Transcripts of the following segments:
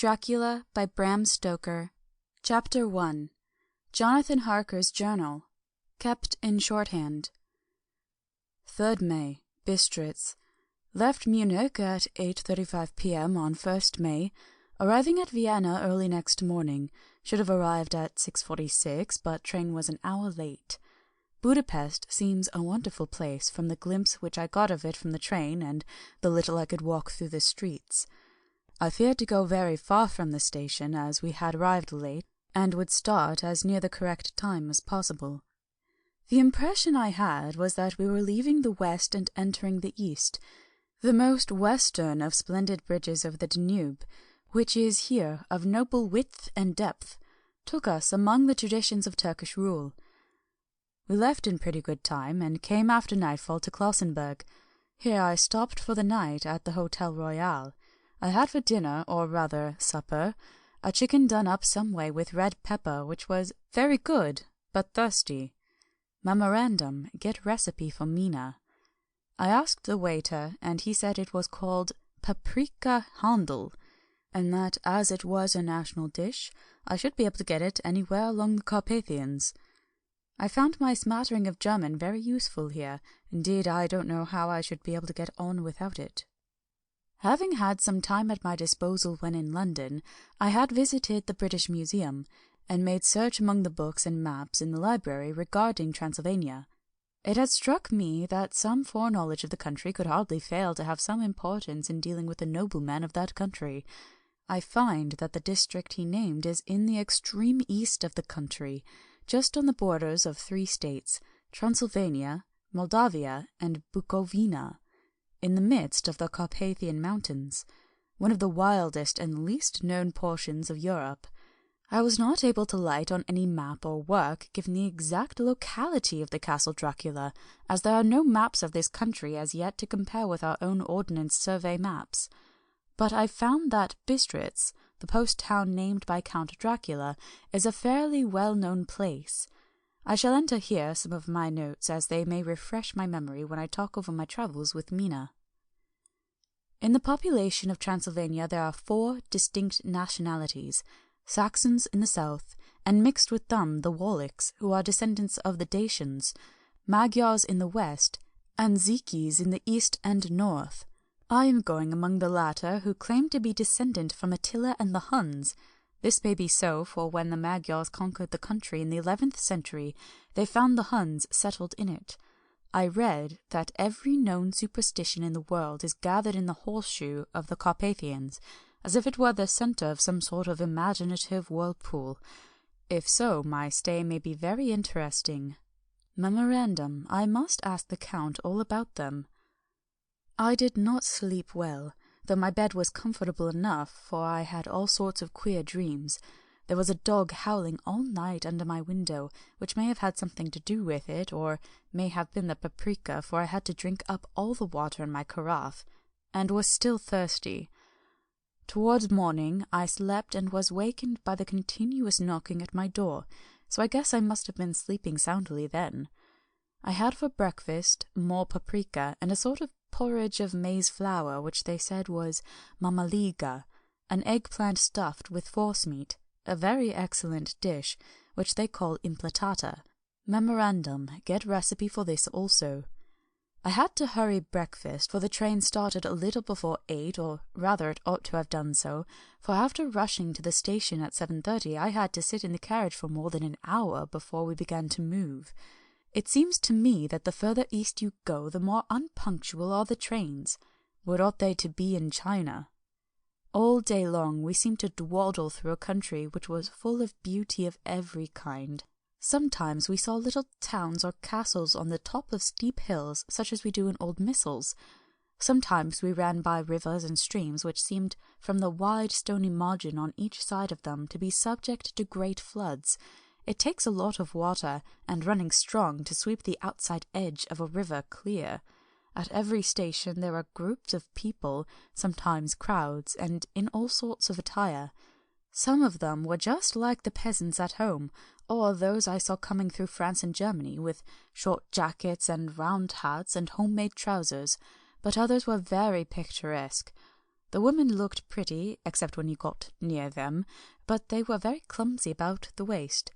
Dracula by Bram Stoker. Chapter 1. Jonathan Harker's Journal. Kept in shorthand. 3rd May. Bistritz. Left Munich at 8:35 p.m. on 1st May, arriving at Vienna early next morning. Should have arrived at 6:46, but train was an hour late. Budapest seems a wonderful place from the glimpse which I got of it from the train and the little I could walk through the streets. I feared to go very far from the station, as we had arrived late, and would start as near the correct time as possible. The impression I had was that we were leaving the west and entering the east, the most western of splendid bridges over the Danube, which is here of noble width and depth, took us among the traditions of Turkish rule. We left in pretty good time, and came after nightfall to Klausenburg. Here I stopped for the night at the Hotel Royal. I had for dinner, or rather supper, a chicken done up some way with red pepper, which was very good, but thirsty. Memorandum, get recipe for Mina. I asked the waiter, and he said it was called paprika handel, and that as it was a national dish, I should be able to get it anywhere along the Carpathians. I found my smattering of German very useful here. Indeed, I don't know how I should be able to get on without it. Having had some time at my disposal when in London, I had visited the British Museum, and made search among the books and maps in the library regarding Transylvania. It had struck me that some foreknowledge of the country could hardly fail to have some importance in dealing with the noblemen of that country. I find that the district he named is in the extreme east of the country, just on the borders of 3 states, Transylvania, Moldavia, and Bukovina, in the midst of the Carpathian Mountains, one of the wildest and least known portions of Europe. I was not able to light on any map or work giving the exact locality of the Castle Dracula, as there are no maps of this country as yet to compare with our own Ordnance Survey maps. But I found that Bistritz, the post town named by Count Dracula, is a fairly well-known place. I shall enter here some of my notes, as they may refresh my memory when I talk over my travels with Mina. In the population of Transylvania there are 4 distinct nationalities: Saxons in the south, and mixed with them the Wallachs, who are descendants of the Dacians, Magyars in the west, and Zikis in the east and north. I am going among the latter, who claim to be descendant from Attila and the Huns. This may be so, for when the Magyars conquered the country in the 11th century, they found the Huns settled in it. I read that every known superstition in the world is gathered in the horseshoe of the Carpathians, as if it were the centre of some sort of imaginative whirlpool. If so, my stay may be very interesting. Memorandum, I must ask the Count all about them. I did not sleep well, though my bed was comfortable enough, for I had all sorts of queer dreams. There was a dog howling all night under my window, which may have had something to do with it, or may have been the paprika, for I had to drink up all the water in my carafe, and was still thirsty. Towards morning I slept and was wakened by the continuous knocking at my door, so I guess I must have been sleeping soundly then. I had for breakfast more paprika and a sort of porridge of maize flour, which they said was mamaliga, an eggplant stuffed with forcemeat, a very excellent dish, which they call implatata. Memorandum, get recipe for this also. I had to hurry breakfast, for the train started a little before 8, or rather it ought to have done so, for after rushing to the station at 7:30 I had to sit in the carriage for more than an hour before we began to move. It seems to me that the further east you go, the more unpunctual are the trains. What ought they to be in China? All day long we seemed to dawdle through a country which was full of beauty of every kind. Sometimes we saw little towns or castles on the top of steep hills, such as we do in old missals. Sometimes we ran by rivers and streams which seemed, from the wide stony margin on each side of them, to be subject to great floods. It takes a lot of water, and running strong, to sweep the outside edge of a river clear. At every station there are groups of people, sometimes crowds, and in all sorts of attire. Some of them were just like the peasants at home, or those I saw coming through France and Germany, with short jackets and round hats and homemade trousers, but others were very picturesque. The women looked pretty, except when you got near them, but they were very clumsy about the waist.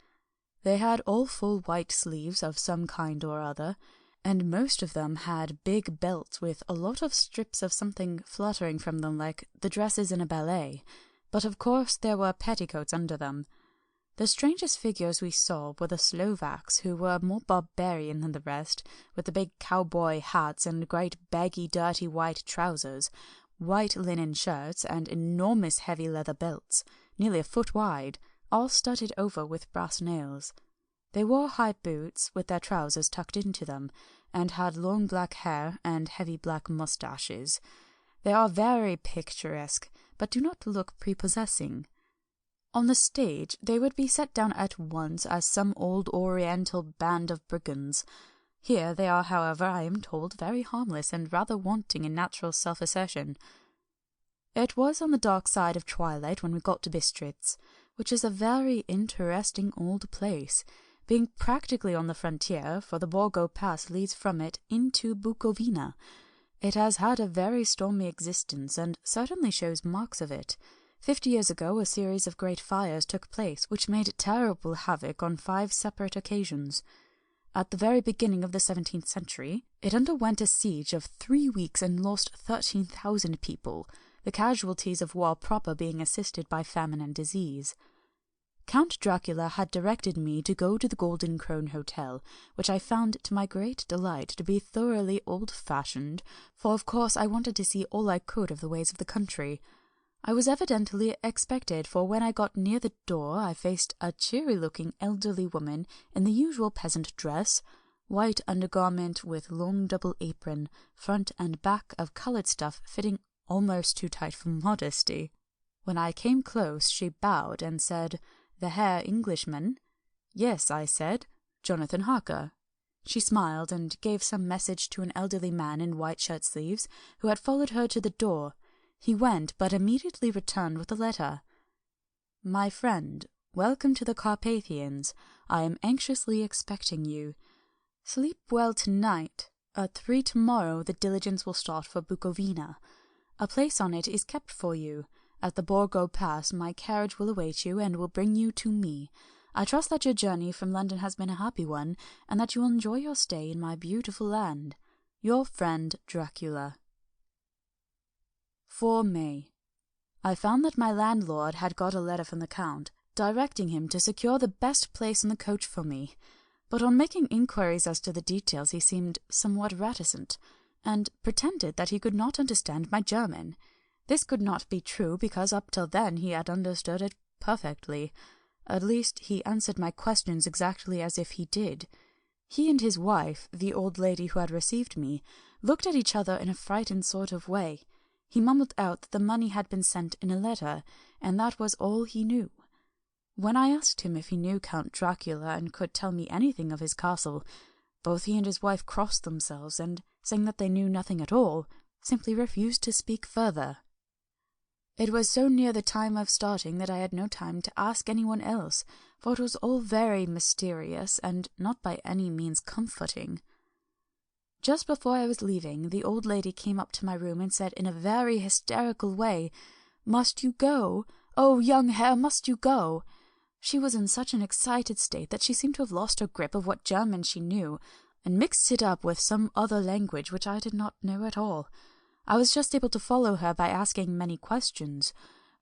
They had all full white sleeves of some kind or other, and most of them had big belts with a lot of strips of something fluttering from them like the dresses in a ballet, but of course there were petticoats under them. The strangest figures we saw were the Slovaks, who were more barbarian than the rest, with the big cowboy hats and great baggy dirty white trousers, white linen shirts, and enormous heavy leather belts, nearly a foot wide, all studded over with brass nails. They wore high boots, with their trousers tucked into them, and had long black hair and heavy black moustaches. They are very picturesque, but do not look prepossessing. On the stage they would be set down at once as some old oriental band of brigands. Here they are, however, I am told, very harmless and rather wanting in natural self-assertion. It was on the dark side of twilight when we got to Bistritz, which is a very interesting old place, being practically on the frontier, for the Borgo Pass leads from it into Bukovina. It has had a very stormy existence, and certainly shows marks of it. 50 years ago a series of great fires took place, which made terrible havoc on 5 separate occasions. At the very beginning of the 17th century, it underwent a siege of 3 weeks and lost 13,000 people, the casualties of war proper being assisted by famine and disease. Count Dracula had directed me to go to the Golden Crone Hotel, which I found to my great delight to be thoroughly old-fashioned, for of course I wanted to see all I could of the ways of the country. I was evidently expected, for when I got near the door I faced a cheery-looking elderly woman in the usual peasant dress, white undergarment with long double apron, front and back of coloured stuff fitting almost too tight for modesty. When I came close she bowed and said, "The Herr Englishman?" "Yes," I said, "Jonathan Harker." She smiled and gave some message to an elderly man in white shirt-sleeves, who had followed her to the door. He went, but immediately returned with a letter. "My friend, welcome to the Carpathians. I am anxiously expecting you. Sleep well tonight. At 3 tomorrow the diligence will start for Bukovina. A place on it is kept for you. At the Borgo Pass my carriage will await you and will bring you to me. I trust that your journey from London has been a happy one, and that you will enjoy your stay in my beautiful land. Your friend Dracula." 4 May. I found that my landlord had got a letter from the Count, directing him to secure the best place in the coach for me, but on making inquiries as to the details he seemed somewhat reticent, and pretended that he could not understand my German. This could not be true, because up till then he had understood it perfectly. At least he answered my questions exactly as if he did. He and his wife, the old lady who had received me, looked at each other in a frightened sort of way. He mumbled out that the money had been sent in a letter, and that was all he knew. When I asked him if he knew Count Dracula and could tell me anything of his castle, both he and his wife crossed themselves, and, saying that they knew nothing at all, simply refused to speak further. It was so near the time of starting that I had no time to ask anyone else, for it was all very mysterious and not by any means comforting. Just before I was leaving, the old lady came up to my room and said in a very hysterical way, "Must you go? Oh, young Herr, must you go?" She was in such an excited state that she seemed to have lost her grip of what German she knew, and mixed it up with some other language which I did not know at all. I was just able to follow her by asking many questions.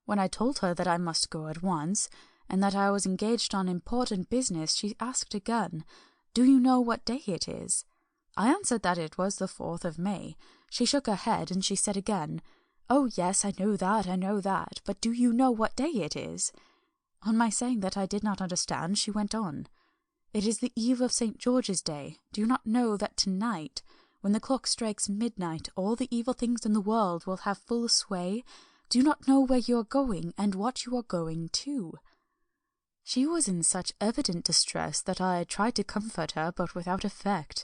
When I told her that I must go at once, and that I was engaged on important business, she asked again, "Do you know what day it is?" I answered that it was the 4th of May. She shook her head, and she said again, "Oh, yes, I know that, but do you know what day it is?" On my saying that I did not understand, she went on, "It is the eve of St. George's Day. Do you not know that tonight, when the clock strikes midnight, all the evil things in the world will have full sway? Do you not know where you are going, and what you are going to?" She was in such evident distress that I tried to comfort her, but without effect.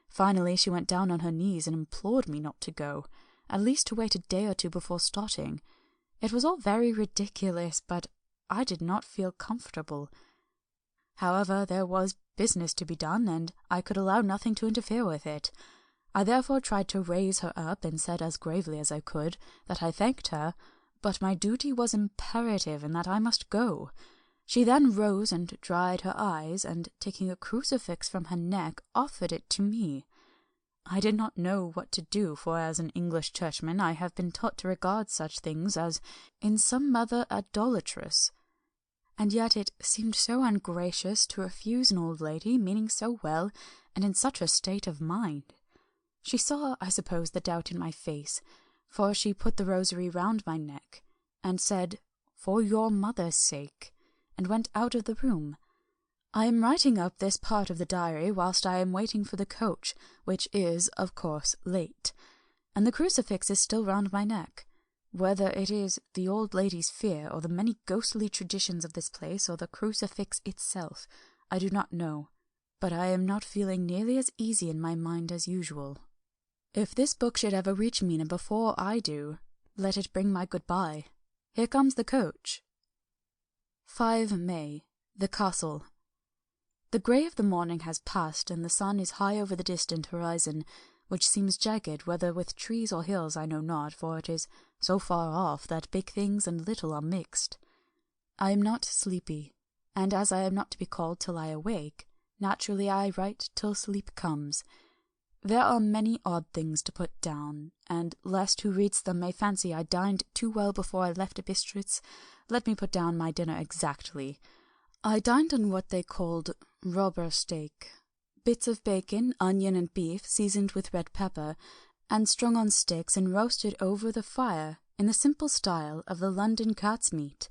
Finally she went down on her knees and implored me not to go, at least to wait a day or 2 before starting. It was all very ridiculous, but I did not feel comfortable. However, there was business to be done, and I could allow nothing to interfere with it. I therefore tried to raise her up, and said as gravely as I could that I thanked her, but my duty was imperative, and that I must go. She then rose and dried her eyes, and taking a crucifix from her neck, offered it to me. I did not know what to do, for as an English churchman I have been taught to regard such things as in some measure idolatrous, and yet it seemed so ungracious to refuse an old lady, meaning so well, and in such a state of mind. She saw, I suppose, the doubt in my face, for she put the rosary round my neck, and said, "For your mother's sake," and went out of the room. I am writing up this part of the diary whilst I am waiting for the coach, which is, of course, late, and the crucifix is still round my neck. Whether it is the old lady's fear, or the many ghostly traditions of this place, or the crucifix itself, I do not know, but I am not feeling nearly as easy in my mind as usual. If this book should ever reach Mina before I do, let it bring my goodbye. Here comes the coach. 5 May. The Castle. The grey of the morning has passed, and the sun is high over the distant horizon, which seems jagged, whether with trees or hills I know not, for it is so far off that big things and little are mixed. I am not sleepy, and as I am not to be called till I awake, naturally I write till sleep comes. There are many odd things to put down, and lest who reads them may fancy I dined too well before I left Bistritz, let me put down my dinner exactly. I dined on what they called robber steak, bits of bacon, onion, and beef seasoned with red pepper, and strung on sticks and roasted over the fire in the simple style of the London cat's meat.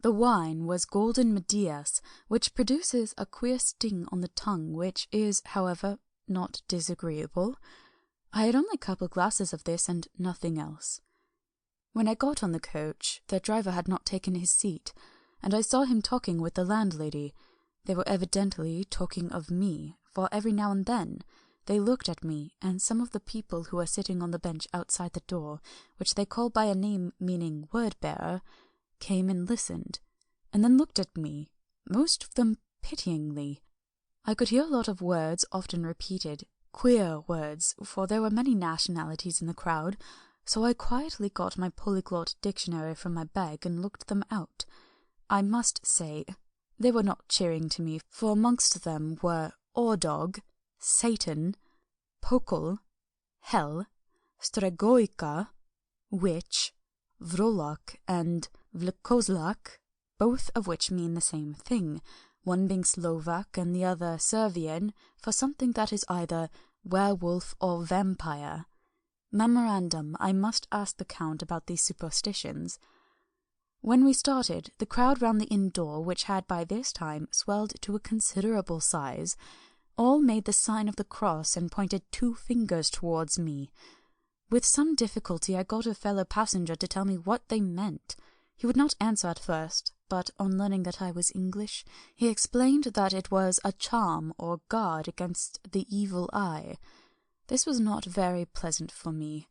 The wine was golden Medias, which produces a queer sting on the tongue, which is, however, not disagreeable. I had only a couple glasses of this and nothing else. When I got on the coach, the driver had not taken his seat, and I saw him talking with the landlady. They were evidently talking of me, for every now and then they looked at me, and some of the people who were sitting on the bench outside the door, which they called by a name meaning word-bearer, came and listened, and then looked at me, most of them pityingly. I could hear a lot of words often repeated, queer words, for there were many nationalities in the crowd, so I quietly got my polyglot dictionary from my bag and looked them out. I must say they were not cheering to me, for amongst them were Ordog, Satan, Pokol, Hell, Stregoica, Witch, Vrolak, and Vlkozlak, both of which mean the same thing, one being Slovak and the other Servian, for something that is either werewolf or vampire. Memorandum, I must ask the Count about these superstitions. When we started, the crowd round the inn door, which had by this time swelled to a considerable size, all made the sign of the cross and pointed 2 fingers towards me. With some difficulty I got a fellow passenger to tell me what they meant. He would not answer at first, but on learning that I was English, he explained that it was a charm or guard against the evil eye. This was not very pleasant for me.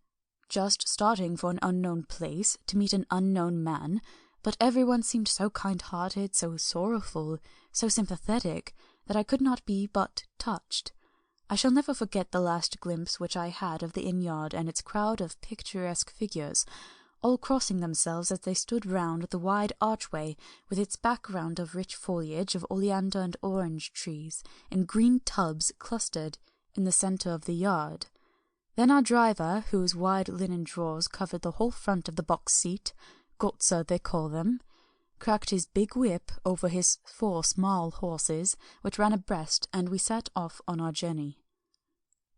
Just starting for an unknown place, to meet an unknown man, but everyone seemed so kind-hearted, so sorrowful, so sympathetic, that I could not be but touched. I shall never forget the last glimpse which I had of the inn-yard and its crowd of picturesque figures, all crossing themselves as they stood round the wide archway with its background of rich foliage of oleander and orange trees in green tubs clustered in the centre of the yard. Then our driver, whose wide linen drawers covered the whole front of the box seat, Gotza they call them, cracked his big whip over his 4 small horses, which ran abreast, and we set off on our journey.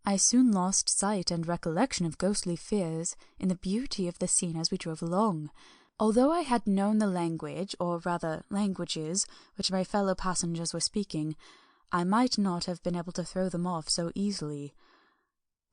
I soon lost sight and recollection of ghostly fears in the beauty of the scene as we drove along. Although I had known the language, or rather languages, which my fellow passengers were speaking, I might not have been able to throw them off so easily.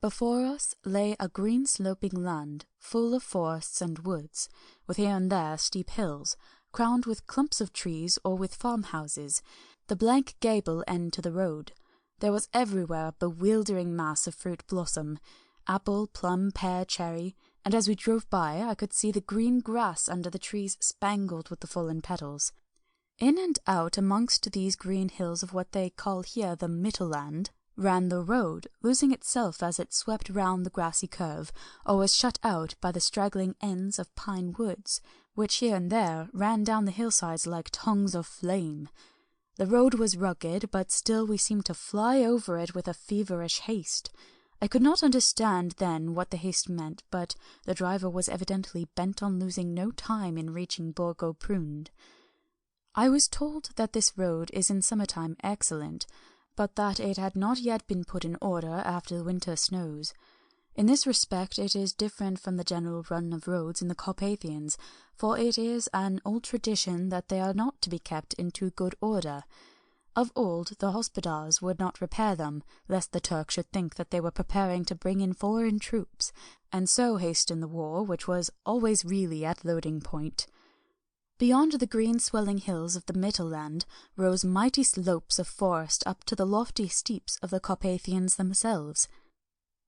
Before us lay a green sloping land, full of forests and woods, with here and there steep hills, crowned with clumps of trees or with farmhouses, the blank gable end to the road. There was everywhere a bewildering mass of fruit blossom, apple, plum, pear, cherry, and as we drove by I could see the green grass under the trees spangled with the fallen petals. In and out amongst these green hills of what they call here the Mittelland ran the road, losing itself as it swept round the grassy curve, or was shut out by the straggling ends of pine woods, which here and there ran down the hillsides like tongues of flame. The road was rugged, but still we seemed to fly over it with a feverish haste. I could not understand then what the haste meant, but the driver was evidently bent on losing no time in reaching Borgo-Prund. I was told that this road is in summertime excellent, but that it had not yet been put in order after the winter snows. In this respect it is different from the general run of roads in the Carpathians, for it is an old tradition that they are not to be kept in too good order. Of old the hospodars would not repair them, lest the Turk should think that they were preparing to bring in foreign troops, and so hasten the war, which was always really at loading point. Beyond the green swelling hills of the Mittelland rose mighty slopes of forest up to the lofty steeps of the Carpathians themselves.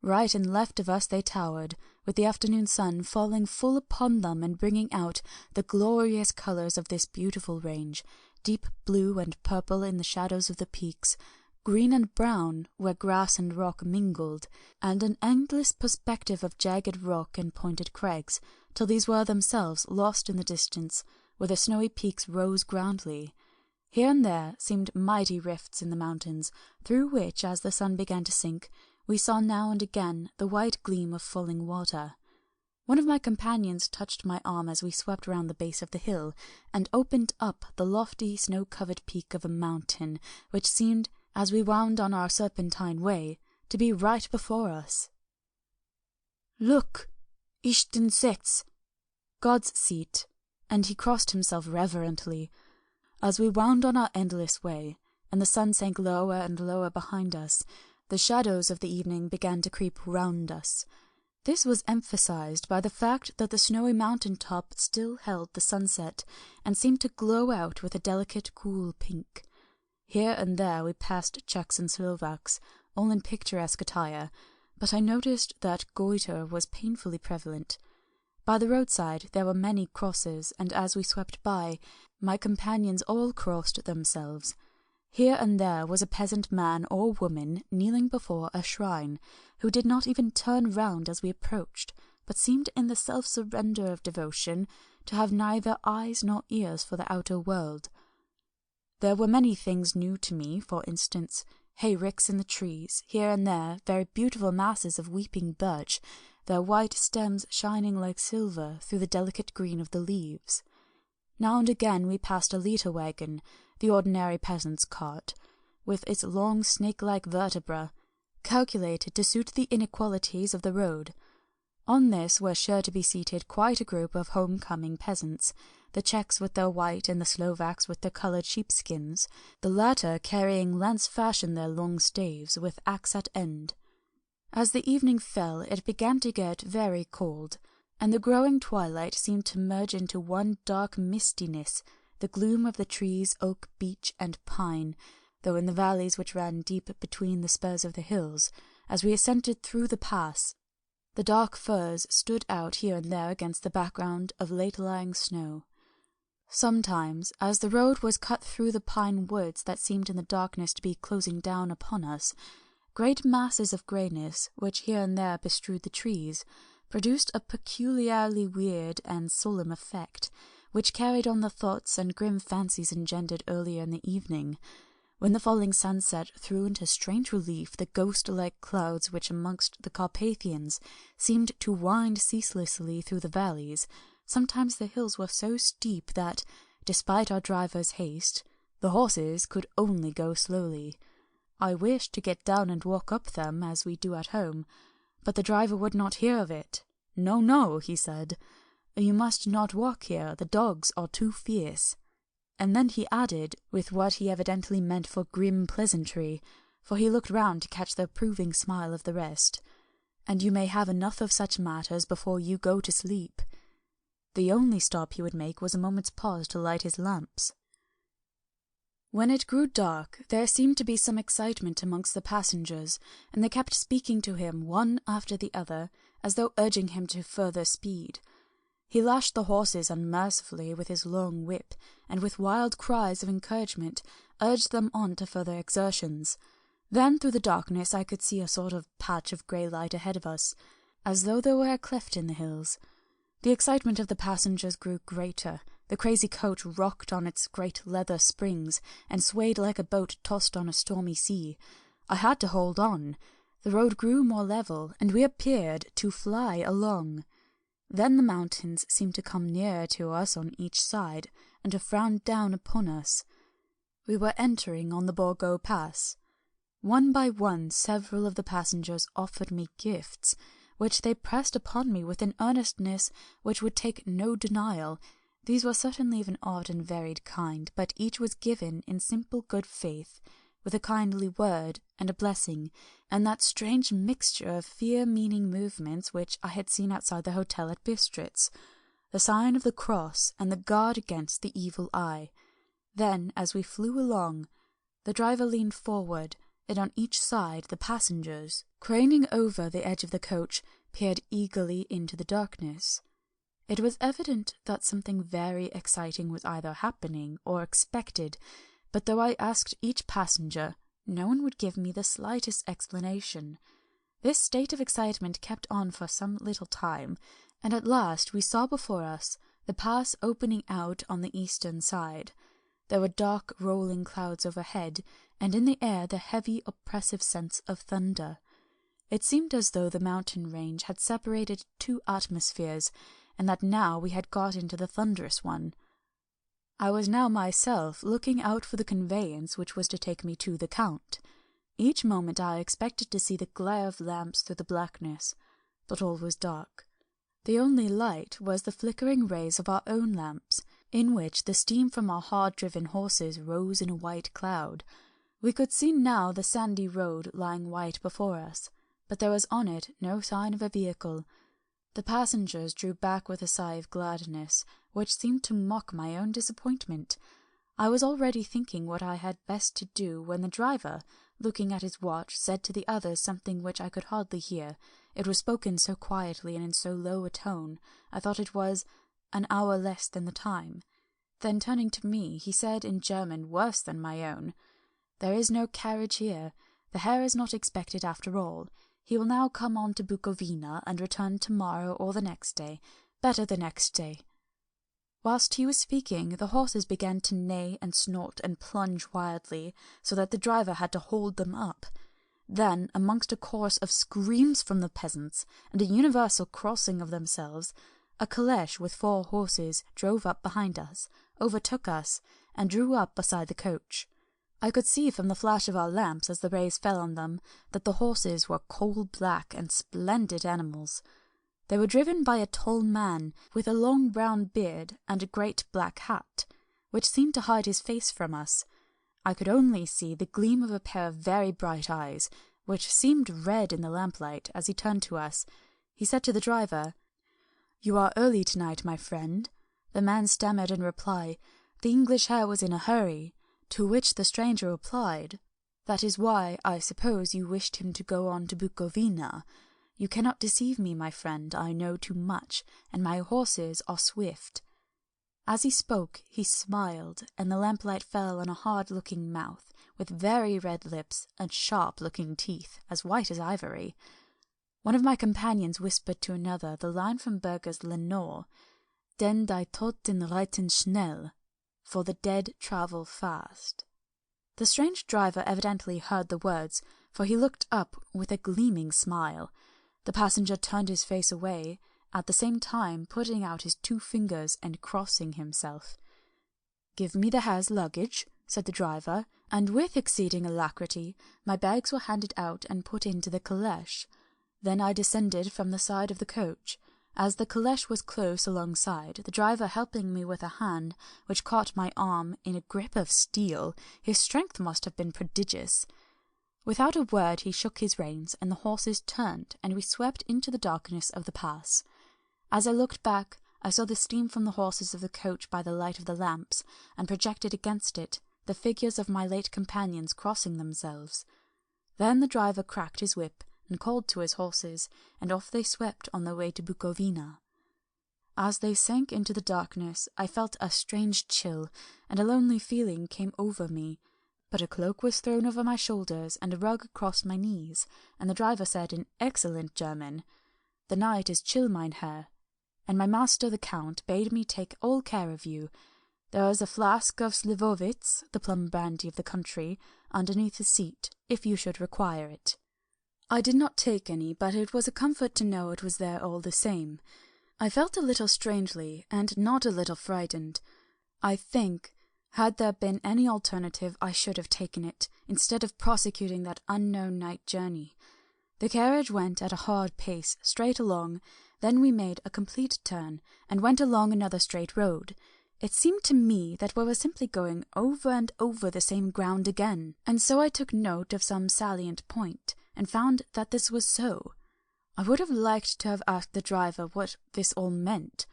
Right and left of us they towered, with the afternoon sun falling full upon them and bringing out the glorious colours of this beautiful range, deep blue and purple in the shadows of the peaks, green and brown where grass and rock mingled, and an endless perspective of jagged rock and pointed crags, till these were themselves lost in the distance, where the snowy peaks rose grandly. Here and there seemed mighty rifts in the mountains, through which, as the sun began to sink, we saw now and again the white gleam of falling water. One of my companions touched my arm as we swept round the base of the hill, and opened up the lofty snow-covered peak of a mountain, which seemed, as we wound on our serpentine way, to be right before us. "Look! XVIII, God's seat," and he crossed himself reverently. As we wound on our endless way, and the sun sank lower and lower behind us, the shadows of the evening began to creep round us. This was emphasized by the fact that the snowy mountain top still held the sunset, and seemed to glow out with a delicate cool pink. Here and there we passed Czechs and Slovaks, all in picturesque attire, but I noticed that goiter was painfully prevalent. By the roadside there were many crosses, and as we swept by, my companions all crossed themselves. Here and there was a peasant man or woman kneeling before a shrine, who did not even turn round as we approached, but seemed in the self-surrender of devotion to have neither eyes nor ears for the outer world. There were many things new to me, for instance, hayricks in the trees, here and there very beautiful masses of weeping birch, their white stems shining like silver through the delicate green of the leaves. Now and again we passed a litter wagon, the ordinary peasant's cart, with its long snake-like vertebra, calculated to suit the inequalities of the road. On this were sure to be seated quite a group of home-coming peasants, the Czechs with their white and the Slovaks with their coloured sheepskins, the latter carrying lance-fashion their long staves with axe at end. As the evening fell, it began to get very cold, and the growing twilight seemed to merge into one dark mistiness, the gloom of the trees, oak, beech, and pine, though in the valleys which ran deep between the spurs of the hills, as we ascended through the pass, the dark firs stood out here and there against the background of late-lying snow. Sometimes, as the road was cut through the pine woods that seemed in the darkness to be closing down upon us, great masses of greyness, which here and there bestrewed the trees, produced a peculiarly weird and solemn effect, which carried on the thoughts and grim fancies engendered earlier in the evening, when the falling sunset threw into strange relief the ghost-like clouds which amongst the Carpathians seemed to wind ceaselessly through the valleys. Sometimes the hills were so steep that, despite our driver's haste, the horses could only go slowly. I wished to get down and walk up them as we do at home, but the driver would not hear of it. "No, no," he said, "you must not walk here, the dogs are too fierce." And then he added, with what he evidently meant for grim pleasantry, for he looked round to catch the approving smile of the rest, "and you may have enough of such matters before you go to sleep." The only stop he would make was a moment's pause to light his lamps. When it grew dark, there seemed to be some excitement amongst the passengers, and they kept speaking to him one after the other, as though urging him to further speed. He lashed the horses unmercifully with his long whip, and with wild cries of encouragement urged them on to further exertions. Then through the darkness I could see a sort of patch of grey light ahead of us, as though there were a cleft in the hills. The excitement of the passengers grew greater. The crazy coach rocked on its great leather springs, and swayed like a boat tossed on a stormy sea. I had to hold on. The road grew more level, and we appeared to fly along. Then the mountains seemed to come nearer to us on each side, and to frown down upon us. We were entering on the Borgo Pass. One by one several of the passengers offered me gifts, which they pressed upon me with an earnestness which would take no denial. These were certainly of an odd and varied kind, but each was given in simple good faith, with a kindly word and a blessing, and that strange mixture of fear-meaning movements which I had seen outside the hotel at Bistritz, the sign of the cross and the guard against the evil eye. Then, as we flew along, the driver leaned forward, and on each side the passengers, craning over the edge of the coach, peered eagerly into the darkness. It was evident that something very exciting was either happening or expected, but though I asked each passenger, no one would give me the slightest explanation. This state of excitement kept on for some little time, and at last we saw before us the pass opening out on the eastern side. There were dark rolling clouds overhead, and in the air the heavy oppressive sense of thunder. It seemed as though the mountain range had separated two atmospheres, and that now we had got into the thunderous one. I was now myself looking out for the conveyance which was to take me to the Count. Each moment I expected to see the glare of lamps through the blackness, but all was dark. The only light was the flickering rays of our own lamps, in which the steam from our hard-driven horses rose in a white cloud. We could see now the sandy road lying white before us, but there was on it no sign of a vehicle. The passengers drew back with a sigh of gladness, which seemed to mock my own disappointment. I was already thinking what I had best to do, when the driver, looking at his watch, said to the others something which I could hardly hear. It was spoken so quietly and in so low a tone, I thought it was an hour less than the time. Then turning to me, he said in German worse than my own, "There is no carriage here. The Herr is not expected after all. He will now come on to Bukovina and return tomorrow or the next day, better the next day." Whilst he was speaking, the horses began to neigh and snort and plunge wildly, so that the driver had to hold them up. Then, amongst a chorus of screams from the peasants, and a universal crossing of themselves, a calèche with 4 horses drove up behind us, overtook us, and drew up beside the coach. I could see from the flash of our lamps as the rays fell on them that the horses were coal-black and splendid animals. They were driven by a tall man with a long brown beard and a great black hat, which seemed to hide his face from us. I could only see the gleam of a pair of very bright eyes, which seemed red in the lamplight. As he turned to us, he said to the driver, "You are early tonight, my friend." The man stammered in reply, "The English Herr was in a hurry," to which the stranger replied, "That is why, I suppose, you wished him to go on to Bukovina. You cannot deceive me, my friend, I know too much, and my horses are swift." As he spoke, he smiled, and the lamplight fell on a hard-looking mouth, with very red lips and sharp-looking teeth, as white as ivory. One of my companions whispered to another the line from Burger's Lenore, "Den die Toten reiten schnell," for the dead travel fast. The strange driver evidently heard the words, for he looked up with a gleaming smile. The passenger turned his face away, at the same time putting out his 2 fingers and crossing himself. "Give me the Herr's luggage," said the driver, and with exceeding alacrity my bags were handed out and put into the calèche. Then I descended from the side of the coach. As the calèche was close alongside, the driver helping me with a hand which caught my arm in a grip of steel, his strength must have been prodigious. Without a word he shook his reins, and the horses turned, and we swept into the darkness of the pass. As I looked back, I saw the steam from the horses of the coach by the light of the lamps, and projected against it the figures of my late companions crossing themselves. Then the driver cracked his whip, and called to his horses, and off they swept on their way to Bukovina. As they sank into the darkness, I felt a strange chill, and a lonely feeling came over me. but a cloak was thrown over my shoulders and a rug across my knees, and the driver said in excellent German, "The night is chill, mein Herr, and my master the Count bade me take all care of you. There is a flask of Slivovitz, the plum brandy of the country, underneath the seat, if you should require it." I did not take any, but it was a comfort to know it was there all the same. I felt a little strangely, and not a little frightened. I think, had there been any alternative, I should have taken it, instead of prosecuting that unknown night journey. The carriage went at a hard pace, straight along, then we made a complete turn, and went along another straight road. It seemed to me that we were simply going over and over the same ground again, and so I took note of some salient point, and found that this was so. I would have liked to have asked the driver what this all meant,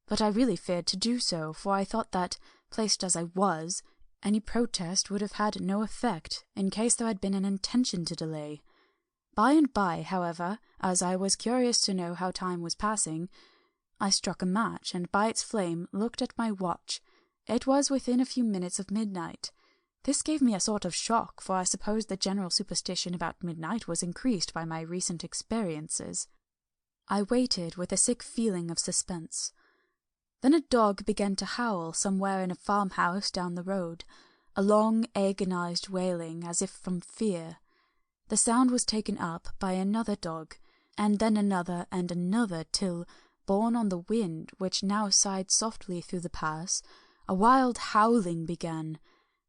but I really feared to do so, for I thought that, placed as I was, any protest would have had no effect, in case there had been an intention to delay. By and by, however, as I was curious to know how time was passing, I struck a match, and by its flame looked at my watch. It was within a few minutes of midnight. This gave me a sort of shock, for I suppose the general superstition about midnight was increased by my recent experiences. I waited with a sick feeling of suspense. Then a dog began to howl somewhere in a farmhouse down the road, a long agonized wailing as if from fear. The sound was taken up by another dog, and then another and another, till, borne on the wind, which now sighed softly through the pass, a wild howling began,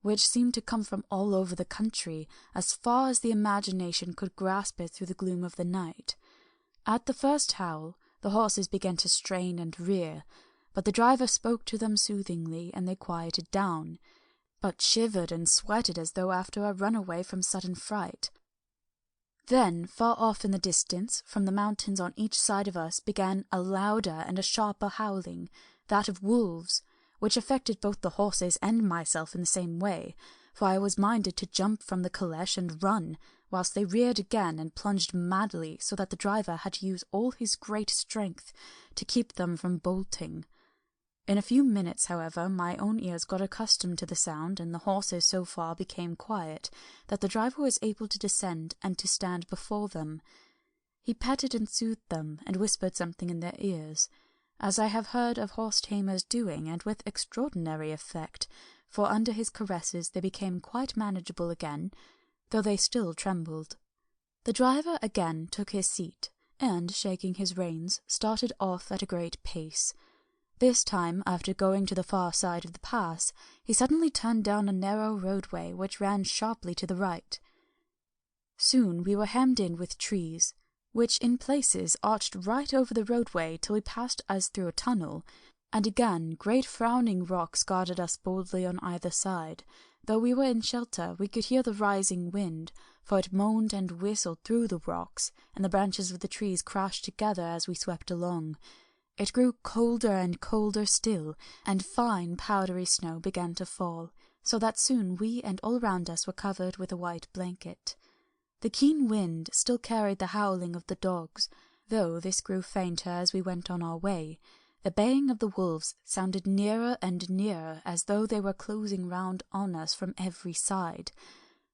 which seemed to come from all over the country, as far as the imagination could grasp it through the gloom of the night. At the first howl, the horses began to strain and rear, but the driver spoke to them soothingly, and they quieted down, but shivered and sweated as though after a runaway from sudden fright. Then, far off in the distance, from the mountains on each side of us, began a louder and a sharper howling, that of wolves, which affected both the horses and myself in the same way, for I was minded to jump from the caleche and run, whilst they reared again and plunged madly, so that the driver had to use all his great strength to keep them from bolting. In a few minutes, however, my own ears got accustomed to the sound, and the horses so far became quiet that the driver was able to descend and to stand before them. He petted and soothed them, and whispered something in their ears, as I have heard of horse tamers doing, and with extraordinary effect, for under his caresses they became quite manageable again, though they still trembled. The driver again took his seat, and, shaking his reins, started off at a great pace. This time, after going to the far side of the pass, he suddenly turned down a narrow roadway which ran sharply to the right. Soon we were hemmed in with trees, which in places arched right over the roadway till we passed as through a tunnel, and again great frowning rocks guarded us boldly on either side. Though we were in shelter, we could hear the rising wind, for it moaned and whistled through the rocks, and the branches of the trees crashed together as we swept along. It grew colder and colder still, and fine powdery snow began to fall, so that soon we and all round us were covered with a white blanket. The keen wind still carried the howling of the dogs, though this grew fainter as we went on our way. The baying of the wolves sounded nearer and nearer, as though they were closing round on us from every side.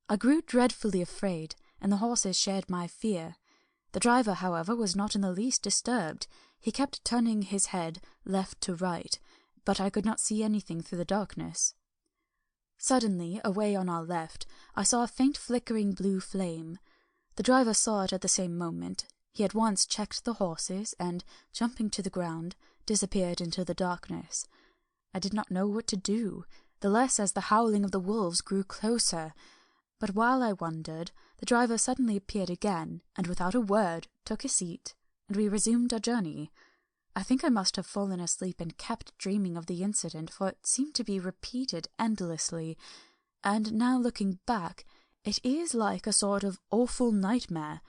I grew dreadfully afraid, and the horses shared my fear. The driver, however, was not in the least disturbed. He kept turning his head left to right, but I could not see anything through the darkness. Suddenly, away on our left, I saw a faint flickering blue flame. The driver saw it at the same moment. He at once checked the horses, and, jumping to the ground, disappeared into the darkness. I did not know what to do, the less as the howling of the wolves grew closer. But while I wondered, the driver suddenly appeared again, and without a word took his seat, and we resumed our journey. I think I must have fallen asleep and kept dreaming of the incident, for it seemed to be repeated endlessly, and now looking back, it is like a sort of awful nightmare.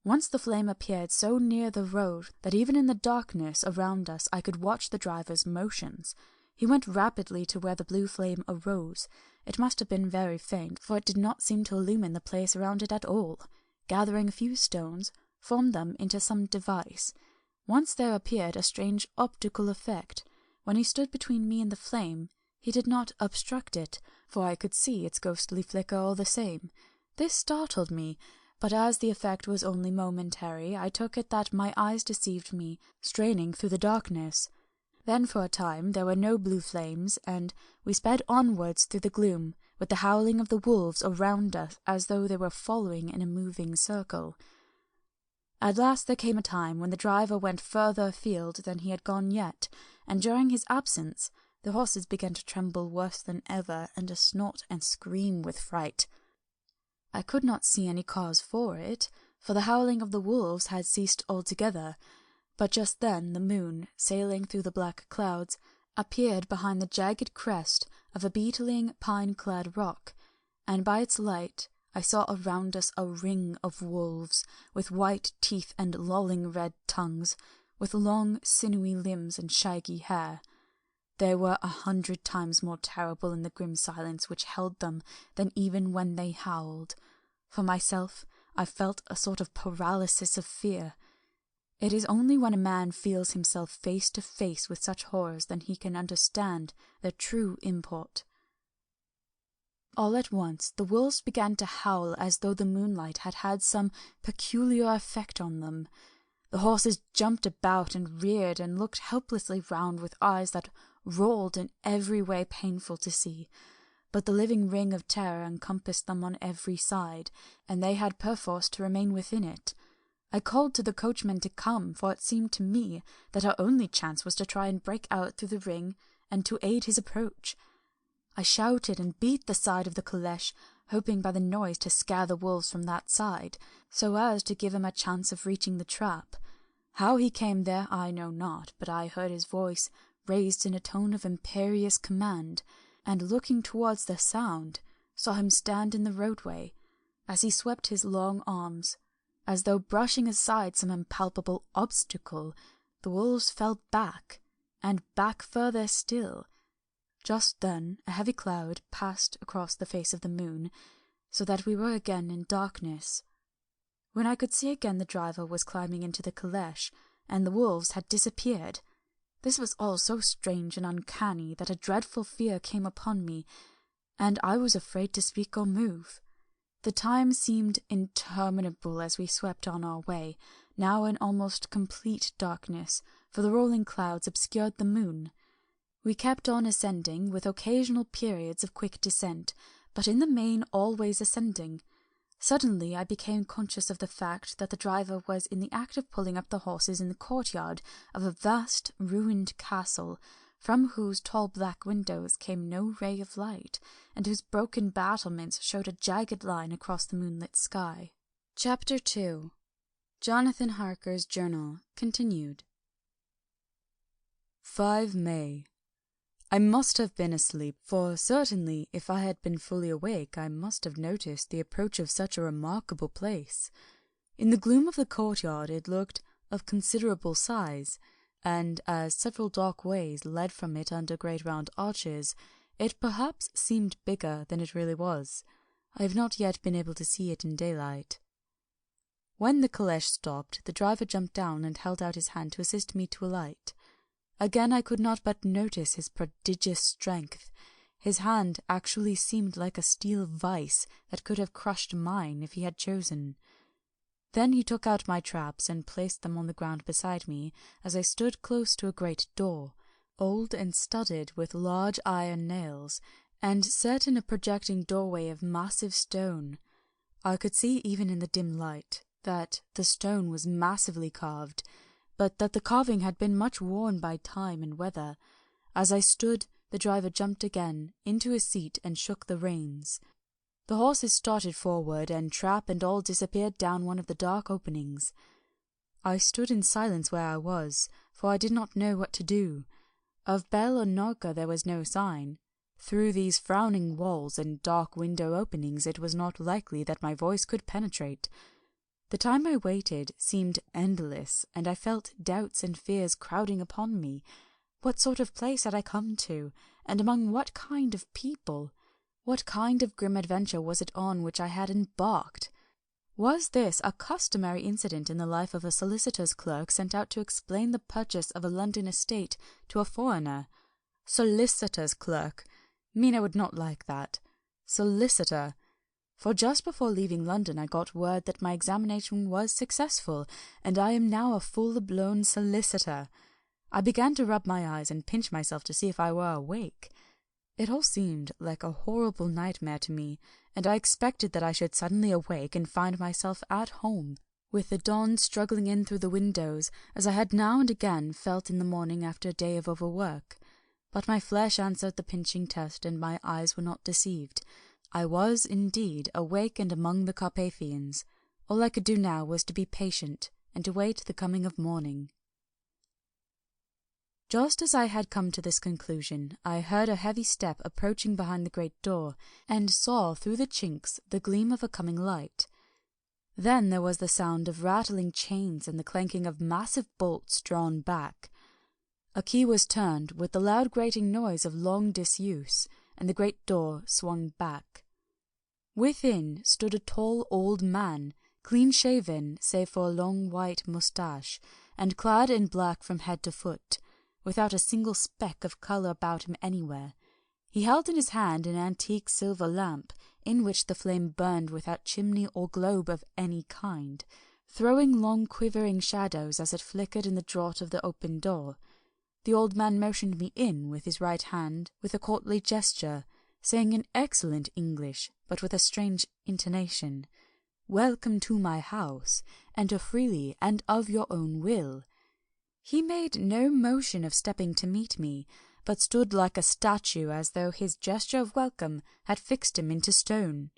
Once the flame appeared so near the road that even in the darkness around us I could watch the driver's motions. He went rapidly to where the blue flame arose. It must have been very faint, for it did not seem to illumine the place around it at all. Gathering a few stones, formed them into some device. Once there appeared a strange optical effect. When he stood between me and the flame, He did not obstruct it, for I could see its ghostly flicker all the same. This startled me, but as the effect was only momentary, I took it that my eyes deceived me, straining through the darkness. Then for a time there were no blue flames, and we sped onwards through the gloom, with the howling of the wolves around us as though they were following in a moving circle. At last there came a time when the driver went further afield than he had gone yet, and during his absence the horses began to tremble worse than ever, and to snort and scream with fright. I could not see any cause for it, for the howling of the wolves had ceased altogether, but just then the moon, sailing through the black clouds, appeared behind the jagged crest of a beetling, pine-clad rock, and by its light I saw around us a ring of wolves, with white teeth and lolling red tongues, with long, sinewy limbs and shaggy hair. They were 100 times more terrible in the grim silence which held them than even when they howled. For myself, I felt a sort of paralysis of fear. It is only when a man feels himself face to face with such horrors that he can understand their true import. All at once the wolves began to howl as though the moonlight had had some peculiar effect on them. The horses jumped about and reared and looked helplessly round with eyes that rolled in every way painful to see, but the living ring of terror encompassed them on every side, and they had perforce to remain within it. I called to the coachman to come, for it seemed to me that our only chance was to try and break out through the ring and to aid his approach. I shouted and beat the side of the caleche, hoping by the noise to scare the wolves from that side, so as to give him a chance of reaching the trap. How he came there I know not, but I heard his voice raised in a tone of imperious command, and looking towards the sound, saw him stand in the roadway. As he swept his long arms, as though brushing aside some impalpable obstacle, the wolves fell back, and back further still. Just then a heavy cloud passed across the face of the moon, so that we were again in darkness. When I could see again, the driver was climbing into the caleche, and the wolves had disappeared. This was all so strange and uncanny that a dreadful fear came upon me, and I was afraid to speak or move. The time seemed interminable as we swept on our way, now in almost complete darkness, for the rolling clouds obscured the moon. We kept on ascending, with occasional periods of quick descent, but in the main always ascending. Suddenly I became conscious of the fact that the driver was in the act of pulling up the horses in the courtyard of a vast ruined castle, from whose tall black windows came no ray of light, and whose broken battlements showed a jagged line across the moonlit sky. Chapter 2. Jonathan Harker's Journal, continued. 5 May. I must have been asleep, for certainly if I had been fully awake I must have noticed the approach of such a remarkable place. In the gloom of the courtyard it looked of considerable size, and as several dark ways led from it under great round arches, it perhaps seemed bigger than it really was. I have not yet been able to see it in daylight. When the caleche stopped, the driver jumped down and held out his hand to assist me to alight. Again I could not but notice his prodigious strength. His hand actually seemed like a steel vice that could have crushed mine if he had chosen. Then he took out my traps and placed them on the ground beside me, as I stood close to a great door, old and studded with large iron nails, and set in a projecting doorway of massive stone. I could see even in the dim light that the stone was massively carved, but that the carving had been much worn by time and weather. As I stood, the driver jumped again into his seat and shook the reins. The horses started forward, and trap and all disappeared down one of the dark openings. I stood in silence where I was, for I did not know what to do. Of bell or knocker there was no sign. Through these frowning walls and dark window openings it was not likely that my voice could penetrate. The time I waited seemed endless, and I felt doubts and fears crowding upon me. What sort of place had I come to, and among what kind of people? What kind of grim adventure was it on which I had embarked? Was this a customary incident in the life of a solicitor's clerk sent out to explain the purchase of a London estate to a foreigner? Solicitor's clerk. Mina would not like that. Solicitor. For just before leaving London I got word that my examination was successful, and I am now a full-blown solicitor. I began to rub my eyes and pinch myself to see if I were awake. It all seemed like a horrible nightmare to me, and I expected that I should suddenly awake and find myself at home, with the dawn struggling in through the windows, as I had now and again felt in the morning after a day of overwork. But my flesh answered the pinching test, and my eyes were not deceived. I was, indeed, awake and among the Carpathians. All I could do now was to be patient, and to wait the coming of morning. Just as I had come to this conclusion, I heard a heavy step approaching behind the great door, and saw through the chinks the gleam of a coming light. Then there was the sound of rattling chains and the clanking of massive bolts drawn back. A key was turned with the loud grating noise of long disuse, and the great door swung back. Within stood a tall old man, clean-shaven save for a long white moustache, and clad in black from head to foot, without a single speck of colour about him anywhere. He held in his hand an antique silver lamp, in which the flame burned without chimney or globe of any kind, throwing long quivering shadows as it flickered in the draught of the open door. The old man motioned me in with his right hand, with a courtly gesture, saying in excellent English, but with a strange intonation, "Welcome to my house, enter freely and of your own will." He made no motion of stepping to meet me, but stood like a statue, as though his gesture of welcome had fixed him into stone.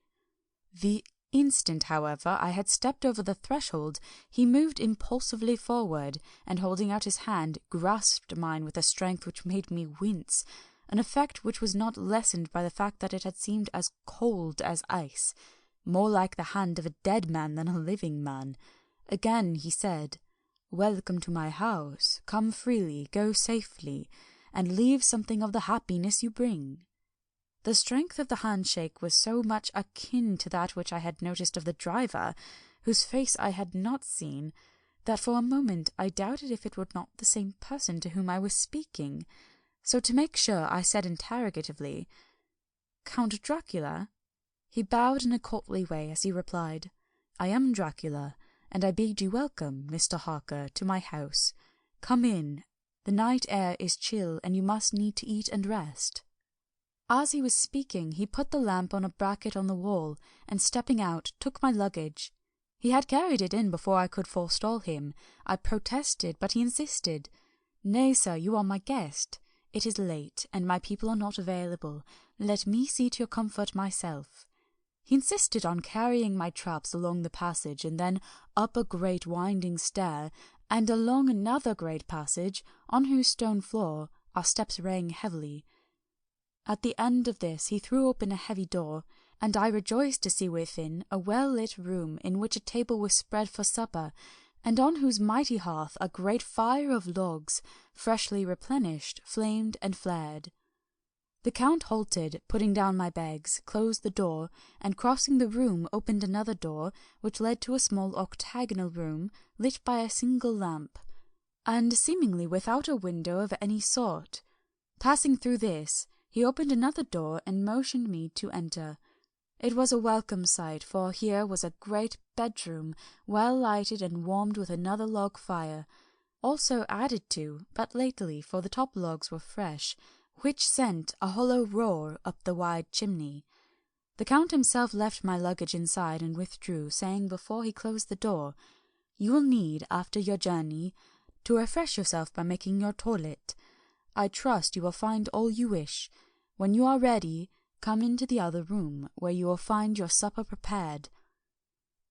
The instant, however, I had stepped over the threshold, he moved impulsively forward, and holding out his hand, grasped mine with a strength which made me wince, an effect which was not lessened by the fact that it had seemed as cold as ice, more like the hand of a dead man than a living man. Again he said, "Welcome to my house. Come freely, go safely, and leave something of the happiness you bring." The strength of the handshake was so much akin to that which I had noticed of the driver, whose face I had not seen, that for a moment I doubted if it were not the same person to whom I was speaking. So to make sure I said interrogatively, "Count Dracula?" He bowed in a courtly way as he replied, "I am Dracula, and I bid you welcome, Mr. Harker, to my house. Come in. The night air is chill, and you must need to eat and rest." As he was speaking, he put the lamp on a bracket on the wall, and stepping out, took my luggage. He had carried it in before I could forestall him. I protested, but he insisted. "Nay, sir, you are my guest. It is late, and my people are not available. Let me see to your comfort myself." He insisted on carrying my traps along the passage, and then up a great winding stair, and along another great passage, on whose stone floor our steps rang heavily. At the end of this he threw open a heavy door, and I rejoiced to see within a well-lit room in which a table was spread for supper, and on whose mighty hearth a great fire of logs, freshly replenished, flamed and flared. The Count halted, putting down my bags, closed the door, and crossing the room opened another door, which led to a small octagonal room, lit by a single lamp, and seemingly without a window of any sort. Passing through this, he opened another door and motioned me to enter. It was a welcome sight, for here was a great bedroom, well lighted and warmed with another log fire, also added to but lately, for the top logs were fresh, which sent a hollow roar up the wide chimney. The Count himself left my luggage inside and withdrew, saying before he closed the door, "You will need, after your journey, to refresh yourself by making your toilet. I trust you will find all you wish. When you are ready, come into the other room, where you will find your supper prepared."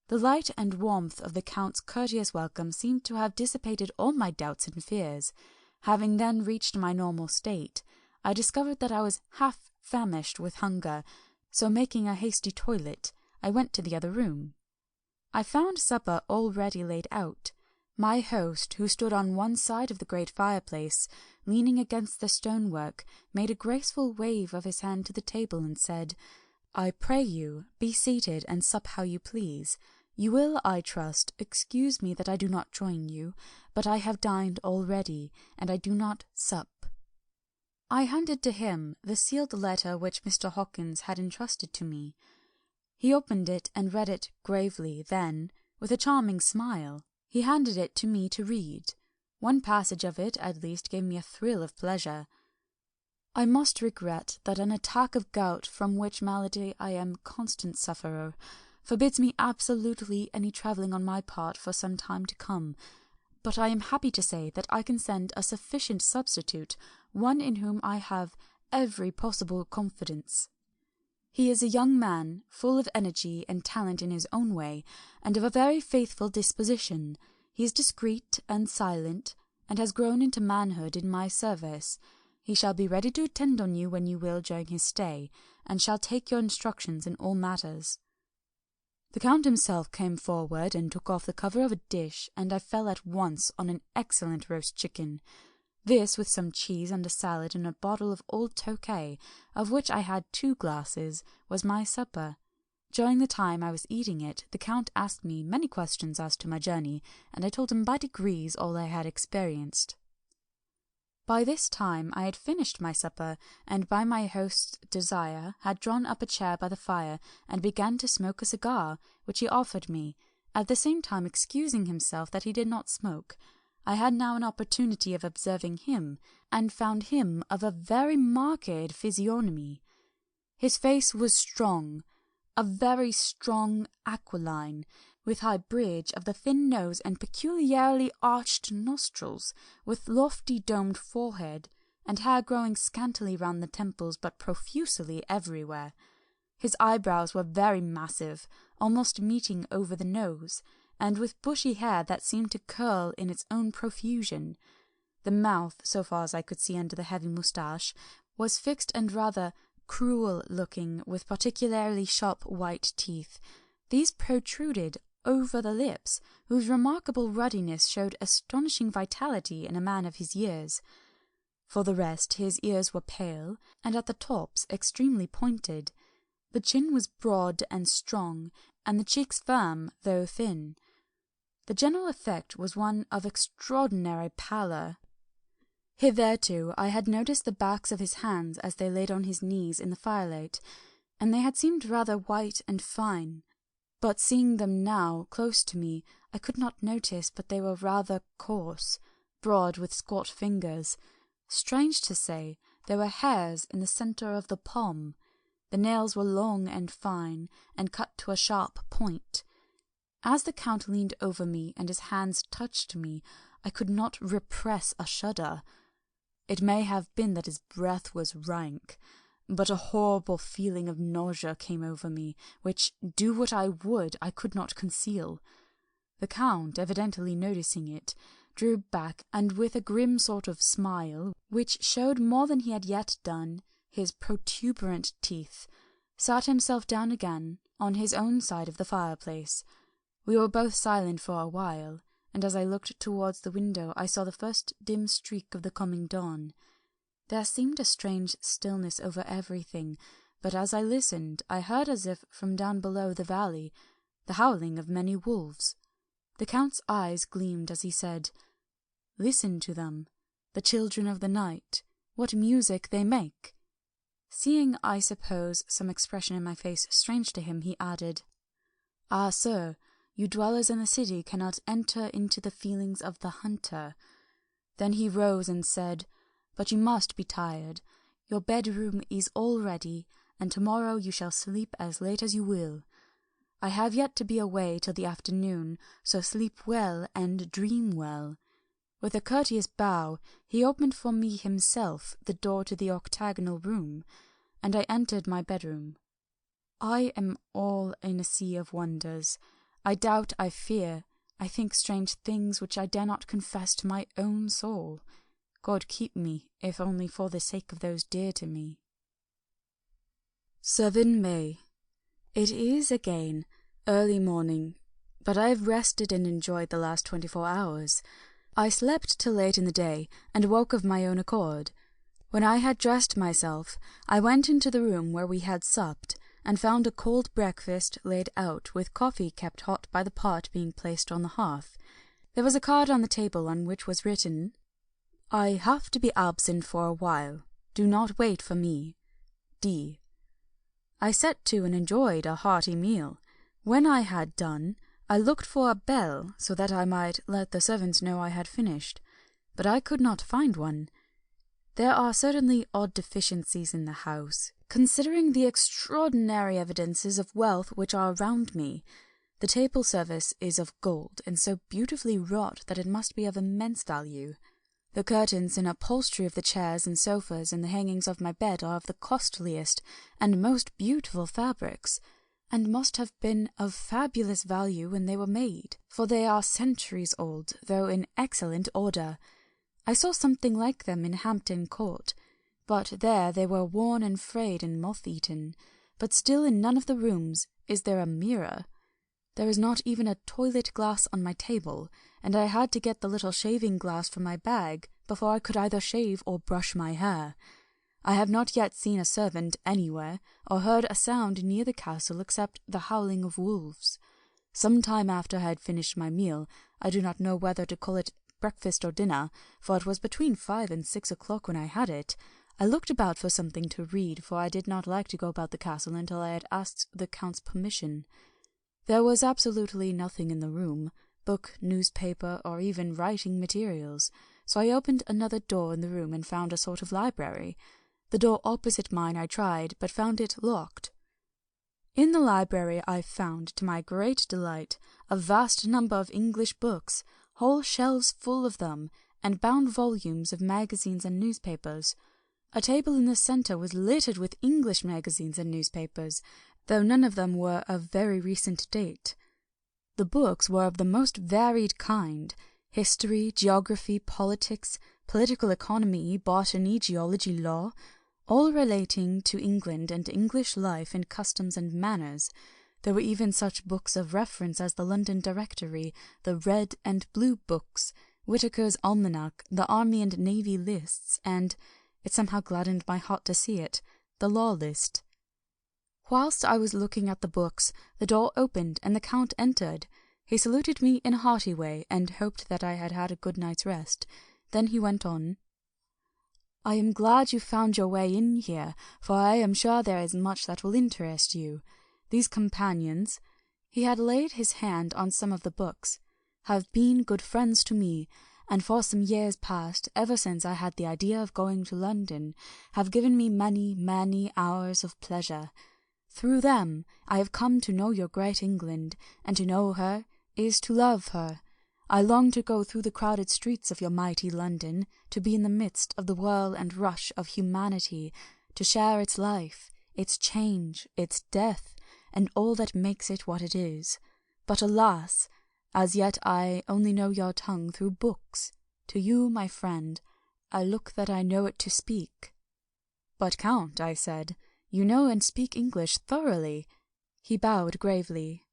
The light and warmth of the Count's courteous welcome seemed to have dissipated all my doubts and fears. Having then reached my normal state, I discovered that I was half famished with hunger, so making a hasty toilet, I went to the other room. I found supper already laid out. My host, who stood on one side of the great fireplace, leaning against the stonework, made a graceful wave of his hand to the table and said, "I pray you, be seated and sup how you please. You will, I trust, excuse me that I do not join you, but I have dined already, and I do not sup." I handed to him the sealed letter which Mr. Hawkins had entrusted to me. He opened it and read it gravely, then, with a charming smile, he handed it to me to read. One passage of it at least gave me a thrill of pleasure. I must regret that an attack of gout, from which malady I am constant sufferer, forbids me absolutely any travelling on my part for some time to come, but I am happy to say that I can send a sufficient substitute, one in whom I have every possible confidence. He is a young man, full of energy and talent in his own way, and of a very faithful disposition. He is discreet and silent, and has grown into manhood in my service. He shall be ready to attend on you when you will during his stay, and shall take your instructions in all matters. The Count himself came forward and took off the cover of a dish, and I fell at once on an excellent roast chicken. This, with some cheese and a salad and a bottle of old Tokay, of which I had 2 glasses, was my supper. During the time I was eating it, the Count asked me many questions as to my journey, and I told him by degrees all I had experienced. By this time I had finished my supper, and by my host's desire had drawn up a chair by the fire, and began to smoke a cigar, which he offered me, at the same time excusing himself that he did not smoke. I had now an opportunity of observing him, and found him of a very marked physiognomy. His face was strong, a very strong aquiline, with high bridge of the thin nose and peculiarly arched nostrils, with lofty domed forehead, and hair growing scantily round the temples but profusely everywhere. His eyebrows were very massive, almost meeting over the nose, and with bushy hair that seemed to curl in its own profusion. The mouth, so far as I could see under the heavy moustache, was fixed and rather cruel-looking, with particularly sharp white teeth. These protruded over the lips, whose remarkable ruddiness showed astonishing vitality in a man of his years. For the rest, his ears were pale, and at the tops extremely pointed. The chin was broad and strong, and the cheeks firm, though thin. The general effect was one of extraordinary pallor. Hitherto I had noticed the backs of his hands as they laid on his knees in the firelight, and they had seemed rather white and fine. But seeing them now close to me, I could not notice but they were rather coarse, broad with squat fingers. Strange to say, there were hairs in the centre of the palm. The nails were long and fine, and cut to a sharp point. As the Count leaned over me and his hands touched me, I could not repress a shudder. It may have been that his breath was rank, but a horrible feeling of nausea came over me, which, do what I would, I could not conceal. The Count, evidently noticing it, drew back, and with a grim sort of smile, which showed more than he had yet done his protuberant teeth, sat himself down again on his own side of the fireplace. We were both silent for a while, and as I looked towards the window I saw the first dim streak of the coming dawn. There seemed a strange stillness over everything, but as I listened I heard, as if from down below the valley, the howling of many wolves. The Count's eyes gleamed as he said, "Listen to them, the children of the night, what music they make!" Seeing, I suppose, some expression in my face strange to him, he added, "Ah, sir, you dwellers in the city cannot enter into the feelings of the hunter." Then he rose and said, "But you must be tired. Your bedroom is all ready, and tomorrow you shall sleep as late as you will. I have yet to be away till the afternoon, so sleep well and dream well." With a courteous bow, he opened for me himself the door to the octagonal room, and I entered my bedroom. I am all in a sea of wonders. I doubt, I fear, I think strange things which I dare not confess to my own soul. God keep me, if only for the sake of those dear to me. 7 May. It is again early morning, but I have rested and enjoyed the last 24 hours. I slept till late in the day, and woke of my own accord. When I had dressed myself, I went into the room where we had supped, and found a cold breakfast laid out, with coffee kept hot by the pot being placed on the hearth. There was a card on the table on which was written, "I have to be absent for a while. Do not wait for me. D. I set to and enjoyed a hearty meal. When I had done, I looked for a bell so that I might let the servants know I had finished, but I could not find one. There are certainly odd deficiencies in the house, considering the extraordinary evidences of wealth which are around me. The table service is of gold, and so beautifully wrought that it must be of immense value. The curtains and upholstery of the chairs and sofas and the hangings of my bed are of the costliest and most beautiful fabrics, and must have been of fabulous value when they were made, for they are centuries old, though in excellent order. I saw something like them in Hampton Court, but there they were worn and frayed and moth-eaten. But still in none of the rooms is there a mirror. There is not even a toilet glass on my table, and I had to get the little shaving glass from my bag before I could either shave or brush my hair. I have not yet seen a servant anywhere, or heard a sound near the castle except the howling of wolves. Some time after I had finished my meal, I do not know whether to call it breakfast or dinner, for it was between 5 and 6 o'clock when I had it, I looked about for something to read, for I did not like to go about the castle until I had asked the Count's permission. There was absolutely nothing in the room, book, newspaper, or even writing materials, so I opened another door in the room and found a sort of library. The door opposite mine I tried, but found it locked. In the library I found, to my great delight, a vast number of English books, whole shelves full of them, and bound volumes of magazines and newspapers. A table in the centre was littered with English magazines and newspapers, though none of them were of very recent date. The books were of the most varied kind: history, geography, politics, political economy, botany, geology, law, all relating to England and English life and customs and manners. There were even such books of reference as the London Directory, the Red and Blue Books, Whitaker's Almanac, the Army and Navy Lists, and, it somehow gladdened my heart to see it, the Law List. Whilst I was looking at the books, the door opened and the Count entered. He saluted me in a hearty way, and hoped that I had had a good night's rest. Then he went on, "I am glad you found your way in here, for I am sure there is much that will interest you. These companions," he had laid his hand on some of the books, "have been good friends to me, and for some years past, ever since I had the idea of going to London, have given me many, many hours of pleasure. Through them I have come to know your great England, and to know her is to love her. I long to go through the crowded streets of your mighty London, to be in the midst of the whirl and rush of humanity, to share its life, its change, its death, and all that makes it what it is. But alas! As yet I only know your tongue through books. To you, my friend, I look that I know it to speak." "But, Count," I said, "you know and speak English thoroughly." He bowed gravely.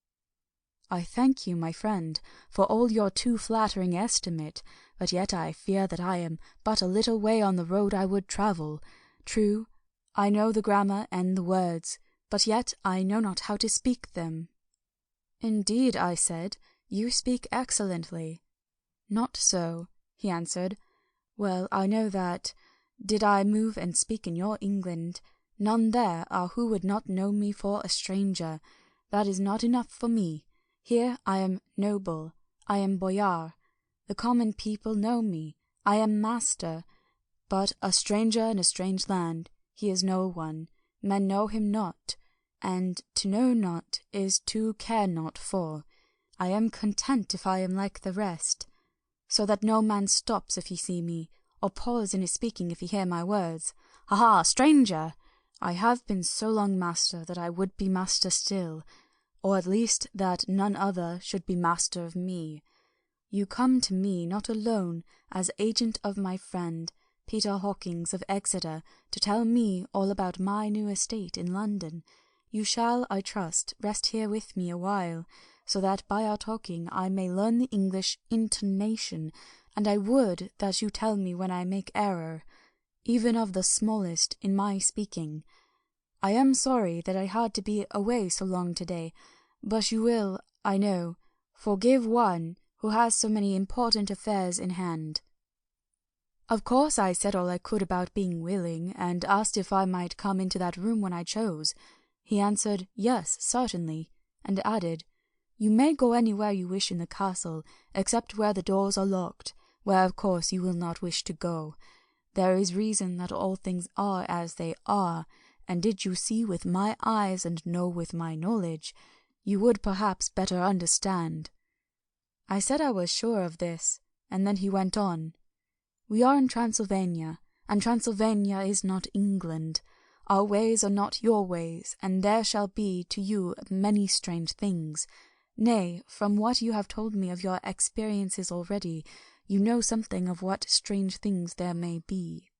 "I thank you, my friend, for all your too flattering estimate, but yet I fear that I am but a little way on the road I would travel. True, I know the grammar and the words, but yet I know not how to speak them." "Indeed," I said, "you speak excellently." "Not so," he answered. "Well, I know that, did I move and speak in your England, none there are who would not know me for a stranger. That is not enough for me. Here I am noble, I am boyar. The common people know me, I am master. But a stranger in a strange land, he is no one. Men know him not, and to know not is to care not for. I am content if I am like the rest, so that no man stops if he see me, or pause in his speaking if he hear my words. Ha ha, stranger! I have been so long master that I would be master still, or at least that none other should be master of me. You come to me not alone as agent of my friend Peter Hawkins of Exeter to tell me all about my new estate in London. You shall, I trust, rest here with me a while, so that by our talking I may learn the English intonation, and I would that you tell me when I make error, even of the smallest, in my speaking. I am sorry that I had to be away so long today, but you will, I know, forgive one who has so many important affairs in hand." Of course I said all I could about being willing, and asked if I might come into that room when I chose. He answered, yes, certainly, and added, you may go anywhere you wish in the castle, except where the doors are locked, where of course you will not wish to go. There is reason that all things are as they are, and did you see with my eyes and know with my knowledge, you would perhaps better understand. I said I was sure of this, and then he went on. We are in Transylvania, and Transylvania is not England. Our ways are not your ways, and there shall be to you many strange things. Nay, from what you have told me of your experiences already, you know something of what strange things there may be.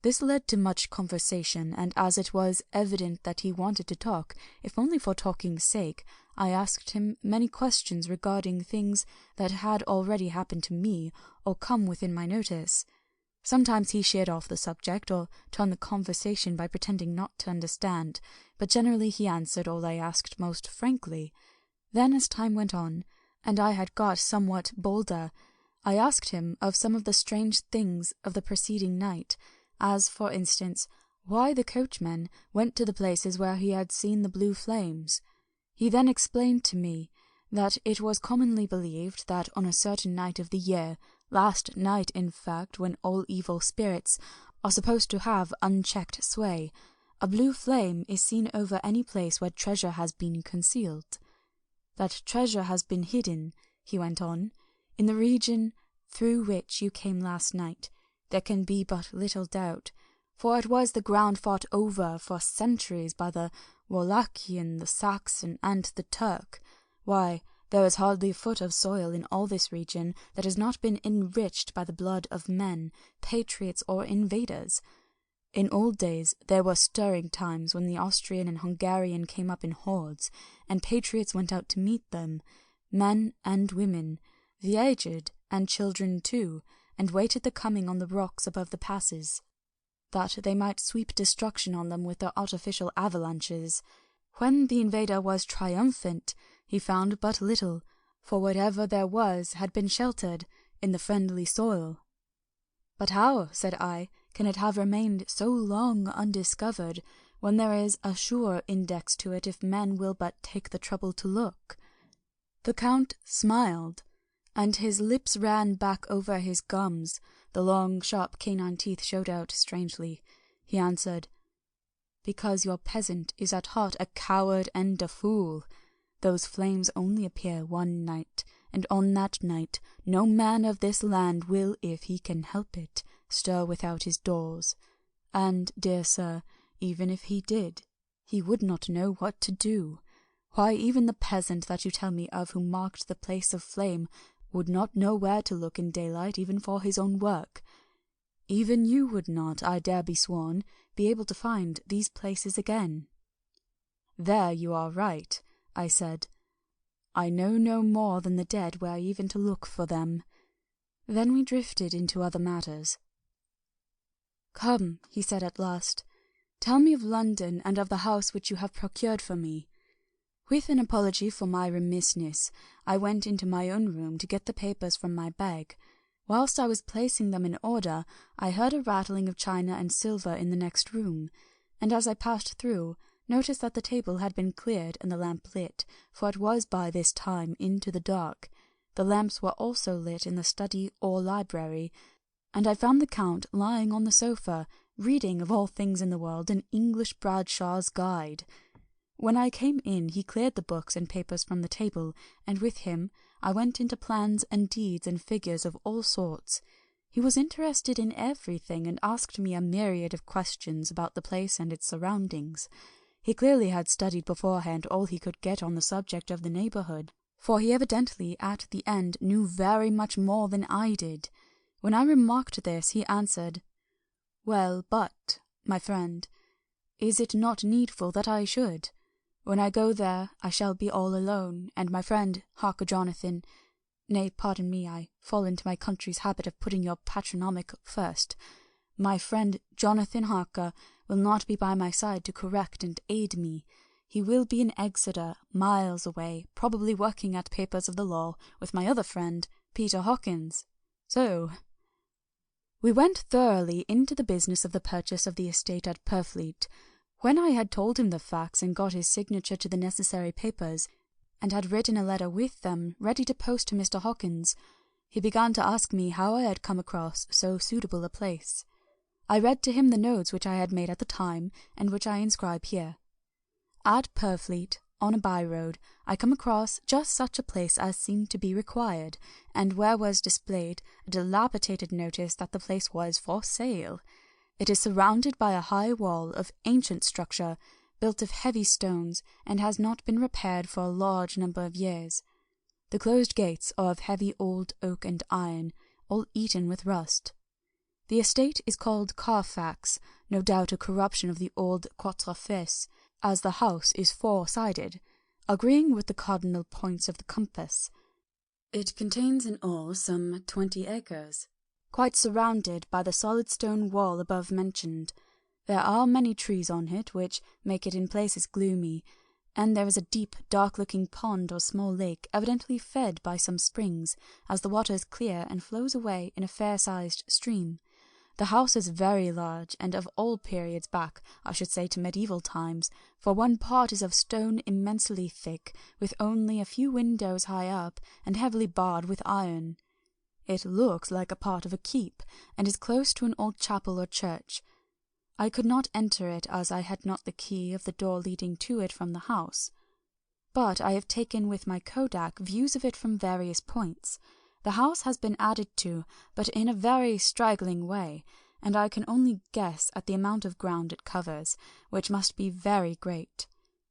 This led to much conversation, and as it was evident that he wanted to talk, if only for talking's sake, I asked him many questions regarding things that had already happened to me, or come within my notice. Sometimes he sheered off the subject, or turned the conversation by pretending not to understand, but generally he answered all I asked most frankly. Then, as time went on, and I had got somewhat bolder, I asked him of some of the strange things of the preceding night, as, for instance, why the coachman went to the places where he had seen the blue flames. He then explained to me that it was commonly believed that on a certain night of the year, last night in fact, when all evil spirits are supposed to have unchecked sway, a blue flame is seen over any place where treasure has been concealed. That treasure has been hidden, he went on, in the region through which you came last night. There can be but little doubt, for it was the ground fought over for centuries by the Wallachian, the Saxon, and the Turk. Why, there is hardly a foot of soil in all this region that has not been enriched by the blood of men, patriots or invaders. In old days there were stirring times when the Austrian and Hungarian came up in hordes, and patriots went out to meet them, men and women, the aged and children too, and waited the coming on the rocks above the passes, that they might sweep destruction on them with their artificial avalanches. When the invader was triumphant, he found but little, for whatever there was had been sheltered in the friendly soil. But how, said I, can it have remained so long undiscovered, when there is a sure index to it if men will but take the trouble to look? The Count smiled, and his lips ran back over his gums. The long, sharp canine teeth showed out strangely. He answered, because your peasant is at heart a coward and a fool. Those flames only appear one night, and on that night no man of this land will, if he can help it, stir without his doors. And, dear sir, even if he did, he would not know what to do. Why, even the peasant that you tell me of who marked the place of flame would not know where to look in daylight even for his own work. Even you would not, I dare be sworn, be able to find these places again. There you are right, I said. I know no more than the dead where even to look for them. Then we drifted into other matters. Come, he said at last, tell me of London and of the house which you have procured for me. With an apology for my remissness, I went into my own room to get the papers from my bag. Whilst I was placing them in order, I heard a rattling of china and silver in the next room, and as I passed through, noticed that the table had been cleared and the lamp lit, for it was by this time into the dark. The lamps were also lit in the study or library, and I found the Count lying on the sofa, reading, of all things in the world, an English Bradshaw's Guide. When I came in, he cleared the books and papers from the table, and with him I went into plans and deeds and figures of all sorts. He was interested in everything, and asked me a myriad of questions about the place and its surroundings. He clearly had studied beforehand all he could get on the subject of the neighbourhood, for he evidently at the end knew very much more than I did. When I remarked this, he answered, Well, but, my friend, is it not needful that I should? When I go there, I shall be all alone, and my friend, Harker Jonathan, nay, pardon me, I fall into my country's habit of putting your patronymic first, my friend Jonathan Harker will not be by my side to correct and aid me. He will be in Exeter, miles away, probably working at papers of the law with my other friend, Peter Hawkins. So, We went thoroughly into the business of the purchase of the estate at Purfleet. When I had told him the facts and got his signature to the necessary papers, and had written a letter with them ready to post to Mr. Hawkins, he began to ask me how I had come across so suitable a place. I read to him the notes which I had made at the time, and which I inscribe here. At Purfleet, on a by-road, I come across just such a place as seemed to be required, and where was displayed a dilapidated notice that the place was for sale. It is surrounded by a high wall of ancient structure, built of heavy stones, and has not been repaired for a large number of years. The closed gates are of heavy old oak and iron, all eaten with rust. The estate is called Carfax, no doubt a corruption of the old Quatre Fils, as the house is four-sided, agreeing with the cardinal points of the compass. It contains in all some 20 acres, quite surrounded by the solid stone wall above mentioned. There are many trees on it, which make it in places gloomy, and there is a deep, dark-looking pond or small lake, evidently fed by some springs, as the water is clear and flows away in a fair-sized stream. The house is very large, and of all periods back, I should say to medieval times, for one part is of stone immensely thick, with only a few windows high up, and heavily barred with iron. It looks like a part of a keep, and is close to an old chapel or church. I could not enter it, as I had not the key of the door leading to it from the house. But I have taken with my kodak views of it from various points. The house has been added to, but in a very straggling way, and I can only guess at the amount of ground it covers, which must be very great.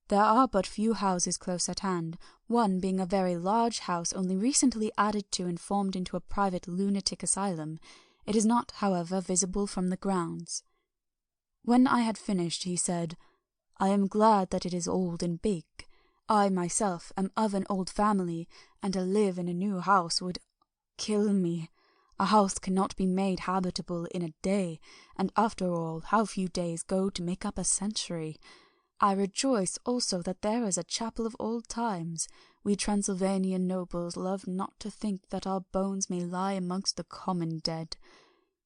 There are but few houses close at hand, one being a very large house only recently added to and formed into a private lunatic asylum. It is not, however, visible from the grounds. When I had finished, he said, "I am glad that it is old and big. I myself am of an old family, and to live in a new house would kill me. A house cannot be made habitable in a day, and after all, how few days go to make up a century. I rejoice also that there is a chapel of old times. We Transylvanian nobles love not to think that our bones may lie amongst the common dead.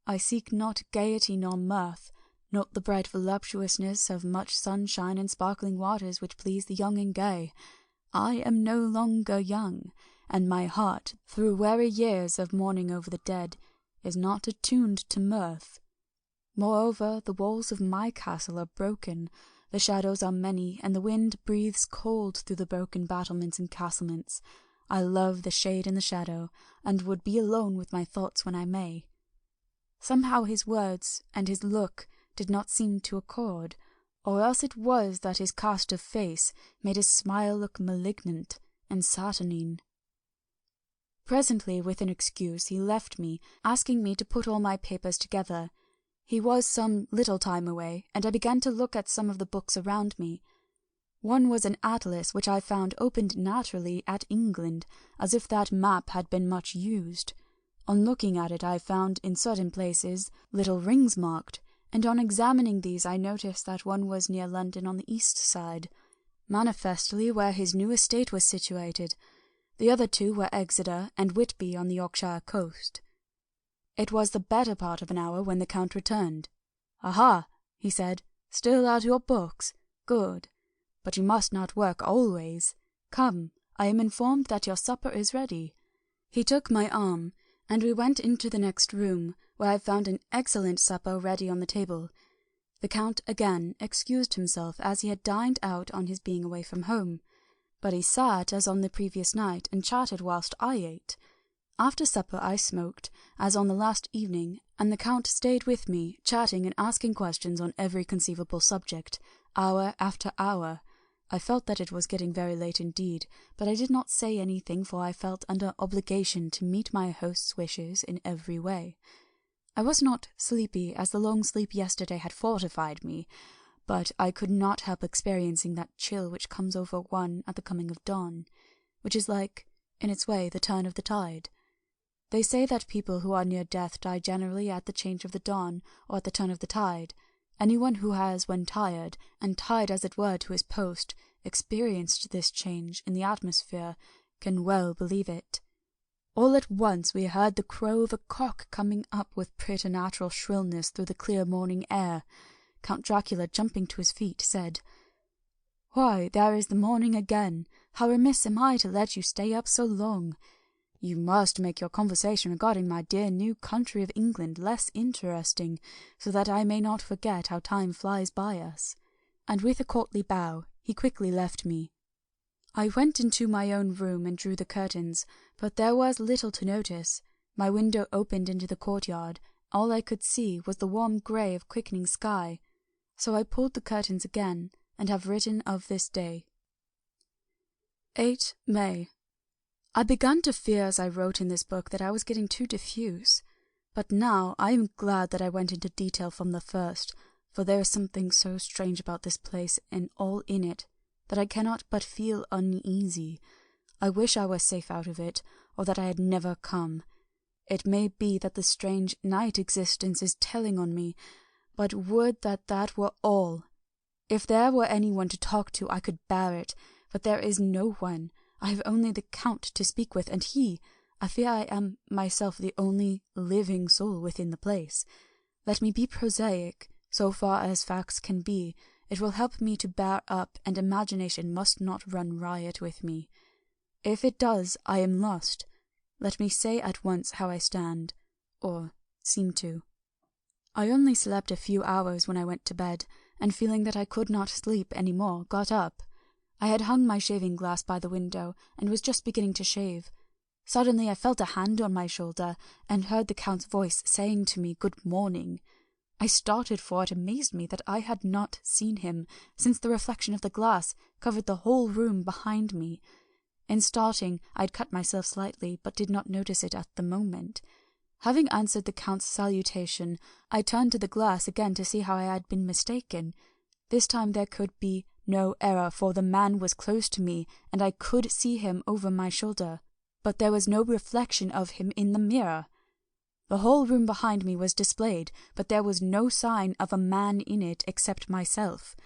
I seek not gaiety nor mirth, not the bright voluptuousness of much sunshine and sparkling waters which please the young and gay. I am no longer young, and my heart, through weary years of mourning over the dead, is not attuned to mirth. Moreover, the walls of my castle are broken, the shadows are many, and the wind breathes cold through the broken battlements and castlements. I love the shade and the shadow, and would be alone with my thoughts when I may." Somehow his words and his look did not seem to accord, or else it was that his cast of face made his smile look malignant and saturnine. Presently, with an excuse, he left me, asking me to put all my papers together. He was some little time away, and I began to look at some of the books around me. One was an atlas which I found opened naturally at England, as if that map had been much used. On looking at it I found in certain places little rings marked, and on examining these I noticed that one was near London on the east side, manifestly where his new estate was situated. The other two were Exeter and Whitby on the Yorkshire coast. It was the better part of an hour when the Count returned. "Aha!" he said, "still at your books? Good. But you must not work always. Come, I am informed that your supper is ready." He took my arm, and we went into the next room, where I found an excellent supper ready on the table. The Count again excused himself, as he had dined out on his being away from home, but he sat as on the previous night and chatted whilst I ate. After supper I smoked, as on the last evening, and the Count stayed with me, chatting and asking questions on every conceivable subject, hour after hour. I felt that it was getting very late indeed, but I did not say anything, for I felt under obligation to meet my host's wishes in every way. I was not sleepy, as the long sleep yesterday had fortified me, but I could not help experiencing that chill which comes over one at the coming of dawn, which is like, in its way, the turn of the tide. They say that people who are near death die generally at the change of the dawn, or at the turn of the tide. Anyone who has, when tired, and tied as it were to his post, experienced this change in the atmosphere, can well believe it. All at once we heard the crow of a cock coming up with preternatural shrillness through the clear morning air. Count Dracula, jumping to his feet, said, "Why, there is the morning again! How remiss am I to let you stay up so long! You must make your conversation regarding my dear new country of England less interesting, so that I may not forget how time flies by us." And with a courtly bow, he quickly left me. I went into my own room and drew the curtains, but there was little to notice. My window opened into the courtyard. All I could see was the warm grey of quickening sky. So I pulled the curtains again, and have written of this day. 8 May. I began to fear as I wrote in this book that I was getting too diffuse, but now I am glad that I went into detail from the first, for there is something so strange about this place and all in it, that I cannot but feel uneasy. I wish I were safe out of it, or that I had never come. It may be that the strange night existence is telling on me, but would that that were all. If there were anyone to talk to, I could bear it, but there is no one. I have only the Count to speak with, and I fear I am myself the only living soul within the place. Let me be prosaic, so far as facts can be. It will help me to bear up, and imagination must not run riot with me. If it does, I am lost. Let me say at once how I stand, or seem to. I only slept a few hours when I went to bed, and feeling that I could not sleep any more, got up. I had hung my shaving-glass by the window, and was just beginning to shave. Suddenly I felt a hand on my shoulder, and heard the Count's voice saying to me, "Good morning." I started, for it amazed me that I had not seen him, since the reflection of the glass covered the whole room behind me. In starting, I had cut myself slightly, but did not notice it at the moment. Having answered the Count's salutation, I turned to the glass again to see how I had been mistaken. This time there could be no error, for the man was close to me, and I could see him over my shoulder, but there was no reflection of him in the mirror. The whole room behind me was displayed, but there was no sign of a man in it except myself.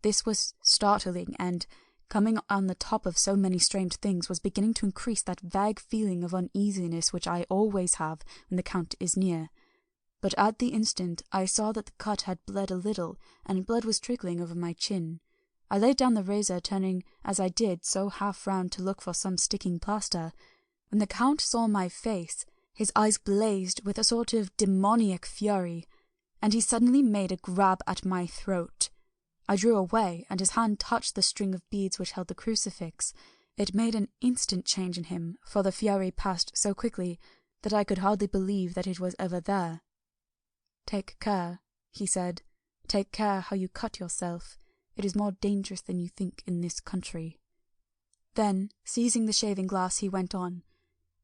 This was startling, and, coming on the top of so many strange things, was beginning to increase that vague feeling of uneasiness which I always have when the Count is near. But at the instant I saw that the cut had bled a little, and blood was trickling over my chin. I laid down the razor, turning as I did so half round to look for some sticking plaster. When the Count saw my face, his eyes blazed with a sort of demoniac fury, and he suddenly made a grab at my throat. I drew away, and his hand touched the string of beads which held the crucifix. It made an instant change in him, for the fury passed so quickly that I could hardly believe that it was ever there. "Take care," he said. "Take care how you cut yourself. It is more dangerous than you think in this country." Then, seizing the shaving-glass, he went on.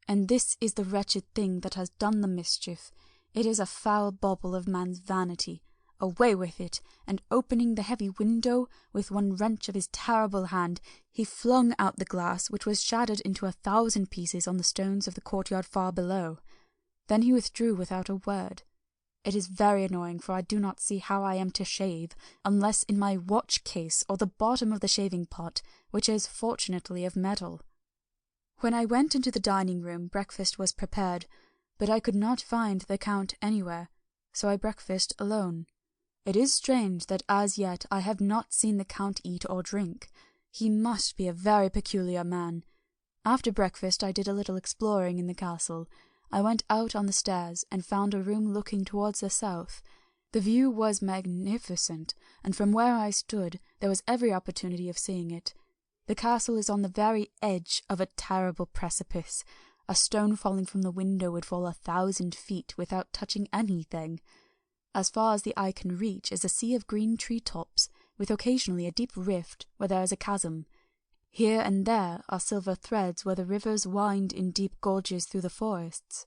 "And this is the wretched thing that has done the mischief. It is a foul bauble of man's vanity. Away with it!" And opening the heavy window with one wrench of his terrible hand, he flung out the glass, which was shattered into 1,000 pieces on the stones of the courtyard far below. Then he withdrew without a word. It is very annoying, for I do not see how I am to shave, unless in my watch-case or the bottom of the shaving-pot, which is fortunately of metal. When I went into the dining-room, breakfast was prepared, but I could not find the Count anywhere, so I breakfasted alone. It is strange that as yet I have not seen the Count eat or drink. He must be a very peculiar man. After breakfast I did a little exploring in the castle. I went out on the stairs, and found a room looking towards the south. The view was magnificent, and from where I stood there was every opportunity of seeing it. The castle is on the very edge of a terrible precipice. A stone falling from the window would fall 1,000 feet without touching anything. As far as the eye can reach is a sea of green tree-tops, with occasionally a deep rift where there is a chasm. Here and there are silver threads where the rivers wind in deep gorges through the forests.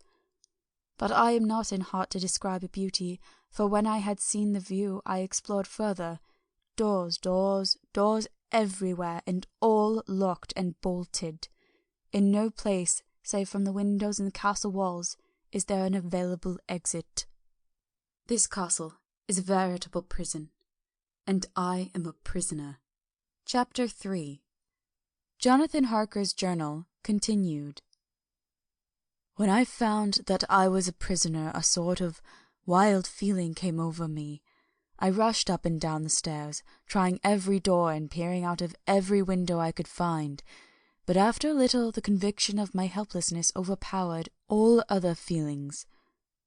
But I am not in heart to describe beauty, for when I had seen the view I explored further. Doors, doors, doors everywhere, and all locked and bolted. In no place, save from the windows in the castle walls, is there an available exit. This castle is a veritable prison, and I am a prisoner. Chapter 3. Jonathan Harker's Journal, continued. When I found that I was a prisoner, a sort of wild feeling came over me. I rushed up and down the stairs, trying every door and peering out of every window I could find, but after a little the conviction of my helplessness overpowered all other feelings.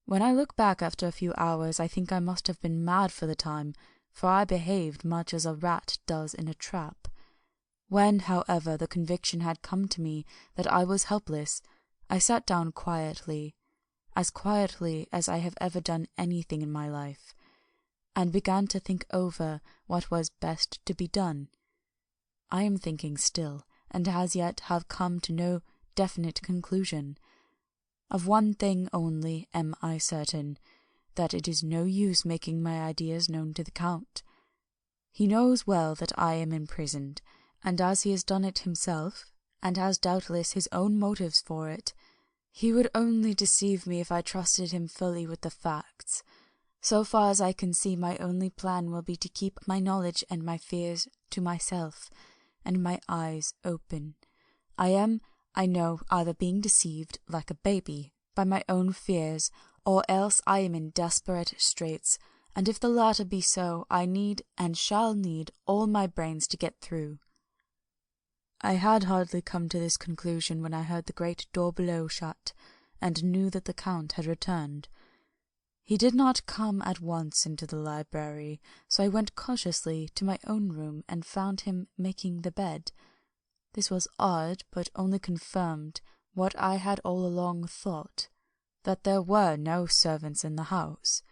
When I look back after a few hours, I think I must have been mad for the time, for I behaved much as a rat does in a trap. When, however, the conviction had come to me that I was helpless, I sat down quietly as I have ever done anything in my life, and began to think over what was best to be done. I am thinking still, and as yet have come to no definite conclusion. Of one thing only am I certain, that it is no use making my ideas known to the Count. He knows well that I am imprisoned, and as he has done it himself, and has doubtless his own motives for it, he would only deceive me if I trusted him fully with the facts. So far as I can see, my only plan will be to keep my knowledge and my fears to myself, and my eyes open. I am, I know, either being deceived, like a baby, by my own fears, or else I am in desperate straits, and if the latter be so, I need and shall need all my brains to get through. I had hardly come to this conclusion when I heard the great door below shut, and knew that the Count had returned. He did not come at once into the library, so I went cautiously to my own room and found him making the bed. This was odd, but only confirmed what I had all along thought, that there were no servants in the house.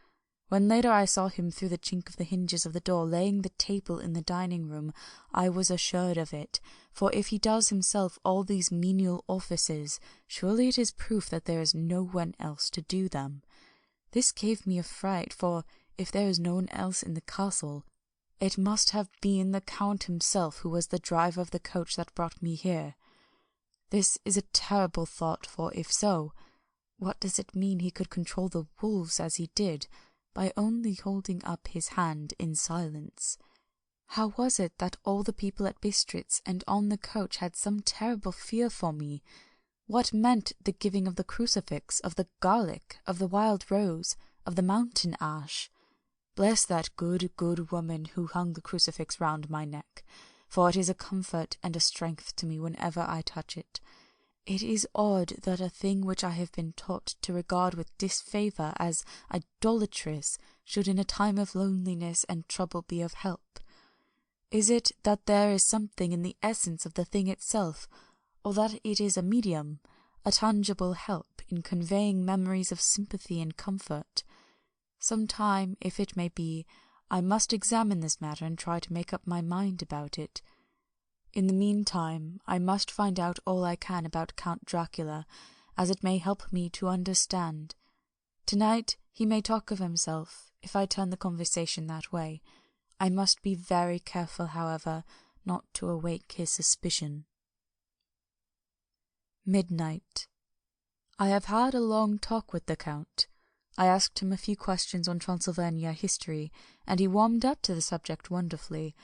When later I saw him through the chink of the hinges of the door laying the table in the dining-room, I was assured of it, for if he does himself all these menial offices, surely it is proof that there is no one else to do them. This gave me a fright, for if there is no one else in the castle, it must have been the Count himself who was the driver of the coach that brought me here. This is a terrible thought, for if so, what does it mean he could control the wolves as he did, by only holding up his hand in silence? How was it that all the people at Bistritz and on the coach had some terrible fear for me? What meant the giving of the crucifix, of the garlic, of the wild rose, of the mountain ash? Bless that good woman who hung the crucifix round my neck, for it is a comfort and a strength to me whenever I touch it. It is odd that a thing which I have been taught to regard with disfavour as idolatrous should in a time of loneliness and trouble be of help. Is it that there is something in the essence of the thing itself, or that it is a medium, a tangible help in conveying memories of sympathy and comfort? Some time, if it may be, I must examine this matter and try to make up my mind about it. In the meantime, I must find out all I can about Count Dracula, as it may help me to understand. Tonight he may talk of himself, if I turn the conversation that way. I must be very careful, however, not to awake his suspicion. Midnight. I have had a long talk with the Count. I asked him a few questions on Transylvania history, and he warmed up to the subject wonderfully.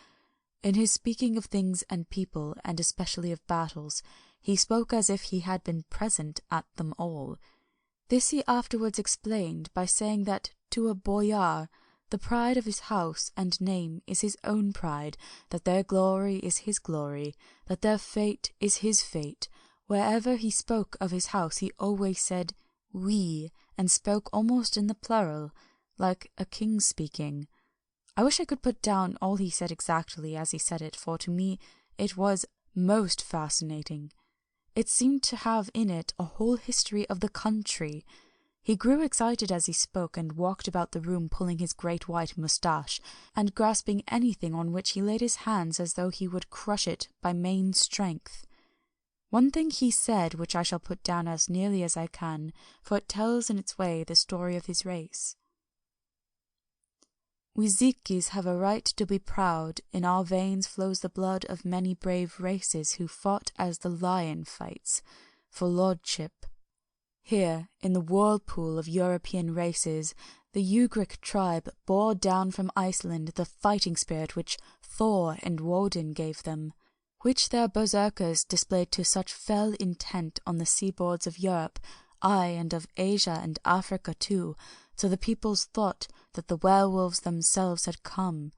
In his speaking of things and people, and especially of battles, he spoke as if he had been present at them all. This he afterwards explained by saying that to a boyar the pride of his house and name is his own pride, that their glory is his glory, that their fate is his fate. Wherever he spoke of his house he always said "we," and spoke almost in the plural, like a king speaking. I wish I could put down all he said exactly as he said it, for to me it was most fascinating. It seemed to have in it a whole history of the country. He grew excited as he spoke, and walked about the room pulling his great white moustache, and grasping anything on which he laid his hands as though he would crush it by main strength. One thing he said, which I shall put down as nearly as I can, for it tells in its way the story of his race. We Zikis have a right to be proud. In our veins flows the blood of many brave races who fought as the lion fights, for lordship. Here, in the whirlpool of European races, the Ugric tribe bore down from Iceland the fighting spirit which Thor and Woden gave them, which their berserkers displayed to such fell intent on the seaboards of Europe aye, and of Asia and Africa too, till the peoples thought that the werewolves themselves had come.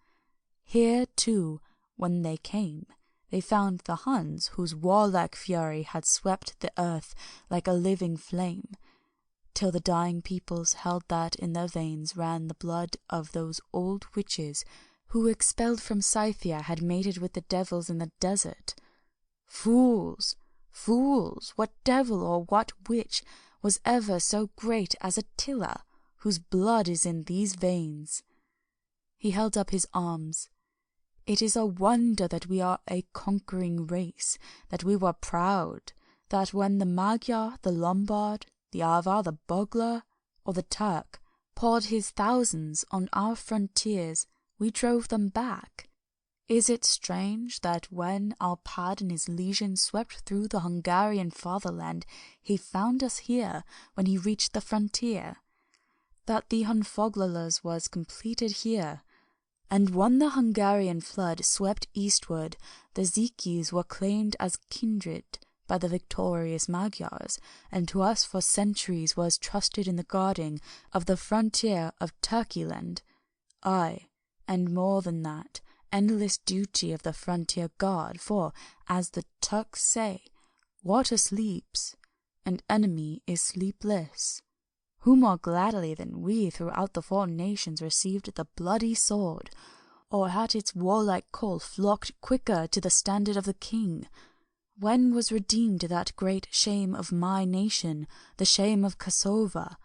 Here, too, when they came, they found the Huns, whose warlike fury had swept the earth like a living flame, till the dying peoples held that in their veins ran the blood of those old witches who, expelled from Scythia, had mated with the devils in the desert. Fools! Fools! What devil or what witch was ever so great as Attila, whose blood is in these veins? He held up his arms. It is a wonder that we are a conquering race, that we were proud, that when the Magyar, the Lombard, the Avar, the Bogler, or the Turk poured his thousands on our frontiers, we drove them back. Is it strange that when Alpad and his legion swept through the Hungarian fatherland, he found us here when he reached the frontier? That the Hunfoglalas was completed here, and when the Hungarian flood swept eastward, the Zikis were claimed as kindred by the victorious Magyars, and to us for centuries was trusted in the guarding of the frontier of Turkeyland. Aye, and more than that, endless duty of the frontier guard, for, as the Turks say, water sleeps, and enemy is sleepless. Who more gladly than we throughout the 4 nations received the bloody sword, or had its warlike call flocked quicker to the standard of the king? When was redeemed that great shame of my nation, the shame of Kosovo,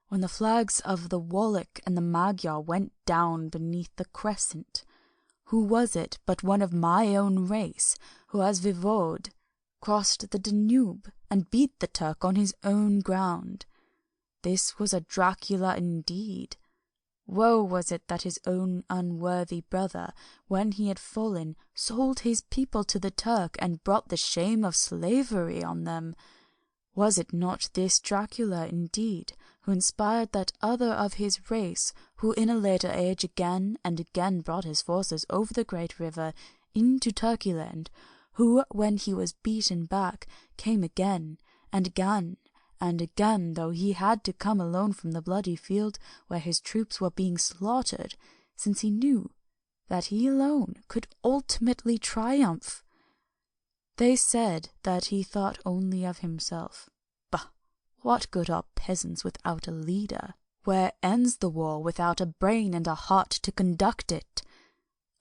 when the flags of the Wallach and the Magyar went down beneath the crescent? Who was it but one of my own race, who as Voivode crossed the Danube and beat the Turk on his own ground? This was a Dracula indeed. Woe was it that his own unworthy brother, when he had fallen, sold his people to the Turk and brought the shame of slavery on them. Was it not this Dracula indeed, who inspired that other of his race, who in a later age again and again brought his forces over the great river into Turkeyland, who, when he was beaten back, came again and again and again, though he had to come alone from the bloody field where his troops were being slaughtered, since he knew that he alone could ultimately triumph? They said that he thought only of himself. Bah! What good are peasants without a leader? Where ends the war without a brain and a heart to conduct it?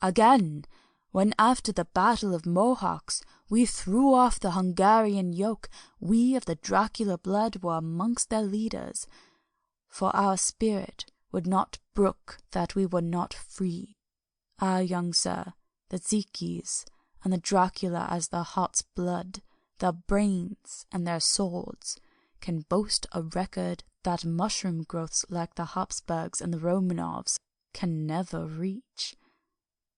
Again, when after the battle of Mohawks we threw off the Hungarian yoke, we of the Dracula blood were amongst their leaders, for our spirit would not brook that we were not free. Ah, young sir, the Zikis and the Dracula as their heart's blood, their brains and their swords, can boast a record that mushroom growths like the Habsburgs and the Romanovs can never reach.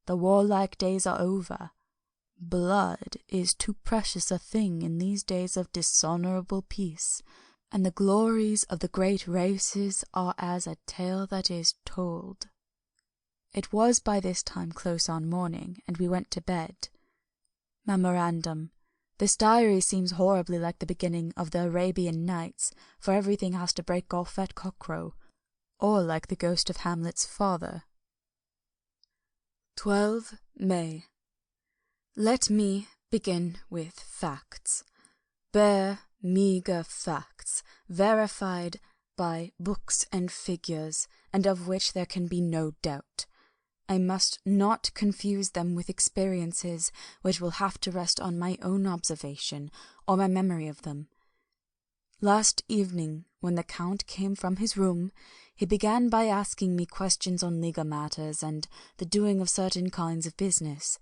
The warlike days are over. Blood is too precious a thing in these days of dishonourable peace, and the glories of the great races are as a tale that is told. It was by this time close on morning, and we went to bed. Memorandum: this diary seems horribly like the beginning of the Arabian Nights, for everything has to break off at cockcrow, or like the ghost of Hamlet's father. 12 May. Let me begin with facts. Bare, meagre facts, verified by books and figures, and of which there can be no doubt. I must not confuse them with experiences which will have to rest on my own observation or my memory of them. Last evening, when the Count came from his room, he began by asking me questions on legal matters and the doing of certain kinds of business.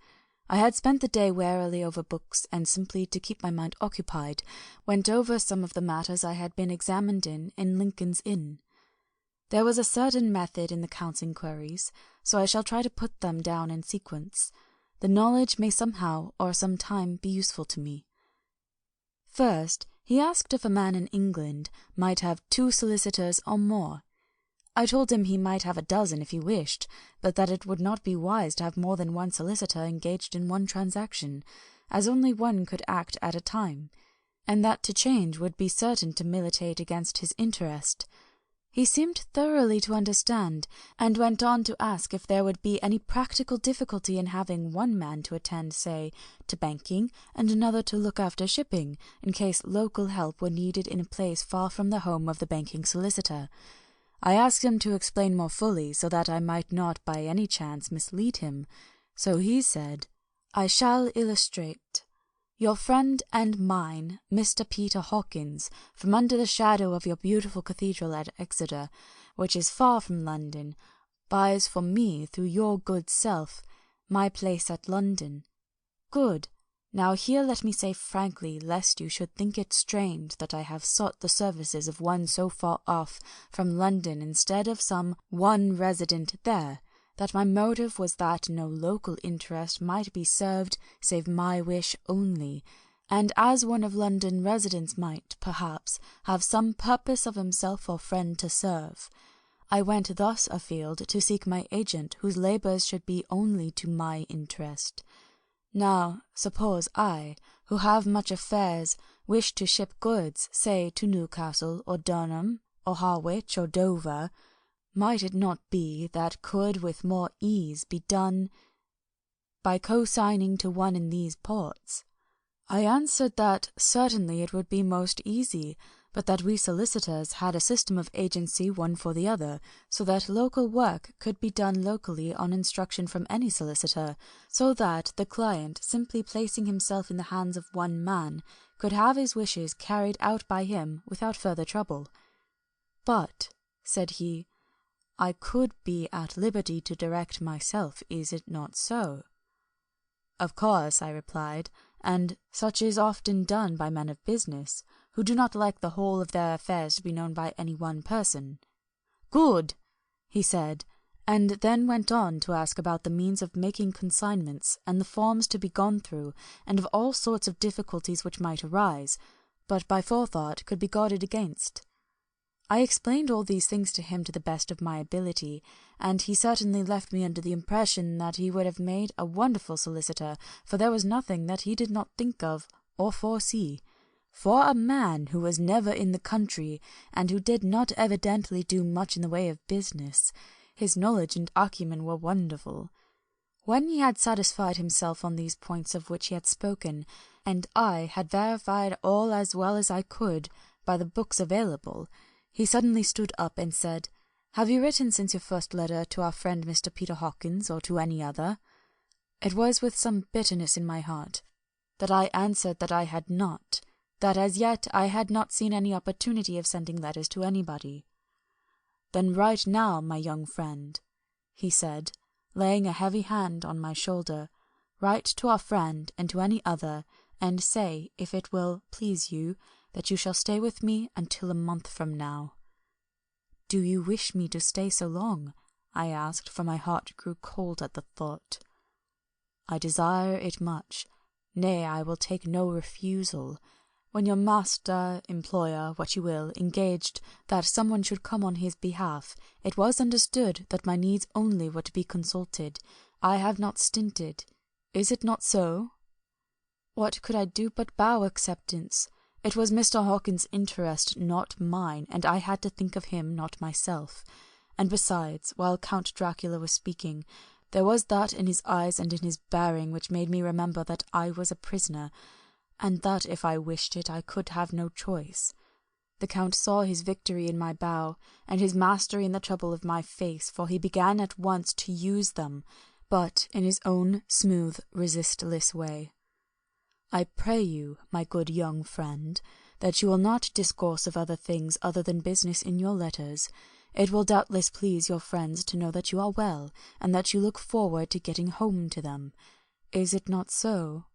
I had spent the day warily over books, and simply to keep my mind occupied, went over some of the matters I had been examined in Lincoln's Inn. There was a certain method in the Count's inquiries, so I shall try to put them down in sequence. The knowledge may somehow or some time be useful to me. First, he asked if a man in England might have 2 solicitors or more. I told him he might have a dozen if he wished, but that it would not be wise to have more than 1 solicitor engaged in one transaction, as only one could act at a time, and that to change would be certain to militate against his interest. He seemed thoroughly to understand, and went on to ask if there would be any practical difficulty in having one man to attend, say, to banking, and another to look after shipping, in case local help were needed in a place far from the home of the banking solicitor. I asked him to explain more fully, so that I might not by any chance mislead him. So he said, "I shall illustrate. Your friend and mine, Mr. Peter Hawkins, from under the shadow of your beautiful cathedral at Exeter, which is far from London, buys for me, through your good self, my place at London. Good. Now here let me say frankly, lest you should think it strange that I have sought the services of one so far off from London instead of some one resident there, that my motive was that no local interest might be served save my wish only, and as one of London residents might, perhaps, have some purpose of himself or friend to serve. I went thus afield to seek my agent, whose labours should be only to my interest. Now, suppose I, who have much affairs, wish to ship goods, say, to Newcastle, or Durham, or Harwich, or Dover, might it not be that could with more ease be done by co-signing to one in these ports? I answered that certainly it would be most easy, but that we solicitors had a system of agency one for the other, so that local work could be done locally on instruction from any solicitor, so that the client, simply placing himself in the hands of one man, could have his wishes carried out by him without further trouble. But, said he, I could be at liberty to direct myself, is it not so? Of course, I replied, and such is often done by men of business, who do not like the whole of their affairs to be known by any one person. Good, he said, and then went on to ask about the means of making consignments, and the forms to be gone through, and of all sorts of difficulties which might arise, but by forethought could be guarded against. I explained all these things to him to the best of my ability, and he certainly left me under the impression that he would have made a wonderful solicitor, for there was nothing that he did not think of or foresee. For a man who was never in the country, and who did not evidently do much in the way of business, his knowledge and acumen were wonderful. When he had satisfied himself on these points of which he had spoken, and I had verified all as well as I could by the books available, he suddenly stood up and said, "Have you written since your first letter to our friend Mr. Peter Hawkins, or to any other?" It was with some bitterness in my heart that I answered that I had not, that as yet I had not seen any opportunity of sending letters to anybody. "Then write now, my young friend," he said, laying a heavy hand on my shoulder. "Write to our friend and to any other, and say, if it will please you, that you shall stay with me until a month from now." "Do you wish me to stay so long?" I asked, for my heart grew cold at the thought. "I desire it much. Nay, I will take no refusal. When your master, employer, what you will, engaged that someone should come on his behalf, it was understood that my needs only were to be consulted. I have not stinted. Is it not so?" What could I do but bow acceptance? It was Mr. Hawkins' interest, not mine, and I had to think of him, not myself. And besides, while Count Dracula was speaking, there was that in his eyes and in his bearing which made me remember that I was a prisoner, and that if I wished it I could have no choice. The Count saw his victory in my bow, and his mastery in the trouble of my face, for he began at once to use them, but in his own smooth, resistless way. "I pray you, my good young friend, that you will not discourse of other things other than business in your letters. It will doubtless please your friends to know that you are well, and that you look forward to getting home to them. Is it not so?"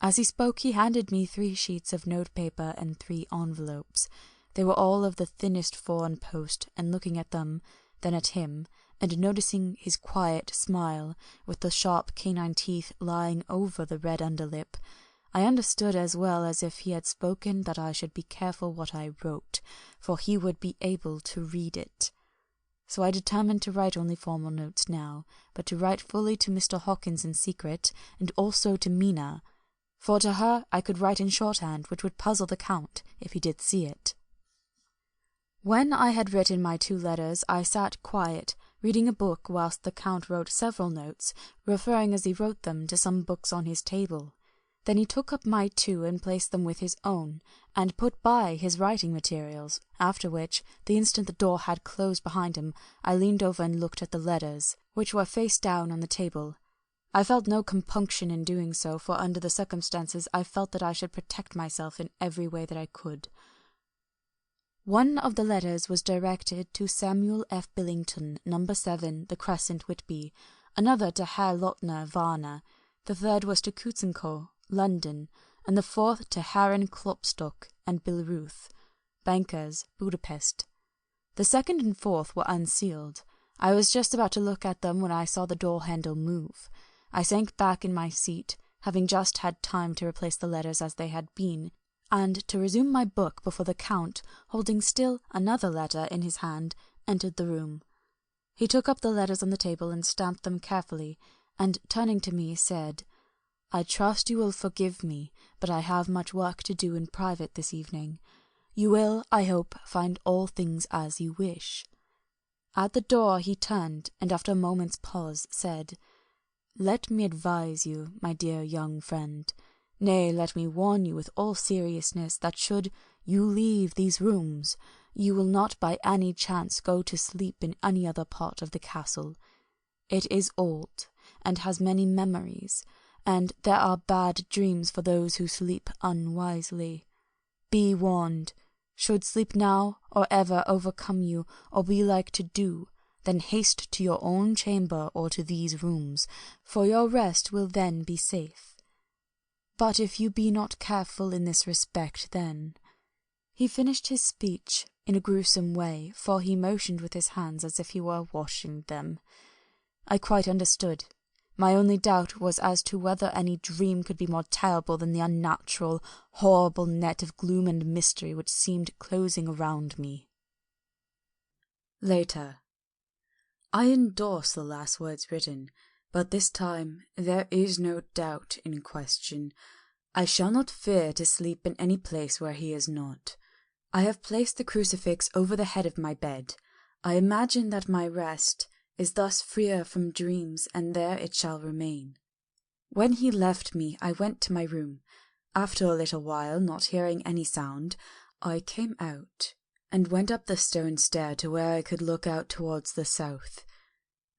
As he spoke he handed me 3 sheets of note-paper and 3 envelopes. They were all of the thinnest foreign post, and looking at them, then at him, and noticing his quiet smile, with the sharp canine teeth lying over the red underlip, I understood as well as if he had spoken that I should be careful what I wrote, for he would be able to read it. So I determined to write only formal notes now, but to write fully to Mr. Hawkins in secret, and also to Mina, for to her I could write in shorthand, which would puzzle the Count if he did see it. When I had written my 2 letters, I sat quiet, reading a book whilst the Count wrote several notes, referring as he wrote them to some books on his table. Then he took up my 2 and placed them with his own, and put by his writing materials, after which, the instant the door had closed behind him, I leaned over and looked at the letters, which were face down on the table. I felt no compunction in doing so, for under the circumstances I felt that I should protect myself in every way that I could. One of the letters was directed to Samuel F. Billington, No. 7, The Crescent, Whitby, another to Herr Lottner, Varna, the third was to Coutts & Co., London, and the 4th to Herren Klopstock and Bilruth, bankers, Budapest. The 2nd and 4th were unsealed. I was just about to look at them when I saw the door handle move. I sank back in my seat, having just had time to replace the letters as they had been, and to resume my book before the Count, holding still another letter in his hand, entered the room. He took up the letters on the table and stamped them carefully, and, turning to me, said, "I trust you will forgive me, but I have much work to do in private this evening. You will, I hope, find all things as you wish." At the door he turned, and after a moment's pause, said, "Let me advise you, my dear young friend, nay, let me warn you with all seriousness that should you leave these rooms, you will not by any chance go to sleep in any other part of the castle. It is old, and has many memories, and there are bad dreams for those who sleep unwisely. Be warned. Should sleep now or ever overcome you, or be like to do, then haste to your own chamber or to these rooms, for your rest will then be safe. But if you be not careful in this respect, then—" He finished his speech in a gruesome way, for he motioned with his hands as if he were washing them. I quite understood. My only doubt was as to whether any dream could be more terrible than the unnatural, horrible net of gloom and mystery which seemed closing around me. Later. I endorse the last words written, but this time there is no doubt in question. I shall not fear to sleep in any place where he is not. I have placed the crucifix over the head of my bed. I imagine that my rest is thus freer from dreams, and there it shall remain. When he left me, I went to my room. After a little while, not hearing any sound, I came out, and went up the stone stair to where I could look out towards the south.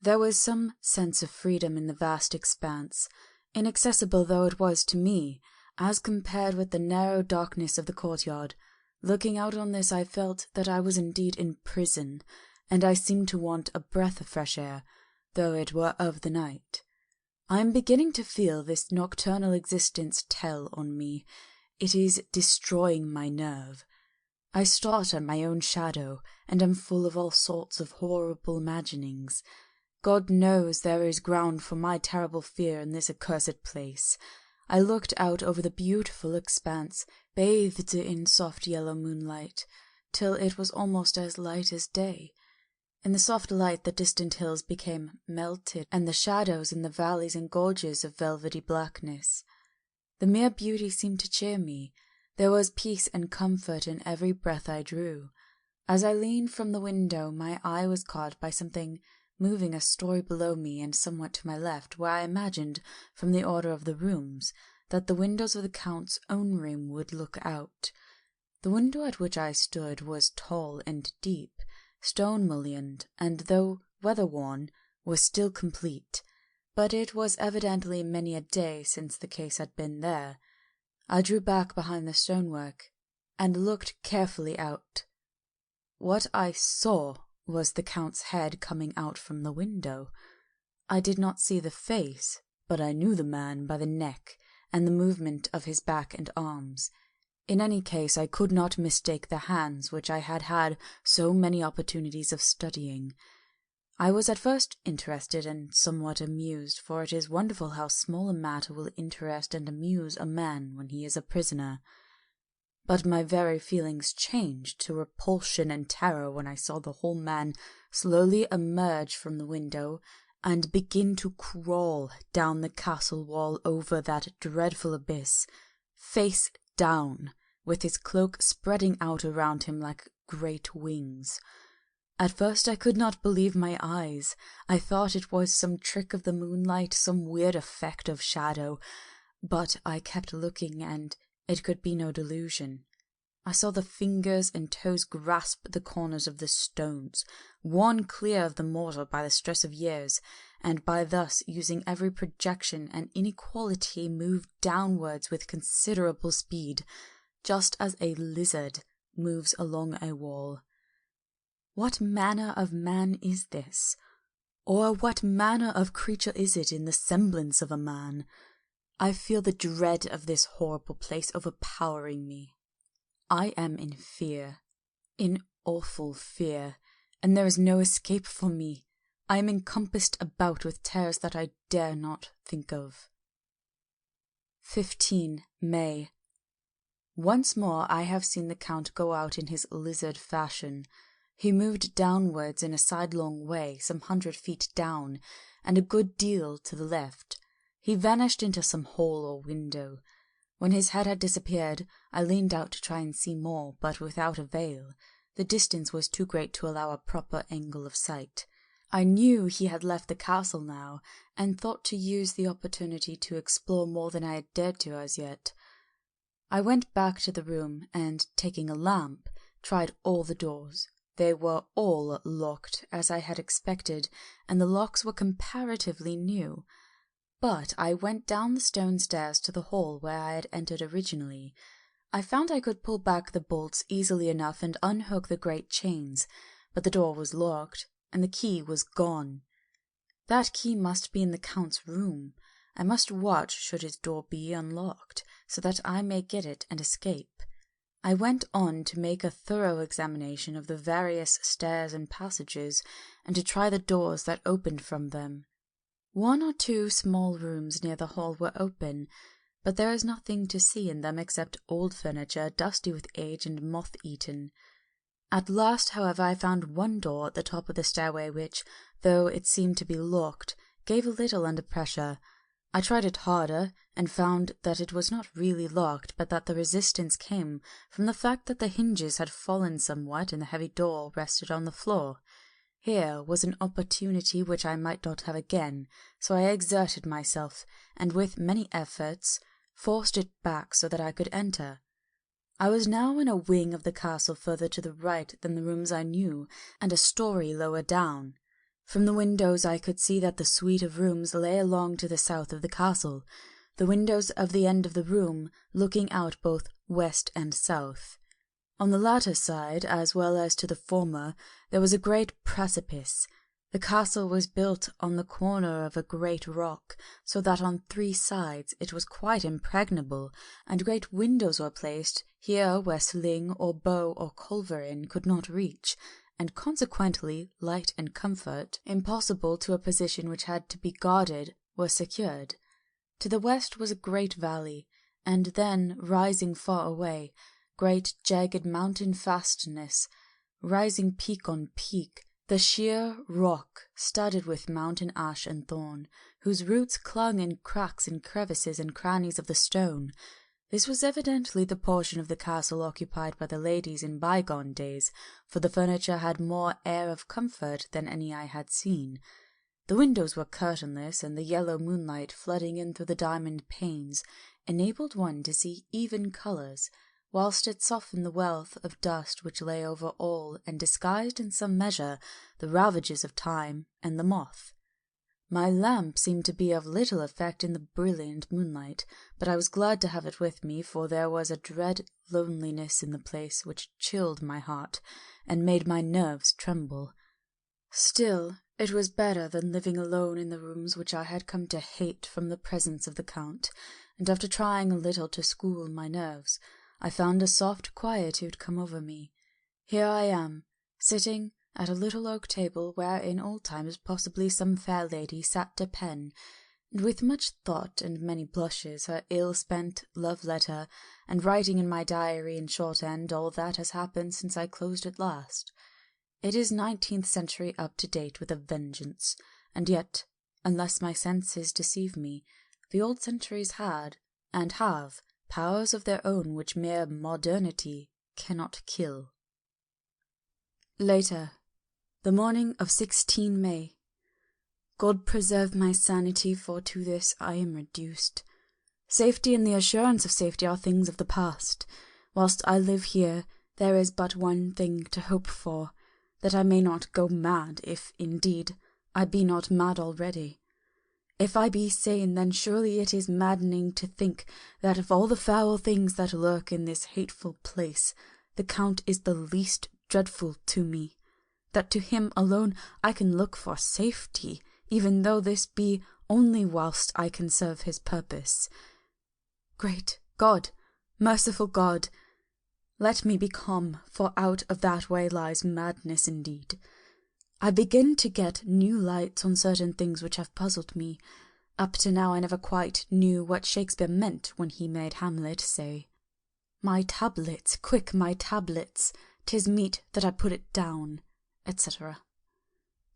There was some sense of freedom in the vast expanse, inaccessible though it was to me, as compared with the narrow darkness of the courtyard. Looking out on this, I felt that I was indeed in prison, and I seemed to want a breath of fresh air, though it were of the night. I am beginning to feel this nocturnal existence tell on me. It is destroying my nerve. I start at my own shadow, and am full of all sorts of horrible imaginings. God knows there is ground for my terrible fear in this accursed place. I looked out over the beautiful expanse, bathed in soft yellow moonlight, till it was almost as light as day. In the soft light the distant hills became melted, and the shadows in the valleys and gorges of velvety blackness. The mere beauty seemed to cheer me. There was peace and comfort in every breath I drew. As I leaned from the window, my eye was caught by something moving a story below me and somewhat to my left, where I imagined, from the order of the rooms, that the windows of the Count's own room would look out. The window at which I stood was tall and deep, stone-mullioned, and though weather-worn, was still complete, but it was evidently many a day since the case had been there. I drew back behind the stonework, and looked carefully out. What I saw was the Count's head coming out from the window. I did not see the face, but I knew the man by the neck and the movement of his back and arms. In any case, I could not mistake the hands which I had had so many opportunities of studying. I was at first interested and somewhat amused, for it is wonderful how small a matter will interest and amuse a man when he is a prisoner. But my very feelings changed to repulsion and terror when I saw the whole man slowly emerge from the window and begin to crawl down the castle wall over that dreadful abyss, face down, with his cloak spreading out around him like great wings. At first I could not believe my eyes. I thought it was some trick of the moonlight, some weird effect of shadow, but I kept looking, and it could be no delusion. I saw the fingers and toes grasp the corners of the stones, worn clear of the mortar by the stress of years, and by thus using every projection and inequality move downwards with considerable speed, just as a lizard moves along a wall. What manner of man is this? Or what manner of creature is it in the semblance of a man? I feel the dread of this horrible place overpowering me. I am in fear, in awful fear, and there is no escape for me. I am encompassed about with terrors that I dare not think of. 15 May. Once more I have seen the Count go out in his lizard fashion. He moved downwards in a sidelong way, some 100 feet down, and a good deal to the left. He vanished into some hole or window. When his head had disappeared, I leaned out to try and see more, but without avail. The distance was too great to allow a proper angle of sight. I knew he had left the castle now, and thought to use the opportunity to explore more than I had dared to as yet. I went back to the room, and, taking a lamp, tried all the doors. They were all locked, as I had expected, and the locks were comparatively new. But I went down the stone stairs to the hall where I had entered originally. I found I could pull back the bolts easily enough and unhook the great chains, but the door was locked, and the key was gone. That key must be in the Count's room. I must watch should his door be unlocked, so that I may get it and escape. I went on to make a thorough examination of the various stairs and passages, and to try the doors that opened from them. 1 or 2 small rooms near the hall were open, but there is nothing to see in them except old furniture, dusty with age and moth-eaten. At last, however, I found one door at the top of the stairway which, though it seemed to be locked, gave a little under pressure. I tried it harder, and found that it was not really locked, but that the resistance came from the fact that the hinges had fallen somewhat and the heavy door rested on the floor. Here was an opportunity which I might not have again, so I exerted myself, and with many efforts forced it back so that I could enter. I was now in a wing of the castle further to the right than the rooms I knew, and a story lower down. From the windows I could see that the suite of rooms lay along to the south of the castle, the windows of the end of the room looking out both west and south. On the latter side, as well as to the former, there was a great precipice. The castle was built on the corner of a great rock, so that on 3 sides it was quite impregnable, and great windows were placed here where sling or bow or culverin could not reach, and consequently light and comfort, impossible to a position which had to be guarded, were secured. To the west was a great valley, and then, rising far away, great jagged mountain fastness, rising peak on peak, the sheer rock studded with mountain ash and thorn, whose roots clung in cracks and crevices and crannies of the stone. This was evidently the portion of the castle occupied by the ladies in bygone days, for the furniture had more air of comfort than any I had seen. The windows were curtainless, and the yellow moonlight flooding in through the diamond panes enabled one to see even colours, whilst it softened the wealth of dust which lay over all and disguised in some measure the ravages of time and the moth. My lamp seemed to be of little effect in the brilliant moonlight, but I was glad to have it with me, for there was a dread loneliness in the place which chilled my heart and made my nerves tremble. Still, it was better than living alone in the rooms which I had come to hate from the presence of the Count, and after trying a little to school my nerves, I found a soft quietude come over me. Here I am, sitting at a little oak table where in old times possibly some fair lady sat to pen, and with much thought and many blushes, her ill-spent love-letter, and writing in my diary in shorthand all that has happened since I closed it last. It is 19th century up to date with a vengeance, and yet unless my senses deceive me, the old centuries had, and have, powers of their own which mere modernity cannot kill. Later, the morning of 16 May. God preserve my sanity, for to this I am reduced. Safety and the assurance of safety are things of the past. Whilst I live here, there is but one thing to hope for, that I may not go mad, if, indeed, I be not mad already. If I be sane, then surely it is maddening to think that of all the foul things that lurk in this hateful place, the Count is the least dreadful to me, that to him alone I can look for safety, even though this be only whilst I can serve his purpose. Great God, merciful God, let me be calm, for out of that way lies madness indeed. I begin to get new lights on certain things which have puzzled me. Up to now I never quite knew what Shakespeare meant when he made Hamlet say, "My tablets, quick, my tablets, 'tis meet that I put it down," etc.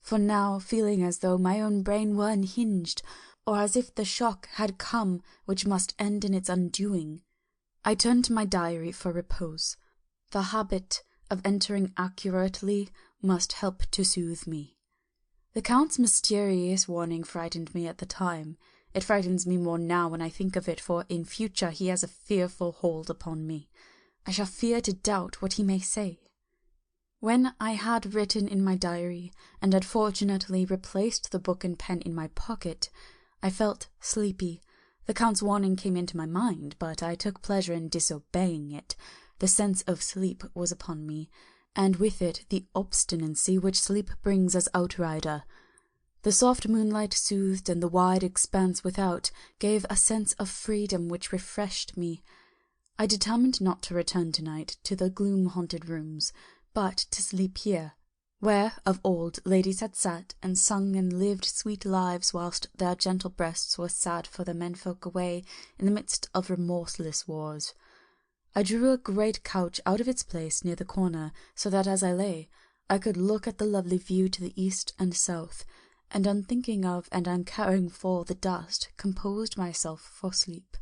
For now, feeling as though my own brain were unhinged, or as if the shock had come which must end in its undoing, I turned to my diary for repose. The habit of entering accurately must help to soothe me. The Count's mysterious warning frightened me at the time. It frightens me more now when I think of it, for in future he has a fearful hold upon me. I shall fear to doubt what he may say. When I had written in my diary, and had fortunately replaced the book and pen in my pocket, I felt sleepy. The Count's warning came into my mind, but I took pleasure in disobeying it. The sense of sleep was upon me, and with it the obstinacy which sleep brings as outrider. The soft moonlight soothed, and the wide expanse without gave a sense of freedom which refreshed me. I determined not to return tonight to the gloom-haunted rooms, but to sleep here, where of old ladies had sat and sung and lived sweet lives whilst their gentle breasts were sad for the menfolk away in the midst of remorseless wars. I drew a great couch out of its place near the corner, so that as I lay, I could look at the lovely view to the east and south, and unthinking of and uncaring for the dust, composed myself for sleep.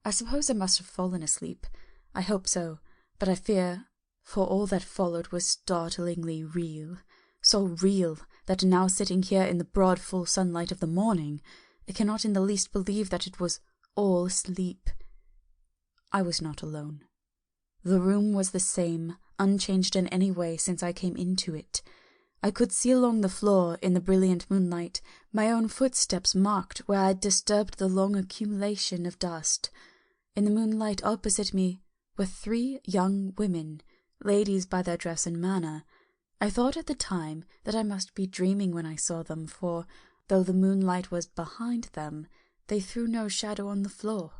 I suppose I must have fallen asleep. I hope so, but I fear, for all that followed was startlingly real, so real that now sitting here in the broad full sunlight of the morning, I cannot in the least believe that it was all sleep. I was not alone. The room was the same, unchanged in any way since I came into it. I could see along the floor, in the brilliant moonlight, my own footsteps marked where I had disturbed the long accumulation of dust. In the moonlight opposite me were 3 young women, ladies by their dress and manner. I thought at the time that I must be dreaming when I saw them, for, though the moonlight was behind them, they threw no shadow on the floor.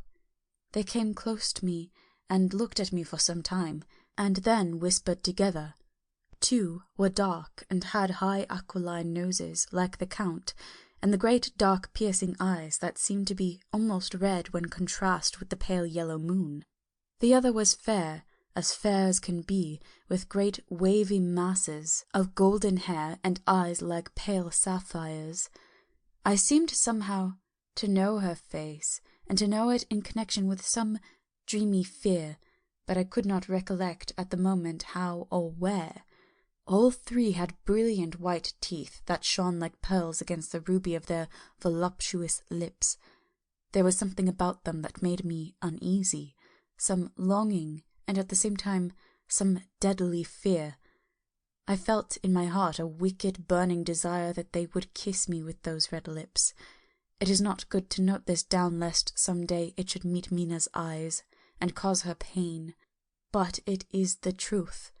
They came close to me, and looked at me for some time, and then whispered together. 2 were dark, and had high aquiline noses, like the Count, and the great dark piercing eyes that seemed to be almost red when contrasted with the pale yellow moon. The other was fair as can be, with great wavy masses of golden hair and eyes like pale sapphires. I seemed somehow to know her face, and to know it in connection with some dreamy fear, but I could not recollect at the moment how or where. All 3 had brilliant white teeth that shone like pearls against the ruby of their voluptuous lips. There was something about them that made me uneasy, some longing, and at the same time some deadly fear. I felt in my heart a wicked burning desire that they would kiss me with those red lips. It is not good to note this down, lest some day it should meet Mina's eyes, and cause her pain. But it is the truth.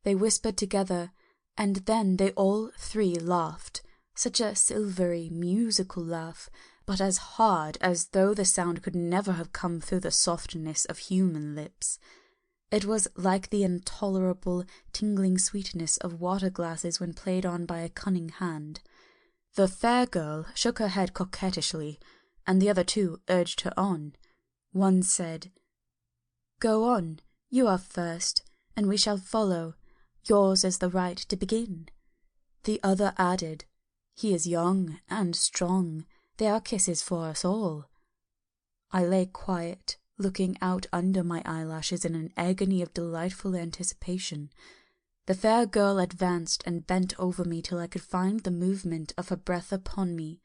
They whispered together, and then they all 3 laughed, such a silvery, musical laugh, but as hard as though the sound could never have come through the softness of human lips. It was like the intolerable, tingling sweetness of water-glasses when played on by a cunning hand. The fair girl shook her head coquettishly, and the other 2 urged her on. One said, "Go on, you are first, and we shall follow. Yours is the right to begin." The other added, He is young and strong. They are kisses for us all. I lay quiet, looking out under my eyelashes in an agony of delightful anticipation. The fair girl advanced and bent over me till I could find the movement of her breath upon me.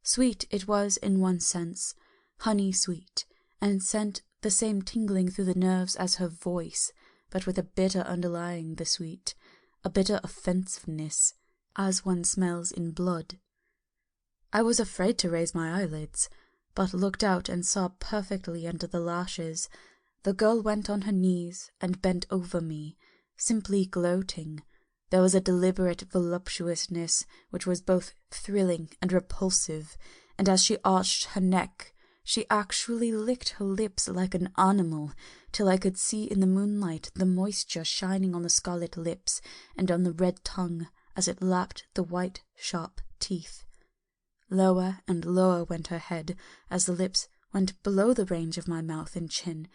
Sweet it was in one sense, honey-sweet, and sent the same tingling through the nerves as her voice, but with a bitter underlying the sweet, a bitter offensiveness, as one smells in blood. I was afraid to raise my eyelids, but looked out and saw perfectly under the lashes. The girl went on her knees and bent over me, simply gloating. There was a deliberate voluptuousness which was both thrilling and repulsive, and as she arched her neck, she actually licked her lips like an animal, till I could see in the moonlight the moisture shining on the scarlet lips and on the red tongue as it lapped the white, sharp teeth. Lower and lower went her head, as the lips went below the range of my mouth and chin,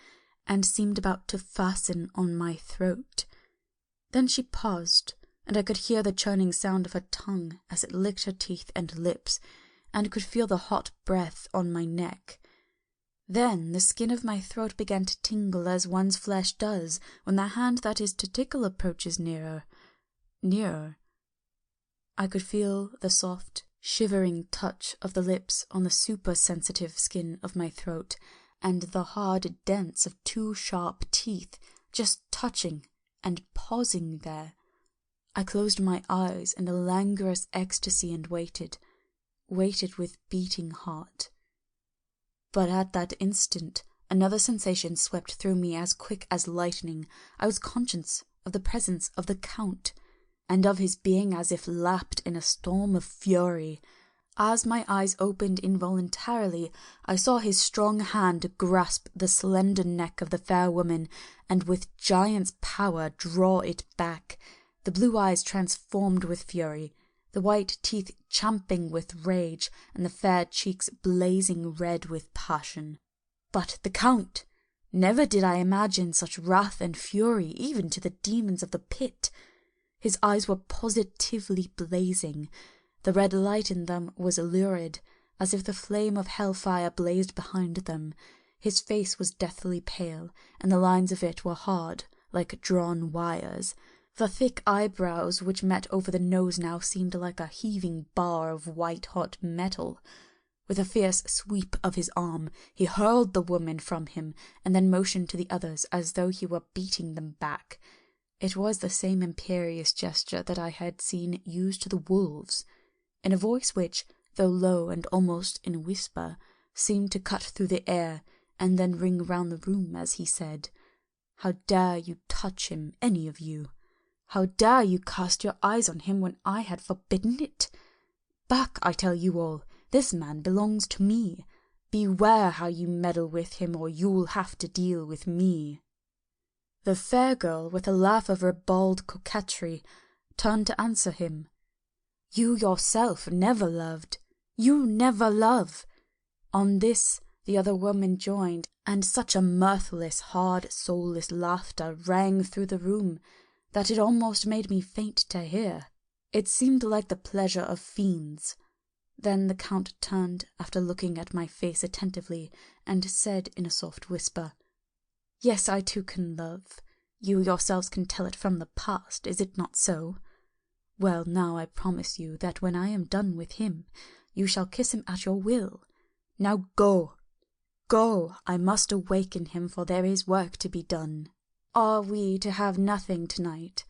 and seemed about to fasten on my throat. Then she paused, and I could hear the churning sound of her tongue as it licked her teeth and lips, and could feel the hot breath on my neck. Then the skin of my throat began to tingle as one's flesh does when the hand that is to tickle approaches nearer. Nearer. I could feel the soft, shivering touch of the lips on the super-sensitive skin of my throat, and the hard dents of two sharp teeth just touching and pausing there. I closed my eyes in a languorous ecstasy and waited with beating heart. But at that instant another sensation swept through me as quick as lightning. I was conscious of the presence of the Count, and of his being as if lapped in a storm of fury. As my eyes opened involuntarily, I saw his strong hand grasp the slender neck of the fair woman, and with giant's power draw it back, the blue eyes transformed with fury, the white teeth champing with rage, and the fair cheeks blazing red with passion. But the Count! Never did I imagine such wrath and fury even to the demons of the pit. His eyes were positively blazing. The red light in them was lurid, as if the flame of hellfire blazed behind them. His face was deathly pale, and the lines of it were hard, like drawn wires. The thick eyebrows which met over the nose now seemed like a heaving bar of white-hot metal. With a fierce sweep of his arm, he hurled the woman from him, and then motioned to the others as though he were beating them back. It was the same imperious gesture that I had seen used to the wolves. In a voice which, though low and almost in a whisper, seemed to cut through the air, and then ring round the room as he said, "How dare you touch him, any of you? How dare you cast your eyes on him when I had forbidden it? Back, I tell you all, this man belongs to me. Beware how you meddle with him, or you'll have to deal with me." The fair girl, with a laugh of ribald coquetry, turned to answer him. "You yourself never loved. You never love." On this the other woman joined, and such a mirthless, hard, soulless laughter rang through the room that it almost made me faint to hear. It seemed like the pleasure of fiends. Then the Count turned, after looking at my face attentively, and said in a soft whisper, "Yes, I too can love. You yourselves can tell it from the past, is it not so? Well, now I promise you that when I am done with him, you shall kiss him at your will. Now go, go, I must awaken him, for there is work to be done." "Are we to have nothing tonight?"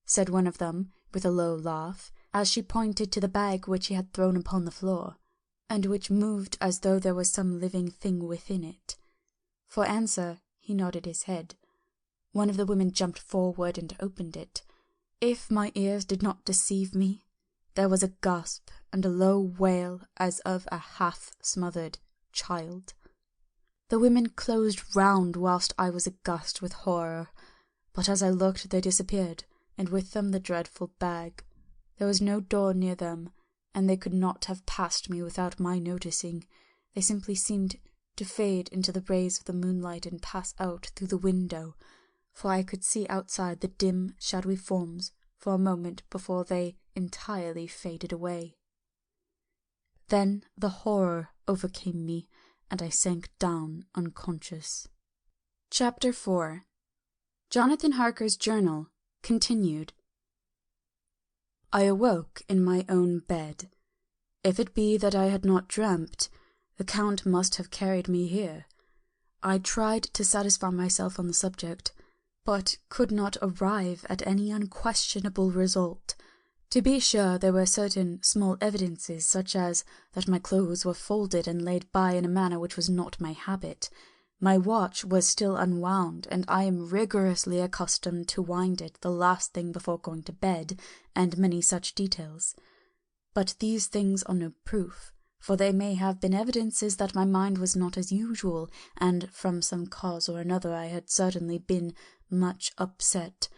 said one of them, with a low laugh, as she pointed to the bag which he had thrown upon the floor, and which moved as though there was some living thing within it. For answer, he nodded his head. One of the women jumped forward and opened it. If my ears did not deceive me, there was a gasp and a low wail as of a half-smothered child. The women closed round whilst I was aghast with horror, but as I looked they disappeared, and with them the dreadful bag. There was no door near them, and they could not have passed me without my noticing. They simply seemed to fade into the rays of the moonlight and pass out through the window, for I could see outside the dim, shadowy forms for a moment before they entirely faded away. Then the horror overcame me, and I sank down unconscious. Chapter 4. Jonathan Harker's Journal, continued. I awoke in my own bed. If it be that I had not dreamt, the Count must have carried me here. I tried to satisfy myself on the subject, but could not arrive at any unquestionable result. To be sure, there were certain small evidences, such as that my clothes were folded and laid by in a manner which was not my habit. My watch was still unwound, and I am rigorously accustomed to wind it the last thing before going to bed, and many such details. But these things are no proof, for they may have been evidences that my mind was not as usual, and from some cause or another I had certainly been much upset.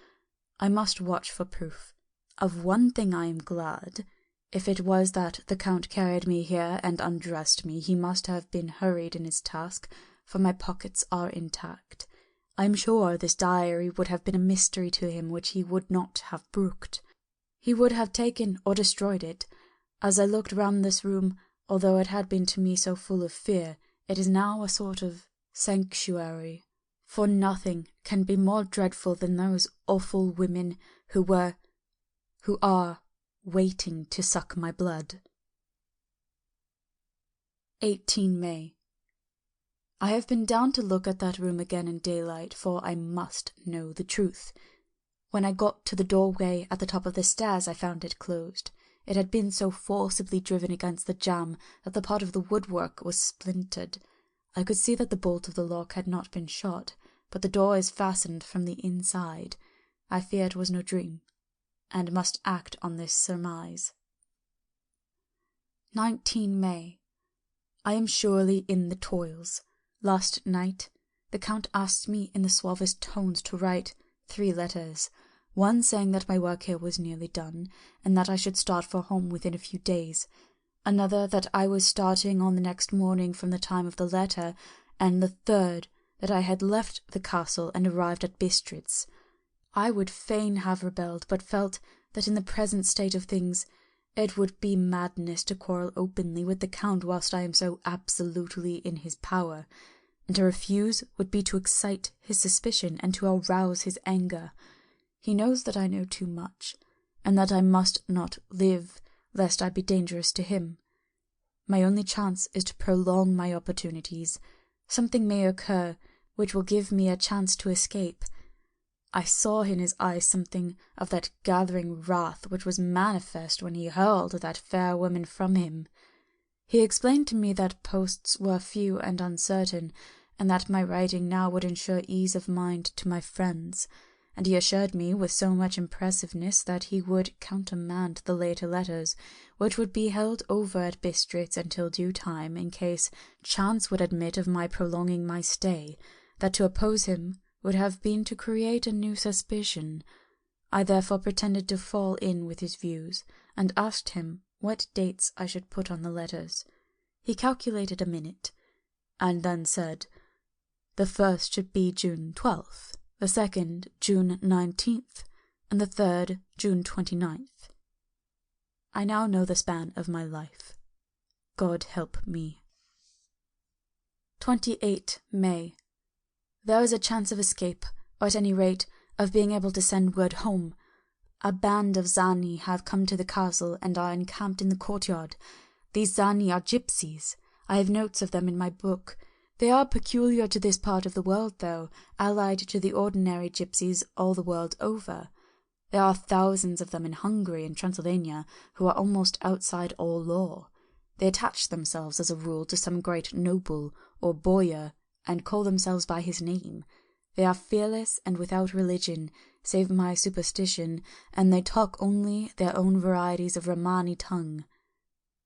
I must watch for proof. Of one thing I am glad. If it was that the Count carried me here and undressed me, he must have been hurried in his task, for my pockets are intact. I am sure this diary would have been a mystery to him which he would not have brooked. He would have taken or destroyed it. As I looked round this room, although it had been to me so full of fear, it is now a sort of sanctuary, for nothing can be more dreadful than those awful women who are waiting to suck my blood. 18 May. I have been down to look at that room again in daylight, for I must know the truth. When I got to the doorway at the top of the stairs, I found it closed. It had been so forcibly driven against the jamb that the part of the woodwork was splintered. I could see that the bolt of the lock had not been shot, but the door is fastened from the inside. I fear it was no dream, and must act on this surmise. 19 May. I am surely in the toils. Last night the Count asked me in the suavest tones to write 3 letters, one saying that my work here was nearly done, and that I should start for home within a few days, another that I was starting on the next morning from the time of the letter, and the third that I had left the castle and arrived at Bistritz. I would fain have rebelled, but felt that in the present state of things it would be madness to quarrel openly with the Count whilst I am so absolutely in his power, and to refuse would be to excite his suspicion and to arouse his anger. He knows that I know too much, and that I must not live, lest I be dangerous to him. My only chance is to prolong my opportunities. Something may occur which will give me a chance to escape. I saw in his eyes something of that gathering wrath which was manifest when he hurled that fair woman from him. He explained to me that posts were few and uncertain, and that my writing now would ensure ease of mind to my friends, and he assured me with so much impressiveness that he would countermand the later letters, which would be held over at Bistritz until due time, in case chance would admit of my prolonging my stay, that to oppose him would have been to create a new suspicion. I therefore pretended to fall in with his views, and asked him what dates I should put on the letters. He calculated a minute, and then said, the first should be June 12th, the second June 19th, and the third June 29th. I now know the span of my life. God help me. 28 May. There is a chance of escape, or at any rate of being able to send word home. A band of Zani have come to the castle and are encamped in the courtyard. These Zani are gypsies. I have notes of them in my book. They are peculiar to this part of the world, though, allied to the ordinary gypsies all the world over. There are thousands of them in Hungary and Transylvania, who are almost outside all law. They attach themselves, as a rule, to some great noble or boyar, and call themselves by his name. They are fearless and without religion, save my superstition, and they talk only their own varieties of Romani tongue.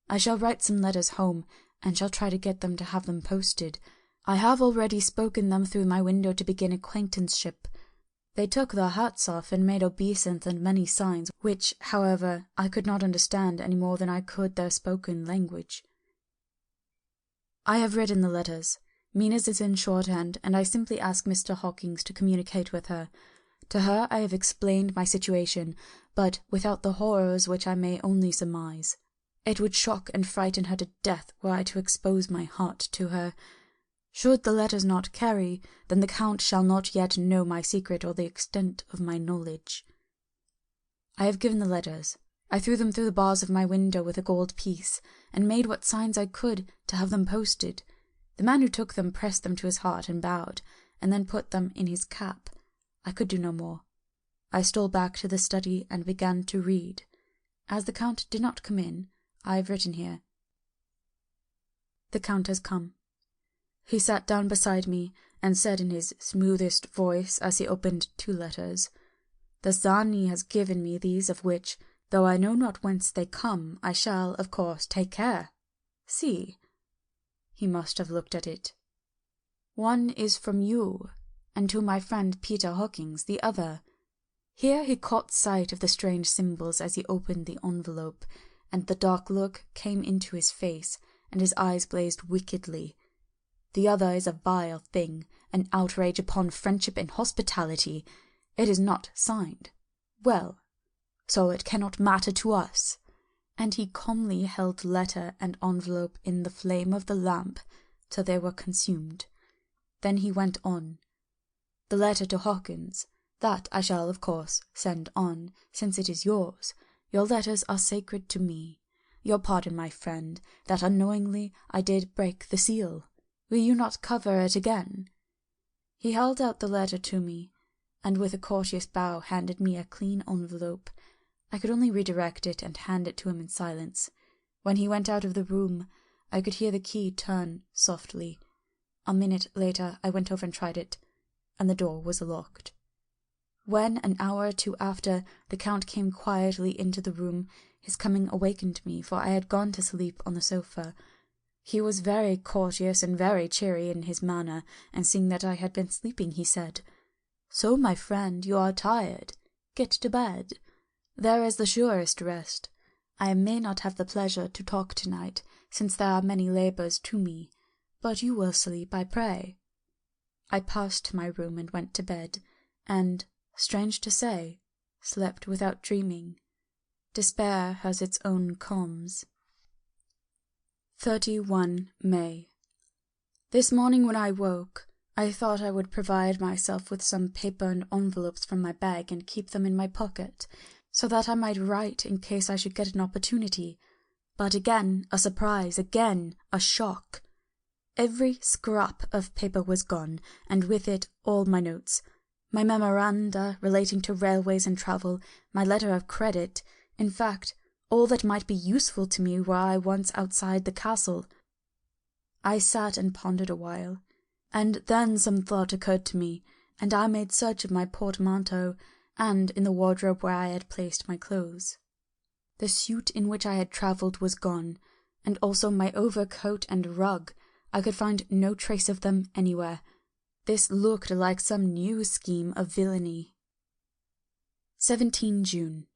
I shall write some letters home, and shall try to get them to have them posted. I have already spoken them through my window to begin acquaintanceship. They took their hats off and made obeisance and many signs, which, however, I could not understand any more than I could their spoken language. I have written the letters. Mina's is in shorthand, and I simply ask Mr. Hawkins to communicate with her. To her I have explained my situation, but without the horrors which I may only surmise. It would shock and frighten her to death were I to expose my heart to her. Should the letters not carry, then the Count shall not yet know my secret or the extent of my knowledge. I have given the letters. I threw them through the bars of my window with a gold piece, and made what signs I could to have them posted. The man who took them pressed them to his heart and bowed, and then put them in his cap. I could do no more. I stole back to the study and began to read. As the Count did not come in, I have written here. The Count has come. He sat down beside me and said in his smoothest voice as he opened 2 letters, "The Zani has given me these, of which, though I know not whence they come, I shall, of course, take care. See." He must have looked at it. "One is from you, and to my friend Peter Hawkins, the other." Here he caught sight of the strange symbols as he opened the envelope, and the dark look came into his face, and his eyes blazed wickedly. "The other is a vile thing, an outrage upon friendship and hospitality. It is not signed. Well, so it cannot matter to us." And he calmly held letter and envelope in the flame of the lamp till they were consumed. Then he went on. "The letter to Hawkins, that I shall, of course, send on, since it is yours. Your letters are sacred to me. Your pardon, my friend, that unknowingly I did break the seal. Will you not cover it again?" He held out the letter to me, and with a courteous bow handed me a clean envelope. I could only redirect it and hand it to him in silence. When he went out of the room, I could hear the key turn softly. A minute later I went over and tried it, and the door was locked. When, an hour or 2 after, the Count came quietly into the room, his coming awakened me, for I had gone to sleep on the sofa. He was very courteous and very cheery in his manner, and seeing that I had been sleeping, he said, "So, my friend, you are tired. Get to bed. There is the surest rest. I may not have the pleasure to talk tonight, since there are many labours to me, but you will sleep, I pray." I passed to my room and went to bed, and, strange to say, slept without dreaming. Despair has its own calms. 31 May. This morning when I woke, I thought I would provide myself with some paper and envelopes from my bag and keep them in my pocket, so that I might write in case I should get an opportunity. But again a surprise, again a shock. Every scrap of paper was gone, and with it all my notes, my memoranda relating to railways and travel, my letter of credit, in fact, all that might be useful to me were I once outside the castle. I sat and pondered a while, and then some thought occurred to me, and I made search of my portmanteau and in the wardrobe where I had placed my clothes. The suit in which I had travelled was gone, and also my overcoat and rug. I could find no trace of them anywhere. This looked like some new scheme of villainy. 17 June.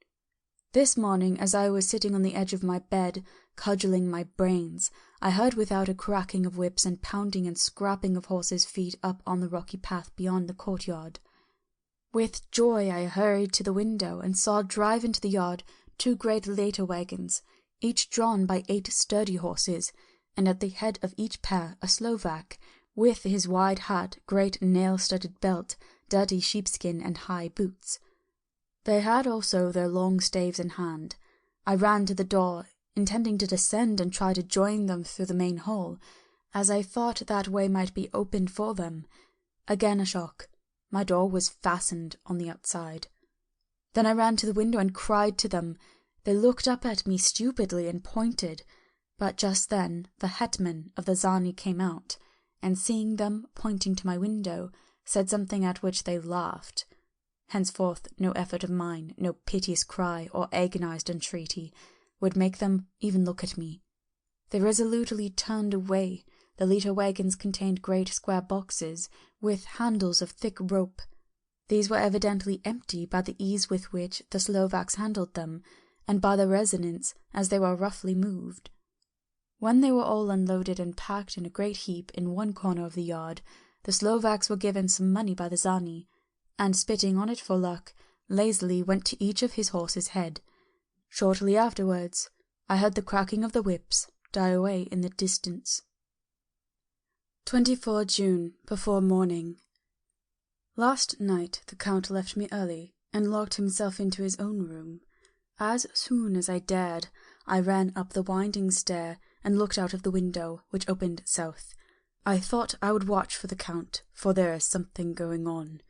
This morning, as I was sitting on the edge of my bed, cudgelling my brains, I heard without a cracking of whips and pounding and scrapping of horses' feet up on the rocky path beyond the courtyard. With joy I hurried to the window and saw drive into the yard 2 great later wagons, each drawn by 8 sturdy horses, and at the head of each pair a Slovak, with his wide hat, great nail-studded belt, dirty sheepskin, and high boots. They had also their long staves in hand. I ran to the door, intending to descend and try to join them through the main hall, as I thought that way might be opened for them. Again a shock. My door was fastened on the outside. Then I ran to the window and cried to them. They looked up at me stupidly and pointed, but just then the hetman of the Zani came out, and seeing them pointing to my window, said something at which they laughed. Henceforth no effort of mine, no piteous cry or agonized entreaty, would make them even look at me. They resolutely turned away. The later wagons contained great square boxes, with handles of thick rope. These were evidently empty by the ease with which the Slovaks handled them, and by the resonance as they were roughly moved. When they were all unloaded and packed in a great heap in one corner of the yard, the Slovaks were given some money by the Zani, and spitting on it for luck, lazily went to each of his horse's head. Shortly afterwards, I heard the cracking of the whips die away in the distance. 24 June, before morning. Last night the Count left me early, and locked himself into his own room. As soon as I dared, I ran up the winding stair and looked out of the window, which opened south. I thought I would watch for the Count, for there is something going on.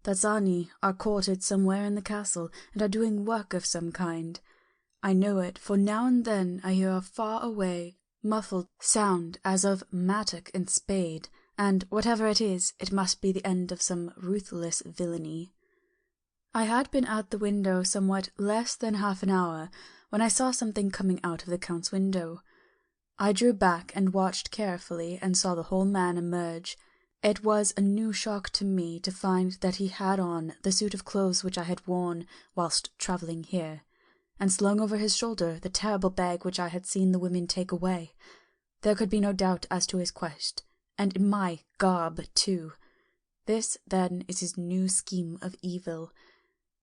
The Zani are quartered somewhere in the castle, and are doing work of some kind. I know it, for now and then I hear a far-away, muffled sound as of mattock and spade, and whatever it is, it must be the end of some ruthless villainy. I had been at the window somewhat less than half an hour, when I saw something coming out of the Count's window. I drew back and watched carefully, and saw the whole man emerge. It was a new shock to me to find that he had on the suit of clothes which I had worn whilst travelling here, and slung over his shoulder the terrible bag which I had seen the women take away. There could be no doubt as to his quest, and in my garb too. This, then, is his new scheme of evil,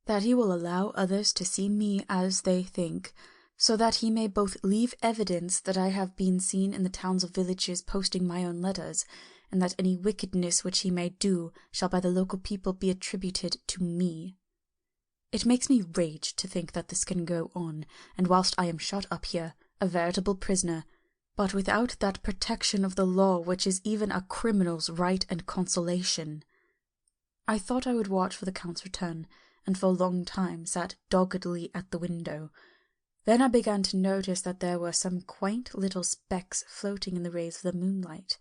that he will allow others to see me as they think, so that he may both leave evidence that I have been seen in the towns or villages posting my own letters, and that any wickedness which he may do shall by the local people be attributed to me. It makes me rage to think that this can go on, and whilst I am shut up here, a veritable prisoner, but without that protection of the law which is even a criminal's right and consolation. I thought I would watch for the Count's return, and for a long time sat doggedly at the window. Then I began to notice that there were some quaint little specks floating in the rays of the moonlight.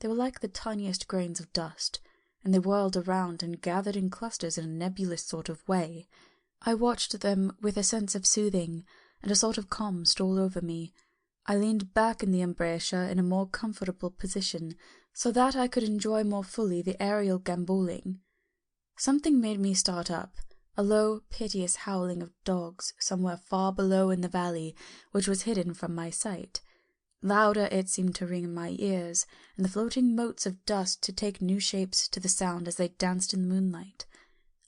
They were like the tiniest grains of dust, and they whirled around and gathered in clusters in a nebulous sort of way. I watched them with a sense of soothing, and a sort of calm stole over me. I leaned back in the embrasure in a more comfortable position, so that I could enjoy more fully the aerial gambolling. Something made me start up, a low, piteous howling of dogs somewhere far below in the valley, which was hidden from my sight. Louder it seemed to ring in my ears, and the floating motes of dust to take new shapes to the sound as they danced in the moonlight.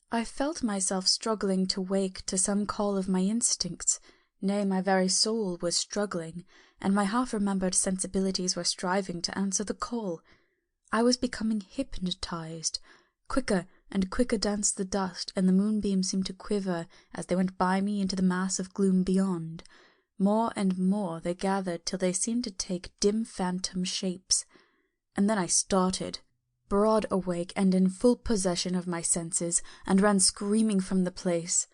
I felt myself struggling to wake to some call of my instincts, nay, my very soul was struggling, and my half-remembered sensibilities were striving to answer the call. I was becoming hypnotized. Quicker and quicker danced the dust, and the moonbeams seemed to quiver as they went by me into the mass of gloom beyond. More and more they gathered till they seemed to take dim phantom shapes. And then I started, broad awake and in full possession of my senses, and ran screaming from the place.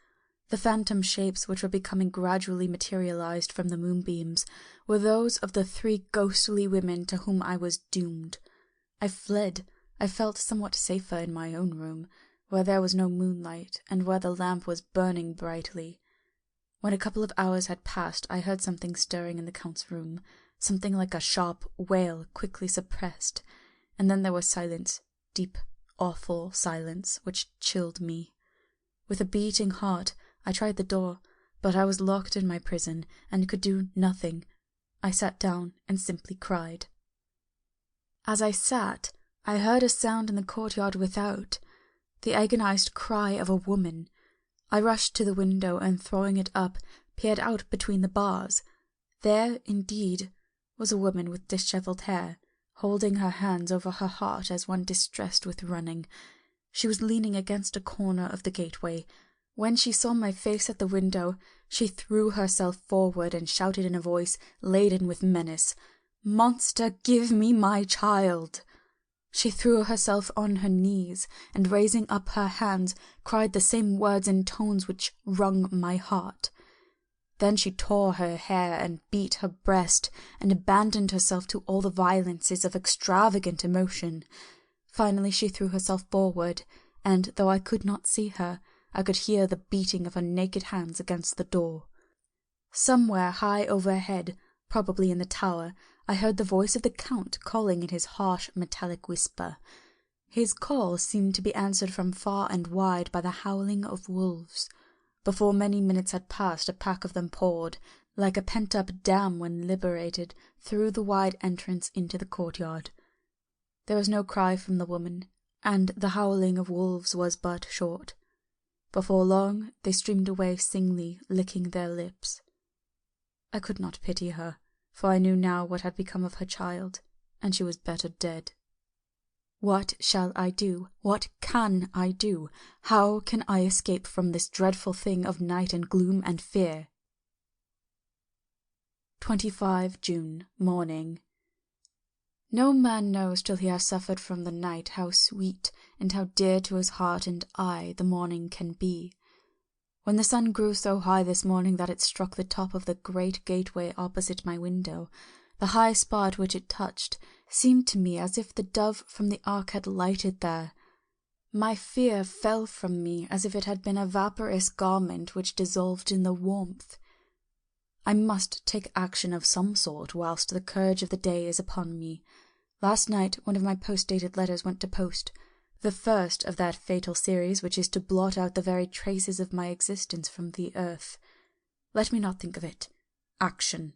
The phantom shapes which were becoming gradually materialized from the moonbeams were those of the 3 ghostly women to whom I was doomed. I fled. I felt somewhat safer in my own room, where there was no moonlight, and where the lamp was burning brightly. When a couple of hours had passed, I heard something stirring in the Count's room, something like a sharp wail quickly suppressed, and then there was silence, deep, awful silence, which chilled me. With a beating heart, I tried the door, but I was locked in my prison, and could do nothing. I sat down and simply cried. As I sat, I heard a sound in the courtyard without, the agonized cry of a woman. I rushed to the window, and throwing it up, peered out between the bars. There, indeed, was a woman with dishevelled hair, holding her hands over her heart as one distressed with running. She was leaning against a corner of the gateway. When she saw my face at the window, she threw herself forward and shouted in a voice laden with menace, "Monster, give me my child!" She threw herself on her knees, and raising up her hands, cried the same words in tones which wrung my heart. Then she tore her hair and beat her breast, and abandoned herself to all the violences of extravagant emotion. Finally she threw herself forward, and though I could not see her, I could hear the beating of her naked hands against the door. Somewhere high overhead, probably in the tower, I heard the voice of the Count calling in his harsh metallic whisper. His call seemed to be answered from far and wide by the howling of wolves. Before many minutes had passed, a pack of them poured, like a pent-up dam when liberated, through the wide entrance into the courtyard. There was no cry from the woman, and the howling of wolves was but short. Before long they streamed away singly, licking their lips. I could not pity her, for I knew now what had become of her child, and she was better dead. What shall I do? What can I do? How can I escape from this dreadful thing of night and gloom and fear? 25 June, morning. No man knows till he has suffered from the night how sweet and how dear to his heart and eye the morning can be. When the sun grew so high this morning that it struck the top of the great gateway opposite my window, the high spot which it touched seemed to me as if the dove from the ark had lighted there. My fear fell from me as if it had been a vaporous garment which dissolved in the warmth. I must take action of some sort whilst the courage of the day is upon me. Last night one of my post-dated letters went to post, the first of that fatal series which is to blot out the very traces of my existence from the earth. Let me not think of it. Action.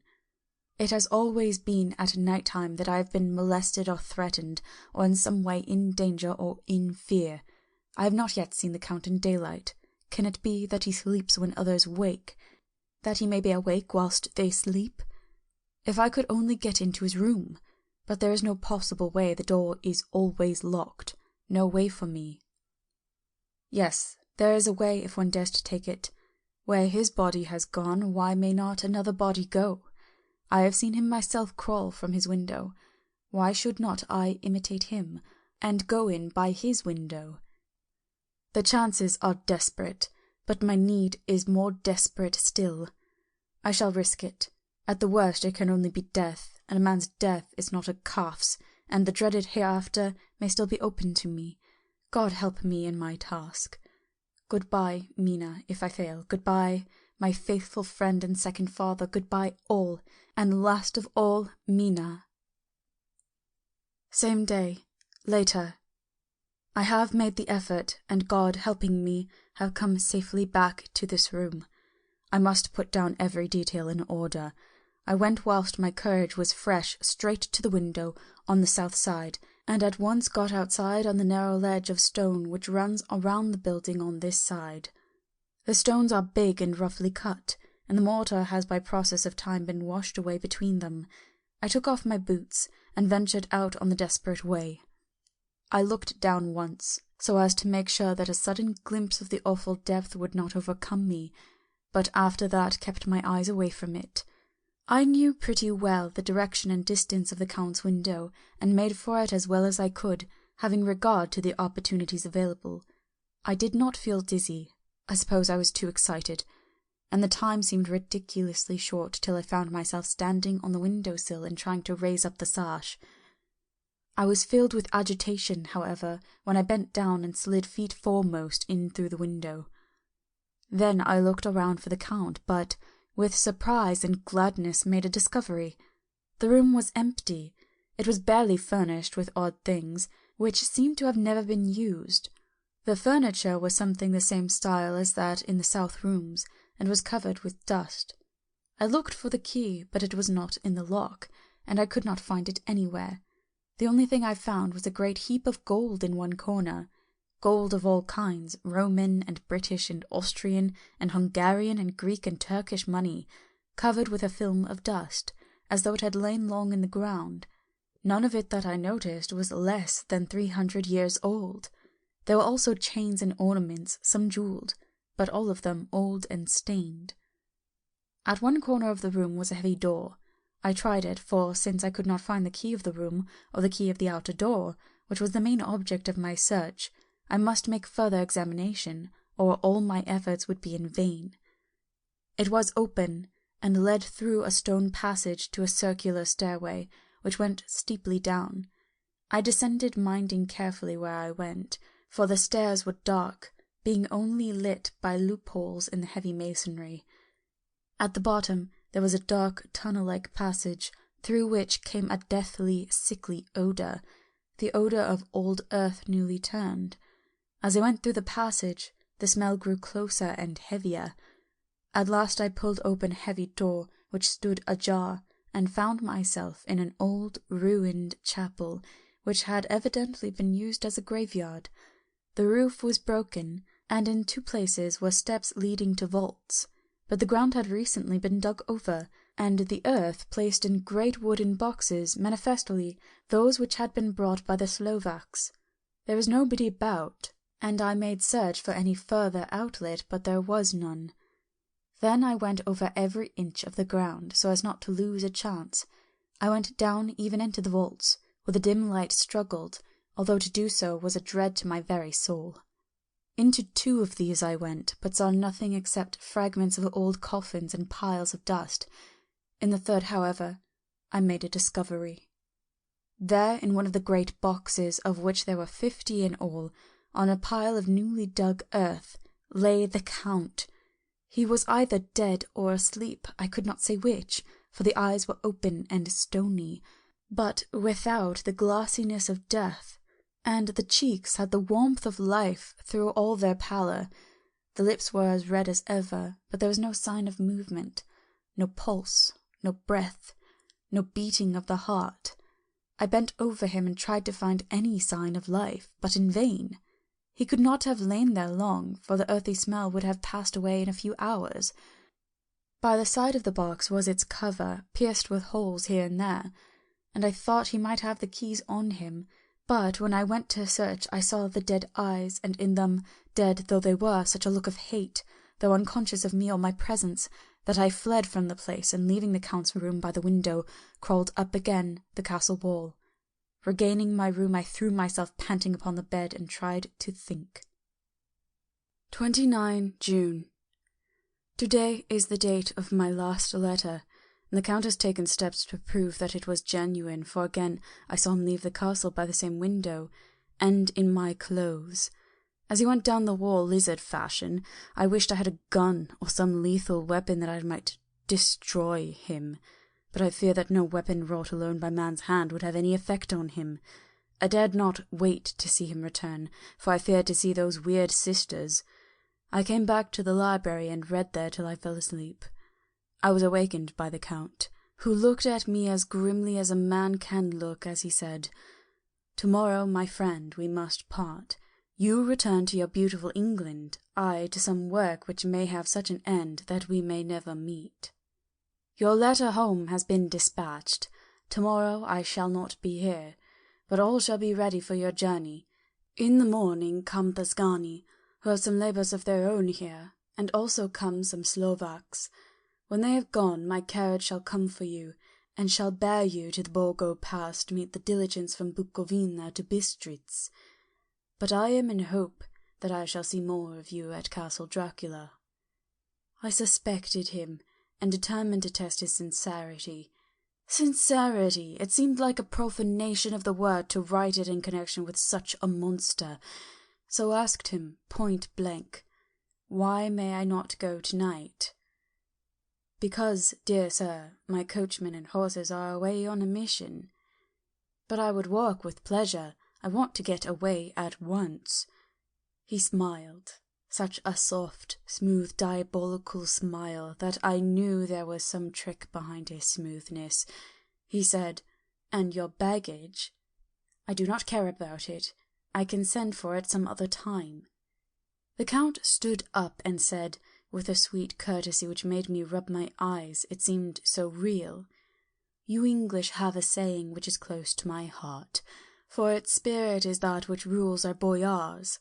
It has always been at night-time that I have been molested or threatened, or in some way in danger or in fear. I have not yet seen the Count in daylight. Can it be that he sleeps when others wake, that he may be awake whilst they sleep? If I could only get into his room! But there is no possible way, the door is always locked. No way for me. Yes, there is a way if one dares to take it. Where his body has gone, why may not another body go? I have seen him myself crawl from his window. Why should not I imitate him, and go in by his window? The chances are desperate, but my need is more desperate still. I shall risk it. At the worst it can only be death, and a man's death is not a calf's, and the dreaded hereafter may still be open to me. God help me in my task. Goodbye, Mina, if I fail. Goodbye, my faithful friend and second father. Goodbye, all, and last of all, Mina. Same day. Later. I have made the effort, and God helping me, have come safely back to this room. I must put down every detail in order. I went whilst my courage was fresh straight to the window on the south side, and at once got outside on the narrow ledge of stone which runs around the building on this side. The stones are big and roughly cut, and the mortar has by process of time been washed away between them. I took off my boots, and ventured out on the desperate way. I looked down once, so as to make sure that a sudden glimpse of the awful depth would not overcome me, but after that kept my eyes away from it. I knew pretty well the direction and distance of the Count's window, and made for it as well as I could, having regard to the opportunities available. I did not feel dizzy. I suppose I was too excited, and the time seemed ridiculously short till I found myself standing on the window-sill and trying to raise up the sash. I was filled with agitation, however, when I bent down and slid feet foremost in through the window. Then I looked around for the Count, but with surprise and gladness made a discovery. The room was empty. It was barely furnished with odd things, which seemed to have never been used. The furniture was something the same style as that in the south rooms, and was covered with dust. I looked for the key, but it was not in the lock, and I could not find it anywhere. The only thing I found was a great heap of gold in one corner. Gold of all kinds, Roman and British and Austrian and Hungarian and Greek and Turkish money, covered with a film of dust, as though it had lain long in the ground. None of it that I noticed was less than 300 years old. There were also chains and ornaments, some jewelled, but all of them old and stained. At one corner of the room was a heavy door. I tried it, for since I could not find the key of the room, or the key of the outer door, which was the main object of my search, I must make further examination, or all my efforts would be in vain. It was open, and led through a stone passage to a circular stairway, which went steeply down. I descended, minding carefully where I went, for the stairs were dark, being only lit by loopholes in the heavy masonry. At the bottom there was a dark tunnel-like passage, through which came a deathly, sickly odour, the odour of old earth newly turned. As I went through the passage, the smell grew closer and heavier. At last I pulled open a heavy door, which stood ajar, and found myself in an old, ruined chapel, which had evidently been used as a graveyard. The roof was broken, and in 2 places were steps leading to vaults, but the ground had recently been dug over, and the earth placed in great wooden boxes, manifestly those which had been brought by the Slovaks. There was nobody about, and I made search for any further outlet, but there was none. Then I went over every inch of the ground, so as not to lose a chance. I went down even into the vaults, where the dim light struggled, although to do so was a dread to my very soul. Into 2 of these I went, but saw nothing except fragments of old coffins and piles of dust. In the 3rd, however, I made a discovery. There, in one of the great boxes, of which there were 50 in all, on a pile of newly dug earth, lay the Count. He was either dead or asleep, I could not say which, for the eyes were open and stony, but without the glassiness of death, and the cheeks had the warmth of life through all their pallor. The lips were as red as ever, but there was no sign of movement, no pulse, no breath, no beating of the heart. I bent over him and tried to find any sign of life, but in vain. He could not have lain there long, for the earthy smell would have passed away in a few hours. By the side of the box was its cover, pierced with holes here and there, and I thought he might have the keys on him, but when I went to search I saw the dead eyes, and in them, dead though they were, such a look of hate, though unconscious of me or my presence, that I fled from the place, and leaving the Count's room by the window, crawled up again the castle wall. Regaining my room, I threw myself panting upon the bed and tried to think. 29 June. Today is the date of my last letter, and the Count has taken steps to prove that it was genuine, for again I saw him leave the castle by the same window, and in my clothes. As he went down the wall lizard fashion, I wished I had a gun or some lethal weapon that I might destroy him, but I fear that no weapon wrought alone by man's hand would have any effect on him. I dared not wait to see him return, for I feared to see those weird sisters. I came back to the library and read there till I fell asleep. I was awakened by the Count, who looked at me as grimly as a man can look as he said, "Tomorrow, my friend, we must part. You return to your beautiful England, I to some work which may have such an end that we may never meet. Your letter home has been dispatched. Tomorrow I shall not be here, but all shall be ready for your journey. In the morning come the Zgani, who have some labours of their own here, and also come some Slovaks. When they have gone, my carriage shall come for you, and shall bear you to the Borgo Pass to meet the diligence from Bukovina to Bistritz. But I am in hope that I shall see more of you at Castle Dracula." I suspected him, and determined to test his sincerity. Sincerity! It seemed like a profanation of the word to write it in connection with such a monster. So asked him, point blank, "Why may I not go tonight?" "Because, dear sir, my coachman and horses are away on a mission." "But I would walk with pleasure. I want to get away at once." He smiled, such a soft, smooth, diabolical smile that I knew there was some trick behind his smoothness. He said, "And your baggage?" "I do not care about it. I can send for it some other time." The Count stood up and said, with a sweet courtesy which made me rub my eyes, it seemed so real, "You English have a saying which is close to my heart, for its spirit is that which rules our boyars.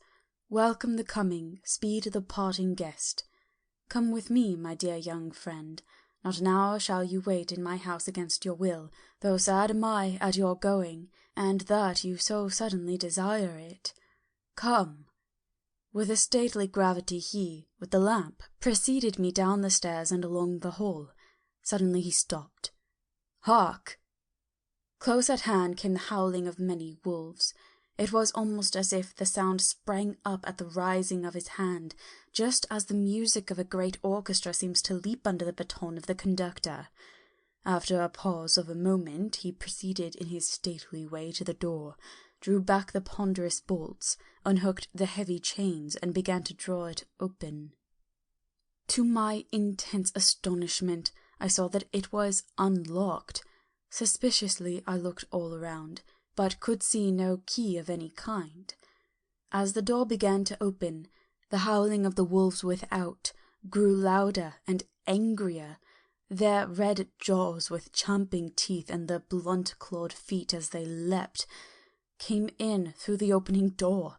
Welcome the coming, speed the parting guest. Come with me, my dear young friend. Not an hour shall you wait in my house against your will, though sad am I at your going, and that you so suddenly desire it. Come." With a stately gravity he, with the lamp, preceded me down the stairs and along the hall. Suddenly he stopped. "Hark!" Close at hand came the howling of many wolves. It was almost as if the sound sprang up at the rising of his hand, just as the music of a great orchestra seems to leap under the baton of the conductor. After a pause of a moment, he proceeded in his stately way to the door, drew back the ponderous bolts, unhooked the heavy chains, and began to draw it open. To my intense astonishment, I saw that it was unlocked. Suspiciously I looked all around, but could see no key of any kind. As the door began to open, the howling of the wolves without grew louder and angrier, Their red jaws with champing teeth and their blunt-clawed feet as they leapt came in through the opening door.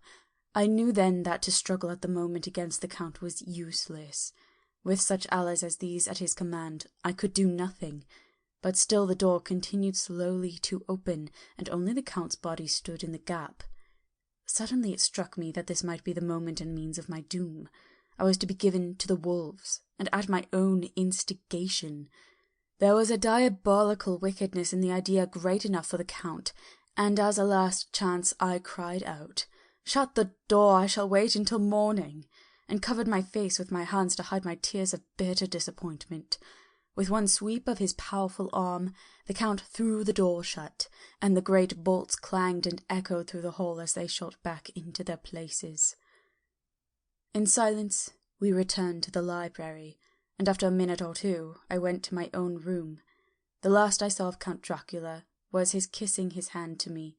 I knew then that to struggle at the moment against the Count was useless. With such allies as these at his command, I could do nothing. But still the door continued slowly to open, and only the Count's body stood in the gap. Suddenly it struck me that this might be the moment and means of my doom. I was to be given to the wolves, and at my own instigation. There was a diabolical wickedness in the idea great enough for the Count, and as a last chance I cried out, "Shut the door, I shall wait until morning," and covered my face with my hands to hide my tears of bitter disappointment. With one sweep of his powerful arm, the Count threw the door shut, and the great bolts clanged and echoed through the hall as they shot back into their places. In silence, we returned to the library, and after a minute or two, I went to my own room. The last I saw of Count Dracula was his kissing his hand to me,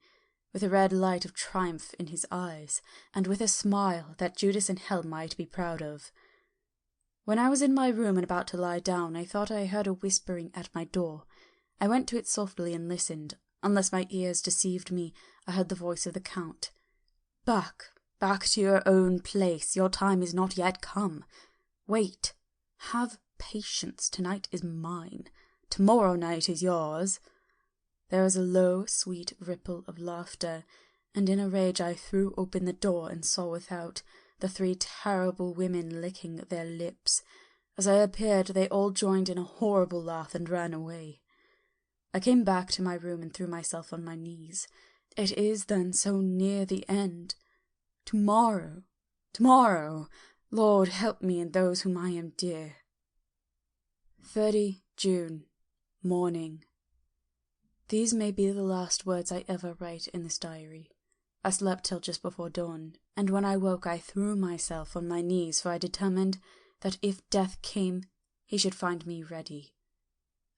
with a red light of triumph in his eyes, and with a smile that Judas in hell might be proud of. When I was in my room and about to lie down, I thought I heard a whispering at my door. I went to it softly and listened. Unless my ears deceived me, I heard the voice of the Count. Back to your own place. Your time is not yet come. Wait. Have patience. Tonight is mine. Tomorrow night is yours." There was a low, sweet ripple of laughter, and in a rage I threw open the door and saw without the 3 terrible women licking their lips. As I appeared, they all joined in a horrible laugh and ran away. I came back to my room and threw myself on my knees. It is then so near the end. Tomorrow, Lord, help me and those whom I am dear. 30 June, morning. These may be the last words I ever write in this diary. I slept till just before dawn, and when I woke I threw myself on my knees, for I determined that if death came, he should find me ready.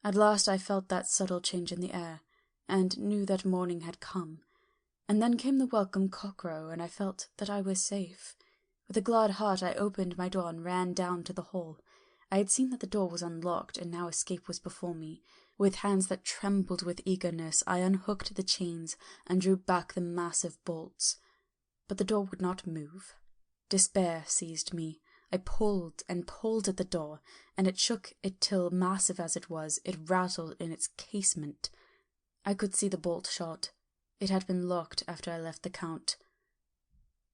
At last I felt that subtle change in the air, and knew that morning had come. And then came the welcome cockcrow, and I felt that I was safe. With a glad heart I opened my door and ran down to the hall. I had seen that the door was unlocked, and now escape was before me. With hands that trembled with eagerness, I unhooked the chains and drew back the massive bolts. But the door would not move. Despair seized me. I pulled and pulled at the door, and it shook it till, massive as it was, it rattled in its casement. I could see the bolt shot. It had been locked after I left the Count.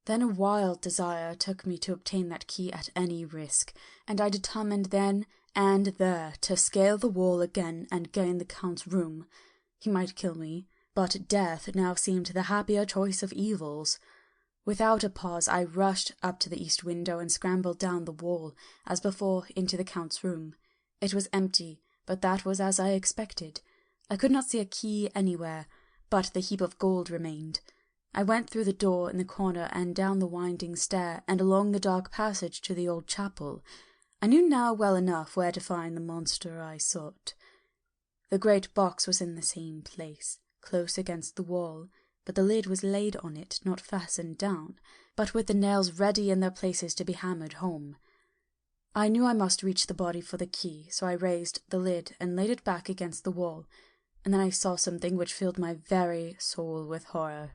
Then a wild desire took me to obtain that key at any risk, and I determined then and there to scale the wall again and gain the Count's room. He might kill me, but death now seemed the happier choice of evils. Without a pause I rushed up to the east window and scrambled down the wall, as before, into the Count's room. It was empty, but that was as I expected. I could not see a key anywhere, but the heap of gold remained. I went through the door in the corner and down the winding stair and along the dark passage to the old chapel. I knew now well enough where to find the monster I sought. The great box was in the same place, close against the wall, but the lid was laid on it, not fastened down, but with the nails ready in their places to be hammered home. I knew I must reach the body for the key, so I raised the lid and laid it back against the wall, and then I saw something which filled my very soul with horror.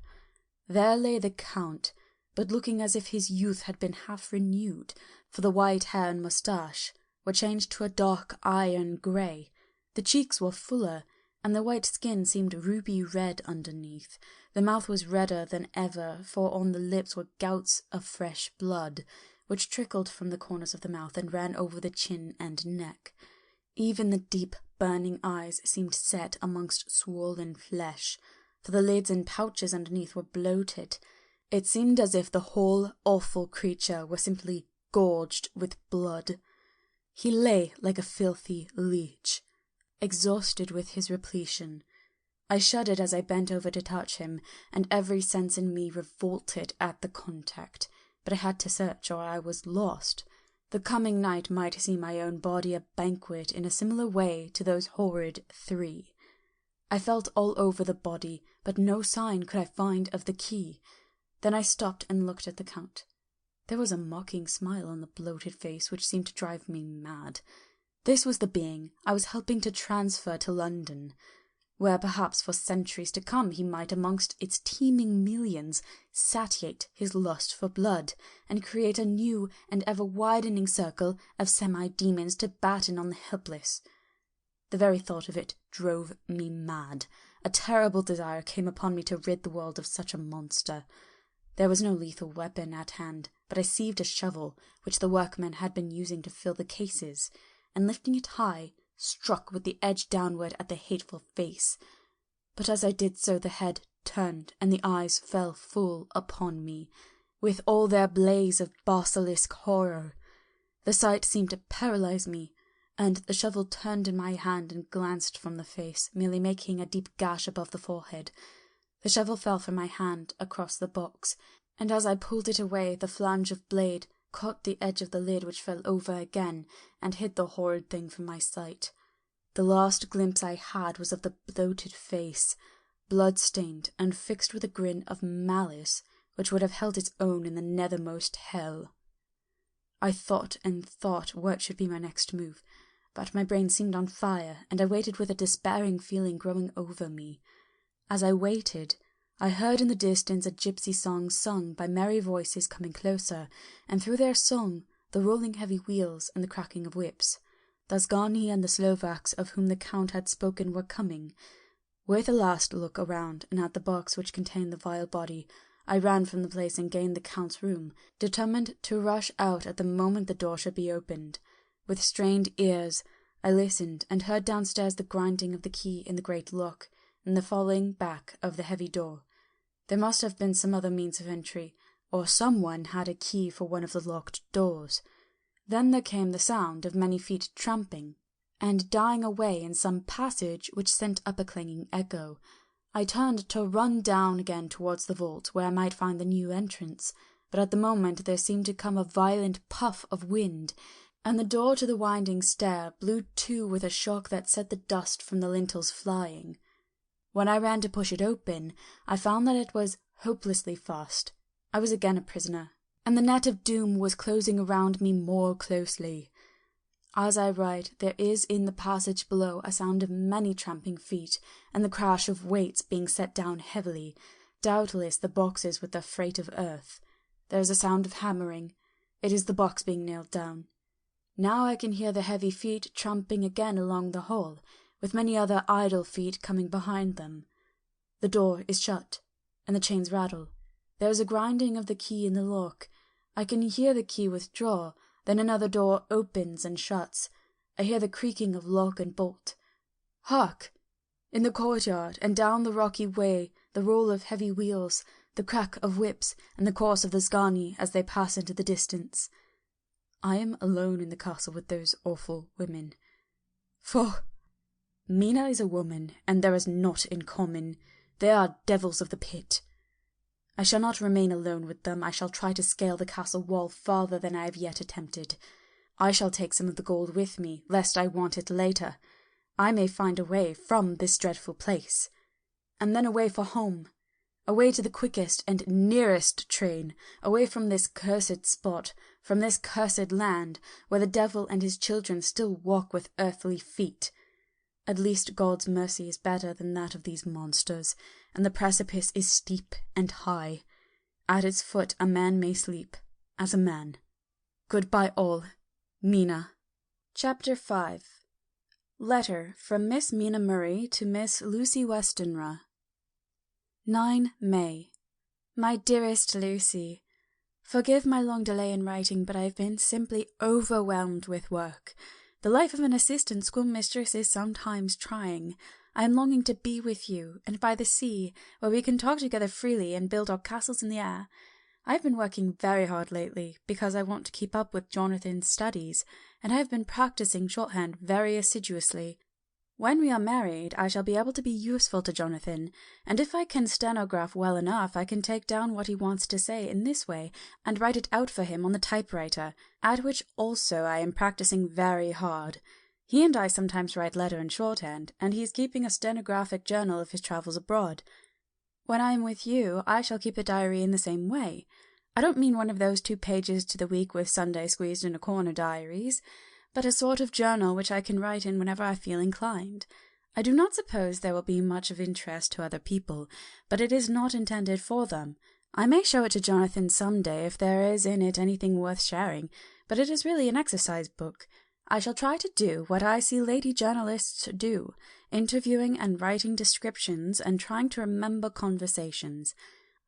There lay the Count, but looking as if his youth had been half renewed, for the white hair and moustache were changed to a dark iron grey. The cheeks were fuller, and the white skin seemed ruby red underneath. The mouth was redder than ever, for on the lips were gouts of fresh blood, which trickled from the corners of the mouth and ran over the chin and neck. Even the deep, burning eyes seemed set amongst swollen flesh, for the lids and pouches underneath were bloated. It seemed as if the whole awful creature were simply gorged with blood. He lay like a filthy leech, exhausted with his repletion. I shuddered as I bent over to touch him, and every sense in me revolted at the contact, but I had to search or I was lost. The coming night might see my own body a banquet in a similar way to those horrid 3. I felt all over the body, but no sign could I find of the key. Then I stopped and looked at the Count. There was a mocking smile on the bloated face which seemed to drive me mad. This was the being I was helping to transfer to London, where perhaps for centuries to come he might, amongst its teeming millions, satiate his lust for blood, and create a new and ever-widening circle of semi-demons to batten on the helpless. The very thought of it drove me mad. A terrible desire came upon me to rid the world of such a monster. There was no lethal weapon at hand, but I seized a shovel, which the workmen had been using to fill the cases, and lifting it high, struck with the edge downward at the hateful face. But as I did so, the head turned, and the eyes fell full upon me, with all their blaze of basilisk horror. The sight seemed to paralyze me, and the shovel turned in my hand and glanced from the face, merely making a deep gash above the forehead. The shovel fell from my hand across the box, and as I pulled it away, the flange of blade caught the edge of the lid, which fell over again, and hid the horrid thing from my sight. The last glimpse I had was of the bloated face, blood-stained and fixed with a grin of malice which would have held its own in the nethermost hell. I thought and thought what should be my next move, but my brain seemed on fire, and I waited with a despairing feeling growing over me. As I waited, I heard in the distance a gypsy song sung by merry voices coming closer, and through their song the rolling heavy wheels and the cracking of whips. The Zgani and the Slovaks of whom the Count had spoken were coming. With a last look around and at the box which contained the vile body, I ran from the place and gained the Count's room, determined to rush out at the moment the door should be opened. With strained ears I listened, and heard downstairs the grinding of the key in the great lock, and the falling back of the heavy door. There must have been some other means of entry, or someone had a key for one of the locked doors. Then there came the sound of many feet tramping, and dying away in some passage which sent up a clanging echo. I turned to run down again towards the vault, where I might find the new entrance, but at the moment there seemed to come a violent puff of wind, and the door to the winding stair blew to with a shock that set the dust from the lintels flying. When I ran to push it open, I found that it was hopelessly fast. I was again a prisoner, and the net of doom was closing around me more closely. As I write, there is in the passage below a sound of many tramping feet, and the crash of weights being set down heavily, doubtless the boxes with their freight of earth. There is a sound of hammering. It is the box being nailed down. Now I can hear the heavy feet tramping again along the hall, with many other idle feet coming behind them. The door is shut, and the chains rattle. There is a grinding of the key in the lock. I can hear the key withdraw, then another door opens and shuts. I hear the creaking of lock and bolt. Hark! In the courtyard, and down the rocky way, the roll of heavy wheels, the crack of whips, and the course of the Zgani as they pass into the distance. I am alone in the castle with those awful women. For Mina is a woman, and there is naught in common. They are devils of the pit. I shall not remain alone with them. I shall try to scale the castle wall farther than I have yet attempted. I shall take some of the gold with me, lest I want it later. I may find a way from this dreadful place, and then away for home, away to the quickest and nearest train, away from this cursed spot, from this cursed land, where the devil and his children still walk with earthly feet. At least God's mercy is better than that of these monsters, and the precipice is steep and high. At its foot a man may sleep, as a man. Goodbye all. Mina. Chapter 5. Letter from Miss Mina Murray to Miss Lucy Westenra. 9 May. My dearest Lucy, forgive my long delay in writing, but I have been simply overwhelmed with work. The life of an assistant schoolmistress is sometimes trying. I am longing to be with you, and by the sea, where we can talk together freely and build our castles in the air. I have been working very hard lately, because I want to keep up with Jonathan's studies, and I have been practicing shorthand very assiduously. When we are married, I shall be able to be useful to Jonathan, and if I can stenograph well enough, I can take down what he wants to say in this way, and write it out for him on the typewriter, at which also I am practicing very hard. He and I sometimes write letter in shorthand, and he is keeping a stenographic journal of his travels abroad. When I am with you, I shall keep a diary in the same way. I don't mean one of those 2 pages to the week with Sunday squeezed in a corner diaries, but a sort of journal which I can write in whenever I feel inclined. I do not suppose there will be much of interest to other people, but it is not intended for them. I may show it to Jonathan some day if there is in it anything worth sharing, but it is really an exercise book. I shall try to do what I see lady journalists do, interviewing and writing descriptions and trying to remember conversations.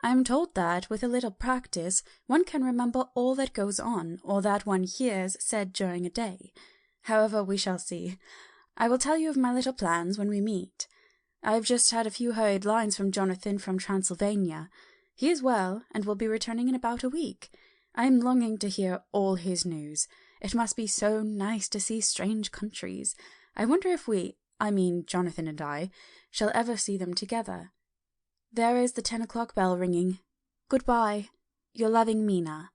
I am told that, with a little practice, one can remember all that goes on, or that one hears said during a day. However, we shall see. I will tell you of my little plans when we meet. I have just had a few hurried lines from Jonathan from Transylvania. He is well, and will be returning in about a week. I am longing to hear all his news. It must be so nice to see strange countries. I wonder if Jonathan and I, shall ever see them together. There is the 10 o'clock bell ringing. Goodbye. Your loving Mina.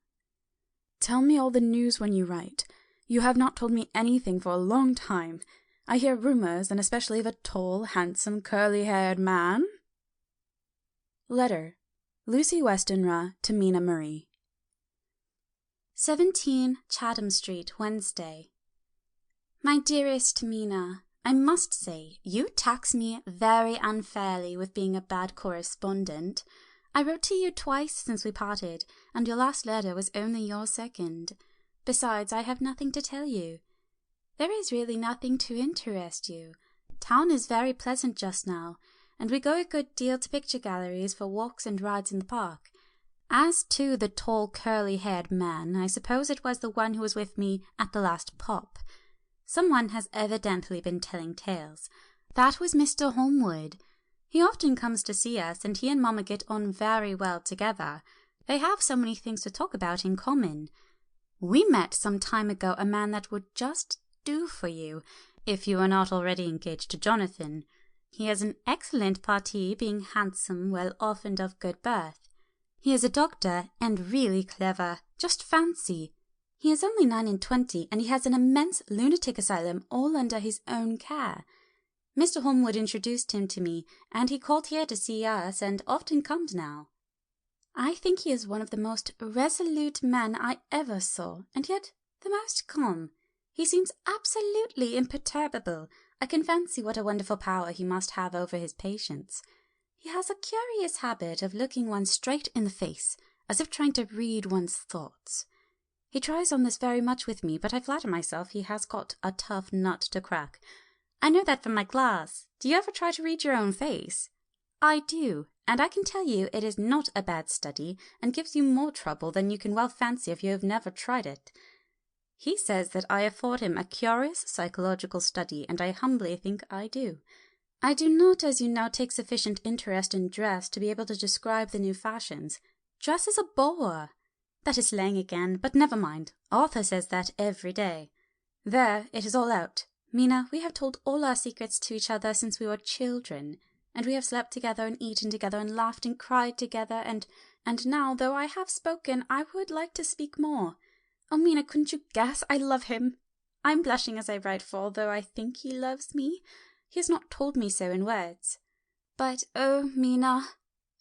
Tell me all the news when you write. You have not told me anything for a long time. I hear rumours, and especially of a tall, handsome, curly-haired man. Letter. Lucy Westenra to Mina Marie. 17 Chatham Street, Wednesday. My dearest Mina, I must say, you tax me very unfairly with being a bad correspondent. I wrote to you twice since we parted, and your last letter was only your second. Besides, I have nothing to tell you. There is really nothing to interest you. Town is very pleasant just now, and we go a good deal to picture galleries for walks and rides in the park. As to the tall, curly-haired man, I suppose it was the one who was with me at the last pop. Someone has evidently been telling tales. That was Mr. Holmwood. He often comes to see us, and he and Mamma get on very well together. They have so many things to talk about in common. We met some time ago a man that would just do for you, if you are not already engaged to Jonathan. He has an excellent parti, being handsome, well off, and of good birth. He is a doctor, and really clever. Just fancy. He is only 29, and he has an immense lunatic asylum all under his own care. Mr. Holmwood introduced him to me, and he called here to see us, and often comes now. I think he is one of the most resolute men I ever saw, and yet the most calm. He seems absolutely imperturbable. I can fancy what a wonderful power he must have over his patients. He has a curious habit of looking one straight in the face, as if trying to read one's thoughts. He tries on this very much with me, but I flatter myself he has got a tough nut to crack. I know that from my glass. Do you ever try to read your own face? I do, and I can tell you it is not a bad study, and gives you more trouble than you can well fancy if you have never tried it. He says that I afford him a curious psychological study, and I humbly think I do. I do not, as you know, take sufficient interest in dress to be able to describe the new fashions. Dress is a bore. That is slang again, but never mind. Arthur says that every day. There, it is all out. Mina, we have told all our secrets to each other since we were children, and we have slept together and eaten together and laughed and cried together, and now, though I have spoken, I would like to speak more. Oh, Mina, couldn't you guess? I love him. I'm blushing as I write, for although I think he loves me, he has not told me so in words. But, oh, Mina,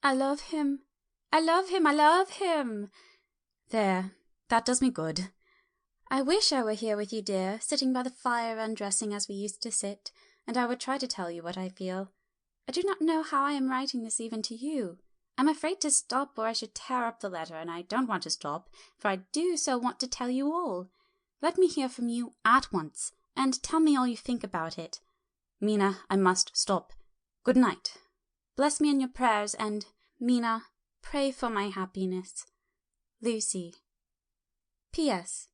I love him. I love him. I love him. There, that does me good. I wish I were here with you, dear, sitting by the fire undressing as we used to sit, and I would try to tell you what I feel. I do not know how I am writing this even to you. I'm afraid to stop, or I should tear up the letter, and I don't want to stop, for I do so want to tell you all. Let me hear from you at once, and tell me all you think about it. Mina, I must stop. Good night. Bless me in your prayers, and, Mina, pray for my happiness. Lucy. P.S.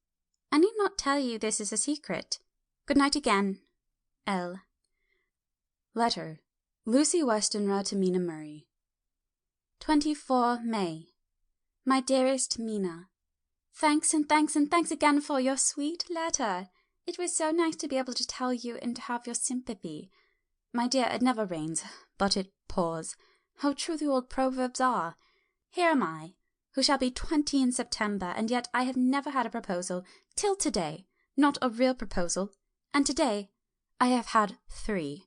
I need not tell you this is a secret. Good night again. L. Letter. Lucy Westenra to Mina Marie. 24 May. My dearest Mina, thanks and thanks and thanks again for your sweet letter. It was so nice to be able to tell you and to have your sympathy. My dear, it never rains, but it pours. How true the old proverbs are. Here am I, who shall be 20 in September, and yet I have never had a proposal till today, not a real proposal, and today I have had 3.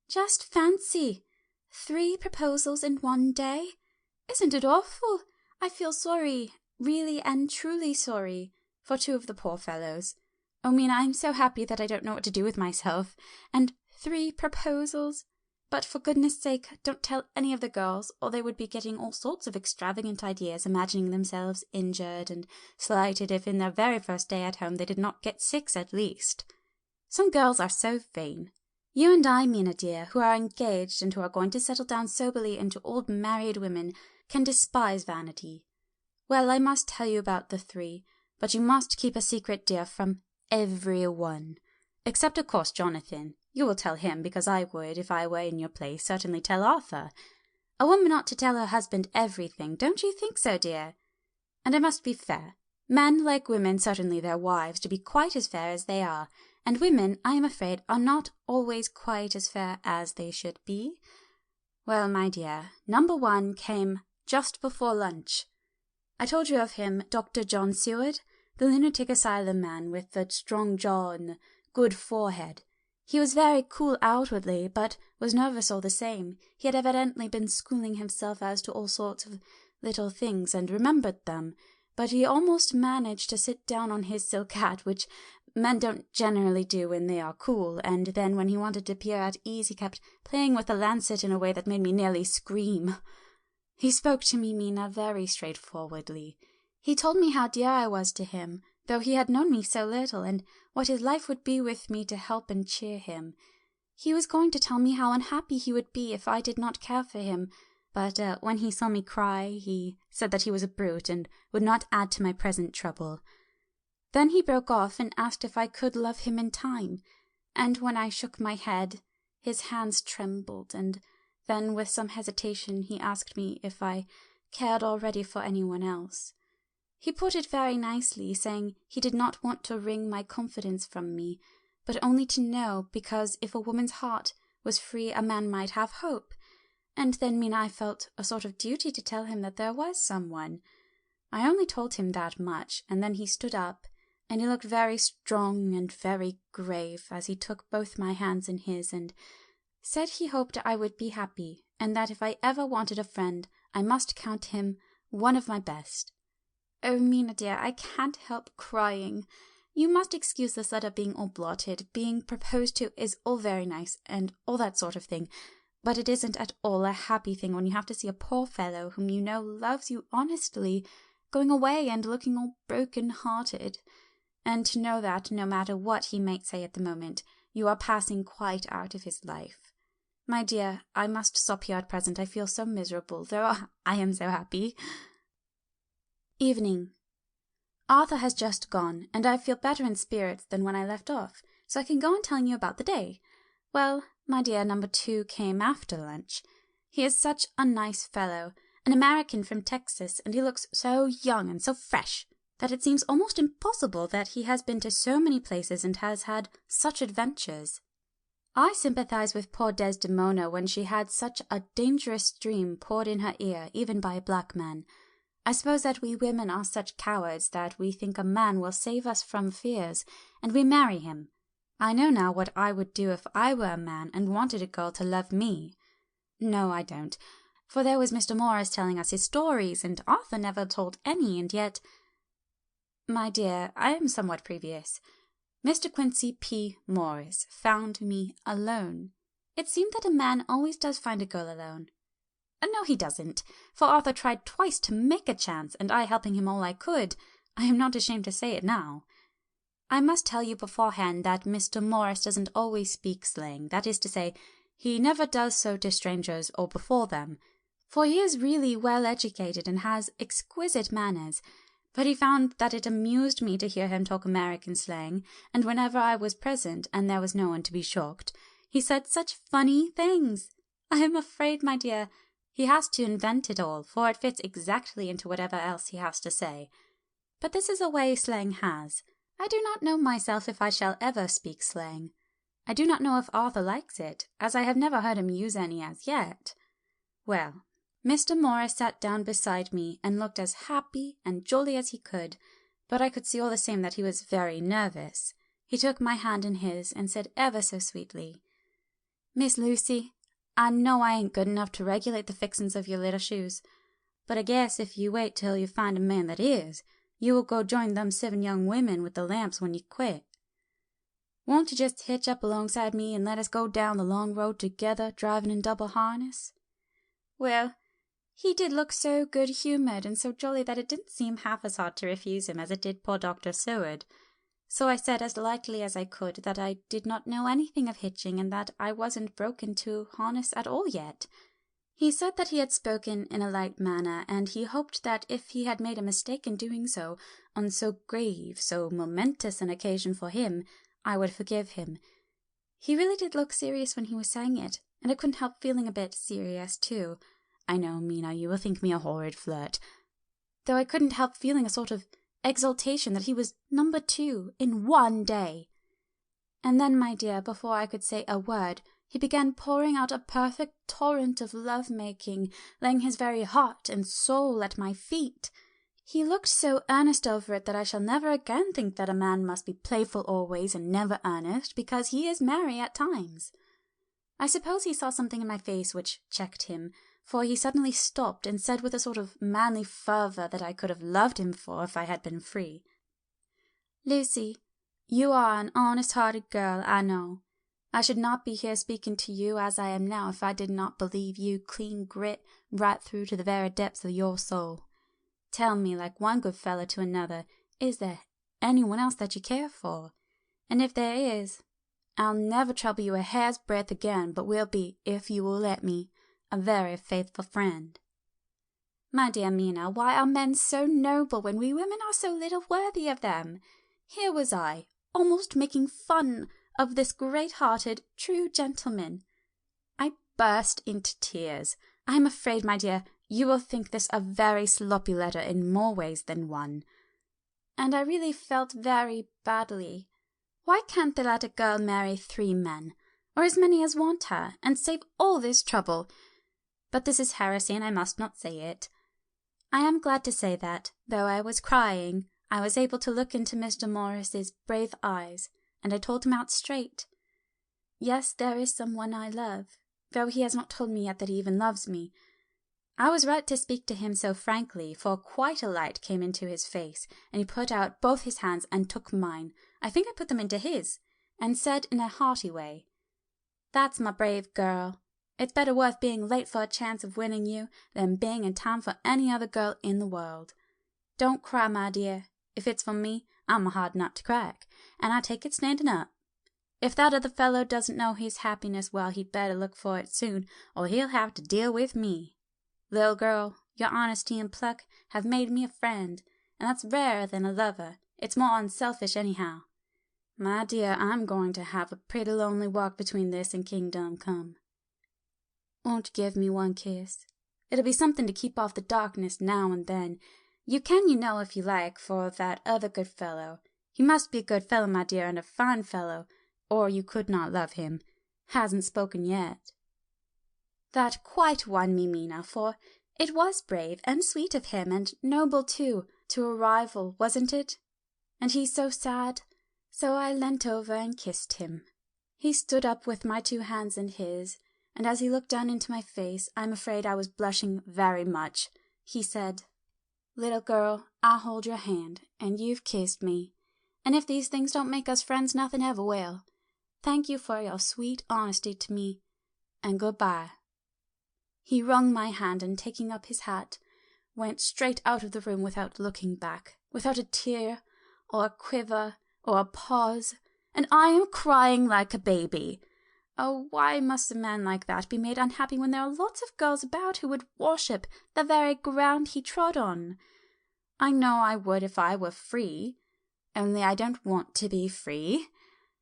Just fancy, 3 proposals in one day. Isn't it awful? I feel sorry, really and truly sorry, for 2 of the poor fellows. Oh, Mina, I'm so happy that I don't know what to do with myself. And 3 proposals. But for goodness sake, don't tell any of the girls, or they would be getting all sorts of extravagant ideas, imagining themselves injured and slighted if in their very first day at home they did not get 6 at least. Some girls are so vain. You and I, Mina dear, who are engaged and who are going to settle down soberly into old married women, can despise vanity. Well, I must tell you about the 3, but you must keep a secret, dear, from everyone. Except, of course, Jonathan. You will tell him, because I would, if I were in your place, certainly tell Arthur. A woman ought to tell her husband everything, don't you think so, dear? And I must be fair. Men like women, certainly their wives, to be quite as fair as they are, and women, I am afraid, are not always quite as fair as they should be. Well, my dear, number 1 came just before lunch. I told you of him, Dr. John Seward, the lunatic asylum man with the strong jaw and the good forehead. He was very cool outwardly, but was nervous all the same. He had evidently been schooling himself as to all sorts of little things, and remembered them, but he almost managed to sit down on his silk hat, which men don't generally do when they are cool, and then when he wanted to appear at ease he kept playing with the lancet in a way that made me nearly scream. He spoke to me, Mina, very straightforwardly. He told me how dear I was to him, though he had known me so little, and what his life would be with me to help and cheer him. He was going to tell me how unhappy he would be if I did not care for him, but when he saw me cry, he said that he was a brute and would not add to my present trouble. Then he broke off and asked if I could love him in time, and when I shook my head, his hands trembled, and then with some hesitation he asked me if I cared already for anyone else. He put it very nicely, saying he did not want to wring my confidence from me, but only to know, because if a woman's heart was free a man might have hope. And then Mina, I felt a sort of duty to tell him that there was someone. I only told him that much, and then he stood up, and he looked very strong and very grave as he took both my hands in his, and said he hoped I would be happy, and that if I ever wanted a friend, I must count him one of my best. Oh, Mina dear, I can't help crying. You must excuse this letter being all blotted. Being proposed to is all very nice, and all that sort of thing, but it isn't at all a happy thing when you have to see a poor fellow whom you know loves you honestly going away and looking all broken-hearted, and to know that, no matter what he might say at the moment, you are passing quite out of his life. My dear, I must stop here at present. I feel so miserable, though I am so happy. Evening. Arthur has just gone, and I feel better in spirits than when I left off, so I can go on telling you about the day. Well, my dear, number 2 came after lunch. He is such a nice fellow, an American from Texas, and he looks so young and so fresh that it seems almost impossible that he has been to so many places and has had such adventures. I sympathize with poor Desdemona when she had such a dangerous dream poured in her ear, even by a black man. I suppose that we women are such cowards that we think a man will save us from fears, and we marry him. I know now what I would do if I were a man and wanted a girl to love me. No, I don't, for there was Mr. Morris telling us his stories, and Arthur never told any, and yet— My dear, I am somewhat previous. Mr. Quincy P. Morris found me alone. It seemed that a man always does find a girl alone. No, he doesn't, for Arthur tried twice to make a chance, and I helping him all I could. I am not ashamed to say it now. I must tell you beforehand that Mr. Morris doesn't always speak slang, that is to say, he never does so to strangers or before them, for he is really well educated and has exquisite manners, but he found that it amused me to hear him talk American slang, and whenever I was present, and there was no one to be shocked, he said such funny things. I am afraid, my dear, he has to invent it all, for it fits exactly into whatever else he has to say. But this is a way slang has. I do not know myself if I shall ever speak slang. I do not know if Arthur likes it, as I have never heard him use any as yet. Well, Mr. Morris sat down beside me and looked as happy and jolly as he could, but I could see all the same that he was very nervous. He took my hand in his and said ever so sweetly, "Miss Lucy, I know I ain't good enough to regulate the fixings of your little shoes, but I guess if you wait till you find a man that is, you will go join them 7 young women with the lamps when you quit. Won't you just hitch up alongside me and let us go down the long road together, driving in double harness?" Well, he did look so good-humoured and so jolly that it didn't seem half as hard to refuse him as it did poor Dr. Seward. So I said as lightly as I could that I did not know anything of hitching and that I wasn't broken to harness at all yet. He said that he had spoken in a light manner, and he hoped that if he had made a mistake in doing so on so grave, so momentous an occasion for him, I would forgive him. He really did look serious when he was saying it, and I couldn't help feeling a bit serious too. I know, Mina, you will think me a horrid flirt, though I couldn't help feeling a sort of exultation that he was number 2 in one day. And then, my dear, before I could say a word, he began pouring out a perfect torrent of love-making, laying his very heart and soul at my feet. He looked so earnest over it that I shall never again think that a man must be playful always and never earnest, because he is merry at times. I suppose he saw something in my face which checked him, for he suddenly stopped and said with a sort of manly fervour that I could have loved him for if I had been free, "Lucy, you are an honest-hearted girl, I know. I should not be here speaking to you as I am now if I did not believe you clean grit right through to the very depths of your soul. Tell me, like one good fellow to another, is there anyone else that you care for? And if there is, I'll never trouble you a hair's breadth again, but will be, if you will let me, a very faithful friend." My dear Mina, why are men so noble when we women are so little worthy of them? Here was I, almost making fun of this great-hearted, true gentleman. I burst into tears. I am afraid, my dear, you will think this a very sloppy letter in more ways than one. And I really felt very badly. Why can't they let a girl marry 3 men, or as many as want her, and save all this trouble? But this is heresy, and I must not say it. I am glad to say that, though I was crying, I was able to look into Mr. Morris's brave eyes, and I told him out straight. Yes, there is someone I love, though he has not told me yet that he even loves me. I was right to speak to him so frankly, for quite a light came into his face, and he put out both his hands and took mine. I think I put them into his, and said in a hearty way, "That's my brave girl. It's better worth being late for a chance of winning you than being in time for any other girl in the world. Don't cry, my dear. If it's for me, I'm a hard nut to crack, and I take it standing up. If that other fellow doesn't know his happiness, well, he'd better look for it soon, or he'll have to deal with me. Little girl, your honesty and pluck have made me a friend, and that's rarer than a lover. It's more unselfish anyhow. My dear, I'm going to have a pretty lonely walk between this and kingdom come. Won't you give me one kiss? It'll be something to keep off the darkness now and then. You can, you know, if you like, for that other good fellow. He must be a good fellow, my dear, and a fine fellow, or you could not love him. Hasn't spoken yet." That quite won me, Mina, for it was brave and sweet of him, and noble too, to a rival, wasn't it? And he so sad. So I leant over and kissed him. He stood up with my 2 hands in his, and as he looked down into my face, I'm afraid I was blushing very much. He said, "Little girl, I'll hold your hand, and you've kissed me. And if these things don't make us friends, nothing ever will. Thank you for your sweet honesty to me, and good-bye." He wrung my hand, and taking up his hat, went straight out of the room without looking back, without a tear, or a quiver, or a pause, and I am crying like a baby. Oh, why must a man like that be made unhappy when there are lots of girls about who would worship the very ground he trod on? I know I would if I were free, only I don't want to be free.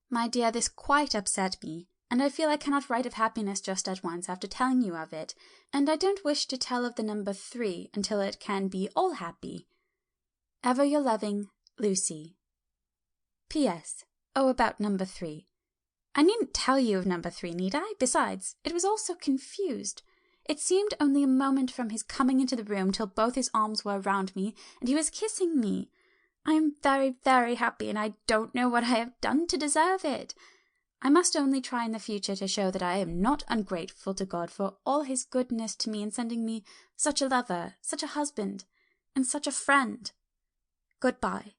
My dear, this quite upset me, and I feel I cannot write of happiness just at once after telling you of it, and I don't wish to tell of the number 3 until it can be all happy. Ever your loving, Lucy. P.S. Oh, about number 3. I needn't tell you of number 3, need I? Besides, it was all so confused. It seemed only a moment from his coming into the room till both his arms were around me, and he was kissing me. I am very, very happy, and I don't know what I have done to deserve it. I must only try in the future to show that I am not ungrateful to God for all his goodness to me in sending me such a lover, such a husband, and such a friend. Goodbye.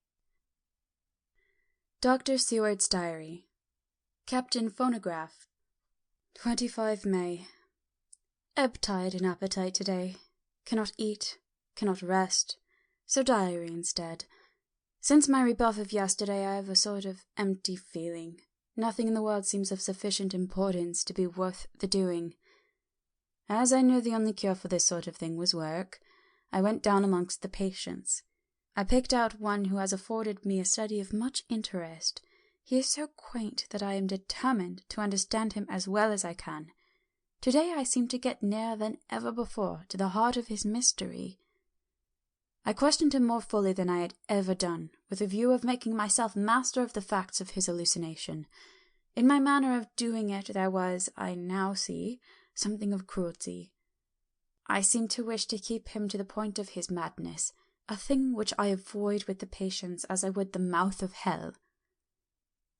Dr. Seward's Diary, Kept in phonograph. 25 May. Ebb tide in appetite today. Cannot eat, cannot rest, so diary instead. Since my rebuff of yesterday I have a sort of empty feeling. Nothing in the world seems of sufficient importance to be worth the doing. As I knew the only cure for this sort of thing was work, I went down amongst the patients. I picked out one who has afforded me a study of much interest. He is so quaint that I am determined to understand him as well as I can. Today I seem to get nearer than ever before to the heart of his mystery. I questioned him more fully than I had ever done, with a view of making myself master of the facts of his hallucination. In my manner of doing it there was, I now see, something of cruelty. I seemed to wish to keep him to the point of his madness, a thing which I avoid with the patients as I would the mouth of hell.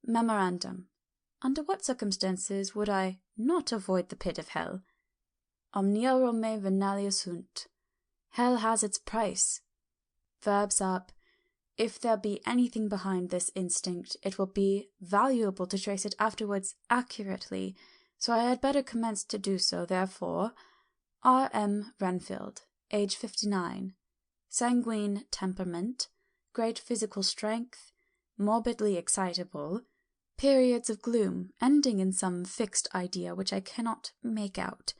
Memorandum. Under what circumstances would I not avoid the pit of hell? Omnia Rome venalia sunt. Hell has its price. Verbs up. If there be anything behind this instinct, it will be valuable to trace it afterwards accurately, so I had better commence to do so, therefore. R. M. Renfield, age 59. Sanguine temperament, great physical strength, morbidly excitable, periods of gloom, ending in some fixed idea which I cannot make out.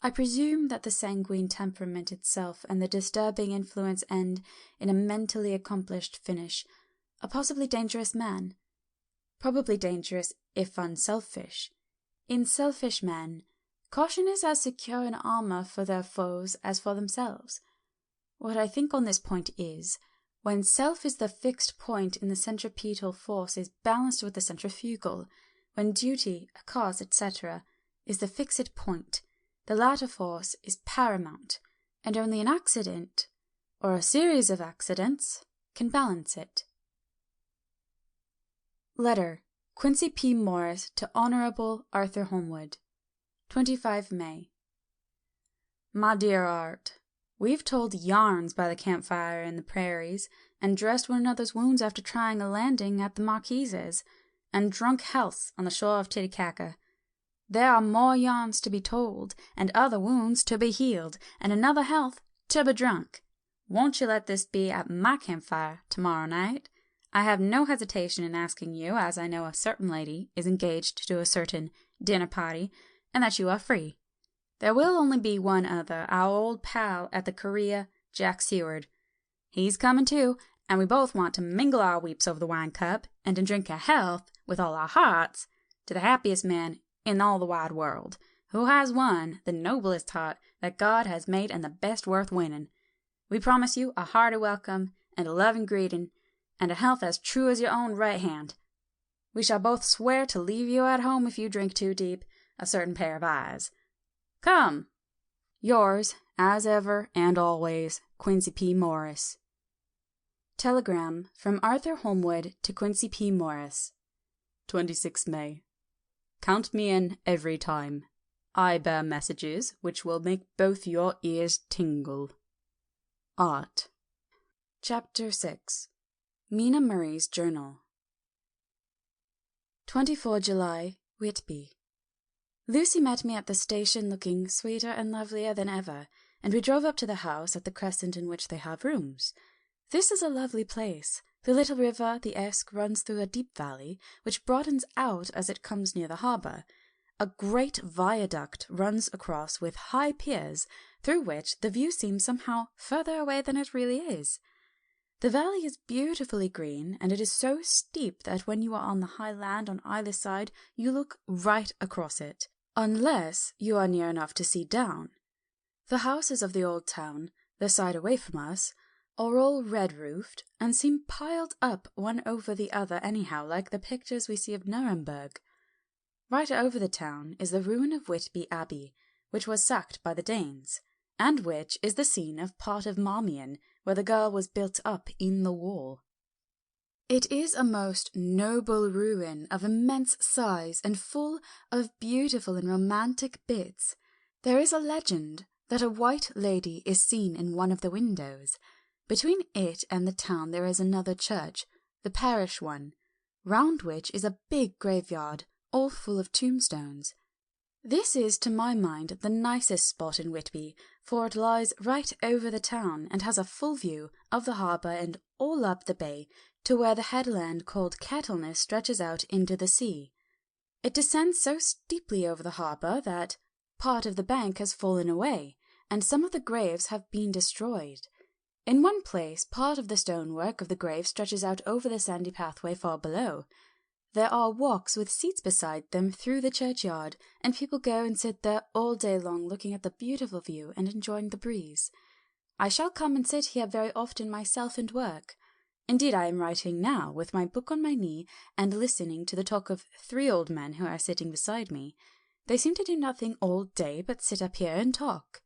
I presume that the sanguine temperament itself and the disturbing influence end in a mentally accomplished finish, a possibly dangerous man. Probably dangerous if unselfish. In selfish men, caution is as secure an armour for their foes as for themselves. What I think on this point is, when self is the fixed point in the centripetal force is balanced with the centrifugal, when duty, a cause, etc., is the fixed point, the latter force is paramount, and only an accident, or a series of accidents, can balance it. Letter. Quincy P. Morris to Honourable Arthur Holmwood. 25 May. My dear Art, we've told yarns by the campfire in the prairies, and dressed one another's wounds after trying a landing at the Marquise's, and drunk healths on the shore of Titicaca. There are more yarns to be told, and other wounds to be healed, and another health to be drunk. Won't you let this be at my campfire tomorrow night? I have no hesitation in asking you, as I know a certain lady is engaged to a certain dinner party, and that you are free. There will only be one other, our old pal at the Korea, Jack Seward. He's coming too, and we both want to mingle our weeps over the wine cup, and to drink a health, with all our hearts, to the happiest man in all the wide world, who has won the noblest heart that God has made and the best worth winning. We promise you a hearty welcome, and a loving greeting, and a health as true as your own right hand. We shall both swear to leave you at home if you drink too deep, a certain pair of eyes. Come! Yours, as ever and always, Quincy P. Morris. Telegram from Arthur Holmwood to Quincy P. Morris. 26 May. Count me in every time. I bear messages which will make both your ears tingle. Art. Chapter 6. Mina Murray's Journal. 24 July, Whitby. Lucy met me at the station looking sweeter and lovelier than ever, and we drove up to the house at the crescent in which they have rooms. This is a lovely place. The little river, the Esk, runs through a deep valley, which broadens out as it comes near the harbour. A great viaduct runs across with high piers, through which the view seems somehow further away than it really is. The valley is beautifully green, and it is so steep that when you are on the high land on either side, you look right across it, unless you are near enough to see down. The houses of the old town, the side away from us, are all red-roofed, and seem piled up one over the other anyhow, like the pictures we see of Nuremberg. Right over the town is the ruin of Whitby Abbey, which was sacked by the Danes, and which is the scene of part of Marmion, where the girl was built up in the wall. It is a most noble ruin of immense size and full of beautiful and romantic bits. There is a legend that a white lady is seen in one of the windows. Between it and the town there is another church, the parish one, round which is a big graveyard, all full of tombstones. This is, to my mind, the nicest spot in Whitby, for it lies right over the town and has a full view of the harbour and all up the bay to where the headland called Kettleness stretches out into the sea. It descends so steeply over the harbour that part of the bank has fallen away, and some of the graves have been destroyed. In one place, part of the stonework of the grave stretches out over the sandy pathway far below. There are walks with seats beside them through the churchyard, and people go and sit there all day long looking at the beautiful view and enjoying the breeze. I shall come and sit here very often myself and work. Indeed, I am writing now, with my book on my knee, and listening to the talk of 3 old men who are sitting beside me. They seem to do nothing all day but sit up here and talk.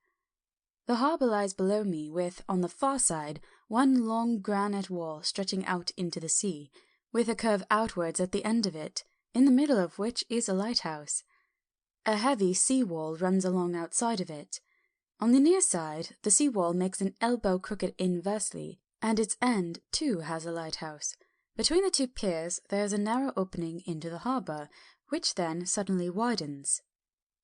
The harbour lies below me, with, on the far side, one long granite wall stretching out into the sea, with a curve outwards at the end of it, in the middle of which is a lighthouse. A heavy sea-wall runs along outside of it. On the near side, the sea-wall makes an elbow crooked inversely, and its end, too, has a lighthouse. Between the 2 piers there is a narrow opening into the harbour, which then suddenly widens.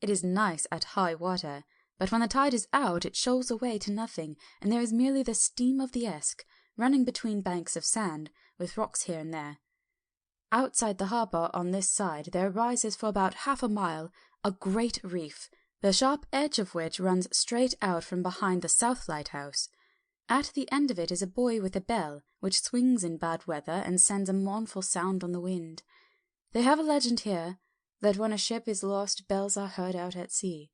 It is nice at high water, but when the tide is out it shoals away to nothing, and there is merely the steam of the Esk, running between banks of sand, with rocks here and there. Outside the harbour on this side there rises for about half a mile a great reef, the sharp edge of which runs straight out from behind the south lighthouse. At the end of it is a buoy with a bell, which swings in bad weather and sends a mournful sound on the wind. They have a legend here that when a ship is lost bells are heard out at sea.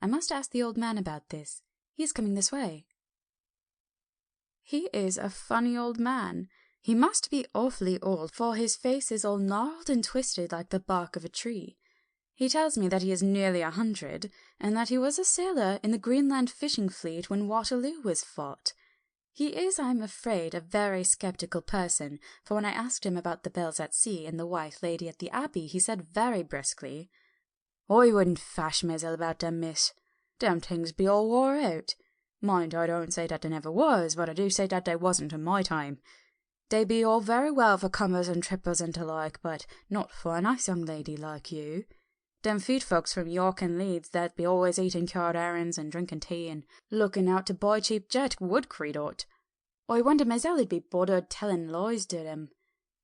I must ask the old man about this. He is coming this way. He is a funny old man. He must be awfully old, for his face is all gnarled and twisted like the bark of a tree. He tells me that he is nearly 100, and that he was a sailor in the Greenland fishing fleet when Waterloo was fought. He is, I am afraid, a very sceptical person, for when I asked him about the bells at sea and the White Lady at the Abbey, he said very briskly, "I wouldn't fash mezel about them, miss. Them things be all wore out. Mind, I don't say that they never was, but I do say that they wasn't in my time. They be all very well for comers and trippers and the like, but not for a nice young lady like you. Them feet folks from York and Leeds that be always eating card errands and drinking tea and looking out to buy cheap jet would creed out. I wonder mesel'd be bothered telling lies to them.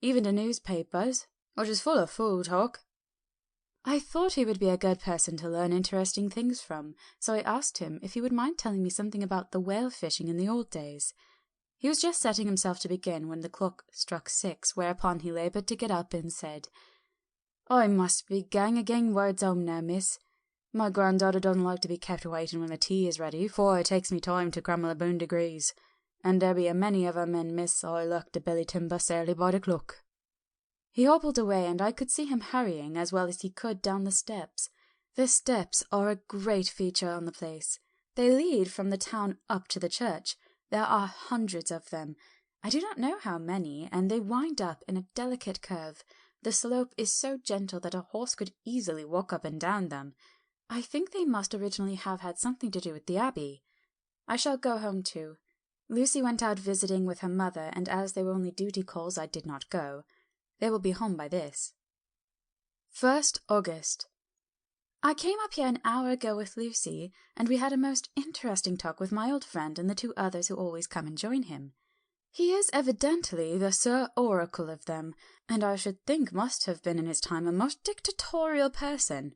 Even the newspapers, which is full of fool talk." I thought he would be a good person to learn interesting things from, so I asked him if he would mind telling me something about the whale fishing in the old days. He was just setting himself to begin when the clock struck 6, whereupon he laboured to get up and said, "I must be gang again words home now, miss. My granddaughter doesn't like to be kept waiting when the tea is ready, for it takes me time to cram 11 degrees, and there be a many of 'em, and miss, I look to Billy Timber early by the clock." He hobbled away, and I could see him hurrying as well as he could down the steps. The steps are a great feature on the place. They lead from the town up to the church. There are hundreds of them. I do not know how many, and they wind up in a delicate curve. The slope is so gentle that a horse could easily walk up and down them. I think they must originally have had something to do with the Abbey. I shall go home too. Lucy went out visiting with her mother, and as they were only duty calls, I did not go. They will be home by this. 1st August. I came up here an hour ago with Lucy, and we had a most interesting talk with my old friend and the 2 others who always come and join him. He is evidently the Sir Oracle of them, and I should think must have been in his time a most dictatorial person.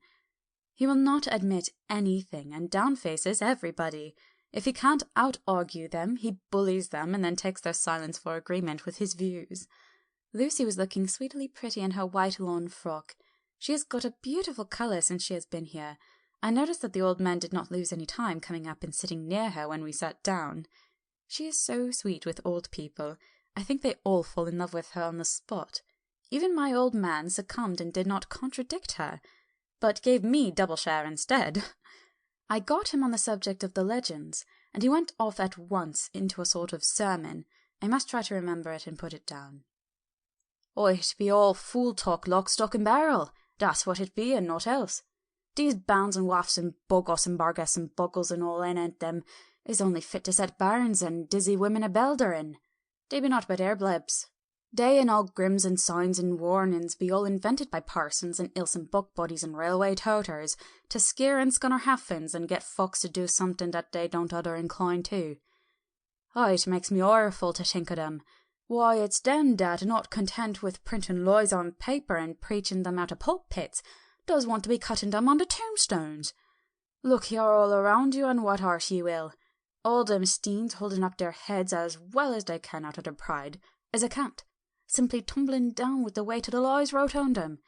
He will not admit anything, and downfaces everybody. If he can't out-argue them, he bullies them and then takes their silence for agreement with his views. Lucy was looking sweetly pretty in her white lawn frock. She has got a beautiful colour since she has been here. I noticed that the old man did not lose any time coming up and sitting near her when we sat down. She is so sweet with old people. I think they all fall in love with her on the spot. Even my old man succumbed and did not contradict her, but gave me double share instead. I got him on the subject of the legends, and he went off at once into a sort of sermon. I must try to remember it and put it down. "Oh, it be all fool talk, lock, stock, and barrel. That's what it be, and naught else. These bounds and wafts and boggos and bargas and buggles and all anent them is only fit to set barons and dizzy women a belder in. They be not but air blebs. They and all grims and signs and warnings be all invented by parsons and ilson buck buddies and railway toters to scare and scunner haffins and get folks to do something that they don't other incline to. It makes me orful to think of them. Why, it's them that, not content with printing lies on paper and preaching them out of pulpits, does want to be cutting them on the tombstones. Look here all around you, and what art ye will? All them steens holding up their heads as well as they can out of their pride, as a cant, simply tumbling down with the weight of the lies wrote on them.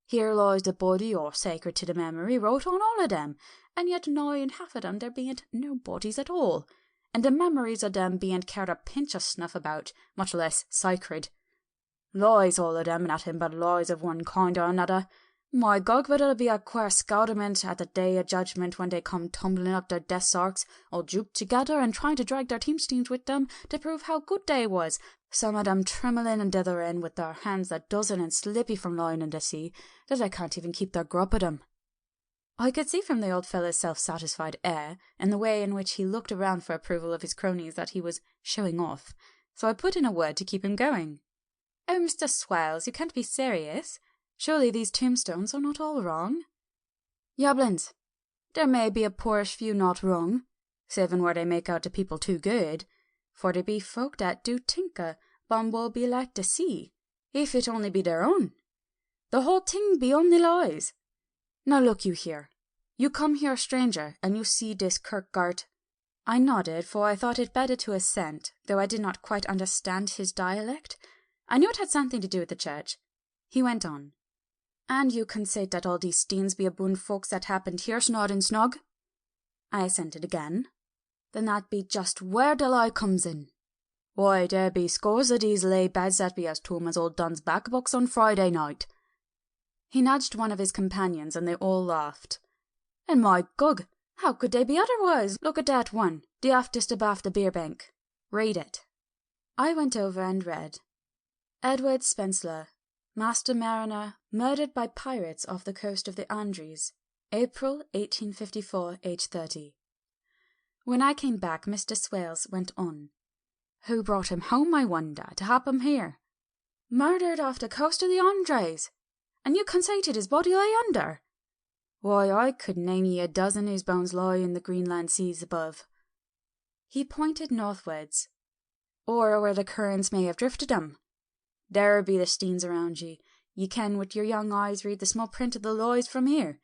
Here lies the body, or sacred to the memory, wrote on all of them, and yet nigh in half of them there bean't no bodies at all, and the memories of them bean't cared a pinch of snuff about, much less sacred. Lies all of them, nothing but lies of one kind or another. My God, but it'll be a queer scoutement at the day of judgment when they come tumbling up their death arks, all duped together and trying to drag their teamsteens with them to prove how good they was, some of them trembling and dithering with their hands a dozen and slippy from lying in the sea, that they can't even keep their grub of them. I could see from the old fellow's self-satisfied air, and the way in which he looked around for approval of his cronies, that he was showing off, so I put in a word to keep him going. "Oh, Mr. Swells, you can't be serious. Surely these tombstones are not all wrong?" "Yablins, there may be a poorish few not wrong, saving where they make out the people too good, for there be folk that do tinker Bumble be like to see, if it only be their own. The whole thing be only lies. Now look you here. You come here a stranger, and you see this kirkgard." I nodded, for I thought it better to assent, though I did not quite understand his dialect. I knew it had something to do with the church. He went on. "And you consait that all these steens be aboon folks that happened here snod and snug?" I assented again. "Then that be just where the lie comes in. Why, there be scores of these lay beds that be as toom as old Don's back box on Friday night." He nudged one of his companions, and they all laughed. "And my gug, how could they be otherwise? Look at that one, the aftest abaft the beer bank. Read it." I went over and read. "Edward Spencer, Master Mariner, murdered by pirates off the coast of the Andres, April 1854, age 30. When I came back, Mr. Swales went on. "Who brought him home, I wonder, to hap him here? Murdered off the coast of the Andres, and you conceited his body lay under? Why, I could name ye a dozen whose bones lie in the Greenland seas above." He pointed northwards. "Or where the currents may have drifted 'em. There be the steens around ye. Ye can with your young eyes read the small print of the lies from here.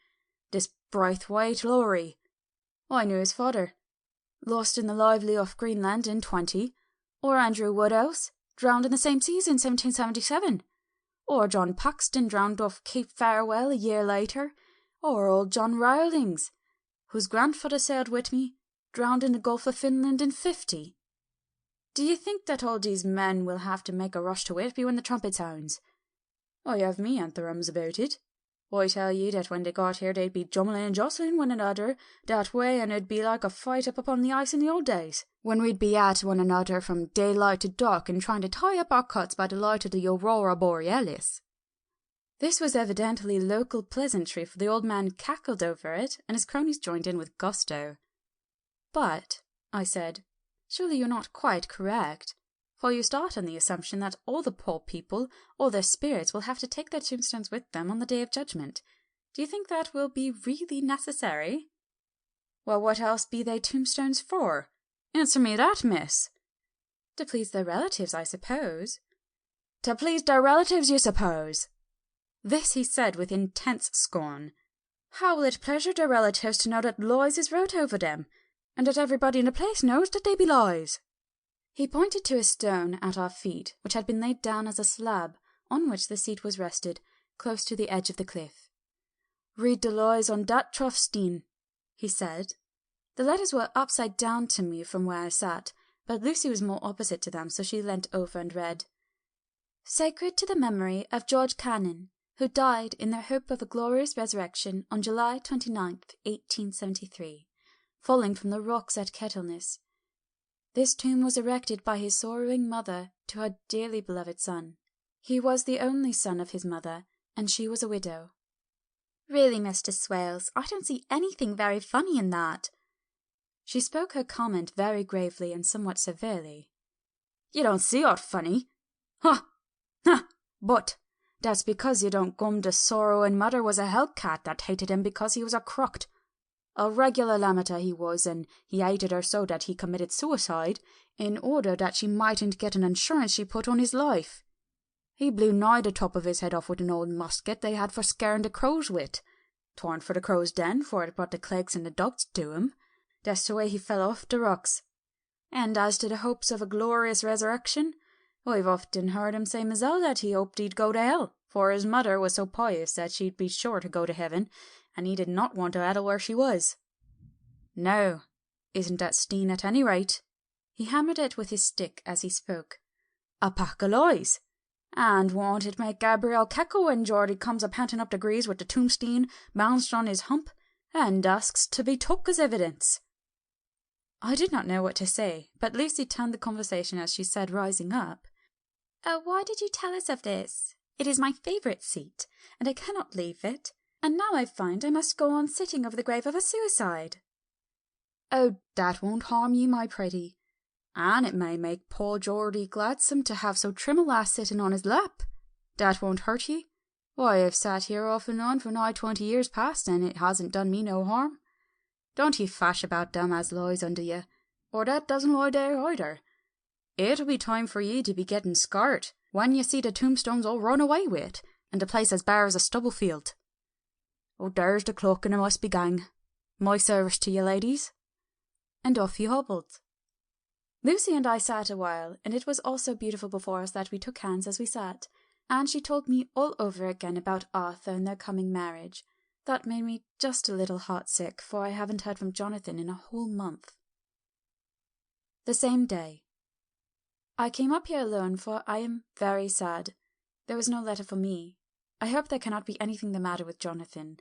This Braithwaite Lowry, I knew his father, lost in the lively off Greenland in 20, or Andrew Woodhouse, drowned in the same seas in 1777, or John Paxton, drowned off Cape Farewell a year later, or old John Rowlings, whose grandfather sailed with me, drowned in the Gulf of Finland in 50. Do you think that all these men will have to make a rush to Whitby when the trumpet sounds? I have me antherums about it. I tell ye that when they got here they'd be jumbling and jostling one another that way, and it'd be like a fight up upon the ice in the old days, when we'd be at one another from daylight to dark and trying to tie up our cuts by the light of the Aurora Borealis." This was evidently local pleasantry, for the old man cackled over it, and his cronies joined in with gusto. "But," I said, "surely you're not quite correct, for you start on the assumption that all the poor people, all their spirits, will have to take their tombstones with them on the Day of Judgment. Do you think that will be really necessary?" "Well, what else be they tombstones for? Answer me that, miss." "To please their relatives, I suppose." "To please their relatives, you suppose?" This he said with intense scorn. "How will it pleasure their relatives to know that lies is wrote over them, and that everybody in the place knows that they be lies?" He pointed to a stone at our feet, which had been laid down as a slab, on which the seat was rested, close to the edge of the cliff. "Read the lies on that trough steen," he said. The letters were upside down to me from where I sat, but Lucy was more opposite to them, so she leant over and read. "Sacred to the memory of George Cannon, who died in the hope of a glorious resurrection on July 29th, 1873, falling from the rocks at Kettleness. This tomb was erected by his sorrowing mother to her dearly beloved son. He was the only son of his mother, and she was a widow." "Really, Mr. Swales, I don't see anything very funny in that." She spoke her comment very gravely and somewhat severely. "You don't see aught funny? Huh! Ha! But that's because you don't gum the sorrowing mother was a hellcat that hated him because he was a crocked. A regular lamata he was, and he hated her so that he committed suicide in order that she mightn't get an insurance she put on his life. He blew nigh the top of his head off with an old musket they had for scaring the crows with. Torn for the crow's den, for it brought the clegs and the dogs to him. That's the way he fell off the rocks. And as to the hopes of a glorious resurrection, I've often heard him say myself that he hoped he'd go to hell, for his mother was so pious that she'd be sure to go to heaven, and he did not want to addle where she was. Now, isn't that steen at any rate? He hammered it with his stick as he spoke. A pack of lies. And won't it make Gabriel cackle when Geordie comes a panting up the grease with the tombstone bounced on his hump, and asks to be took as evidence? I did not know what to say, but Lucy turned the conversation as she said, rising up, why did you tell us of this? It is my favourite seat, and I cannot leave it, and now I find I must go on sitting over the grave of a suicide. Oh, that won't harm you, my pretty, and it may make poor Geordie gladsome to have so trim a lass sitting on his lap. That won't hurt ye. Why, I've sat here off and on for nigh 20 years past, and it hasn't done me no harm. Don't ye fash about them as lies under ye, or that doesn't lie there either. It'll be time for ye to be getting scart when ye see the tombstones all run away with, and the place as bare as a stubble field. Oh, there's the clock, and I must be gang. My service to ye, ladies. And off he hobbled. Lucy and I sat a while, and it was also beautiful before us that we took hands as we sat, and she told me all over again about Arthur and their coming marriage. That made me just a little heartsick, for I haven't heard from Jonathan in a whole month. The same day. I came up here alone, for I am very sad. There was no letter for me. I hope there cannot be anything the matter with Jonathan.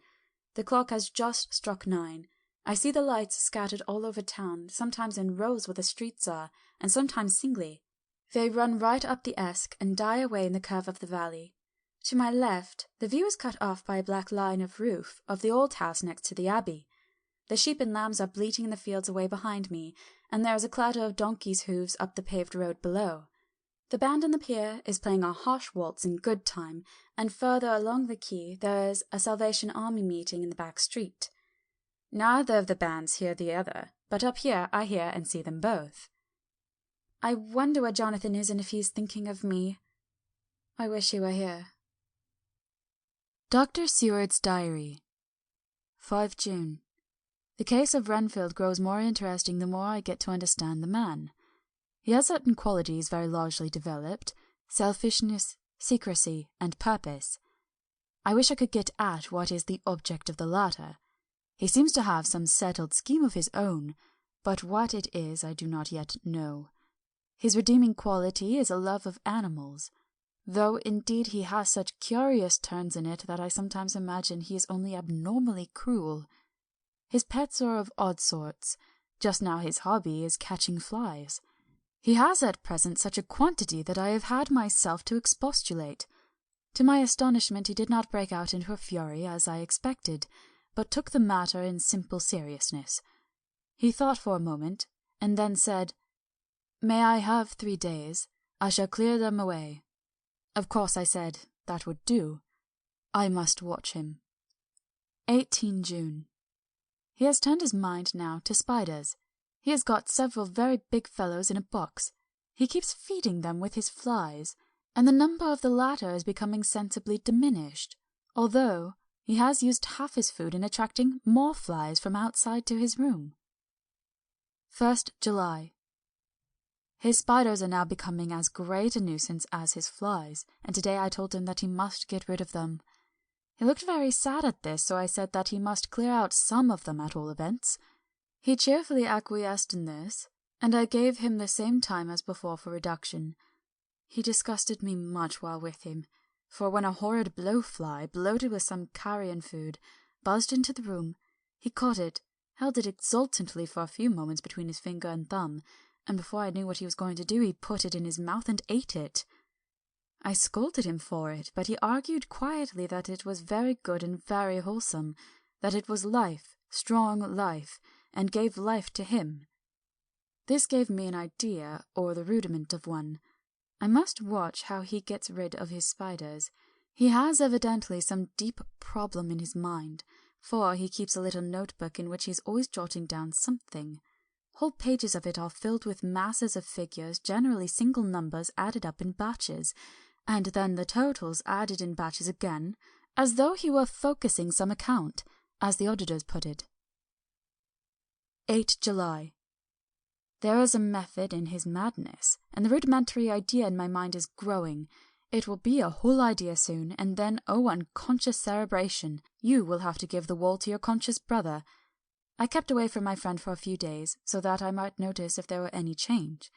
The clock has just struck 9. I see the lights scattered all over town, sometimes in rows where the streets are, and sometimes singly. They run right up the Esk and die away in the curve of the valley. To my left, the view is cut off by a black line of roof of the old house next to the abbey. The sheep and lambs are bleating in the fields away behind me, and there is a clatter of donkeys' hoofs up the paved road below. The band on the pier is playing a harsh waltz in good time, and further along the quay there is a Salvation Army meeting in the back street. Neither of the bands hear the other, but up here I hear and see them both. I wonder where Jonathan is and if he is thinking of me. I wish he were here. Dr. Seward's Diary, 5 June. The case of Renfield grows more interesting the more I get to understand the man. He has certain qualities very largely developed: selfishness, secrecy, and purpose. I wish I could get at what is the object of the latter. He seems to have some settled scheme of his own, but what it is I do not yet know. His redeeming quality is a love of animals, though indeed he has such curious turns in it that I sometimes imagine he is only abnormally cruel. His pets are of odd sorts. Just now his hobby is catching flies. He has at present such a quantity that I have had myself to expostulate. To my astonishment he did not break out into a fury as I expected, but took the matter in simple seriousness. He thought for a moment, and then said, "May I have 3 days? I shall clear them away." Of course I said that would do. I must watch him. 18 June. He has turned his mind now to spiders. He has got several very big fellows in a box. He keeps feeding them with his flies, and the number of the latter is becoming sensibly diminished, although he has used half his food in attracting more flies from outside to his room. 1st July. His spiders are now becoming as great a nuisance as his flies, and today I told him that he must get rid of them. He looked very sad at this, so I said that he must clear out some of them at all events. He cheerfully acquiesced in this, and I gave him the same time as before for reduction. He disgusted me much while with him, for when a horrid blowfly, bloated with some carrion food, buzzed into the room, he caught it, held it exultantly for a few moments between his finger and thumb, and before I knew what he was going to do, he put it in his mouth and ate it. I scolded him for it, but he argued quietly that it was very good and very wholesome, that it was life, strong life, and gave life to him. This gave me an idea, or the rudiment of one. I must watch how he gets rid of his spiders. He has evidently some deep problem in his mind, for he keeps a little notebook in which he is always jotting down something. Whole pages of it are filled with masses of figures, generally single numbers added up in batches, and then the totals added in batches again, as though he were focusing some account, as the auditors put it. 8 July. There is a method in his madness, and the rudimentary idea in my mind is growing. It will be a whole idea soon, and then, oh, unconscious cerebration, you will have to give the wall to your conscious brother. I kept away from my friend for a few days, so that I might notice if there were any change.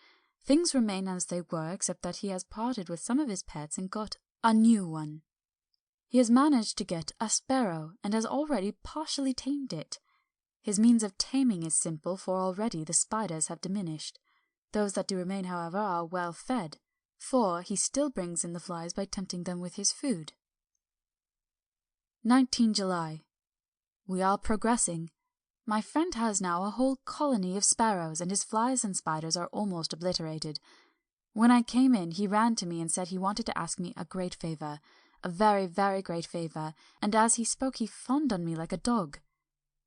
Things remain as they were, except that he has parted with some of his pets and got a new one. He has managed to get a sparrow, and has already partially tamed it. His means of taming is simple, for already the spiders have diminished. Those that do remain, however, are well fed, for he still brings in the flies by tempting them with his food. 19 July. We are progressing. My friend has now a whole colony of sparrows, and his flies and spiders are almost obliterated. When I came in, he ran to me and said he wanted to ask me a great favour, a very, very great favour, and as he spoke he fawned on me like a dog.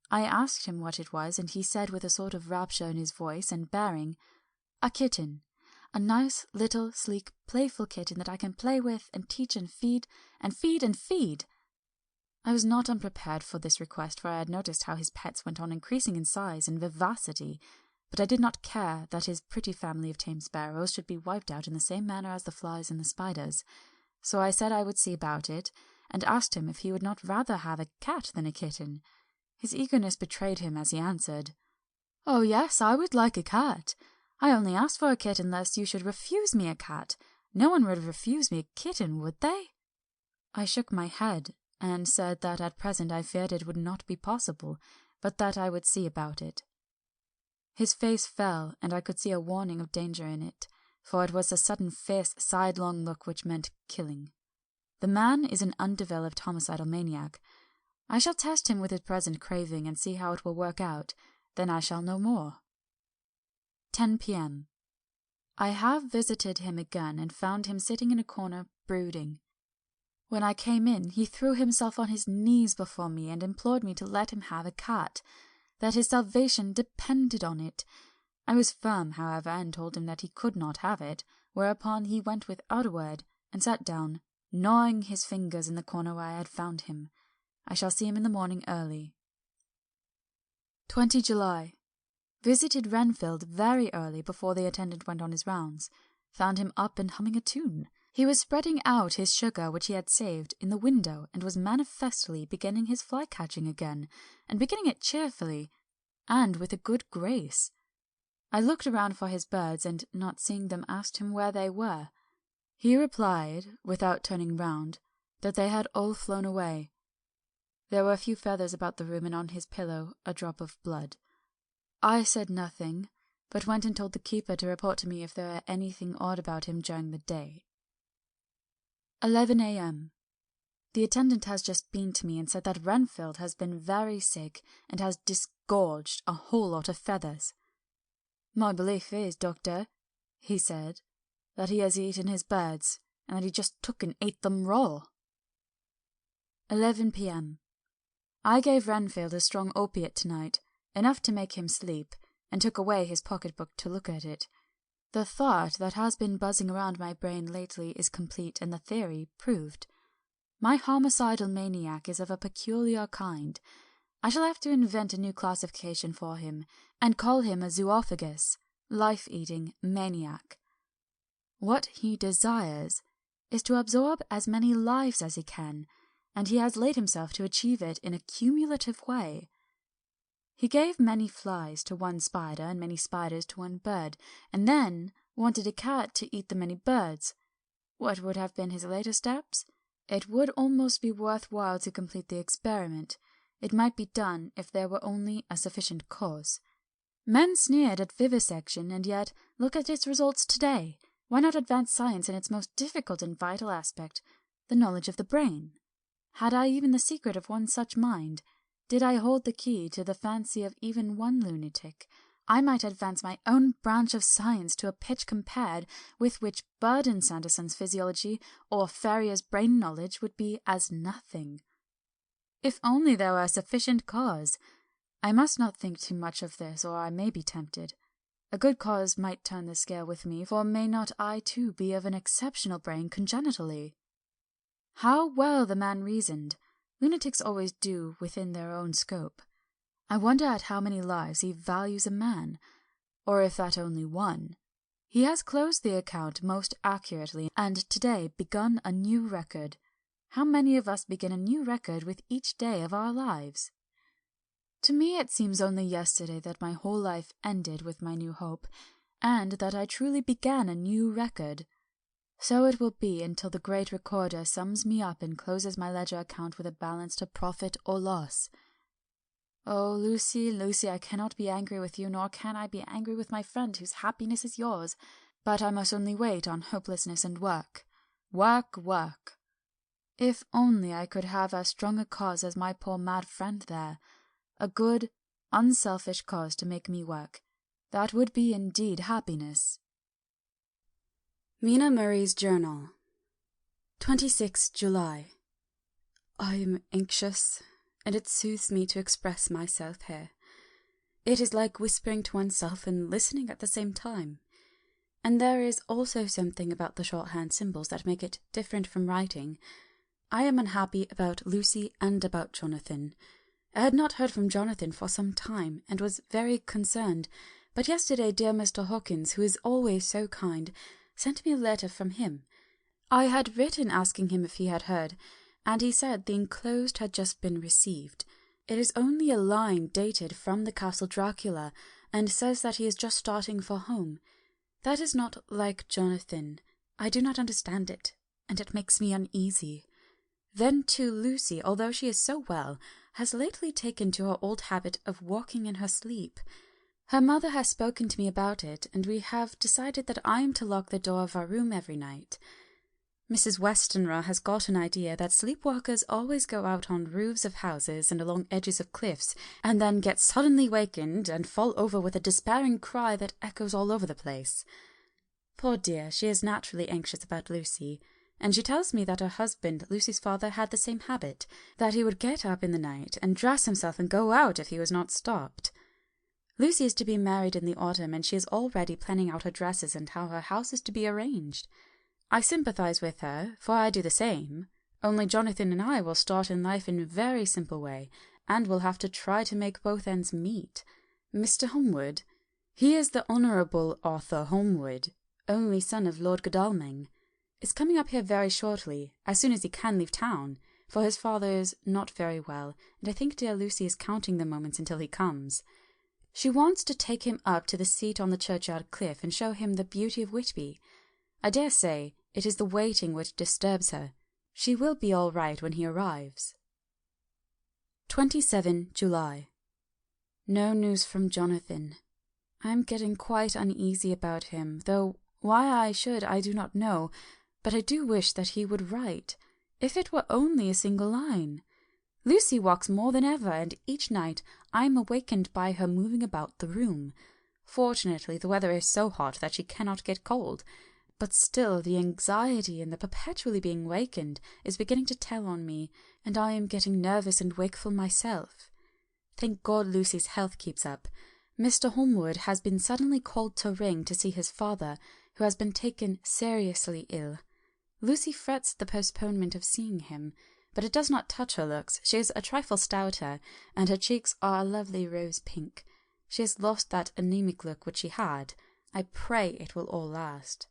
I asked him what it was, and he said with a sort of rapture in his voice and bearing, "A kitten, a nice little sleek playful kitten that I can play with and teach and feed and feed and feed." I was not unprepared for this request, for I had noticed how his pets went on increasing in size and vivacity, but I did not care that his pretty family of tame sparrows should be wiped out in the same manner as the flies and the spiders. So I said I would see about it, and asked him if he would not rather have a cat than a kitten. His eagerness betrayed him as he answered, "Oh yes, I would like a cat. I only asked for a kitten lest you should refuse me a cat. No one would refuse me a kitten, would they?" I shook my head, and said that at present I feared it would not be possible, but that I would see about it. His face fell, and I could see a warning of danger in it, for it was a sudden fierce sidelong look which meant killing. The man is an undeveloped homicidal maniac. I shall test him with his present craving and see how it will work out, then I shall know more. 10 p.m. I have visited him again and found him sitting in a corner brooding. When I came in, he threw himself on his knees before me and implored me to let him have a cat, that his salvation depended on it. I was firm, however, and told him that he could not have it, whereupon he went without a word and sat down, gnawing his fingers in the corner where I had found him. I shall see him in the morning early. 20 July. Visited Renfield very early before the attendant went on his rounds. Found him up and humming a tune. He was spreading out his sugar which he had saved in the window, and was manifestly beginning his fly-catching again, and beginning it cheerfully, and with a good grace. I looked around for his birds, and not seeing them asked him where they were. He replied, without turning round, that they had all flown away. There were a few feathers about the room, and on his pillow a drop of blood. I said nothing, but went and told the keeper to report to me if there were anything odd about him during the day. 11 a.m. The attendant has just been to me and said that Renfield has been very sick and has disgorged a whole lot of feathers. "My belief is, doctor," he said, "that he has eaten his birds, and that he just took and ate them raw." 11 p.m. I gave Renfield a strong opiate tonight, enough to make him sleep, and took away his pocket-book to look at it. The thought that has been buzzing around my brain lately is complete, and the theory proved. My homicidal maniac is of a peculiar kind. I shall have to invent a new classification for him, and call him a zoophagous, life-eating maniac. What he desires is to absorb as many lives as he can, and he has laid himself to achieve it in a cumulative way. He gave many flies to one spider and many spiders to one bird, and then wanted a cat to eat the many birds. What would have been his later steps? It would almost be worth while to complete the experiment. It might be done if there were only a sufficient cause. Men sneered at vivisection, and yet look at its results today. Why not advance science in its most difficult and vital aspect, the knowledge of the brain? Had I even the secret of one such mind? Did I hold the key to the fancy of even one lunatic? I might advance my own branch of science to a pitch compared with which Burdon Sanderson's physiology or Ferrier's brain knowledge would be as nothing. If only there were a sufficient cause. I must not think too much of this, or I may be tempted. A good cause might turn the scale with me, for may not I too be of an exceptional brain congenitally? How well the man reasoned! Lunatics always do within their own scope. I wonder at how many lives he values a man, or if at only one. He has closed the account most accurately, and today begun a new record. How many of us begin a new record with each day of our lives? To me it seems only yesterday that my whole life ended with my new hope, and that I truly began a new record. So it will be until the great recorder sums me up and closes my ledger account with a balance to profit or loss. Oh, Lucy, Lucy, I cannot be angry with you, nor can I be angry with my friend whose happiness is yours, but I must only wait on hopelessness and work. Work, work. If only I could have as strong a cause as my poor mad friend there, a good, unselfish cause to make me work, that would be indeed happiness. Mina Murray's Journal, 26 July. I am anxious, and it soothes me to express myself here. It is like whispering to oneself and listening at the same time. And there is also something about the shorthand symbols that make it different from writing. I am unhappy about Lucy and about Jonathan. I had not heard from Jonathan for some time, and was very concerned, but yesterday dear Mr. Hawkins, who is always so kind, sent me a letter from him. I had written asking him if he had heard, and he said the enclosed had just been received. It is only a line dated from the Castle Dracula, and says that he is just starting for home. That is not like Jonathan. I do not understand it, and it makes me uneasy. Then, too, Lucy, although she is so well, has lately taken to her old habit of walking in her sleep. Her mother has spoken to me about it, and we have decided that I am to lock the door of our room every night. Mrs. Westenra has got an idea that sleepwalkers always go out on roofs of houses and along edges of cliffs, and then get suddenly wakened and fall over with a despairing cry that echoes all over the place. Poor dear, she is naturally anxious about Lucy, and she tells me that her husband, Lucy's father, had the same habit, that he would get up in the night and dress himself and go out if he was not stopped. Lucy is to be married in the autumn, and she is already planning out her dresses and how her house is to be arranged. I sympathize with her, for I do the same, only Jonathan and I will start in life in a very simple way, and will have to try to make both ends meet. Mr. Holmwood, he is the Honourable Arthur Holmwood, only son of Lord Godalming, is coming up here very shortly, as soon as he can leave town, for his father is not very well, and I think dear Lucy is counting the moments until he comes. She wants to take him up to the seat on the churchyard cliff and show him the beauty of Whitby. I dare say it is the waiting which disturbs her. She will be all right when he arrives. 27 July. No news from Jonathan. I am getting quite uneasy about him, though why I should I do not know, but I do wish that he would write, if it were only a single line. Lucy walks more than ever, and each night I am awakened by her moving about the room. Fortunately the weather is so hot that she cannot get cold, but still the anxiety and the perpetually being wakened is beginning to tell on me, and I am getting nervous and wakeful myself. Thank God Lucy's health keeps up. Mr. Holmwood has been suddenly called to Ring to see his father, who has been taken seriously ill. Lucy frets the postponement of seeing him, but it does not touch her looks. She is a trifle stouter, and her cheeks are a lovely rose pink. She has lost that anemic look which she had. I pray it will all last.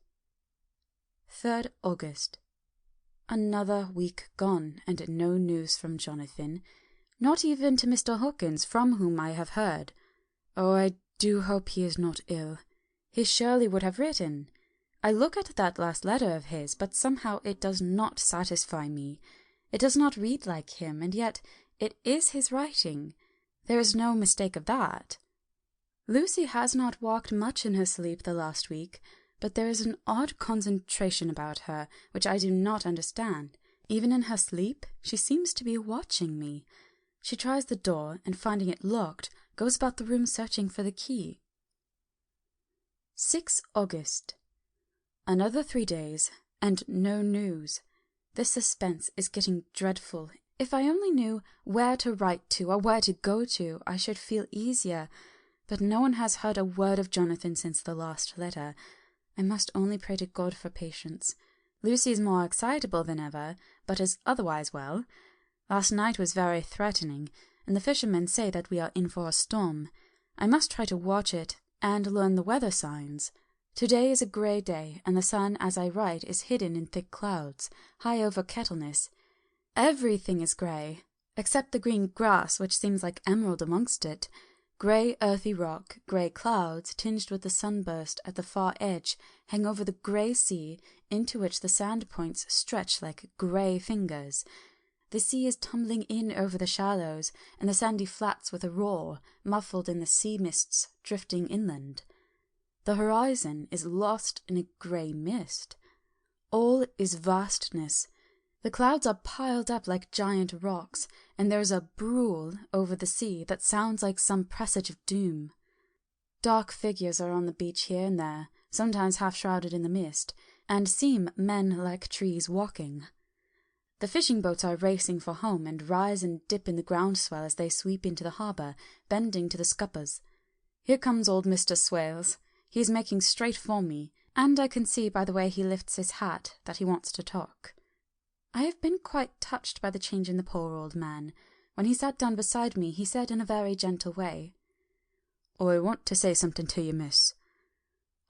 3rd August. Another week gone, and no news from Jonathan, not even to Mr. Hawkins, from whom I have heard. Oh, I do hope he is not ill. He surely would have written. I look at that last letter of his, but somehow it does not satisfy me. It does not read like him, and yet it is his writing. There is no mistake of that. Lucy has not walked much in her sleep the last week, but there is an odd concentration about her which I do not understand. Even in her sleep she seems to be watching me. She tries the door, and finding it locked, goes about the room searching for the key. 6 August. Another 3 days, and no news. This suspense is getting dreadful. If I only knew where to write to or where to go to, I should feel easier. But no one has heard a word of Jonathan since the last letter. I must only pray to God for patience. Lucy is more excitable than ever, but is otherwise well. Last night was very threatening, and the fishermen say that we are in for a storm. I must try to watch it, and learn the weather signs. Today is a grey day, and the sun, as I write, is hidden in thick clouds, high over Kettleness. Everything is grey, except the green grass, which seems like emerald amongst it. Grey earthy rock, grey clouds, tinged with the sunburst at the far edge, hang over the grey sea, into which the sand points stretch like grey fingers. The sea is tumbling in over the shallows, and the sandy flats with a roar, muffled in the sea mists drifting inland. The horizon is lost in a grey mist. All is vastness. The clouds are piled up like giant rocks, and there is a brool over the sea that sounds like some presage of doom. Dark figures are on the beach here and there, sometimes half shrouded in the mist, and seem men like trees walking. The fishing boats are racing for home, and rise and dip in the groundswell as they sweep into the harbour, bending to the scuppers. Here comes old Mr. Swales. He is making straight for me, and I can see by the way he lifts his hat that he wants to talk. I have been quite touched by the change in the poor old man. When he sat down beside me, he said in a very gentle way, "I want to say something to you, miss."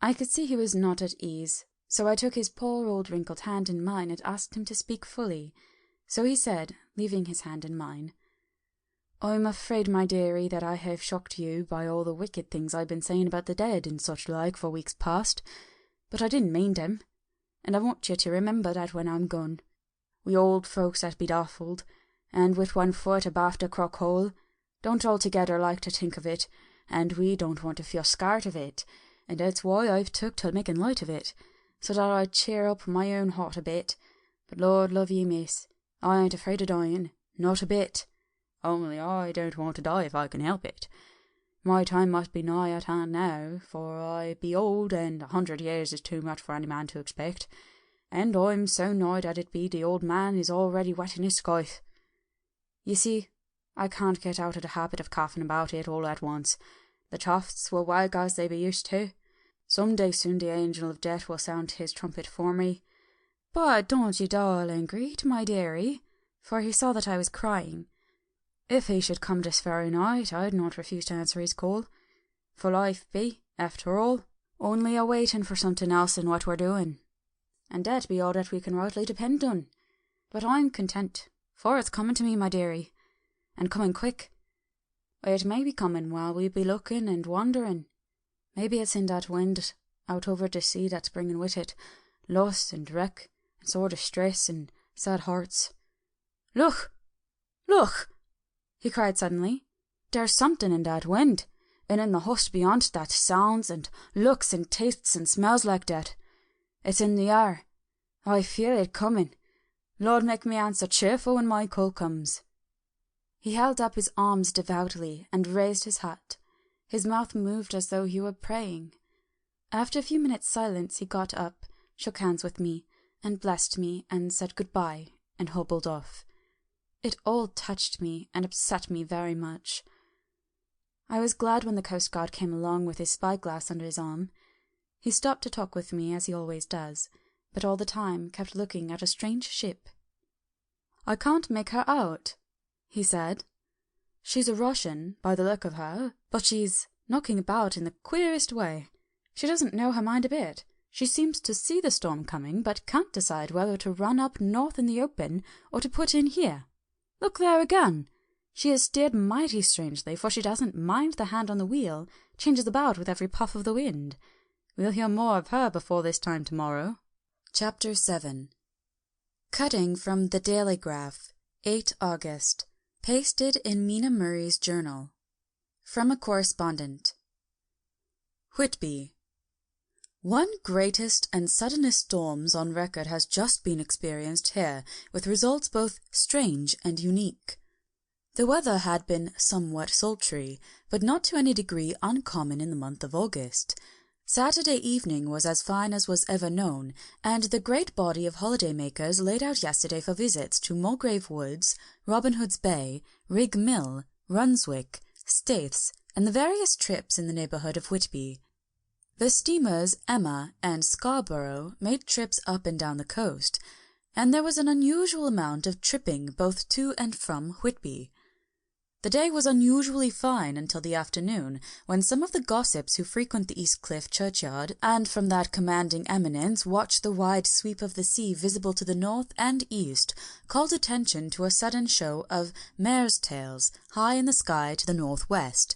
I could see he was not at ease, so I took his poor old wrinkled hand in mine and asked him to speak fully. So he said, leaving his hand in mine, "I'm afraid, my dearie, that I have shocked you by all the wicked things I've been saying about the dead and such like for weeks past, but I didn't mean them, and I want you to remember that when I'm gone. We old folks that be daffled, and with one foot abaft a crock hole, don't altogether like to think of it, and we don't want to feel scared of it, and that's why I've took to making light of it, so that I'd cheer up my own heart a bit. But Lord love ye, miss, I ain't afraid of dying, not a bit. Only I don't want to die if I can help it. My time must be nigh at hand now, for I be old, and 100 years is too much for any man to expect. And I'm so nigh that it be the old man is already wetting his scythe. You see, I can't get out of the habit of coughing about it all at once. The chofts will wag as they be used to. Some day soon the angel of death will sound his trumpet for me. But don't you darling greet, my dearie," for he saw that I was crying. "If he should come this very night, I'd not refuse to answer his call. For life be, after all, only a waiting for something else than what we're doing. And that be all that we can rightly depend on. But I'm content, for it's coming to me, my dearie, and coming quick. It may be coming while we be looking and wondering. Maybe it's in that wind out over the sea that's bringing with it loss and wreck and sore distress and sad hearts. Look! Look!" he cried suddenly. "There's something in that wind, and in the hush beyond that sounds and looks and tastes and smells like that. It's in the air. I feel it coming. Lord make me answer cheerful when my call comes." He held up his arms devoutly and raised his hat. His mouth moved as though he were praying. After a few minutes' silence he got up, shook hands with me, and blessed me, and said good-bye, and hobbled off. It all touched me and upset me very much. I was glad when the coastguard came along with his spyglass under his arm. He stopped to talk with me, as he always does, but all the time kept looking at a strange ship. "I can't make her out," he said. "She's a Russian, by the look of her, but she's knocking about in the queerest way. She doesn't know her mind a bit. She seems to see the storm coming, but can't decide whether to run up north in the open or to put in here. Look there again! She has steered mighty strangely, for she doesn't mind the hand on the wheel, changes about with every puff of the wind. We'll hear more of her before this time tomorrow." Chapter 7. Cutting from the Dailygraph, 8 August. Pasted in Mina Murray's journal. From a correspondent. Whitby. One greatest and suddenest storms on record has just been experienced here, with results both strange and unique. The weather had been somewhat sultry, but not to any degree uncommon in the month of August. Saturday evening was as fine as was ever known, and the great body of holiday-makers laid out yesterday for visits to Mulgrave Woods, Robin Hood's Bay, Rig Mill, Runswick, Staithes, and the various trips in the neighbourhood of Whitby. The steamers Emma and Scarborough made trips up and down the coast, and there was an unusual amount of tripping both to and from Whitby. The day was unusually fine until the afternoon, when some of the gossips who frequent the East Cliff churchyard, and from that commanding eminence watch the wide sweep of the sea visible to the north and east, called attention to a sudden show of mares' tails high in the sky to the northwest.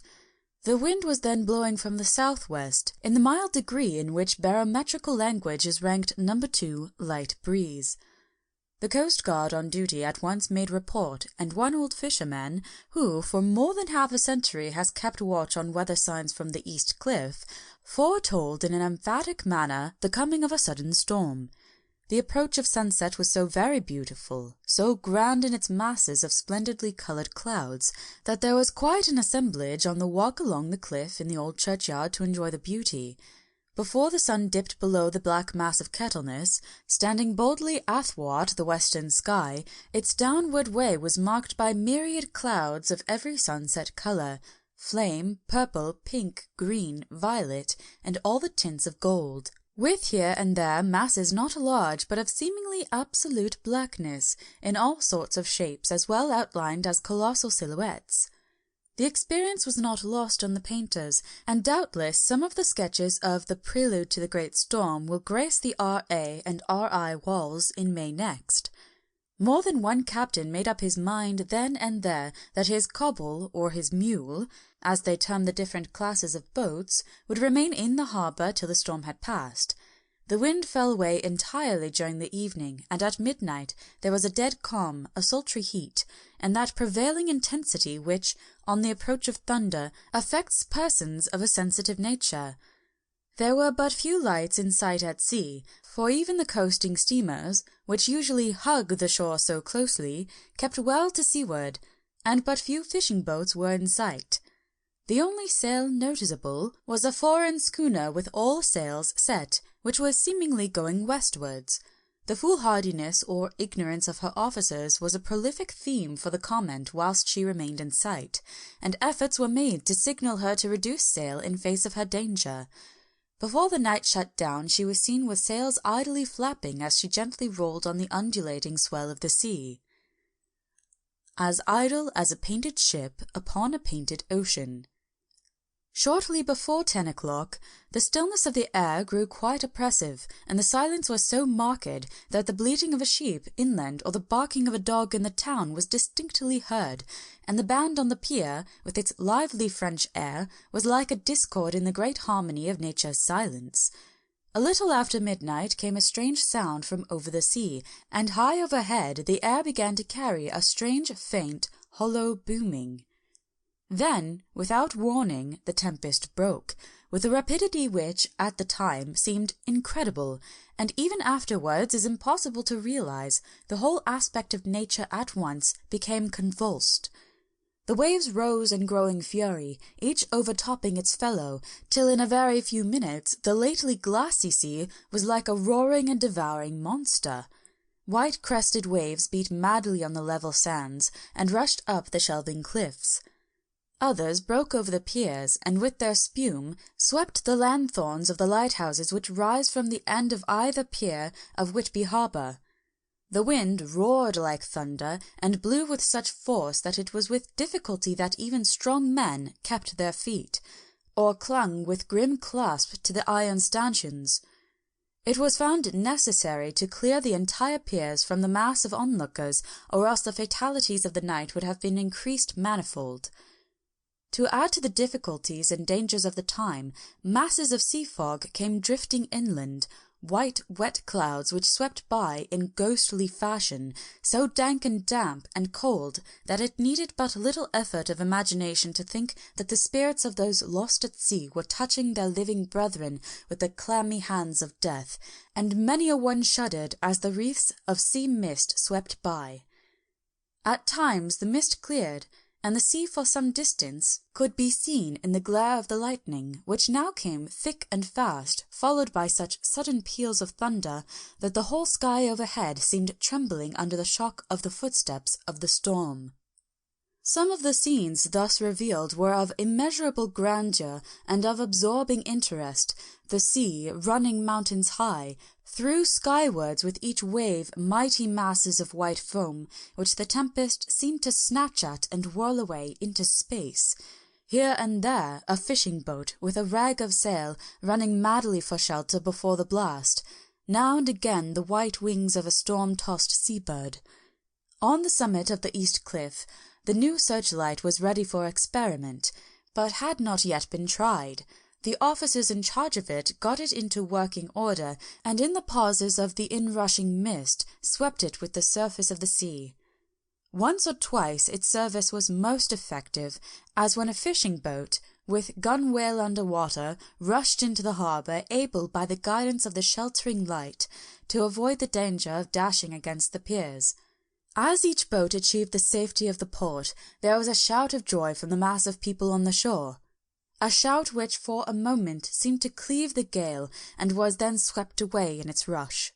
The wind was then blowing from the southwest, in the mild degree in which barometrical language is ranked number 2 light breeze. The coast guard on duty at once made report, and one old fisherman, who for more than half a century has kept watch on weather signs from the East Cliff, foretold in an emphatic manner the coming of a sudden storm. The approach of sunset was so very beautiful, so grand in its masses of splendidly coloured clouds, that there was quite an assemblage on the walk along the cliff in the old churchyard to enjoy the beauty. Before the sun dipped below the black mass of Kettleness, standing boldly athwart the western sky, its downward way was marked by myriad clouds of every sunset colour, flame, purple, pink, green, violet, and all the tints of gold, with here and there masses not large but of seemingly absolute blackness, in all sorts of shapes as well outlined as colossal silhouettes. The experience was not lost on the painters, and doubtless some of the sketches of the Prelude to the Great Storm will grace the R.A. and R.I. walls in May next. More than one captain made up his mind then and there that his cobble, or his mule, as they term the different classes of boats, would remain in the harbour till the storm had passed. The wind fell away entirely during the evening, and at midnight there was a dead calm, a sultry heat, and that prevailing intensity which, on the approach of thunder, affects persons of a sensitive nature. There were but few lights in sight at sea, for even the coasting steamers, which usually hug the shore so closely, kept well to seaward, and but few fishing boats were in sight. The only sail noticeable was a foreign schooner with all sails set, which was seemingly going westwards. The foolhardiness or ignorance of her officers was a prolific theme for the comment whilst she remained in sight, and efforts were made to signal her to reduce sail in face of her danger. Before the night shut down she was seen with sails idly flapping as she gently rolled on the undulating swell of the sea. As idle as a painted ship upon a painted ocean. Shortly before 10 o'clock, the stillness of the air grew quite oppressive, and the silence was so marked that the bleating of a sheep inland or the barking of a dog in the town was distinctly heard, and the band on the pier, with its lively French air, was like a discord in the great harmony of nature's silence. A little after midnight came a strange sound from over the sea, and high overhead the air began to carry a strange, faint, hollow booming. Then, without warning, the tempest broke, with a rapidity which, at the time, seemed incredible, and even afterwards is impossible to realize. The whole aspect of nature at once became convulsed. The waves rose in growing fury, each overtopping its fellow, till in a very few minutes the lately glassy sea was like a roaring and devouring monster. White-crested waves beat madly on the level sands, and rushed up the shelving cliffs. Others broke over the piers, and with their spume swept the lanthorns of the lighthouses which rise from the end of either pier of Whitby harbour. The wind roared like thunder, and blew with such force that it was with difficulty that even strong men kept their feet, or clung with grim clasp to the iron stanchions. It was found necessary to clear the entire piers from the mass of onlookers, or else the fatalities of the night would have been increased manifold. To add to the difficulties and dangers of the time, masses of sea fog came drifting inland, white wet clouds which swept by in ghostly fashion, so dank and damp and cold that it needed but little effort of imagination to think that the spirits of those lost at sea were touching their living brethren with the clammy hands of death, and many a one shuddered as the wreaths of sea mist swept by. At times the mist cleared, and the sea for some distance could be seen in the glare of the lightning, which now came thick and fast, followed by such sudden peals of thunder that the whole sky overhead seemed trembling under the shock of the footsteps of the storm. Some of the scenes thus revealed were of immeasurable grandeur and of absorbing interest, the sea running mountains high, threw skywards with each wave mighty masses of white foam, which the tempest seemed to snatch at and whirl away into space. Here and there a fishing boat with a rag of sail running madly for shelter before the blast, now and again the white wings of a storm-tossed seabird. On the summit of the east cliff, the new searchlight was ready for experiment, but had not yet been tried. The officers in charge of it got it into working order, and in the pauses of the inrushing mist swept it with the surface of the sea. Once or twice its service was most effective, as when a fishing boat, with gunwale under water, rushed into the harbour, able by the guidance of the sheltering light to avoid the danger of dashing against the piers. As each boat achieved the safety of the port, there was a shout of joy from the mass of people on the shore, a shout which for a moment seemed to cleave the gale and was then swept away in its rush.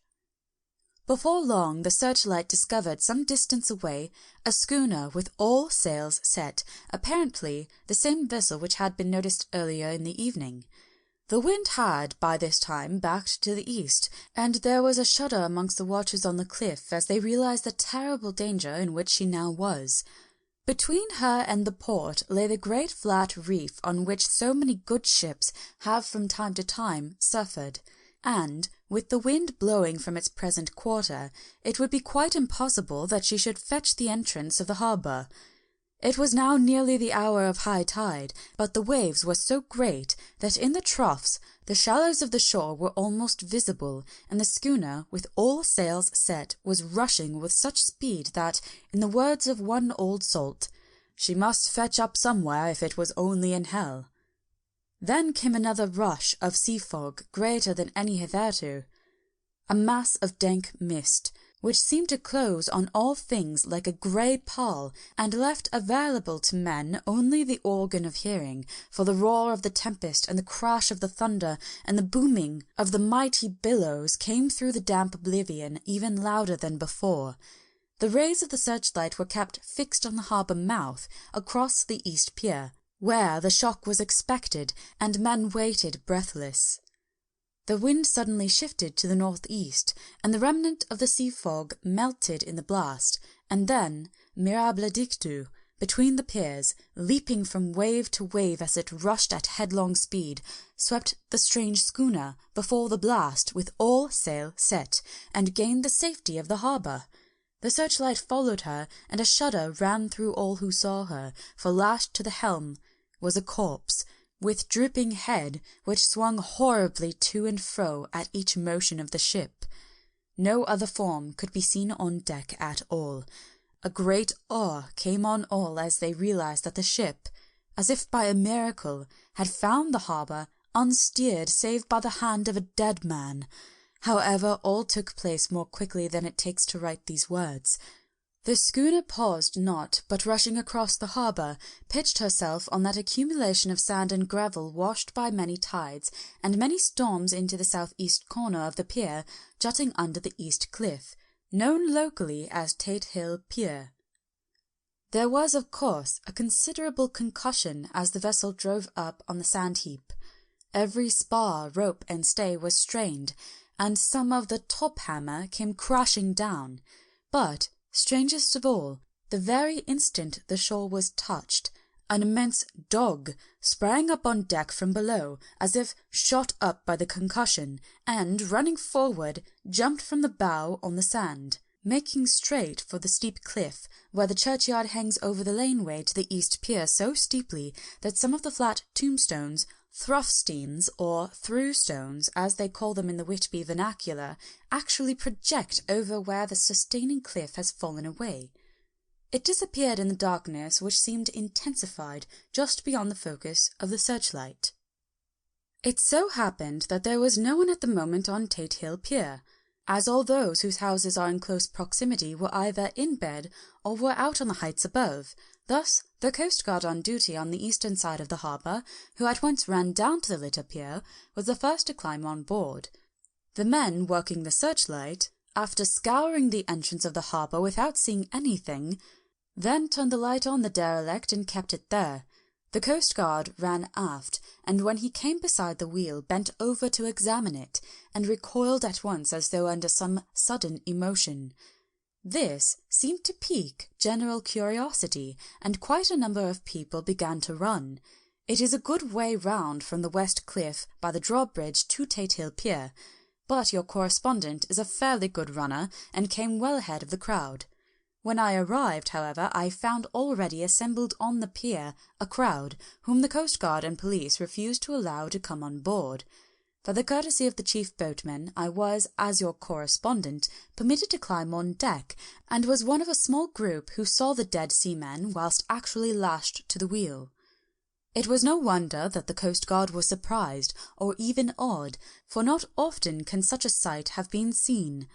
Before long the searchlight discovered some distance away a schooner with all sails set, apparently the same vessel which had been noticed earlier in the evening. The wind had, by this time, backed to the east, and there was a shudder amongst the watchers on the cliff as they realized the terrible danger in which she now was. Between her and the port lay the great flat reef on which so many good ships have from time to time suffered, and, with the wind blowing from its present quarter, it would be quite impossible that she should fetch the entrance of the harbour. It was now nearly the hour of high tide, but the waves were so great that in the troughs the shallows of the shore were almost visible, and the schooner, with all sails set, was rushing with such speed that, in the words of one old salt, "she must fetch up somewhere if it was only in hell." Then came another rush of sea fog greater than any hitherto, a mass of dank mist, which seemed to close on all things like a grey pall, and left available to men only the organ of hearing, for the roar of the tempest and the crash of the thunder and the booming of the mighty billows came through the damp oblivion even louder than before. The rays of the searchlight were kept fixed on the harbour mouth, across the east pier, where the shock was expected, and men waited breathless. The wind suddenly shifted to the northeast, and the remnant of the sea fog melted in the blast, and then, mirabile dictu, between the piers, leaping from wave to wave as it rushed at headlong speed, swept the strange schooner before the blast with all sail set, and gained the safety of the harbour. The searchlight followed her, and a shudder ran through all who saw her, for lashed to the helm was a corpse, with drooping head, which swung horribly to and fro at each motion of the ship. No other form could be seen on deck at all. A great awe came on all as they realized that the ship, as if by a miracle, had found the harbour unsteered save by the hand of a dead man. However, all took place more quickly than it takes to write these words. The schooner paused not, but rushing across the harbour, pitched herself on that accumulation of sand and gravel washed by many tides and many storms into the southeast corner of the pier, jutting under the east cliff, known locally as Tate Hill Pier. There was, of course, a considerable concussion as the vessel drove up on the sand heap. Every spar, rope, and stay was strained, and some of the top hammer came crashing down. But, strangest of all, the very instant the shore was touched, an immense dog sprang up on deck from below, as if shot up by the concussion, and, running forward, jumped from the bow on the sand, making straight for the steep cliff, where the churchyard hangs over the laneway to the east pier so steeply that some of the flat tombstones, thruffsteins, or through-stones, as they call them in the Whitby vernacular, actually project over where the sustaining cliff has fallen away. It disappeared in the darkness, which seemed intensified just beyond the focus of the searchlight. It so happened that there was no one at the moment on Tate Hill Pier. as all those whose houses are in close proximity were either in bed or were out on the heights above. Thus, the coastguard on duty on the eastern side of the harbour, who at once ran down to the little pier, was the first to climb on board. The men working the searchlight, after scouring the entrance of the harbour without seeing anything, then turned the light on the derelict and kept it there. The coastguard ran aft, and when he came beside the wheel bent over to examine it, and recoiled at once as though under some sudden emotion. This seemed to pique general curiosity, and quite a number of people began to run. It is a good way round from the west cliff by the drawbridge to Tate Hill Pier, but your correspondent is a fairly good runner and came well ahead of the crowd. When I arrived, however, I found already assembled on the pier a crowd, whom the coastguard and police refused to allow to come on board. For the courtesy of the chief boatman, I was, as your correspondent, permitted to climb on deck, and was one of a small group who saw the dead seaman whilst actually lashed to the wheel. It was no wonder that the coastguard was surprised, or even awed, for not often can such a sight have been seen.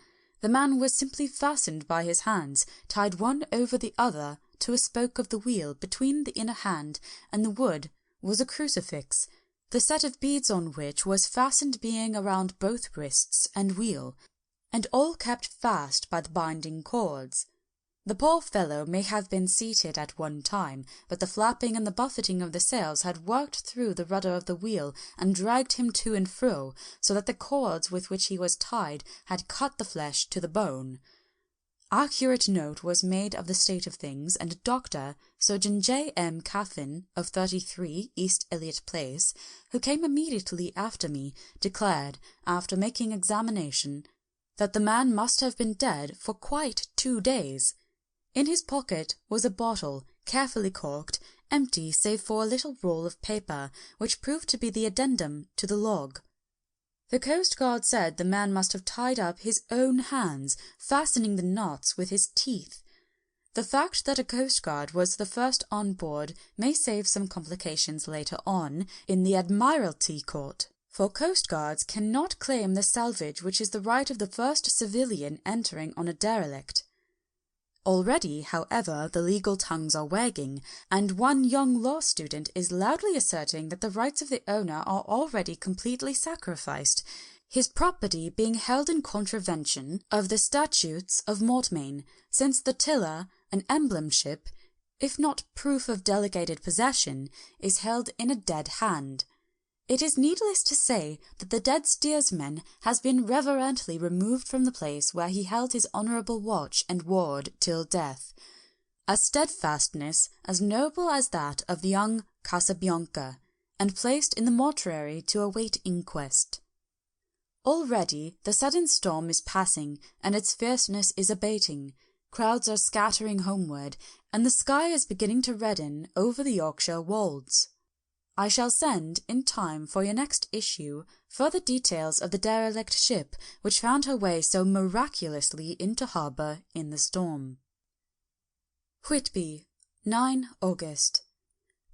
The man was simply fastened by his hands, tied one over the other, to a spoke of the wheel. Between the inner hand and the wood was a crucifix, the set of beads on which was fastened being around both wrists and wheel, and all kept fast by the binding cords. The poor fellow may have been seated at one time, but the flapping and the buffeting of the sails had worked through the rudder of the wheel and dragged him to and fro, so that the cords with which he was tied had cut the flesh to the bone. Accurate note was made of the state of things, and Dr. Surgeon J. M. Caffin, of 33 East Eliot Place, who came immediately after me, declared, after making examination, that the man must have been dead for quite 2 days. In his pocket was a bottle, carefully corked, empty save for a little roll of paper, which proved to be the addendum to the log. The coastguard said the man must have tied up his own hands, fastening the knots with his teeth. The fact that a coastguard was the first on board may save some complications later on in the Admiralty Court, for coastguards cannot claim the salvage which is the right of the first civilian entering on a derelict. Already, however, the legal tongues are wagging, and one young law student is loudly asserting that the rights of the owner are already completely sacrificed, his property being held in contravention of the statutes of Mortmain, since the tiller, an emblem ship, if not proof of delegated possession, is held in a dead hand. It is needless to say that the dead steersman has been reverently removed from the place where he held his honourable watch and ward till death, a steadfastness as noble as that of the young Casabianca, and placed in the mortuary to await inquest. Already the sudden storm is passing, and its fierceness is abating. Crowds are scattering homeward, and the sky is beginning to redden over the Yorkshire wolds. I shall send, in time for your next issue, further details of the derelict ship which found her way so miraculously into harbour in the storm. Whitby, 9 August.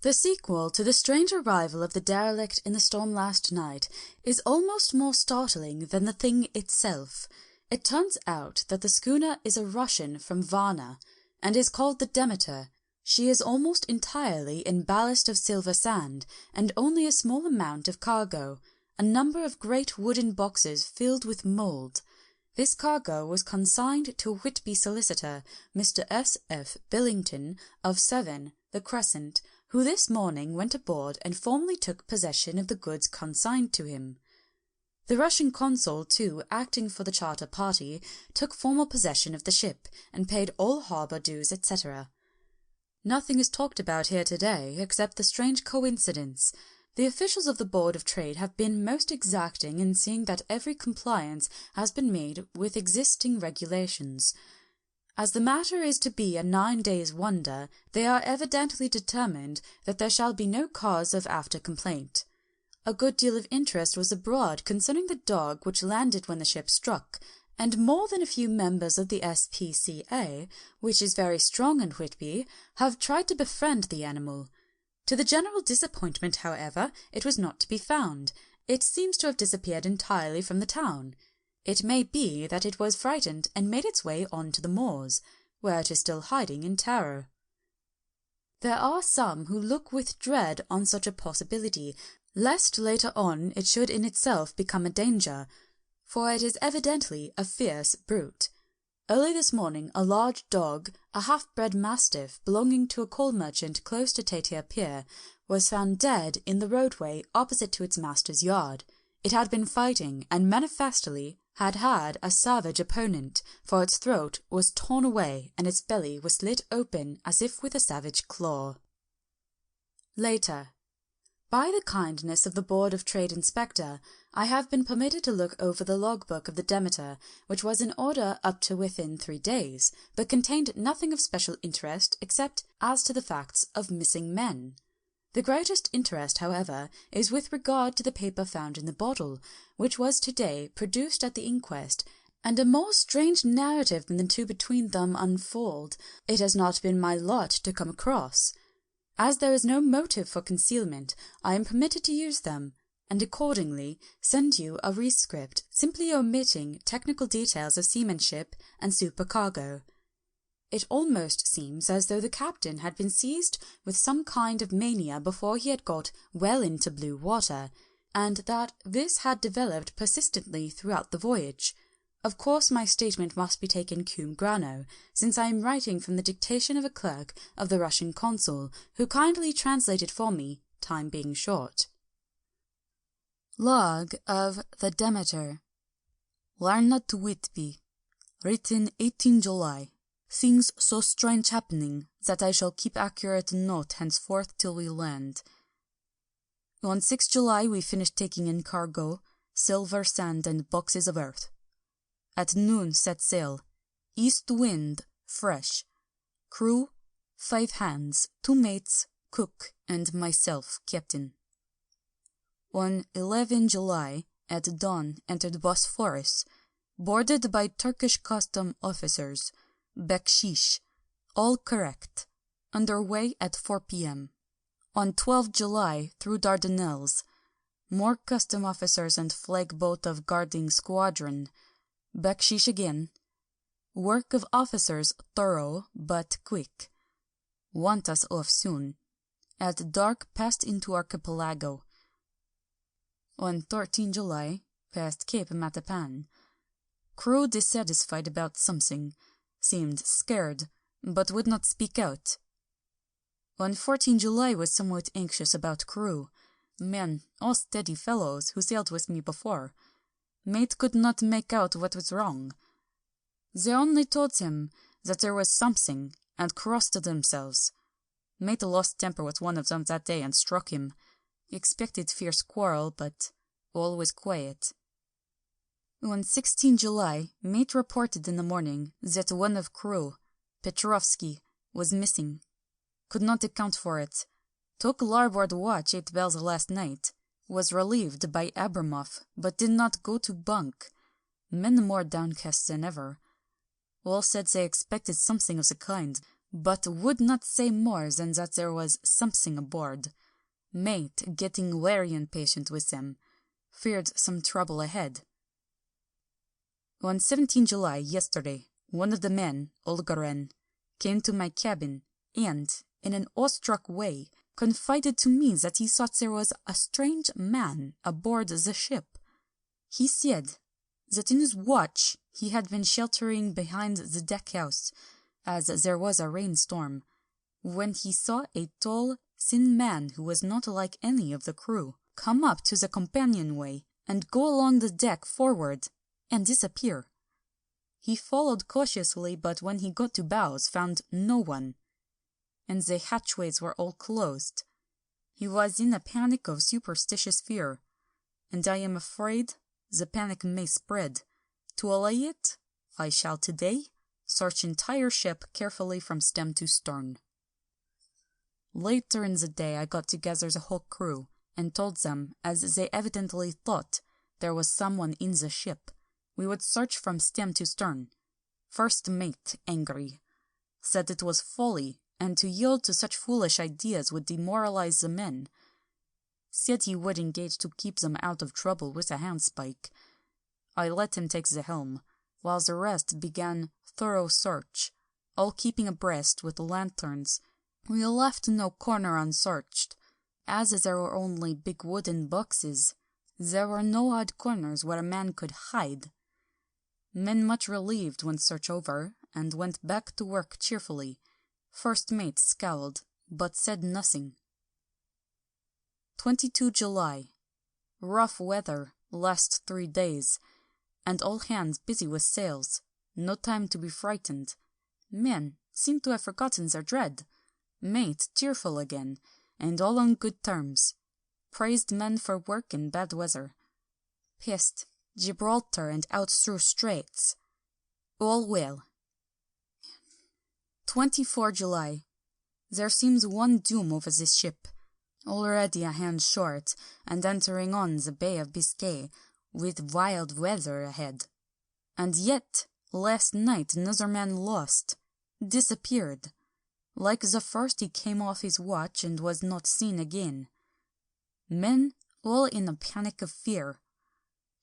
The sequel to the strange arrival of the derelict in the storm last night is almost more startling than the thing itself. It turns out that the schooner is a Russian from Varna, and is called the Demeter. She is almost entirely in ballast of silver sand, and only a small amount of cargo, a number of great wooden boxes filled with mould. This cargo was consigned to a Whitby solicitor, Mr. S. F. Billington, of 7, the Crescent, who this morning went aboard and formally took possession of the goods consigned to him. The Russian consul, too, acting for the charter party, took formal possession of the ship, and paid all harbour dues, etc. Nothing is talked about here today except the strange coincidence. The officials of the Board of Trade have been most exacting in seeing that every compliance has been made with existing regulations. As the matter is to be a 9 days' wonder, they are evidently determined that there shall be no cause of after complaint. A good deal of interest was abroad concerning the dog which landed when the ship struck, and more than a few members of the S.P.C.A., which is very strong in Whitby, have tried to befriend the animal. To the general disappointment, however, it was not to be found. It seems to have disappeared entirely from the town. It may be that it was frightened and made its way on to the moors, where it is still hiding in terror. There are some who look with dread on such a possibility, lest later on it should in itself become a danger, for it is evidently a fierce brute. Early this morning a large dog, a half-bred mastiff belonging to a coal merchant close to Tatia Pier, was found dead in the roadway opposite to its master's yard. It had been fighting, and manifestly had a savage opponent, for its throat was torn away and its belly was slit open as if with a savage claw. Later. By the kindness of the Board of Trade Inspector, I have been permitted to look over the logbook of the Demeter, which was in order up to within 3 days, but contained nothing of special interest except as to the facts of missing men. The greatest interest, however, is with regard to the paper found in the bottle, which was today produced at the inquest, and a more strange narrative than the two between them unfold it has not been my lot to come across. As there is no motive for concealment, I am permitted to use them, and accordingly send you a rescript, simply omitting technical details of seamanship and supercargo. It almost seems as though the captain had been seized with some kind of mania before he had got well into blue water, and that this had developed persistently throughout the voyage. Of course my statement must be taken cum grano, since I am writing from the dictation of a clerk of the Russian consul, who kindly translated for me, time being short. Log of the Demeter. Larna to Whitby. Written 18 July. Things so strange happening that I shall keep accurate note henceforth till we land. On 6 July we finished taking in cargo, silver, sand, and boxes of earth. At noon set sail. East wind, fresh. Crew, 5 hands, 2 mates, cook, and myself, captain. On 11 July, at dawn, entered Bosphorus, boarded by Turkish custom officers. Bakshish, all correct. Underway at 4 p.m. On 12 July, through Dardanelles. More custom officers and flag boat of guarding squadron. Bakshish again. Work of officers thorough, but quick. Want us off soon. At dark passed into archipelago. On 13 July, past Cape Matapan. Crew dissatisfied about something. Seemed scared, but would not speak out. On 14 July was somewhat anxious about crew. Men, all steady fellows, who sailed with me before. Mate could not make out what was wrong. They only told him that there was something, and crossed themselves. Mate lost temper with one of them that day and struck him. He expected fierce quarrel, but all was quiet. On 16 July, mate reported in the morning that one of crew, Petrovsky, was missing. Could not account for it. Took larboard watch 8 bells last night. Was relieved by Abramoff, but did not go to bunk. Men more downcast than ever. All said they expected something of the kind, but would not say more than that there was something aboard. Mate getting very impatient with them. Feared some trouble ahead. On 17 July, yesterday, one of the men, Olgaren, came to my cabin and, in an awestruck way, confided to me that he thought there was a strange man aboard the ship. He said that in his watch he had been sheltering behind the deck-house, as there was a rainstorm, when he saw a tall, thin man who was not like any of the crew come up to the companionway and go along the deck forward and disappear. He followed cautiously, but when he got to bows found no one, and the hatchways were all closed. He was in a panic of superstitious fear, and I am afraid the panic may spread. To allay it, I shall today search entire ship carefully from stem to stern. Later in the day I got together the whole crew, and told them, as they evidently thought there was someone in the ship, we would search from stem to stern. First mate, angry, said it was folly, and to yield to such foolish ideas would demoralize the men. Said he would engage to keep them out of trouble with a handspike. I let him take the helm, while the rest began thorough search, all keeping abreast with lanterns. We left no corner unsearched. As there were only big wooden boxes, there were no odd corners where a man could hide. Men much relieved when search over, and went back to work cheerfully. First mate scowled, but said nothing. 22 July. Rough weather, last 3 days, and all hands busy with sails. No time to be frightened. Men seem to have forgotten their dread. Mate cheerful again, and all on good terms. Praised men for work in bad weather. Pissed Gibraltar and out through straits. All well. 24 July. There seems one doom over this ship. Already a hand short, and entering on the Bay of Biscay, with wild weather ahead. And yet, last night another man lost, disappeared. Like the first, he came off his watch and was not seen again. Men all in a panic of fear.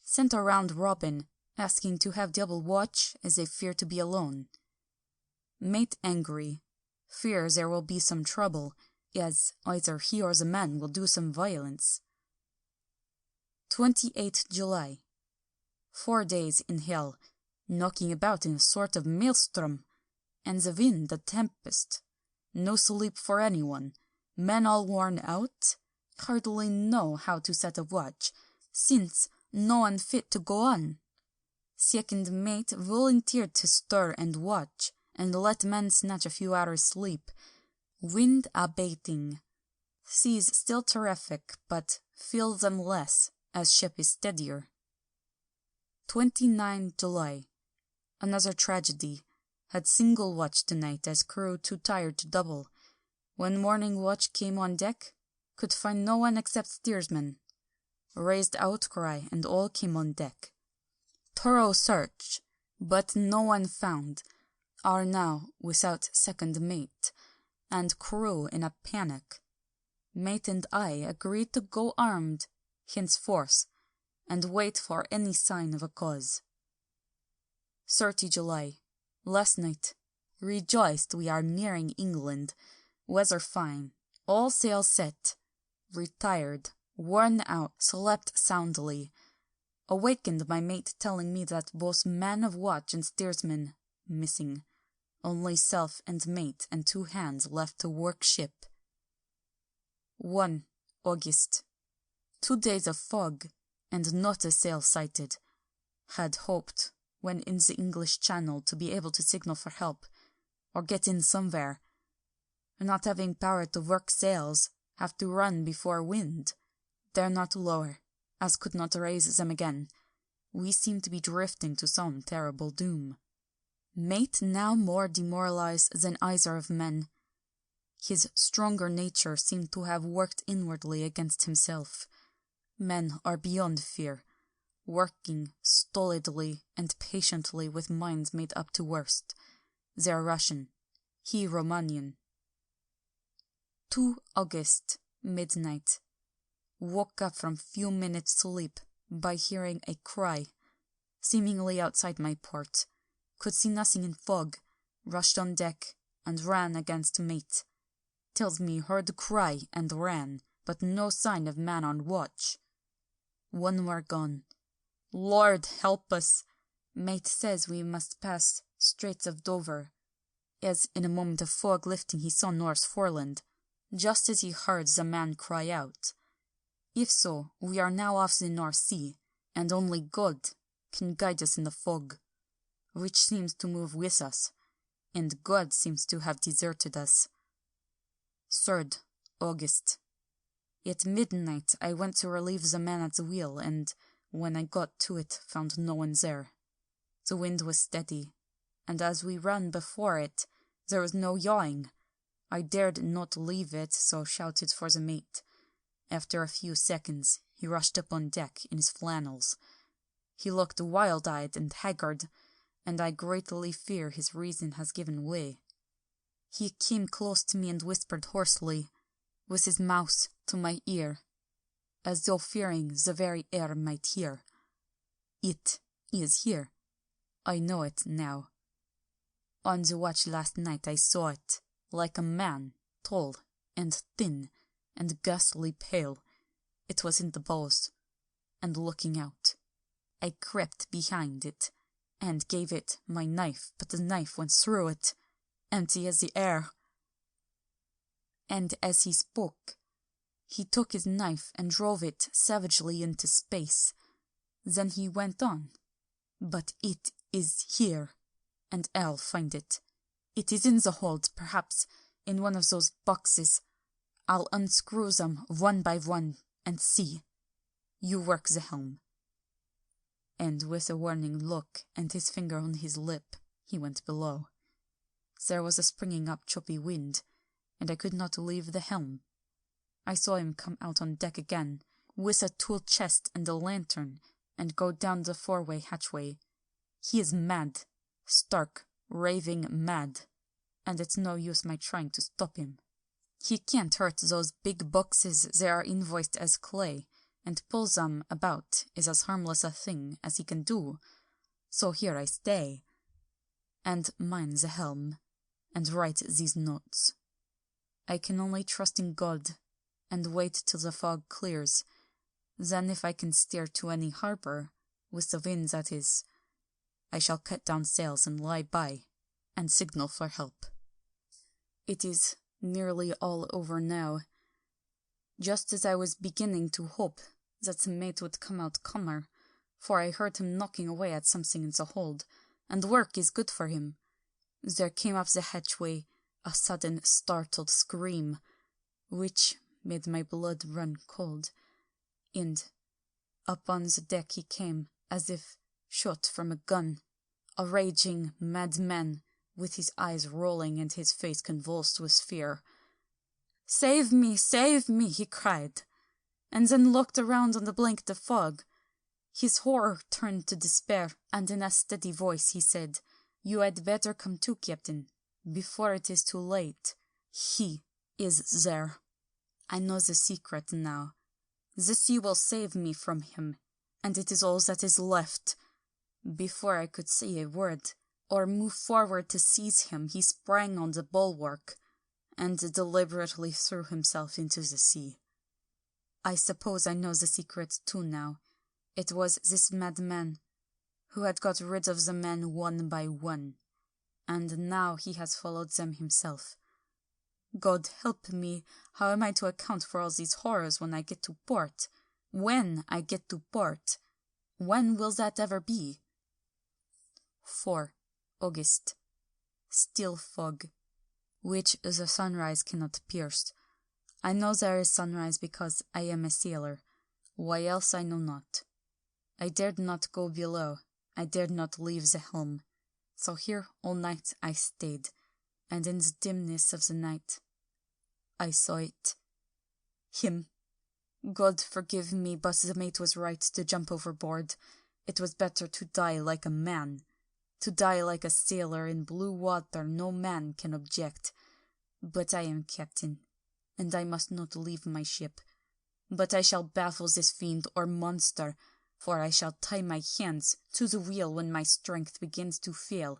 Sent around Robin, asking to have double watch, as they fear to be alone. Mate angry, fears there will be some trouble, as either he or the man will do some violence. 28 July. 4 days in hell, knocking about in a sort of maelstrom, and the wind a tempest. No sleep for anyone, men all worn out, hardly know how to set a watch, since no one fit to go on. Second mate volunteered to stir and watch, and let men snatch a few hours' sleep. Wind abating. Seas still terrific, but feel them less, as ship is steadier. 29 July. Another tragedy. Had single watch tonight, as crew too tired to double. When morning watch came on deck, could find no one except steersman. Raised outcry, and all came on deck. Thorough search, but no one found. Are now without second mate, and crew in a panic. Mate and I agreed to go armed, henceforth, and wait for any sign of a cause. 30 July. Last night. Rejoiced we are nearing England. Weather fine. All sail set. Retired. Worn out. Slept soundly. Awakened my mate telling me that both man of watch and steersman missing. Only self and mate and 2 hands left to work ship. 1 August. 2 days of fog, and not a sail sighted. Had hoped, when in the English Channel, to be able to signal for help, or get in somewhere. Not having power to work sails, have to run before wind. Dare not lower, as could not raise them again. We seem to be drifting to some terrible doom. Mate now more demoralized than either of men. His stronger nature seemed to have worked inwardly against himself. Men are beyond fear, working stolidly and patiently with minds made up to worst. They are Russian, he Romanian. 2 August, midnight. Woke up from few minutes' sleep by hearing a cry, seemingly outside my port. Could see nothing in fog, rushed on deck, and ran against mate. Tells me heard the cry and ran, but no sign of man on watch. 1 more gone. Lord help us! Mate says we must pass Straits of Dover, as in a moment of fog lifting he saw North Foreland, just as he heard the man cry out. If so, we are now off the North Sea, and only God can guide us in the fog, which seems to move with us, and God seems to have deserted us. 3rd August. At midnight I went to relieve the man at the wheel, and when I got to it found no one there. The wind was steady, and as we ran before it, there was no yawing. I dared not leave it, so shouted for the mate. After a few seconds, he rushed up on deck in his flannels. He looked wild-eyed and haggard, and I greatly fear his reason has given way. He came close to me and whispered hoarsely, with his mouth to my ear, as though fearing the very air might hear. It He is here. I know it now. On the watch last night I saw it, like a man, tall and thin and ghastly pale. It was in the bows, and looking out. I crept behind it, and gave it my knife, but the knife went through it, empty as the air. And as he spoke, he took his knife and drove it savagely into space. Then he went on. But it is here, and I'll find it. It is in the hold, perhaps, in one of those boxes. I'll unscrew them one by one, and see. You work the helm. And with a warning look and his finger on his lip, he went below. There was a springing up choppy wind, and I could not leave the helm. I saw him come out on deck again, with a tool chest and a lantern, and go down the forway hatchway. He is mad, stark, raving mad, and it's no use my trying to stop him. He can't hurt those big boxes they are invoiced as clay, and pull them about is as harmless a thing as he can do. So here I stay, and mind the helm, and write these notes. I can only trust in God, and wait till the fog clears. Then if I can steer to any harbour, with the wind that is, I shall cut down sails and lie by, and signal for help. It is nearly all over now. Just as I was beginning to hope that the mate would come out calmer, for I heard him knocking away at something in the hold, and work is good for him, there came up the hatchway a sudden startled scream, which made my blood run cold, and upon the deck he came, as if shot from a gun, a raging madman, with his eyes rolling and his face convulsed with fear. Save me, he cried, and then looked around on the blanket of fog. His horror turned to despair, and in a steady voice he said, You had better come too, Captain, before it is too late. He is there. I know the secret now. The sea will save me from him, and it is all that is left. Before I could say a word, or move forward to seize him, he sprang on the bulwark, and deliberately threw himself into the sea. I suppose I know the secret too now. It was this madman who had got rid of the men one by one, and now he has followed them himself. God help me, how am I to account for all these horrors when I get to port? When I get to port? When will that ever be? 4 August. Still fog, which the sunrise cannot pierce. I know there is sunrise because I am a sailor. Why else I know not. I dared not go below. I dared not leave the helm. So here all night I stayed, and in the dimness of the night I saw it. Him. God forgive me, but the mate was right to jump overboard. It was better to die like a man. To die like a sailor in blue water no man can object. But I am captain, and I must not leave my ship. But I shall baffle this fiend or monster, for I shall tie my hands to the wheel when my strength begins to fail,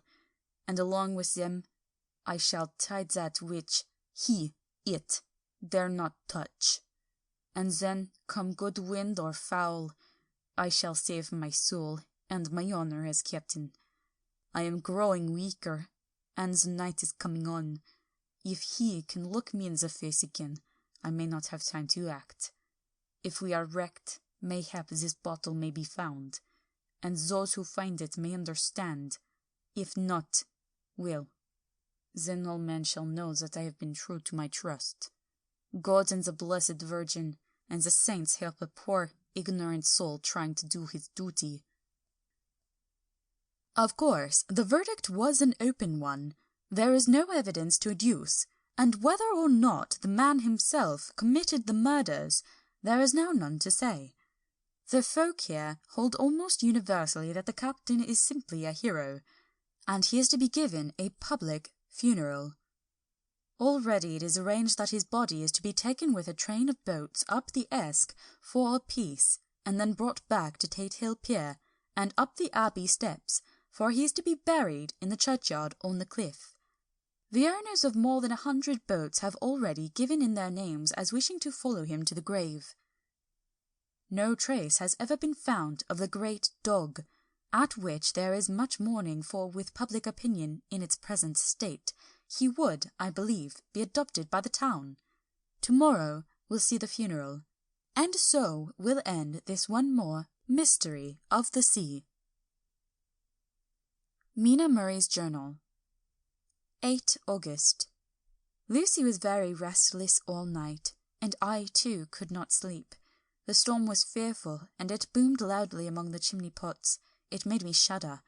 and along with them I shall tie that which it dare not touch. And then, come good wind or foul, I shall save my soul and my honour as captain. I am growing weaker, and the night is coming on. If he can look me in the face again, I may not have time to act. If we are wrecked, mayhap this bottle may be found, and those who find it may understand. If not, well, then all men shall know that I have been true to my trust. God and the Blessed Virgin and the saints help a poor, ignorant soul trying to do his duty. Of course, the verdict was an open one. There is no evidence to adduce, and whether or not the man himself committed the murders, there is now none to say. The folk here hold almost universally that the captain is simply a hero, and he is to be given a public funeral. Already it is arranged that his body is to be taken with a train of boats up the Esk for a piece, and then brought back to Tate Hill Pier, and up the abbey steps, for he is to be buried in the churchyard on the cliff. The owners of more than 100 boats have already given in their names as wishing to follow him to the grave. No trace has ever been found of the great dog, at which there is much mourning, for with public opinion in its present state, he would, I believe, be adopted by the town. Tomorrow will see the funeral, and so will end this one more mystery of the sea. Mina Murray's Journal. 8 August. Lucy was very restless all night, and I too could not sleep. The storm was fearful, and it boomed loudly among the chimney pots. It made me shudder.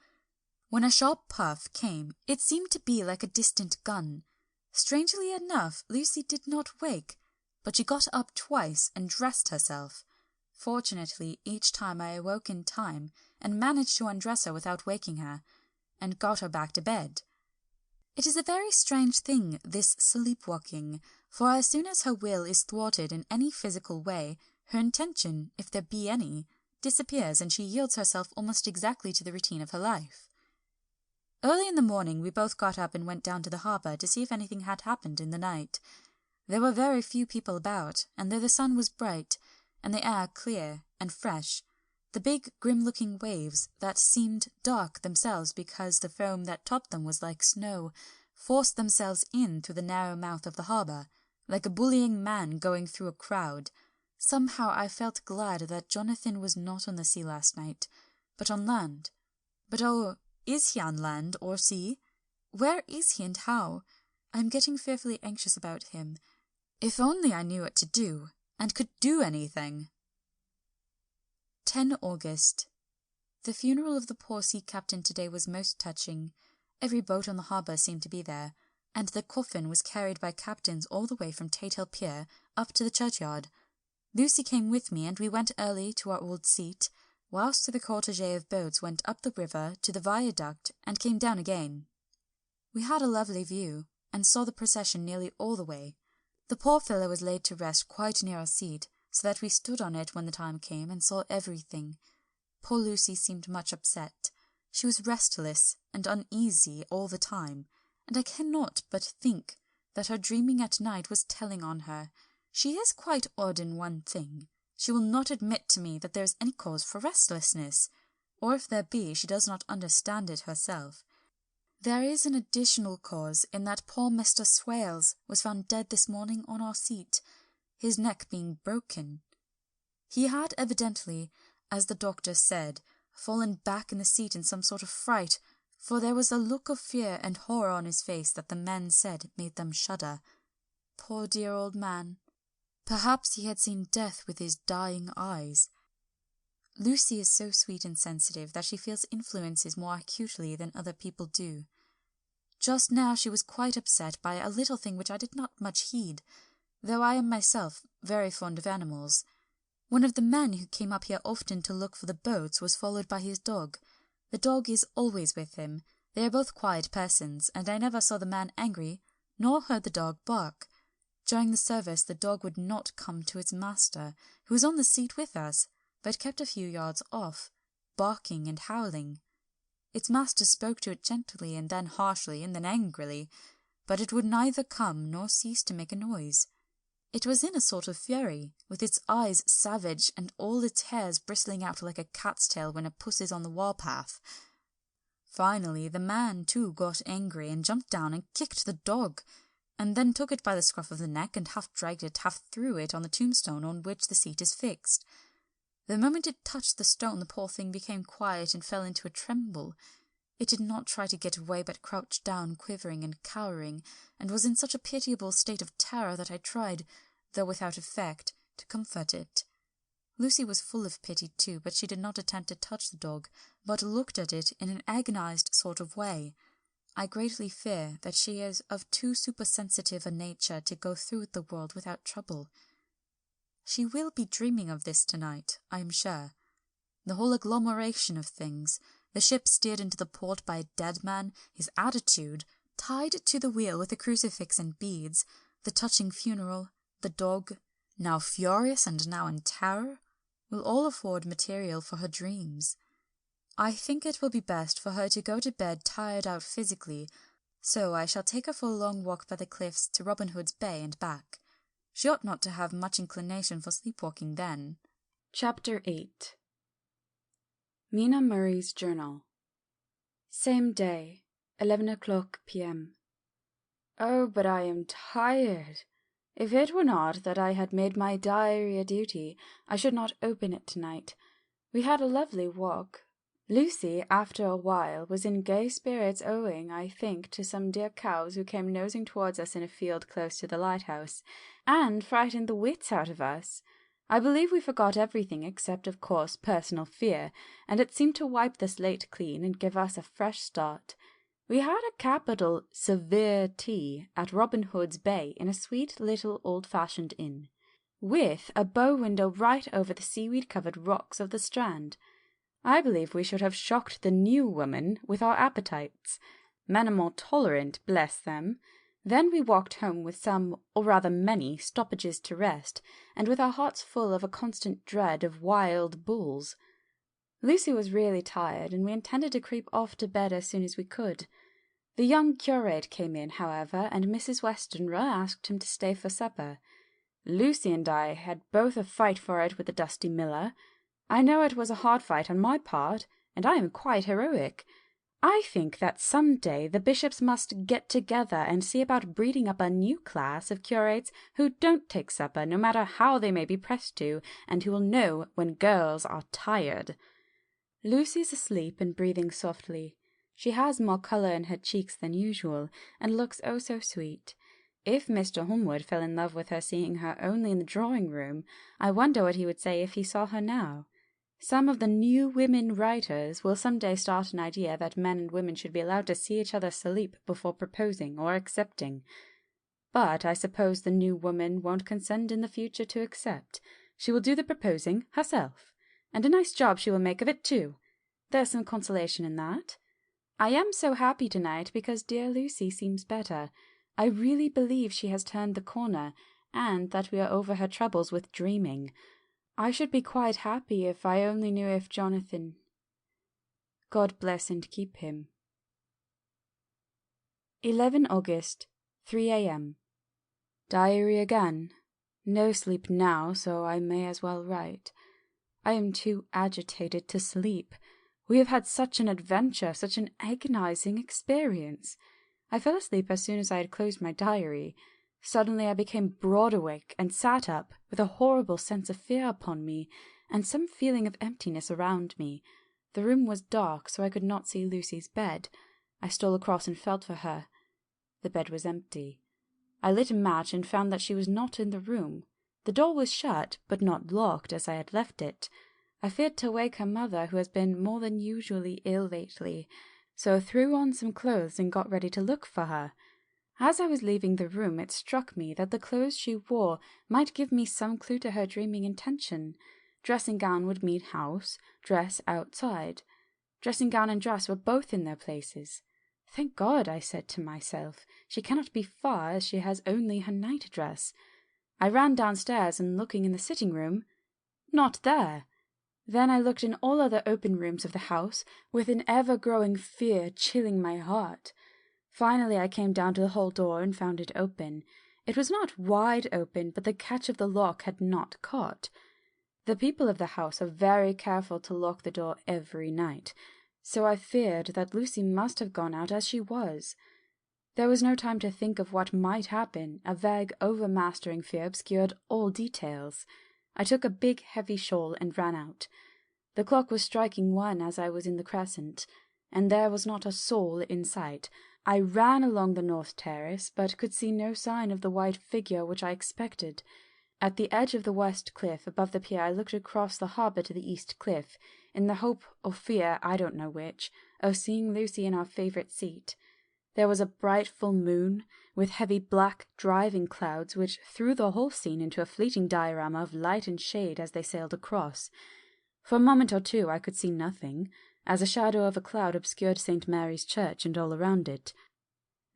When a sharp puff came, it seemed to be like a distant gun. Strangely enough, Lucy did not wake, but she got up twice and dressed herself. Fortunately, each time I awoke in time, and managed to undress her without waking her, and got her back to bed. It is a very strange thing, this sleepwalking, for as soon as her will is thwarted in any physical way, her intention, if there be any, disappears, and she yields herself almost exactly to the routine of her life. Early in the morning we both got up and went down to the harbour to see if anything had happened in the night. There were very few people about, and though the sun was bright, and the air clear and fresh, the big grim-looking waves, that seemed dark themselves because the foam that topped them was like snow, forced themselves in through the narrow mouth of the harbour, like a bullying man going through a crowd. Somehow I felt glad that Jonathan was not on the sea last night, but on land. But oh, is he on land or sea? Where is he and how? I am getting fearfully anxious about him. If only I knew what to do, and could do anything. 10 August. The funeral of the poor sea captain today was most touching. Every boat on the harbour seemed to be there, and the coffin was carried by captains all the way from Tathill Pier up to the churchyard. Lucy came with me, and we went early to our old seat, whilst the cortege of boats went up the river to the viaduct and came down again. We had a lovely view, and saw the procession nearly all the way. The poor fellow was laid to rest quite near our seat, so that we stood on it when the time came and saw everything. Poor Lucy seemed much upset. She was restless and uneasy all the time, and I cannot but think that her dreaming at night was telling on her. She is quite odd in one thing. She will not admit to me that there is any cause for restlessness, or if there be, she does not understand it herself. There is an additional cause in that poor Mr. Swales was found dead this morning on our seat, his neck being broken. He had evidently, as the doctor said, fallen back in the seat in some sort of fright, for there was a look of fear and horror on his face that the men said made them shudder. Poor dear old man. Perhaps he had seen death with his dying eyes. Lucy is so sweet and sensitive that she feels influences more acutely than other people do. Just now she was quite upset by a little thing which I did not much heed, though I am myself very fond of animals. One of the men who came up here often to look for the boats was followed by his dog. The dog is always with him. They are both quiet persons, and I never saw the man angry, nor heard the dog bark. During the service the dog would not come to its master, who was on the seat with us, but kept a few yards off, barking and howling. Its master spoke to it gently, and then harshly, and then angrily, but it would neither come nor cease to make a noise. It was in a sort of fury, with its eyes savage, and all its hairs bristling out like a cat's tail when a puss is on the warpath. Finally the man too got angry, and jumped down and kicked the dog, and then took it by the scruff of the neck, and half dragged it, half threw it on the tombstone on which the seat is fixed. The moment it touched the stone, the poor thing became quiet and fell into a tremble. It did not try to get away, but crouched down, quivering and cowering, and was in such a pitiable state of terror that I tried, though without effect, to comfort it. Lucy was full of pity too, but she did not attempt to touch the dog, but looked at it in an agonized sort of way. I greatly fear that she is of too supersensitive a nature to go through the world without trouble. She will be dreaming of this tonight, I am sure. The whole agglomeration of things, the ship steered into the port by a dead man, his attitude, tied to the wheel with a crucifix and beads, the touching funeral, the dog, now furious and now in terror, will all afford material for her dreams. I think it will be best for her to go to bed tired out physically, so I shall take her for a long walk by the cliffs to Robin Hood's Bay and back. She ought not to have much inclination for sleepwalking then. Chapter 8. Mina Murray's Journal. Same day, 11 o'clock p.m. Oh, but I am tired. If it were not that I had made my diary a duty, I should not open it tonight. We had a lovely walk. Lucy, after a while, was in gay spirits owing, I think, to some dear cows who came nosing towards us in a field close to the lighthouse, and frightened the wits out of us. I believe we forgot everything except, of course, personal fear, and it seemed to wipe the slate clean and give us a fresh start. We had a capital severe tea at Robin Hood's Bay in a sweet little old-fashioned inn, with a bow window right over the seaweed-covered rocks of the strand. I believe we should have shocked the new woman with our appetites. Men are more tolerant, bless them. Then we walked home with some, or rather many, stoppages to rest, and with our hearts full of a constant dread of wild bulls. Lucy was really tired, and we intended to creep off to bed as soon as we could. The young curate came in, however, and Mrs. Westenra asked him to stay for supper. Lucy and I had both a fight for it with the dusty miller. I know it was a hard fight on my part, and I am quite heroic. I think that some day the bishops must get together and see about breeding up a new class of curates who don't take supper, no matter how they may be pressed to, and who will know when girls are tired. Lucy's asleep and breathing softly. She has more colour in her cheeks than usual, and looks oh so sweet. If Mr. Holmwood fell in love with her seeing her only in the drawing-room, I wonder what he would say if he saw her now. Some of the new women writers will some day start an idea that men and women should be allowed to see each other sleep before proposing or accepting. But I suppose the new woman won't consent in the future to accept. She will do the proposing herself, and a nice job she will make of it too. There's some consolation in that. I am so happy tonight because dear Lucy seems better. I really believe she has turned the corner, and that we are over her troubles with dreaming. I should be quite happy if I only knew if Jonathan... God bless and keep him. 11 August, 3 a.m. Diary again. No sleep now, so I may as well write. I am too agitated to sleep. We have had such an adventure, such an agonizing experience. I fell asleep as soon as I had closed my diary. Suddenly I became broad awake and sat up with a horrible sense of fear upon me, and some feeling of emptiness around me. The room was dark, so I could not see Lucy's bed. I stole across and felt for her. The bed was empty. I lit a match and found that she was not in the room. The door was shut, but not locked as I had left it. I feared to wake her mother, who has been more than usually ill lately, so threw on some clothes and got ready to look for her. As I was leaving the room, it struck me that the clothes she wore might give me some clue to her dreaming intention. Dressing gown would mean house, dress outside. Dressing gown and dress were both in their places. Thank God, I said to myself, she cannot be far, as she has only her night dress. I ran downstairs, and looking in the sitting-room, not there. Then I looked in all other open rooms of the house, with an ever-growing fear chilling my heart. Finally I came down to the hall door and found it open. It was not wide open, but the catch of the lock had not caught. The people of the house are very careful to lock the door every night, so I feared that Lucy must have gone out as she was. There was no time to think of what might happen. A vague, overmastering fear obscured all details. I took a big, heavy shawl and ran out. The clock was striking 1 as I was in the crescent, and there was not a soul in sight. I ran along the north terrace, but could see no sign of the white figure which I expected. At the edge of the west cliff above the pier I looked across the harbour to the east cliff, in the hope or fear, I don't know which, of seeing Lucy in our favourite seat. There was a bright full moon, with heavy black driving clouds which threw the whole scene into a fleeting diorama of light and shade as they sailed across. For a moment or two I could see nothing, as a shadow of a cloud obscured St. Mary's Church and all around it.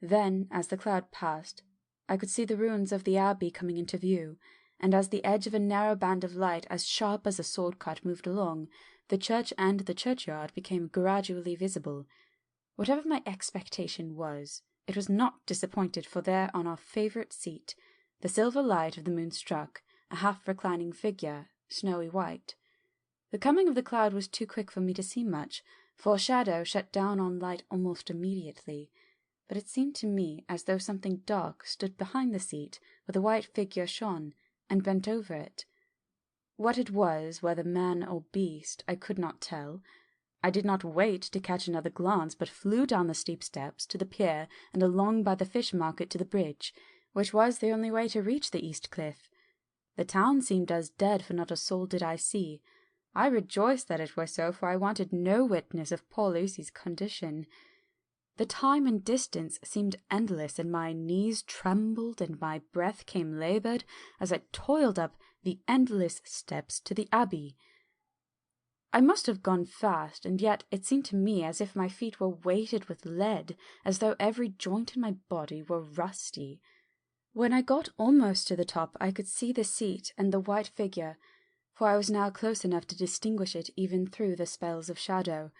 Then, as the cloud passed, I could see the ruins of the abbey coming into view, and as the edge of a narrow band of light as sharp as a sword cut moved along, the church and the churchyard became gradually visible. Whatever my expectation was, it was not disappointed, for there on our favourite seat, the silver light of the moon struck, a half-reclining figure, snowy white. The coming of the cloud was too quick for me to see much, for shadow shut down on light almost immediately, but it seemed to me as though something dark stood behind the seat where the white figure shone, and bent over it. What it was, whether man or beast, I could not tell. I did not wait to catch another glance, but flew down the steep steps to the pier and along by the fish market to the bridge, which was the only way to reach the east cliff. The town seemed as dead, for not a soul did I see. I rejoiced that it were so, for I wanted no witness of poor Lucy's condition. The time and distance seemed endless, and my knees trembled and my breath came laboured as I toiled up the endless steps to the abbey. I must have gone fast, and yet it seemed to me as if my feet were weighted with lead, as though every joint in my body were rusty. When I got almost to the top, I could see the seat and the white figure, for I was now close enough to distinguish it even through the spells of shadow.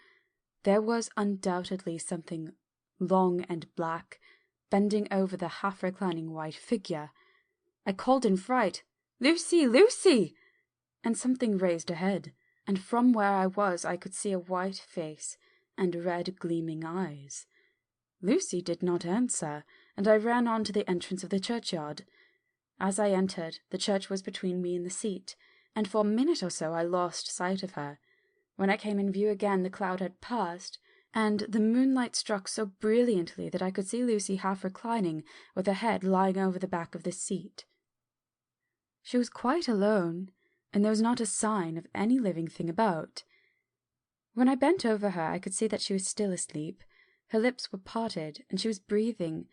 There was undoubtedly something long and black, bending over the half-reclining white figure. I called in fright, "Lucy, Lucy!" and something raised a head, and from where I was I could see a white face and red gleaming eyes. Lucy did not answer, and I ran on to the entrance of the churchyard. As I entered, the church was between me and the seat, and for a minute or so I lost sight of her. When I came in view again, the cloud had passed, and the moonlight struck so brilliantly that I could see Lucy half reclining, with her head lying over the back of the seat. She was quite alone, and there was not a sign of any living thing about. When I bent over her, I could see that she was still asleep. Her lips were parted, and she was breathing,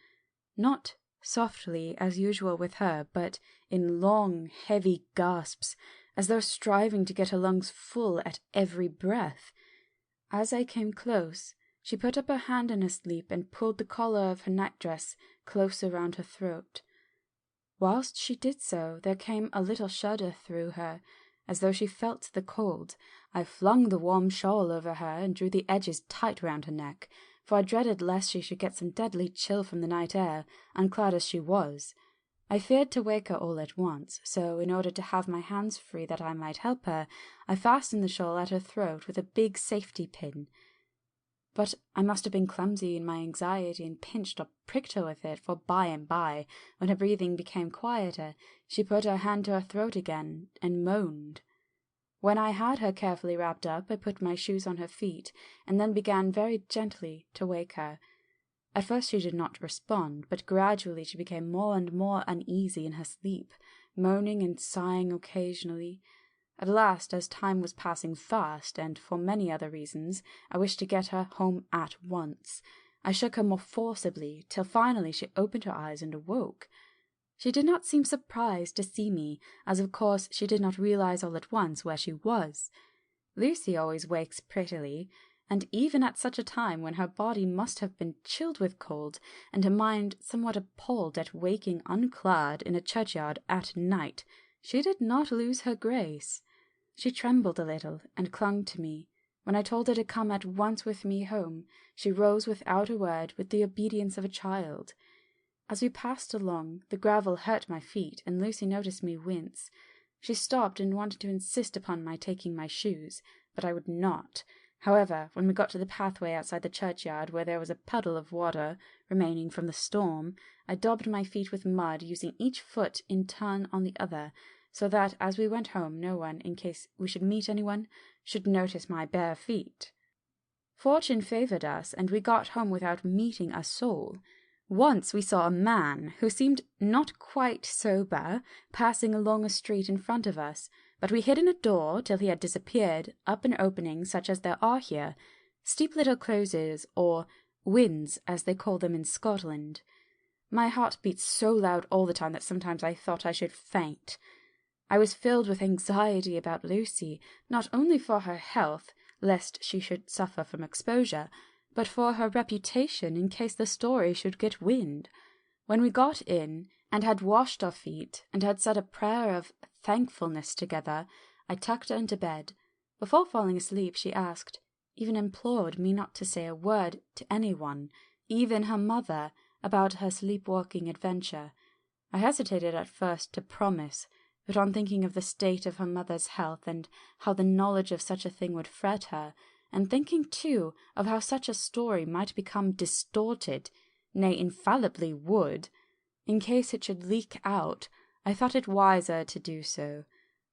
not softly as usual with her, but in long, heavy gasps, as though striving to get her lungs full at every breath. As I came close, she put up her hand in her sleep and pulled the collar of her nightdress close around her throat. Whilst she did so, there came a little shudder through her, as though she felt the cold. I flung the warm shawl over her and drew the edges tight round her neck, for I dreaded lest she should get some deadly chill from the night air, unclad as she was. I feared to wake her all at once, so in order to have my hands free that I might help her, I fastened the shawl at her throat with a big safety pin. But I must have been clumsy in my anxiety and pinched or pricked her with it, for by and by, when her breathing became quieter, she put her hand to her throat again and moaned. When I had her carefully wrapped up, I put my shoes on her feet, and then began very gently to wake her. At first she did not respond, but gradually she became more and more uneasy in her sleep, moaning and sighing occasionally. At last, as time was passing fast, and for many other reasons, I wished to get her home at once. I shook her more forcibly, till finally she opened her eyes and awoke. She did not seem surprised to see me, as of course she did not realize all at once where she was. Lucy always wakes prettily, and even at such a time when her body must have been chilled with cold, and her mind somewhat appalled at waking unclad in a churchyard at night, she did not lose her grace. She trembled a little, and clung to me. When I told her to come at once with me home, she rose without a word, with the obedience of a child. As we passed along, the gravel hurt my feet, and Lucy noticed me wince. She stopped and wanted to insist upon my taking my shoes, but I would not. However, when we got to the pathway outside the churchyard, where there was a puddle of water remaining from the storm, I daubed my feet with mud, using each foot in turn on the other, so that as we went home no one, in case we should meet anyone, should notice my bare feet. Fortune favoured us, and we got home without meeting a soul. Once we saw a man, who seemed not quite sober, passing along a street in front of us, but we hid in a door till he had disappeared, up an opening such as there are here, steep little closes, or wynds, as they call them in Scotland. My heart beat so loud all the time that sometimes I thought I should faint. I was filled with anxiety about Lucy, not only for her health, lest she should suffer from exposure, but for her reputation in case the story should get wind. When we got in, and had washed our feet, and had said a prayer of thankfulness together, I tucked her into bed. Before falling asleep, she asked, even implored me not to say a word to anyone, even her mother, about her sleepwalking adventure. I hesitated at first to promise, but on thinking of the state of her mother's health, and how the knowledge of such a thing would fret her, and thinking, too, of how such a story might become distorted, nay, infallibly would, in case it should leak out, I thought it wiser to do so.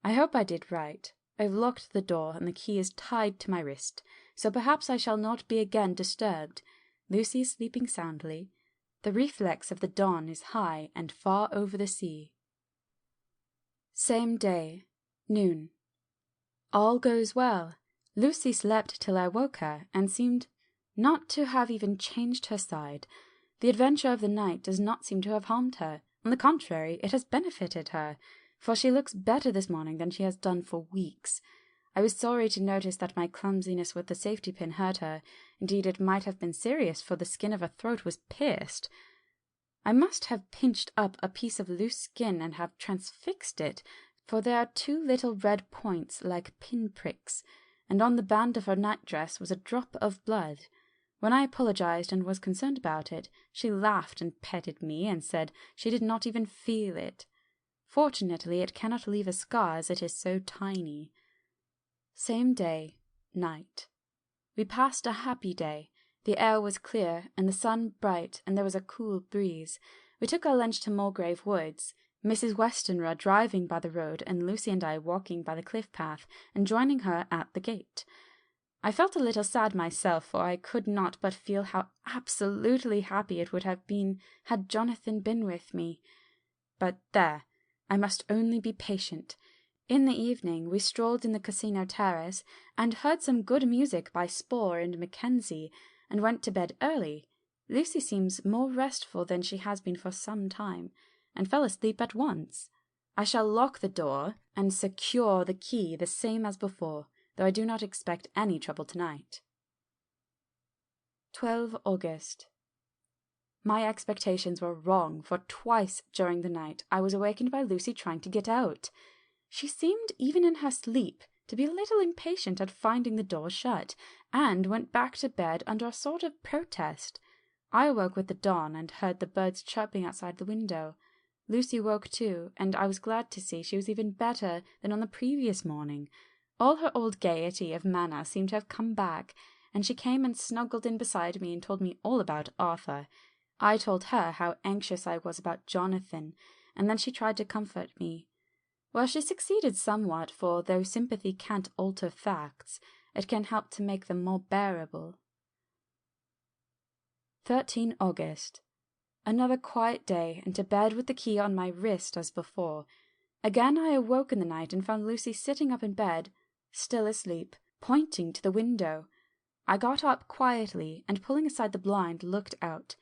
I hope I did right. I've locked the door, and the key is tied to my wrist, so perhaps I shall not be again disturbed. Lucy is sleeping soundly. The reflex of the dawn is high and far over the sea. Same day, noon. All goes well. Lucy slept till I woke her, and seemed not to have even changed her side. The adventure of the night does not seem to have harmed her. On the contrary, it has benefited her, for she looks better this morning than she has done for weeks. I was sorry to notice that my clumsiness with the safety pin hurt her. Indeed, it might have been serious, for the skin of her throat was pierced. I must have pinched up a piece of loose skin and have transfixed it, for there are 2 little red points like pin-pricks, and on the band of her nightdress was a drop of blood. When I apologized and was concerned about it, she laughed and petted me and said she did not even feel it. Fortunately, it cannot leave a scar, as it is so tiny. Same day, night. We passed a happy day. The air was clear, and the sun bright, and there was a cool breeze. We took our lunch to Mulgrave Woods, Mrs. Westenra driving by the road, and Lucy and I walking by the cliff path, and joining her at the gate. I felt a little sad myself, for I could not but feel how absolutely happy it would have been had Jonathan been with me. But there, I must only be patient. In the evening we strolled in the casino terrace, and heard some good music by Spohr and Mackenzie, and went to bed early. Lucy seems more restful than she has been for some time, and fell asleep at once. I shall lock the door and secure the key the same as before, though I do not expect any trouble tonight. 12 August. My expectations were wrong, for twice during the night I was awakened by Lucy trying to get out. She seemed, even in her sleep, to be a little impatient at finding the door shut, and went back to bed under a sort of protest. I awoke with the dawn, and heard the birds chirping outside the window. Lucy woke too, and I was glad to see she was even better than on the previous morning. All her old gaiety of manner seemed to have come back, and she came and snuggled in beside me and told me all about Arthur. I told her how anxious I was about Jonathan, and then she tried to comfort me. Well, she succeeded somewhat, for though sympathy can't alter facts, it can help to make them more bearable. 13 August. Another quiet day, and to bed with the key on my wrist as before. Again I awoke in the night and found Lucy sitting up in bed, still asleep, pointing to the window. I got up quietly, and pulling aside the blind, looked out.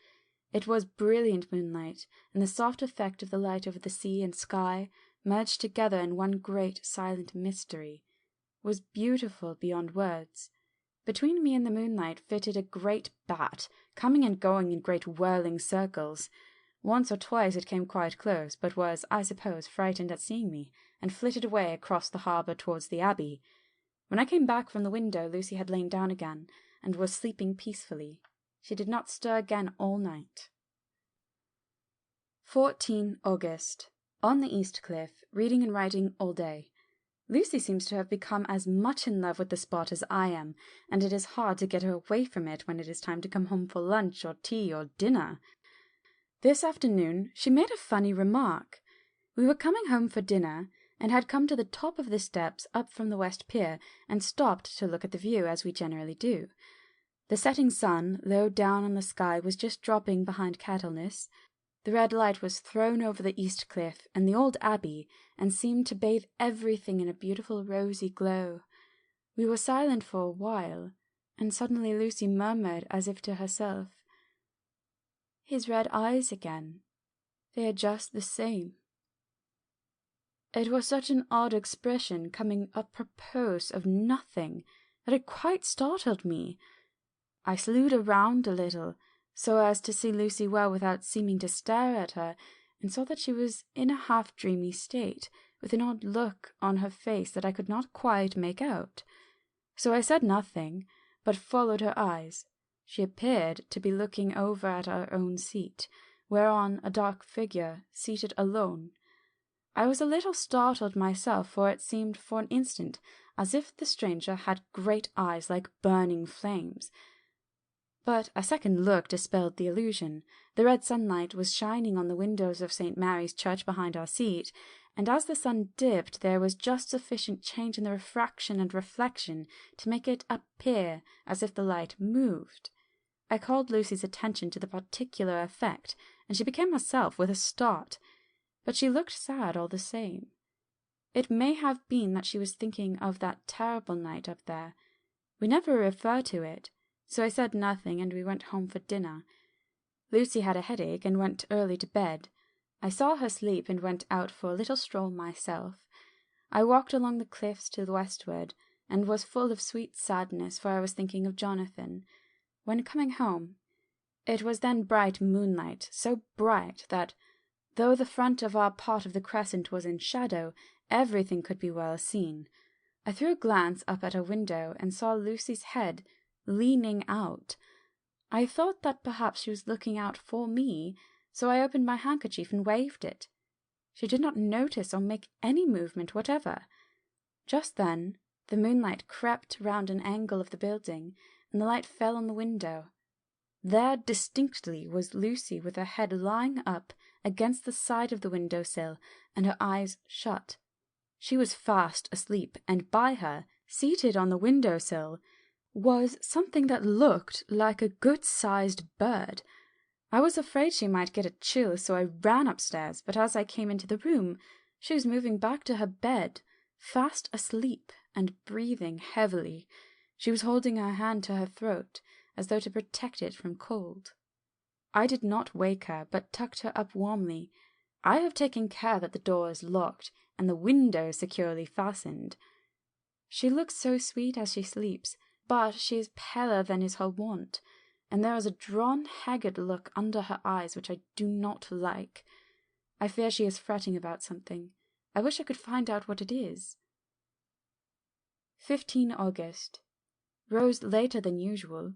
It was brilliant moonlight, and the soft effect of the light over the sea and sky, merged together in one great silent mystery, was beautiful beyond words. Between me and the moonlight flitted a great bat, coming and going in great whirling circles. Once or twice it came quite close, but was, I suppose, frightened at seeing me, and flitted away across the harbour towards the abbey. When I came back from the window, Lucy had lain down again, and was sleeping peacefully. She did not stir again all night. 14 August. On the East Cliff, reading and writing all day. Lucy seems to have become as much in love with the spot as I am, and it is hard to get her away from it when it is time to come home for lunch or tea or dinner. This afternoon she made a funny remark. We were coming home for dinner, and had come to the top of the steps up from the West Pier, and stopped to look at the view, as we generally do. The setting sun, low down on the sky, was just dropping behind Cattleness. The red light was thrown over the East Cliff and the old abbey, and seemed to bathe everything in a beautiful rosy glow. We were silent for a while, and suddenly Lucy murmured as if to herself, "His red eyes again. They are just the same." It was such an odd expression, coming apropos of nothing, that it quite startled me. I slewed around a little, so as to see Lucy well without seeming to stare at her, and saw that she was in a half-dreamy state, with an odd look on her face that I could not quite make out. So I said nothing, but followed her eyes. She appeared to be looking over at our own seat, whereon a dark figure, seated alone. I was a little startled myself, for it seemed for an instant as if the stranger had great eyes like burning flames. But a second look dispelled the illusion. The red sunlight was shining on the windows of St. Mary's Church behind our seat, and as the sun dipped there was just sufficient change in the refraction and reflection to make it appear as if the light moved. I called Lucy's attention to the particular effect, and she became herself with a start, but she looked sad all the same. It may have been that she was thinking of that terrible night up there. We never referred to it, so I said nothing, and we went home for dinner. Lucy had a headache and went early to bed. I saw her sleep and went out for a little stroll myself. I walked along the cliffs to the westward, and was full of sweet sadness, for I was thinking of Jonathan. When coming home, it was then bright moonlight, so bright that, though the front of our part of the crescent was in shadow, everything could be well seen. I threw a glance up at a window, and saw Lucy's head leaning out. I thought that perhaps she was looking out for me, so I opened my handkerchief and waved it. She did not notice or make any movement whatever. Just then the moonlight crept round an angle of the building, and the light fell on the window. There distinctly was Lucy with her head lying up against the side of the window-sill, and her eyes shut. She was fast asleep, and by her, seated on the window-sill, was something that looked like a good-sized bird. I was afraid she might get a chill, so I ran upstairs, but as I came into the room, she was moving back to her bed, fast asleep and breathing heavily. She was holding her hand to her throat, as though to protect it from cold. I did not wake her, but tucked her up warmly. I have taken care that the door is locked, and the window securely fastened. She looks so sweet as she sleeps, but she is paler than is her wont, and there is a drawn, haggard look under her eyes which I do not like. I fear she is fretting about something. I wish I could find out what it is. 15 August. Rose later than usual.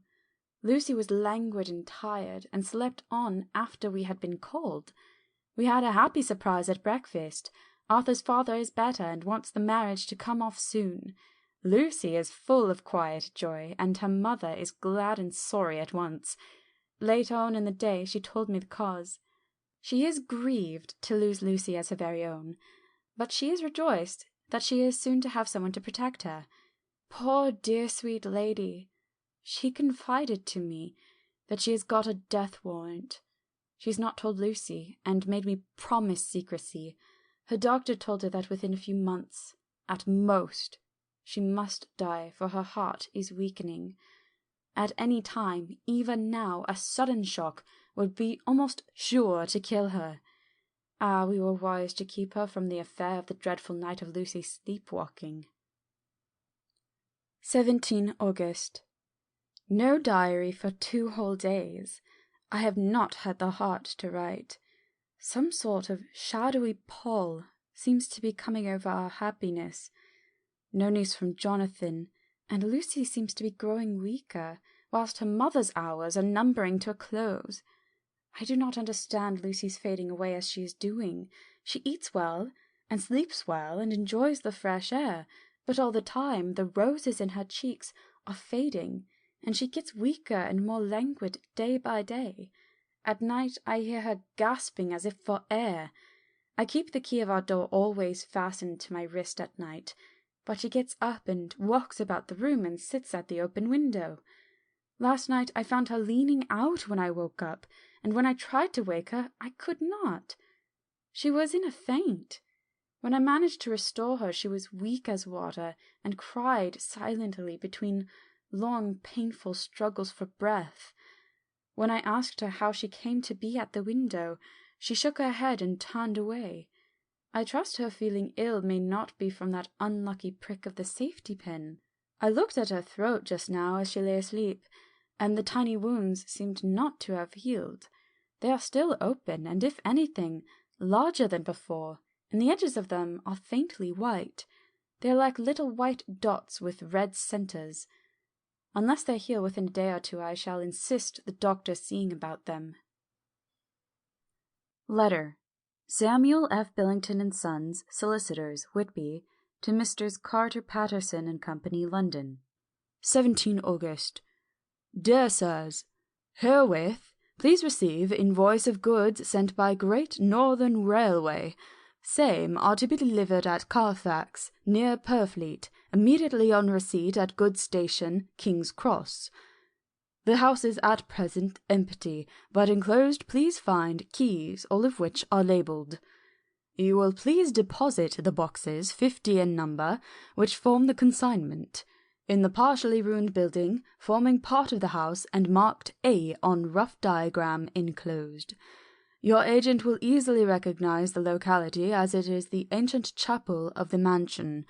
Lucy was languid and tired, and slept on after we had been called. We had a happy surprise at breakfast. Arthur's father is better, and wants the marriage to come off soon. Lucy is full of quiet joy, and her mother is glad and sorry at once. Later on in the day she told me the cause. She is grieved to lose Lucy as her very own, but she is rejoiced that she is soon to have someone to protect her. Poor dear sweet lady! She confided to me that she has got a death warrant. She has not told Lucy, and made me promise secrecy. Her doctor told her that within a few months, at most, she must die, for her heart is weakening. At any time, even now, a sudden shock would be almost sure to kill her. Ah, we were wise to keep her from the affair of the dreadful night of Lucy's sleepwalking. 17 August. No diary for 2 whole days. I have not had the heart to write. Some sort of shadowy pall seems to be coming over our happiness. No news from Jonathan, and Lucy seems to be growing weaker, whilst her mother's hours are numbering to a close. I do not understand Lucy's fading away as she is doing. She eats well, and sleeps well, and enjoys the fresh air, but all the time the roses in her cheeks are fading, and she gets weaker and more languid day by day. At night I hear her gasping as if for air. I keep the key of our door always fastened to my wrist at night, but she gets up and walks about the room and sits at the open window. Last night I found her leaning out when I woke up, and when I tried to wake her, I could not. She was in a faint. When I managed to restore her, she was weak as water, and cried silently between long, painful struggles for breath. When I asked her how she came to be at the window, she shook her head and turned away. I trust her feeling ill may not be from that unlucky prick of the safety pin. I looked at her throat just now as she lay asleep, and the tiny wounds seemed not to have healed. They are still open, and if anything, larger than before, and the edges of them are faintly white. They are like little white dots with red centres. Unless they heal within a day or two, I shall insist the doctor seeing about them. Letter. Samuel F. Billington and Sons, Solicitors, Whitby, to Messrs. Carter Patterson and Company, London. 17 August. Dear Sirs, herewith please receive invoice of goods sent by Great Northern Railway. Same are to be delivered at Carfax, near Purfleet, immediately on receipt at goods station, King's Cross. The house is at present empty, but enclosed please find keys, all of which are labelled. You will please deposit the boxes, 50 in number, which form the consignment, in the partially ruined building forming part of the house and marked A on rough diagram enclosed. Your agent will easily recognize the locality, as it is the ancient chapel of the mansion.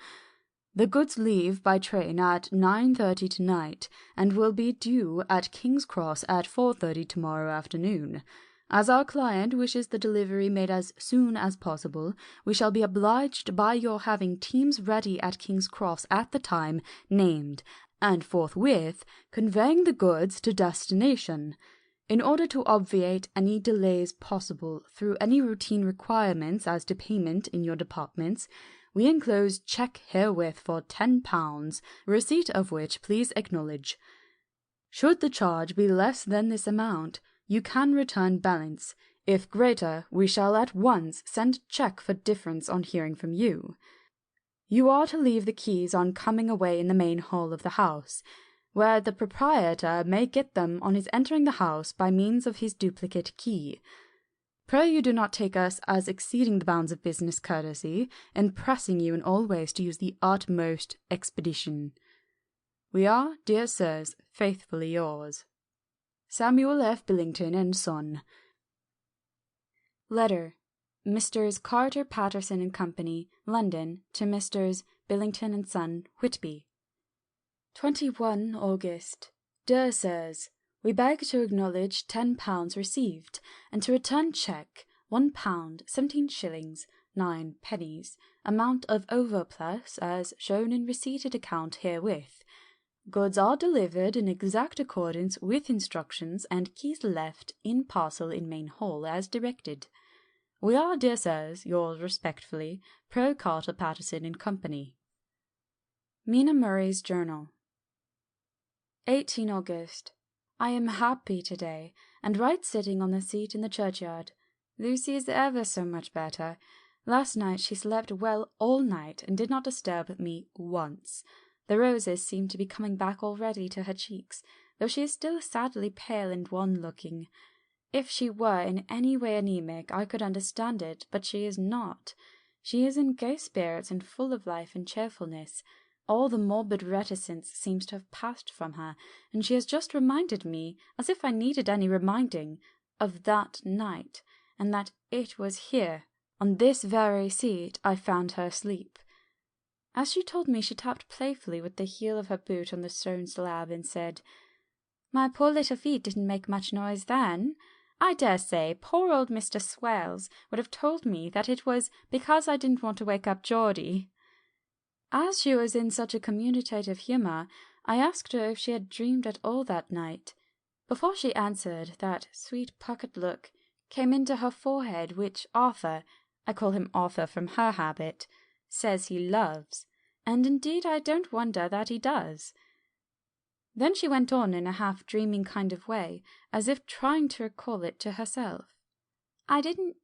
The goods leave by train at 9:30 tonight, and will be due at King's Cross at 4:30 tomorrow afternoon. As our client wishes the delivery made as soon as possible, we shall be obliged by your having teams ready at King's Cross at the time named, and forthwith conveying the goods to destination. In order to obviate any delays possible through any routine requirements as to payment in your departments, we enclose cheque herewith for £10, receipt of which please acknowledge. Should the charge be less than this amount, you can return balance. If greater, we shall at once send cheque for difference on hearing from you. You are to leave the keys on coming away in the main hall of the house, where the proprietor may get them on his entering the house by means of his duplicate key. Pray you do not take us as exceeding the bounds of business courtesy, and pressing you in all ways to use the utmost expedition. We are, dear sirs, faithfully yours, Samuel F. Billington and Son. Letter. Messrs. Carter Patterson and Company, London, to Messrs. Billington and Son, Whitby. 21 August. Dear Sirs, we beg to acknowledge £10 received, and to return cheque £1 17s. 9d, amount of overplus as shown in receipted account herewith. Goods are delivered in exact accordance with instructions, and keys left in parcel in main hall as directed. We are, dear sirs, yours respectfully, Pro Carter Patterson and Company. Mina Murray's Journal. 18 August. I am happy today, and right sitting on the seat in the churchyard. Lucy is ever so much better. Last night she slept well all night, and did not disturb me once. The roses seem to be coming back already to her cheeks, though she is still sadly pale and wan-looking. If she were in any way anemic, I could understand it, but she is not. She is in gay spirits and full of life and cheerfulness. All the morbid reticence seems to have passed from her, and she has just reminded me, as if I needed any reminding, of that night, and that it was here, on this very seat, I found her asleep. As she told me, she tapped playfully with the heel of her boot on the stone slab and said, "My poor little feet didn't make much noise then. I dare say poor old Mr. Swells would have told me that it was because I didn't want to wake up Geordie." As she was in such a communicative humour, I asked her if she had dreamed at all that night. Before she answered, that sweet puckered look came into her forehead which Arthur, I call him Arthur from her habit, says he loves, and indeed I don't wonder that he does. Then she went on in a half-dreaming kind of way, as if trying to recall it to herself. I didn't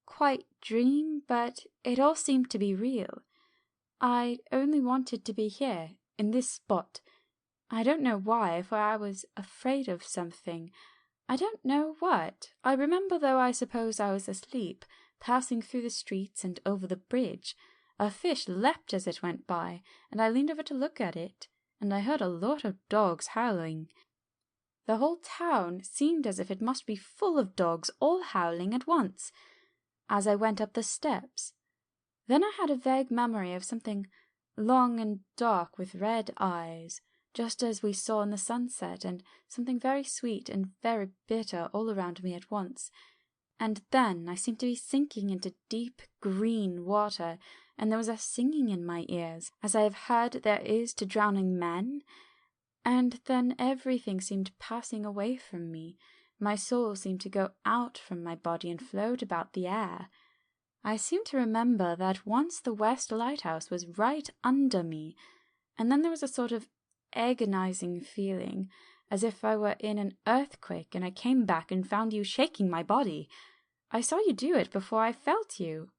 quite dream, but it all seemed to be real. I only wanted to be here, in this spot. I don't know why, for I was afraid of something. I don't know what. I remember, though, I suppose I was asleep, passing through the streets and over the bridge. A fish leapt as it went by, and I leaned over to look at it, and I heard a lot of dogs howling. The whole town seemed as if it must be full of dogs all howling at once, as I went up the steps. Then I had a vague memory of something long and dark with red eyes, just as we saw in the sunset, and something very sweet and very bitter all around me at once. and then I seemed to be sinking into deep green water, and there was a singing in my ears, as I have heard there is to drowning men, and then everything seemed passing away from me. My soul seemed to go out from my body and float about the air. I seem to remember that once the West Lighthouse was right under me, and then there was a sort of agonizing feeling, as if I were in an earthquake, and I came back and found you shaking my body. I saw you do it before I felt you."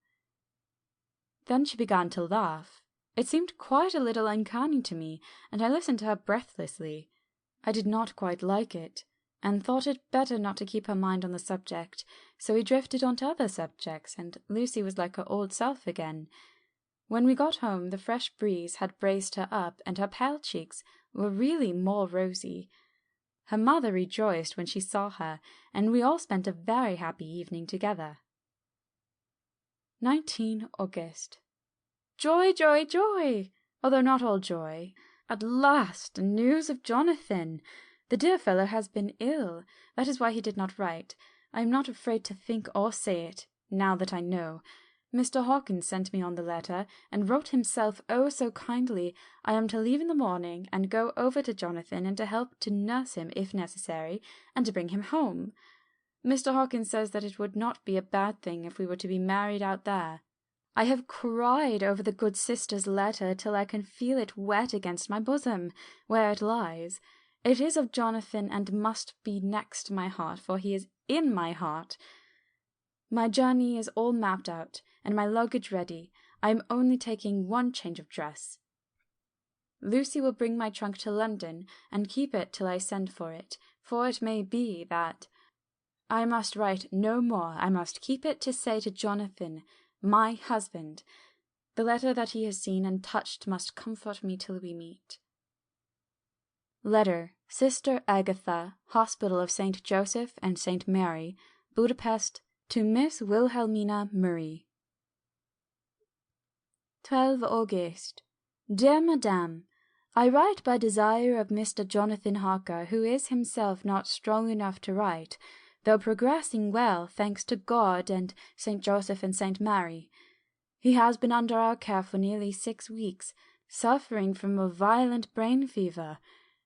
Then she began to laugh. It seemed quite a little uncanny to me, and I listened to her breathlessly. I did not quite like it, and thought it better not to keep her mind on the subject, so we drifted on to other subjects, and Lucy was like her old self again. When we got home, the fresh breeze had braced her up, and her pale cheeks were really more rosy. Her mother rejoiced when she saw her, and we all spent a very happy evening together. 19 August. Joy, joy, joy! Although not all joy. At last, news of Jonathan. The dear fellow has been ill. That is why he did not write. I am not afraid to think or say it, now that I know. Mr. Hawkins sent me on the letter, and wrote himself oh so kindly. I am to leave in the morning, and go over to Jonathan, and to help to nurse him, if necessary, and to bring him home. Mr. Hawkins says that it would not be a bad thing if we were to be married out there. I have cried over the good sister's letter till I can feel it wet against my bosom, where it lies. It is of Jonathan, and must be next my heart, for he is in my heart. My journey is all mapped out, and my luggage ready. I am only taking one change of dress. Lucy will bring my trunk to London, and keep it till I send for it may be that I must write no more. I must keep it to say to Jonathan, my husband. The letter that he has seen and touched must comfort me till we meet. Letter, Sister Agatha, Hospital of St. Joseph and St. Mary, Budapest, to Miss Wilhelmina Murray. 12 August. Dear Madame, I write by desire of Mr. Jonathan Harker, who is himself not strong enough to write, though progressing well, thanks to God and St. Joseph and St. Mary. He has been under our care for nearly 6 weeks, suffering from a violent brain fever.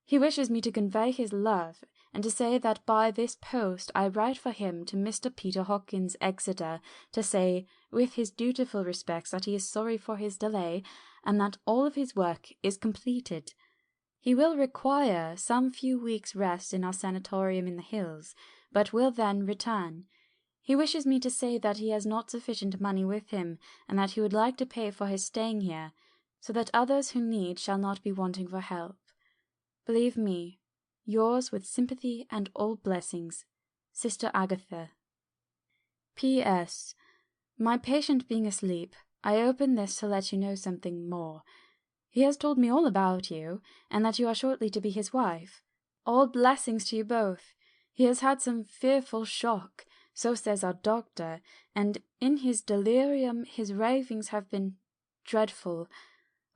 He wishes me to convey his love, and to say that by this post I write for him to Mr. Peter Hawkins, Exeter, to say, with his dutiful respects, that he is sorry for his delay, and that all of his work is completed. He will require some few weeks' rest in our sanatorium in the hills, but will then return. He wishes me to say that he has not sufficient money with him, and that he would like to pay for his staying here, so that others who need shall not be wanting for help. Believe me, yours with sympathy and all blessings, Sister Agatha. P.S. My patient being asleep, I open this to let you know something more. He has told me all about you, and that you are shortly to be his wife. All blessings to you both. He has had some fearful shock, so says our doctor, and in his delirium his ravings have been dreadful,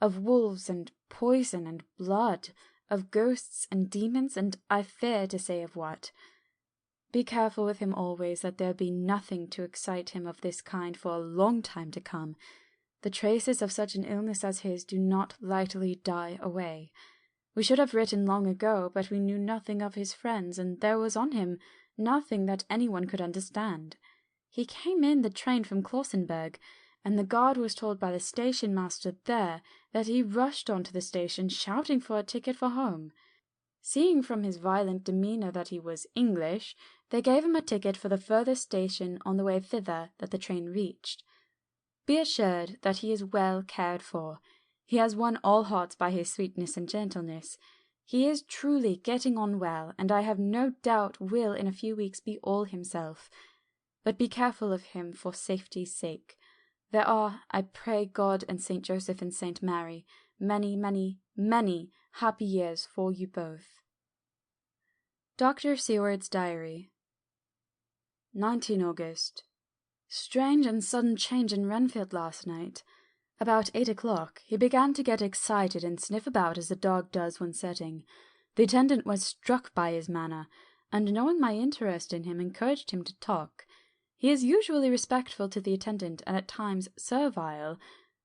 of wolves and poison and blood, of ghosts and demons, and I fear to say of what. Be careful with him always, that there be nothing to excite him of this kind for a long time to come. The traces of such an illness as his do not lightly die away. We should have written long ago, but we knew nothing of his friends, and there was on him nothing that anyone could understand. He came in the train from Klausenberg, and the guard was told by the station master there that he rushed on to the station shouting for a ticket for home. Seeing from his violent demeanour that he was English, they gave him a ticket for the furthest station on the way thither that the train reached. Be assured that he is well cared for. He has won all hearts by his sweetness and gentleness. He is truly getting on well, and I have no doubt will in a few weeks be all himself. But be careful of him for safety's sake. There are, I pray God and St. Joseph and St. Mary, many, many, many happy years for you both. Dr. Seward's Diary. 19 August. Strange and sudden change in Renfield last night. About 8 o'clock, he began to get excited and sniff about as a dog does when setting. The attendant was struck by his manner, and knowing my interest in him, encouraged him to talk. He is usually respectful to the attendant and at times servile,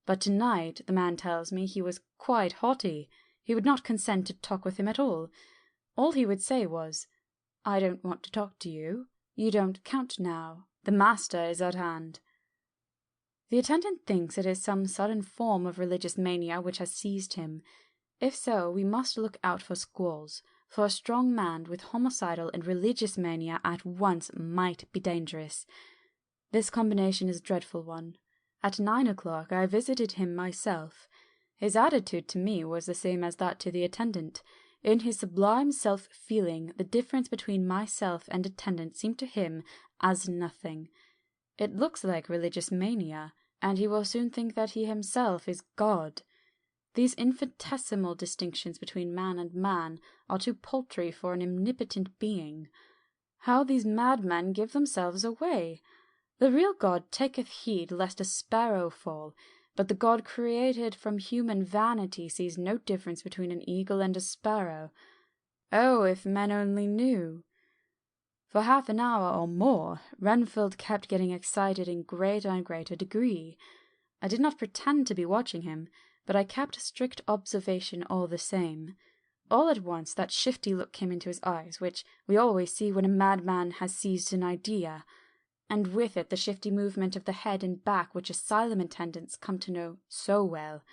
but tonight the man tells me he was quite haughty. He would not consent to talk with him at all. All he would say was, "I don't want to talk to you. You don't count now. The master is at hand." The attendant thinks it is some sudden form of religious mania which has seized him. If so, we must look out for squalls, for a strong man with homicidal and religious mania at once might be dangerous. This combination is a dreadful one. At 9 o'clock I visited him myself. His attitude to me was the same as that to the attendant. In his sublime self-feeling, the difference between myself and attendant seemed to him as nothing. It looks like religious mania, and he will soon think that he himself is God. These infinitesimal distinctions between man and man are too paltry for an omnipotent being. How these madmen give themselves away! The real God taketh heed lest a sparrow fall, but the God created from human vanity sees no difference between an eagle and a sparrow. Oh, if men only knew! For half an hour or more, Renfield kept getting excited in greater and greater degree. I did not pretend to be watching him, but I kept strict observation all the same. All at once that shifty look came into his eyes, which we always see when a madman has seized an idea, and with it the shifty movement of the head and back which asylum attendants come to know so well.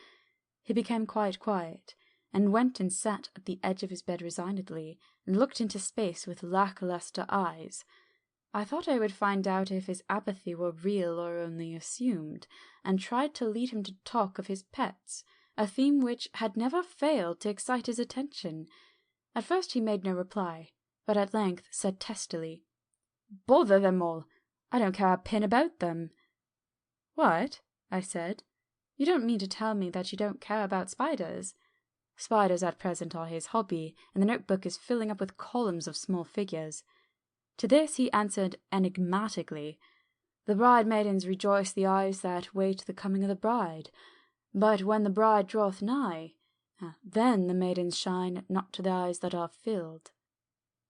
He became quite quiet, and went and sat at the edge of his bed resignedly, and looked into space with lacklustre eyes. I thought I would find out if his apathy were real or only assumed, and tried to lead him to talk of his pets, a theme which had never failed to excite his attention. At first he made no reply, but at length said testily, "Bother them all! I don't care a pin about them." "What?" I said. "You don't mean to tell me that you don't care about spiders?" Spiders at present are his hobby, and the notebook is filling up with columns of small figures. To this he answered enigmatically, "The bridemaidens rejoice the eyes that wait the coming of the bride. But when the bride draweth nigh, then the maidens shine not to the eyes that are filled."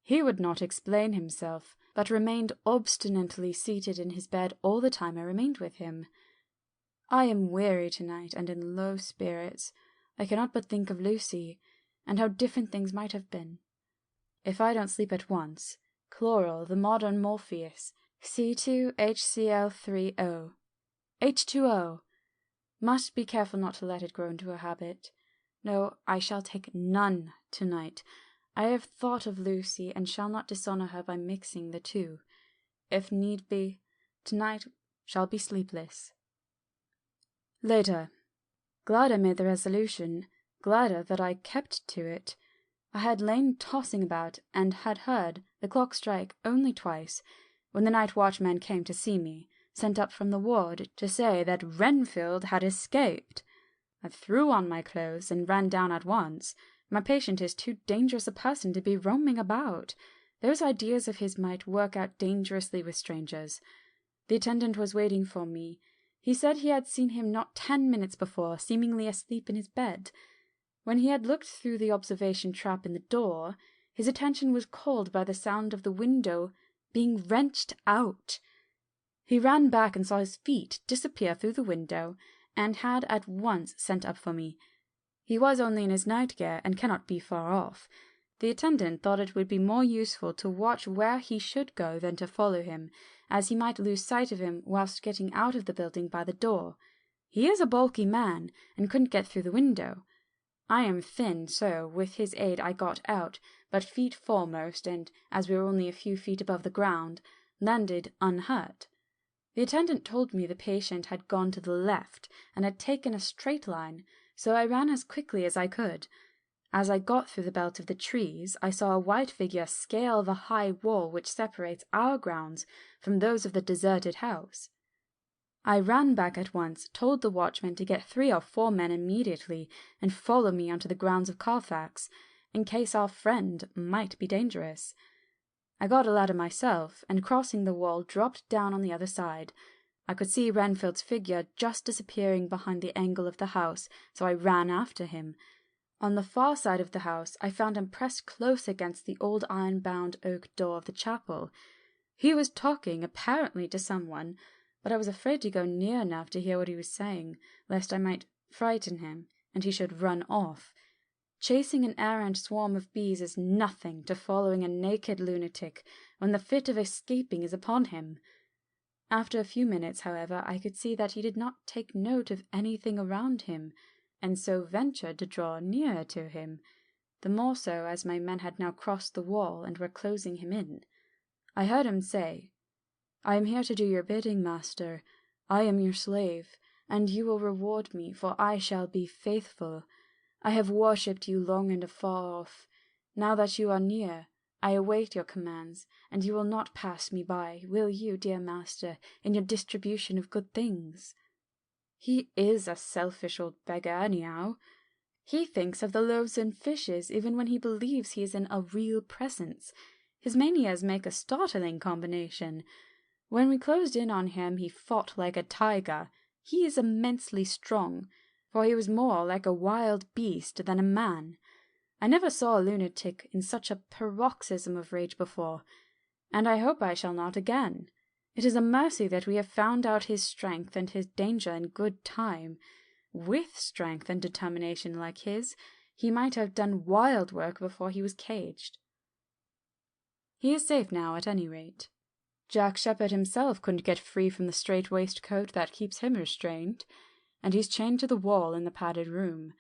He would not explain himself, but remained obstinately seated in his bed all the time I remained with him. I am weary tonight and in low spirits. I cannot but think of Lucy, and how different things might have been. If I don't sleep at once, chloral, the modern Morpheus, C2HCl3O. H2O! Must be careful not to let it grow into a habit. No, I shall take none tonight. I have thought of Lucy, and shall not dishonour her by mixing the two. If need be, tonight shall be sleepless. Later. Glad I made the resolution, gladder that I kept to it. I had lain tossing about, and had heard the clock strike only twice, when the night watchman came to see me, sent up from the ward to say that Renfield had escaped. I threw on my clothes and ran down at once. My patient is too dangerous a person to be roaming about. Those ideas of his might work out dangerously with strangers. The attendant was waiting for me. He said he had seen him not 10 minutes before, seemingly asleep in his bed. When he had looked through the observation trap in the door, his attention was called by the sound of the window being wrenched out. He ran back and saw his feet disappear through the window, and had at once sent up for me. He was only in his night-gear, and cannot be far off. The attendant thought it would be more useful to watch where he should go than to follow him, as he might lose sight of him whilst getting out of the building by the door. He is a bulky man, and couldn't get through the window. I am thin, so with his aid I got out, but feet foremost, and, as we were only a few feet above the ground, landed unhurt. The attendant told me the patient had gone to the left, and had taken a straight line, so I ran as quickly as I could. As I got through the belt of the trees, I saw a white figure scale the high wall which separates our grounds from those of the deserted house. I ran back at once, told the watchman to get 3 or 4 men immediately, and follow me onto the grounds of Carfax, in case our friend might be dangerous. I got a ladder myself, and crossing the wall dropped down on the other side. I could see Renfield's figure just disappearing behind the angle of the house, so I ran after him. On the far side of the house I found him pressed close against the old iron-bound oak door of the chapel. He was talking, apparently, to someone, but I was afraid to go near enough to hear what he was saying, lest I might frighten him, and he should run off. Chasing an errant swarm of bees is nothing to following a naked lunatic when the fit of escaping is upon him. After a few minutes, however, I could see that he did not take note of anything around him, and so ventured to draw nearer to him, the more so as my men had now crossed the wall and were closing him in. I heard him say, "I am here to do your bidding, master. I am your slave, and you will reward me, for I shall be faithful. I have worshipped you long and afar off. Now that you are near, I await your commands, and you will not pass me by, will you, dear master, in your distribution of good things?" He is a selfish old beggar, anyhow. He thinks of the loaves and fishes even when he believes he is in a real presence. His manias make a startling combination. When we closed in on him, he fought like a tiger. He is immensely strong, for he was more like a wild beast than a man. I never saw a lunatic in such a paroxysm of rage before, and I hope I shall not again. It is a mercy that we have found out his strength and his danger in good time. With strength and determination like his, he might have done wild work before he was caged. He is safe now, at any rate. Jack Shepherd himself couldn't get free from the strait waistcoat that keeps him restrained, and he's chained to the wall in the padded room.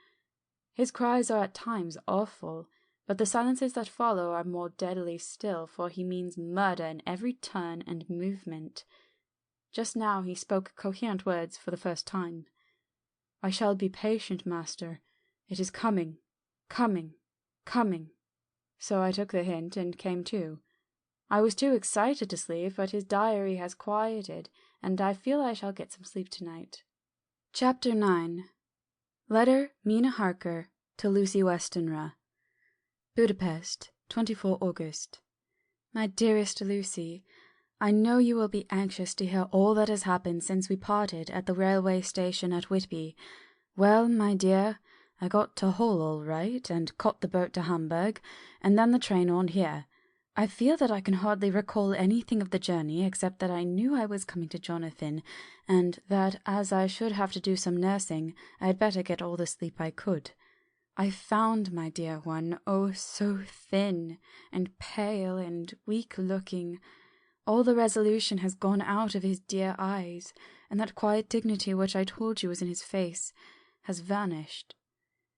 His cries are at times awful, but the silences that follow are more deadly still, for he means murder in every turn and movement. Just now he spoke coherent words for the first time. "I shall be patient, master. It is coming, coming, coming." So I took the hint and came to. I was too excited to sleep, but his diary has quieted, and I feel I shall get some sleep tonight. Chapter 9. Letter Mina Harker to Lucy Westenra. Budapest, 24 August. My dearest Lucy, I know you will be anxious to hear all that has happened since we parted at the railway station at Whitby. Well, my dear, I got to Hull all right, and caught the boat to Hamburg, and then the train on here. I feel that I can hardly recall anything of the journey except that I knew I was coming to Jonathan, and that as I should have to do some nursing, I had better get all the sleep I could. I found my dear one, oh, so thin and pale and weak-looking. All the resolution has gone out of his dear eyes, and that quiet dignity which I told you was in his face has vanished.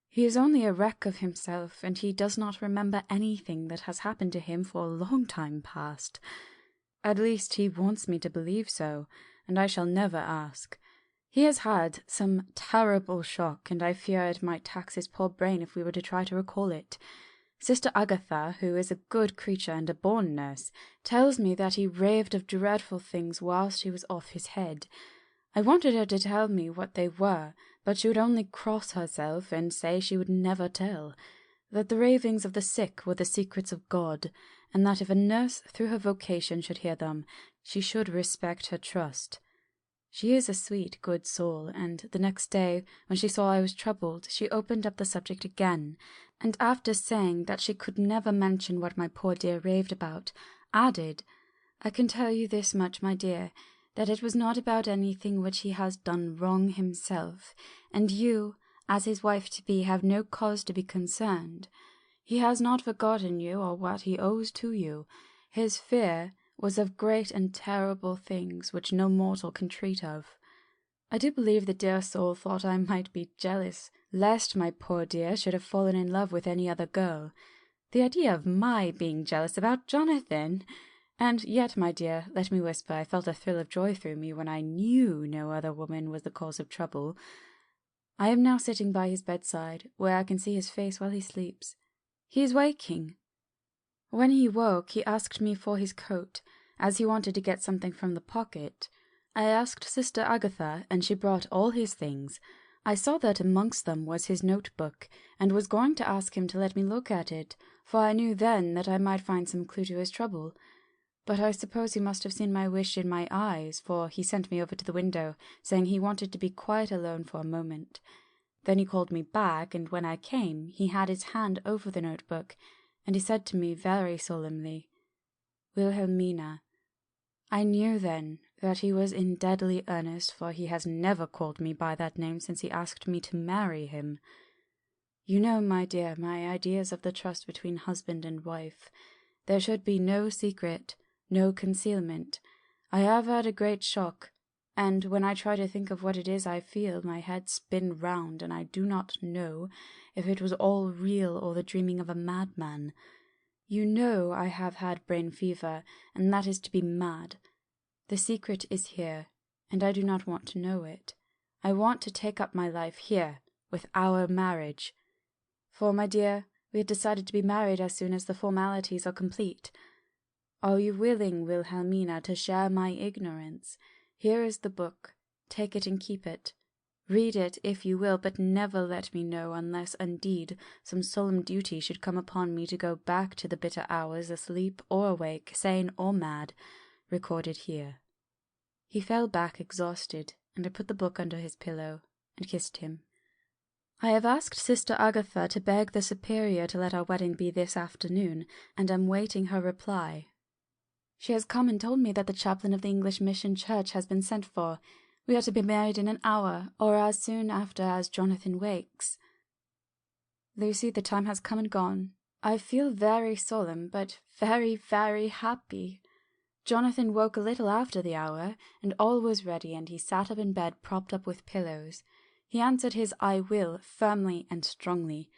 He is only a wreck of himself, and he does not remember anything that has happened to him for a long time past. At least he wants me to believe so, and I shall never ask. He has had some terrible shock, and I fear it might tax his poor brain if we were to try to recall it. Sister Agatha, who is a good creature and a born nurse, tells me that he raved of dreadful things whilst he was off his head. I wanted her to tell me what they were, but she would only cross herself and say she would never tell, that the ravings of the sick were the secrets of God, and that if a nurse through her vocation should hear them, she should respect her trust. She is a sweet, good soul, and the next day, when she saw I was troubled, she opened up the subject again, and after saying that she could never mention what my poor dear raved about, added, "I can tell you this much, my dear, that it was not about anything which he has done wrong himself, and you, as his wife-to-be, have no cause to be concerned. He has not forgotten you or what he owes to you. His fear was of great and terrible things which no mortal can treat of. I do believe the dear soul thought I might be jealous, lest my poor dear should have fallen in love with any other girl. The idea of my being jealous about Jonathan! And yet, my dear, let me whisper, I felt a thrill of joy through me when I knew no other woman was the cause of trouble. I am now sitting by his bedside, where I can see his face while he sleeps. He is waking. When he woke, he asked me for his coat, as he wanted to get something from the pocket. I asked Sister Agatha, and she brought all his things. I saw that amongst them was his notebook, and was going to ask him to let me look at it, for I knew then that I might find some clue to his trouble. But I suppose he must have seen my wish in my eyes, for he sent me over to the window, saying he wanted to be quite alone for a moment. Then he called me back, and when I came, he had his hand over the notebook, and he said to me very solemnly, "Wilhelmina, I knew then that he was in deadly earnest, for he has never called me by that name since he asked me to marry him. You know, my dear, my ideas of the trust between husband and wife. There should be no secret, no concealment. I have had a great shock, and when I try to think of what it is I feel, my head spins round, and I do not know if it was all real or the dreaming of a madman. You know I have had brain fever, and that is to be mad. The secret is here, and I do not want to know it. I want to take up my life here, with our marriage. For, my dear, we had decided to be married as soon as the formalities are complete. Are you willing, Wilhelmina, to share my ignorance? Here is the book. Take it and keep it. Read it if you will, but never let me know unless, indeed, some solemn duty should come upon me to go back to the bitter hours, asleep or awake, sane or mad, recorded here. He fell back exhausted, and I put the book under his pillow and kissed him. I have asked Sister Agatha to beg the Superior to let our wedding be this afternoon, and am waiting her reply. She has come and told me that the chaplain of the English Mission Church has been sent for. We are to be married in an hour, or as soon after as Jonathan wakes. Lucy, the time has come and gone. I feel very solemn, but very, very happy. Jonathan woke a little after the hour, and all was ready, and he sat up in bed propped up with pillows. He answered his "I will" firmly and strongly.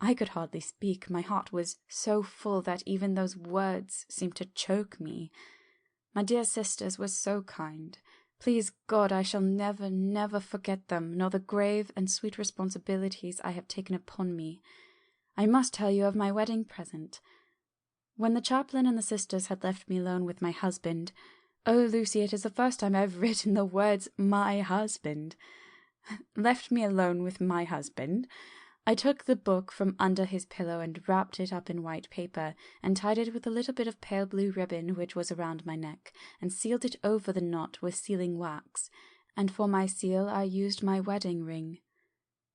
I could hardly speak. My heart was so full that even those words seemed to choke me. My dear sisters were so kind. Please God, I shall never, never forget them, nor the grave and sweet responsibilities I have taken upon me. I must tell you of my wedding present. When the chaplain and the sisters had left me alone with my husband— oh, Lucy, it is the first time I have written the words "my husband" left me alone with my husband, I took the book from under his pillow and wrapped it up in white paper, and tied it with a little bit of pale blue ribbon which was around my neck, and sealed it over the knot with sealing wax, and for my seal I used my wedding ring.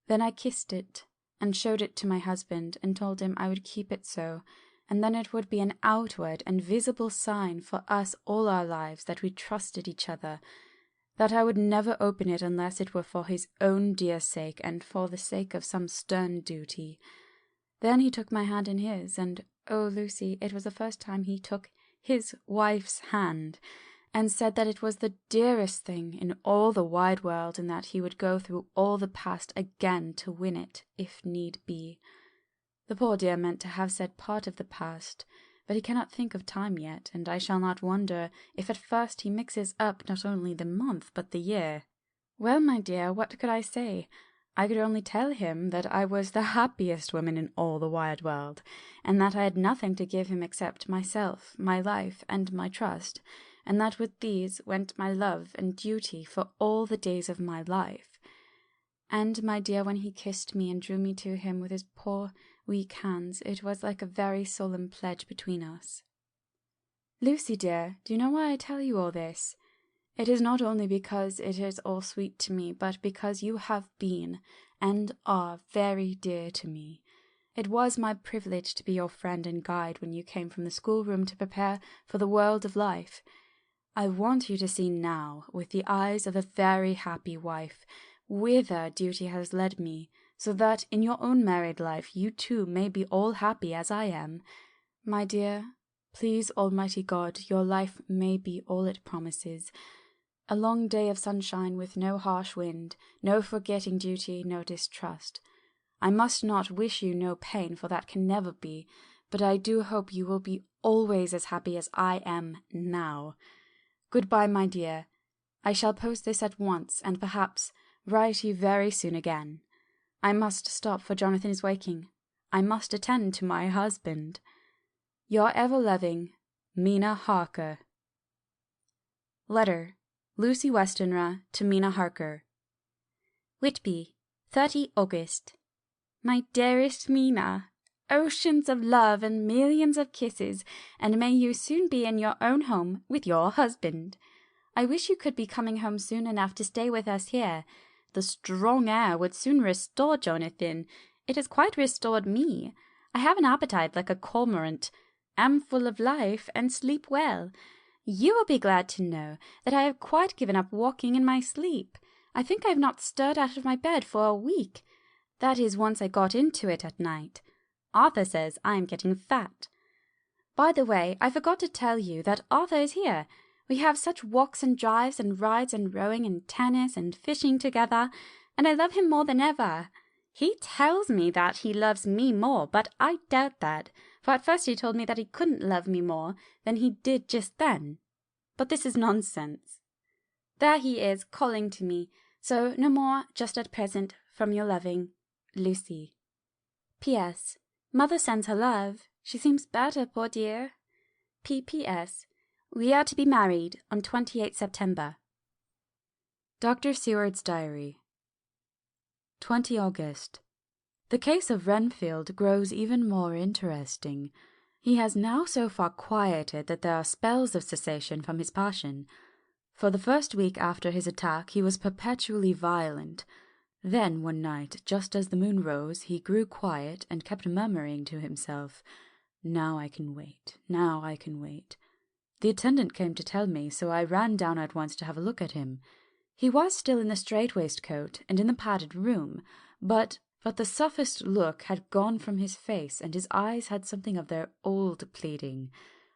Then I kissed it, and showed it to my husband, and told him I would keep it so, and then it would be an outward and visible sign for us all our lives that we trusted each other, that I would never open it unless it were for his own dear sake and for the sake of some stern duty. Then he took my hand in his, and, oh, Lucy, it was the first time he took his wife's hand, and said that it was the dearest thing in all the wide world, and that he would go through all the past again to win it, if need be. The poor dear meant to have said part of the past, but he cannot think of time yet, and I shall not wonder if at first he mixes up not only the month but the year. Well, my dear, what could I say? I could only tell him that I was the happiest woman in all the wide world, and that I had nothing to give him except myself, my life, and my trust, and that with these went my love and duty for all the days of my life. And, my dear, when he kissed me and drew me to him with his poor, weak hands, it was like a very solemn pledge between us. Lucy, dear, do you know why I tell you all this? It is not only because it is all sweet to me, but because you have been, and are, very dear to me. It was my privilege to be your friend and guide when you came from the schoolroom to prepare for the world of life. I want you to see now, with the eyes of a very happy wife, whither duty has led me, so that in your own married life you too may be all happy as I am. My dear, please Almighty God, your life may be all it promises. A long day of sunshine with no harsh wind, no forgetting duty, no distrust. I must not wish you no pain, for that can never be, but I do hope you will be always as happy as I am now. Goodbye, my dear. I shall post this at once, and perhaps write you very soon again. I must stop, for Jonathan is waking. I must attend to my husband. Your ever-loving Mina Harker. Letter, Lucy Westenra to Mina Harker. Whitby, 30 August. My dearest Mina, oceans of love and millions of kisses, and may you soon be in your own home with your husband. I wish you could be coming home soon enough to stay with us here. The strong air would soon restore Jonathan. It has quite restored me. I have an appetite like a cormorant, am full of life, and sleep well. You will be glad to know that I have quite given up walking in my sleep. I think I have not stirred out of my bed for a week. That is, once I got into it at night. Arthur says I am getting fat. By the way, I forgot to tell you that Arthur is here. We have such walks and drives and rides and rowing and tennis and fishing together, and I love him more than ever. He tells me that he loves me more, but I doubt that, for at first he told me that he couldn't love me more than he did just then. But this is nonsense. There he is, calling to me, so no more just at present from your loving Lucy. P.S. Mother sends her love. She seems better, poor dear. P.P.S. We are to be married on 28 September. Dr. Seward's Diary. 20 August. The case of Renfield grows even more interesting. He has now so far quieted that there are spells of cessation from his passion. For the first week after his attack he was perpetually violent. Then one night, just as the moon rose, he grew quiet and kept murmuring to himself, "Now I can wait, now I can wait." The attendant came to tell me, so I ran down at once to have a look at him. He was still in the strait-waistcoat and in the padded room, but the sophist look had gone from his face, and his eyes had something of their old pleading,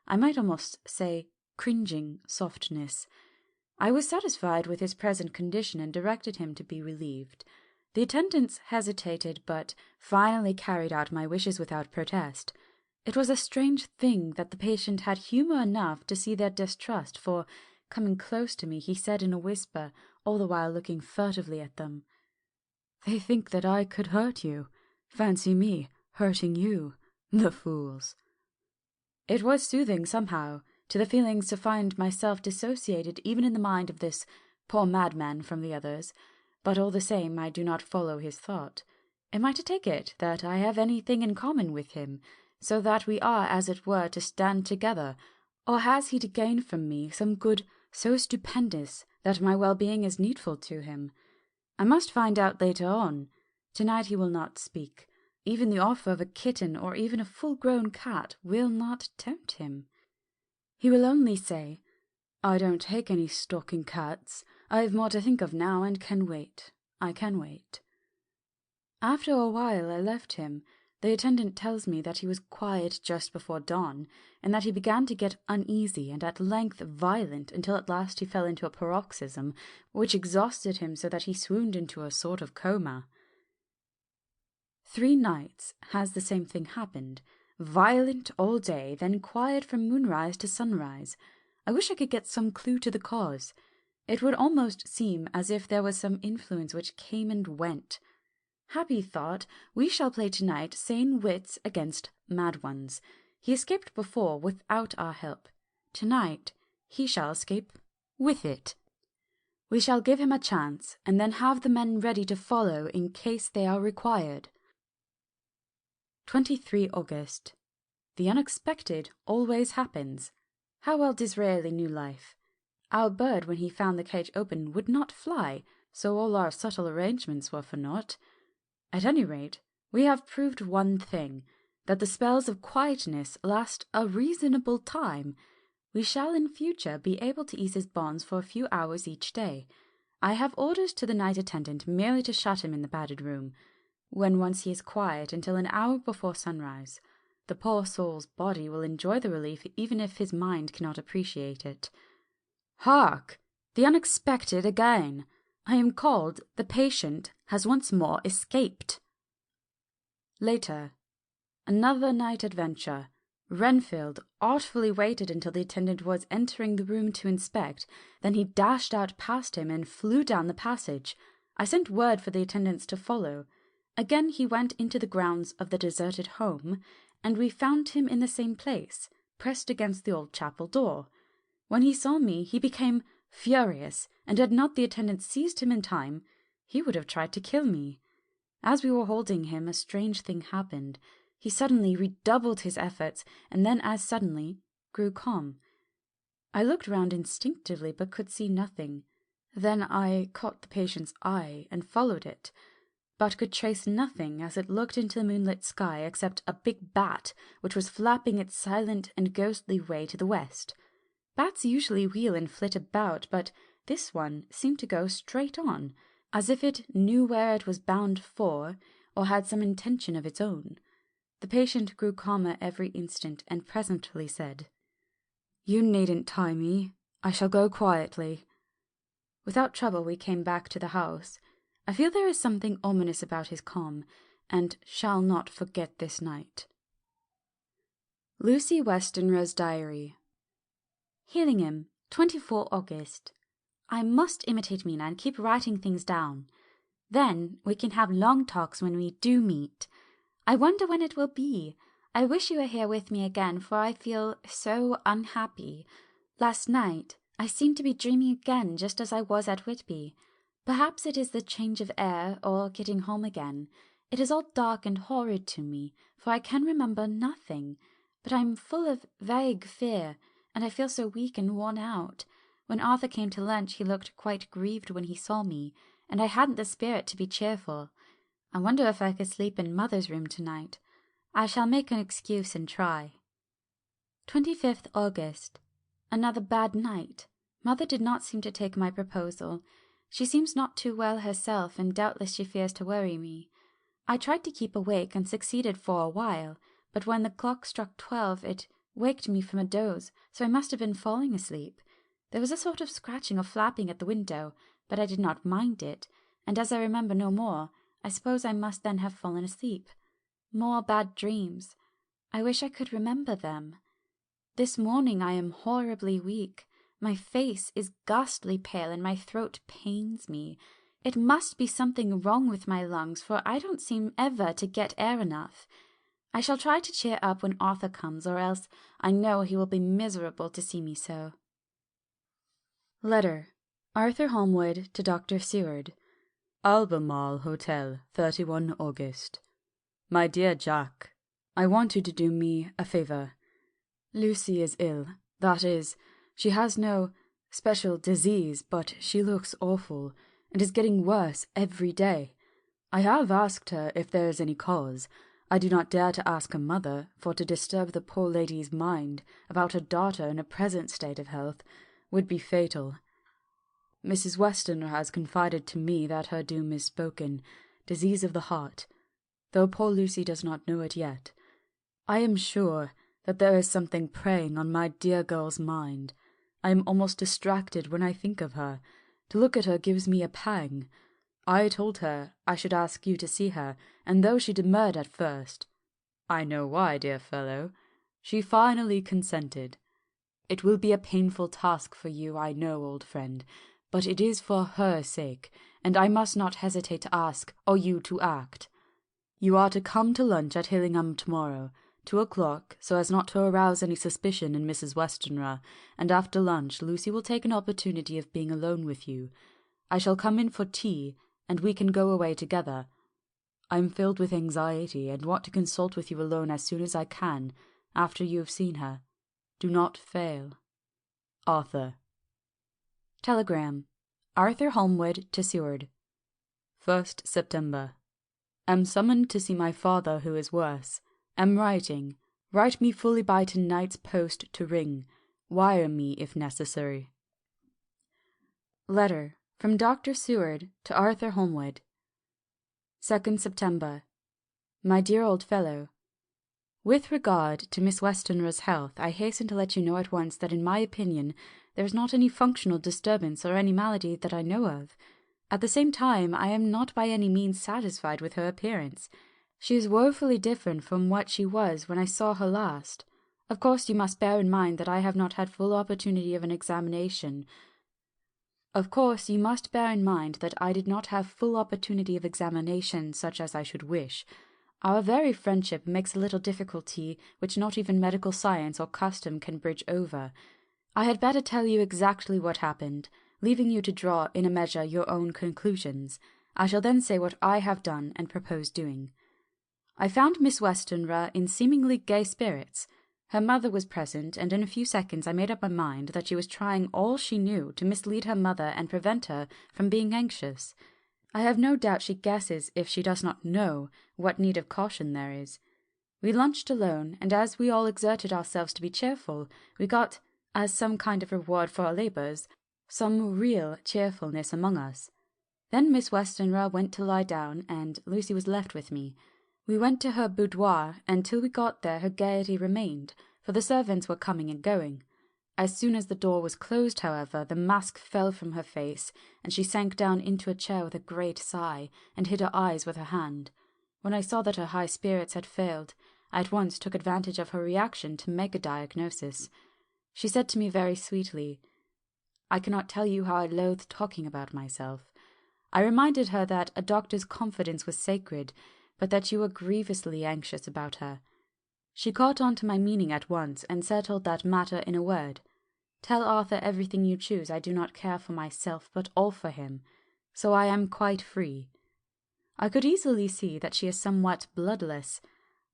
I might almost say cringing softness. I was satisfied with his present condition and directed him to be relieved. The attendants hesitated, but finally carried out my wishes without protest. It was a strange thing that the patient had humour enough to see their distrust, for, coming close to me, he said in a whisper, all the while looking furtively at them, "They think that I could hurt you. Fancy me hurting you, the fools." It was soothing somehow to the feelings to find myself dissociated even in the mind of this poor madman from the others, but all the same I do not follow his thought. Am I to take it that I have anything in common with him, so that we are, as it were, to stand together, or has he to gain from me some good so stupendous that my well-being is needful to him? I must find out later on. Tonight he will not speak. Even the offer of a kitten or even a full-grown cat will not tempt him. He will only say, "I don't take any stock in cats. I have more to think of now and can wait. I can wait." After a while I left him. The attendant tells me that he was quiet just before dawn, and that he began to get uneasy and at length violent, until at last he fell into a paroxysm, which exhausted him so that he swooned into a sort of coma. 3 nights has the same thing happened. Violent all day, then quiet from moonrise to sunrise. I wish I could get some clue to the cause. It would almost seem as if there was some influence which came and went. Happy thought, we shall play tonight sane wits against mad ones. He escaped before without our help. Tonight he shall escape with it. We shall give him a chance, and then have the men ready to follow in case they are required. 23 August. The unexpected always happens. How well Disraeli knew life. Our bird, when he found the cage open, would not fly, so all our subtle arrangements were for naught. At any rate, we have proved one thing, that the spells of quietness last a reasonable time. We shall in future be able to ease his bonds for a few hours each day. I have orders to the night attendant merely to shut him in the padded room, when once he is quiet, until an hour before sunrise. The poor soul's body will enjoy the relief even if his mind cannot appreciate it. Hark! The unexpected again! I am called. The patient has once more escaped. Later. Another night adventure. Renfield artfully waited until the attendant was entering the room to inspect, then he dashed out past him and flew down the passage. I sent word for the attendants to follow. Again he went into the grounds of the deserted home, and we found him in the same place, pressed against the old chapel door. When he saw me, he became furious, and had not the attendant seized him in time, he would have tried to kill me. As we were holding him, a strange thing happened. He suddenly redoubled his efforts, and then as suddenly grew calm. I looked round instinctively, but could see nothing. Then I caught the patient's eye and followed it, but could trace nothing as it looked into the moonlit sky except a big bat which was flapping its silent and ghostly way to the west. Bats usually wheel and flit about, but this one seemed to go straight on, as if it knew where it was bound for, or had some intention of its own. The patient grew calmer every instant, and presently said, "You needn't tie me. I shall go quietly." Without trouble we came back to the house. I feel there is something ominous about his calm, and shall not forget this night. Lucy Westenra's Diary. Hillingham, 24 August. I must imitate Mina and keep writing things down. Then we can have long talks when we do meet. I wonder when it will be. I wish you were here with me again, for I feel so unhappy. Last night I seemed to be dreaming again, just as I was at Whitby. Perhaps it is the change of air, or getting home again. It is all dark and horrid to me, for I can remember nothing. But I am full of vague fear, and I feel so weak and worn out. When Arthur came to lunch he looked quite grieved when he saw me, and I hadn't the spirit to be cheerful. I wonder if I could sleep in Mother's room tonight. I shall make an excuse and try. 25th August. Another bad night. Mother did not seem to take my proposal. She seems not too well herself, and doubtless she fears to worry me. I tried to keep awake and succeeded for a while, but when the clock struck 12 it waked me from a doze, so I must have been falling asleep. There was a sort of scratching or flapping at the window, but I did not mind it, and as I remember no more, I suppose I must then have fallen asleep. More bad dreams. I wish I could remember them. This morning I am horribly weak. My face is ghastly pale and my throat pains me. It must be something wrong with my lungs, for I don't seem ever to get air enough. I shall try to cheer up when Arthur comes, or else I know he will be miserable to see me so. Letter. Arthur Holmwood to Dr. Seward. Albemarle Hotel, 31 August. My dear Jack, I want you to do me a favour. Lucy is ill. That is, she has no special disease, but she looks awful, and is getting worse every day. I have asked her if there is any cause. I do not dare to ask her mother, for to disturb the poor lady's mind about her daughter in a present state of health would be fatal. Mrs. Westenra has confided to me that her doom is spoken, disease of the heart, though poor Lucy does not know it yet. I am sure that there is something preying on my dear girl's mind. I am almost distracted when I think of her. To look at her gives me a pang. I told her I should ask you to see her, and though she demurred at first, I know why, dear fellow, she finally consented. It will be a painful task for you, I know, old friend, but it is for her sake, and I must not hesitate to ask, or you to act. You are to come to lunch at Hillingham tomorrow, 2 o'clock, so as not to arouse any suspicion in Mrs. Westenra, and after lunch Lucy will take an opportunity of being alone with you. I shall come in for tea, and we can go away together. I am filled with anxiety, and want to consult with you alone as soon as I can, after you have seen her. Do not fail. Arthur. Telegram. Arthur Holmwood to Seward. 1st September. Am summoned to see my father, who is worse. Am writing. Write me fully by tonight's post to ring. Wire me if necessary. Letter from Dr. Seward to Arthur Holmwood. 2nd September. My dear old fellow, with regard to Miss Westenra's health, I hasten to let you know at once that in my opinion there is not any functional disturbance or any malady that I know of. At the same time, I am not by any means satisfied with her appearance. She is woefully different from what she was when I saw her last. Of course you must bear in mind that I have not had full opportunity of an examination. Such as I should wish. Our very friendship makes a little difficulty which not even medical science or custom can bridge over. I had better tell you exactly what happened, leaving you to draw in a measure your own conclusions. I shall then say what I have done and propose doing. I found Miss Westenra in seemingly gay spirits. Her mother was present, and in a few seconds I made up my mind that she was trying all she knew to mislead her mother and prevent her from being anxious. I have no doubt she guesses, if she does not know, what need of caution there is. We lunched alone, and as we all exerted ourselves to be cheerful, we got as some kind of reward for our labours, some real cheerfulness among us. Then Miss Westenra went to lie down, and Lucy was left with me. We went to her boudoir, and till we got there her gaiety remained, for the servants were coming and going. As soon as the door was closed, however, the mask fell from her face, and she sank down into a chair with a great sigh, and hid her eyes with her hand. When I saw that her high spirits had failed, I at once took advantage of her reaction to make a diagnosis. She said to me very sweetly, "I cannot tell you how I loathe talking about myself." I reminded her that a doctor's confidence was sacred, but that you were grievously anxious about her. She caught on to my meaning at once, and settled that matter in a word. "Tell Arthur everything you choose. I do not care for myself, but all for him, so I am quite free." I could easily see that she is somewhat bloodless,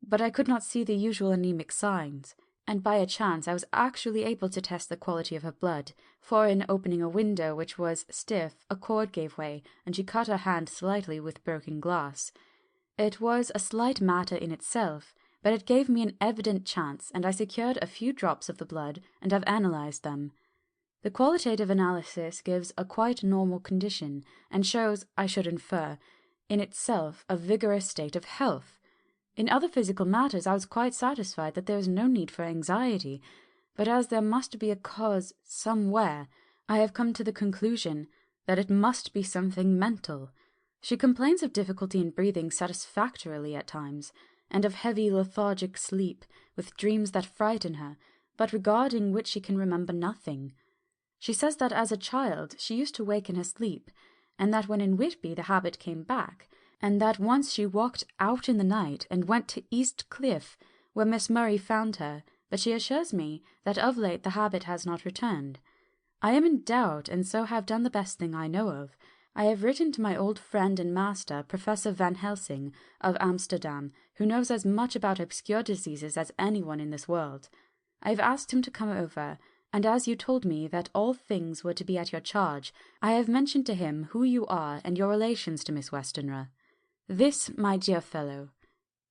but I could not see the usual anemic signs, and by a chance I was actually able to test the quality of her blood, for in opening a window which was stiff, a cord gave way, and she cut her hand slightly with broken glass. It was a slight matter in itself, but it gave me an evident chance, and I secured a few drops of the blood and have analysed them. The qualitative analysis gives a quite normal condition, and shows, I should infer, in itself a vigorous state of health. In other physical matters I was quite satisfied that there is no need for anxiety, but as there must be a cause somewhere, I have come to the conclusion that it must be something mental. She complains of difficulty in breathing satisfactorily at times, and of heavy lethargic sleep, with dreams that frighten her, but regarding which she can remember nothing. She says that as a child she used to wake in her sleep, and that when in Whitby the habit came back, and that once she walked out in the night and went to East Cliff, where Miss Murray found her, but she assures me that of late the habit has not returned. I am in doubt, and so have done the best thing I know of. I have written to my old friend and master, Professor Van Helsing, of Amsterdam, who knows as much about obscure diseases as anyone in this world. I have asked him to come over, and as you told me that all things were to be at your charge, I have mentioned to him who you are and your relations to Miss Westenra. This, my dear fellow,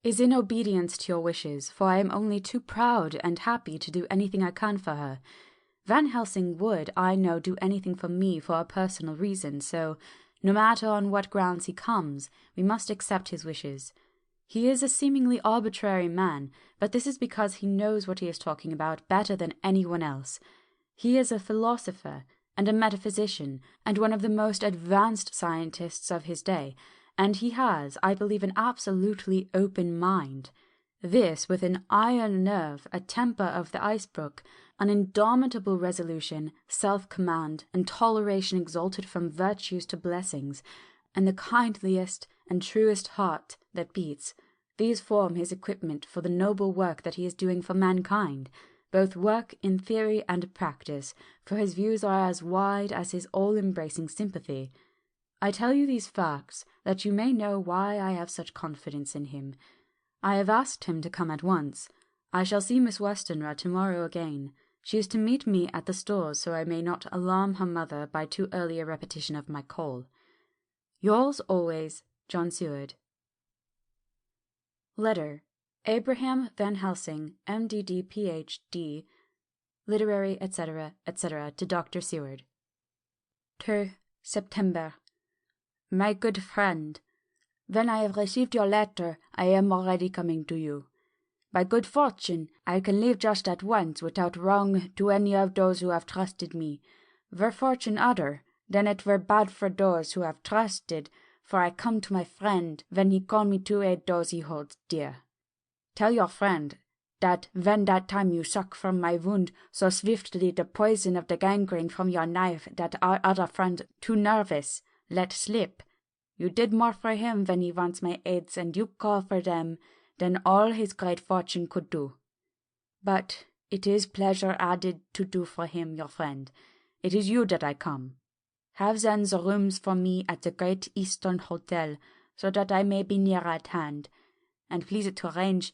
is in obedience to your wishes, for I am only too proud and happy to do anything I can for her. Van Helsing would, I know, do anything for me for a personal reason, so, no matter on what grounds he comes, we must accept his wishes. He is a seemingly arbitrary man, but this is because he knows what he is talking about better than anyone else. He is a philosopher and a metaphysician, and one of the most advanced scientists of his day, and he has, I believe, an absolutely open mind. This, with an iron nerve, a temper of the icebrook, an indomitable resolution, self-command, and toleration exalted from virtues to blessings, and the kindliest and truest heart that beats, these form his equipment for the noble work that he is doing for mankind, both work in theory and practice, for his views are as wide as his all-embracing sympathy. I tell you these facts, that you may know why I have such confidence in him. I have asked him to come at once. I shall see Miss Westenra tomorrow again. She is to meet me at the stores, so I may not alarm her mother by too early a repetition of my call. Yours always, John Seward. Letter. Abraham Van Helsing, M.D.D. Ph.D., Literary, etc., etc., to Dr. Seward. 2 September. My good friend, when I have received your letter, I am already coming to you. By good fortune, I can leave just at once without wrong to any of those who have trusted me. Were fortune other, then it were bad for those who have trusted, for I come to my friend when he call me to aid those he holds dear. Tell your friend that when that time you suck from my wound so swiftly the poison of the gangrene from your knife that our other friend, too nervous, let slip, you did more for him when he wants my aids and you call for them than all his great fortune could do. But it is pleasure added to do for him, your friend. It is you that I come. Have then the rooms for me at the Great Eastern Hotel, so that I may be near at hand, and please to arrange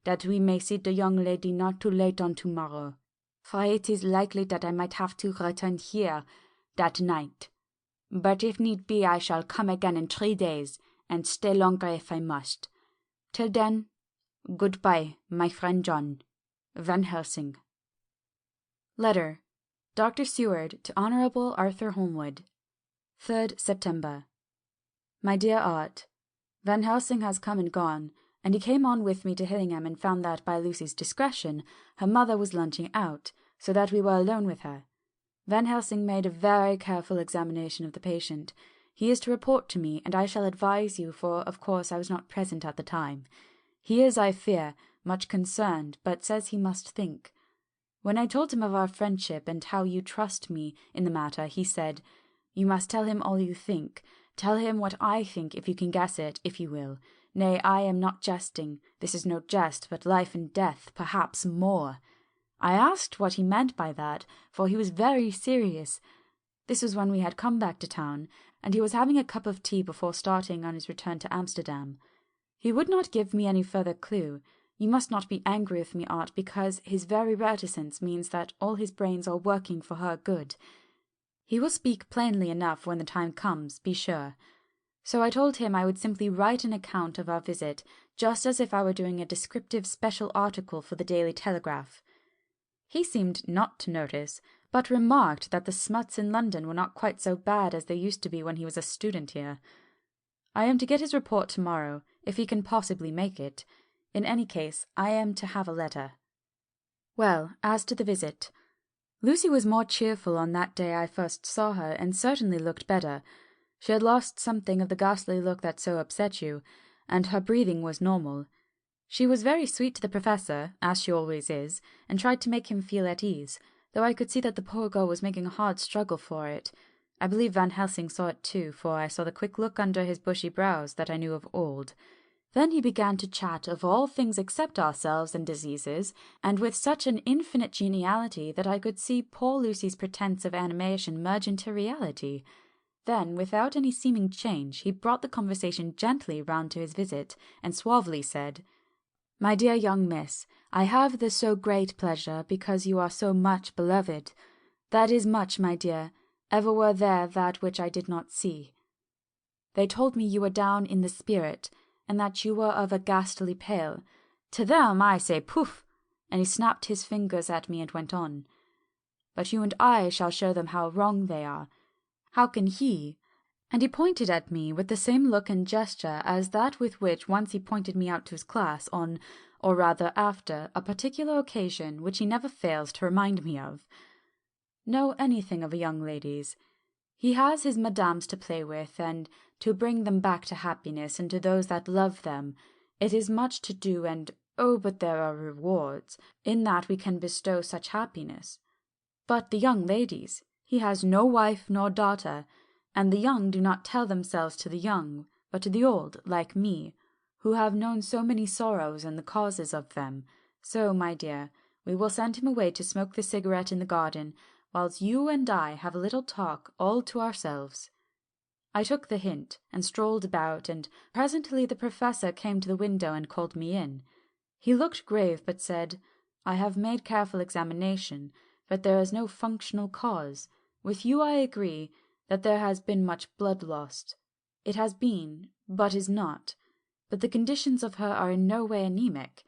that we may see the young lady not too late on tomorrow, for it is likely that I might have to return here that night. But if need be, I shall come again in 3 days, and stay longer if I must. Till then, goodbye, my friend John. Van Helsing. Letter. Dr. Seward to Honourable Arthur Holmwood. 3rd September. My dear Art, Van Helsing has come and gone, and he came on with me to Hillingham and found that, by Lucy's discretion, her mother was lunching out, so that we were alone with her. Van Helsing made a very careful examination of the patient. He is to report to me, and I shall advise you, for of course I was not present at the time. He is, I fear, much concerned, but says he must think. When I told him of our friendship and how you trust me in the matter, he said, "You must tell him all you think. Tell him what I think, if you can guess it, if you will. Nay, I am not jesting. This is no jest, but life and death, perhaps more." I asked what he meant by that, for he was very serious. This was when we had come back to town, and he was having a cup of tea before starting on his return to Amsterdam. He would not give me any further clue. You must not be angry with me, Art, because his very reticence means that all his brains are working for her good. He will speak plainly enough when the time comes, be sure. So I told him I would simply write an account of our visit, just as if I were doing a descriptive special article for the Daily Telegraph. He seemed not to notice, but remarked that the smuts in London were not quite so bad as they used to be when he was a student here. I am to get his report tomorrow, if he can possibly make it. In any case, I am to have a letter. Well, as to the visit. Lucy was more cheerful on that day I first saw her, and certainly looked better. She had lost something of the ghastly look that so upset you, and her breathing was normal. She was very sweet to the professor, as she always is, and tried to make him feel at ease, though I could see that the poor girl was making a hard struggle for it. I believe Van Helsing saw it too, for I saw the quick look under his bushy brows that I knew of old. Then he began to chat of all things except ourselves and diseases, and with such an infinite geniality that I could see poor Lucy's pretence of animation merge into reality. Then, without any seeming change, he brought the conversation gently round to his visit, and suavely said, "My dear young miss, I have the so great pleasure, because you are so much beloved. That is much, my dear, ever were there that which I did not see. They told me you were down in the spirit, and that you were of a ghastly pale. To them I say poof!" And he snapped his fingers at me and went on. "But you and I shall show them how wrong they are. How can he—" And he pointed at me with the same look and gesture as that with which once he pointed me out to his class on, or rather after, a particular occasion which he never fails to remind me of. Know anything of a young lady's. He has his madames to play with, and to bring them back to happiness, and to those that love them. It is much to do, and oh, but there are rewards, in that we can bestow such happiness. But the young ladies, he has no wife nor daughter, and the young do not tell themselves to the young, but to the old, like me, who have known so many sorrows and the causes of them. So, my dear, we will send him away to smoke the cigarette in the garden, whilst you and I have a little talk all to ourselves." I took the hint, and strolled about, and presently the professor came to the window and called me in. He looked grave, but said, "I have made careful examination, but there is no functional cause. With you I agree that there has been much blood lost. It has been, but is not. But the conditions of her are in no way anemic.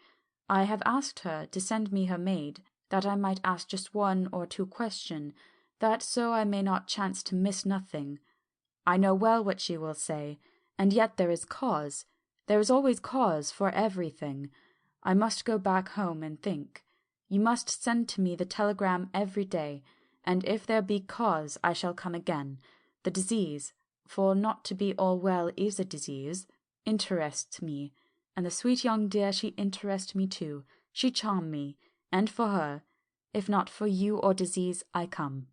I have asked her to send me her maid, that I might ask just 1 or 2 questions, that so I may not chance to miss nothing. I know well what she will say, and yet there is cause. There is always cause for everything. I must go back home and think. You must send to me the telegram every day, and if there be cause I shall come again. The disease, for not to be all well is a disease, interests me, and the sweet young dear, she interests me too. She charm me, and for her, if not for you or disease, I come."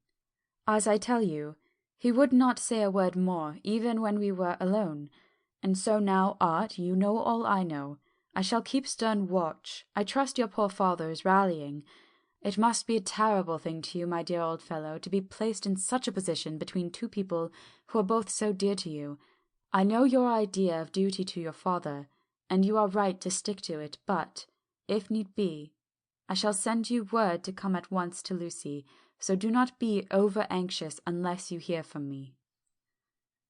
As I tell you, he would not say a word more, even when we were alone. And so now, Art, you know all I know. I shall keep stern watch. I trust your poor father is rallying. It must be a terrible thing to you, my dear old fellow, to be placed in such a position between 2 people who are both so dear to you. I know your idea of duty to your father, and you are right to stick to it, but, if need be, I shall send you word to come at once to Lucy, so do not be over-anxious unless you hear from me.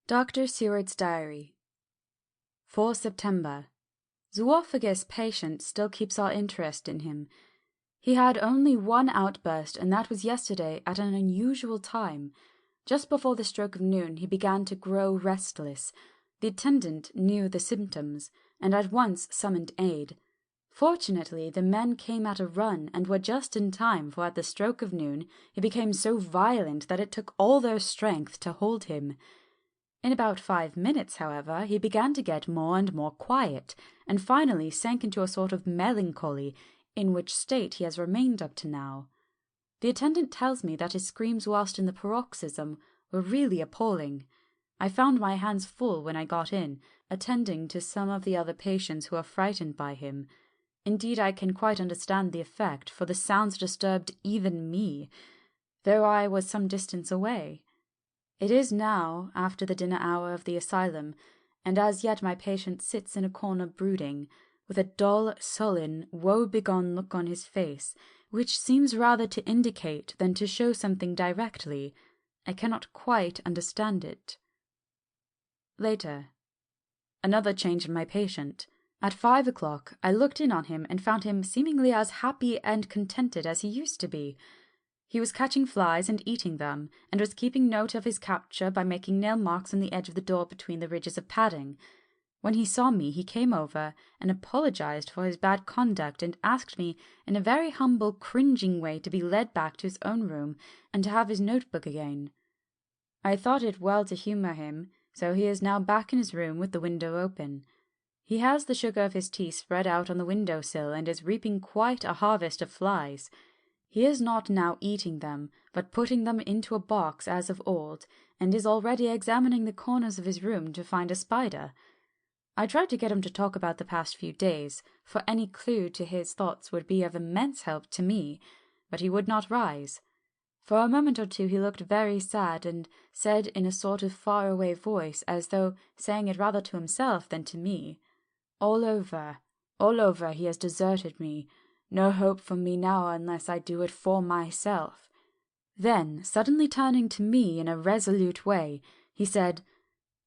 Dr. Seward's Diary. 4 September. Zoophagous patient still keeps our interest in him. He had only one outburst, and that was yesterday at an unusual time. Just before the stroke of noon he began to grow restless. The attendant knew the symptoms, and at once summoned aid. Fortunately, the men came at a run, and were just in time, for at the stroke of noon he became so violent that it took all their strength to hold him. In about 5 minutes, however, he began to get more and more quiet, and finally sank into a sort of melancholy, in which state he has remained up to now. The attendant tells me that his screams whilst in the paroxysm were really appalling. I found my hands full when I got in, attending to some of the other patients who were frightened by him. Indeed, I can quite understand the effect, for the sounds disturbed even me, though I was some distance away. It is now after the dinner hour of the asylum, and as yet my patient sits in a corner brooding, with a dull, sullen, woe-begone look on his face, which seems rather to indicate than to show something directly. I cannot quite understand it. Later. Another change in my patient. At 5 o'clock I looked in on him and found him seemingly as happy and contented as he used to be. He was catching flies and eating them, and was keeping note of his capture by making nail marks on the edge of the door between the ridges of padding. When he saw me he came over and apologized for his bad conduct, and asked me in a very humble, cringing way to be led back to his own room and to have his notebook again. I thought it well to humour him, so he is now back in his room with the window open. He has the sugar of his tea spread out on the window-sill, and is reaping quite a harvest of flies. He is not now eating them, but putting them into a box as of old, and is already examining the corners of his room to find a spider. I tried to get him to talk about the past few days, for any clue to his thoughts would be of immense help to me, but he would not rise. For a moment or two he looked very sad, and said in a sort of far-away voice, as though saying it rather to himself than to me, all over, he has deserted me. No hope for me now unless I do it for myself." Then, suddenly turning to me in a resolute way, he said,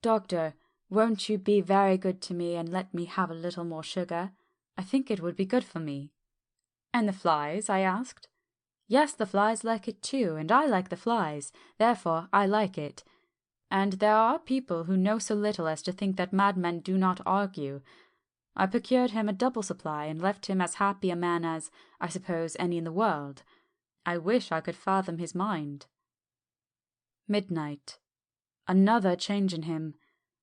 "Doctor, won't you be very good to me and let me have a little more sugar? I think it would be good for me." "And the flies?" I asked. "Yes, the flies like it too, and I like the flies, therefore I like it. And there are people who know so little as to think that madmen do not argue. I procured him a double supply, and left him as happy a man as, I suppose, any in the world. I wish I could fathom his mind." Midnight. Another change in him.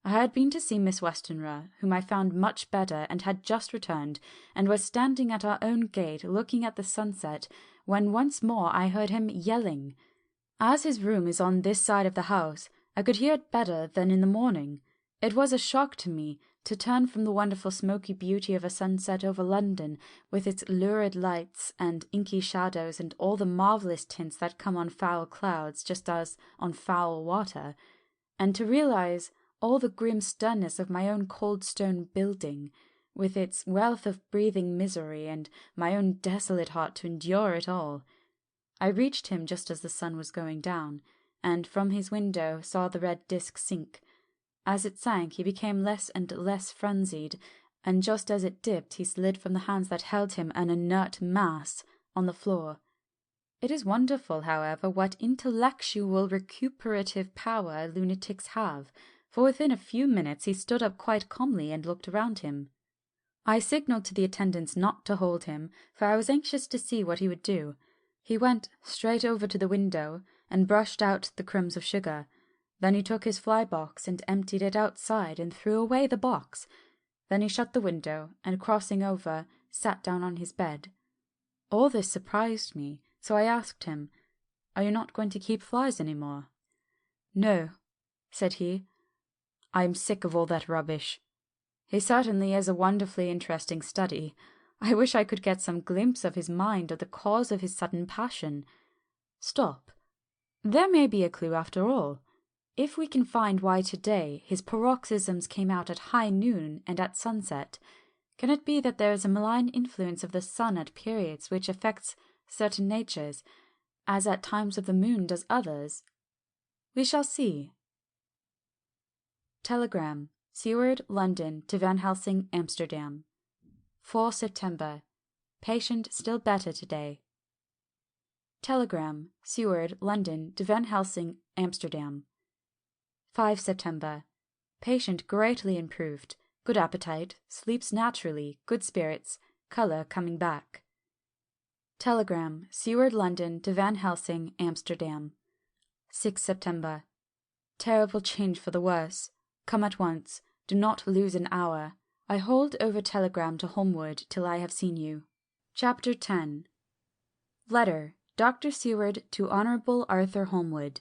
I had been to see Miss Westenra, whom I found much better, and had just returned, and was standing at our own gate looking at the sunset, when once more I heard him yelling. As his room is on this side of the house, I could hear it better than in the morning. It was a shock to me to turn from the wonderful smoky beauty of a sunset over London, with its lurid lights and inky shadows and all the marvellous tints that come on foul clouds just as on foul water, and to realize all the grim sternness of my own cold stone building, with its wealth of breathing misery, and my own desolate heart to endure it all. I reached him just as the sun was going down, and from his window saw the red disk sink. As it sank, he became less and less frenzied, and just as it dipped, he slid from the hands that held him an inert mass on the floor. It is wonderful, however, what intellectual recuperative power lunatics have, for within a few minutes he stood up quite calmly and looked around him. I signalled to the attendants not to hold him, for I was anxious to see what he would do. He went straight over to the window and brushed out the crumbs of sugar. Then he took his fly-box and emptied it outside and threw away the box. Then he shut the window, and crossing over, sat down on his bed. All this surprised me, so I asked him, "Are you not going to keep flies any more?" "No," said he. "I am sick of all that rubbish. He certainly is a wonderfully interesting study. I wish I could get some glimpse of his mind or the cause of his sudden passion. Stop. There may be a clue after all. If we can find why today his paroxysms came out at high noon and at sunset, can it be that there is a malign influence of the sun at periods which affects certain natures, as at times of the moon does others? We shall see. Telegram. Seward, London, to Van Helsing, Amsterdam. 4 September. Patient still better today. Telegram, Seward, London, to Van Helsing, Amsterdam. 5 September. Patient greatly improved. Good appetite, sleeps naturally, good spirits, colour coming back. Telegram, Seward, London, to Van Helsing, Amsterdam. 6 September. Terrible change for the worse. Come at once. Do not lose an hour. I hold over telegram to Holmwood till I have seen you. Chapter 10. Letter, Dr. Seward to Honourable Arthur Holmwood.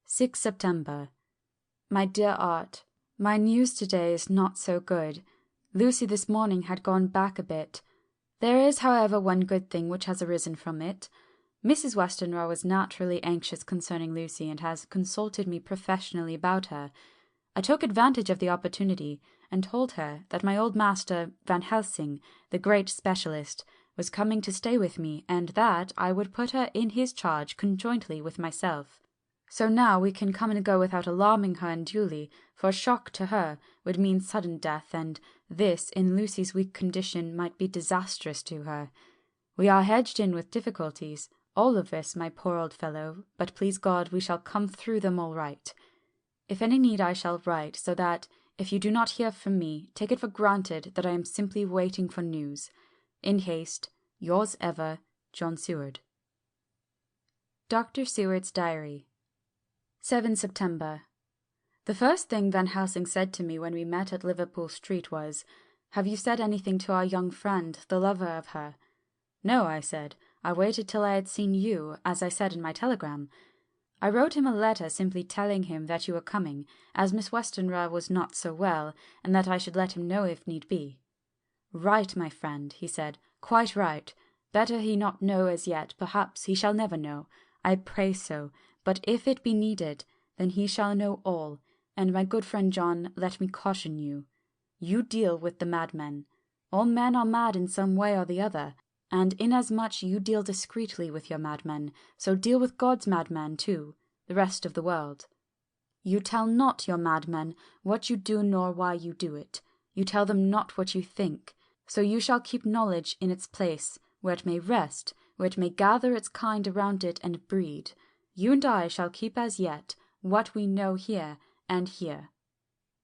6 September. My dear Art, my news today is not so good. Lucy this morning had gone back a bit. There is, however, one good thing which has arisen from it. Mrs. Westenra was naturally anxious concerning Lucy, and has consulted me professionally about her. I took advantage of the opportunity, and told her that my old master Van Helsing, the great specialist, was coming to stay with me, and that I would put her in his charge conjointly with myself. So now we can come and go without alarming her unduly, for a shock to her would mean sudden death, and this, in Lucy's weak condition, might be disastrous to her. We are hedged in with difficulties, all of this, my poor old fellow, but please God we shall come through them all right. If any need I shall write, so that, if you do not hear from me, take it for granted that I am simply waiting for news. In haste, yours ever, John Seward. Dr. Seward's Diary. 7 September. The first thing Van Helsing said to me when we met at Liverpool Street was, "Have you said anything to our young friend, the lover of her?" "No," I said. "I waited till I had seen you, as I said in my telegram. I wrote him a letter simply telling him that you were coming, as Miss Westenra was not so well, and that I should let him know if need be." "Right, my friend," he said, "quite right. Better he not know as yet, perhaps he shall never know. I pray so, but if it be needed, then he shall know all, and my good friend John, let me caution you. You deal with the madmen. All men are mad in some way or the other, and inasmuch you deal discreetly with your madmen, so deal with God's madmen too, the rest of the world. You tell not your madmen what you do nor why you do it. You tell them not what you think, so you shall keep knowledge in its place, where it may rest, where it may gather its kind around it and breed. You and I shall keep as yet what we know here and here."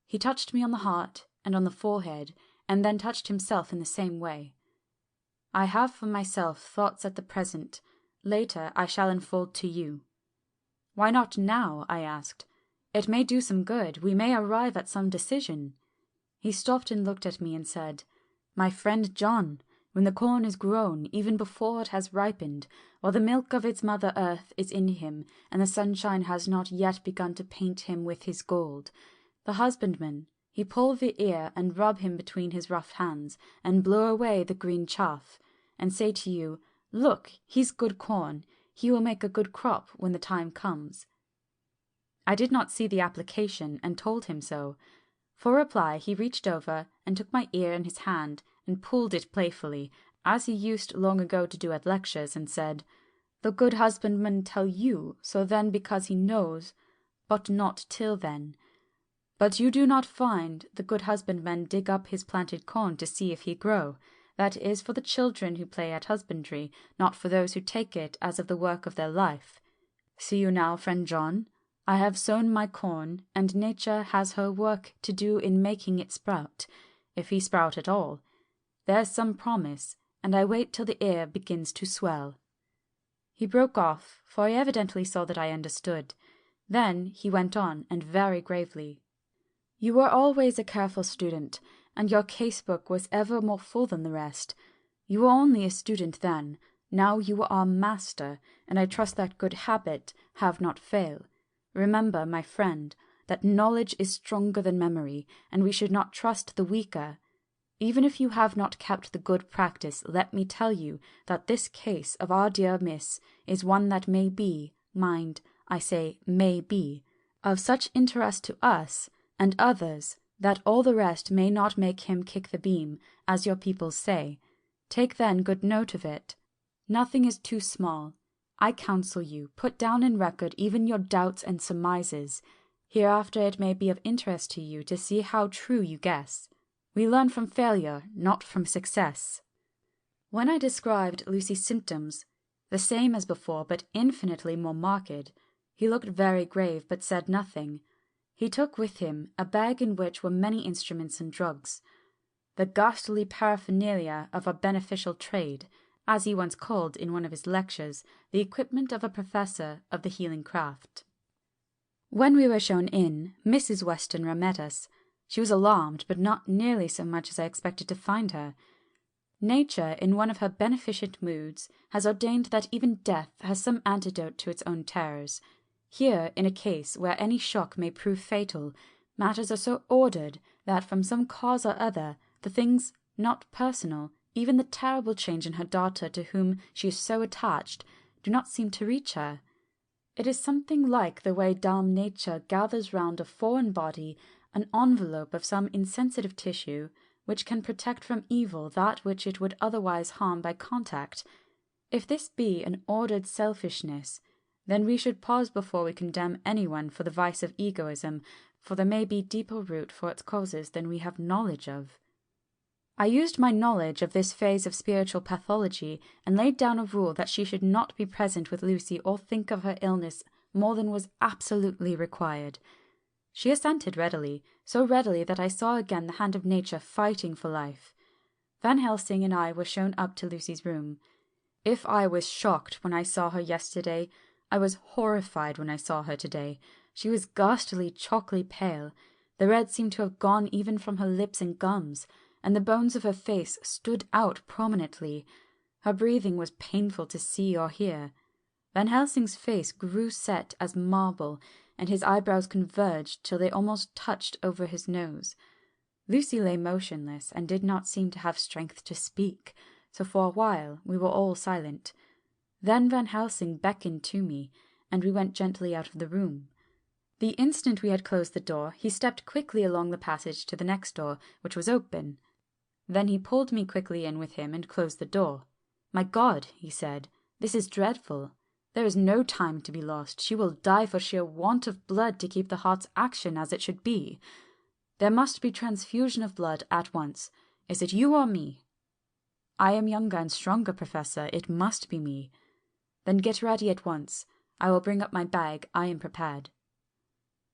He touched me on the heart and on the forehead, and then touched himself in the same way. I have for myself thoughts at the present. Later I shall unfold to you. "Why not now?" I asked. "It may do some good. We may arrive at some decision." He stopped and looked at me and said, "My friend John, when the corn is grown, even before it has ripened, while the milk of its mother earth is in him, and the sunshine has not yet begun to paint him with his gold, the husbandman, he pull the ear and rub him between his rough hands, and blow away the green chaff, and say to you, 'Look, he's good corn, he will make a good crop when the time comes.'" I did not see the application, and told him so. For reply he reached over and took my ear in his hand and pulled it playfully, as he used long ago to do at lectures, and said, "The good husbandman tell you so then because he knows, but not till then. But you do not find the good husbandman dig up his planted corn to see if he grow. That is for the children who play at husbandry, not for those who take it as of the work of their life. See you now, friend John, I have sown my corn, and nature has her work to do in making it sprout, if he sprout at all. There's some promise, and I wait till the ear begins to swell." He broke off, for he evidently saw that I understood. Then he went on, and very gravely, "You were always a careful student, and your case-book was ever more full than the rest. You were only a student then, now you are master, and I trust that good habit have not fail. Remember, my friend, that knowledge is stronger than memory, and we should not trust the weaker. Even if you have not kept the good practice, let me tell you that this case of our dear Miss is one that may be, mind, I say may be, of such interest to us and others, that all the rest may not make him kick the beam, as your people say. Take then good note of it. Nothing is too small. I counsel you, put down in record even your doubts and surmises. Hereafter it may be of interest to you to see how true you guess. We learn from failure, not from success." When I described Lucy's symptoms, the same as before, but infinitely more marked. He looked very grave, but said nothing. He took with him a bag in which were many instruments and drugs, the ghastly paraphernalia of a beneficial trade, as he once called in one of his lectures the equipment of a professor of the healing craft. When we were shown in, Mrs. Westenra met us. She was alarmed, but not nearly so much as I expected to find her. Nature, in one of her beneficent moods, has ordained that even death has some antidote to its own terrors. Here, in a case where any shock may prove fatal, matters are so ordered that from some cause or other, the things not personal, even the terrible change in her daughter to whom she is so attached, do not seem to reach her. It is something like the way Dame Nature gathers round a foreign body an envelope of some insensitive tissue, which can protect from evil that which it would otherwise harm by contact. If this be an ordered selfishness, then we should pause before we condemn anyone for the vice of egoism, for there may be deeper root for its causes than we have knowledge of. I used my knowledge of this phase of spiritual pathology, and laid down a rule that she should not be present with Lucy or think of her illness more than was absolutely required. She assented readily, so readily that I saw again the hand of nature fighting for life. Van Helsing and I were shown up to Lucy's room. If I was shocked when I saw her yesterday, I was horrified when I saw her today. She was ghastly, chalkily pale. The red seemed to have gone even from her lips and gums, and the bones of her face stood out prominently. Her breathing was painful to see or hear. Van Helsing's face grew set as marble, and his eyebrows converged till they almost touched over his nose. Lucy lay motionless, and did not seem to have strength to speak, so for a while we were all silent. Then Van Helsing beckoned to me, and we went gently out of the room. The instant we had closed the door, he stepped quickly along the passage to the next door, which was open. Then he pulled me quickly in with him and closed the door. "My God," he said, "this is dreadful. There is no time to be lost. She will die for sheer want of blood to keep the heart's action as it should be. There must be transfusion of blood at once. Is it you or me?" "I am younger and stronger, Professor. It must be me." "Then get ready at once. I will bring up my bag. I am prepared."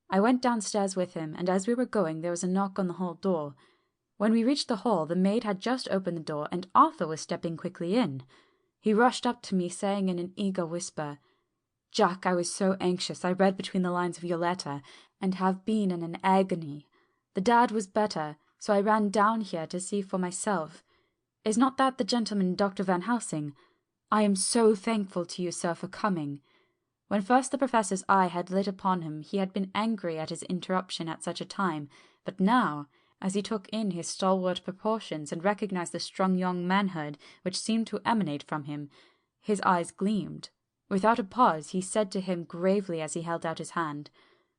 I went downstairs with him, and as we were going there was a knock on the hall door. When we reached the hall, the maid had just opened the door, and Arthur was stepping quickly in. He rushed up to me, saying in an eager whisper, "Jack, I was so anxious. I read between the lines of your letter, and have been in an agony. The dad was better, so I ran down here to see for myself. Is not that the gentleman, Dr. Van Helsing? I am so thankful to you, sir, for coming." When first the professor's eye had lit upon him, he had been angry at his interruption at such a time, but now, as he took in his stalwart proportions and recognized the strong young manhood which seemed to emanate from him, his eyes gleamed. Without a pause, he said to him gravely as he held out his hand,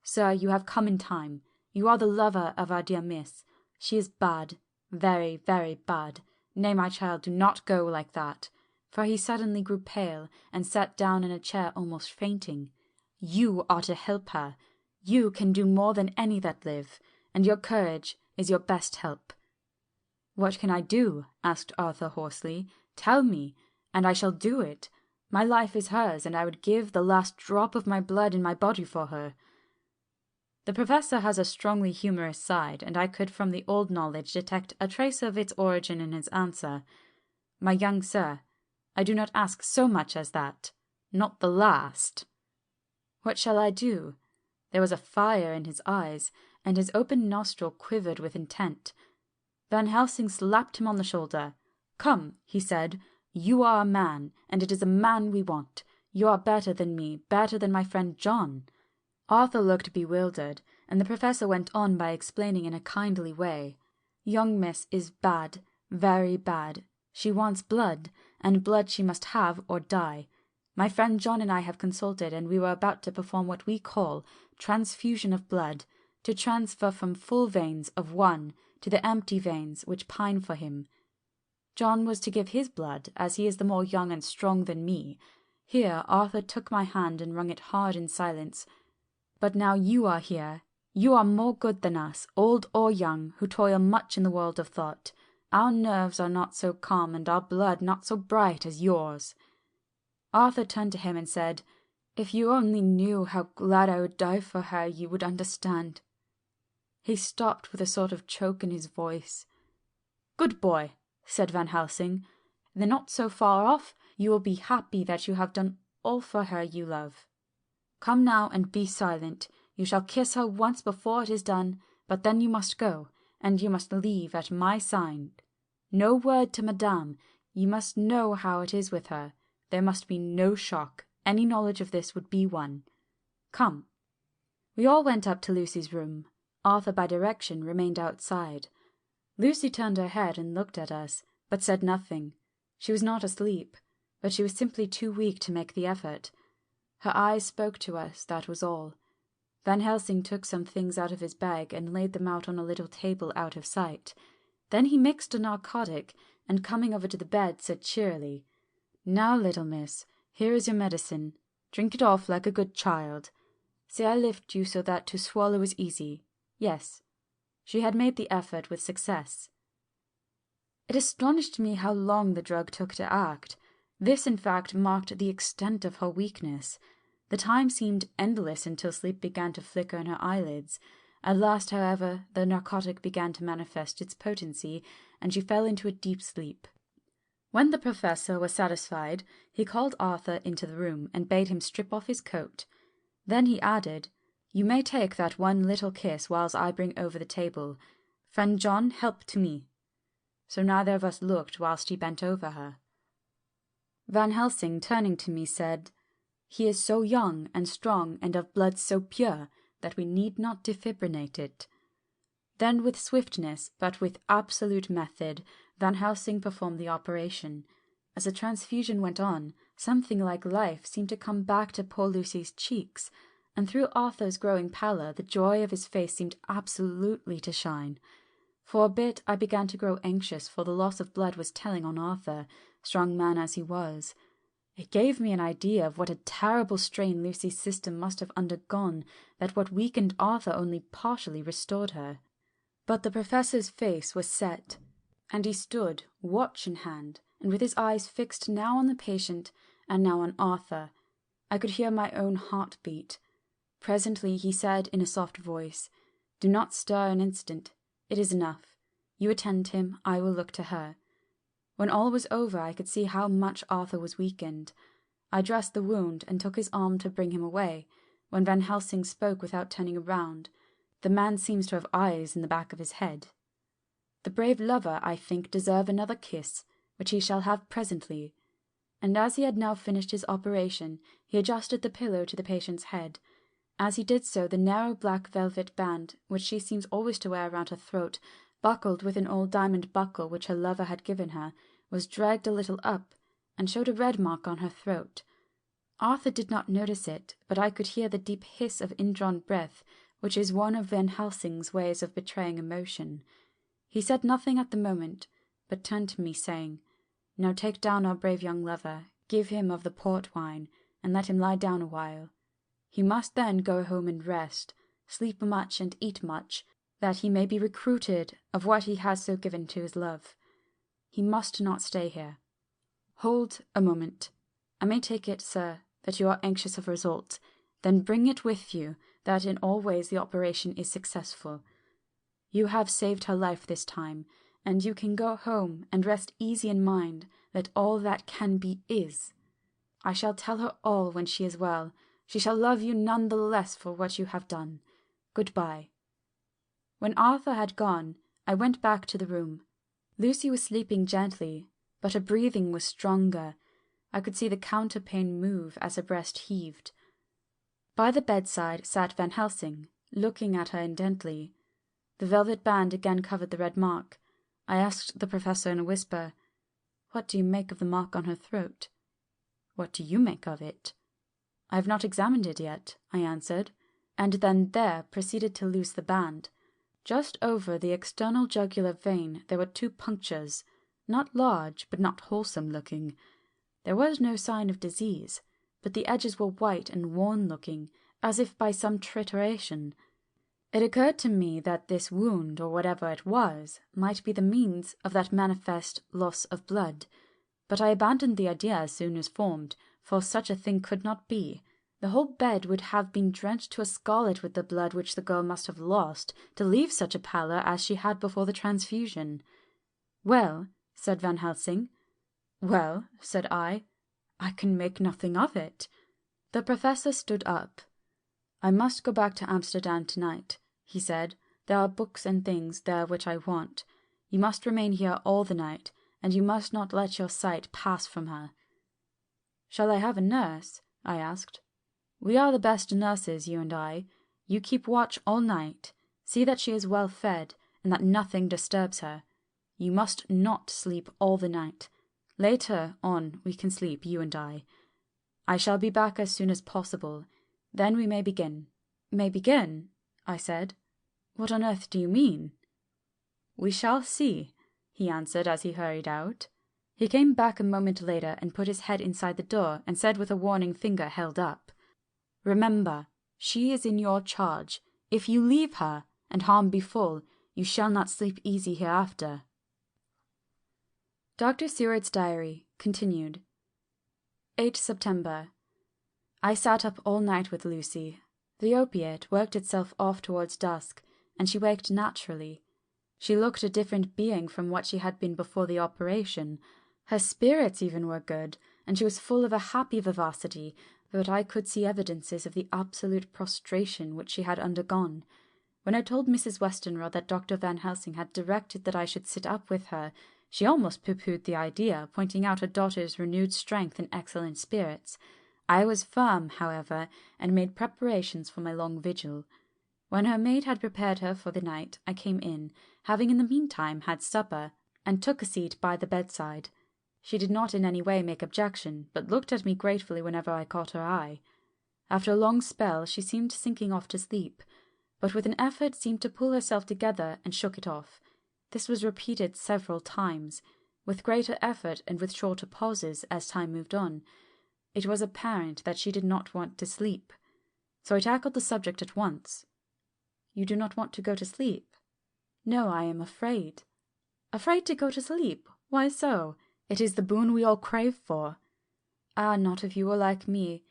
"Sir, you have come in time. You are the lover of our dear miss. She is bad, very, very bad. Nay, my child, do not go like that." For he suddenly grew pale, and sat down in a chair almost fainting. "You are to help her. You can do more than any that live, and your courage is your best help." "What can I do?" asked Arthur hoarsely. "Tell me, and I shall do it. My life is hers, and I would give the last drop of my blood in my body for her." The professor has a strongly humorous side, and I could from the old knowledge detect a trace of its origin in his answer. "My young sir, I do not ask so much as that. Not the last." "What shall I do?" There was a fire in his eyes, and his open nostril quivered with intent. Van Helsing slapped him on the shoulder. "Come," he said, "you are a man, and it is a man we want. You are better than me, better than my friend John." Arthur looked bewildered, and the professor went on by explaining in a kindly way. "Young miss is bad, very bad. She wants blood, and blood she must have or die. My friend John and I have consulted, and we were about to perform what we call transfusion of blood, to transfer from full veins of one to the empty veins which pine for him. John was to give his blood, as he is the more young and strong than me." Here Arthur took my hand and wrung it hard in silence. "But now you are here. You are more good than us, old or young, who toil much in the world of thought. Our nerves are not so calm, and our blood not so bright as yours." Arthur turned to him and said, "If you only knew how glad I would die for her, you would understand." He stopped with a sort of choke in his voice. "Good boy," said Van Helsing. "They're not so far off. You will be happy that you have done all for her you love. Come now and be silent. You shall kiss her once before it is done, but then you must go, and you must leave at my sign. No word to Madame. You must know how it is with her. There must be no shock. Any knowledge of this would be one. Come." We all went up to Lucy's room. Arthur, by direction, remained outside. Lucy turned her head and looked at us, but said nothing. She was not asleep, but she was simply too weak to make the effort. Her eyes spoke to us, that was all. Van Helsing took some things out of his bag and laid them out on a little table out of sight. Then he mixed a narcotic, and coming over to the bed, said cheerily, "Now, little miss, here is your medicine. Drink it off like a good child. See, I lift you so that to swallow is easy. Yes." She had made the effort with success. It astonished me how long the drug took to act. This, in fact, marked the extent of her weakness. The time seemed endless until sleep began to flicker in her eyelids. At last, however, the narcotic began to manifest its potency, and she fell into a deep sleep. When the professor was satisfied, he called Arthur into the room and bade him strip off his coat. Then he added, "You may take that one little kiss whilst I bring over the table. Friend John, help to me." So neither of us looked whilst he bent over her. Van Helsing, turning to me, said, "He is so young and strong and of blood so pure that we need not defibrillate it." Then with swiftness, but with absolute method, Van Helsing performed the operation. As the transfusion went on, something like life seemed to come back to poor Lucy's cheeks, and through Arthur's growing pallor the joy of his face seemed absolutely to shine. For a bit I began to grow anxious, for the loss of blood was telling on Arthur, strong man as he was. It gave me an idea of what a terrible strain Lucy's system must have undergone, that what weakened Arthur only partially restored her. But the professor's face was set, and he stood, watch in hand, and with his eyes fixed now on the patient and now on Arthur. I could hear my own heart beat. Presently he said in a soft voice, "Do not stir an instant. It is enough. You attend him, I will look to her." When all was over, I could see how much Arthur was weakened. I dressed the wound and took his arm to bring him away, when Van Helsing spoke without turning around. The man seems to have eyes in the back of his head. "The brave lover, I think, deserve another kiss, which he shall have presently." And as he had now finished his operation, he adjusted the pillow to the patient's head. As he did so, the narrow black velvet band, which she seems always to wear round her throat, buckled with an old diamond buckle which her lover had given her, was dragged a little up, and showed a red mark on her throat. Arthur did not notice it, but I could hear the deep hiss of indrawn breath, which is one of Van Helsing's ways of betraying emotion. He said nothing at the moment, but turned to me, saying, "Now take down our brave young lover, give him of the port wine, and let him lie down a while. He must then go home and rest, sleep much and eat much, that he may be recruited of what he has so given to his love. He must not stay here. Hold a moment. I may take it, sir, that you are anxious of results. Then bring it with you, that in all ways the operation is successful. You have saved her life this time, and you can go home and rest easy in mind that all that can be is. I shall tell her all when she is well. She shall love you none the less for what you have done. Goodbye." When Arthur had gone, I went back to the room. Lucy was sleeping gently, but her breathing was stronger. I could see the counterpane move as her breast heaved. By the bedside sat Van Helsing, looking at her intently. The velvet band again covered the red mark. I asked the professor in a whisper, "What do you make of the mark on her throat?" "What do you make of it?" "I have not examined it yet," I answered, and then there proceeded to loose the band. Just over the external jugular vein there were 2 punctures, not large, but not wholesome looking. There was no sign of disease, but the edges were white and worn-looking, as if by some trituration. It occurred to me that this wound, or whatever it was, might be the means of that manifest loss of blood, but I abandoned the idea as soon as formed, for such a thing could not be. The whole bed would have been drenched to a scarlet with the blood which the girl must have lost to leave such a pallor as she had before the transfusion. "Well," said Van Helsing. "Well," said I can make nothing of it." The professor stood up. "I must go back to Amsterdam tonight," he said. "There are books and things there which I want. You must remain here all the night, and you must not let your sight pass from her." "Shall I have a nurse?" I asked. "We are the best nurses, you and I. You keep watch all night. See that she is well fed, and that nothing disturbs her. You must not sleep all the night. Later on we can sleep, you and I. I shall be back as soon as possible. Then we may begin." "May begin?" I said. "What on earth do you mean?" "We shall see," he answered as he hurried out. He came back a moment later and put his head inside the door and said with a warning finger held up, "Remember, she is in your charge. If you leave her, and harm befall, you shall not sleep easy hereafter." Dr. Seward's diary continued. 8 September. I sat up all night with Lucy. The opiate worked itself off towards dusk, and she waked naturally. She looked a different being from what she had been before the operation. Her spirits even were good, and she was full of a happy vivacity, but I could see evidences of the absolute prostration which she had undergone. When I told Mrs. Westenra that Dr. Van Helsing had directed that I should sit up with her, she almost pooh-poohed the idea, pointing out her daughter's renewed strength and excellent spirits. I was firm, however, and made preparations for my long vigil. When her maid had prepared her for the night, I came in, having in the meantime had supper, and took a seat by the bedside. She did not in any way make objection, but looked at me gratefully whenever I caught her eye. After a long spell she seemed sinking off to sleep, but with an effort seemed to pull herself together and shook it off. This was repeated several times, with greater effort and with shorter pauses as time moved on. It was apparent that she did not want to sleep, so I tackled the subject at once. "You do not want to go to sleep?" "No, I am afraid." "Afraid to go to sleep? Why so? It is the boon we all crave for." "Ah, not if you were like me.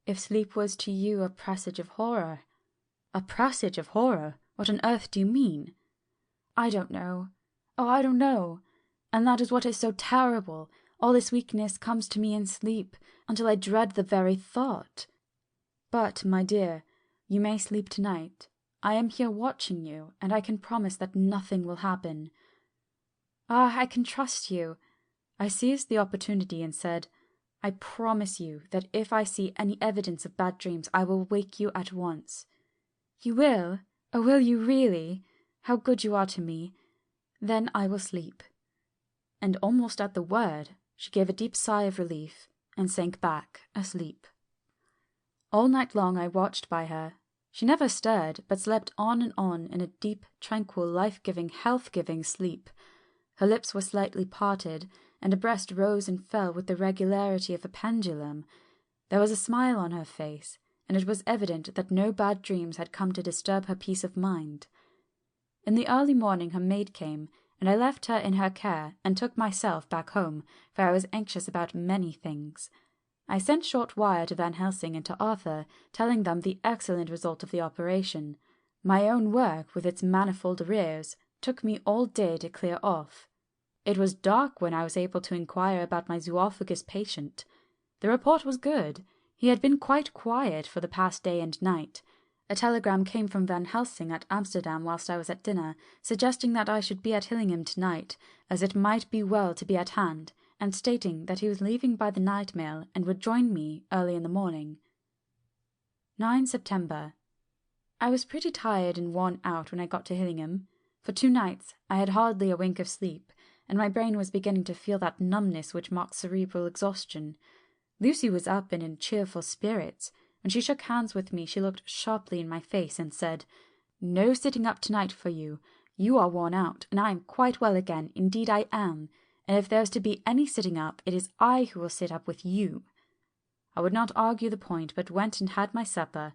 If sleep was to you a presage of horror." "A presage of horror? What on earth do you mean?" "I don't know. Oh, I don't know. And that is what is so terrible. All this weakness comes to me in sleep, until I dread the very thought." "But, my dear, you may sleep tonight. I am here watching you, and I can promise that nothing will happen." "Ah, I can trust you." I seized the opportunity and said, "I promise you that if I see any evidence of bad dreams, I will wake you at once." "You will? Oh, will you really? How good you are to me. Then I will sleep." And almost at the word, she gave a deep sigh of relief, and sank back asleep. All night long I watched by her. She never stirred, but slept on in a deep, tranquil, life-giving, health-giving sleep. Her lips were slightly parted, and her breast rose and fell with the regularity of a pendulum. There was a smile on her face, and it was evident that no bad dreams had come to disturb her peace of mind. In the early morning her maid came, and I left her in her care and took myself back home, for I was anxious about many things. I sent short wire to Van Helsing and to Arthur, telling them the excellent result of the operation. My own work, with its manifold arrears, took me all day to clear off. It was dark when I was able to inquire about my zoophagus patient. The report was good. He had been quite quiet for the past day and night. A telegram came from Van Helsing at Amsterdam whilst I was at dinner, suggesting that I should be at Hillingham tonight, as it might be well to be at hand, and stating that he was leaving by the night mail and would join me early in the morning. 9 September. I was pretty tired and worn out when I got to Hillingham. For 2 nights I had hardly a wink of sleep, and my brain was beginning to feel that numbness which marks cerebral exhaustion. Lucy was up and in cheerful spirits. When she shook hands with me she looked sharply in my face and said, "No sitting up tonight for you. You are worn out, and I am quite well again, indeed I am, and if there is to be any sitting up, it is I who will sit up with you." I would not argue the point, but went and had my supper.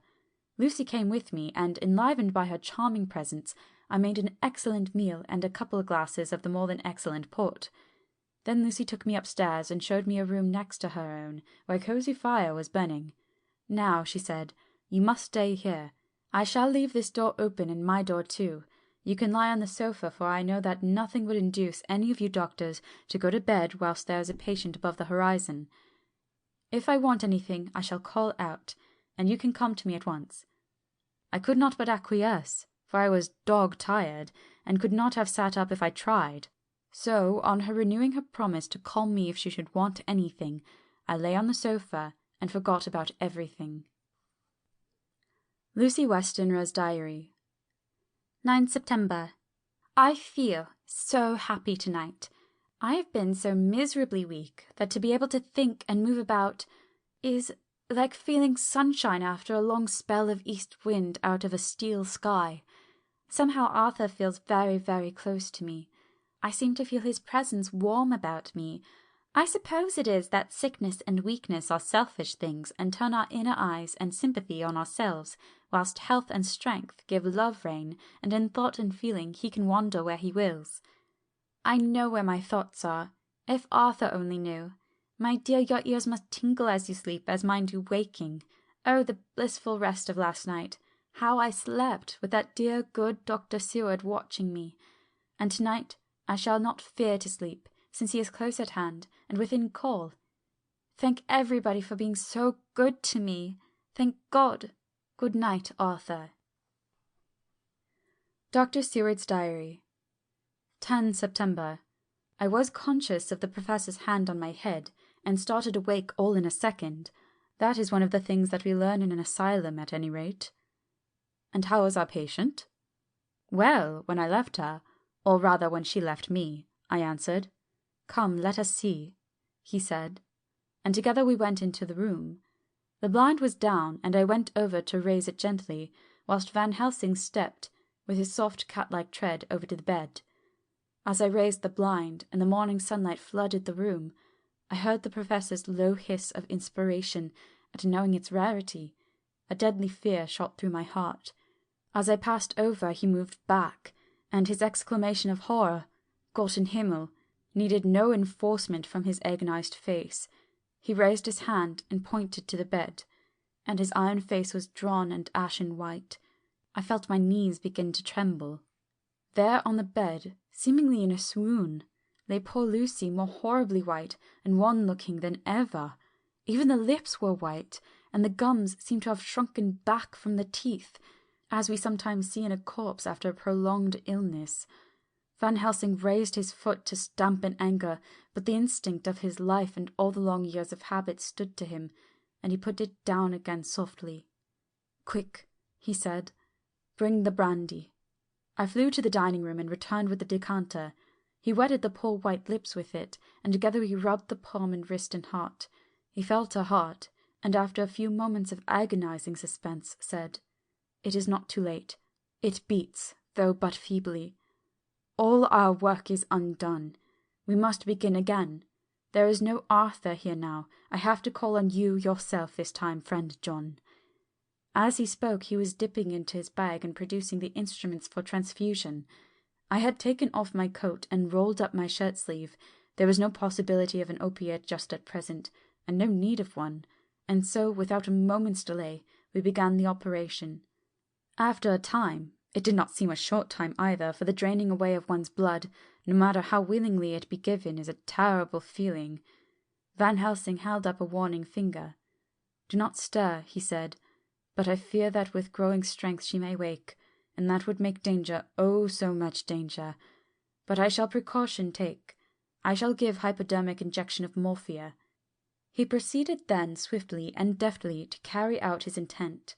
Lucy came with me, and, enlivened by her charming presence, I made an excellent meal and a couple of glasses of the more than excellent port. Then Lucy took me upstairs and showed me a room next to her own, where a cosy fire was burning. "Now," she said, "you must stay here. I shall leave this door open and my door too. You can lie on the sofa, for I know that nothing would induce any of you doctors to go to bed whilst there is a patient above the horizon. If I want anything, I shall call out, and you can come to me at once." I could not but acquiesce, for I was dog-tired, and could not have sat up if I tried. So, on her renewing her promise to call me if she should want anything, I lay on the sofa and forgot about everything. Lucy Westenra's Diary. 9 September. I feel so happy tonight. I have been so miserably weak that to be able to think and move about is like feeling sunshine after a long spell of east wind out of a steel sky. Somehow Arthur feels very, very close to me. I seem to feel his presence warm about me. I suppose it is that sickness and weakness are selfish things and turn our inner eyes and sympathy on ourselves, whilst health and strength give love rein, and in thought and feeling he can wander where he wills. I know where my thoughts are. If Arthur only knew. My dear, your ears must tingle as you sleep, as mine do waking. Oh, the blissful rest of last night! How I slept, with that dear good Dr. Seward watching me. And tonight I shall not fear to sleep, since he is close at hand, and within call. Thank everybody for being so good to me. Thank God. Good night, Arthur. Dr. Seward's Diary. 10 September. I was conscious of the professor's hand on my head, and started awake all in a second. That is one of the things that we learn in an asylum, at any rate. And how is our patient? Well, when I left her, or rather when she left me, I answered. Come, let us see, he said, and together we went into the room. The blind was down, and I went over to raise it gently, whilst Van Helsing stepped, with his soft cat-like tread, over to the bed. As I raised the blind, and the morning sunlight flooded the room, I heard the professor's low hiss of inspiration at knowing its rarity. A deadly fear shot through my heart. As I passed over, he moved back, and his exclamation of horror, Gott in Himmel, needed no enforcement from his agonized face. He raised his hand and pointed to the bed, and his iron face was drawn and ashen white. I felt my knees begin to tremble. There on the bed, seemingly in a swoon, lay poor Lucy, more horribly white and wan-looking than ever. Even the lips were white, and the gums seemed to have shrunken back from the teeth, as we sometimes see in a corpse after a prolonged illness. Van Helsing raised his foot to stamp in anger, but the instinct of his life and all the long years of habit stood to him, and he put it down again softly. "Quick," he said, "bring the brandy." I flew to the dining-room and returned with the decanter. He wetted the poor white lips with it, and together we rubbed the palm and wrist and heart. He felt her heart, and after a few moments of agonizing suspense, said, "It is not too late. It beats, though but feebly. All our work is undone. We must begin again. There is no Arthur here now. I have to call on you yourself this time, friend John." As he spoke, he was dipping into his bag and producing the instruments for transfusion. I had taken off my coat and rolled up my shirt-sleeve. There was no possibility of an opiate just at present, and no need of one, and so, without a moment's delay, we began the operation. After a time, it did not seem a short time either, for the draining away of one's blood, no matter how willingly it be given, is a terrible feeling. Van Helsing held up a warning finger. "Do not stir," he said, "but I fear that with growing strength she may wake, and that would make danger, oh, so much danger. But I shall precaution take. I shall give hypodermic injection of morphia." He proceeded then swiftly and deftly to carry out his intent.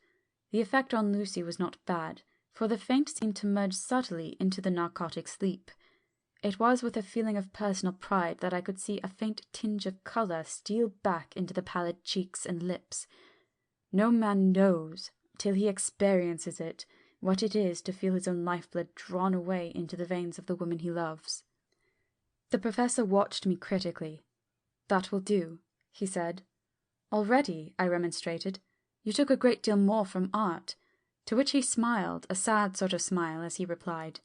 The effect on Lucy was not bad, for the faint seemed to merge subtly into the narcotic sleep. It was with a feeling of personal pride that I could see a faint tinge of colour steal back into the pallid cheeks and lips. No man knows, till he experiences it, what it is to feel his own lifeblood drawn away into the veins of the woman he loves. The professor watched me critically. "That will do," he said. "Already," I remonstrated, "you took a great deal more from art." To which he smiled, a sad sort of smile, as he replied,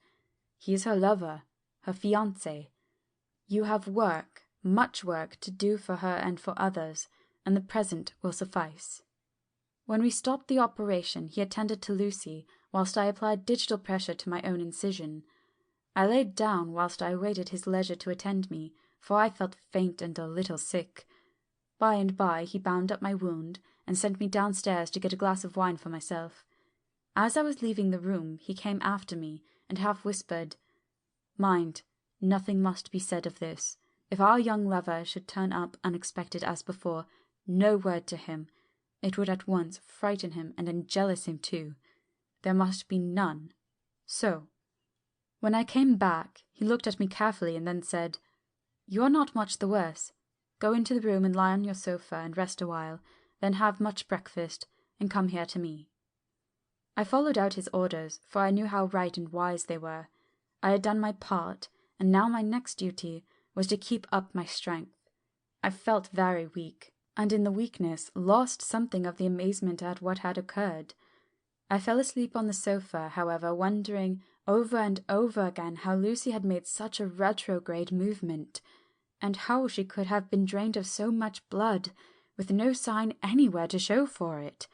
"He is her lover, her fiancé. You have work, much work to do for her and for others, and the present will suffice. When we stopped the operation, he attended to Lucy, whilst I applied digital pressure to my own incision. I laid down whilst I awaited his leisure to attend me, for I felt faint and a little sick. By and by he bound up my wound, and sent me downstairs to get a glass of wine for myself. As I was leaving the room, he came after me, and half whispered, "Mind, nothing must be said of this. If our young lover should turn up unexpected as before, no word to him. It would at once frighten him and enjealous him too. There must be none. So." When I came back, he looked at me carefully and then said, "You are not much the worse. Go into the room and lie on your sofa and rest a while, then have much breakfast, and come here to me." I followed out his orders, for I knew how right and wise they were. I had done my part, and now my next duty was to keep up my strength. I felt very weak, and in the weakness lost something of the amazement at what had occurred. I fell asleep on the sofa, however, wondering over and over again how Lucy had made such a retrograde movement, and how she could have been drained of so much blood, with no sign anywhere to show for it.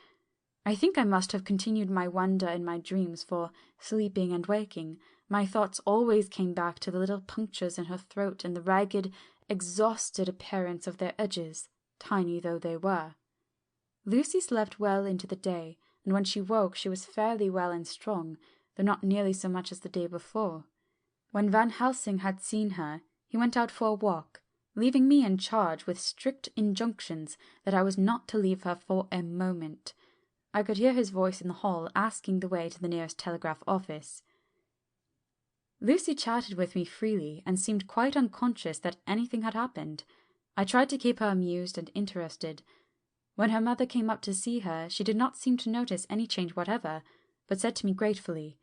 I think I must have continued my wonder in my dreams, for, sleeping and waking, my thoughts always came back to the little punctures in her throat and the ragged, exhausted appearance of their edges, tiny though they were. Lucy slept well into the day, and when she woke she was fairly well and strong, though not nearly so much as the day before. When Van Helsing had seen her, he went out for a walk, leaving me in charge with strict injunctions that I was not to leave her for a moment. I could hear his voice in the hall asking the way to the nearest telegraph office. Lucy chatted with me freely and seemed quite unconscious that anything had happened. I tried to keep her amused and interested. When her mother came up to see her, she did not seem to notice any change whatever, but said to me gratefully,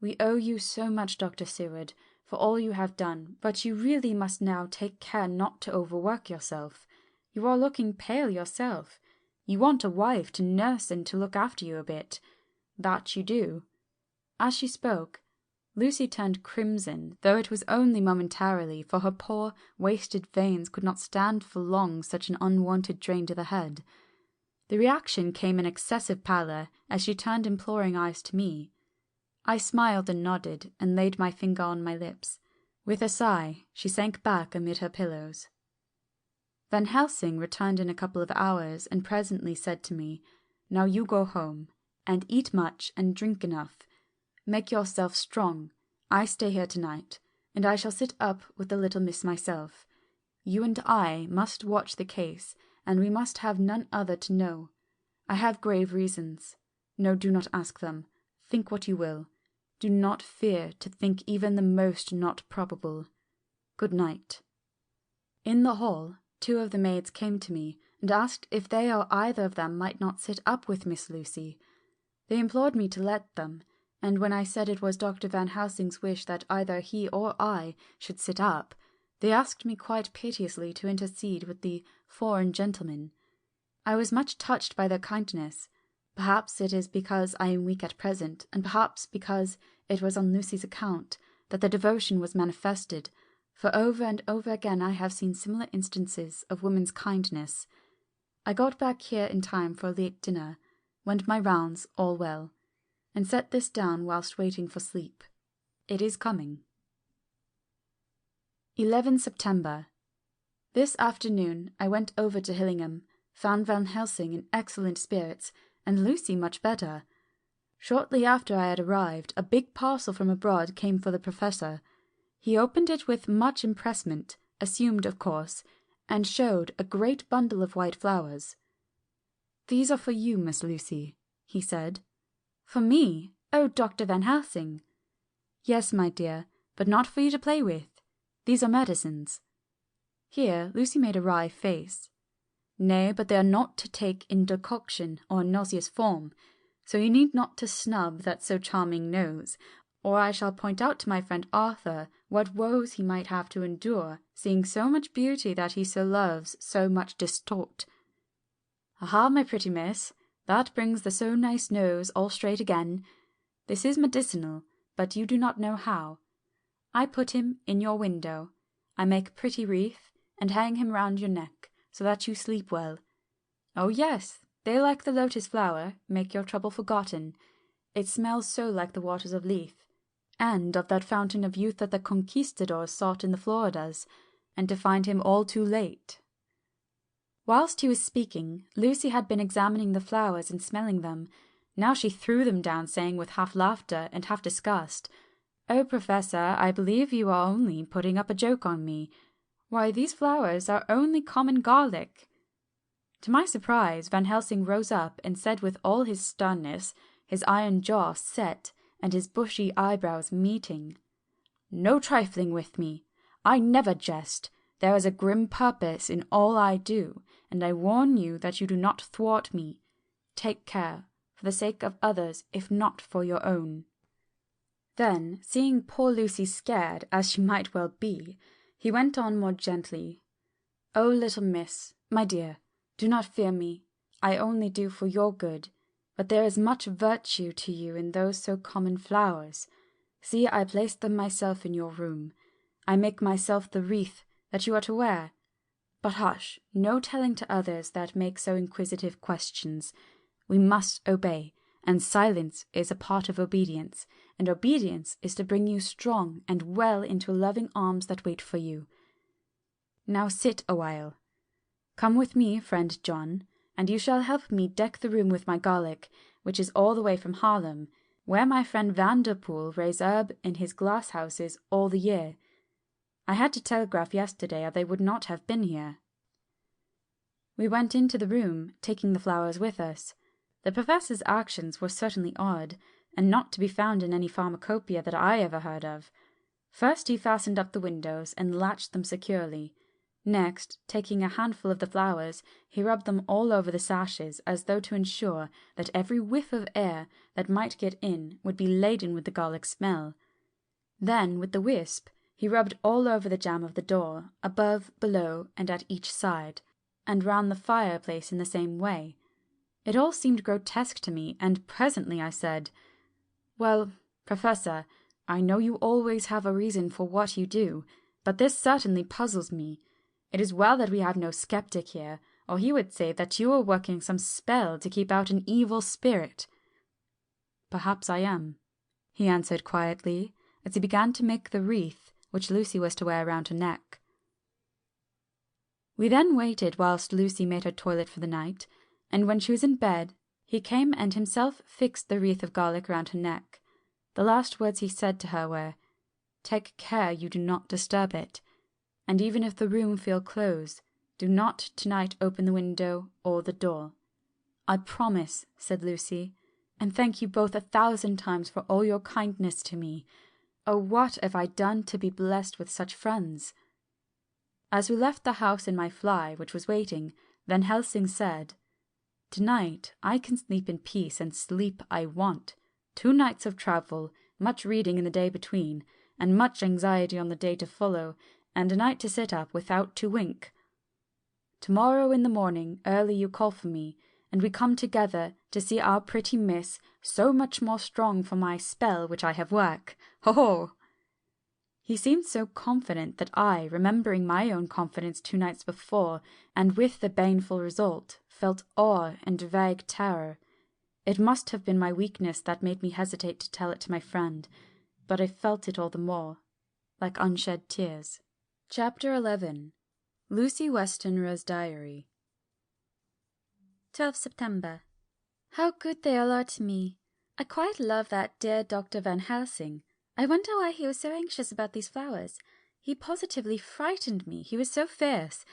"We owe you so much, Dr. Seward, for all you have done, but you really must now take care not to overwork yourself. You are looking pale yourself. You want a wife to nurse and to look after you a bit. That you do." As she spoke, Lucy turned crimson, though it was only momentarily, for her poor, wasted veins could not stand for long such an unwanted drain to the head. The reaction came in excessive pallor as she turned imploring eyes to me. I smiled and nodded, and laid my finger on my lips. With a sigh, she sank back amid her pillows. Van Helsing returned in a couple of hours, and presently said to me, "Now you go home, and eat much and drink enough. Make yourself strong. I stay here tonight, and I shall sit up with the little miss myself. You and I must watch the case, and we must have none other to know. I have grave reasons. No, do not ask them. Think what you will. Do not fear to think even the most not probable. Good night." In the hall, 2 of the maids came to me, and asked if they or either of them might not sit up with Miss Lucy. They implored me to let them, and when I said it was Dr. Van Helsing's wish that either he or I should sit up, they asked me quite piteously to intercede with the foreign gentlemen. I was much touched by their kindness. Perhaps it is because I am weak at present, and perhaps because it was on Lucy's account, that the devotion was manifested, for over and over again I have seen similar instances of women's kindness. I got back here in time for a late dinner, went my rounds, all well, and set this down whilst waiting for sleep. It is coming. 11 September. This afternoon I went over to Hillingham, found Van Helsing in excellent spirits, and Lucy much better. Shortly after I had arrived, a big parcel from abroad came for the Professor. He opened it with much empressement, assumed of course, and showed a great bundle of white flowers. "These are for you, Miss Lucy," he said. "For me? Oh, Dr. Van Helsing!" "Yes, my dear, but not for you to play with. These are medicines." Here Lucy made a wry face. "Nay, but they are not to take in decoction or nauseous form, so you need not to snub that so charming nose, or I shall point out to my friend Arthur what woes he might have to endure, seeing so much beauty that he so loves so much distort. Aha, my pretty miss, that brings the so nice nose all straight again. This is medicinal, but you do not know how. I put him in your window. I make a pretty wreath, and hang him round your neck, so that you sleep well. Oh yes, they like the lotus flower, make your trouble forgotten. It smells so like the waters of Lethe, and of that fountain of youth that the conquistadors sought in the Floridas, and to find him all too late. Whilst he was speaking, Lucy had been examining the flowers and smelling them. Now she threw them down, saying with half laughter and half disgust, "Oh, Professor, I believe you are only putting up a joke on me. Why, these flowers are only common garlic." To my surprise, Van Helsing rose up and said with all his sternness, his iron jaw set, and his bushy eyebrows meeting, "No trifling with me. I never jest. There is a grim purpose in all I do, and I warn you that you do not thwart me. Take care, for the sake of others, if not for your own." Then, seeing poor Lucy scared, as she might well be, he went on more gently. "Oh, little miss, my dear, do not fear me. I only do for your good. But there is much virtue to you in those so common flowers. See, I placed them myself in your room. I make myself the wreath that you are to wear. But hush, no telling to others that make so inquisitive questions. We must obey, and silence is a part of obedience, and obedience is to bring you strong and well into loving arms that wait for you. Now sit awhile. Come with me, friend John, and you shall help me deck the room with my garlic, which is all the way from Haarlem, where my friend Vanderpoel raise herb in his glass houses all the year. I had to telegraph yesterday, or they would not have been here." We went into the room, taking the flowers with us. The Professor's actions were certainly odd, and not to be found in any pharmacopoeia that I ever heard of. First he fastened up the windows and latched them securely. Next, taking a handful of the flowers, he rubbed them all over the sashes, as though to ensure that every whiff of air that might get in would be laden with the garlic smell. Then, with the wisp, he rubbed all over the jamb of the door, above, below, and at each side, and round the fireplace in the same way. It all seemed grotesque to me, and presently I said, "Well, Professor, I know you always have a reason for what you do, but this certainly puzzles me. It is well that we have no skeptic here, or he would say that you are working some spell to keep out an evil spirit." "Perhaps I am," he answered quietly, as he began to make the wreath which Lucy was to wear round her neck. We then waited whilst Lucy made her toilet for the night, and when she was in bed, he came and himself fixed the wreath of garlic round her neck. The last words he said to her were, "Take care you do not disturb it, and even if the room feel close, do not tonight open the window or the door." "I promise," said Lucy, "and thank you both 1,000 times for all your kindness to me. Oh, what have I done to be blessed with such friends?" As we left the house in my fly, which was waiting, Van Helsing said, "Tonight I can sleep in peace, and sleep I want. 2 nights of travel, much reading in the day between, and much anxiety on the day to follow, and a night to sit up without to wink. Tomorrow in the morning early you call for me, and we come together to see our pretty miss so much more strong for my spell which I have work. Ho ho!" He seemed so confident that I, remembering my own confidence 2 nights before, and with the baneful result, felt awe and vague terror. It must have been my weakness that made me hesitate to tell it to my friend, but I felt it all the more, like unshed tears. Chapter 11. Lucy Westenra's Diary. 12 September. How good they all are to me. I quite love that dear Dr. Van Helsing. I wonder why he was so anxious about these flowers. He positively frightened me, he was so fierce.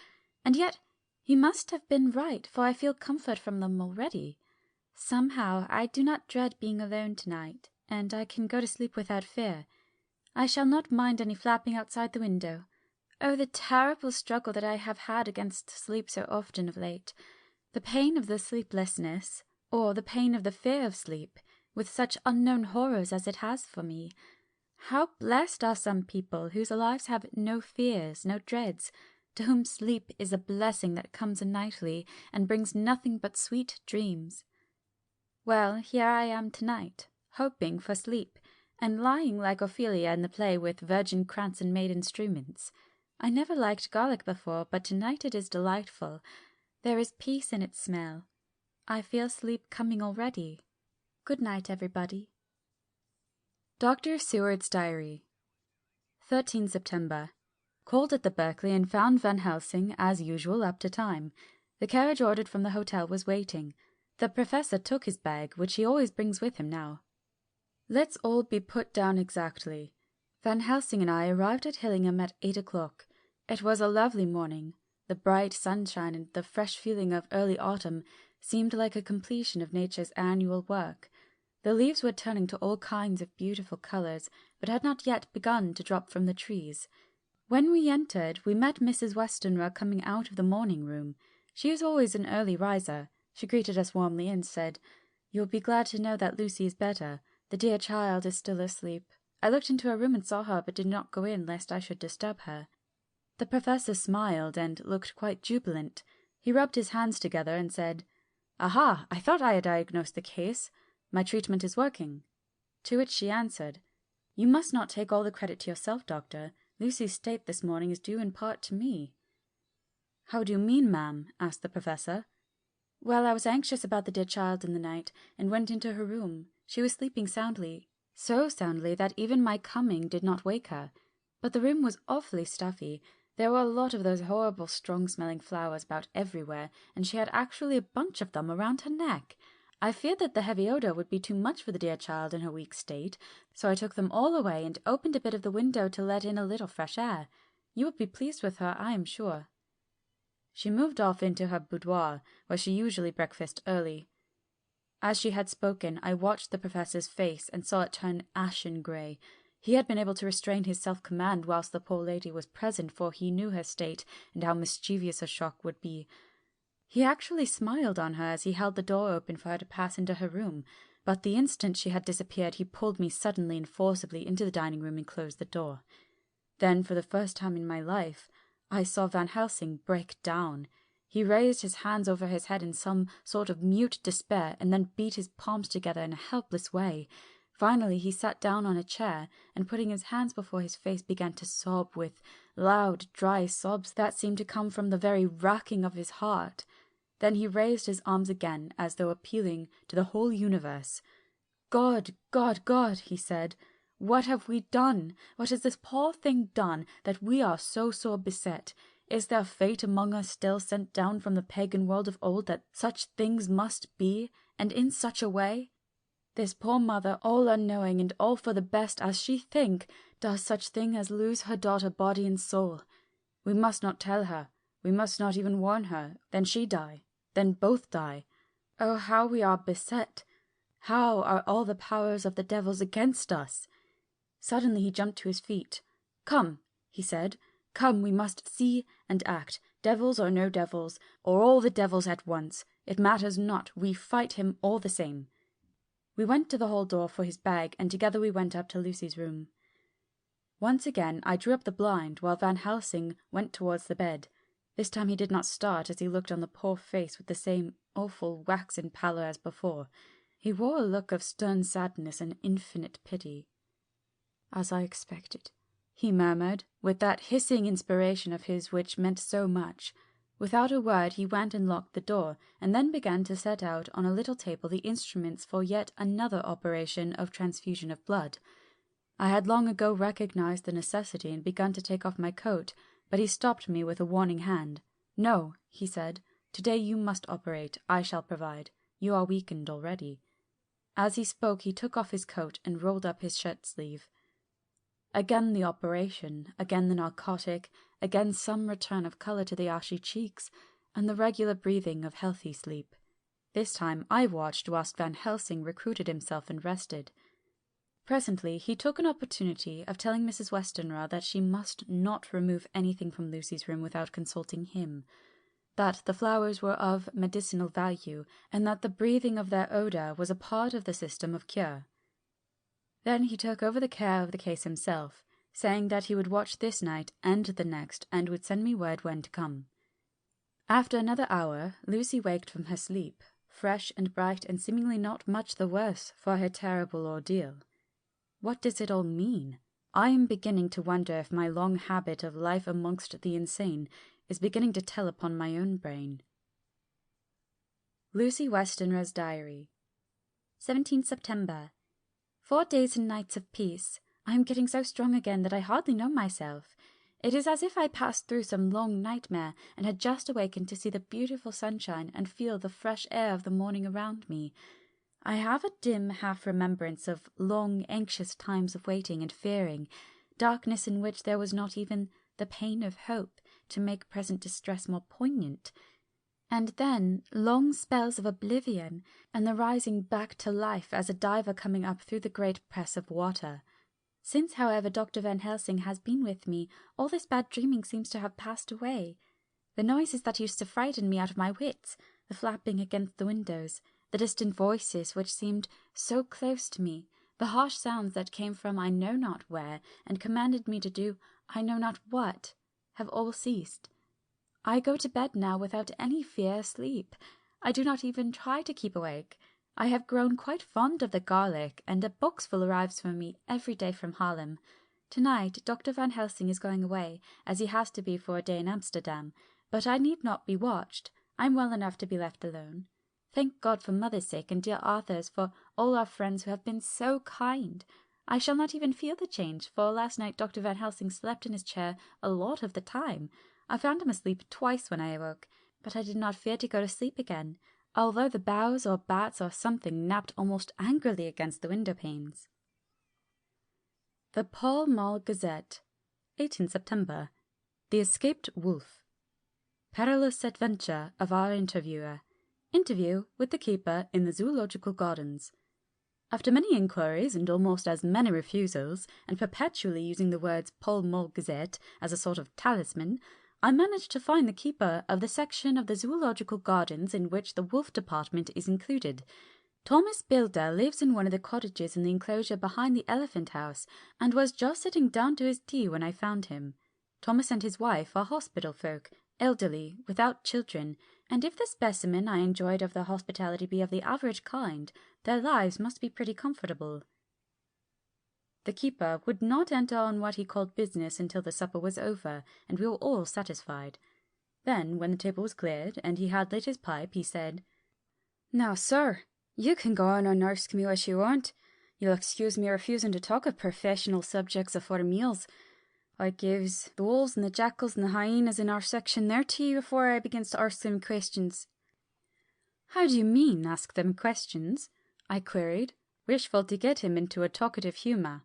And yet he must have been right, for I feel comfort from them already. Somehow I do not dread being alone tonight, and I can go to sleep without fear. I shall not mind any flapping outside the window. Oh, the terrible struggle that I have had against sleep so often of late. The pain of the sleeplessness, or the pain of the fear of sleep, with such unknown horrors as it has for me. How blessed are some people whose lives have no fears, no dreads, to whom sleep is a blessing that comes nightly and brings nothing but sweet dreams. Well, here I am tonight, hoping for sleep, and lying like Ophelia in the play with virgin crants and maid instruments. I never liked garlic before, but tonight it is delightful. There is peace in its smell. I feel sleep coming already. Good night, everybody. Dr. Seward's Diary. 13 September. Called at the Berkeley and found Van Helsing, as usual, up to time. The carriage ordered from the hotel was waiting. The professor took his bag, which he always brings with him now. Let's all be put down exactly. Van Helsing and I arrived at Hillingham at 8 o'clock. It was a lovely morning. The bright sunshine and the fresh feeling of early autumn seemed like a completion of nature's annual work. The leaves were turning to all kinds of beautiful colours, but had not yet begun to drop from the trees. When we entered, we met Mrs. Westenra coming out of the morning room. She is always an early riser. She greeted us warmly and said, "You'll be glad to know that Lucy is better. The dear child is still asleep. I looked into her room and saw her, but did not go in lest I should disturb her." The professor smiled and looked quite jubilant. He rubbed his hands together and said, "Aha! I thought I had diagnosed the case. My treatment is working." To which she answered, "You must not take all the credit to yourself, doctor. Lucy's state this morning is due in part to me." "How do you mean, ma'am?" asked the professor. "Well, I was anxious about the dear child in the night, and went into her room. She was sleeping soundly, so soundly that even my coming did not wake her. But the room was awfully stuffy. There were a lot of those horrible strong-smelling flowers about everywhere, and she had actually a bunch of them around her neck. I feared that the heavy odour would be too much for the dear child in her weak state, so I took them all away and opened a bit of the window to let in a little fresh air. You will be pleased with her, I am sure." She moved off into her boudoir, where she usually breakfasted early. As she had spoken, I watched the professor's face and saw it turn ashen grey. He had been able to restrain his self-command whilst the poor lady was present, for he knew her state and how mischievous a shock would be. He actually smiled on her as he held the door open for her to pass into her room, but the instant she had disappeared he pulled me suddenly and forcibly into the dining room and closed the door. Then, for the first time in my life, I saw Van Helsing break down. He raised his hands over his head in some sort of mute despair and then beat his palms together in a helpless way. Finally he sat down on a chair, and putting his hands before his face began to sob with loud, dry sobs that seemed to come from the very racking of his heart. Then he raised his arms again, as though appealing to the whole universe. "God, God, God," he said, "what have we done? What has this poor thing done, that we are so sore beset? Is there fate among us still sent down from the pagan world of old, that such things must be, and in such a way? This poor mother, all unknowing and all for the best as she think, does such thing as lose her daughter body and soul. We must not tell her, we must not even warn her, then she die, then both die. Oh, how we are beset! How are all the powers of the devils against us?" Suddenly he jumped to his feet. "Come," he said, "come, we must see and act, devils or no devils, or all the devils at once. It matters not, we fight him all the same." We went to the hall door for his bag, and together we went up to Lucy's room. Once again I drew up the blind, while Van Helsing went towards the bed. This time he did not start as he looked on the poor face with the same awful waxen pallor as before. He wore a look of stern sadness and infinite pity. "As I expected," he murmured, with that hissing inspiration of his which meant so much. Without a word he went and locked the door, and then began to set out on a little table the instruments for yet another operation of transfusion of blood. I had long ago recognized the necessity and begun to take off my coat, but he stopped me with a warning hand. "No," he said, "today you must operate. I shall provide. You are weakened already." As he spoke he took off his coat and rolled up his shirt-sleeve. Again the operation, again the narcotic, again some return of colour to the ashy cheeks, and the regular breathing of healthy sleep. This time I watched whilst Van Helsing recruited himself and rested. Presently he took an opportunity of telling Mrs. Westenra that she must not remove anything from Lucy's room without consulting him, that the flowers were of medicinal value, and that the breathing of their odour was a part of the system of cure. Then he took over the care of the case himself, saying that he would watch this night and the next, and would send me word when to come. After another hour, Lucy waked from her sleep, fresh and bright, and seemingly not much the worse for her terrible ordeal. What does it all mean? I am beginning to wonder if my long habit of life amongst the insane is beginning to tell upon my own brain. Lucy Westenra's Diary. 17 September. 4 days and nights of peace. I am getting so strong again that I hardly know myself. It is as if I passed through some long nightmare and had just awakened to see the beautiful sunshine and feel the fresh air of the morning around me. I have a dim half-remembrance of long, anxious times of waiting and fearing, darkness in which there was not even the pain of hope to make present distress more poignant, and then long spells of oblivion and the rising back to life as a diver coming up through the great press of water. Since, however, Dr. Van Helsing has been with me, all this bad dreaming seems to have passed away. The noises that used to frighten me out of my wits, the flapping against the windows, the distant voices which seemed so close to me, the harsh sounds that came from I know not where and commanded me to do I know not what, have all ceased. I go to bed now without any fear of sleep. I do not even try to keep awake. I have grown quite fond of the garlic, and a boxful arrives for me every day from Haarlem. Tonight Dr. Van Helsing is going away, as he has to be for a day in Amsterdam, but I need not be watched. I am well enough to be left alone. Thank God for mother's sake and dear Arthur's, for all our friends who have been so kind. I shall not even feel the change, for last night Dr. Van Helsing slept in his chair a lot of the time. I found him asleep twice when I awoke, but I did not fear to go to sleep again, although the boughs or bats or something napped almost angrily against the window panes. The Pall Mall Gazette, 18 September. The Escaped Wolf. Perilous adventure of our interviewer. Interview with the keeper in the Zoological Gardens. After many inquiries and almost as many refusals, and perpetually using the words Pall Mall Gazette as a sort of talisman, I managed to find the keeper of the section of the Zoological Gardens in which the wolf department is included. Thomas Bilder lives in one of the cottages in the enclosure behind the Elephant House, and was just sitting down to his tea when I found him. Thomas and his wife are hospital folk, elderly, without children, and if the specimen I enjoyed of their hospitality be of the average kind, their lives must be pretty comfortable. The keeper would not enter on what he called business until the supper was over, and we were all satisfied. Then, when the table was cleared, and he had lit his pipe, he said, "Now, sir, you can go on and ask me what you want. You'll excuse me refusing to talk of professional subjects afore meals. I gives the wolves and the jackals and the hyenas in our section their tea before I begins to ask them questions." "How do you mean, ask them questions?" I queried, wishful to get him into a talkative humour.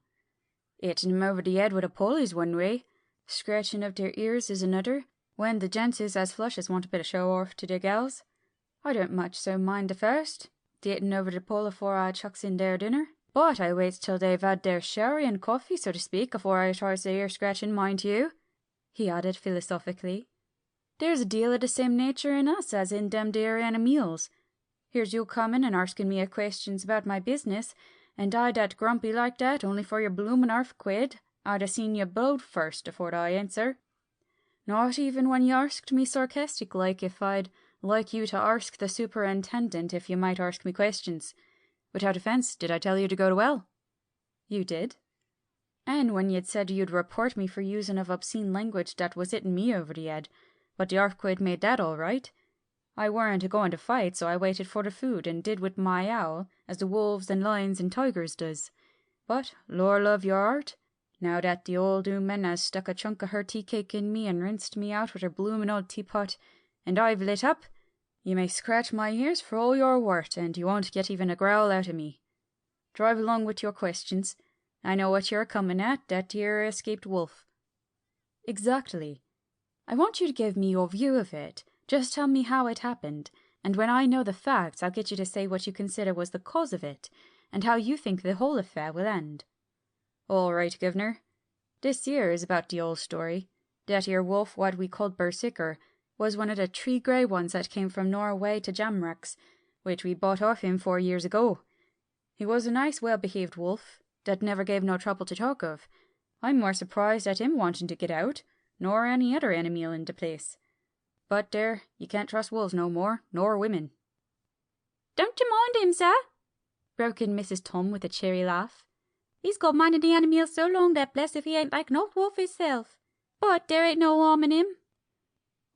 "Hitting him over the head with a pole is one way, scratching of their ears is another, when the gents is as flush as want a bit of show off to their gals. I don't much so mind the first, the hitting over the pole afore I chucks in their dinner. But I waits till they've had their sherry and coffee, so to speak, afore I tries the ear scratching, mind you," he added philosophically. "There's a deal of the same nature in us as in them dear animals. Here's you coming and arsking me a questions about my business, and I that grumpy like that only for your bloomin' £1/2. I'd a seen you blowed first afore I answer. Not even when you asked me sarcastic like if I'd like you to ask the superintendent if you might ask me questions. Without offence, did I tell you to go to well?" "You did." "And when you'd said you'd report me for using of obscene language that was hitting me over the head, but the earthquake made that all right. I weren't a-going to fight, so I waited for the food and did with my owl as the wolves and lions and tigers does. But, lor love your heart, now that the old 'ooman has stuck a chunk of her tea cake in me and rinsed me out with her bloomin' old teapot, and I've lit up, you may scratch my ears for all you're worth, and you won't get even a growl out of me. Drive along with your questions. I know what you're coming at, that dear escaped wolf." "Exactly. I want you to give me your view of it. Just tell me how it happened, and when I know the facts, I'll get you to say what you consider was the cause of it, and how you think the whole affair will end." "All right, governor. This here is about the old story. That here wolf what we called Berserker was one of the 3 grey ones that came from Norway to Jamrach's, which we bought off him 4 years ago. He was a nice, well-behaved wolf, that never gave no trouble to talk of. I'm more surprised at him wanting to get out, nor any other animal in the place. But there, you can't trust wolves no more, nor women." "Don't you mind him, sir?" broke in Mrs. Tom with a cheery laugh. He's got minding the animals so long that bless if he ain't like no wolf hisself. But there ain't no harm in him.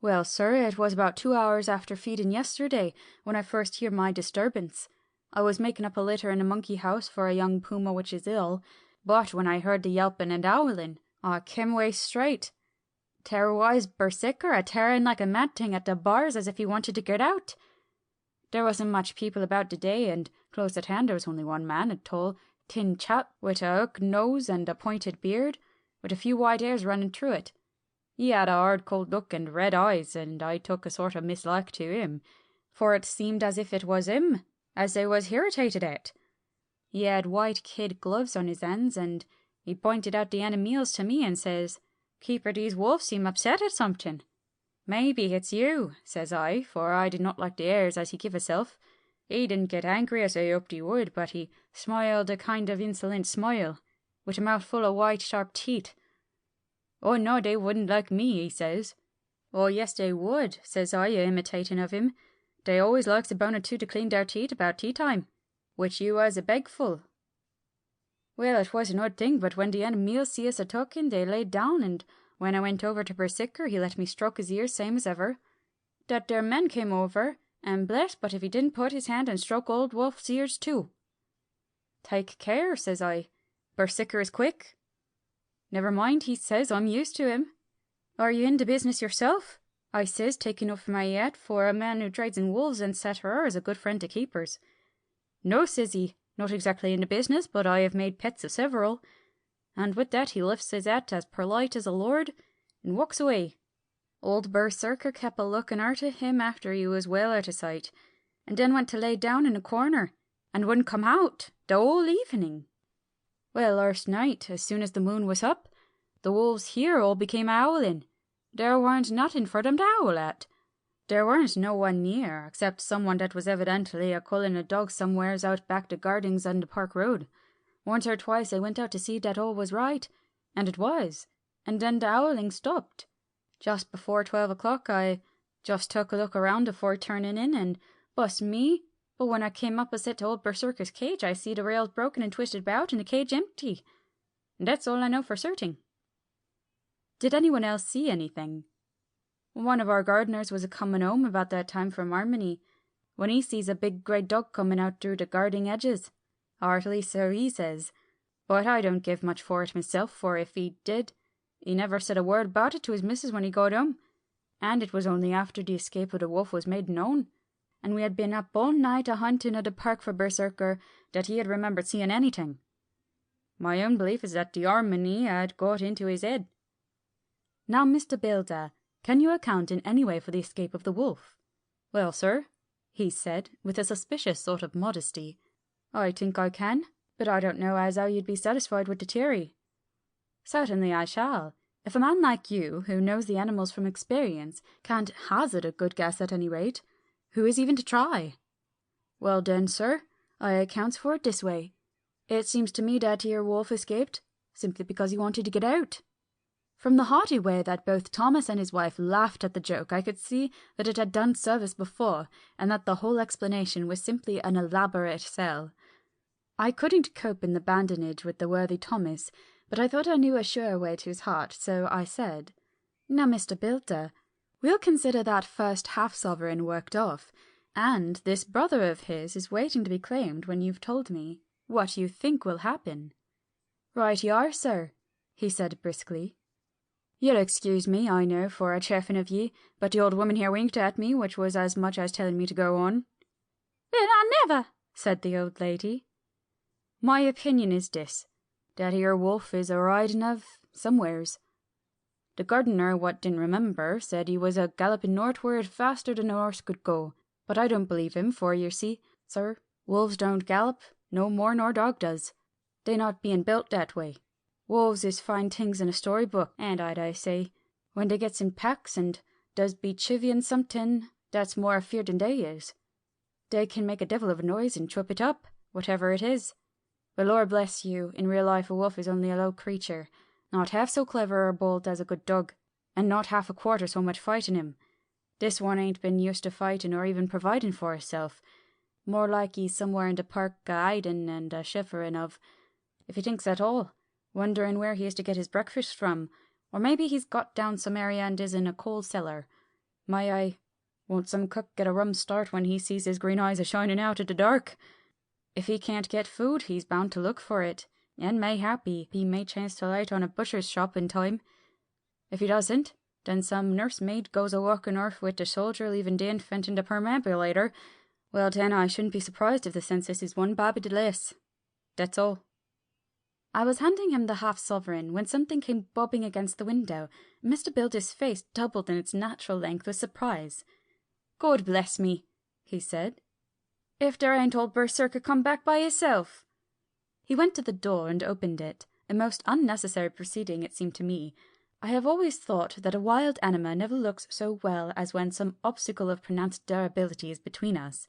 Well, sir, it was about 2 hours after feeding yesterday when I first hear my disturbance. I was making up a litter in a monkey house for a young puma which is ill, but when I heard the yelping and howling, I came away straight. Terror-wise berserker a-tearing like a mad thing at the bars as if he wanted to get out. There wasn't much people about today, and close at hand there was only one man, a tall, thin chap with a hook nose and a pointed beard, with a few white hairs running through it. He had a hard cold look and red eyes, and I took a sort of mislike to him, for it seemed as if it was him, as they was irritated at. He had white kid gloves on his hands, and he pointed out the animals to me and says, "Keeper, these wolves seem upset at something." "Maybe it's you," says I, for I did not like the airs as he give himself. He didn't get angry as I hoped he would, but he smiled a kind of insolent smile, with a mouth full of white sharp teeth. "Oh no, they wouldn't like me," he says. "Oh yes they would," says I, imitating of him. "They always likes a bone or two to clean their teeth about tea time, which you was a begful." Well, it was an odd thing, but when the animals see us a-talking, they laid down, and when I went over to Berserker, he let me stroke his ears same as ever. That there man came over, and bless but if he didn't put his hand and stroke old Wolf's ears too. "Take care," says I. "Berserker is quick." "Never mind," he says, "I'm used to him." "Are you in the business yourself?" I says, taking off my hat, for a man who trades in wolves and etc. is a good friend to keepers. "No," says he, "not exactly in the business, but I have made pets of several." And with that he lifts his hat as polite as a lord, and walks away. Old Berserker kept a looking arter him after he was well out of sight, and then went to lay down in a corner, and wouldn't come out the whole evening. Well, last night, as soon as the moon was up, the wolves here all became howling. There weren't nothing for them to howl at. There weren't no one near, except someone that was evidently a-culling a dog somewheres out back the gardens on the Park Road. Once or twice I went out to see that all was right, and it was, and then the howling stopped. Just before 12 o'clock I just took a look around afore turning in, and bust me, but when I came opposite to old Berserker's cage I see the rails broken and twisted about and the cage empty. And that's all I know for certain. Did anyone else see anything? One of our gardeners was a-coming home about that time from Harmony, when he sees a big grey dog coming out through the garden edges. Heartily so he says, but I don't give much for it myself, for if he did, he never said a word about it to his missus when he got home, and it was only after the escape of the wolf was made known, and we had been up all night a-hunting at the park for Berserker, that he had remembered seeing anything. My own belief is that the Harmony had got into his head. Now, Mr. Builder, can you account in any way for the escape of the wolf? Well, sir, he said, with a suspicious sort of modesty, I think I can, but I don't know as how you'd be satisfied with the theory. Certainly I shall. If a man like you, who knows the animals from experience, can't hazard a good guess at any rate, who is even to try? Well then, sir, I accounts for it this way. It seems to me that here wolf escaped, simply because he wanted to get out. From the hearty way that both Thomas and his wife laughed at the joke, I could see that it had done service before, and that the whole explanation was simply an elaborate sell. I couldn't cope in the badinage with the worthy Thomas, but I thought I knew a surer way to his heart, so I said, Now, Mr. Builder, we'll consider that first half-sovereign worked off, and this brother of his is waiting to be claimed when you've told me what you think will happen. Right you are, sir, he said briskly. You'll excuse me, I know, for a chaffing of ye, but the old woman here winked at me, which was as much as telling me to go on. Then I never, said the old lady. My opinion is this, that here wolf is a-riding of somewheres. The gardener, what didn't remember, said he was a-galloping northward faster than a horse could go, but I don't believe him, for you see, sir, wolves don't gallop, no more nor dog does. They not being built that way. Wolves is fine things in a storybook, and I say, when they gets in packs and does be chivying something, that's more afeard than they is. They can make a devil of a noise and chop it up, whatever it is. But Lord bless you, in real life a wolf is only a low creature, not half so clever or bold as a good dog, and not half a quarter so much fighting him. This one ain't been used to fighting or even providing for herself. More like he's somewhere in the park a-hiding and a shivering of. if he thinks at all, wondering where he is to get his breakfast from, or maybe he's got down some area and is in a coal cellar. My eye, won't some cook get a rum start when he sees his green eyes a-shining out at the dark? If he can't get food, he's bound to look for it, and mayhappy he may chance to light on a butcher's shop in time. If he doesn't, then some nursemaid goes a-walking off with the soldier, leaving the infant in the perambulator. Well, then I shouldn't be surprised if the census is one babby the less. That's all. I was handing him the half-sovereign when something came bobbing against the window. Mr. Bilder's face doubled in its natural length with surprise. "God bless me," he said. "If there ain't old Berserker come back by hisself." He went to the door and opened it, a most unnecessary proceeding it seemed to me. I have always thought that a wild animal never looks so well as when some obstacle of pronounced durability is between us.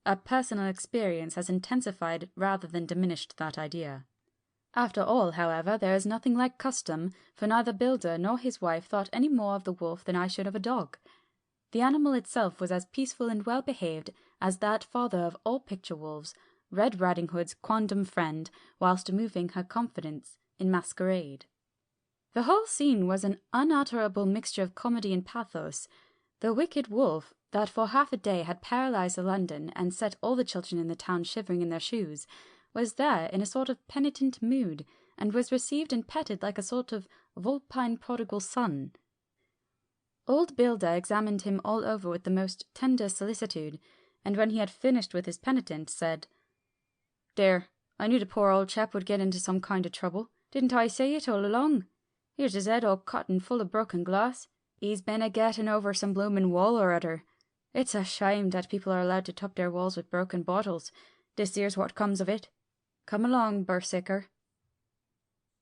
A personal experience has intensified rather than diminished that idea. After all, however, there is nothing like custom, for neither Bilder nor his wife thought any more of the wolf than I should of a dog. The animal itself was as peaceful and well-behaved as that father of all picture-wolves, Red Riding Hood's quondam friend, whilst moving her confidence in masquerade. The whole scene was an unutterable mixture of comedy and pathos. The wicked wolf, that for half a day had paralysed London and set all the children in the town shivering in their shoes, was there in a sort of penitent mood, and was received and petted like a sort of vulpine prodigal son. Old Bilder examined him all over with the most tender solicitude, and when he had finished with his penitent, said, "There, I knew the poor old chap would get into some kind of trouble. Didn't I say it all along? Here's his head all cut and full of broken glass. He's been a-getting over some bloomin' wall or other. It's a shame that people are allowed to top their walls with broken bottles. This here's what comes of it. Come along, Berserker."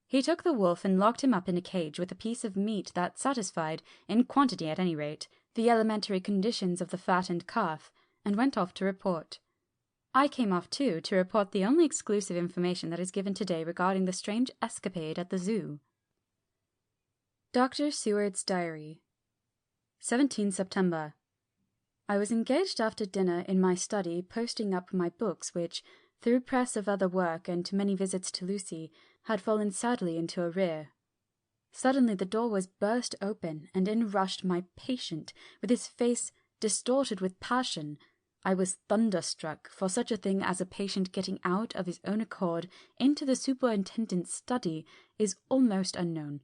He took the wolf and locked him up in a cage with a piece of meat that satisfied, in quantity at any rate, the elementary conditions of the fattened calf, and went off to report. I came off too, to report the only exclusive information that is given today regarding the strange escapade at the zoo. Dr. Seward's Diary, 17 September. I was engaged after dinner in my study posting up my books which, through press of other work and to many visits to Lucy, had fallen sadly into arrear. Suddenly the door was burst open, and in rushed my patient, with his face distorted with passion. I was thunderstruck, for such a thing as a patient getting out of his own accord into the superintendent's study is almost unknown.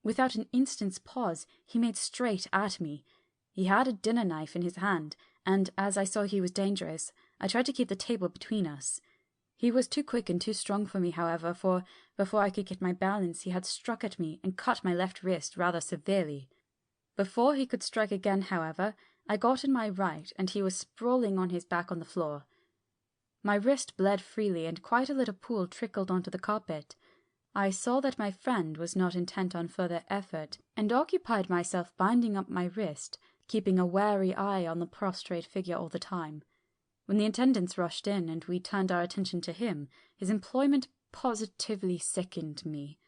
Without an instant's pause, he made straight at me. He had a dinner knife in his hand, and as I saw he was dangerous, I tried to keep the table between us. He was too quick and too strong for me, however, for before I could get my balance he had struck at me and cut my left wrist rather severely. Before he could strike again, however, I got in my right, and he was sprawling on his back on the floor. My wrist bled freely, and quite a little pool trickled onto the carpet. I saw that my friend was not intent on further effort, and occupied myself binding up my wrist, keeping a wary eye on the prostrate figure all the time. When the attendants rushed in, and we turned our attention to him, his employment positively sickened me.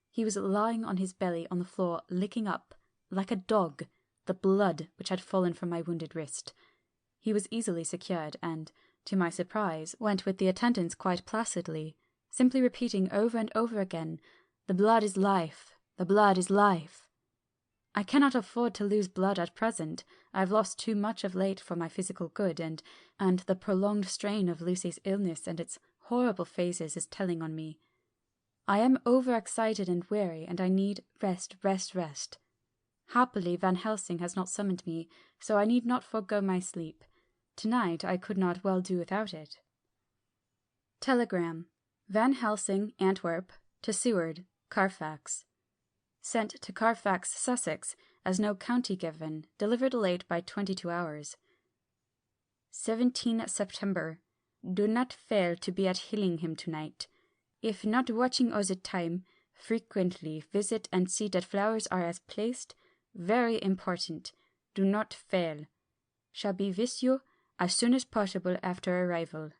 He was lying on his belly on the floor, licking up, like a dog, the blood which had fallen from my wounded wrist. He was easily secured, and, to my surprise, went with the attendants quite placidly, simply repeating over and over again, "The blood is life, the blood is life." I cannot afford to lose blood at present. I have lost too much of late for my physical good, and the prolonged strain of Lucy's illness and its horrible phases is telling on me. I am overexcited and weary, and I need rest. Happily Van Helsing has not summoned me, so I need not forego my sleep. Tonight I could not well do without it. Telegram. Van Helsing, Antwerp, to Seward, Carfax. Sent to Carfax, Sussex, as no county given, delivered late by 22 hours. 17 September. Do not fail to be at Hillingham tonight. If not watching all the time, frequently visit and see that flowers are as placed. Very important. Do not fail. Shall be with you as soon as possible after arrival.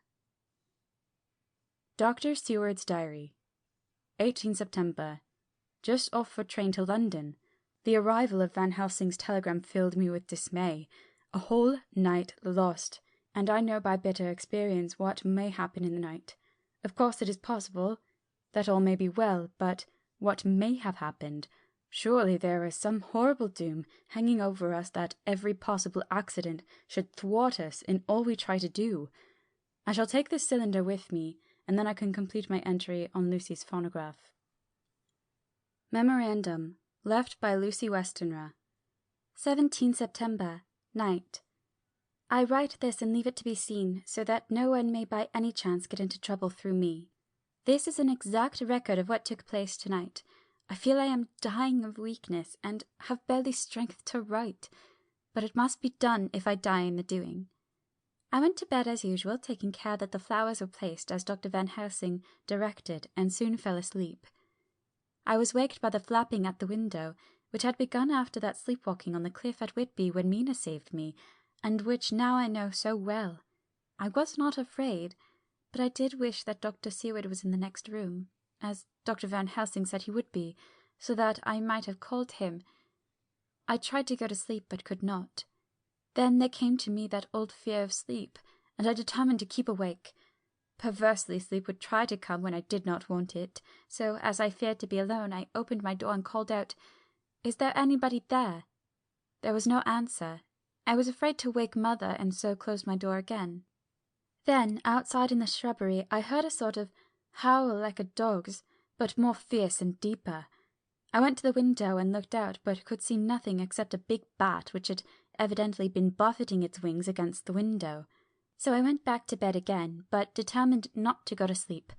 Dr. Seward's Diary, 18 September. Just off for train to London. The arrival of Van Helsing's telegram filled me with dismay. A whole night lost, and I know by bitter experience what may happen in the night. Of course it is possible. That all may be well, but what may have happened? Surely there is some horrible doom hanging over us that every possible accident should thwart us in all we try to do. I shall take this cylinder with me, and then I can complete my entry on Lucy's phonograph. Memorandum, left by Lucy Westenra. 17 September, night. I write this and leave it to be seen, so that no one may by any chance get into trouble through me. This is an exact record of what took place tonight. I feel I am dying of weakness, and have barely strength to write, but it must be done if I die in the doing. I went to bed as usual, taking care that the flowers were placed as Dr. Van Helsing directed, and soon fell asleep. I was waked by the flapping at the window, which had begun after that sleepwalking on the cliff at Whitby when Mina saved me, and which now I know so well. I was not afraid, but I did wish that Dr. Seward was in the next room, as Dr. Van Helsing said he would be, so that I might have called him. I tried to go to sleep, but could not. Then there came to me that old fear of sleep, and I determined to keep awake. Perversely, sleep would try to come when I did not want it, so, as I feared to be alone, I opened my door and called out, "Is there anybody there?" There was no answer. I was afraid to wake Mother, and so closed my door again. Then, outside in the shrubbery, I heard a sort of howl like a dog's, but more fierce and deeper. I went to the window and looked out, but could see nothing except a big bat which had evidently been buffeting its wings against the window. So I went back to bed again, but determined not to go to sleep.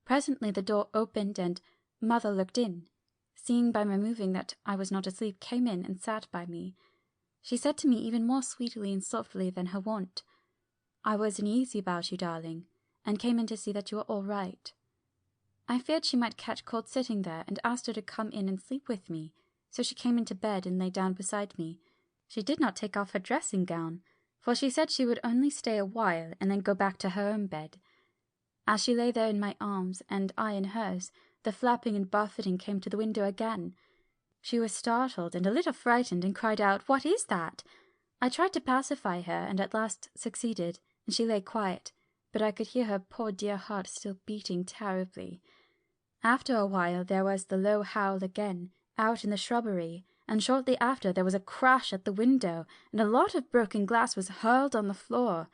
Presently the door opened, and Mother looked in. Seeing by my moving that I was not asleep, came in and sat by me. She said to me even more sweetly and softly than her wont, "I was uneasy about you, darling, and came in to see that you were all right." I feared she might catch cold sitting there, and asked her to come in and sleep with me, so she came into bed and lay down beside me. She did not take off her dressing gown, for she said she would only stay a while and then go back to her own bed. As she lay there in my arms, and I in hers, the flapping and buffeting came to the window again. She was startled and a little frightened, and cried out, "What is that?" I tried to pacify her, and at last succeeded, and she lay quiet, but I could hear her poor dear heart still beating terribly. After a while there was the low howl again, out in the shrubbery, and shortly after there was a crash at the window, and a lot of broken glass was hurled on the floor.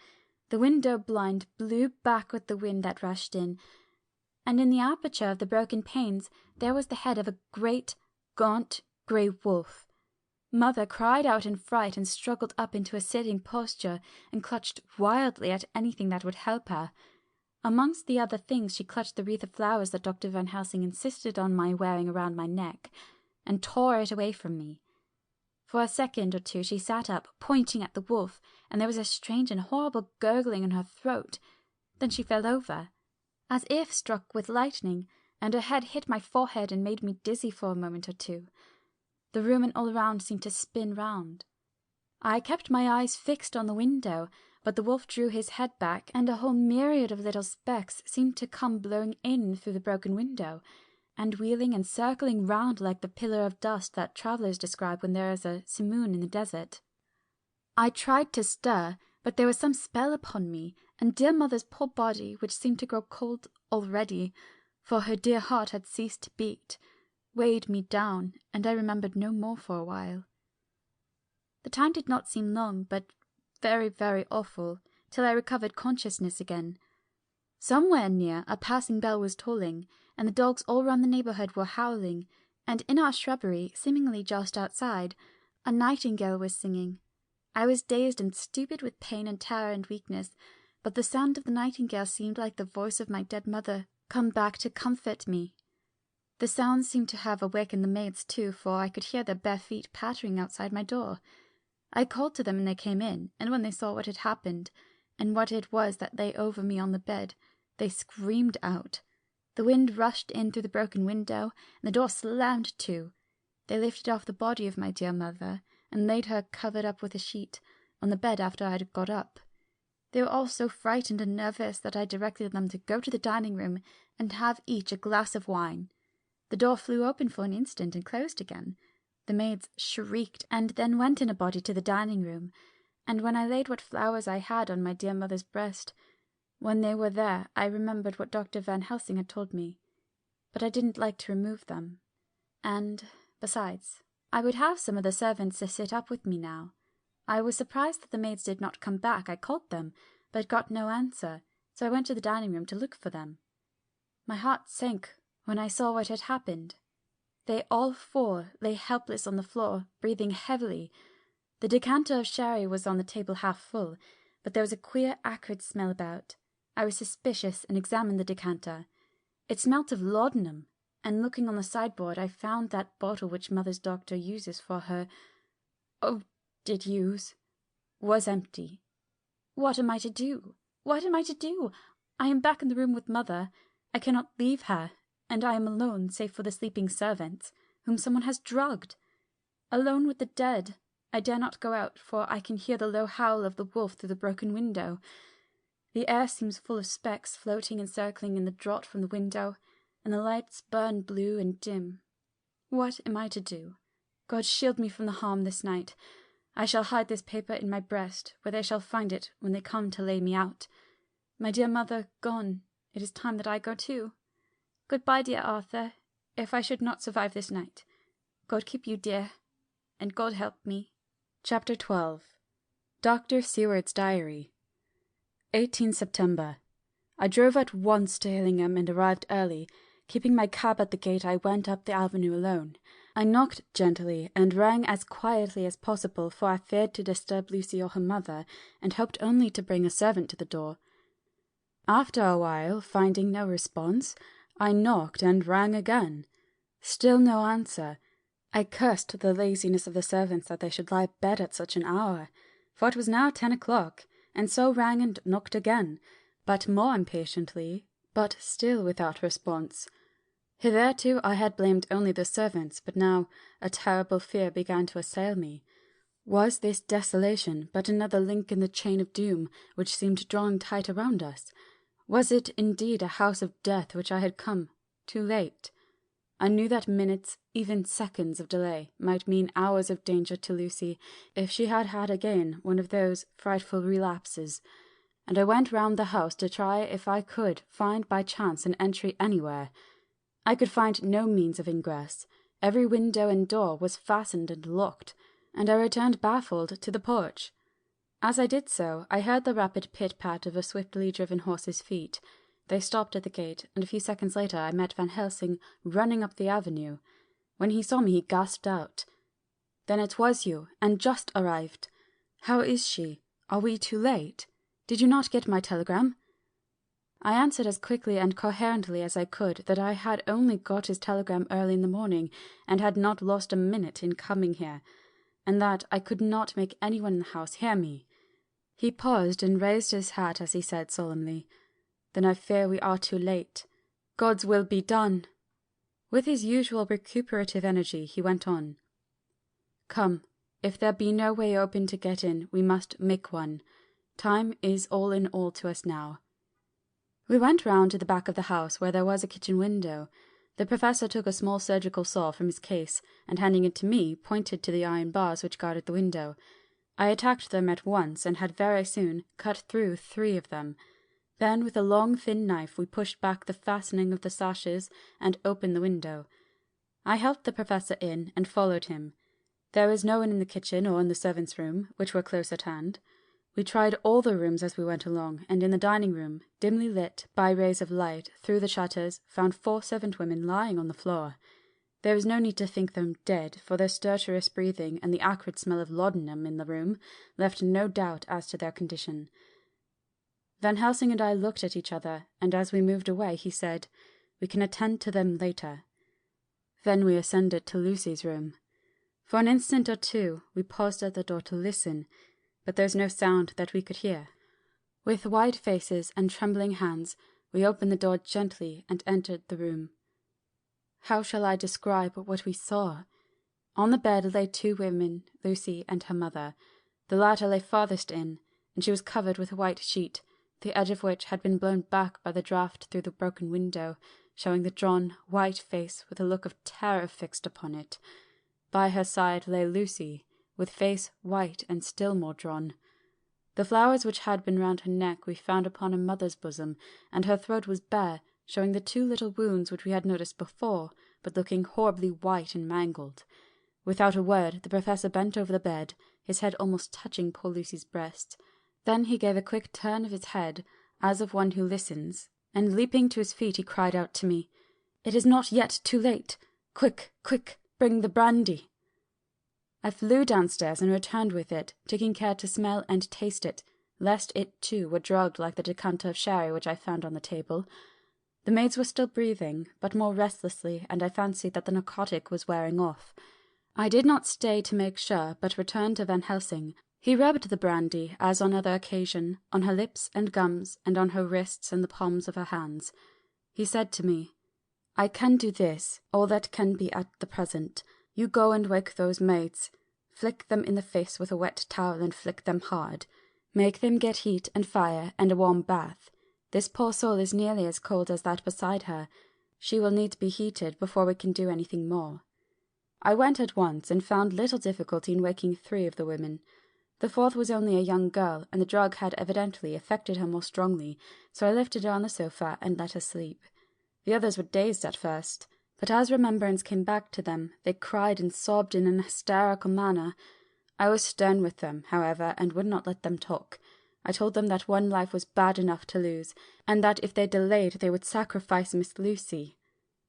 The window blind blew back with the wind that rushed in, and in the aperture of the broken panes there was the head of a great, gaunt, grey wolf. Mother cried out in fright and struggled up into a sitting posture and clutched wildly at anything that would help her. Amongst the other things she clutched the wreath of flowers that Dr. Van Helsing insisted on my wearing around my neck, and tore it away from me. For a second or two she sat up, pointing at the wolf, and there was a strange and horrible gurgling in her throat. Then she fell over, as if struck with lightning, and her head hit my forehead and made me dizzy for a moment or two. The room and all around seemed to spin round. I kept my eyes fixed on the window, but the wolf drew his head back, and a whole myriad of little specks seemed to come blowing in through the broken window, and wheeling and circling round like the pillar of dust that travellers describe when there is a simoon in the desert. I tried to stir, but there was some spell upon me, and dear Mother's poor body, which seemed to grow cold already, for her dear heart had ceased to beat, weighed me down, and I remembered no more for a while. The time did not seem long, but very, very awful, till I recovered consciousness again. Somewhere near a passing bell was tolling, and the dogs all round the neighbourhood were howling, and in our shrubbery, seemingly just outside, a nightingale was singing. I was dazed and stupid with pain and terror and weakness, but the sound of the nightingale seemed like the voice of my dead mother come back to comfort me. The sound seemed to have awakened the maids too, for I could hear their bare feet pattering outside my door. I called to them and they came in, and when they saw what had happened, and what it was that lay over me on the bed, they screamed out. The wind rushed in through the broken window, and the door slammed to. They lifted off the body of my dear mother, and laid her covered up with a sheet on the bed after I had got up. They were all so frightened and nervous that I directed them to go to the dining-room and have each a glass of wine. The door flew open for an instant and closed again. The maids shrieked, and then went in a body to the dining-room, and when I laid what flowers I had on my dear mother's breast, when they were there, I remembered what Dr. Van Helsing had told me. but I didn't like to remove them. And, besides, I would have some of the servants to sit up with me now. I was surprised that the maids did not come back. I called them, but got no answer, so I went to the dining room to look for them. My heart sank when I saw what had happened. They all four lay helpless on the floor, breathing heavily. The decanter of sherry was on the table half full, but there was a queer acrid smell about. I was suspicious and examined the decanter. It smelt of laudanum, and looking on the sideboard I found that bottle which Mother's doctor uses for her— did use— was empty. What am I to do? What am I to do? I am back in the room with Mother. I cannot leave her, and I am alone save for the sleeping servants, whom someone has drugged. Alone with the dead. I dare not go out, for I can hear the low howl of the wolf through the broken window. The air seems full of specks floating and circling in the draught from the window, and the lights burn blue and dim. What am I to do? God shield me from the harm this night. I shall hide this paper in my breast, where they shall find it when they come to lay me out. My dear mother gone, it is time that I go too. Goodbye, dear Arthur, if I should not survive this night. God keep you, dear, and God help me. Chapter 12. Dr. Seward's Diary. 18 September. I drove at once to Hillingham and arrived early. Keeping my cab at the gate, I went up the avenue alone. I knocked gently and rang as quietly as possible, for I feared to disturb Lucy or her mother, and hoped only to bring a servant to the door. After a while, finding no response, I knocked and rang again. Still no answer. I cursed the laziness of the servants that they should lie abed at such an hour, for it was now 10 o'clock, and so rang and knocked again, but more impatiently, but still without response. Hitherto I had blamed only the servants, but now a terrible fear began to assail me. Was this desolation but another link in the chain of doom which seemed drawing tight around us? Was it indeed a house of death which I had come too late? I knew that minutes, even seconds of delay might mean hours of danger to Lucy if she had had again one of those frightful relapses, and I went round the house to try if I could find by chance an entry anywhere. I could find no means of ingress. Every window and door was fastened and locked, and I returned baffled to the porch. As I did so, I heard the rapid pit-pat of a swiftly driven horse's feet. They stopped at the gate, and a few seconds later I met Van Helsing running up the avenue. When he saw me, he gasped out, "Then it was you, and just arrived. How is she? Are we too late? Did you not get my telegram?" I answered as quickly and coherently as I could that I had only got his telegram early in the morning, and had not lost a minute in coming here, and that I could not make anyone in the house hear me. He paused and raised his hat as he said solemnly, "Then I fear we are too late. God's will be done." With his usual recuperative energy he went on, "Come, if there be no way open to get in, we must make one. Time is all in all to us now." We went round to the back of the house, where there was a kitchen window. The professor took a small surgical saw from his case, and handing it to me, pointed to the iron bars which guarded the window. I attacked them at once, and had very soon cut through 3 of them. Then with a long thin knife we pushed back the fastening of the sashes and opened the window. I helped the professor in and followed him. There was no one in the kitchen or in the servants' room, which were close at hand. We tried all the rooms as we went along, and in the dining room, dimly lit by rays of light through the shutters, found 4 servant women lying on the floor. There was no need to think them dead, for their stertorous breathing and the acrid smell of laudanum in the room left no doubt as to their condition. Van Helsing and I looked at each other, and as we moved away he said, "We can attend to them later." Then we ascended to Lucy's room. For an instant or two we paused at the door to listen, but there was no sound that we could hear. With white faces and trembling hands we opened the door gently and entered the room. How shall I describe what we saw? On the bed lay 2 women, Lucy and her mother. The latter lay farthest in, and she was covered with a white sheet, the edge of which had been blown back by the draught through the broken window, showing the drawn, white face with a look of terror fixed upon it. By her side lay Lucy, with face white and still more drawn. The flowers which had been round her neck we found upon her mother's bosom, and her throat was bare, showing the 2 little wounds which we had noticed before, but looking horribly white and mangled. Without a word, the Professor bent over the bed, his head almost touching poor Lucy's breast. Then he gave a quick turn of his head, as of one who listens, and leaping to his feet he cried out to me, "It is not yet too late! Quick, quick, bring the brandy!" I flew downstairs and returned with it, taking care to smell and taste it, lest it too were drugged like the decanter of sherry which I found on the table. The maids were still breathing, but more restlessly, and I fancied that the narcotic was wearing off. I did not stay to make sure, but returned to Van Helsing. He rubbed the brandy, as on other occasion, on her lips and gums, and on her wrists and the palms of her hands. He said to me, "I can do this, all that can be at the present. You go and wake those maids. Flick them in the face with a wet towel and flick them hard. Make them get heat and fire and a warm bath. This poor soul is nearly as cold as that beside her. She will need to be heated before we can do anything more." I went at once, and found little difficulty in waking 3 of the women. The 4th was only a young girl, and the drug had evidently affected her more strongly, so I lifted her on the sofa and let her sleep. The others were dazed at first, but as remembrance came back to them, they cried and sobbed in an hysterical manner. I was stern with them, however, and would not let them talk. I told them that one life was bad enough to lose, and that if they delayed they would sacrifice Miss Lucy.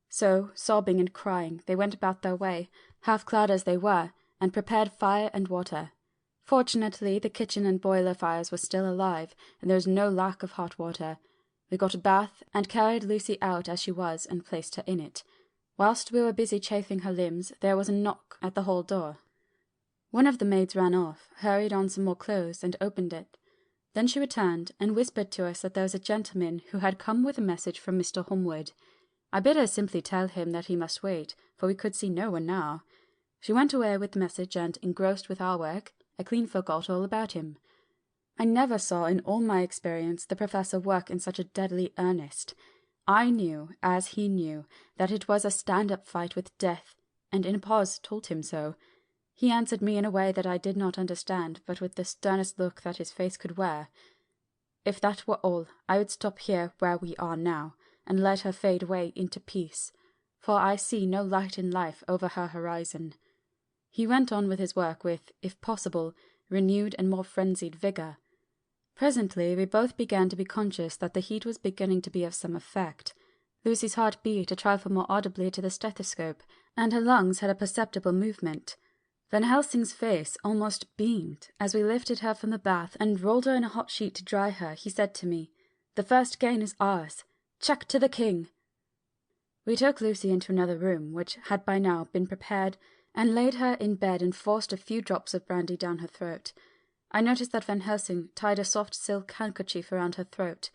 So, sobbing and crying, they went about their way, half clad as they were, and prepared fire and water. Fortunately, the kitchen and boiler fires were still alive, and there was no lack of hot water. We got a bath, and carried Lucy out as she was, and placed her in it. Whilst we were busy chafing her limbs, there was a knock at the hall door. One of the maids ran off, hurried on some more clothes, and opened it. Then she returned, and whispered to us that there was a gentleman who had come with a message from Mr. Holmwood. I bid her simply tell him that he must wait, for we could see no one now. She went away with the message, and, engrossed with our work, I clean forgot all about him. I never saw in all my experience the Professor work in such a deadly earnest. I knew, as he knew, that it was a stand-up fight with death, and in a pause told him so. He answered me in a way that I did not understand, but with the sternest look that his face could wear. If that were all, I would stop here where we are now, and let her fade away into peace, for I see no light in life over her horizon. He went on with his work with, if possible, renewed and more frenzied vigour. Presently we both began to be conscious that the heat was beginning to be of some effect. Lucy's heart beat a trifle more audibly to the stethoscope, and her lungs had a perceptible movement. Van Helsing's face almost beamed. As we lifted her from the bath and rolled her in a hot sheet to dry her, he said to me, "The first gain is ours. Check to the king!" We took Lucy into another room, which had by now been prepared, and laid her in bed and forced a few drops of brandy down her throat. I noticed that Van Helsing tied a soft silk handkerchief around her throat.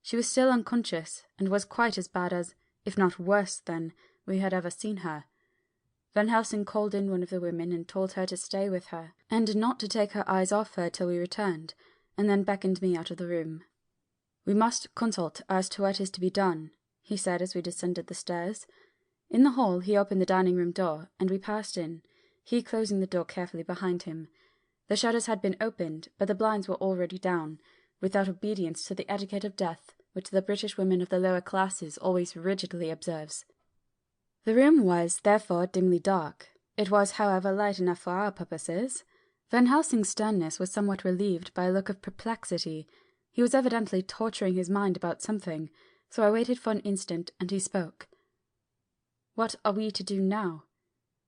She was still unconscious, and was quite as bad as, if not worse than, we had ever seen her. Van Helsing called in one of the women and told her to stay with her, and not to take her eyes off her till we returned, and then beckoned me out of the room. "We must consult as to what is to be done," he said as we descended the stairs. In the hall he opened the dining-room door, and we passed in, he closing the door carefully behind him. The shutters had been opened, but the blinds were already down, without obedience to the etiquette of death, which the British women of the lower classes always rigidly observes. The room was, therefore, dimly dark. It was, however, light enough for our purposes. Van Helsing's sternness was somewhat relieved by a look of perplexity. He was evidently torturing his mind about something, so I waited for an instant, and he spoke. "What are we to do now?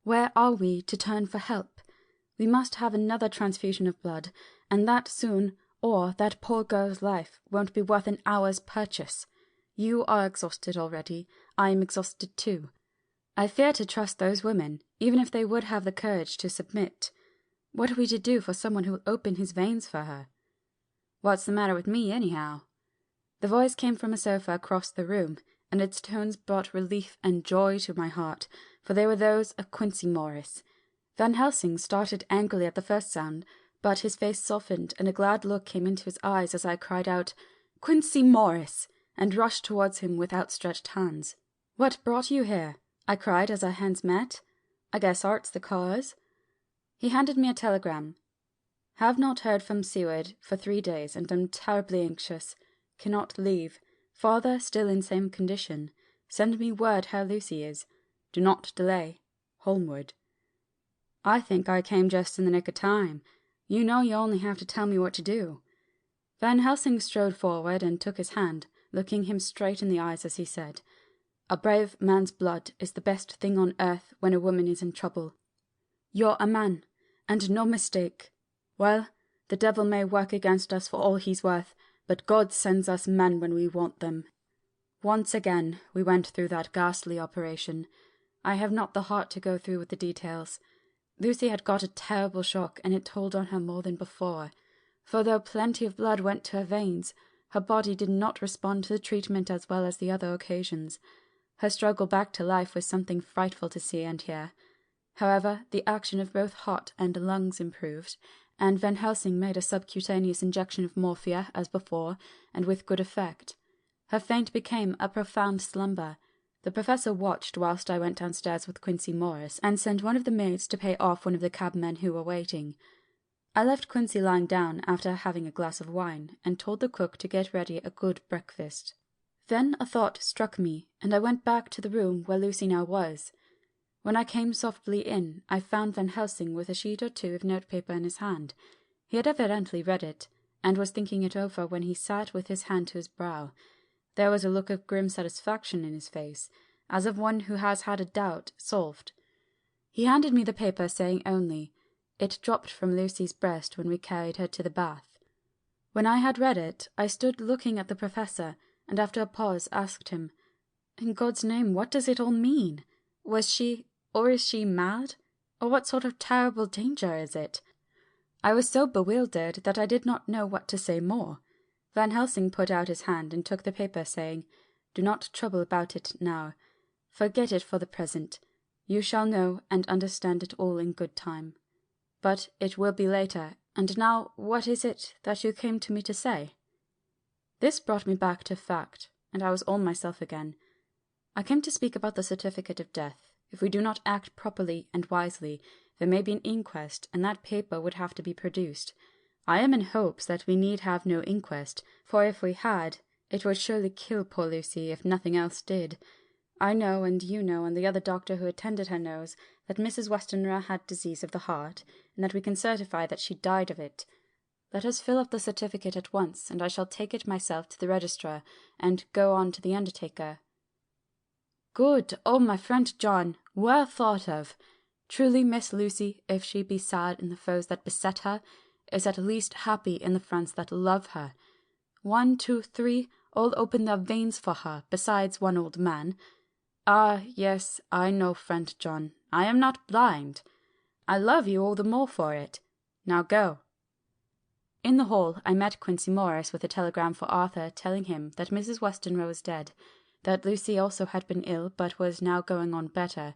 Where are we to turn for help? We must have another transfusion of blood, and that soon, or that poor girl's life won't be worth an hour's purchase. You are exhausted already. I am exhausted too. I fear to trust those women, even if they would have the courage to submit. What are we to do for someone who will open his veins for her?" "What's the matter with me, anyhow?" The voice came from a sofa across the room, and its tones brought relief and joy to my heart, for they were those of Quincy Morris. Van Helsing started angrily at the first sound, but his face softened, and a glad look came into his eyes as I cried out, "Quincy Morris!" and rushed towards him with outstretched hands. "What brought you here?" I cried as our hands met. "I guess art's the cause." He handed me a telegram. "Have not heard from Seward for 3 days, and am terribly anxious. Cannot leave. Father still in same condition. Send me word how Lucy is. Do not delay. Holmwood. I think I came just in the nick of time. You know you only have to tell me what to do. Van Helsing strode forward and took his hand, looking him straight in the eyes as he said, A brave man's blood is the best thing on earth when a woman is in trouble. You're a man, and no mistake. Well, the devil may work against us for all he's worth, but God sends us men when we want them. Once again we went through that ghastly operation. I have not the heart to go through with the details. Lucy had got a terrible shock, and it told on her more than before. For though plenty of blood went to her veins, her body did not respond to the treatment as well as the other occasions. Her struggle back to life was something frightful to see and hear. However, the action of both heart and lungs improved, and Van Helsing made a subcutaneous injection of morphia as before, and with good effect. Her faint became a profound slumber. The professor watched whilst I went downstairs with Quincy Morris, and sent one of the maids to pay off one of the cabmen who were waiting. I left Quincy lying down after having a glass of wine, and told the cook to get ready a good breakfast. Then a thought struck me, and I went back to the room where Lucy now was. When I came softly in, I found Van Helsing with a sheet or two of notepaper in his hand. He had evidently read it, and was thinking it over when he sat with his hand to his brow. There was a look of grim satisfaction in his face, as of one who has had a doubt solved. He handed me the paper, saying only, It dropped from Lucy's breast when we carried her to the bath. When I had read it, I stood looking at the professor, and after a pause asked him, In God's name, what does it all mean? Was she, or is she mad? Or what sort of terrible danger is it? I was so bewildered that I did not know what to say more. Van Helsing put out his hand and took the paper, saying, Do not trouble about it now. Forget it for the present. You shall know and understand it all in good time. But it will be later, and now what is it that you came to me to say? This brought me back to fact, and I was all myself again. I came to speak about the certificate of death. If we do not act properly and wisely, there may be an inquest, and that paper would have to be produced. I am in hopes that we need have no inquest, for if we had, it would surely kill poor Lucy if nothing else did. I know, and you know, and the other doctor who attended her knows, that Mrs. Westenra had disease of the heart, and that we can certify that she died of it. Let us fill up the certificate at once, and I shall take it myself to the registrar, and go on to the undertaker. Good, oh, my friend John, well thought of. Truly Miss Lucy, if she be sad in the foes that beset her, is at least happy in the friends that love her. 1, 2, 3, all open their veins for her, besides one old man. Ah, yes, I know, friend John, I am not blind. I love you all the more for it. Now go. In the hall I met Quincy Morris with a telegram for Arthur telling him that Mrs. Westenra was dead, that Lucy also had been ill but was now going on better,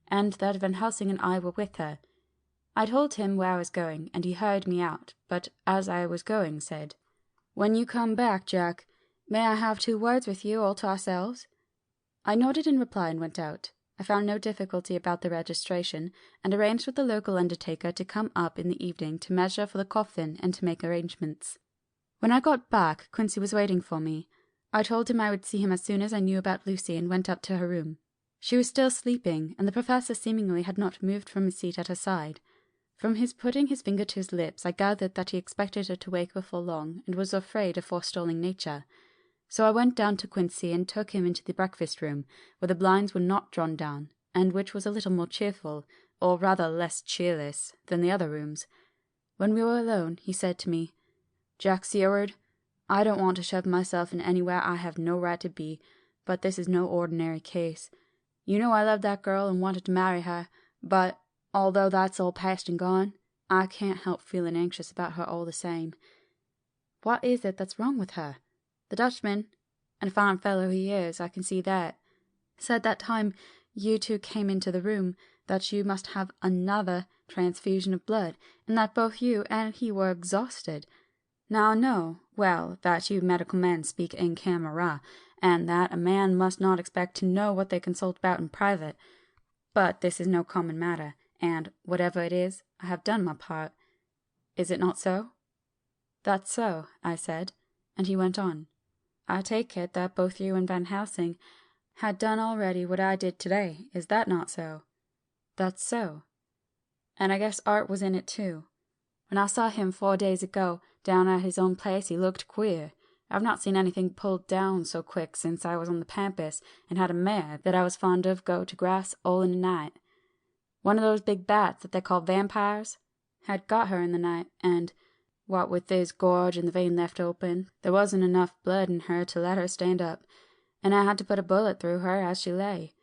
and that Van Helsing and I were with her. I told him where I was going, and he hurried me out, but as I was going said, When you come back, Jack, may I have 2 words with you all to ourselves? I nodded in reply and went out. I found no difficulty about the registration, and arranged with the local undertaker to come up in the evening to measure for the coffin and to make arrangements. When I got back, Quincy was waiting for me. I told him I would see him as soon as I knew about Lucy and went up to her room. She was still sleeping, and the professor seemingly had not moved from his seat at her side. From his putting his finger to his lips, I gathered that he expected her to wake before long, and was afraid of forestalling nature. So I went down to Quincy and took him into the breakfast room, where the blinds were not drawn down, and which was a little more cheerful, or rather less cheerless, than the other rooms. When we were alone, he said to me, Jack Seward, I don't want to shove myself in anywhere I have no right to be, but this is no ordinary case. You know I love that girl and wanted to marry her, but, although that's all past and gone, I can't help feeling anxious about her all the same. What is it that's wrong with her? The Dutchman, and a fine fellow he is, I can see that, said that time you 2 came into the room that you must have another transfusion of blood, and that both you and he were exhausted. Now I know, well, that you medical men speak in camera, and that a man must not expect to know what they consult about in private. But this is no common matter, and, whatever it is, I have done my part. Is it not so? That's so, I said, and he went on. I take it that both you and Van Helsing had done already what I did today. Is that not so? That's so. And I guess Art was in it too. When I saw him 4 days ago down at his own place, he looked queer. I've not seen anything pulled down so quick since I was on the pampas and had a mare that I was fond of go to grass all in a night. One of those big bats that they call vampires had got her in the night, and, what with this gorge and the vein left open, there wasn't enough blood in her to let her stand up, and I had to put a bullet through her as she lay.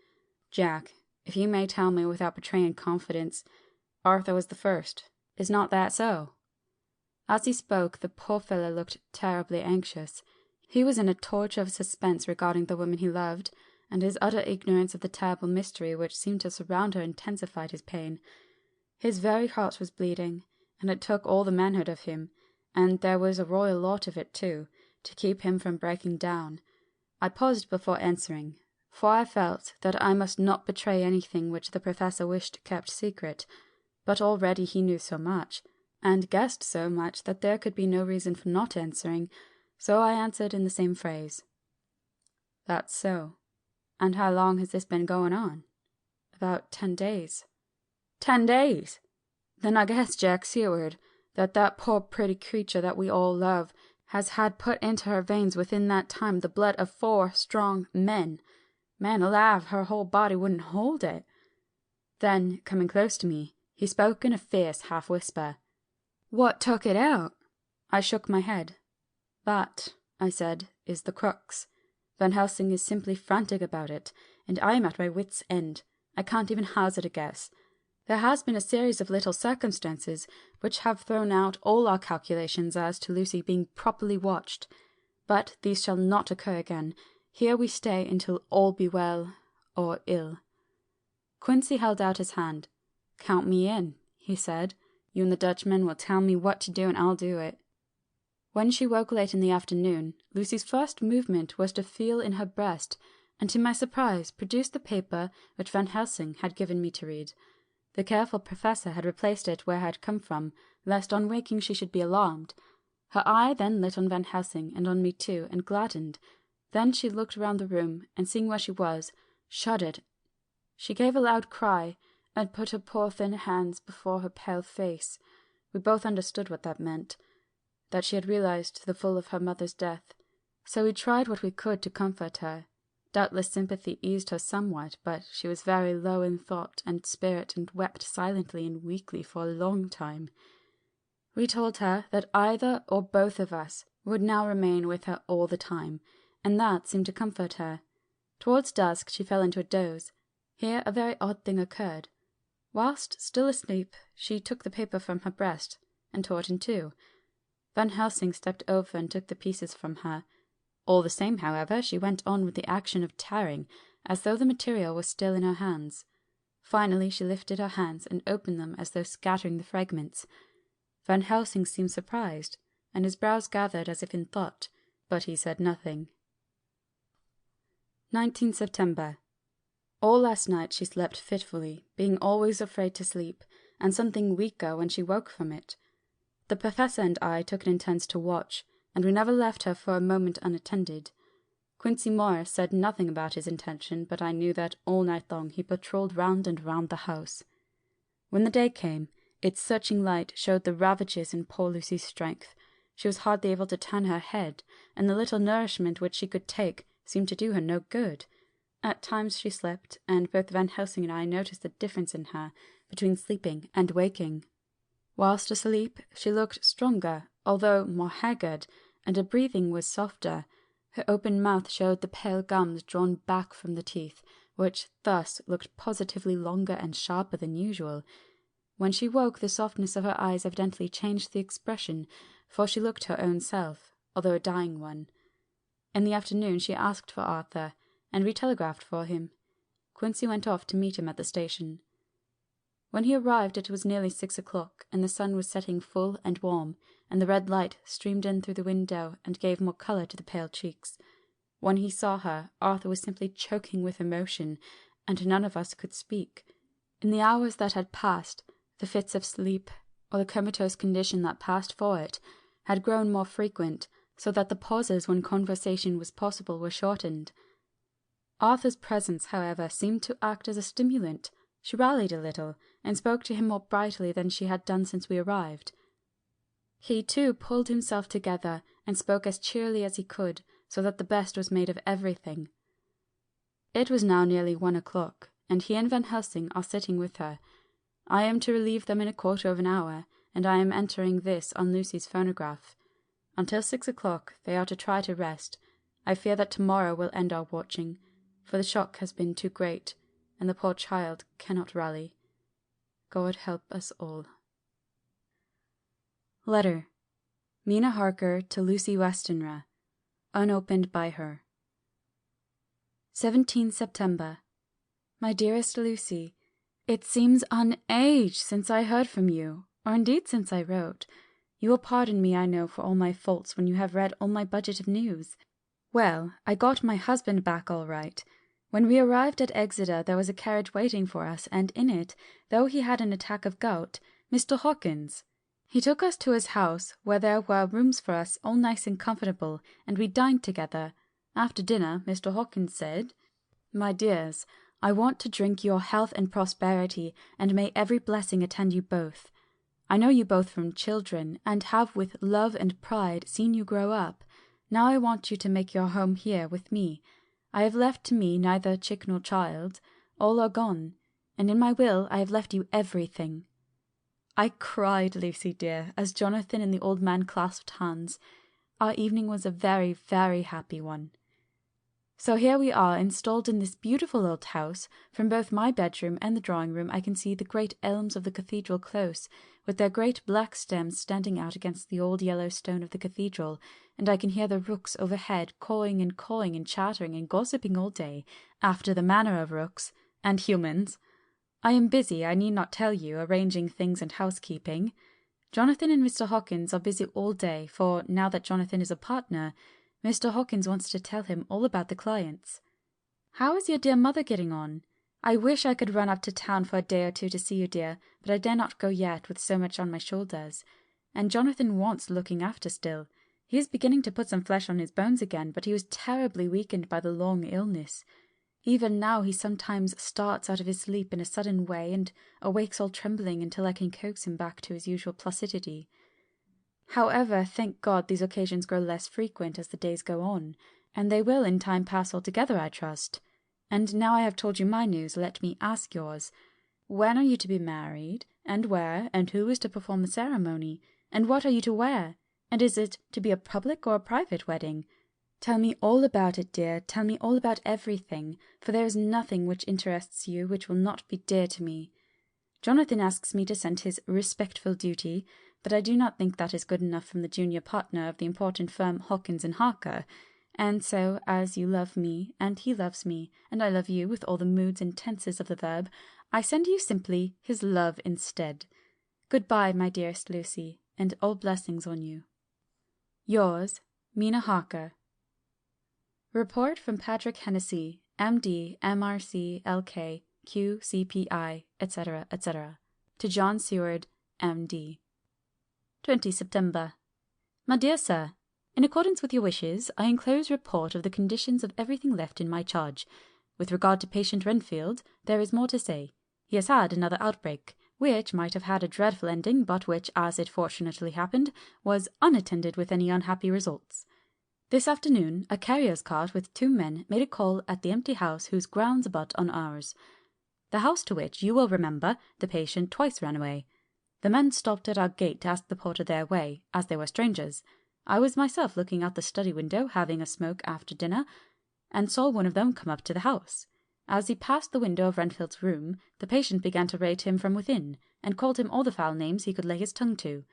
Jack, if you may tell me without betraying confidence, Arthur was the first. Is not that so?" As he spoke, the poor fellow looked terribly anxious. He was in a torture of suspense regarding the woman he loved, and his utter ignorance of the terrible mystery which seemed to surround her intensified his pain. His very heart was bleeding, and it took all the manhood of him, and there was a royal lot of it too, to keep him from breaking down. I paused before answering, for I felt that I must not betray anything which the Professor wished kept secret, but already he knew so much, and guessed so much that there could be no reason for not answering, so I answered in the same phrase. "That's so. And how long has this been going on?" "About 10 days. 10 days! Then I guess, Jack Seward, that poor pretty creature that we all love has had put into her veins within that time the blood of 4 strong men. Man alive, her whole body wouldn't hold it." Then, coming close to me, he spoke in a fierce half-whisper. "What took it out?" I shook my head. "That," I said, "is the crux. Van Helsing is simply frantic about it, and I am at my wits' end. I can't even hazard a guess. There has been a series of little circumstances which have thrown out all our calculations as to Lucy being properly watched. But these shall not occur again. Here we stay until all be well or ill." Quincy held out his hand. "Count me in," he said. "You and the Dutchman will tell me what to do and I'll do it." When she woke late in the afternoon, Lucy's first movement was to feel in her breast, and to my surprise produced the paper which Van Helsing had given me to read. The careful Professor had replaced it where it had come from, lest on waking she should be alarmed. Her eye then lit on Van Helsing and on me too, and gladdened. Then she looked round the room, and seeing where she was, shuddered. She gave a loud cry, and put her poor thin hands before her pale face. We both understood what that meant, that she had realized to the full of her mother's death. So we tried what we could to comfort her. Doubtless sympathy eased her somewhat, but she was very low in thought and spirit, and wept silently and weakly for a long time. We told her that either or both of us would now remain with her all the time, and that seemed to comfort her. Towards dusk she fell into a doze. Here a very odd thing occurred. Whilst still asleep, she took the paper from her breast, and tore it in two. Van Helsing stepped over and took the pieces from her. All the same, however, she went on with the action of tearing, as though the material was still in her hands. Finally she lifted her hands and opened them as though scattering the fragments. Van Helsing seemed surprised, and his brows gathered as if in thought, but he said nothing. 19 September. All last night she slept fitfully, being always afraid to sleep, and something weaker when she woke from it. The Professor and I took it in turns to watch, and we never left her for a moment unattended. Quincy Morris said nothing about his intention, but I knew that all night long he patrolled round and round the house. When the day came, its searching light showed the ravages in poor Lucy's strength. She was hardly able to turn her head, and the little nourishment which she could take seemed to do her no good. At times she slept, and both Van Helsing and I noticed the difference in her between sleeping and waking. Whilst asleep, she looked stronger, although more haggard, and her breathing was softer. Her open mouth showed the pale gums drawn back from the teeth, which thus looked positively longer and sharper than usual. When she woke, the softness of her eyes evidently changed the expression, for she looked her own self, although a dying one. In the afternoon she asked for Arthur, and we telegraphed for him. Quincy went off to meet him at the station. When he arrived it was nearly 6 o'clock, and the sun was setting full and warm, and the red light streamed in through the window and gave more colour to the pale cheeks. When he saw her, Arthur was simply choking with emotion, and none of us could speak. In the hours that had passed, the fits of sleep, or the comatose condition that passed for it, had grown more frequent, so that the pauses when conversation was possible were shortened. Arthur's presence, however, seemed to act as a stimulant. She rallied a little, and spoke to him more brightly than she had done since we arrived. He, too, pulled himself together, and spoke as cheerily as he could, so that the best was made of everything. It was now nearly 1 o'clock, and he and Van Helsing are sitting with her. I am to relieve them in 1/4 of an hour, and I am entering this on Lucy's phonograph. Until 6 o'clock they are to try to rest. I fear that tomorrow will end our watching, for the shock has been too great, and the poor child cannot rally. God help us all. Letter. Mina Harker to Lucy Westenra, unopened by her. 17 September. My dearest Lucy, it seems an age since I heard from you, or indeed since I wrote. You will pardon me, I know, for all my faults when you have read all my budget of news. Well, I got my husband back all right. When we arrived at Exeter there was a carriage waiting for us, and in it, though he had an attack of gout, Mr. Hawkins. He took us to his house, where there were rooms for us all nice and comfortable, and we dined together. After dinner, Mr. Hawkins said, My dears, I want to drink your health and prosperity, and may every blessing attend you both. I know you both from children, and have with love and pride seen you grow up. Now I want you to make your home here with me. I have left to me neither chick nor child. All are gone, and in my will I have left you everything. I cried, Lucy dear, as Jonathan and the old man clasped hands. Our evening was a very, very happy one. So here we are, installed in this beautiful old house. From both my bedroom and the drawing-room I can see the great elms of the cathedral close, with their great black stems standing out against the old yellow stone of the cathedral, and I can hear the rooks overhead cawing and chattering and gossiping all day, after the manner of rooks and humans. I am busy, I need not tell you, arranging things and housekeeping. Jonathan and Mr. Hawkins are busy all day, for, now that Jonathan is a partner, Mr. Hawkins wants to tell him all about the clients. How is your dear mother getting on? I wish I could run up to town for a day or two to see you, dear, but I dare not go yet with so much on my shoulders. And Jonathan wants looking after still. He is beginning to put some flesh on his bones again, but he was terribly weakened by the long illness. Even now he sometimes starts out of his sleep in a sudden way, and awakes all trembling until I can coax him back to his usual placidity. However, thank God, these occasions grow less frequent as the days go on, and they will in time pass altogether, I trust. And now I have told you my news, let me ask yours. When are you to be married, and where, and who is to perform the ceremony, and what are you to wear, and is it to be a public or a private wedding? Tell me all about it, dear, tell me all about everything, for there is nothing which interests you which will not be dear to me. Jonathan asks me to send his respectful duty, but I do not think that is good enough from the junior partner of the important firm Hawkins and Harker, and so, as you love me, and he loves me, and I love you with all the moods and tenses of the verb, I send you simply his love instead. Good-bye, my dearest Lucy, and all blessings on you. Yours, Mina Harker. Report from Patrick Hennessy, M.D., M.R.C., L.K., Q, C.P.I., etc., etc., to John Seward, M.D. 20 September. My dear Sir, in accordance with your wishes, I enclose report of the conditions of everything left in my charge. With regard to patient Renfield, there is more to say. He has had another outbreak, which might have had a dreadful ending, but which, as it fortunately happened, was unattended with any unhappy results. This afternoon, a carrier's cart with 2 men made a call at the empty house whose grounds abut on ours. The house to which, you will remember, the patient twice ran away. The men stopped at our gate to ask the porter their way, as they were strangers. I was myself looking out the study window, having a smoke after dinner, and saw one of them come up to the house. As he passed the window of Renfield's room, the patient began to rate him from within, and called him all the foul names he could lay his tongue to.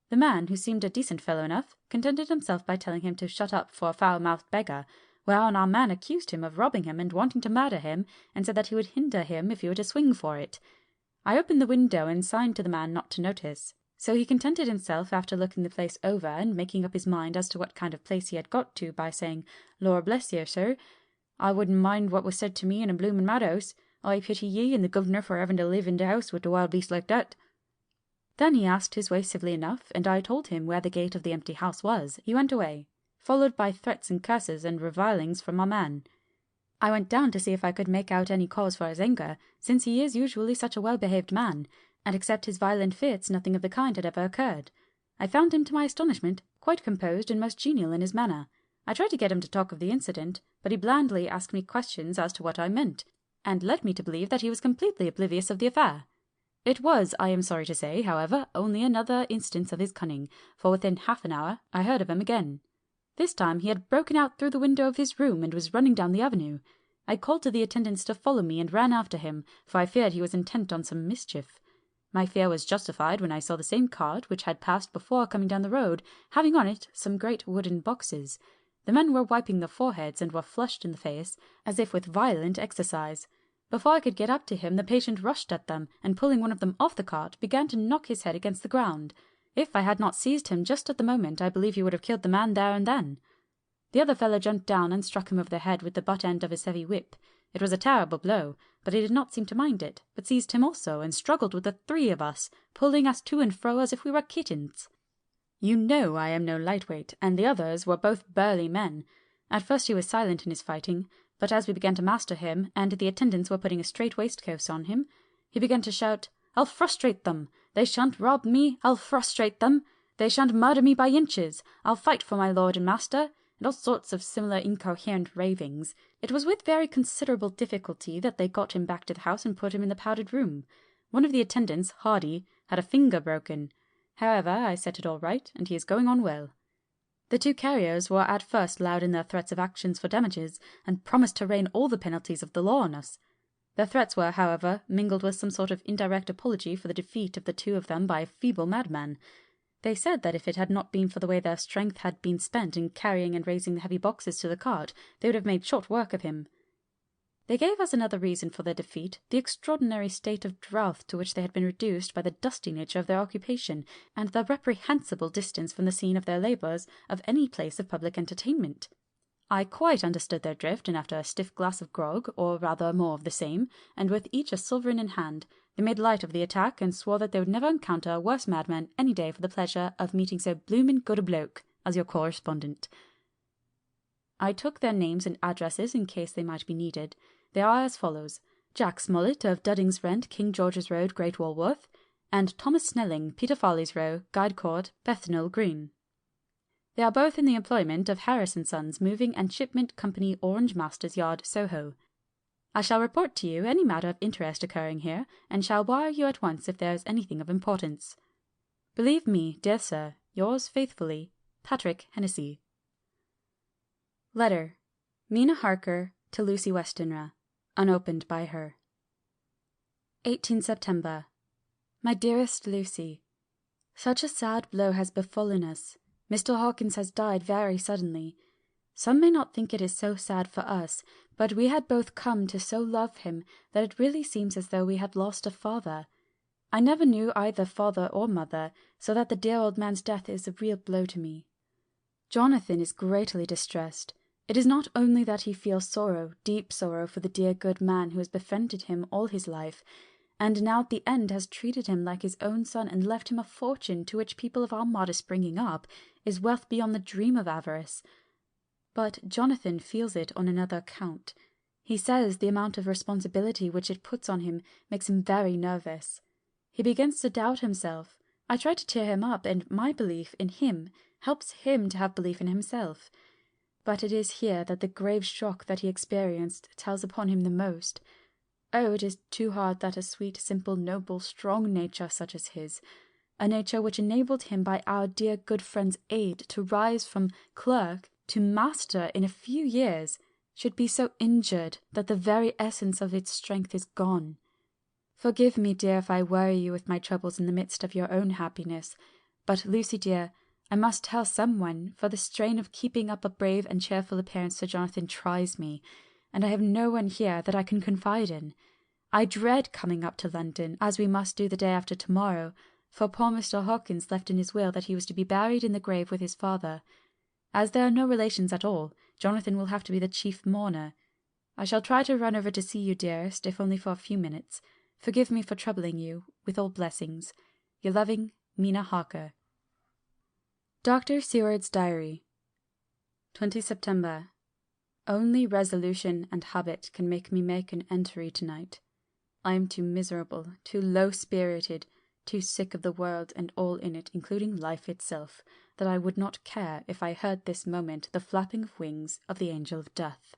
The man, who seemed a decent fellow enough, contented himself by telling him to shut up for a foul-mouthed beggar, whereon our man accused him of robbing him and wanting to murder him, and said that he would hinder him if he were to swing for it. I opened the window and signed to the man not to notice. So he contented himself, after looking the place over and making up his mind as to what kind of place he had got to, by saying, Lor bless you, sir, I wouldn't mind what was said to me in a bloomin' madhouse. I pity ye and the governor for having to live in the house with a wild beast like that. Then he asked his way civilly enough, and I told him where the gate of the empty house was. He went away, followed by threats and curses and revilings from our man. I went down to see if I could make out any cause for his anger, since he is usually such a well-behaved man, and except his violent fits nothing of the kind had ever occurred. I found him, to my astonishment, quite composed and most genial in his manner. I tried to get him to talk of the incident, but he blandly asked me questions as to what I meant, and led me to believe that he was completely oblivious of the affair. It was, I am sorry to say, however, only another instance of his cunning, for within half an hour I heard of him again. This time he had broken out through the window of his room and was running down the avenue. I called to the attendants to follow me and ran after him, for I feared he was intent on some mischief. My fear was justified when I saw the same cart which had passed before coming down the road, having on it some great wooden boxes. The men were wiping their foreheads and were flushed in the face, as if with violent exercise. Before I could get up to him, the patient rushed at them, and pulling one of them off the cart, began to knock his head against the ground. If I had not seized him just at the moment, I believe he would have killed the man there and then. The other fellow jumped down and struck him over the head with the butt end of his heavy whip. It was a terrible blow, but he did not seem to mind it, but seized him also, and struggled with the three of us, pulling us to and fro as if we were kittens. You know I am no lightweight, and the others were both burly men. At first he was silent in his fighting, but as we began to master him, and the attendants were putting a strait waistcoat on him, he began to shout, "I'll frustrate them! They shan't rob me! I'll frustrate them! They shan't murder me by inches! I'll fight for my lord and master!" and all sorts of similar incoherent ravings. It was with very considerable difficulty that they got him back to the house and put him in the powdered room. One of the attendants, Hardy, had a finger broken. However, I set it all right, and he is going on well. The two carriers were at first loud in their threats of actions for damages, and promised to rain all the penalties of the law on us. Their threats were, however, mingled with some sort of indirect apology for the defeat of the two of them by a feeble madman. They said that if it had not been for the way their strength had been spent in carrying and raising the heavy boxes to the cart, they would have made short work of him. They gave us another reason for their defeat, the extraordinary state of drouth to which they had been reduced by the dusty nature of their occupation, and the reprehensible distance from the scene of their labours of any place of public entertainment. I quite understood their drift, and after a stiff glass of grog, or rather more of the same, and with each a sovereign in hand, they made light of the attack, and swore that they would never encounter a worse madman any day for the pleasure of meeting so bloomin' good a bloke as your correspondent. I took their names and addresses in case they might be needed. They are as follows: Jack Smollett of Dudding's Rent, King George's Road, Great Walworth, and Thomas Snelling, Peter Farley's Row, Guide Court, Bethnal Green. They are both in the employment of Harris and Sons, Moving and Shipment Company, Orange Masters Yard, Soho. I shall report to you any matter of interest occurring here, and shall wire you at once if there is anything of importance. Believe me, dear sir, yours faithfully, Patrick Hennessy. Letter. Mina Harker to Lucy Westenra, unopened by her. 18 September. My dearest Lucy, such a sad blow has befallen us. Mr. Hawkins has died very suddenly. Some may not think it is so sad for us, but we had both come to so love him that it really seems as though we had lost a father. I never knew either father or mother, so that the dear old man's death is a real blow to me. Jonathan is greatly distressed. It is not only that he feels sorrow, deep sorrow, for the dear good man who has befriended him all his life, and now at the end has treated him like his own son and left him a fortune to which people of our modest bringing up is wealth beyond the dream of avarice. But Jonathan feels it on another account. He says the amount of responsibility which it puts on him makes him very nervous. He begins to doubt himself. I try to cheer him up, and my belief in him helps him to have belief in himself. But it is here that the grave shock that he experienced tells upon him the most. Oh, it is too hard that a sweet, simple, noble, strong nature such as his, a nature which enabled him by our dear good friend's aid to rise from clerk to master in a few years, should be so injured that the very essence of its strength is gone. Forgive me, dear, if I worry you with my troubles in the midst of your own happiness, but, Lucy dear, I must tell someone, for the strain of keeping up a brave and cheerful appearance to Jonathan tries me, and I have no one here that I can confide in. I dread coming up to London, as we must do the day after tomorrow, for poor Mr. Hawkins left in his will that he was to be buried in the grave with his father. As there are no relations at all, Jonathan will have to be the chief mourner. I shall try to run over to see you, dearest, if only for a few minutes. Forgive me for troubling you, with all blessings. Your loving, Mina Harker. Dr. Seward's Diary. 20 September. Only resolution and habit can make me make an entry tonight. I am too miserable, too low-spirited, too sick of the world and all in it, including life itself, that I would not care if I heard this moment the flapping of wings of the angel of death.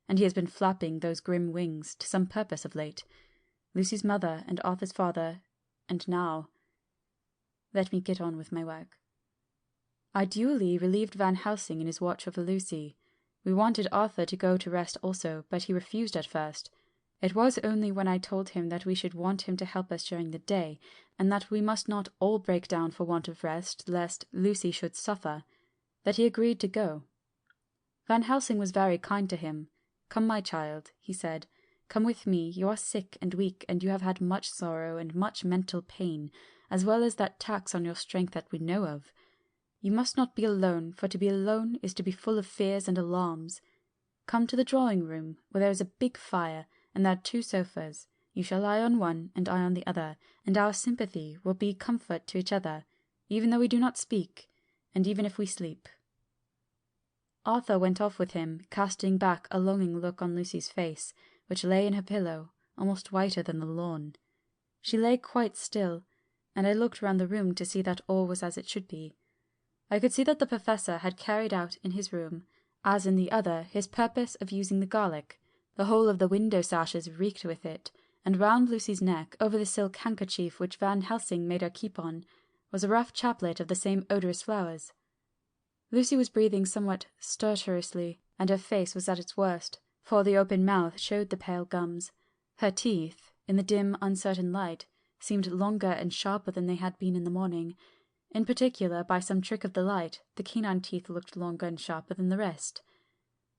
And he has been flapping those grim wings to some purpose of late. Lucy's mother and Arthur's father, and now. Let me get on with my work. I duly relieved Van Helsing in his watch over Lucy. We wanted Arthur to go to rest also, but he refused at first. It was only when I told him that we should want him to help us during the day, and that we must not all break down for want of rest, lest Lucy should suffer, that he agreed to go. Van Helsing was very kind to him. "Come, my child," he said. "Come with me. You are sick and weak, and you have had much sorrow and much mental pain, as well as that tax on your strength that we know of. You must not be alone, for to be alone is to be full of fears and alarms. Come to the drawing-room, where there is a big fire, and there are 2 sofas. You shall lie on one, and I on the other, and our sympathy will be comfort to each other, even though we do not speak, and even if we sleep." Arthur went off with him, casting back a longing look on Lucy's face, which lay in her pillow, almost whiter than the lawn. She lay quite still, and I looked round the room to see that all was as it should be. I could see that the Professor had carried out in his room, as in the other, his purpose of using the garlic. The whole of the window sashes reeked with it, and round Lucy's neck, over the silk handkerchief which Van Helsing made her keep on, was a rough chaplet of the same odorous flowers. Lucy was breathing somewhat stertorously, and her face was at its worst, for the open mouth showed the pale gums. Her teeth, in the dim, uncertain light, seemed longer and sharper than they had been in the morning. In particular, by some trick of the light, the canine teeth looked longer and sharper than the rest.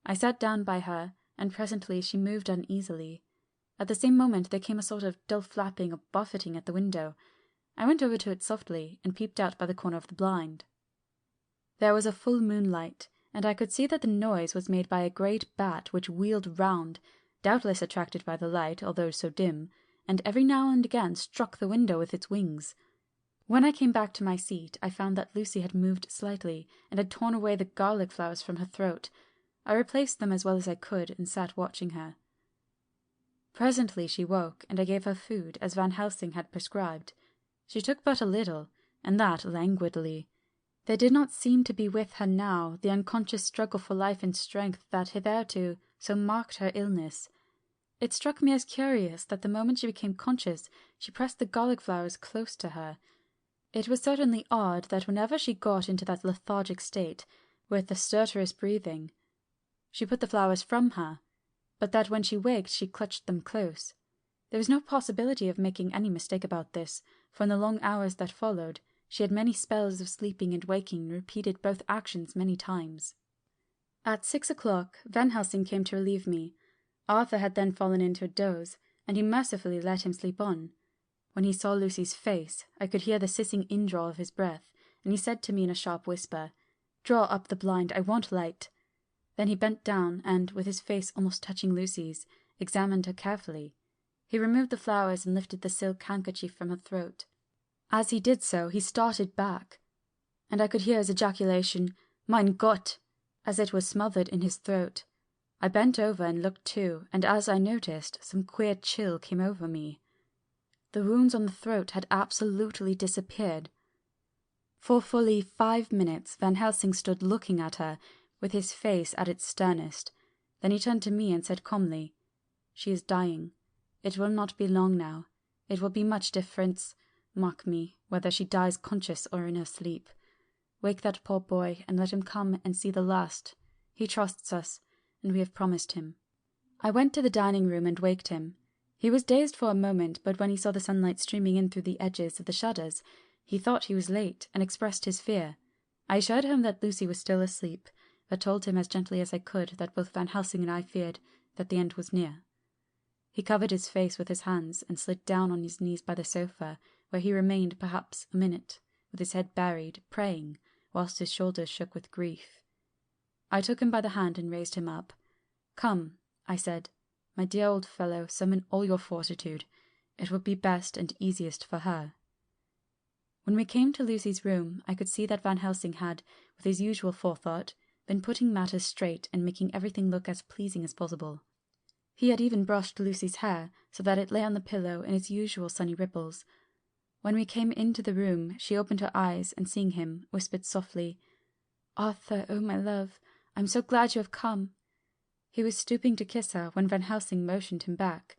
I sat down by her, and presently she moved uneasily. At the same moment there came a sort of dull flapping or buffeting at the window. I went over to it softly, and peeped out by the corner of the blind. There was a full moonlight, and I could see that the noise was made by a great bat which wheeled round, doubtless attracted by the light, although so dim, and every now and again struck the window with its wings. When I came back to my seat, I found that Lucy had moved slightly, and had torn away the garlic flowers from her throat. I replaced them as well as I could, and sat watching her. Presently she woke, and I gave her food, as Van Helsing had prescribed. She took but a little, and that languidly. There did not seem to be with her now the unconscious struggle for life and strength that hitherto so marked her illness. It struck me as curious that the moment she became conscious, she pressed the garlic flowers close to her. It was certainly odd that whenever she got into that lethargic state, with the stertorous breathing, she put the flowers from her, but that when she waked she clutched them close. There was no possibility of making any mistake about this, for in the long hours that followed, she had many spells of sleeping and waking, and repeated both actions many times. At 6 o'clock, Van Helsing came to relieve me. Arthur had then fallen into a doze, and he mercifully let him sleep on. When he saw Lucy's face, I could hear the hissing indraw of his breath, and he said to me in a sharp whisper, "Draw up the blind, I want light." Then he bent down, and, with his face almost touching Lucy's, examined her carefully. He removed the flowers and lifted the silk handkerchief from her throat. As he did so, he started back, and I could hear his ejaculation, "Mein Gott!" as it was smothered in his throat. I bent over and looked too, and as I noticed, some queer chill came over me. The wounds on the throat had absolutely disappeared. For fully 5 minutes Van Helsing stood looking at her, with his face at its sternest. Then he turned to me and said calmly, "She is dying. It will not be long now. It will be much difference, mark me, whether she dies conscious or in her sleep. Wake that poor boy, and let him come and see the last. He trusts us, and we have promised him." I went to the dining-room and waked him. He was dazed for a moment, but when he saw the sunlight streaming in through the edges of the shutters, he thought he was late, and expressed his fear. I assured him that Lucy was still asleep, but told him as gently as I could that both Van Helsing and I feared that the end was near. He covered his face with his hands, and slid down on his knees by the sofa, where he remained perhaps a minute, with his head buried, praying, whilst his shoulders shook with grief. I took him by the hand and raised him up. "Come," I said, "my dear old fellow, summon all your fortitude. It will be best and easiest for her." When we came to Lucy's room, I could see that Van Helsing had, with his usual forethought, been putting matters straight and making everything look as pleasing as possible. He had even brushed Lucy's hair so that it lay on the pillow in its usual sunny ripples. When we came into the room, she opened her eyes and, seeing him, whispered softly, "Arthur, oh my love, I'm so glad you have come." He was stooping to kiss her when Van Helsing motioned him back.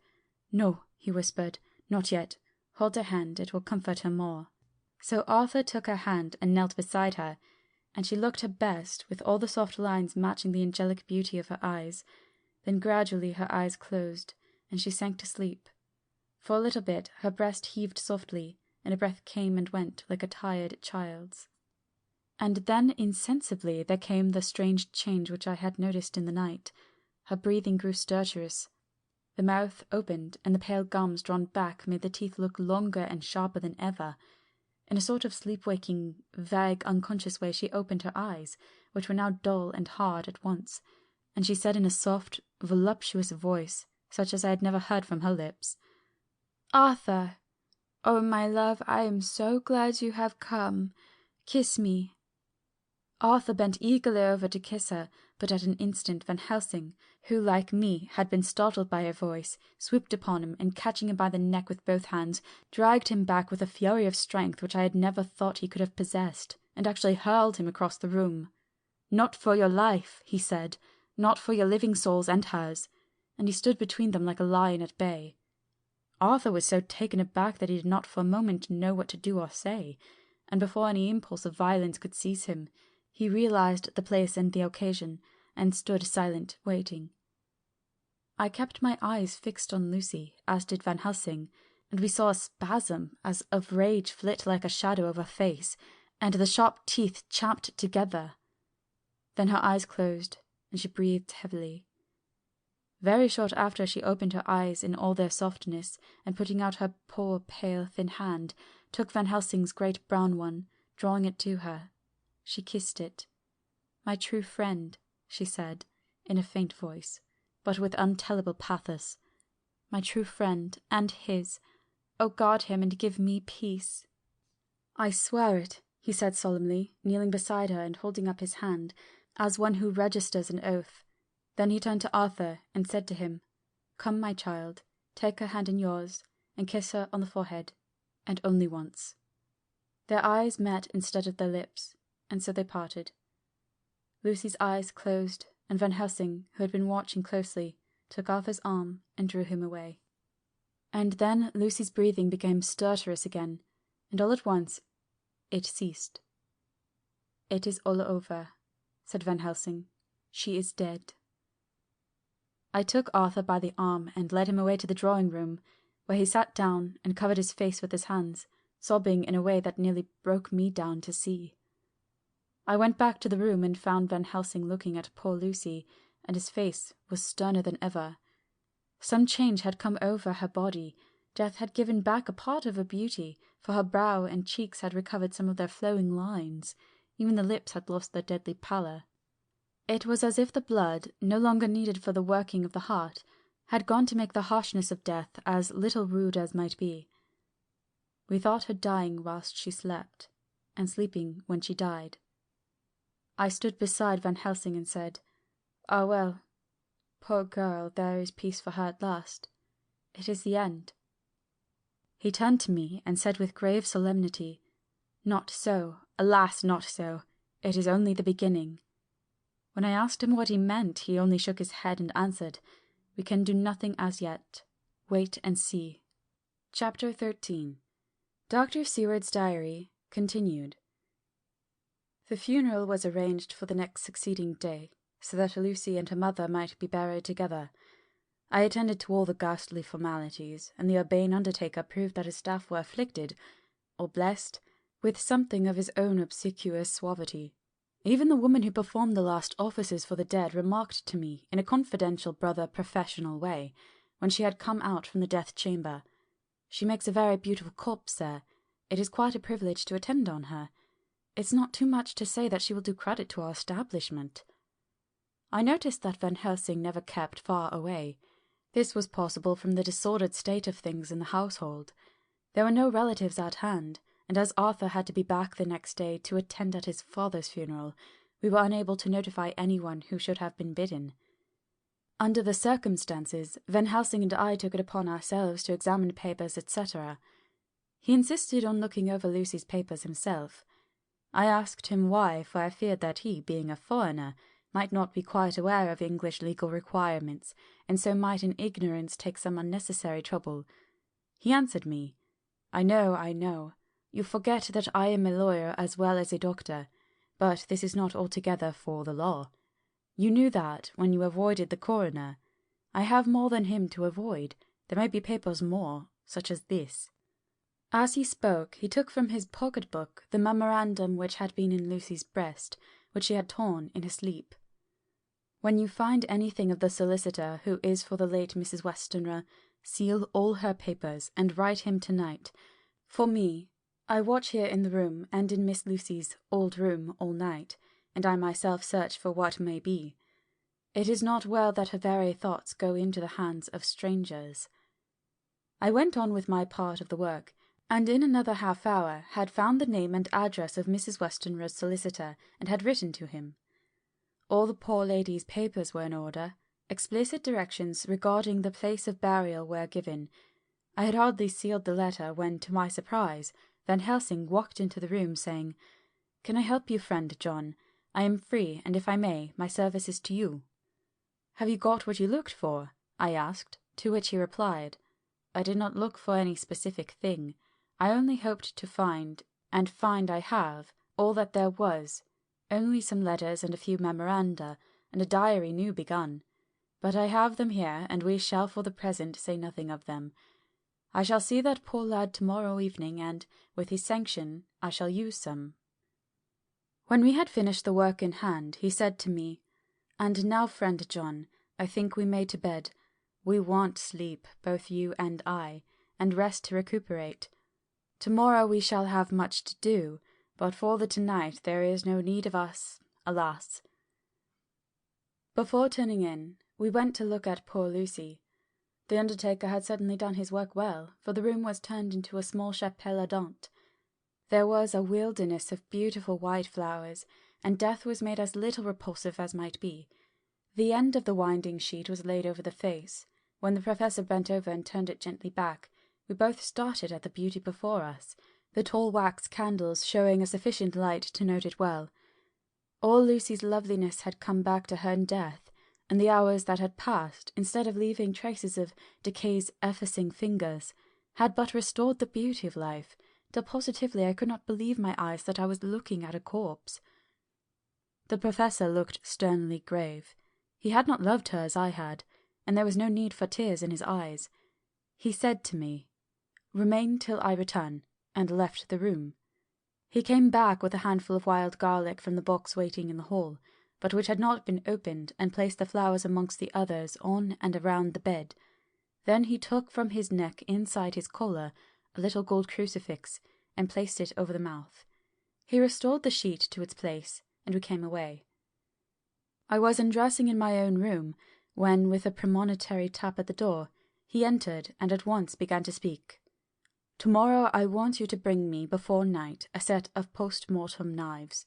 "No," he whispered, "not yet. Hold her hand, it will comfort her more." So Arthur took her hand and knelt beside her, and she looked her best, with all the soft lines matching the angelic beauty of her eyes. Then gradually her eyes closed, and she sank to sleep. For a little bit her breast heaved softly, and a breath came and went like a tired child's. And then insensibly there came the strange change which I had noticed in the night. Her breathing grew stertorous. The mouth opened, and the pale gums drawn back made the teeth look longer and sharper than ever. In a sort of sleep-waking, vague, unconscious way she opened her eyes, which were now dull and hard at once, and she said in a soft, voluptuous voice, such as I had never heard from her lips, "Arthur, oh my love, I am so glad you have come. Kiss me." Arthur bent eagerly over to kiss her, but at an instant Van Helsing, who, like me, had been startled by her voice, swooped upon him, and catching him by the neck with both hands, dragged him back with a fury of strength which I had never thought he could have possessed, and actually hurled him across the room. "Not for your life," he said, "not for your living souls and hers," and he stood between them like a lion at bay. Arthur was so taken aback that he did not for a moment know what to do or say, and before any impulse of violence could seize him, he realized the place and the occasion, and stood silent, waiting. I kept my eyes fixed on Lucy, as did Van Helsing, and we saw a spasm as of rage flit like a shadow over her face, and the sharp teeth champed together. Then her eyes closed, and she breathed heavily. Very short after she opened her eyes in all their softness, and putting out her poor, pale, thin hand, took Van Helsing's great brown one, drawing it to her. She kissed it. "My true friend," she said, in a faint voice, but with untellable pathos. "My true friend, and his. Oh, guard him and give me peace." "I swear it," he said solemnly, kneeling beside her and holding up his hand, as one who registers an oath. Then he turned to Arthur and said to him, "Come, my child, take her hand in yours, and kiss her on the forehead, and only once." Their eyes met instead of their lips, and so they parted. Lucy's eyes closed, and Van Helsing, who had been watching closely, took Arthur's arm and drew him away. And then Lucy's breathing became stertorous again, and all at once it ceased. "It is all over," said Van Helsing. "She is dead." I took Arthur by the arm and led him away to the drawing-room, where he sat down and covered his face with his hands, sobbing in a way that nearly broke me down to see. I went back to the room and found Van Helsing looking at poor Lucy, and his face was sterner than ever. Some change had come over her body. Death had given back a part of her beauty, for her brow and cheeks had recovered some of their flowing lines. Even the lips had lost their deadly pallor. It was as if the blood, no longer needed for the working of the heart, had gone to make the harshness of death as little rude as might be. We thought her dying whilst she slept, and sleeping when she died. I stood beside Van Helsing and said, "Ah, well, poor girl, there is peace for her at last. It is the end." He turned to me and said with grave solemnity, "Not so, alas, not so. It is only the beginning." When I asked him what he meant, he only shook his head and answered, "We can do nothing as yet. Wait and see." Chapter 13. Dr. Seward's Diary, continued. The funeral was arranged for the next succeeding day, so that Lucy and her mother might be buried together. I attended to all the ghastly formalities, and the urbane undertaker proved that his staff were afflicted, or blessed, with something of his own obsequious suavity. Even the woman who performed the last offices for the dead remarked to me, in a confidential brother-professional way, when she had come out from the death-chamber, "She makes a very beautiful corpse, sir. It is quite a privilege to attend on her. It's not too much to say that she will do credit to our establishment." I noticed that Van Helsing never kept far away. This was possible from the disordered state of things in the household. There were no relatives at hand, and as Arthur had to be back the next day to attend at his father's funeral, we were unable to notify anyone who should have been bidden. Under the circumstances, Van Helsing and I took it upon ourselves to examine papers, etc. He insisted on looking over Lucy's papers himself. I asked him why, for I feared that he, being a foreigner, might not be quite aware of English legal requirements, and so might in ignorance take some unnecessary trouble. He answered me, I know. You forget that I am a lawyer as well as a doctor, but this is not altogether for the law. You knew that when you avoided the coroner. I have more than him to avoid. There may be papers more, such as this." As he spoke, he took from his pocket-book the memorandum which had been in Lucy's breast, which she had torn in her sleep. "When you find anything of the solicitor who is for the late Mrs. Westenra, seal all her papers, and write him tonight. For me, I watch here in the room and in Miss Lucy's old room all night, and I myself search for what may be. It is not well that her very thoughts go into the hands of strangers." I went on with my part of the work, and in another half-hour had found the name and address of Mrs. Westenra's solicitor, and had written to him. All the poor lady's papers were in order. Explicit directions regarding the place of burial were given. I had hardly sealed the letter when, to my surprise, Van Helsing walked into the room, saying, "Can I help you, friend John? I am free, and if I may, my service is to you." "Have you got what you looked for?" I asked, to which he replied, "I did not look for any specific thing. I only hoped to find, and find I have, all that there was, only some letters and a few memoranda, and a diary new begun. But I have them here, and we shall for the present say nothing of them. I shall see that poor lad tomorrow evening, and, with his sanction, I shall use some." When we had finished the work in hand, he said to me, "And now, friend John, I think we may to bed. We want sleep, both you and I, and rest to recuperate. Tomorrow we shall have much to do, but for the tonight there is no need of us, alas." Before turning in, we went to look at poor Lucy. The undertaker had certainly done his work well, for the room was turned into a small chapelle ardente. There was a wilderness of beautiful white flowers, and death was made as little repulsive as might be. The end of the winding sheet was laid over the face. When the professor bent over and turned it gently back, we both started at the beauty before us, the tall wax candles showing a sufficient light to note it well. All Lucy's loveliness had come back to her in death, and the hours that had passed, instead of leaving traces of decay's effacing fingers, had but restored the beauty of life, till positively I could not believe my eyes that I was looking at a corpse. The professor looked sternly grave. He had not loved her as I had, and there was no need for tears in his eyes. He said to me, "Remain till I return," and left the room. He came back with a handful of wild garlic from the box waiting in the hall, but which had not been opened, and placed the flowers amongst the others on and around the bed. Then he took from his neck inside his collar a little gold crucifix, and placed it over the mouth. He restored the sheet to its place, and we came away. I was undressing in my own room, when, with a premonitory tap at the door, he entered and at once began to speak. "Tomorrow I want you to bring me, before night, a set of post-mortem knives."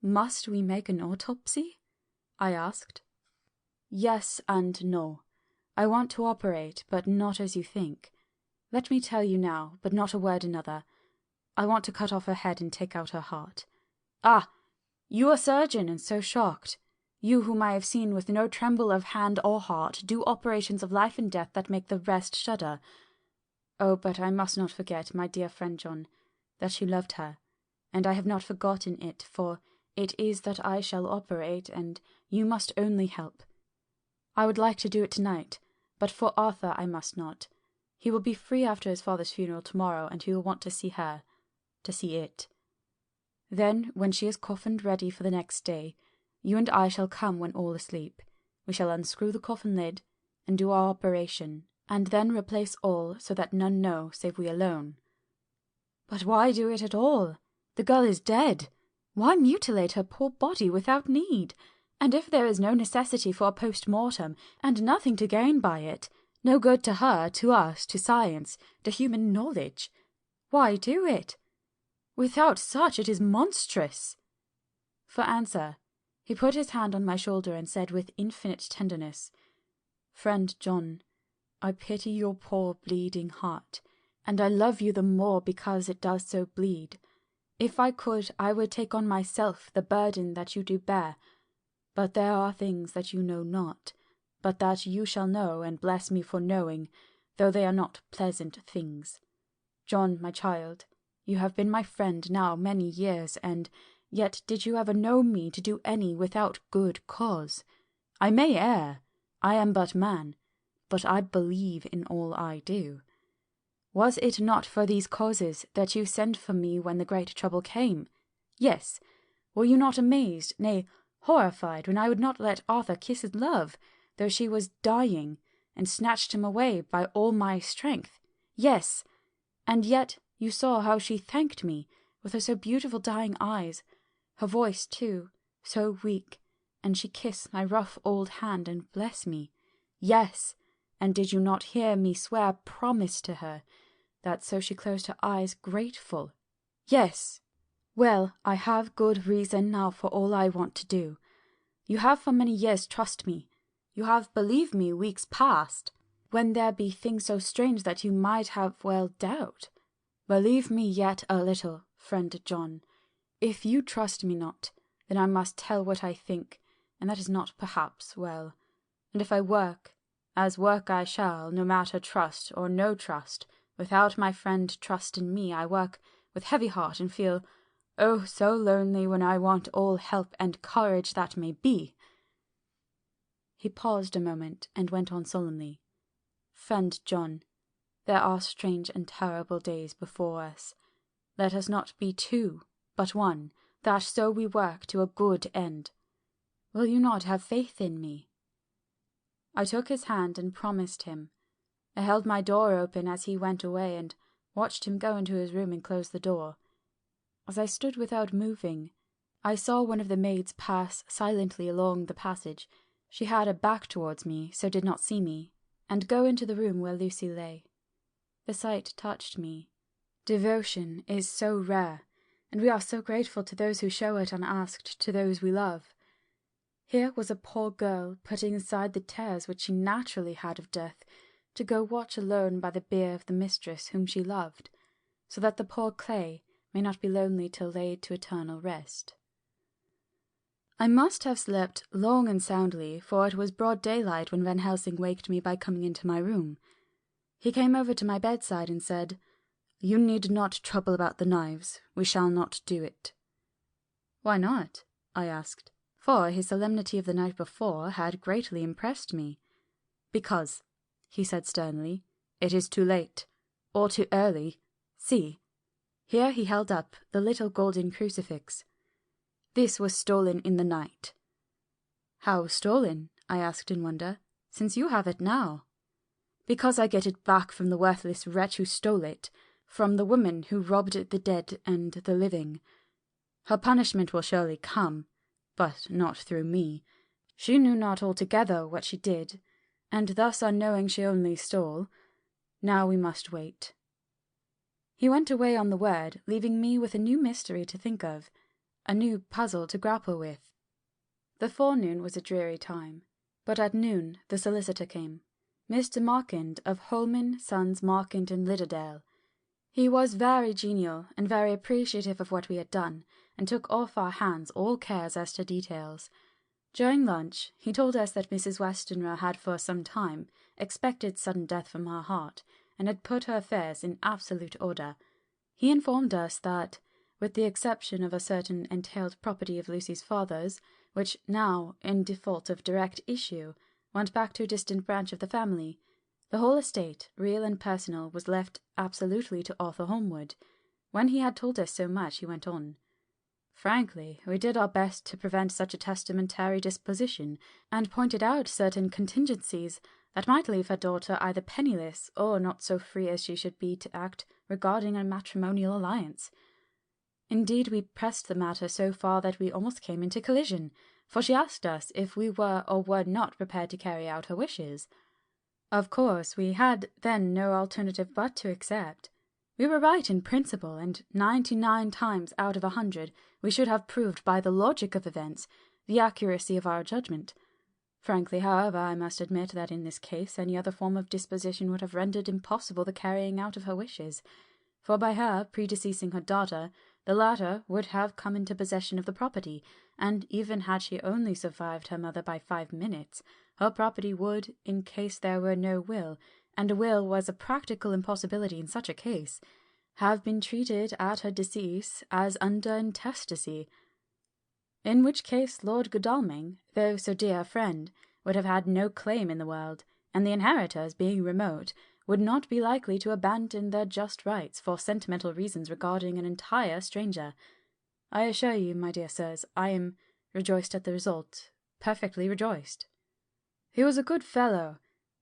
"Must we make an autopsy?" I asked. "Yes and no. I want to operate, but not as you think. Let me tell you now, but not a word another. I want to cut off her head and take out her heart." "Ah! You a surgeon, and so shocked! You whom I have seen with no tremble of hand or heart do operations of life and death that make the rest shudder. Oh, but I must not forget, my dear friend John, that you loved her, and I have not forgotten it, for it is that I shall operate, and you must only help. I would like to do it tonight, but for Arthur I must not. He will be free after his father's funeral tomorrow, and he will want to see her, to see it. Then, when she is coffined ready for the next day, you and I shall come when all asleep. We shall unscrew the coffin lid, and do our operation, and then replace all so that none know save we alone." "But why do it at all? The girl is dead. Why mutilate her poor body without need? And if there is no necessity for a post-mortem, and nothing to gain by it, no good to her, to us, to science, to human knowledge, why do it? Without such it is monstrous." For answer, he put his hand on my shoulder and said with infinite tenderness, "Friend John, I pity your poor bleeding heart, and I love you the more because it does so bleed. If I could, I would take on myself the burden that you do bear, but there are things that you know not, but that you shall know, and bless me for knowing, though they are not pleasant things. John, my child, you have been my friend now many years, and yet did you ever know me to do any without good cause? I may err, I am but man, but I believe in all I do. Was it not for these causes that you sent for me when the great trouble came? Yes. Were you not amazed, nay, horrified, when I would not let Arthur kiss his love, though she was dying, and snatched him away by all my strength? Yes. And yet you saw how she thanked me, with her so beautiful dying eyes, her voice too, so weak, and she kissed my rough old hand and blessed me. Yes. And did you not hear me swear promise to her, that so she closed her eyes grateful? Yes. Well, I have good reason now for all I want to do. You have for many years trust me. You have believed me weeks past, when there be things so strange that you might have well doubt. Believe me yet a little, friend John. If you trust me not, then I must tell what I think, and that is not perhaps well. And if I work, as work I shall, no matter trust or no trust, without my friend trust in me, I work with heavy heart and feel, oh, so lonely when I want all help and courage that may be. He paused a moment and went on solemnly. Friend John, there are strange and terrible days before us. Let us not be two, but one, that so we work to a good end. Will you not have faith in me? I took his hand and promised him. I held my door open as he went away and watched him go into his room and close the door. As I stood without moving, I saw one of the maids pass silently along the passage. She had her back towards me, so did not see me, and go into the room where Lucy lay. The sight touched me. Devotion is so rare, and we are so grateful to those who show it unasked to those we love. Here was a poor girl putting aside the terrors which she naturally had of death, to go watch alone by the bier of the mistress whom she loved, so that the poor clay may not be lonely till laid to eternal rest. I must have slept long and soundly, for it was broad daylight when Van Helsing waked me by coming into my room. He came over to my bedside and said, "You need not trouble about the knives. We shall not do it." "Why not?" I asked, for his solemnity of the night before had greatly impressed me. "Because," he said sternly, "it is too late, or too early. See." Here he held up the little golden crucifix. "This was stolen in the night." "How stolen?" I asked in wonder, "since you have it now." "Because I get it back from the worthless wretch who stole it, from the woman who robbed the dead and the living. Her punishment will surely come, but not through me. She knew not altogether what she did, and thus unknowing she only stole. Now we must wait." He went away on the word, leaving me with a new mystery to think of, a new puzzle to grapple with. The forenoon was a dreary time, but at noon the solicitor came, Mr. Markand of Holman, Sons, Markand and Lidderdale. He was very genial and very appreciative of what we had done, and took off our hands all cares as to details. During lunch he told us that Mrs. Westenra had for some time expected sudden death from her heart, and had put her affairs in absolute order. He informed us that, with the exception of a certain entailed property of Lucy's father's, which now, in default of direct issue, went back to a distant branch of the family, the whole estate, real and personal, was left absolutely to Arthur Holmwood. When he had told us so much, he went on, "Frankly, we did our best to prevent such a testamentary disposition, and pointed out certain contingencies that might leave her daughter either penniless or not so free as she should be to act regarding a matrimonial alliance. Indeed, we pressed the matter so far that we almost came into collision, for she asked us if we were or were not prepared to carry out her wishes. Of course, we had then no alternative but to accept. We were right in principle, and 99 times out of 100 we should have proved by the logic of events the accuracy of our judgment. Frankly, however, I must admit that in this case any other form of disposition would have rendered impossible the carrying out of her wishes, for by her predeceasing her daughter, the latter would have come into possession of the property, and even had she only survived her mother by 5 minutes, her property would, in case there were no will, and a will was a practical impossibility in such a case, have been treated at her decease as under intestacy, in which case Lord Godalming, though so dear a friend, would have had no claim in the world, and the inheritors, being remote, would not be likely to abandon their just rights for sentimental reasons regarding an entire stranger. I assure you, my dear sirs, I am rejoiced at the result, perfectly rejoiced. He was a good fellow,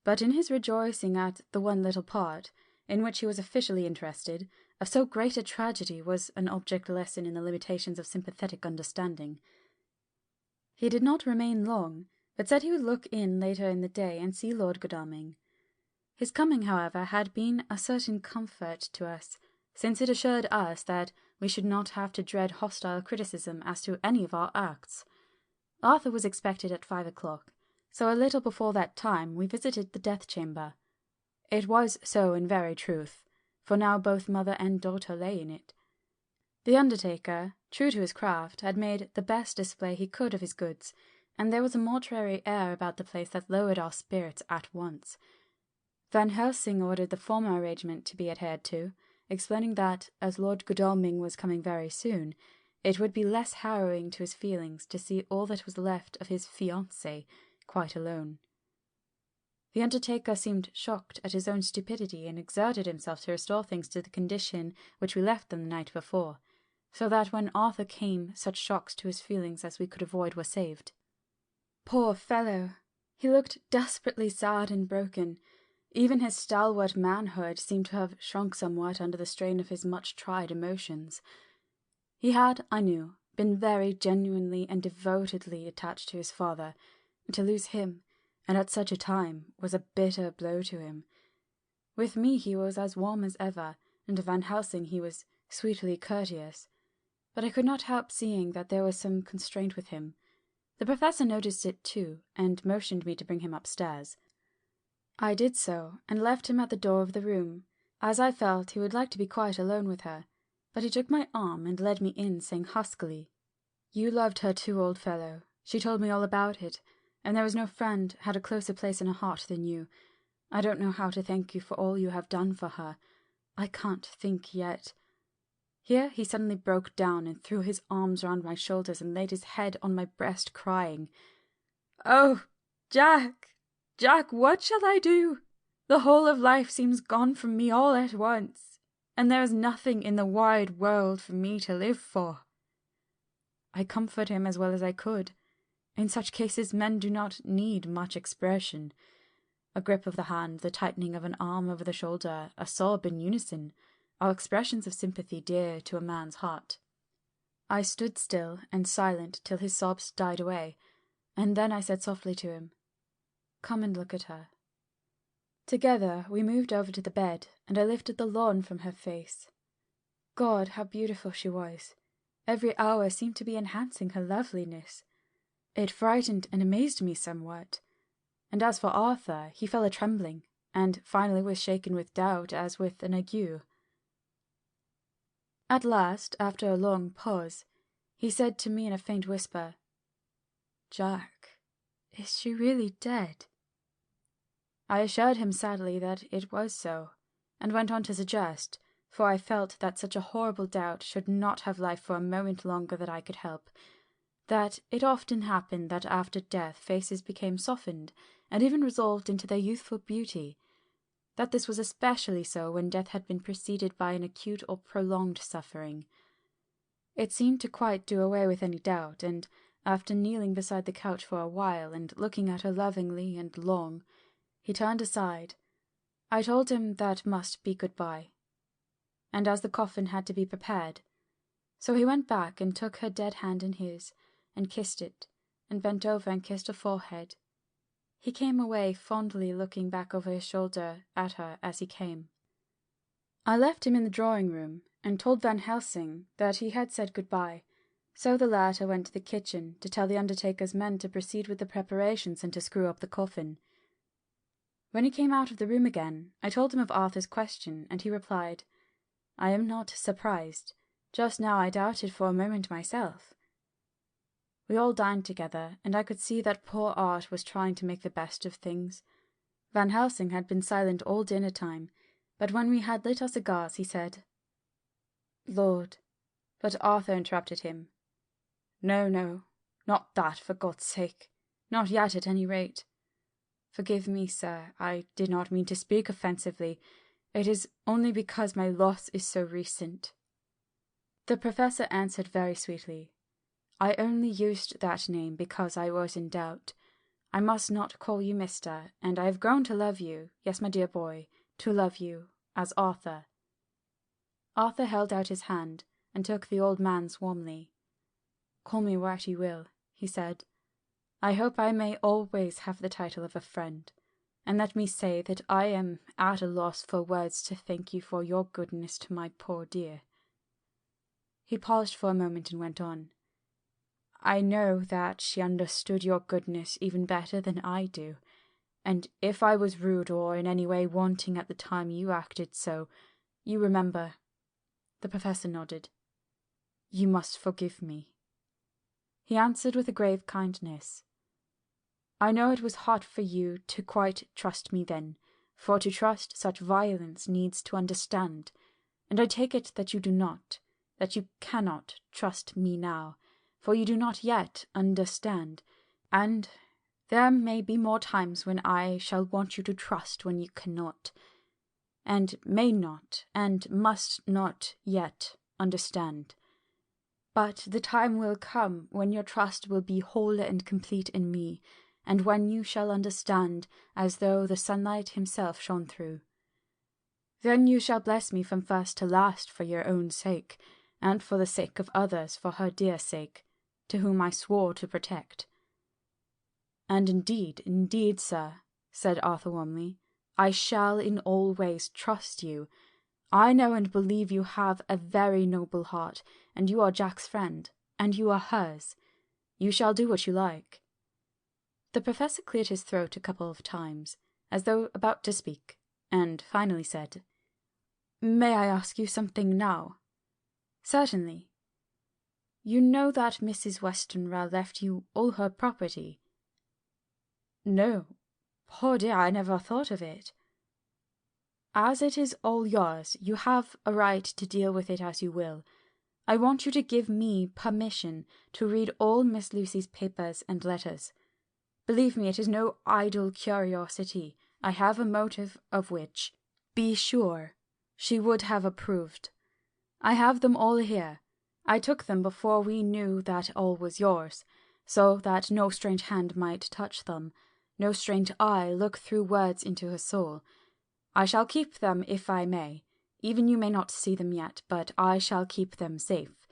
but in his rejoicing at the one little part, in which he was officially interested, of so great a tragedy was an object lesson in the limitations of sympathetic understanding. He did not remain long, but said he would look in later in the day and see Lord Godalming. His coming, however, had been a certain comfort to us, since it assured us that we should not have to dread hostile criticism as to any of our acts. Arthur was expected at 5 o'clock, so a little before that time we visited the death chamber. It was so in very truth, for now both mother and daughter lay in it. The undertaker, true to his craft, had made the best display he could of his goods, and there was a mortuary air about the place that lowered our spirits at once. Van Helsing ordered the former arrangement to be adhered to, explaining that, as Lord Godalming was coming very soon, it would be less harrowing to his feelings to see all that was left of his fiancée quite alone. The undertaker seemed shocked at his own stupidity, and exerted himself to restore things to the condition which we left them the night before, so that when Arthur came such shocks to his feelings as we could avoid were saved. Poor fellow! He looked desperately sad and broken. Even his stalwart manhood seemed to have shrunk somewhat under the strain of his much-tried emotions. He had, I knew, been very genuinely and devotedly attached to his father, and to lose him, and at such a time, was a bitter blow to him. With me he was as warm as ever, and to Van Helsing he was sweetly courteous, but I could not help seeing that there was some constraint with him. The professor noticed it too, and motioned me to bring him upstairs. I did so, and left him at the door of the room, as I felt he would like to be quite alone with her, but he took my arm and led me in, saying huskily, "You loved her too, old fellow. She told me all about it, and there was no friend had a closer place in her heart than you. I don't know how to thank you for all you have done for her. I can't think yet." Here he suddenly broke down and threw his arms round my shoulders and laid his head on my breast, crying, "Oh, Jack, Jack, what shall I do? The whole of life seems gone from me all at once, and there is nothing in the wide world for me to live for." I comforted him as well as I could. In such cases men do not need much expression. A grip of the hand, the tightening of an arm over the shoulder, a sob in unison, are expressions of sympathy dear to a man's heart. I stood still and silent till his sobs died away, and then I said softly to him, "Come and look at her." Together we moved over to the bed, and I lifted the lawn from her face. God, how beautiful she was! Every hour seemed to be enhancing her loveliness. It frightened and amazed me somewhat, and as for Arthur, he fell a-trembling, and finally was shaken with doubt as with an ague. At last, after a long pause, he said to me in a faint whisper, "Jack, is she really dead?" I assured him sadly that it was so, and went on to suggest, for I felt that such a horrible doubt should not have life for a moment longer that I could help, that it often happened that after death faces became softened, and even resolved into their youthful beauty, that this was especially so when death had been preceded by an acute or prolonged suffering. It seemed to quite do away with any doubt, and after kneeling beside the couch for a while and looking at her lovingly and long, he turned aside. I told him that must be good-bye, and as the coffin had to be prepared, so he went back and took her dead hand in his, and kissed it, and bent over and kissed her forehead. He came away fondly looking back over his shoulder at her as he came. I left him in the drawing-room, and told Van Helsing that he had said goodbye, so the latter went to the kitchen to tell the undertaker's men to proceed with the preparations and to screw up the coffin. When he came out of the room again, I told him of Arthur's question, and he replied, "I am not surprised. Just now I doubted for a moment myself." We all dined together, and I could see that poor Art was trying to make the best of things. Van Helsing had been silent all dinner time, but when we had lit our cigars he said, "Lord," but Arthur interrupted him. "No, no, not that, for God's sake. Not yet, at any rate. Forgive me, sir, I did not mean to speak offensively. It is only because my loss is so recent." The professor answered very sweetly, "I only used that name because I was in doubt. I must not call you Mr., and I have grown to love you, yes, my dear boy, to love you, as Arthur." Arthur held out his hand, and took the old man's warmly. "Call me what you will," he said. "I hope I may always have the title of a friend, and let me say that I am at a loss for words to thank you for your goodness to my poor dear." He paused for a moment and went on. "I know that she understood your goodness even better than I do, and if I was rude or in any way wanting at the time you acted so, you remember—" The professor nodded. "You must forgive me." He answered with a grave kindness, "I know it was hard for you to quite trust me then, for to trust such violence needs to understand, and I take it that you do not, that you cannot trust me now, for you do not yet understand, and there may be more times when I shall want you to trust when you cannot, and may not, and must not yet understand. But the time will come when your trust will be whole and complete in me, and when you shall understand as though the sunlight himself shone through. Then you shall bless me from first to last for your own sake, and for the sake of others for her dear sake, to whom I swore to protect." "And indeed, sir," said Arthur warmly, "I shall in all ways trust you. I know and believe you have a very noble heart, and you are Jack's friend, and you are hers. You shall do what you like." The professor cleared his throat a couple of times, as though about to speak, and finally said, "May I ask you something now?" "Certainly." "You know that Mrs. Westenra left you all her property?" "No. Poor dear, I never thought of it." "As it is all yours, you have a right to deal with it as you will. I want you to give me permission to read all Miss Lucy's papers and letters. Believe me, it is no idle curiosity. I have a motive of which, be sure, she would have approved. I have them all here. I took them before we knew that all was yours, so that no strange hand might touch them, no strange eye look through words into her soul. I shall keep them if I may. Even you may not see them yet, but I shall keep them safe.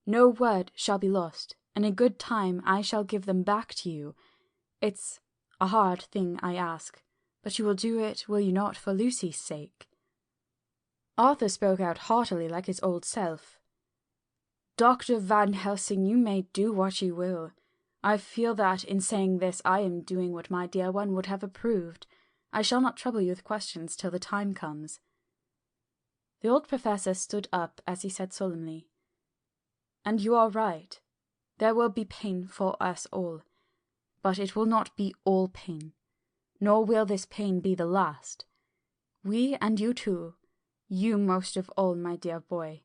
No word shall be lost, and in good time I shall give them back to you. It's a hard thing I ask, but you will do it, will you not, for Lucy's sake?" Arthur spoke out heartily like his old self. "Dr. Van Helsing, you may do what you will. I feel that in saying this I am doing what my dear one would have approved. I shall not trouble you with questions till the time comes." The old professor stood up as he said solemnly, "And you are right. There will be pain for us all. But it will not be all pain, nor will this pain be the last. We and you too, you most of all, my dear boy,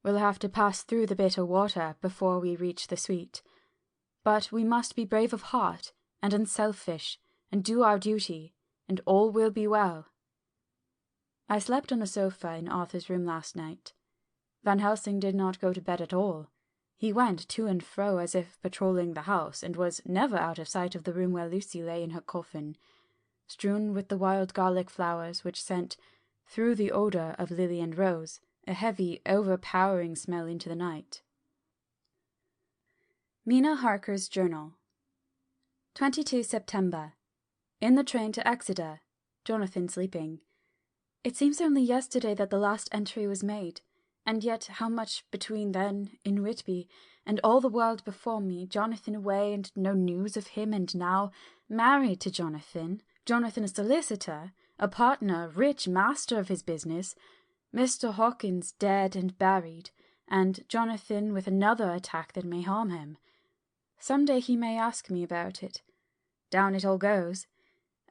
will have to pass through the bitter water before we reach the sweet. But we must be brave of heart and unselfish, and do our duty, and all will be well." I slept on a sofa in Arthur's room last night. Van Helsing did not go to bed at all. He went to and fro as if patrolling the house, and was never out of sight of the room where Lucy lay in her coffin, strewn with the wild garlic flowers which sent, through the odour of lily and rose, a heavy, overpowering smell into the night. Mina Harker's Journal. 22 September. In the train to Exeter. Jonathan sleeping. It seems only yesterday that the last entry was made, and yet how much between then, in Whitby, and all the world before me, Jonathan away and no news of him, and now married to Jonathan a solicitor, a partner, rich, master of his business, Mr. Hawkins dead and buried, and Jonathan with another attack that may harm him. Some day he may ask me about it. Down it all goes.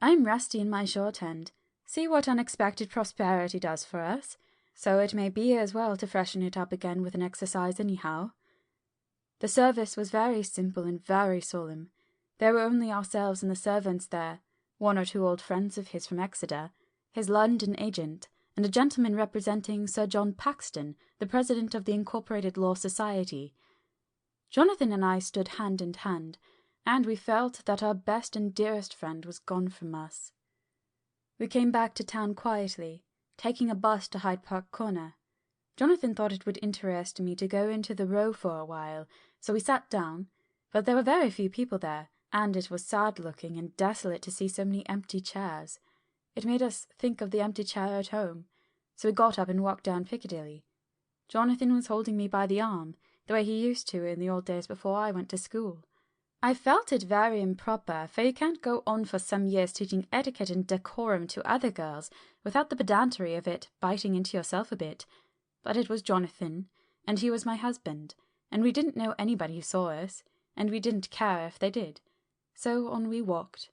I am rusty in my shorthand. See what unexpected prosperity does for us. So it may be as well to freshen it up again with an exercise anyhow. The service was very simple and very solemn. There were only ourselves and the servants there, one or two old friends of his from Exeter, his London agent, and a gentleman representing Sir John Paxton, the president of the Incorporated Law Society. Jonathan and I stood hand in hand, and we felt that our best and dearest friend was gone from us. We came back to town quietly, taking a bus to Hyde Park Corner. Jonathan thought it would interest me to go into the Row for a while, so we sat down, but there were very few people there, and it was sad-looking and desolate to see so many empty chairs. It made us think of the empty chair at home, so we got up and walked down Piccadilly. Jonathan was holding me by the arm, the way he used to in the old days before I went to school. I felt it very improper, for you can't go on for some years teaching etiquette and decorum to other girls without the pedantry of it biting into yourself a bit. But it was Jonathan, and he was my husband, and we didn't know anybody who saw us, and we didn't care if they did. So on we walked.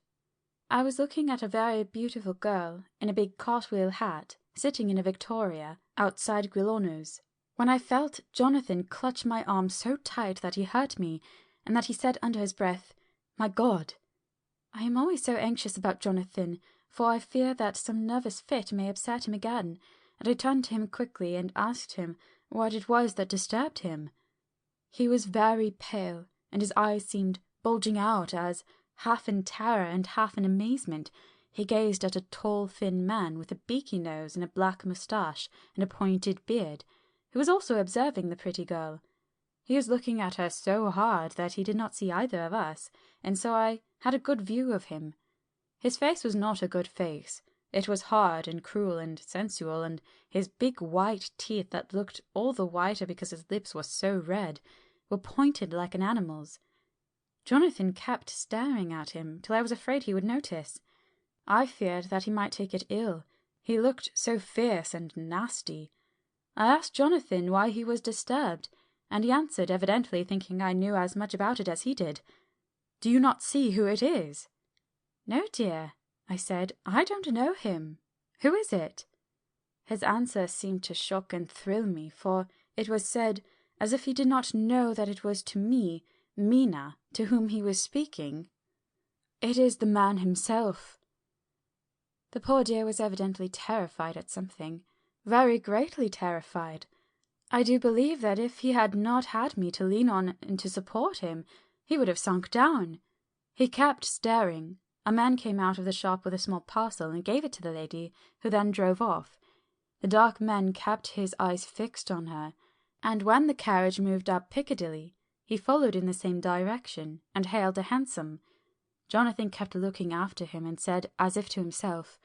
I was looking at a very beautiful girl in a big cartwheel hat, sitting in a victoria outside Grilloners, when I felt Jonathan clutch my arm so tight that he hurt me, and that he said under his breath, "My God!" I am always so anxious about Jonathan, for I fear that some nervous fit may upset him again, and I turned to him quickly and asked him what it was that disturbed him. He was very pale, and his eyes seemed bulging out as, half in terror and half in amazement, he gazed at a tall, thin man with a beaky nose and a black moustache and a pointed beard, who was also observing the pretty girl. He was looking at her so hard that he did not see either of us, and so I had a good view of him. His face was not a good face. It was hard and cruel and sensual, and his big white teeth, that looked all the whiter because his lips were so red, were pointed like an animal's. Jonathan kept staring at him till I was afraid he would notice. I feared that he might take it ill. He looked so fierce and nasty. I asked Jonathan why he was disturbed, and he answered, evidently thinking I knew as much about it as he did. "Do you not see who it is?" "No, dear," I said, "I don't know him. Who is it?" His answer seemed to shock and thrill me, for it was said as if he did not know that it was to me, Mina, to whom he was speaking. "It is the man himself." The poor dear was evidently terrified at something, very greatly terrified. I do believe that if he had not had me to lean on and to support him, he would have sunk down. He kept staring. A man came out of the shop with a small parcel and gave it to the lady, who then drove off. The dark man kept his eyes fixed on her, and when the carriage moved up Piccadilly, he followed in the same direction and hailed a hansom. Jonathan kept looking after him and said, as if to himself,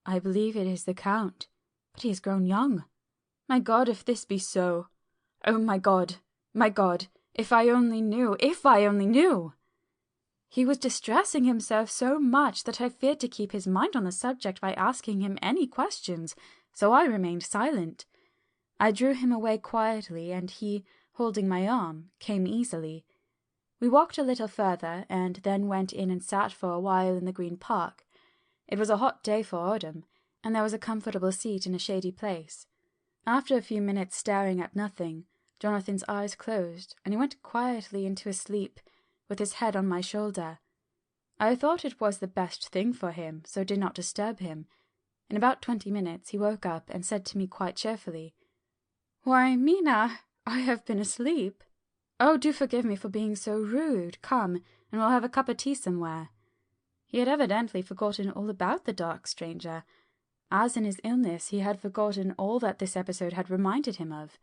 "I believe it is the Count, but he has grown young. My God, if this be so! Oh, my God, if I only knew, if I only knew!" He was distressing himself so much that I feared to keep his mind on the subject by asking him any questions, so I remained silent. I drew him away quietly, and he, holding my arm, came easily. We walked a little further, and then went in and sat for a while in the Green Park. It was a hot day for autumn, and there was a comfortable seat in a shady place. After a few minutes staring at nothing, Jonathan's eyes closed, and he went quietly into his sleep, with his head on my shoulder. I thought it was the best thing for him, so did not disturb him. In about 20 minutes he woke up and said to me quite cheerfully, "Why, Mina, I have been asleep. Oh, do forgive me for being so rude. Come, and we'll have a cup of tea somewhere." He had evidently forgotten all about the dark stranger, as in his illness he had forgotten all that this episode had reminded him of.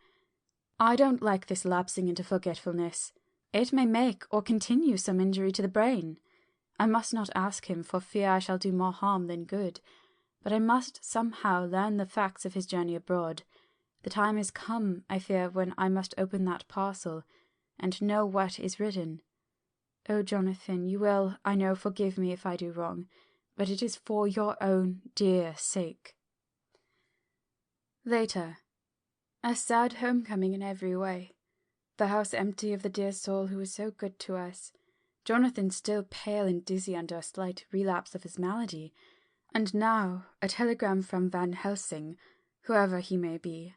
I don't like this lapsing into forgetfulness. It may make or continue some injury to the brain. I must not ask him, for fear I shall do more harm than good. but I must somehow learn the facts of his journey abroad. The time is come, I fear, when I must open that parcel, and know what is written. Oh, Jonathan, you will, I know, forgive me if I do wrong, but it is for your own dear sake. Later. A sad homecoming in every way. The house empty of the dear soul who was so good to us. Jonathan still pale and dizzy under a slight relapse of his malady, and now a telegram from Van Helsing, whoever he may be.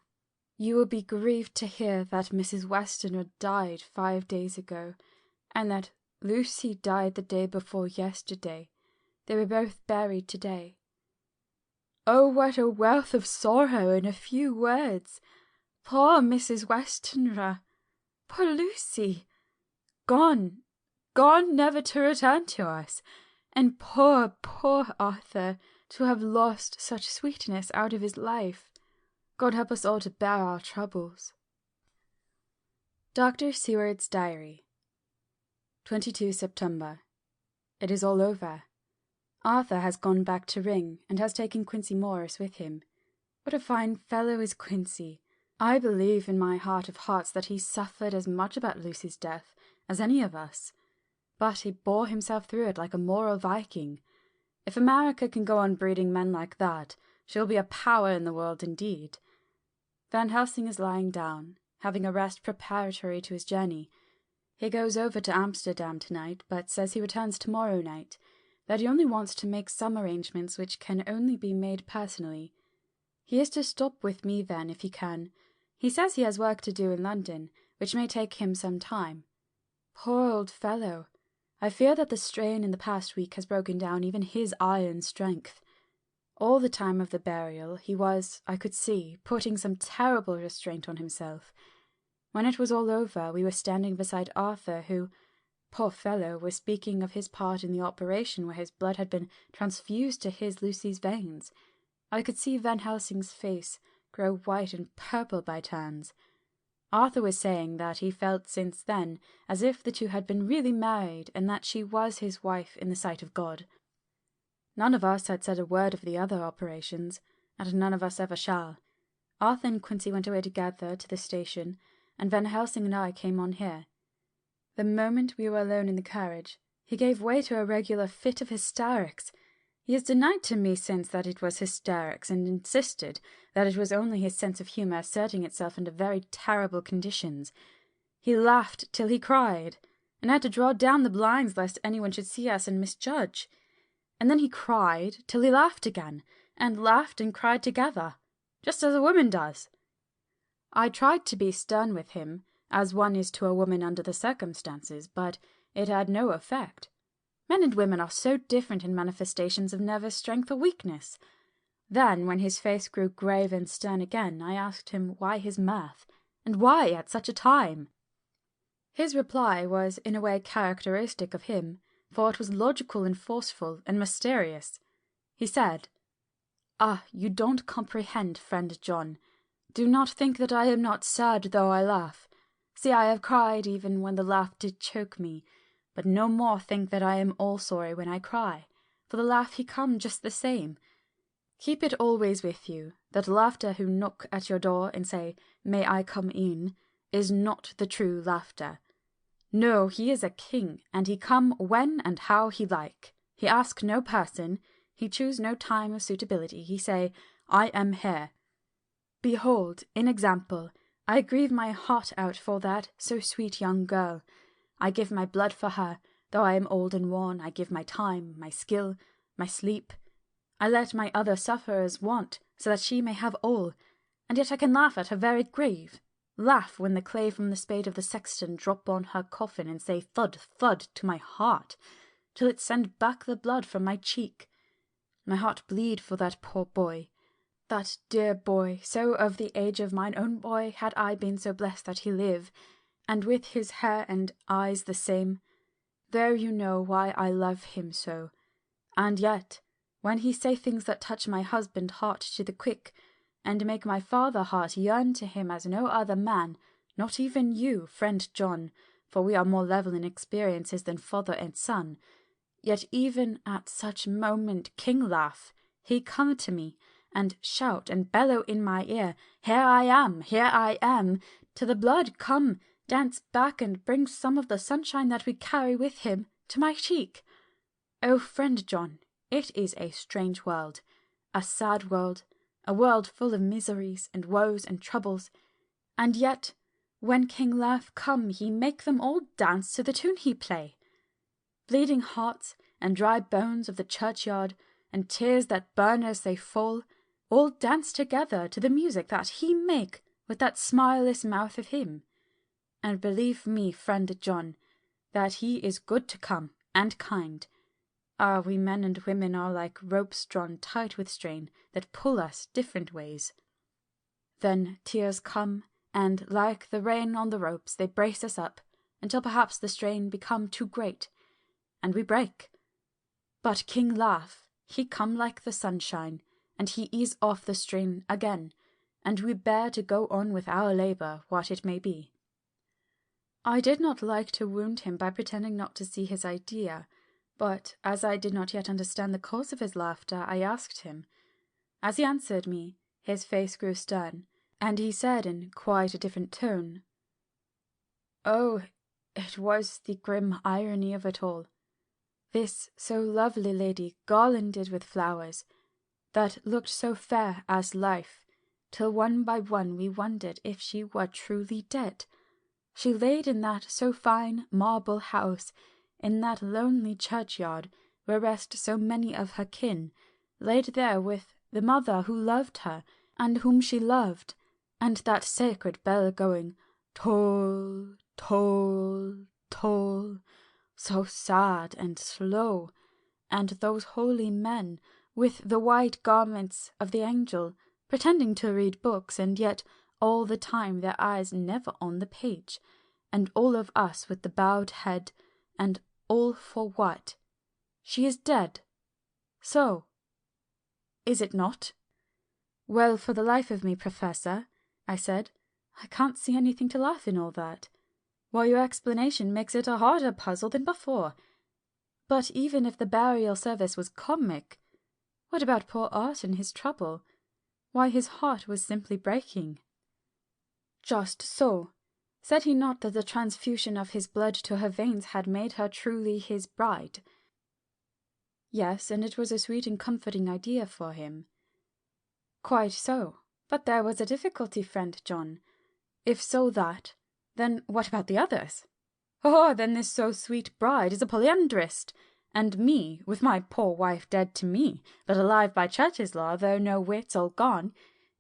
You will be grieved to hear that Mrs. Westenra died 5 days ago, and that Lucy died the day before yesterday. They were both buried today. Oh, what a wealth of sorrow in a few words! Poor Mrs. Westenra! Poor Lucy! Gone, gone never to return to us! And poor, poor Arthur, to have lost such sweetness out of his life! God help us all to bear our troubles. Dr. Seward's Diary. 22 September. It is all over. Arthur has gone back to Ring, and has taken Quincy Morris with him. What a fine fellow is Quincy! I believe in my heart of hearts that he suffered as much about Lucy's death as any of us, but he bore himself through it like a moral Viking. If America can go on breeding men like that, she'll be a power in the world indeed. Van Helsing is lying down, having a rest preparatory to his journey. He goes over to Amsterdam tonight, but says he returns tomorrow night, that he only wants to make some arrangements which can only be made personally. He is to stop with me then, if he can. He says he has work to do in London, which may take him some time. Poor old fellow! I fear that the strain in the past week has broken down even his iron strength. All the time of the burial he was, I could see, putting some terrible restraint on himself. When it was all over, we were standing beside Arthur, who, poor fellow, was speaking of his part in the operation where his blood had been transfused to his Lucy's veins. I could see Van Helsing's face grow white and purple by turns. Arthur was saying that he felt since then as if the two had been really married, and that she was his wife in the sight of God. None of us had said a word of the other operations, and none of us ever shall. Arthur and Quincy went away together to the station, and Van Helsing and I came on here. The moment we were alone in the carriage, he gave way to a regular fit of hysterics. He has denied to me since that it was hysterics, and insisted that it was only his sense of humour asserting itself under very terrible conditions. He laughed till he cried, and had to draw down the blinds lest anyone should see us and misjudge. And then he cried till he laughed again, and laughed and cried together, just as a woman does. I tried to be stern with him, as one is to a woman under the circumstances, but it had no effect. Men and women are so different in manifestations of nervous strength or weakness. Then, when his face grew grave and stern again, I asked him why his mirth, and why at such a time. His reply was in a way characteristic of him, for it was logical and forceful and mysterious. He said, "Ah, you don't comprehend, friend John. Do not think that I am not sad though I laugh. See, I have cried even when the laugh did choke me, but no more think that I am all sorry when I cry, for the laugh he come just the same. Keep it always with you, that laughter who knock at your door and say, 'May I come in?' is not the true laughter. No, he is a king, and he come when and how he like. He ask no person, he choose no time of suitability, he say, 'I am here.' Behold, in example, I grieve my heart out for that so sweet young girl. I give my blood for her, though I am old and worn. I give my time, my skill, my sleep. I let my other sufferers want, so that she may have all, and yet I can laugh at her very grave. Laugh when the clay from the spade of the sexton drop on her coffin and say thud, thud to my heart, till it send back the blood from my cheek. My heart bleed for that poor boy, that dear boy, so of the age of mine own boy, had I been so blessed that he live, and with his hair and eyes the same. There you know why I love him so. And yet, when he say things that touch my husband heart to the quick, and make my father heart yearn to him as no other man, not even you, friend John, for we are more level in experiences than father and son, yet even at such moment king laugh, he come to me, and shout and bellow in my ear, Here I am, here I am, till the blood come, dance back and bring some of the sunshine that we carry with him to my cheek. Oh, friend John, it is a strange world, a sad world, a world full of miseries and woes and troubles, and yet when King Lear come he make them all dance to the tune he play. Bleeding hearts and dry bones of the churchyard, and tears that burn as they fall, all dance together to the music that he make with that smileless mouth of him. And believe me, friend John, that he is good to come, and kind. We men and women are like ropes drawn tight with strain, that pull us different ways. Then tears come, and like the rain on the ropes they brace us up, until perhaps the strain become too great, and we break. But King Lear, he come like the sunshine, and he ease off the strain again, and we bear to go on with our labour, what it may be. I did not like to wound him by pretending not to see his idea, but as I did not yet understand the cause of his laughter, I asked him. As he answered me, his face grew stern, and he said in quite a different tone, Oh, it was the grim irony of it all. This so lovely lady garlanded with flowers, that looked so fair as life, till one by one we wondered if she were truly dead. She laid in that so fine marble house, in that lonely churchyard, where rest so many of her kin, laid there with the mother who loved her, and whom she loved, and that sacred bell going, toll, toll, toll, so sad and slow, and those holy men, with the white garments of the angel, pretending to read books, and yet all the time their eyes never on the page, and all of us with the bowed head, and all for what? She is dead. So, is it not? Well, for the life of me, Professor, I said, I can't see anything to laugh in all that. Why, your explanation makes it a harder puzzle than before. But even if the burial service was comic, what about poor Art and his trouble? Why, his heart was simply breaking. Just so. Said he not that the transfusion of his blood to her veins had made her truly his bride? Yes, and it was a sweet and comforting idea for him. Quite so. But there was a difficulty, friend John. If so that, then what about the others? Oh, then this so sweet bride is a polyandrist, and me, with my poor wife dead to me, but alive by church's law, though no wits all gone,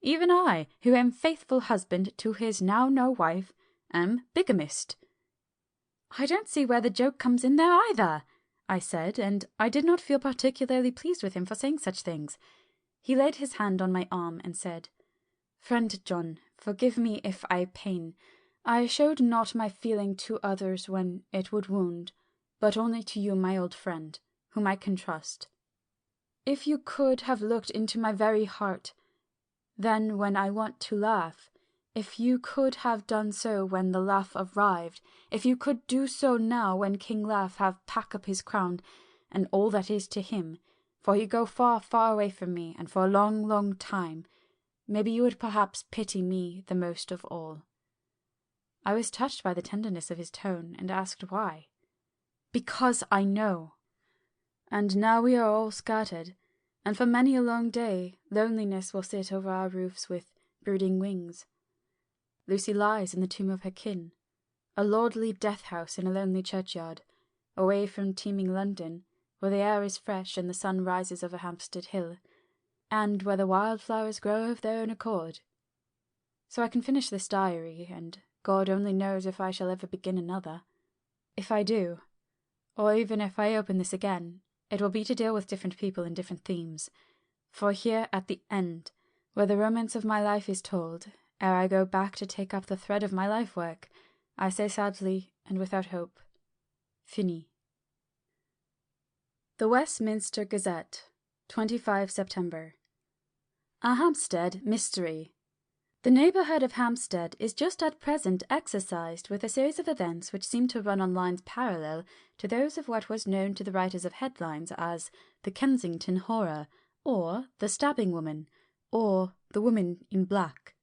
even I, who am faithful husband to his now no wife, am bigamist. I don't see where the joke comes in there either, I said, and I did not feel particularly pleased with him for saying such things. He laid his hand on my arm and said, Friend John, forgive me if I pain. I showed not my feeling to others when it would wound, but only to you, my old friend, whom I can trust. If you could have looked into my very heart, then when I want to laugh, if you could have done so when the laugh arrived, if you could do so now when King Lear have pack up his crown, and all that is to him, for he go far, far away from me, and for a long, long time, maybe you would perhaps pity me the most of all. I was touched by the tenderness of his tone, and asked why. Because I know. And now we are all scattered, and for many a long day loneliness will sit over our roofs with brooding wings. Lucy lies in the tomb of her kin, a lordly death-house in a lonely churchyard, away from teeming London, where the air is fresh and the sun rises over Hampstead Hill, and where the wildflowers grow of their own accord. So I can finish this diary, and God only knows if I shall ever begin another. If I do, or even if I open this again, it will be to deal with different people and different themes, for here at the end, where the romance of my life is told, ere I go back to take up the thread of my life work, I say sadly and without hope, Fini. The Westminster Gazette, 25 September. A Hampstead Mystery. The neighbourhood of Hampstead is just at present exercised with a series of events which seem to run on lines parallel to those of what was known to the writers of headlines as the Kensington Horror, or the stabbing woman, or the woman in black.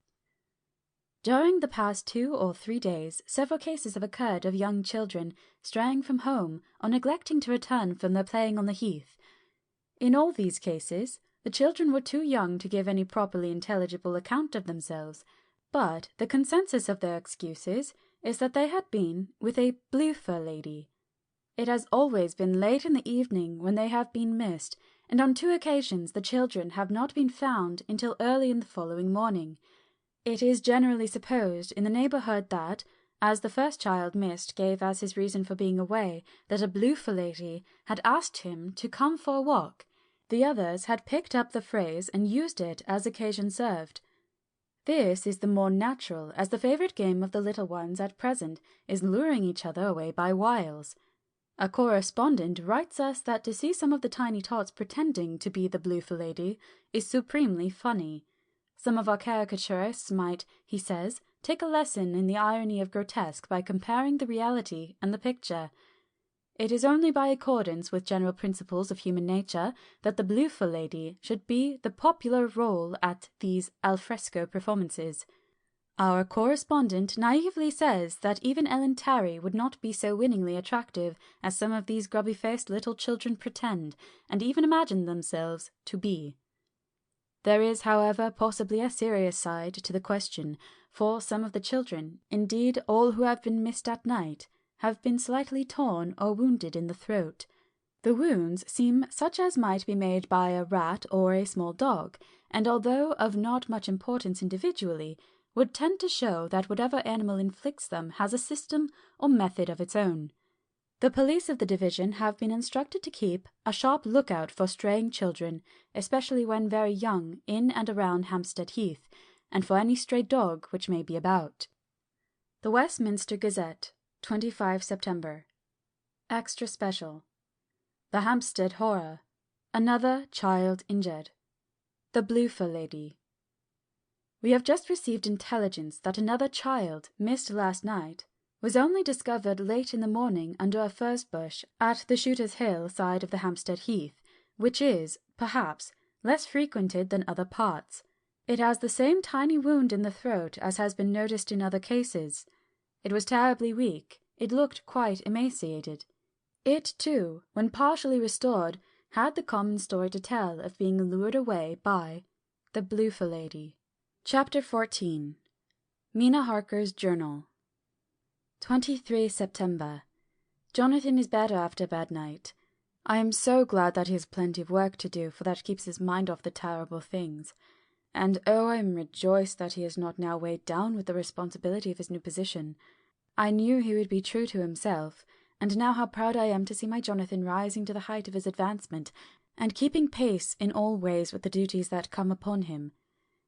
During the past 2 or 3 days, several cases have occurred of young children straying from home or neglecting to return from their playing on the heath. In all these cases, the children were too young to give any properly intelligible account of themselves, but the consensus of their excuses is that they had been with a blue fur lady. It has always been late in the evening when they have been missed, and on 2 occasions the children have not been found until early in the following morning. It is generally supposed in the neighbourhood that, as the first child missed gave as his reason for being away that a blue fur lady had asked him to come for a walk, the others had picked up the phrase and used it as occasion served. This is the more natural, as the favourite game of the little ones at present is luring each other away by wiles. A correspondent writes us that to see some of the tiny tots pretending to be the blue fur lady is supremely funny. Some of our caricaturists might, he says, take a lesson in the irony of grotesque by comparing the reality and the picture. It is only by accordance with general principles of human nature that the blue fur lady should be the popular role at these alfresco performances. Our correspondent naively says that even Ellen Terry would not be so winningly attractive as some of these grubby-faced little children pretend, and even imagine themselves to be. There is, however, possibly a serious side to the question, for some of the children, indeed all who have been missed at night, have been slightly torn or wounded in the throat. The wounds seem such as might be made by a rat or a small dog, and although of not much importance individually, would tend to show that whatever animal inflicts them has a system or method of its own. The police of the division have been instructed to keep a sharp lookout for straying children, especially when very young, in and around Hampstead Heath, and for any stray dog which may be about. The Westminster Gazette, 25 September. Extra Special. The Hampstead Horror. Another child injured. The Blue Fur Lady. We have just received intelligence that another child, missed last night, was only discovered late in the morning under a furze bush at the Shooter's Hill side of the Hampstead Heath, which is, perhaps, less frequented than other parts. It has the same tiny wound in the throat as has been noticed in other cases. It was terribly weak. It looked quite emaciated. It, too, when partially restored, had the common story to tell of being lured away by the Blue Fur Lady. Chapter 14. Mina Harker's Journal. 23 September. Jonathan is better after a bad night. I am so glad that he has plenty of work to do, for that keeps his mind off the terrible things. And oh, I am rejoiced that he is not now weighed down with the responsibility of his new position. I knew he would be true to himself, and now how proud I am to see my Jonathan rising to the height of his advancement, and keeping pace in all ways with the duties that come upon him.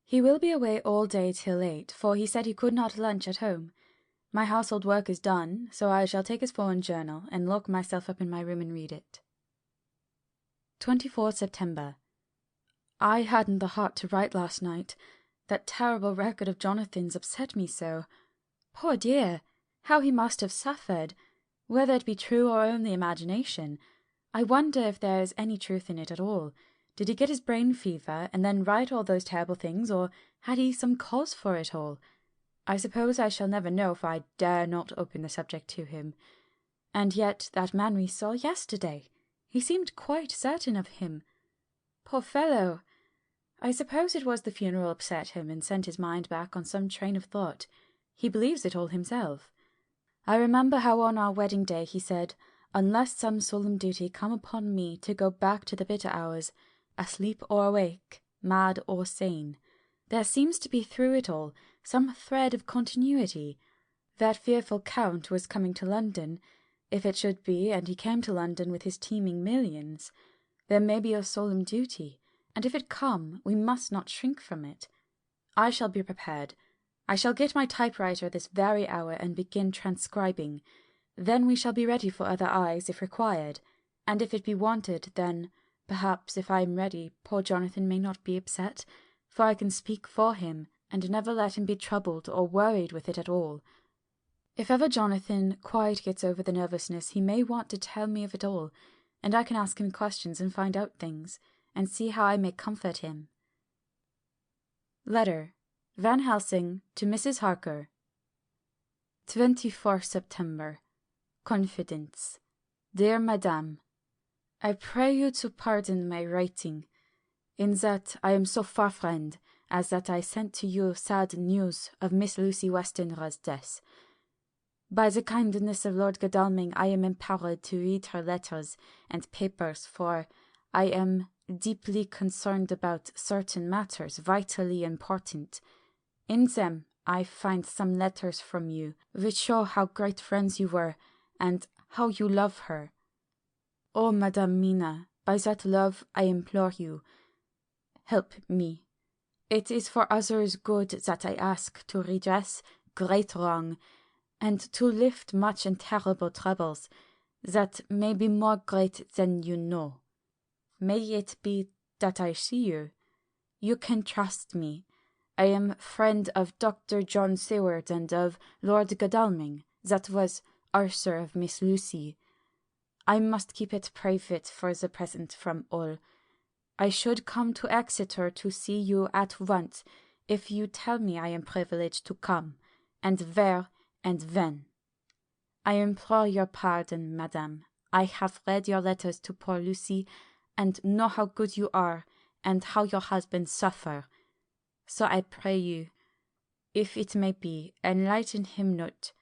He will be away all day till 8, for he said he could not lunch at home. My household work is done, so I shall take his foreign journal and lock myself up in my room and read it. 24 September. I hadn't the heart to write last night. That terrible record of Jonathan's upset me so. Poor dear! How he must have suffered! Whether it be true or only imagination, I wonder if there is any truth in it at all. Did he get his brain fever and then write all those terrible things, or had he some cause for it all? I suppose I shall never know, for I dare not open the subject to him. And yet that man we saw yesterday, he seemed quite certain of him. Poor fellow! I suppose it was the funeral upset him and sent his mind back on some train of thought. He believes it all himself. I remember how on our wedding day he said, "Unless some solemn duty come upon me to go back to the bitter hours, asleep or awake, mad or sane, there seems to be through it all some thread of continuity. That fearful Count was coming to London. If it should be, and he came to London with his teeming millions, there may be a solemn duty, and if it come, we must not shrink from it. I shall be prepared. I shall get my typewriter this very hour and begin transcribing. Then we shall be ready for other eyes if required, and if it be wanted, then, perhaps, if I am ready, poor Jonathan may not be upset, for I can speak for him, and never let him be troubled or worried with it at all. If ever Jonathan quite gets over the nervousness, he may want to tell me of it all, and I can ask him questions and find out things, and see how I may comfort him. Letter. Van Helsing to Mrs. Harker. 24 September. Confidence. Dear Madame, I pray you to pardon my writing, in that I am so far friend, as that I sent to you sad news of Miss Lucy Westenra's death. By the kindness of Lord Godalming I am empowered to read her letters and papers, for I am deeply concerned about certain matters vitally important. In them I find some letters from you, which show how great friends you were, and how you love her. Oh, Madame Mina, by that love I implore you, help me. It is for others' good that I ask, to redress great wrong, and to lift much and terrible troubles, that may be more great than you know. May it be that I see you. You can trust me. I am friend of Dr. John Seward and of Lord Godalming, that was Arthur of Miss Lucy. I must keep it private for the present from all. I should come to Exeter to see you at once, if you tell me I am privileged to come, and where and when. I implore your pardon, madame. I have read your letters to poor Lucy, and know how good you are, and how your husband suffer. So I pray you, if it may be, enlighten him not,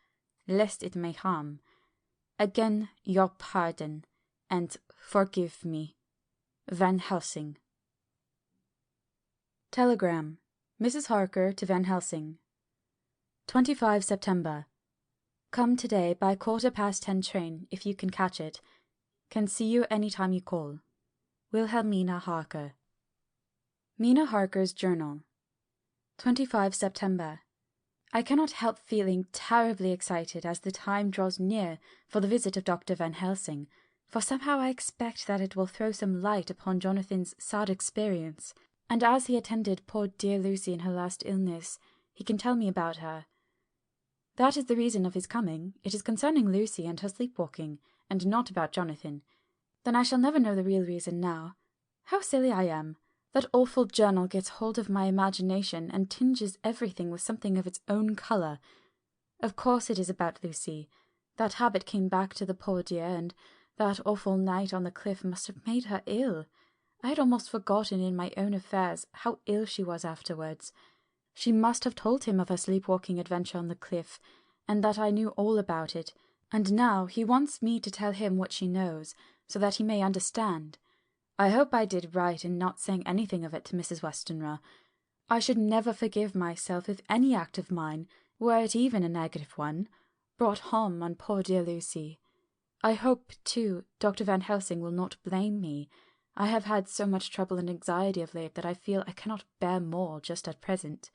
lest it may harm. Again your pardon, and forgive me. Van Helsing. Telegram. Mrs. Harker to Van Helsing. 25 September. Come today by 10:15 train, if you can catch it. Can see you any time you call. Wilhelmina Harker. Mina Harker's Journal. 25 September. I cannot help feeling terribly excited as the time draws near for the visit of Dr. Van Helsing, for somehow I expect that it will throw some light upon Jonathan's sad experience, and as he attended poor dear Lucy in her last illness, he can tell me about her. That is the reason of his coming. It is concerning Lucy and her sleepwalking, and not about Jonathan. Then I shall never know the real reason now. How silly I am! That awful journal gets hold of my imagination and tinges everything with something of its own colour. Of course it is about Lucy. That habit came back to the poor dear, and that awful night on the cliff must have made her ill. I had almost forgotten in my own affairs how ill she was afterwards. She must have told him of her sleepwalking adventure on the cliff, and that I knew all about it, and now he wants me to tell him what she knows, so that he may understand. I hope I did right in not saying anything of it to Mrs. Westenra. I should never forgive myself if any act of mine, were it even a negative one, brought harm on poor dear Lucy. I hope, too, Dr. Van Helsing will not blame me. I have had so much trouble and anxiety of late that I feel I cannot bear more just at present.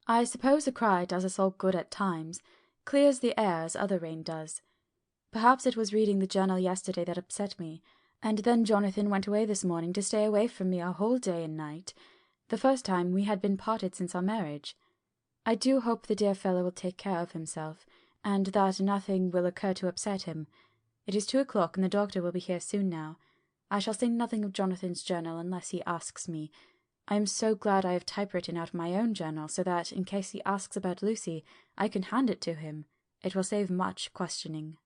I suppose a cry does us all good at times, clears the air as other rain does. Perhaps it was reading the journal yesterday that upset me, and then Jonathan went away this morning to stay away from me a whole day and night, the first time we had been parted since our marriage. I do hope the dear fellow will take care of himself, and that nothing will occur to upset him. It is 2:00, and the doctor will be here soon now. I shall say nothing of Jonathan's journal unless he asks me. I am so glad I have typewritten out my own journal, so that, in case he asks about Lucy, I can hand it to him. It will save much questioning.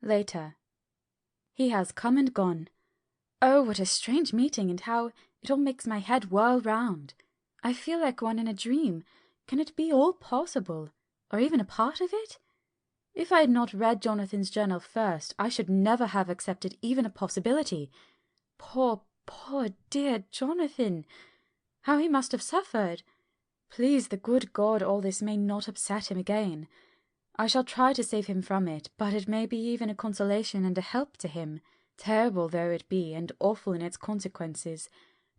Later. He has come and gone. Oh, what a strange meeting, and how it all makes my head whirl round. I feel like one in a dream. Can it be all possible, or even a part of it? If I had not read Jonathan's journal first, I should never have accepted even a possibility. Poor dear Jonathan! How he must have suffered! Please the good God all this may not upset him again. I shall try to save him from it, but it may be even a consolation and a help to him, terrible though it be, and awful in its consequences,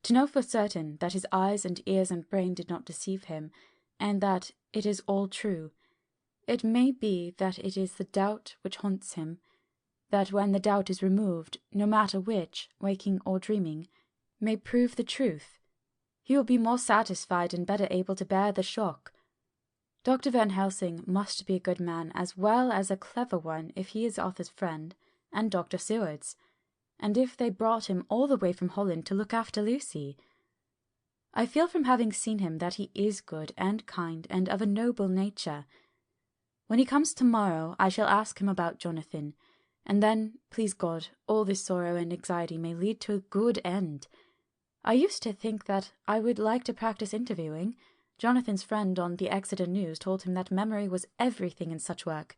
to know for certain that his eyes and ears and brain did not deceive him, and that it is all true. It may be that it is the doubt which haunts him, that when the doubt is removed, no matter which, waking or dreaming, may prove the truth. He will be more satisfied and better able to bear the shock. Dr. Van Helsing must be a good man as well as a clever one if he is Arthur's friend, and Dr. Seward's. and if they brought him all the way from Holland to look after Lucy? I feel from having seen him that he is good and kind and of a noble nature. When he comes tomorrow, I shall ask him about Jonathan, and then, please God, all this sorrow and anxiety may lead to a good end. I used to think that I would like to practice interviewing. Jonathan's friend on the Exeter News told him that memory was everything in such work,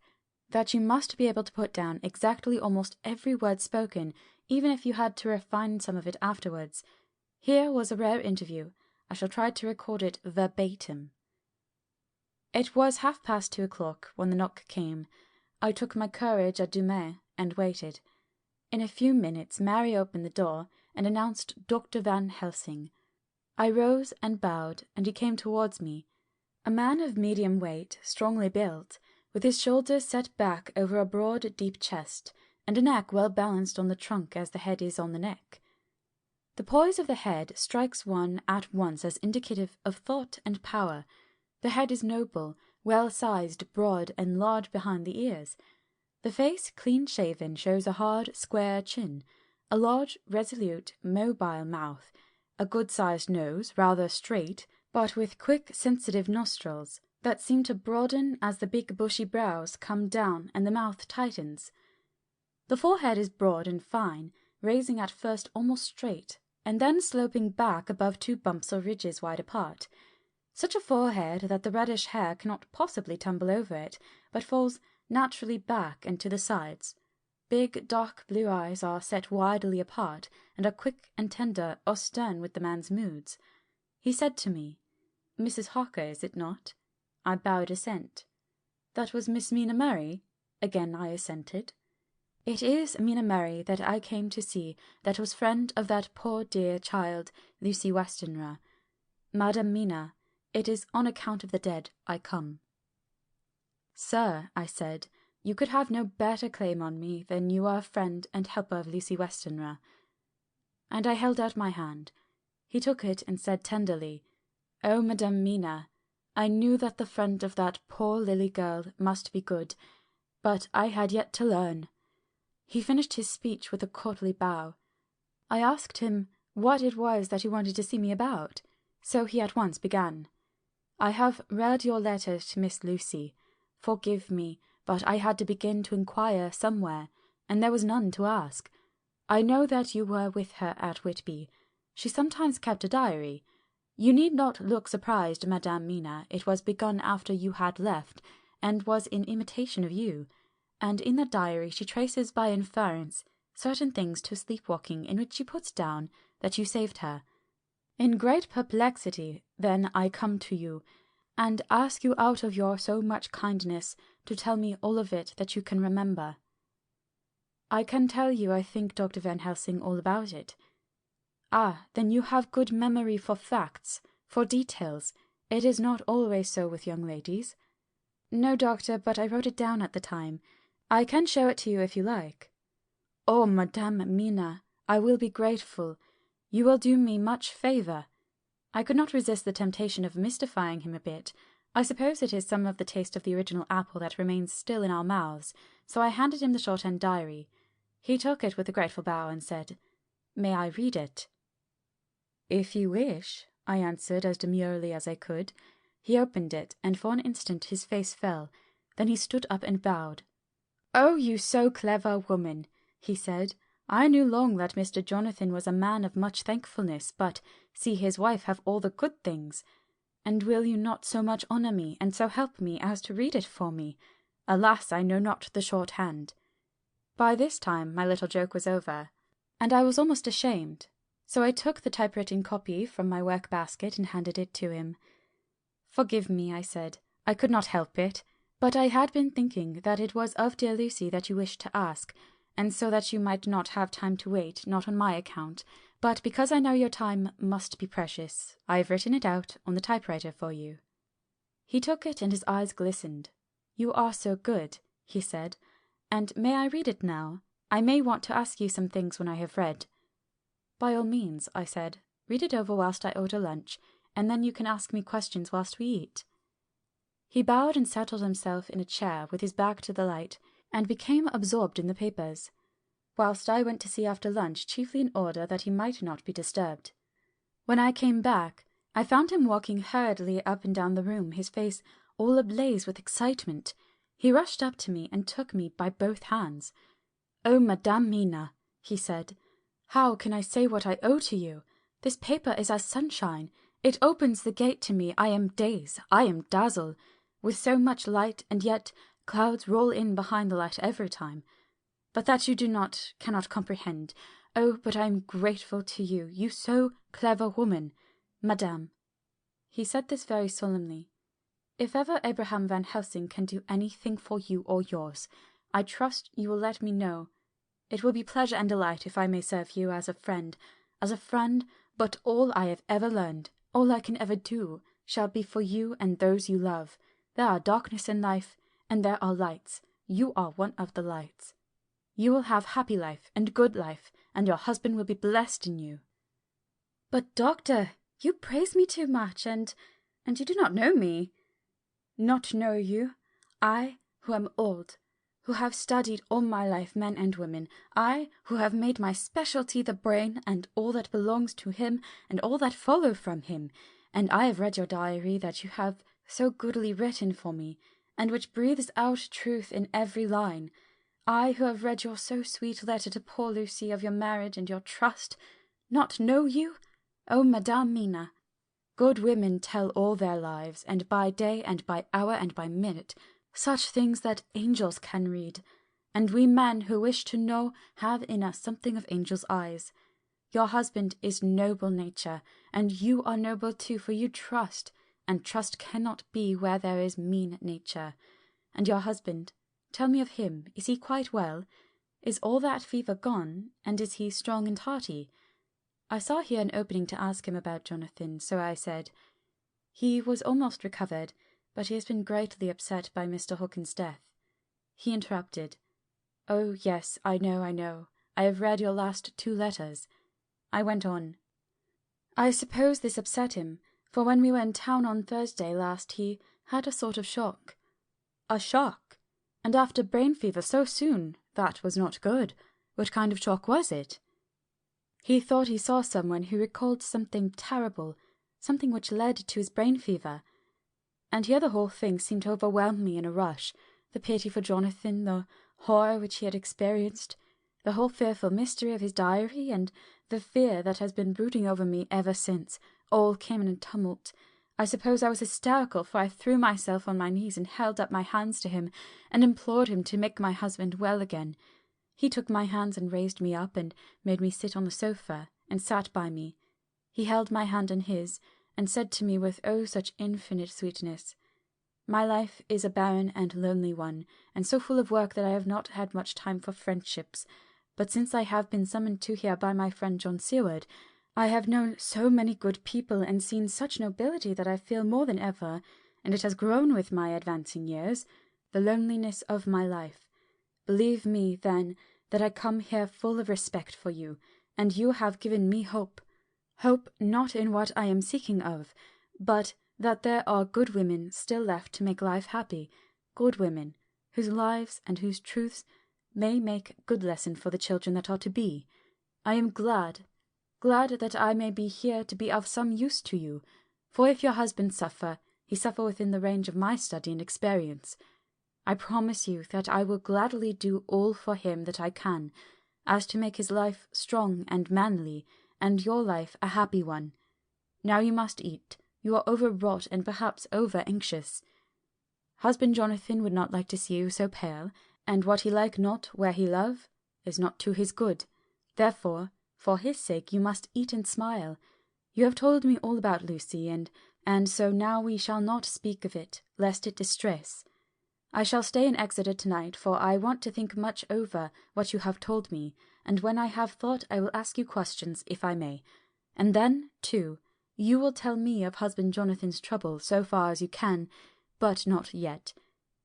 that you must be able to put down exactly almost every word spoken, even if you had to refine some of it afterwards. Here was a rare interview. I shall try to record it verbatim. It was 2:30 when the knock came. I took my courage à deux mains and waited. In a few minutes Mary opened the door and announced Dr. Van Helsing. I rose and bowed, and he came towards me. A man of medium weight, strongly built, with his shoulders set back over a broad, deep chest, and a neck well balanced on the trunk as the head is on the neck. The poise of the head strikes one at once as indicative of thought and power. The head is noble, well-sized, broad, and large behind the ears. The face, clean-shaven, shows a hard, square chin, a large, resolute, mobile mouth, a good-sized nose, rather straight, but with quick, sensitive nostrils that seem to broaden as the big bushy brows come down and the mouth tightens. The forehead is broad and fine, raising at first almost straight, and then sloping back above two bumps or ridges wide apart. Such a forehead that the reddish hair cannot possibly tumble over it, but falls naturally back and to the sides. Big, dark blue eyes are set widely apart, and are quick and tender or stern with the man's moods. He said to me, "Mrs. Harker, is it not?" I bowed assent. "That was Miss Mina Murray?" Again I assented. "It is Mina Murray that I came to see, that was friend of that poor dear child, Lucy Westenra. Madam Mina, it is on account of the dead I come." "Sir," I said, "you could have no better claim on me than you are a friend and helper of Lucy Westenra." And I held out my hand. He took it and said tenderly, "Oh, Madam Mina, I knew that the friend of that poor Lily girl must be good, but I had yet to learn." He finished his speech with a courtly bow. I asked him what it was that he wanted to see me about, so he at once began. "I have read your letter to Miss Lucy. Forgive me, but I had to begin to inquire somewhere, and there was none to ask. I know that you were with her at Whitby. She sometimes kept a diary. You need not look surprised, Madame Mina. It was begun after you had left, and was in imitation of you. And in that diary she traces by inference certain things to sleepwalking, in which she puts down that you saved her. In great perplexity, then, I come to you, and ask you out of your so much kindness to tell me all of it that you can remember." "I can tell you, I think, Dr. Van Helsing, all about it." "Ah, then you have good memory for facts, for details. It is not always so with young ladies." "No, doctor, but I wrote it down at the time. I can show it to you if you like." "Oh, Madame Mina, I will be grateful. You will do me much favour." I could not resist the temptation of mystifying him a bit. I suppose it is some of the taste of the original apple that remains still in our mouths, so I handed him the shorthand diary. He took it with a grateful bow and said, "May I read it?" "If you wish," I answered as demurely as I could. He opened it, and for an instant his face fell. Then he stood up and bowed. "Oh, you so clever woman," he said. "I knew long that Mr. Jonathan was a man of much thankfulness, but see his wife have all the good things. And will you not so much honour me, and so help me, as to read it for me? Alas, I know not the shorthand." By this time my little joke was over, and I was almost ashamed, so I took the typewritten copy from my work-basket and handed it to him. "Forgive me," I said. "I could not help it, but I had been thinking that it was of dear Lucy that you wished to ask, and so that you might not have time to wait, not on my account, but because I know your time must be precious, I have written it out on the typewriter for you." He took it and his eyes glistened. "You are so good," he said, "and may I read it now? I may want to ask you some things when I have read." "By all means," I said. "Read it over whilst I order lunch, and then you can ask me questions whilst we eat." He bowed and settled himself in a chair with his back to the light, and became absorbed in the papers. whilst I went to see after lunch, chiefly in order that he might not be disturbed. When I came back, I found him walking hurriedly up and down the room, his face all ablaze with excitement. He rushed up to me and took me by both hands. "Oh, Madame Mina," he said, "how can I say what I owe to you? This paper is as sunshine. It opens the gate to me. I am dazed, I am dazzled, with so much light, and yet clouds roll in behind the light every time. But that you cannot comprehend. Oh, but I am grateful to you, you so clever woman. Madame," he said this very solemnly, "if ever Abraham Van Helsing can do anything for you or yours, I trust you will let me know. It will be pleasure and delight if I may serve you as a friend, but all I have ever learned, all I can ever do, shall be for you and those you love. There are darkness in life, and there are lights. You are one of the lights. You will have happy life and good life, and your husband will be blessed in you." "But, doctor, you praise me too much, and you do not know me." "Not know you? I, who am old, who have studied all my life men and women, I, who have made my specialty the brain and all that belongs to him and all that follow from him, and I have read your diary that you have so goodly written for me, and which breathes out truth in every line. I, who have read your so sweet letter to poor Lucy of your marriage and your trust, not know you? Oh, Madame Mina, good women tell all their lives, and by day and by hour and by minute, such things that angels can read, and we men who wish to know have in us something of angels' eyes. Your husband is noble nature, and you are noble too, for you trust, and trust cannot be where there is mean nature. And your husband, tell me of him, is he quite well? Is all that fever gone, and is he strong and hearty?" I saw here an opening to ask him about Jonathan, so I said, "He was almost recovered, but he has been greatly upset by Mr. Hawkins's death." He interrupted, "Oh, yes, I know. I have read your last 2 letters. I went on, "I suppose this upset him, for when we were in town on Thursday last he had a sort of shock." "A shock? And after brain fever so soon? That was not good. What kind of shock was it?" "He thought he saw someone who recalled something terrible, something which led to his brain fever. And here the whole thing seemed to overwhelm me in a rush, the pity for Jonathan, the horror which he had experienced, the whole fearful mystery of his diary, and the fear that has been brooding over me ever since, all came in a tumult. I suppose I was hysterical, for I threw myself on my knees and held up my hands to him, and implored him to make my husband well again. He took my hands and raised me up, and made me sit on the sofa, and sat by me. He held my hand in his, and said to me with oh such infinite sweetness, 'My life is a barren and lonely one, and so full of work that I have not had much time for friendships. But since I have been summoned to here by my friend John Seward, I have known so many good people and seen such nobility that I feel more than ever, and it has grown with my advancing years, the loneliness of my life. Believe me, then, that I come here full of respect for you, and you have given me hope. Hope not in what I am seeking of, but that there are good women still left to make life happy, good women, whose lives and whose truths may make good lesson for the children that are to be. I am glad that I may be here to be of some use to you, for if your husband suffer, he suffer within the range of my study and experience. I promise you that I will gladly do all for him that I can, as to make his life strong and manly, and your life a happy one. Now you must eat. You are overwrought and perhaps over-anxious. Husband Jonathan would not like to see you so pale, and what he like not where he love is not to his good. Therefore, for his sake you must eat and smile. You have told me all about Lucy, and so now we shall not speak of it, lest it distress. I shall stay in Exeter tonight, for I want to think much over what you have told me, and when I have thought I will ask you questions, if I may. And then, too, you will tell me of husband Jonathan's trouble so far as you can, but not yet.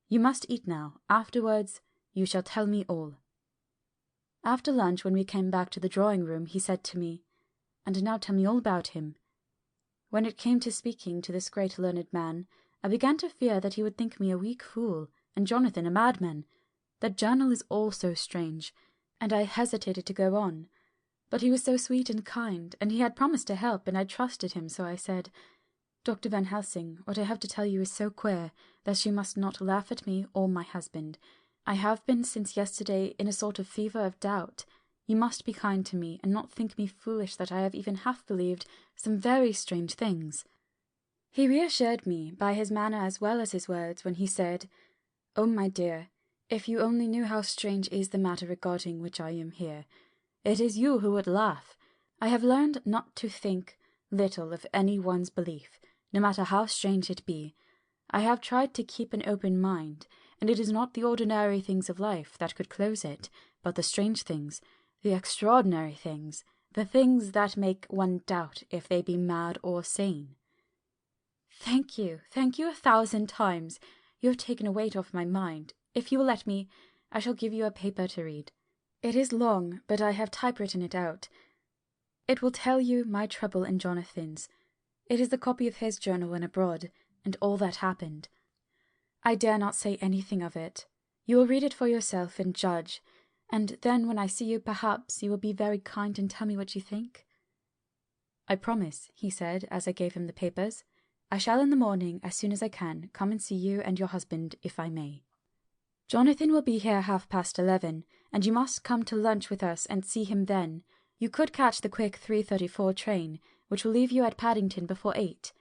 You must eat now. Afterwards you shall tell me all." After lunch, when we came back to the drawing-room, he said to me, "And now tell me all about him." When it came to speaking to this great learned man, I began to fear that he would think me a weak fool, and Jonathan a madman. That journal is all so strange, and I hesitated to go on. But he was so sweet and kind, and he had promised to help, and I trusted him, so I said, Dr. Van Helsing, what I have to tell you is so queer that you must not laugh at me or my husband. I have been since yesterday in a sort of fever of doubt. You must be kind to me, and not think me foolish that I have even half believed some very strange things. He reassured me by his manner as well as his words when he said, Oh, my dear, if you only knew how strange is the matter regarding which I am here. It is you who would laugh. I have learned not to think little of any one's belief, no matter how strange it be. I have tried to keep an open mind, and it is not the ordinary things of life that could close it, but the strange things, the extraordinary things, the things that make one doubt if they be mad or sane. Thank you 1,000 times. You have taken a weight off my mind. If you will let me, I shall give you a paper to read. It is long, but I have typewritten it out. It will tell you my trouble and Jonathan's. It is the copy of his journal when abroad, and all that happened. I dare not say anything of it. You will read it for yourself and judge, and then when I see you, perhaps you will be very kind and tell me what you think. I promise, he said, as I gave him the papers. I shall in the morning, as soon as I can, come and see you and your husband, if I may. Jonathan will be here 11:30, and you must come to lunch with us and see him then. You could catch the quick 3:34 train, which will leave you at Paddington before 8.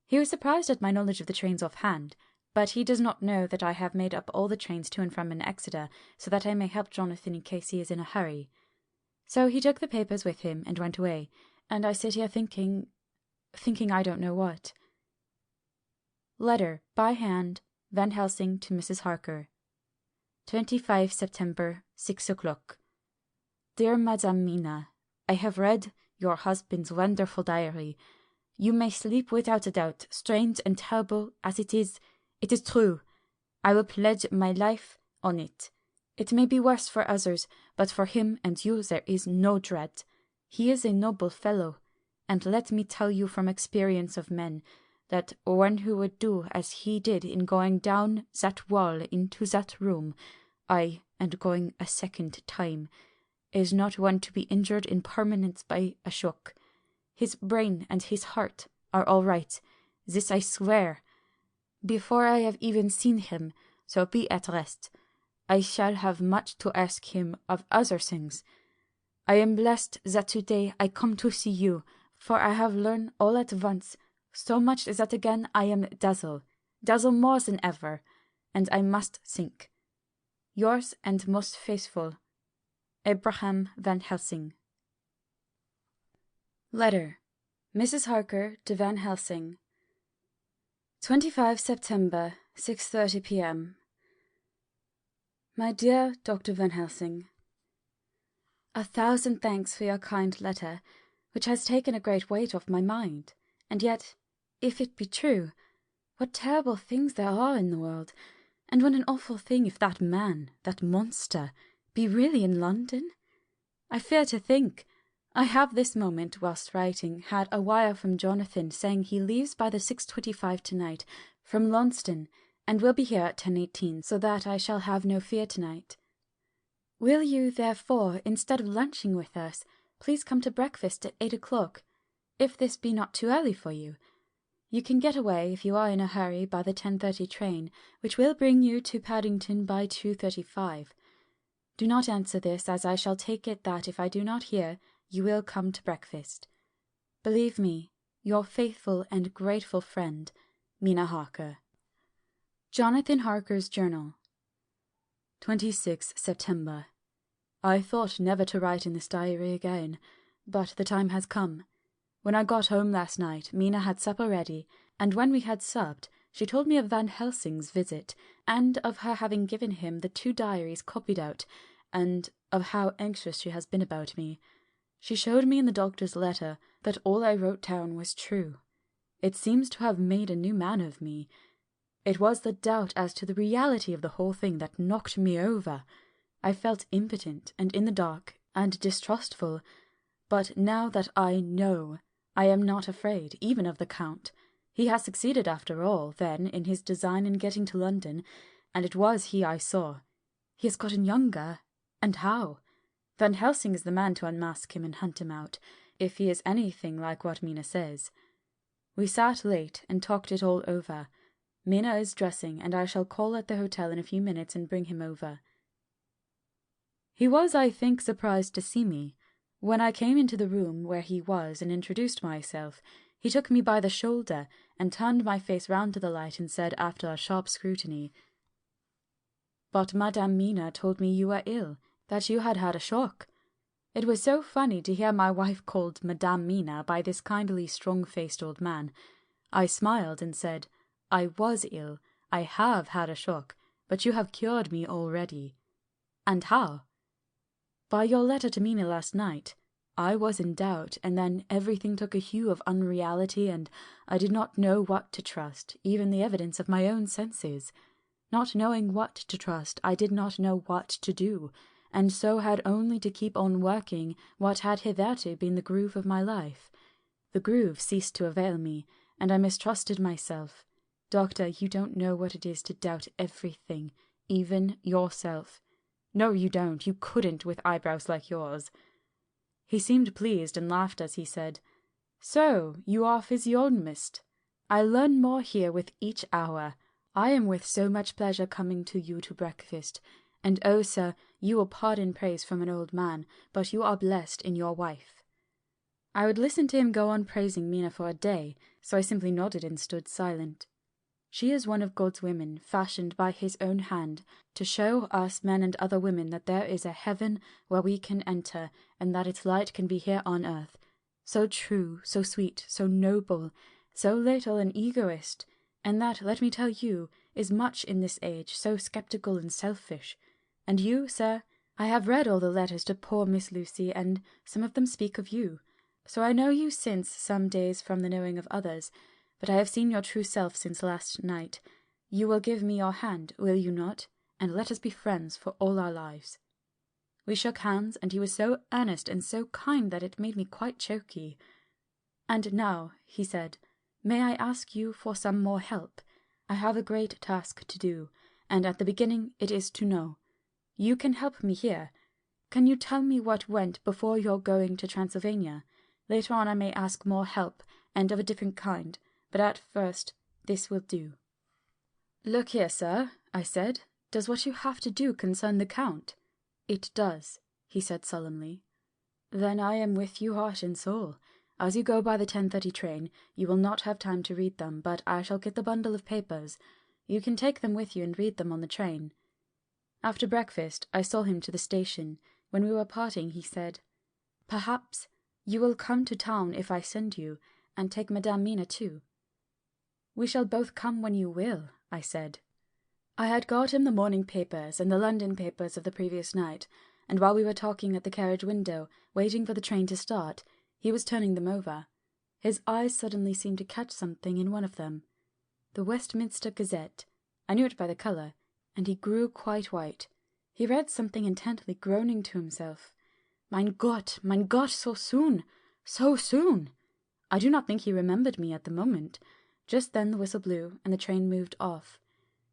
He was surprised at my knowledge of the trains offhand, but he does not know that I have made up all the trains to and from in Exeter, so that I may help Jonathan in case he is in a hurry. So he took the papers with him and went away, and I sit here thinking I don't know what. Letter, by hand, Van Helsing to Mrs. Harker. 25 September, 6 o'clock. Dear Madame Mina, I have read your husband's wonderful diary. You may sleep without a doubt, strange and terrible as it is true. I will pledge my life on it. It may be worse for others, but for him and you there is no dread. He is a noble fellow, and let me tell you from experience of men, that one who would do as he did in going down that wall into that room, aye, and going a second time, is not one to be injured in permanence by a shock. His brain and his heart are all right, this I swear. Before I have even seen him, so be at rest. I shall have much to ask him of other things. I am blessed that today I come to see you, for I have learned all at once, so much that again I am dazzled more than ever, and I must think. Yours and most faithful, Abraham Van Helsing. Letter, Mrs. Harker to Van Helsing. 25 September, 6:30 p.m. My dear Dr. Van Helsing, 1,000 thanks for your kind letter, which has taken a great weight off my mind, and yet, if it be true, what terrible things there are in the world, and what an awful thing if that man, that monster, be really in London. I fear to think. I have this moment, whilst writing, had a wire from Jonathan saying he leaves by the 6:25 tonight from Launceston, and will be here at 10:18, so that I shall have no fear tonight. Will you, therefore, instead of lunching with us, please come to breakfast at 8 o'clock, if this be not too early for you? You can get away, if you are in a hurry, by the 10:30 train, which will bring you to Paddington by 2:35. Do not answer this, as I shall take it that if I do not hear, you will come to breakfast. Believe me, your faithful and grateful friend, Mina Harker. Jonathan Harker's Journal. 26 September. I thought never to write in this diary again, but the time has come. When I got home last night, Mina had supper ready, and when we had supped, she told me of Van Helsing's visit, and of her having given him the 2 diaries copied out, and of how anxious she has been about me. She showed me in the doctor's letter that all I wrote down was true. It seems to have made a new man of me. It was the doubt as to the reality of the whole thing that knocked me over. I felt impotent and in the dark and distrustful, but now that I know, I am not afraid, even of the Count. He has succeeded after all, then, in his design in getting to London, and it was he I saw. He has gotten younger, and how? Van Helsing is the man to unmask him and hunt him out, if he is anything like what Mina says. We sat late and talked it all over. Mina is dressing, and I shall call at the hotel in a few minutes and bring him over. He was, I think, surprised to see me. When I came into the room where he was and introduced myself, he took me by the shoulder and turned my face round to the light and said, after a sharp scrutiny, "But Madame Mina told me you were ill, that you had had a shock." It was so funny to hear my wife called Madame Mina by this kindly, strong-faced old man. I smiled and said, "I was ill. I have had a shock, but you have cured me already." "And how?" "By your letter to Mina last night. I was in doubt, and then everything took a hue of unreality, and I did not know what to trust, even the evidence of my own senses. Not knowing what to trust, I did not know what to do, and so had only to keep on working what had hitherto been the groove of my life. The groove ceased to avail me, and I mistrusted myself. Doctor, you don't know what it is to doubt everything, even yourself. No, you don't. You couldn't with eyebrows like yours." He seemed pleased and laughed as he said, "So, you are physiognomist. I learn more here with each hour. I am with so much pleasure coming to you to breakfast. And oh, sir, you will pardon praise from an old man, but you are blessed in your wife." I would listen to him go on praising Mina for a day, so I simply nodded and stood silent. She is one of God's women, fashioned by his own hand, to show us men and other women that there is a heaven where we can enter, and that its light can be here on earth. So true, so sweet, so noble, so little an egoist, and that, let me tell you, is much in this age, so sceptical and selfish. And you, sir, I have read all the letters to poor Miss Lucy, and some of them speak of you. So I know you since some days from the knowing of others, but I have seen your true self since last night. You will give me your hand, will you not? And let us be friends for all our lives." We shook hands, and he was so earnest and so kind that it made me quite choky. "And now," he said, "may I ask you for some more help? I have a great task to do, and at the beginning it is to know. You can help me here. Can you tell me what went before your going to Transylvania? Later on I may ask more help, and of a different kind, but at first this will do." "Look here, sir," I said, "does what you have to do concern the Count?" "It does," he said solemnly. "Then I am with you heart and soul. As you go by the 10:30 train, you will not have time to read them, but I shall get the bundle of papers. You can take them with you and read them on the train." After breakfast, I saw him to the station. When we were parting, he said, "Perhaps you will come to town if I send you, and take Madame Mina too." "We shall both come when you will," I said. I had got him the morning papers and the London papers of the previous night, and while we were talking at the carriage window, waiting for the train to start, he was turning them over. His eyes suddenly seemed to catch something in one of them. The Westminster Gazette. I knew it by the colour, and he grew quite white. He read something intently, groaning to himself. Mein Gott, so soon! So soon! I do not think he remembered me at the moment. Just then the whistle blew, and the train moved off.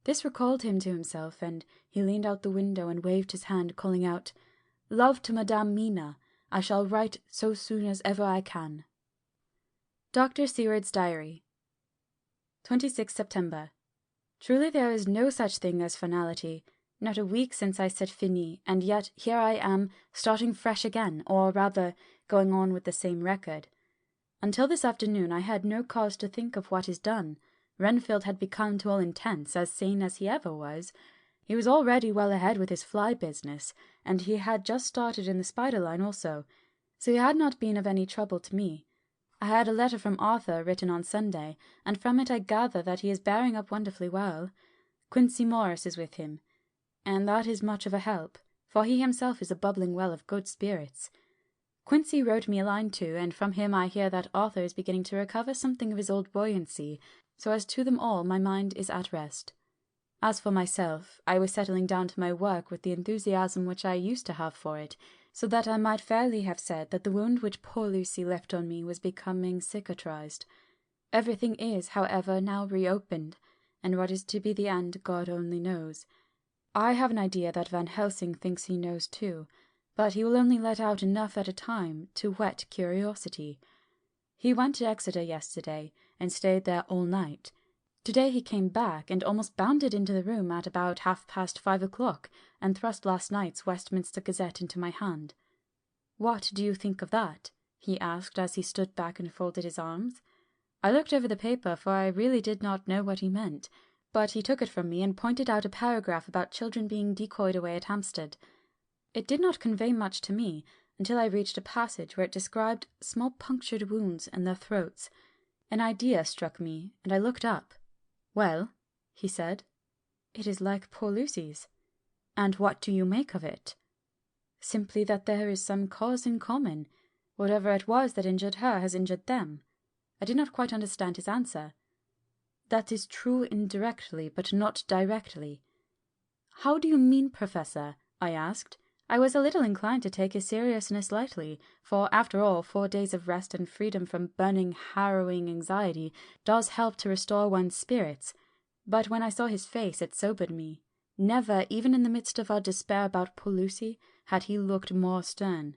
This recalled him to himself, and he leaned out the window and waved his hand, calling out, "Love to Madame Mina. I shall write so soon as ever I can." Dr. Seward's Diary, 26 September. Truly there is no such thing as finality. Not a week since I said fini, and yet here I am, starting fresh again, or rather going on with the same record. Until this afternoon I had no cause to think of what is done. Renfield had become to all intents as sane as he ever was. He was already well ahead with his fly business, and he had just started in the spider line also, so he had not been of any trouble to me. I had a letter from Arthur written on Sunday, and from it I gather that he is bearing up wonderfully well. Quincey Morris is with him, and that is much of a help, for he himself is a bubbling well of good spirits. Quincey wrote me a line too, and from him I hear that Arthur is beginning to recover something of his old buoyancy, so as to them all my mind is at rest. As for myself, I was settling down to my work with the enthusiasm which I used to have for it, so that I might fairly have said that the wound which poor Lucy left on me was becoming cicatrized. Everything is, however, now reopened, and what is to be the end God only knows. I have an idea that Van Helsing thinks he knows too, but he will only let out enough at a time to whet curiosity. He went to Exeter yesterday, and stayed there all night. Today he came back, and almost bounded into the room at about 5:30 o'clock, and thrust last night's Westminster Gazette into my hand. "What do you think of that?" he asked as he stood back and folded his arms. I looked over the paper, for I really did not know what he meant, but he took it from me and pointed out a paragraph about children being decoyed away at Hampstead. It did not convey much to me until I reached a passage where it described small punctured wounds in their throats. An idea struck me, and I looked up. "Well," he said. "It is like poor Lucy's." "And what do you make of it?" "Simply that there is some cause in common. Whatever it was that injured her has injured them." I did not quite understand his answer. "That is true indirectly, but not directly." "How do you mean, Professor?" I asked. I was a little inclined to take his seriousness lightly, for after all 4 days of rest and freedom from burning, harrowing anxiety does help to restore one's spirits. But when I saw his face it sobered me. Never, even in the midst of our despair about poor Lucy, had he looked more stern.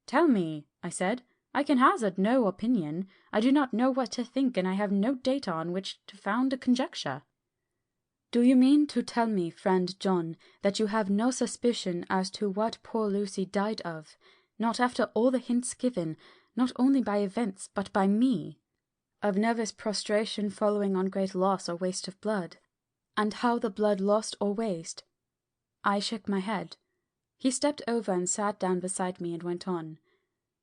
"Tell me," I said. "I can hazard no opinion. I do not know what to think, and I have no data on which to found a conjecture." "Do you mean to tell me, friend John, that you have no suspicion as to what poor Lucy died of, not after all the hints given, not only by events but by me? Of nervous prostration following on great loss or waste of blood, and how the blood lost or waste?" I shook my head. He stepped over and sat down beside me and went on.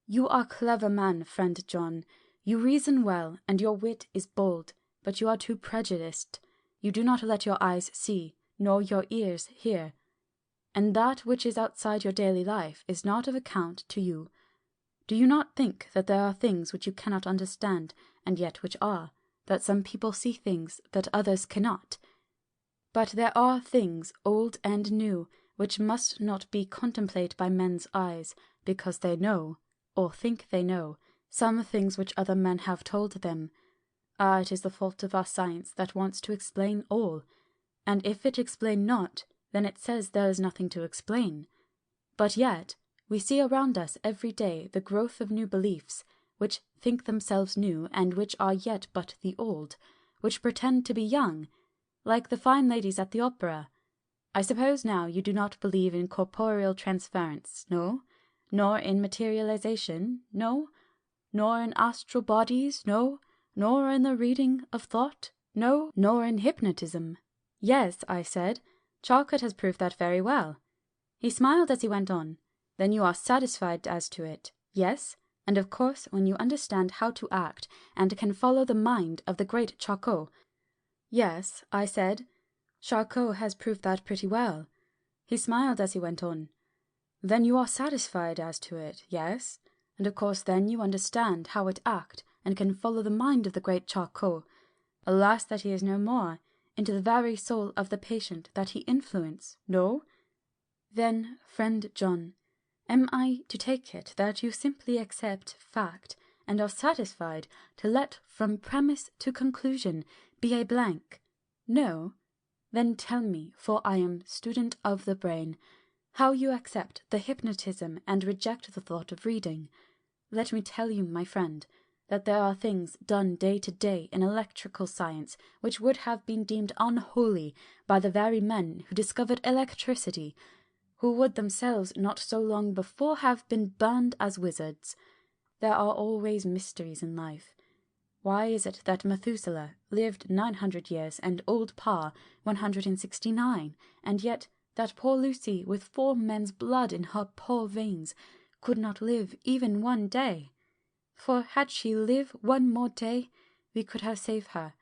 "You are a clever man, friend John. You reason well, and your wit is bold, but you are too prejudiced. You do not let your eyes see, nor your ears hear, and that which is outside your daily life is not of account to you. Do you not think that there are things which you cannot understand, and yet which are, that some people see things that others cannot? But there are things, old and new, which must not be contemplated by men's eyes, because they know, or think they know, some things which other men have told them. Ah, it is the fault of our science that wants to explain all, and if it explain not, then it says there is nothing to explain. But yet we see around us every day the growth of new beliefs, which think themselves new, and which are yet but the old, which pretend to be young, like the fine ladies at the opera. I suppose now you do not believe in corporeal transference, no? Nor in materialization, no? Nor in astral bodies, no? Nor in the reading of thought, no? Nor in hypnotism? "Yes," I said. "Charcot has proved that very well." He smiled as he went on. "Then you are satisfied as to it? Yes? And of course when you understand how to act, and can follow the mind of the great Charcot." "Yes," I said. "Charcot has proved that pretty well." He smiled as he went on. "Then you are satisfied as to it? Yes? And of course then you understand how it act, and can follow the mind of the great Charcot, alas that he is no more, into the very soul of the patient that he influence, no? Then, friend John, am I to take it that you simply accept fact, and are satisfied to let from premise to conclusion be a blank? No? Then tell me, for I am student of the brain, how you accept the hypnotism and reject the thought of reading. Let me tell you, my friend, that there are things done day to day in electrical science which would have been deemed unholy by the very men who discovered electricity, who would themselves not so long before have been burned as wizards. There are always mysteries in life. Why is it that Methuselah lived 900 years and old Pa 169, and yet that poor Lucy, with 4 men's blood in her poor veins, could not live even 1 day? For had she lived 1 more day, we could have saved her.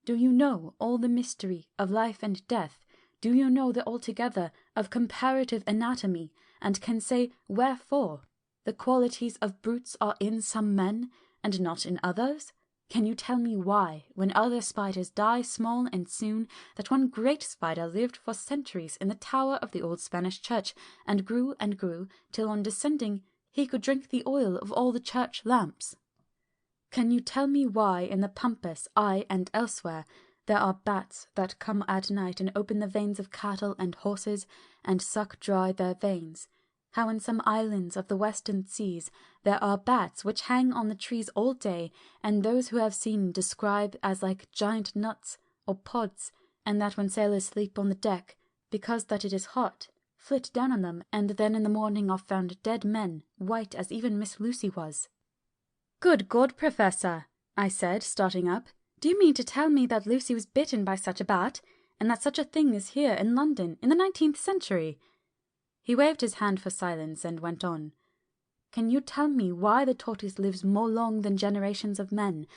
Do you know all the mystery of life and death? Do you know the altogether of comparative anatomy, and can say wherefore the qualities of brutes are in some men, and not in others? Can you tell me why, when other spiders die small and soon, that one great spider lived for centuries in the tower of the old Spanish church, and grew, till on descending he could drink the oil of all the church lamps? Can you tell me why in the pampas, aye, and elsewhere, there are bats that come at night and open the veins of cattle and horses, and suck dry their veins? how in some islands of the western seas there are bats which hang on the trees all day, and those who have seen describe as like giant nuts or pods, and that when sailors sleep on the deck, because that it is hot, flit down on them, and then in the morning are found dead men, white as even Miss Lucy was." "Good God, Professor," I said, starting up, "do you mean to tell me that Lucy was bitten by such a bat, and that such a thing is here in London in the 19th century?" He waved his hand for silence and went on. "Can you tell me why the tortoise lives more long than generations of men,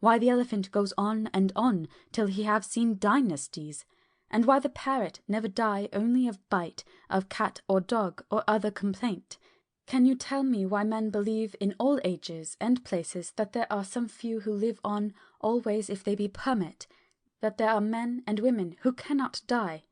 why the elephant goes on till he have seen dynasties, and why the parrot never die only of bite of cat or dog or other complaint? Can you tell me why men believe in all ages and places that there are some few who live on always if they be permit, that there are men and women who cannot die?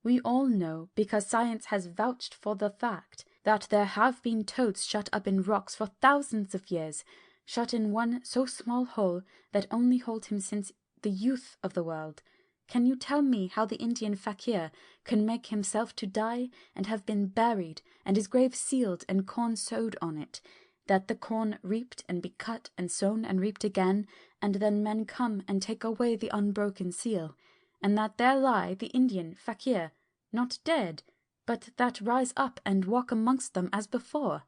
We all know, because science has vouched for the fact, that there have been toads shut up in rocks for thousands of years, shut in one so small hole that only hold him since the youth of the world. Can you tell me how the Indian fakir can make himself to die and have been buried, and his grave sealed and corn sowed on it, that the corn reaped and be cut and sown and reaped again, and then men come and take away the unbroken seal, and that there lie the Indian fakir, not dead, but that rise up and walk amongst them as before?"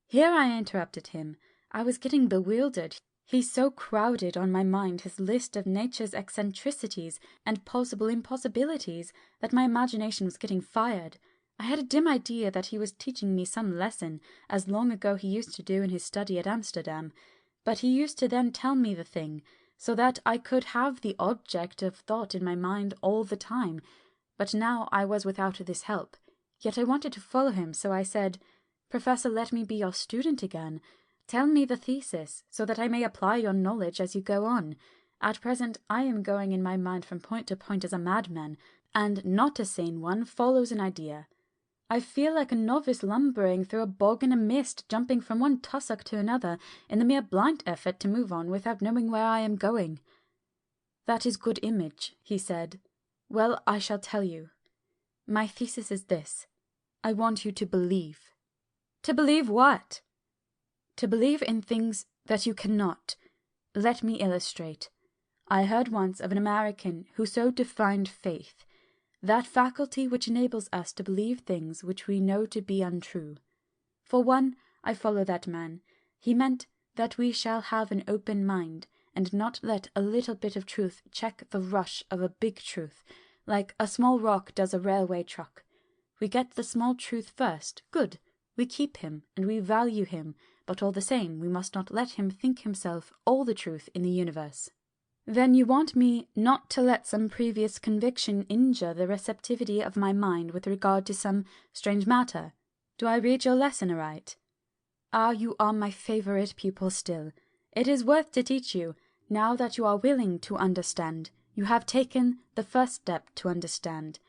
Here I interrupted him. I was getting bewildered. He so crowded on my mind his list of nature's eccentricities and possible impossibilities that my imagination was getting fired. I had a dim idea that he was teaching me some lesson, as long ago he used to do in his study at Amsterdam, but he used to then tell me the thing, so that I could have the object of thought in my mind all the time, but now I was without this help. Yet I wanted to follow him, so I said, "Professor, let me be your student again. Tell me the thesis, so that I may apply your knowledge as you go on. At present I am going in my mind from point to point as a madman, and not a sane one follows an idea. I feel like a novice lumbering through a bog in a mist, jumping from one tussock to another in the mere blind effort to move on without knowing where I am going." "That is good image," he said. "Well, I shall tell you. My thesis is this. I want you to believe." "To believe what?" "To believe in things that you cannot. Let me illustrate. I heard once of an American who so defined faith, that faculty which enables us to believe things which we know to be untrue. For one, I follow that man. He meant that we shall have an open mind, and not let a little bit of truth check the rush of a big truth, like a small rock does a railway truck. We get the small truth first, good. We keep him, and we value him, but all the same we must not let him think himself all the truth in the universe." "Then you want me not to let some previous conviction injure the receptivity of my mind with regard to some strange matter. Do I read your lesson aright?" "Ah, you are my favourite pupil still. It is worth to teach you. Now that you are willing to understand, you have taken the first step to understand.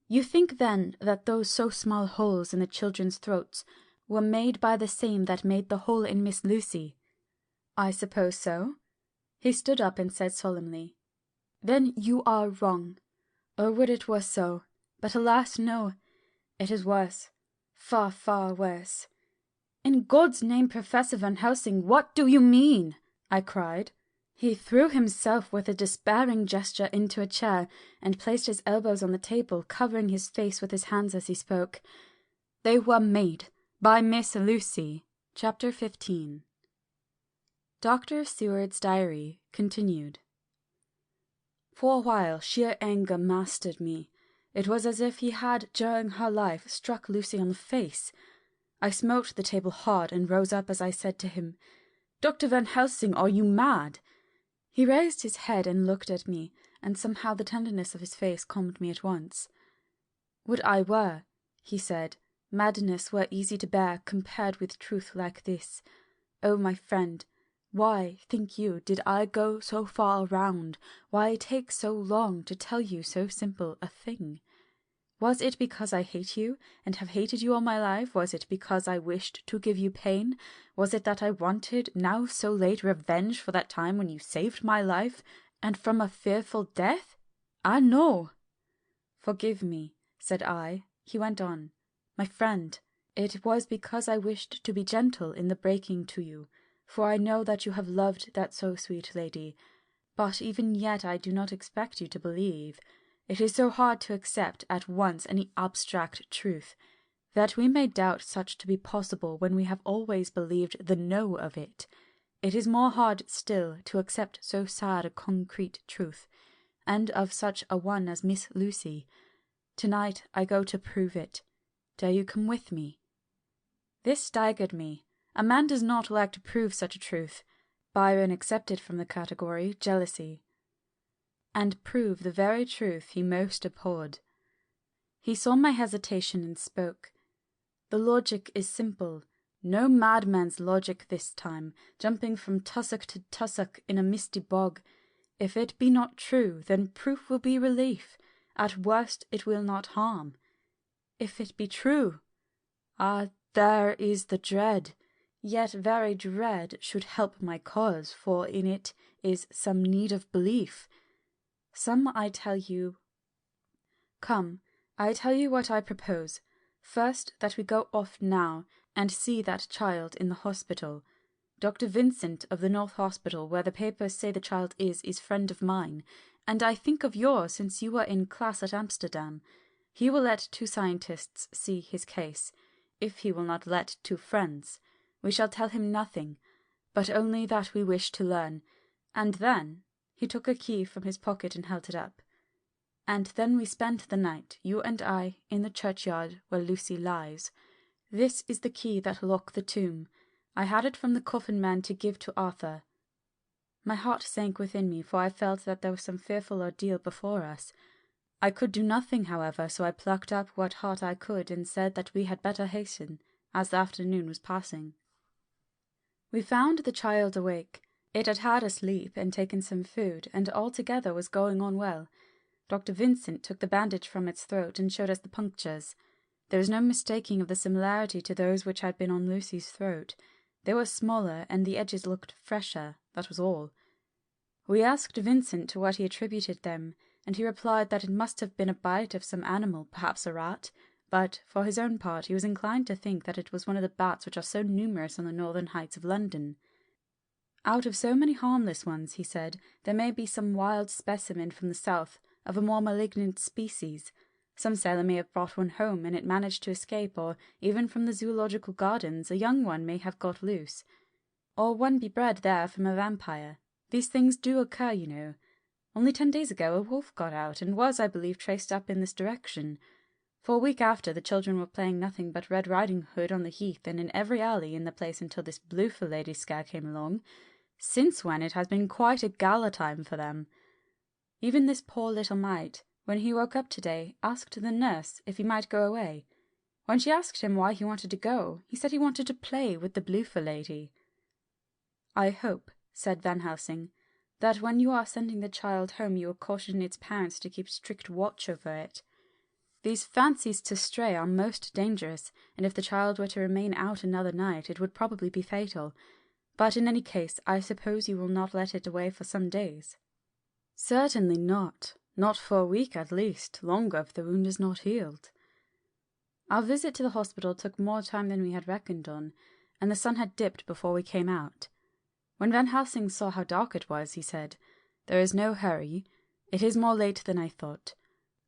You think then that those so small holes in the children's throats were made by the same that made the hole in Miss Lucy?" "I suppose so." He stood up and said solemnly, "Then you are wrong. Oh, would it were so! But alas, no. It is worse. Far, far worse." "In God's name, Professor Van Helsing, what do you mean?" I cried. He threw himself with a despairing gesture into a chair, and placed his elbows on the table, covering his face with his hands as he spoke. "They were made by Miss Lucy." Chapter 15. Dr. Seward's Diary continued. For a while sheer anger mastered me. It was as if he had, during her life, struck Lucy on the face. I smote the table hard, and rose up as I said to him, "Dr. Van Helsing, are you mad?" He raised his head and looked at me, and somehow the tenderness of his face calmed me at once. "Would I were," he said, "madness were easy to bear compared with truth like this. Oh, my friend, why, think you, did I go so far round, why take so long to tell you so simple a thing? Was it because I hate you, and have hated you all my life? Was it because I wished to give you pain? Was it that I wanted, now so late, revenge for that time when you saved my life, and from a fearful death? Ah, no!" "Forgive me," said I. He went on, "My friend, It was because I wished to be gentle in the breaking to you, for I know that you have loved that so sweet lady, but even yet I do not expect you to believe. It is so hard to accept at once any abstract truth, that we may doubt such to be possible when we have always believed the no of it. It is more hard still to accept so sad a concrete truth, and of such a one as Miss Lucy. Tonight I go to prove it. Dare you come with me? This staggered me. A man does not like to prove such a truth. Byron excepted from the category jealousy. And prove the very truth he most abhorred. He saw my hesitation and spoke. The logic is simple. No madman's logic this time, jumping from tussock to tussock in a misty bog. If it be not true, then proof will be relief. At worst it will not harm. If it be true, there is the dread. Yet very dread should help my cause, for in it is some need of belief. Some I tell you. Come, I tell you what I propose. First, that we go off now, and see that child in the hospital. Dr. Vincent of the North Hospital, where the papers say the child is friend of mine, and I think of yours since you were in class at Amsterdam. He will let 2 scientists see his case, if he will not let 2 friends. We shall tell him nothing, but only that we wish to learn, and then he took a key from his pocket and held it up. And then we spent the night, you and I, in the churchyard where Lucy lies. This is the key that locked the tomb. I had it from the coffin man to give to Arthur. My heart sank within me, for I felt that there was some fearful ordeal before us. I could do nothing, however, so I plucked up what heart I could and said that we had better hasten, as the afternoon was passing. We found the child awake. It had had a sleep and taken some food, and altogether was going on well. Dr. Vincent took the bandage from its throat and showed us the punctures. There was no mistaking of the similarity to those which had been on Lucy's throat. They were smaller, and the edges looked fresher, that was all. We asked Vincent to what he attributed them, and he replied that it must have been a bite of some animal, perhaps a rat, but, for his own part, he was inclined to think that it was one of the bats which are so numerous on the northern heights of London. Out of so many harmless ones, he said, there may be some wild specimen from the south, of a more malignant species. Some sailor may have brought one home, and it managed to escape, or, even from the zoological gardens, a young one may have got loose. Or one be bred there from a vampire. These things do occur, you know. Only 10 days ago a wolf got out, and was, I believe, traced up in this direction. For a week after, the children were playing nothing but Red Riding Hood on the heath and in every alley in the place until this Bloofer lady scare came along, since when it has been quite a gala time for them. Even this poor little mite, when he woke up today, asked the nurse if he might go away. When she asked him why he wanted to go, he said he wanted to play with the Bloofer lady. I hope, said Van Helsing, that when you are sending the child home you will caution its parents to keep strict watch over it. These fancies to stray are most dangerous, and if the child were to remain out another night it would probably be fatal. But in any case, I suppose you will not let it away for some days. Certainly not. Not for a week at least, longer if the wound is not healed. Our visit to the hospital took more time than we had reckoned on, and the sun had dipped before we came out. When Van Helsing saw how dark it was, he said, "There is no hurry. It is more late than I thought.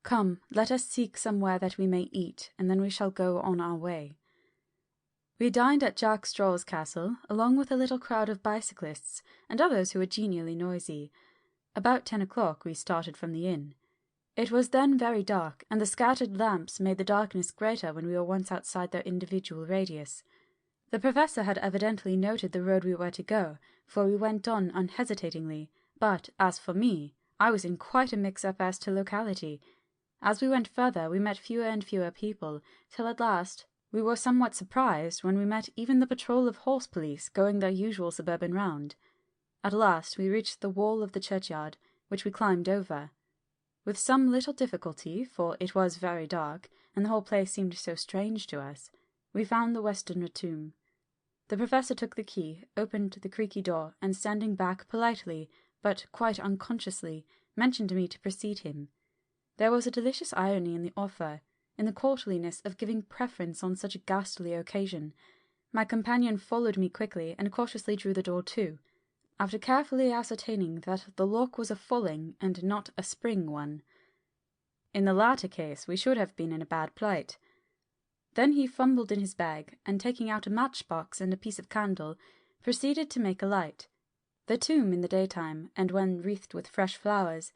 Come, let us seek somewhere that we may eat, and then we shall go on our way." We dined at Jack Straw's castle, along with a little crowd of bicyclists, and others who were genially noisy. About 10 o'clock we started from the inn. It was then very dark, and the scattered lamps made the darkness greater when we were once outside their individual radius. The professor had evidently noted the road we were to go, for we went on unhesitatingly, but, as for me, I was in quite a mix-up as to locality. As we went further, we met fewer and fewer people, till at last we were somewhat surprised when we met even the patrol of horse police going their usual suburban round. At last we reached the wall of the churchyard, which we climbed over. With some little difficulty, for it was very dark, and the whole place seemed so strange to us, we found the Westenra tomb. The professor took the key, opened the creaky door, and standing back politely, but quite unconsciously, mentioned to me to precede him. There was a delicious irony in the offer. in the courtliness of giving preference on such a ghastly occasion. My companion followed me quickly and cautiously drew the door to, after carefully ascertaining that the lock was a falling and not a spring one. In the latter case we should have been in a bad plight. Then he fumbled in his bag, and taking out a matchbox and a piece of candle, proceeded to make a light. The tomb in the daytime, and when wreathed with fresh flowers,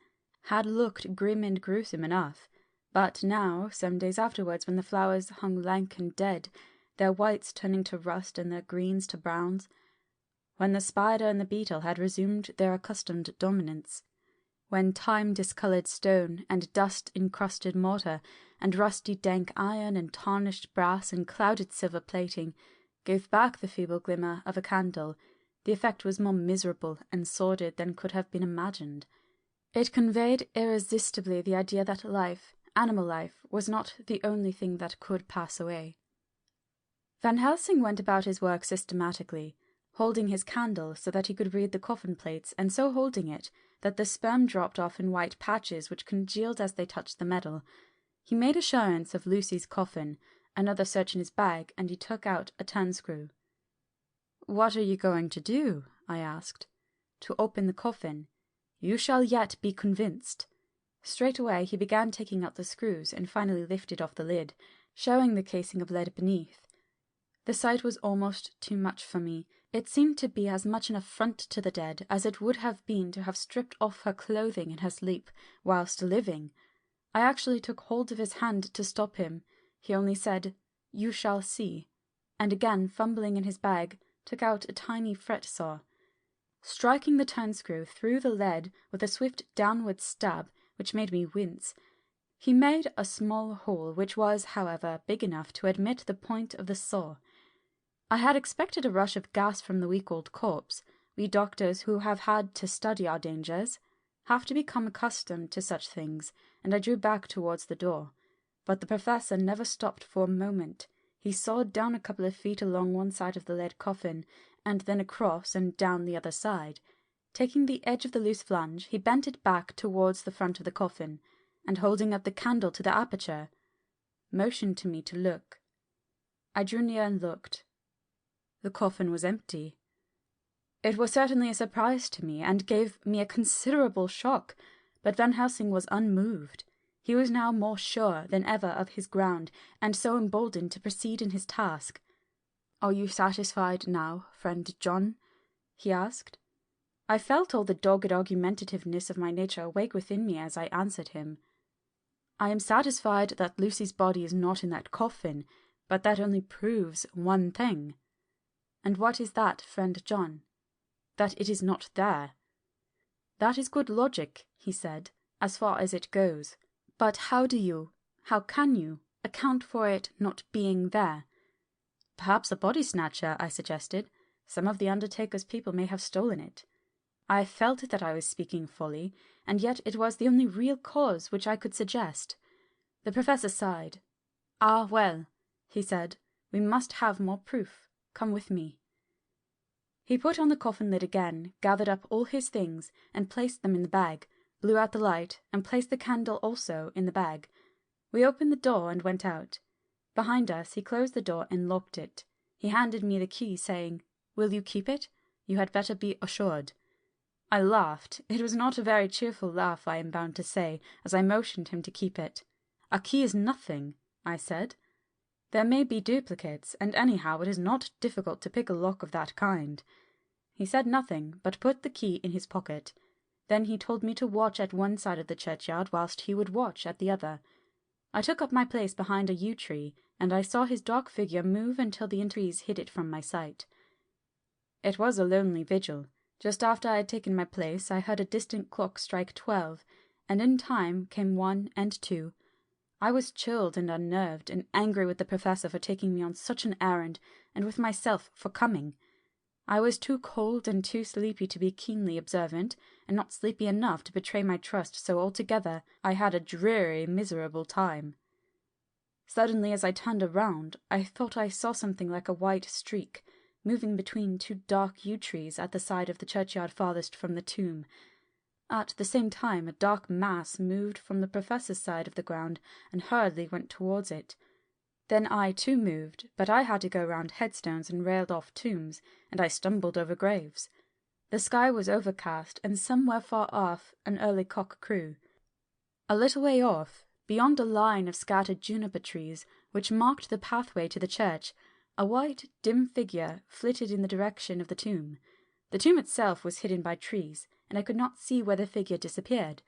had looked grim and gruesome enough, but now, some days afterwards, when the flowers hung lank and dead, their whites turning to rust and their greens to browns, when the spider and the beetle had resumed their accustomed dominance, when time-discoloured stone and dust-encrusted mortar and rusty dank iron and tarnished brass and clouded silver plating gave back the feeble glimmer of a candle, the effect was more miserable and sordid than could have been imagined. It conveyed irresistibly the idea that life, animal life, was not the only thing that could pass away. Van Helsing went about his work systematically, holding his candle so that he could read the coffin plates, and so holding it that the sperm dropped off in white patches which congealed as they touched the metal. He made assurance of Lucy's coffin, another search in his bag, and he took out a turnscrew. "What are you going to do?" I asked. "To open the coffin. You shall yet be convinced." Straightway he began taking out the screws, and finally lifted off the lid, showing the casing of lead beneath. The sight was almost too much for me. It seemed to be as much an affront to the dead as it would have been to have stripped off her clothing in her sleep whilst living. I actually took hold of his hand to stop him. He only said, "You shall see," and again fumbling in his bag, took out a tiny fret saw. Striking the turnscrew through the lead with a swift downward stab which made me wince, he made a small hole which was, however, big enough to admit the point of the saw. I had expected a rush of gas from the weak old corpse. We doctors who have had to study our dangers have to become accustomed to such things, and I drew back towards the door. But the professor never stopped for a moment. He sawed down a couple of feet along one side of the lead coffin, and then across and down the other side. Taking the edge of the loose flange, he bent it back towards the front of the coffin, and holding up the candle to the aperture, motioned to me to look. I drew near and looked. The coffin was empty. It was certainly a surprise to me, and gave me a considerable shock, but Van Helsing was unmoved. He was now more sure than ever of his ground, and so emboldened to proceed in his task. "Are you satisfied now, friend John?" he asked. I felt all the dogged argumentativeness of my nature awake within me as I answered him. "I am satisfied that Lucy's body is not in that coffin, but that only proves one thing." "And what is that, friend John?" "That it is not there." "That is good logic," he said, "as far as it goes. But how can you, account for it not being there?" "Perhaps a body snatcher," I suggested. "Some of the undertaker's people may have stolen it." I felt that I was speaking folly, and yet it was the only real cause which I could suggest. The professor sighed. "Ah, well," he said, "we must have more proof. Come with me." He put on the coffin lid again, gathered up all his things, and placed them in the bag, blew out the light, and placed the candle also in the bag. We opened the door and went out. Behind us he closed the door and locked it. He handed me the key, saying, "Will you keep it? You had better be assured." I laughed. It was not a very cheerful laugh, I am bound to say, as I motioned him to keep it. "A key is nothing," I said. "There may be duplicates, and anyhow it is not difficult to pick a lock of that kind." He said nothing, but put the key in his pocket. Then he told me to watch at one side of the churchyard whilst he would watch at the other. I took up my place behind a yew tree, and I saw his dark figure move until the trees hid it from my sight. It was a lonely vigil. Just after I had taken my place, I heard a distant clock strike 12, and in time came 1 and 2. I was chilled and unnerved, and angry with the professor for taking me on such an errand, and with myself for coming. I was too cold and too sleepy to be keenly observant, and not sleepy enough to betray my trust, so altogether I had a dreary, miserable time. Suddenly, as I turned around, I thought I saw something like a white streak, moving between two dark yew trees at the side of the churchyard farthest from the tomb. At the same time, a dark mass moved from the professor's side of the ground and hurriedly went towards it. Then I too moved, but I had to go round headstones and railed off tombs, and I stumbled over graves. The sky was overcast, and somewhere far off an early cock crew. A little way off, beyond a line of scattered juniper trees which marked the pathway to the church, a white, dim figure flitted in the direction of the tomb. The tomb itself was hidden by trees, and I could not see where the figure disappeared.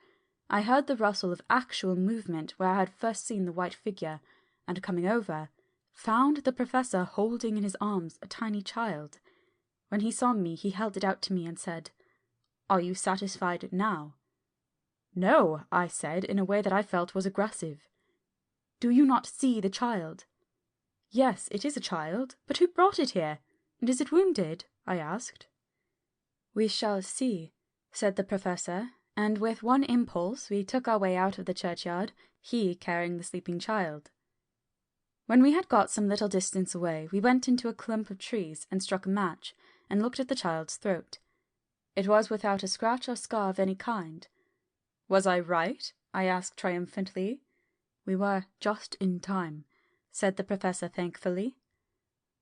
I heard the rustle of actual movement where I had first seen the white figure, and coming over, found the professor holding in his arms a tiny child. When he saw me, he held it out to me and said, "Are you satisfied now?" "No," I said, in a way that I felt was aggressive. "Do you not see the child?" "Yes, it is a child, but who brought it here? And is it wounded?" I asked. "We shall see," said the professor, and with one impulse we took our way out of the churchyard, he carrying the sleeping child. When we had got some little distance away, we went into a clump of trees and struck a match, and looked at the child's throat. It was without a scratch or scar of any kind. "Was I right?" I asked triumphantly. "We were just in time," said the professor thankfully.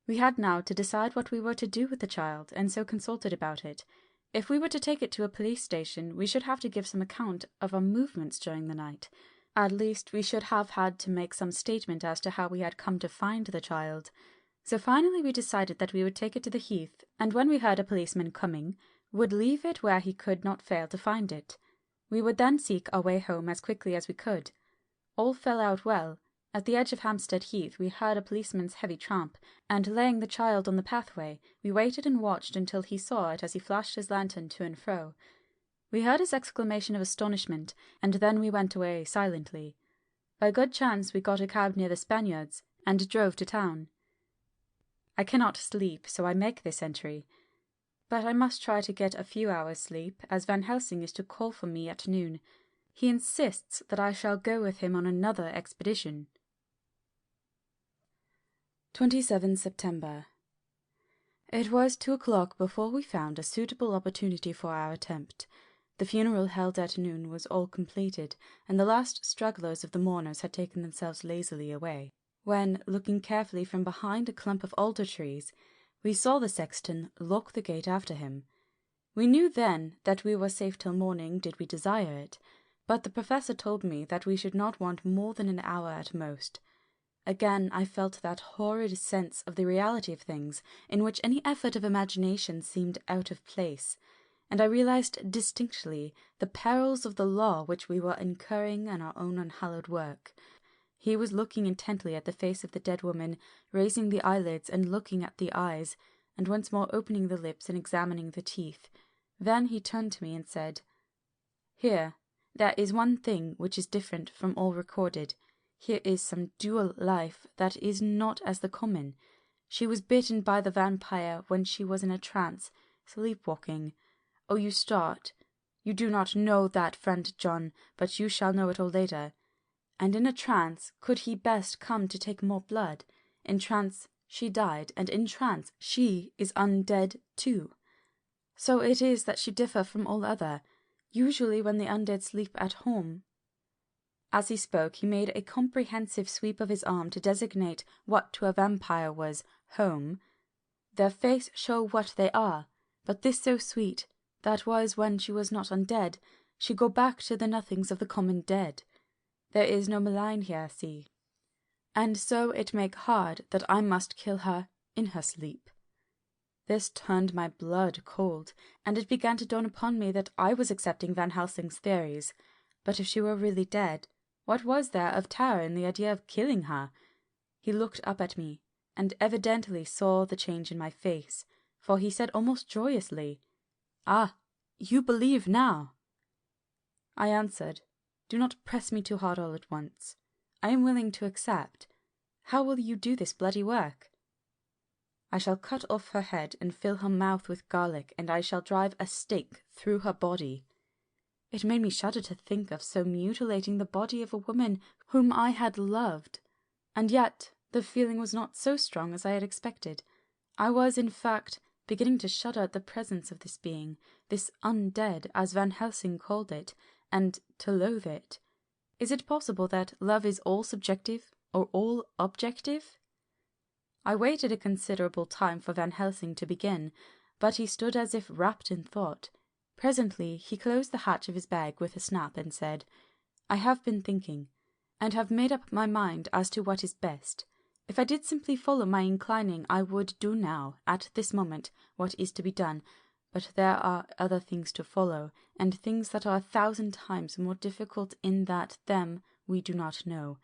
We had now to decide what we were to do with the child, and so consulted about it. If we were to take it to a police station, we should have to give some account of our movements during the night. At least, we should have had to make some statement as to how we had come to find the child. So finally we decided that we would take it to the heath, and when we heard a policeman coming, would leave it where he could not fail to find it. We would then seek our way home as quickly as we could. All fell out well. At the edge of Hampstead Heath we heard a policeman's heavy tramp, and laying the child on the pathway, we waited and watched until he saw it as he flashed his lantern to and fro. We heard his exclamation of astonishment, and then we went away silently. By good chance we got a cab near the Spaniards, and drove to town. I cannot sleep, so I make this entry. But I must try to get a few hours' sleep, as Van Helsing is to call for me at noon. He insists that I shall go with him on another expedition. 27 September. It was 2 o'clock before we found a suitable opportunity for our attempt. The funeral held at noon was all completed, and the last stragglers of the mourners had taken themselves lazily away, when, looking carefully from behind a clump of alder trees, we saw the sexton lock the gate after him. We knew then that we were safe till morning did we desire it, but the professor told me that we should not want more than an hour at most. Again I felt that horrid sense of the reality of things, in which any effort of imagination seemed out of place, and I realized distinctly the perils of the law which we were incurring in our own unhallowed work. He was looking intently at the face of the dead woman, raising the eyelids and looking at the eyes, and once more opening the lips and examining the teeth. Then he turned to me and said, "Here, there is one thing which is different from all recorded. Here is some dual life that is not as the common. She was bitten by the vampire when she was in a trance, sleepwalking. Oh, you start. You do not know that, friend John, but you shall know it all later. And in a trance could he best come to take more blood? In trance she died, and in trance she is undead too. So it is that she differ from all other. Usually when the undead sleep at home." As he spoke, he made a comprehensive sweep of his arm to designate what to a vampire was home. "Their face show what they are, but this so sweet, that was when she was not undead, she go back to the nothings of the common dead. There is no malign here, see. And so it make hard that I must kill her in her sleep." This turned my blood cold, and it began to dawn upon me that I was accepting Van Helsing's theories. But if she were really dead, what was there of terror in the idea of killing her? He looked up at me, and evidently saw the change in my face, for he said almost joyously, "Ah, you believe now." I answered, "Do not press me too hard all at once. I am willing to accept. How will you do this bloody work?" "I shall cut off her head and fill her mouth with garlic, and I shall drive a stake through her body." It made me shudder to think of so mutilating the body of a woman whom I had loved, and yet the feeling was not so strong as I had expected. I was, in fact, beginning to shudder at the presence of this being, this undead, as Van Helsing called it, and to loathe it. Is it possible that love is all subjective, or all objective? I waited a considerable time for Van Helsing to begin, but he stood as if wrapped in thought. Presently he closed the hatch of his bag with a snap and said, "I have been thinking, and have made up my mind as to what is best. If I did simply follow my inclining, I would do now, at this moment, what is to be done, but there are other things to follow, and things that are 1,000 times more difficult in that them we do not know.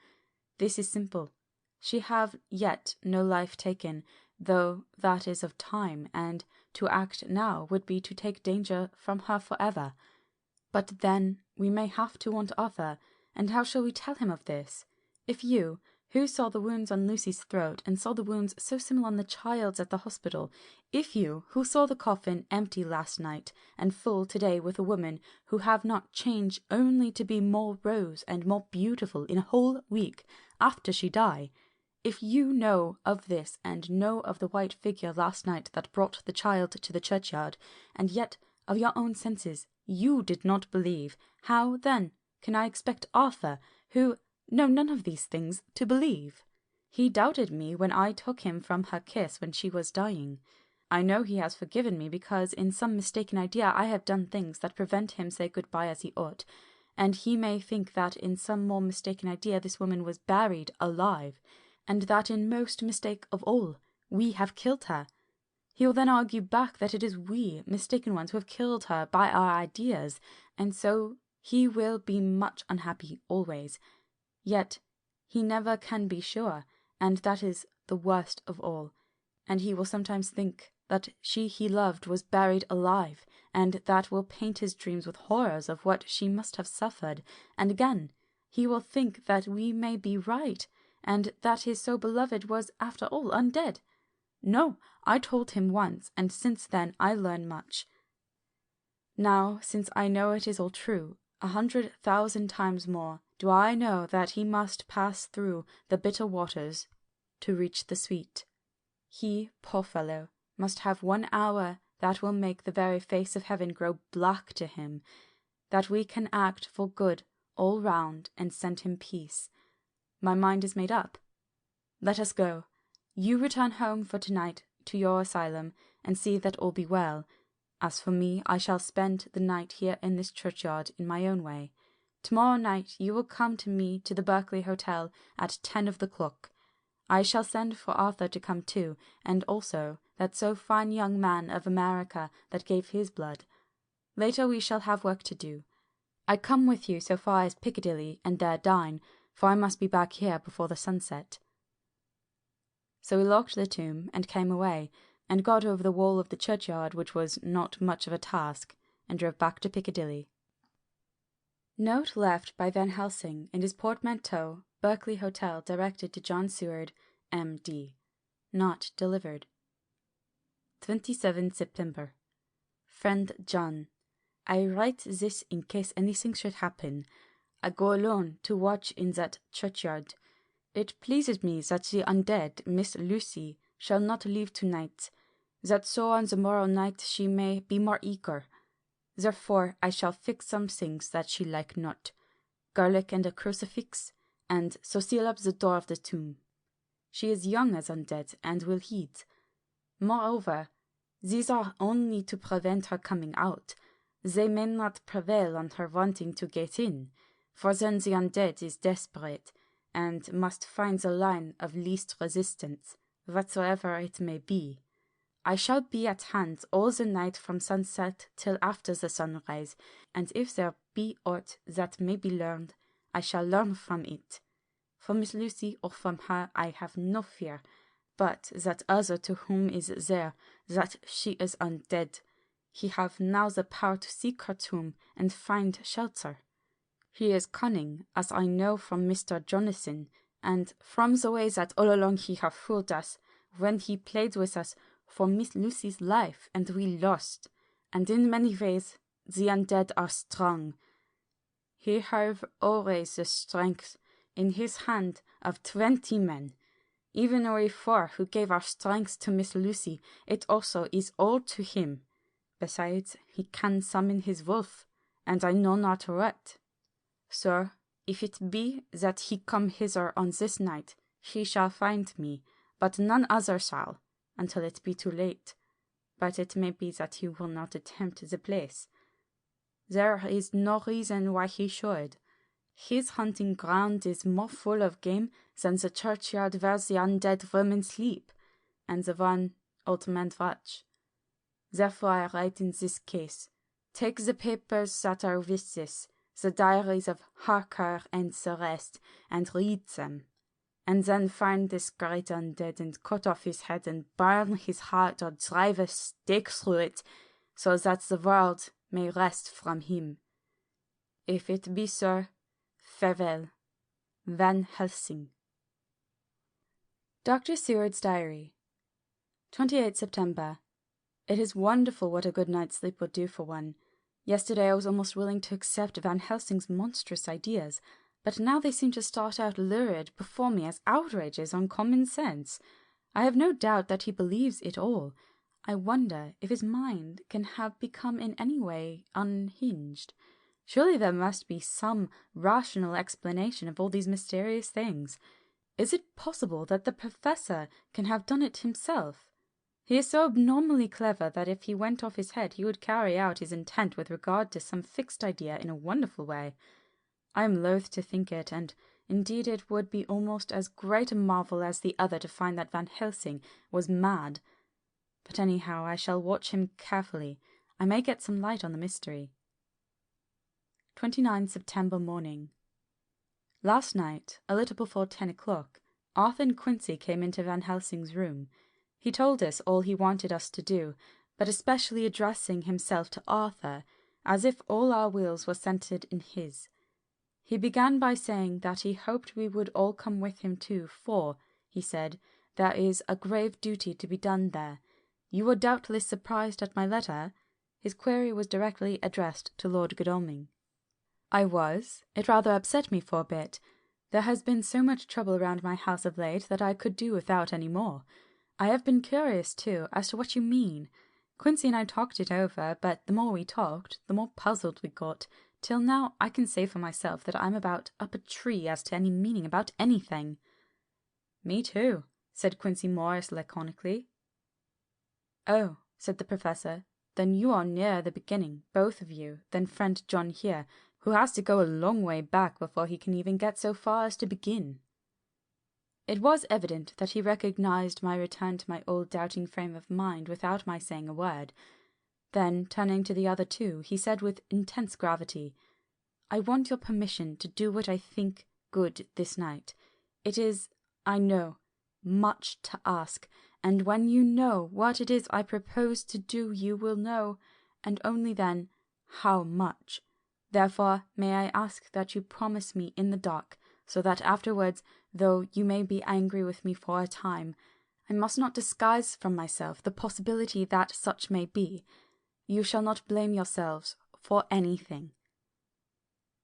This is simple. She have yet no life taken, though that is of time, and to act now would be to take danger from her forever. But then we may have to want Arthur, and how shall we tell him of this? If you, who saw the wounds on Lucy's throat, and saw the wounds so similar on the child's at the hospital, if you, who saw the coffin empty last night, and full to-day with a woman who have not changed only to be more rose and more beautiful in a whole week after she die, if you know of this, and know of the white figure last night that brought the child to the churchyard, and yet of your own senses you did not believe, how, then, can I expect Arthur, who know none of these things, to believe? He doubted me when I took him from her kiss when she was dying. I know he has forgiven me because in some mistaken idea I have done things that prevent him say good-bye as he ought, and he may think that in some more mistaken idea this woman was buried alive, and that in most mistake of all, we have killed her. He will then argue back that it is we, mistaken ones, who have killed her by our ideas, and so he will be much unhappy always. Yet he never can be sure, and that is the worst of all. And he will sometimes think that she he loved was buried alive, and that will paint his dreams with horrors of what she must have suffered. And again, he will think that we may be right, and that his so beloved was after all undead. No, I told him once, and since then I learn much. Now, since I know it is all true, 100,000 times more do I know that he must pass through the bitter waters to reach the sweet. He, poor fellow, must have 1 hour that will make the very face of heaven grow black to him, that we can act for good all round and send him peace. My mind is made up. Let us go. You return home for tonight to your asylum, and see that all be well. As for me, I shall spend the night here in this churchyard in my own way. Tomorrow night you will come to me to the Berkeley Hotel at 10 of the clock. I shall send for Arthur to come too, and also that so fine young man of America that gave his blood. Later we shall have work to do. I come with you so far as Piccadilly, and there dine, for I must be back here before the sunset. So we locked the tomb, and came away, and got over the wall of the churchyard, which was not much of a task, and drove back to Piccadilly. Note left by Van Helsing in his portmanteau, Berkeley Hotel, directed to John Seward, M.D. Not delivered. 27 September. Friend John, I write this in case anything should happen. I go alone to watch in that churchyard. It pleases me that the undead, Miss Lucy, shall not leave tonight, that so on the morrow night she may be more eager. Therefore I shall fix some things that she like not, garlic and a crucifix, and so seal up the door of the tomb. She is young as undead, and will heed. Moreover, these are only to prevent her coming out. They may not prevail on her wanting to get in, for then the undead is desperate, and must find the line of least resistance, whatsoever it may be. I shall be at hand all the night from sunset till after the sunrise, and if there be aught that may be learned, I shall learn from it. For Miss Lucy or from her I have no fear, but that other to whom is there, that she is undead. He have now the power to seek her tomb and find shelter. He is cunning, as I know from Mr. Jonathan, and from the way that all along he have fooled us, when he played with us for Miss Lucy's life, and we lost. And in many ways the undead are strong. He have always the strength in his hand of 20 men. Even we four who gave our strength to Miss Lucy, it also is all to him. Besides, he can summon his wolf, and I know not what. Sir, if it be that he come hither on this night, he shall find me, but none other shall, until it be too late. But it may be that he will not attempt the place. There is no reason why he should. His hunting ground is more full of game than the churchyard where the undead women sleep, and the one old man watch. Therefore I write in this case, take the papers that are with this, the diaries of Harker and the rest, and read them, and then find this great undead and cut off his head and burn his heart or drive a stake through it, so that the world may rest from him. If it be so, farewell. Van Helsing. Dr. Seward's Diary. 28 September. It is wonderful what a good night's sleep will do for one. Yesterday I was almost willing to accept Van Helsing's monstrous ideas, but now they seem to start out lurid before me as outrages on common sense. I have no doubt that he believes it all. I wonder if his mind can have become in any way unhinged. Surely there must be some rational explanation of all these mysterious things. Is it possible that the professor can have done it himself? He is so abnormally clever that if he went off his head he would carry out his intent with regard to some fixed idea in a wonderful way. I am loath to think it, and indeed it would be almost as great a marvel as the other to find that Van Helsing was mad. But anyhow, I shall watch him carefully. I may get some light on the mystery. 29 September morning. Last night, a little before 10 o'clock, Arthur and Quincy came into Van Helsing's room. He told us all he wanted us to do, but especially addressing himself to Arthur, as if all our wills were centred in his. He began by saying that he hoped we would all come with him too, for, he said, there is a grave duty to be done there. You were doubtless surprised at my letter? His query was directly addressed to Lord Godalming. I was. It rather upset me for a bit. There has been so much trouble around my house of late that I could do without any more. I have been curious, too, as to what you mean. Quincy and I talked it over, but the more we talked, the more puzzled we got, till now I can say for myself that I'm about up a tree as to any meaning about anything. Me too, said Quincy Morris laconically. Oh, said the professor, then you are near the beginning, both of you, than friend John here, who has to go a long way back before he can even get so far as to begin. It was evident that he recognized my return to my old doubting frame of mind without my saying a word. Then, turning to the other two, he said with intense gravity, I want your permission to do what I think good this night. It is, I know, much to ask, and when you know what it is I propose to do you will know, and only then, how much. Therefore may I ask that you promise me in the dark, so that afterwards, though you may be angry with me for a time, I must not disguise from myself the possibility that such may be. You shall not blame yourselves for anything.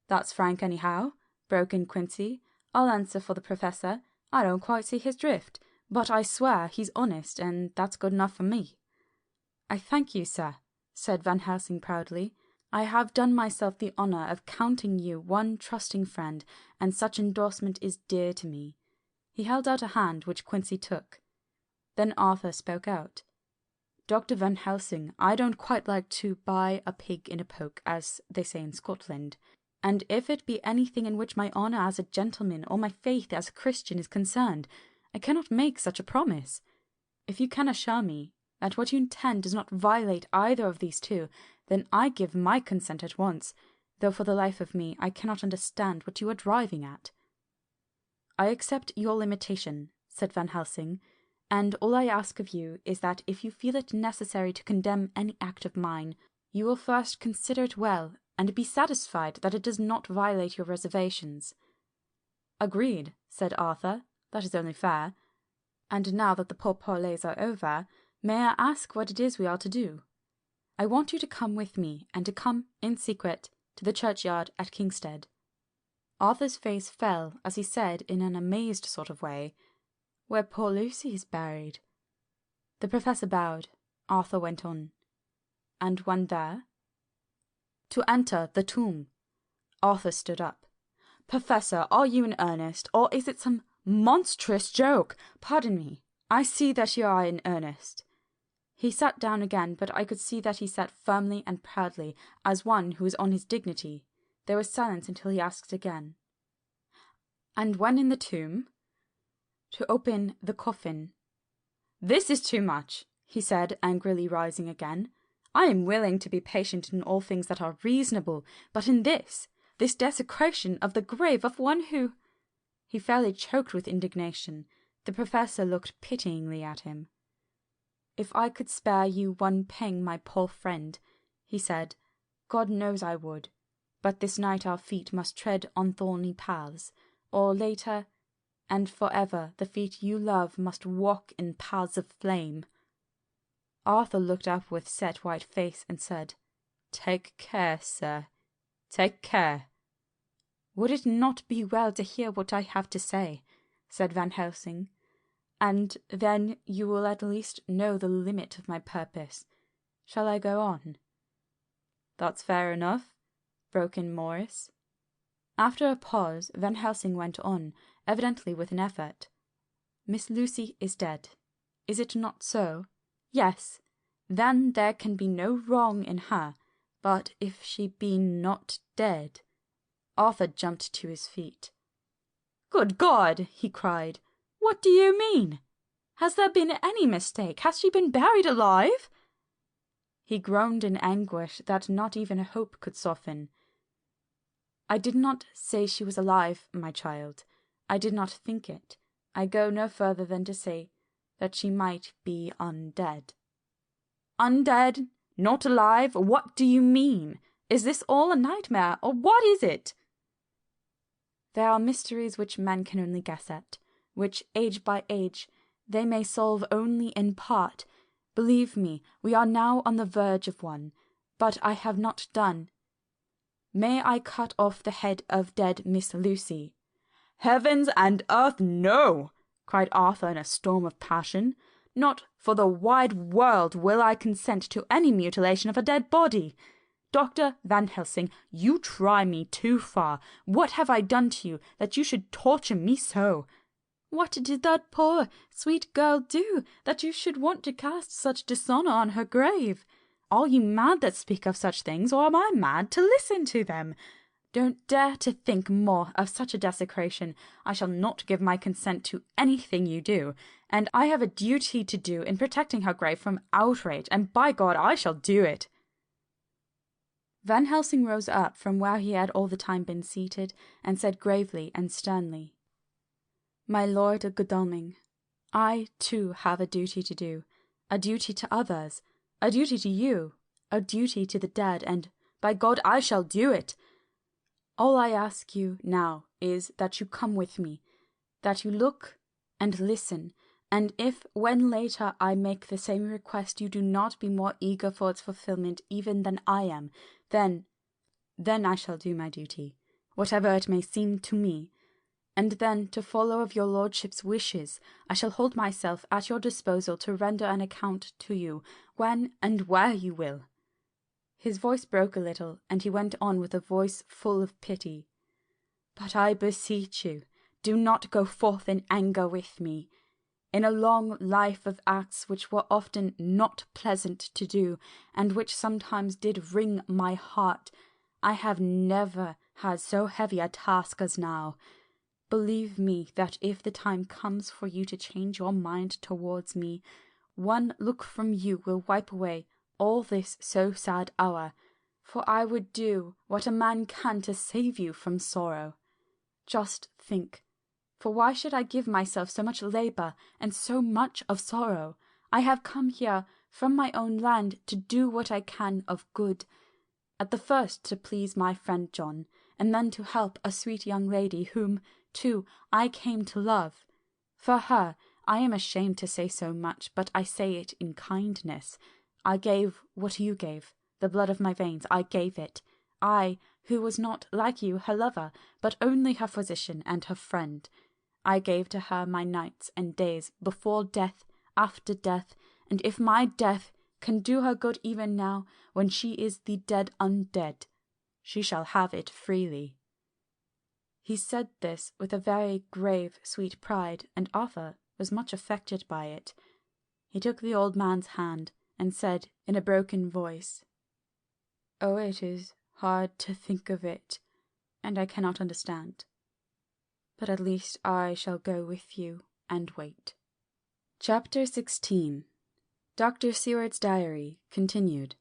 That's frank anyhow, broke in Quincy. I'll answer for the professor. I don't quite see his drift, but I swear he's honest, and that's good enough for me. I thank you, sir, said Van Helsing proudly. I have done myself the honour of counting you one trusting friend, and such endorsement is dear to me. He held out a hand, which Quincy took. Then Arthur spoke out. Dr. Van Helsing, I don't quite like to buy a pig in a poke, as they say in Scotland, and if it be anything in which my honour as a gentleman or my faith as a Christian is concerned, I cannot make such a promise. If you can assure me that what you intend does not violate either of these two, then I give my consent at once, though for the life of me I cannot understand what you are driving at. I accept your limitation, said Van Helsing, and all I ask of you is that if you feel it necessary to condemn any act of mine, you will first consider it well, and be satisfied that it does not violate your reservations. Agreed, said Arthur, that is only fair. And now that the pourparlers are over, may I ask what it is we are to do? I want you to come with me, and to come, in secret, to the churchyard at Kingstead. Arthur's face fell as he said in an amazed sort of way, Where poor Lucy is buried." The Professor bowed. Arthur went on. "And when there?" "To enter the tomb." Arthur stood up. "Professor, are you in earnest, or is it some monstrous joke? Pardon me, I see that you are in earnest." He sat down again, but I could see that he sat firmly and proudly, as one who is on his dignity. There was silence until he asked again. "And when in the tomb?" "To open the coffin." "This is too much," he said, angrily rising again. "I am willing to be patient in all things that are reasonable, but in this desecration of the grave of one who—" He fairly choked with indignation. The Professor looked pityingly at him. "If I could spare you one pang, my poor friend," he said, "God knows I would. But this night our feet must tread on thorny paths, or later and forever the feet you love must walk in paths of flame." Arthur looked up with set white face and said, "Take care, sir, take care." "Would it not be well to hear what I have to say?" said Van Helsing. "And then you will at least know the limit of my purpose. Shall I go on?" "That's fair enough," broke in Morris. After a pause, Van Helsing went on, evidently with an effort. "Miss Lucy is dead. Is it not so?" "Yes." "Then there can be no wrong in her. But if she be not dead—" Arthur jumped to his feet. "Good God!" he cried. "What do you mean? Has there been any mistake? Has she been buried alive?" He groaned in anguish that not even hope could soften. "I did not say she was alive, my child. I did not think it. I go no further than to say that she might be undead." "Undead? Not alive? What do you mean? Is this all a nightmare, or what is it?" "There are mysteries which men can only guess at, which, age by age, they may solve only in part. Believe me, we are now on the verge of one, but I have not done. May I cut off the head of dead Miss Lucy?" "Heavens and earth, no!" cried Arthur in a storm of passion. "Not for the wide world will I consent to any mutilation of a dead body. Dr. Van Helsing, you try me too far. What have I done to you that you should torture me so?" "What did that poor, sweet girl do, that you should want to cast such dishonour on her grave? Are you mad that speak of such things, or am I mad to listen to them? Don't dare to think more of such a desecration. I shall not give my consent to anything you do, and I have a duty to do in protecting her grave from outrage, and by God I shall do it." Van Helsing rose up from where he had all the time been seated, and said gravely and sternly, "My Lord of Godalming, I, too, have a duty to do, a duty to others, a duty to you, a duty to the dead, and, by God, I shall do it. All I ask you now is that you come with me, that you look and listen, and if, when later I make the same request, you do not be more eager for its fulfilment even than I am, then I shall do my duty, whatever it may seem to me, and then, to follow of your lordship's wishes, I shall hold myself at your disposal to render an account to you, when and where you will." His voice broke a little, and he went on with a voice full of pity. "But I beseech you, do not go forth in anger with me. In a long life of acts which were often not pleasant to do, and which sometimes did wring my heart, I have never had so heavy a task as now. Believe me that if the time comes for you to change your mind towards me, one look from you will wipe away all this so sad hour, for I would do what a man can to save you from sorrow. Just think, for why should I give myself so much labour and so much of sorrow? I have come here from my own land to do what I can of good, at the first to please my friend John, and then to help a sweet young lady whom, too, I came to love. For her, I am ashamed to say so much, but I say it in kindness. I gave what you gave, the blood of my veins, I gave it. I, who was not, like you, her lover, but only her physician and her friend. I gave to her my nights and days, before death, after death, and if my death can do her good even now, when she is the dead undead, she shall have it freely." He said this with a very grave, sweet pride, and Arthur was much affected by it. He took the old man's hand, and said in a broken voice, "Oh, it is hard to think of it, and I cannot understand. But at least I shall go with you and wait." Chapter 16. Dr. Seward's Diary, continued.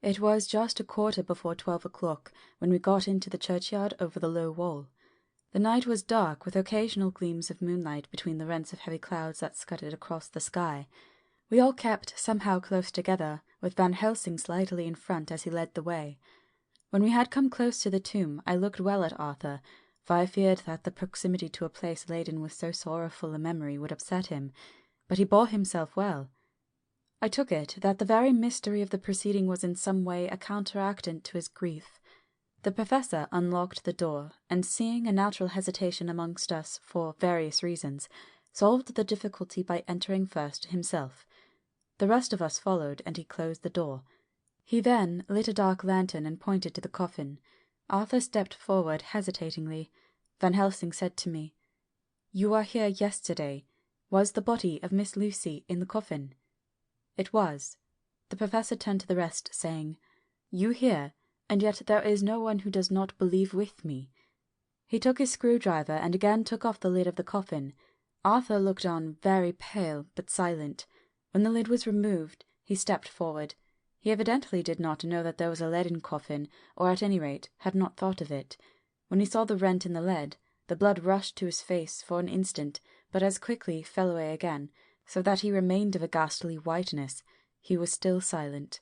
It was just 12:15 when we got into the churchyard over the low wall. The night was dark, with occasional gleams of moonlight between the rents of heavy clouds that scudded across the sky. We all kept somehow close together, with Van Helsing slightly in front as he led the way. When we had come close to the tomb, I looked well at Arthur, for I feared that the proximity to a place laden with so sorrowful a memory would upset him, but he bore himself well. I took it that the very mystery of the proceeding was in some way a counteractant to his grief. The professor unlocked the door, and seeing a natural hesitation amongst us for various reasons, solved the difficulty by entering first himself. The rest of us followed, and he closed the door. He then lit a dark lantern and pointed to the coffin. Arthur stepped forward hesitatingly. Van Helsing said to me, "You were here yesterday. Was the body of Miss Lucy in the coffin?" It was. The professor turned to the rest, saying, "You hear, and yet there is no one who does not believe with me." He took his screwdriver and again took off the lid of the coffin. Arthur looked on, very pale but silent. When the lid was removed, he stepped forward. He evidently did not know that there was a leaden coffin, or at any rate had not thought of it. When he saw the rent in the lead, the blood rushed to his face for an instant, but as quickly fell away again, so that he remained of a ghastly whiteness. He was still silent.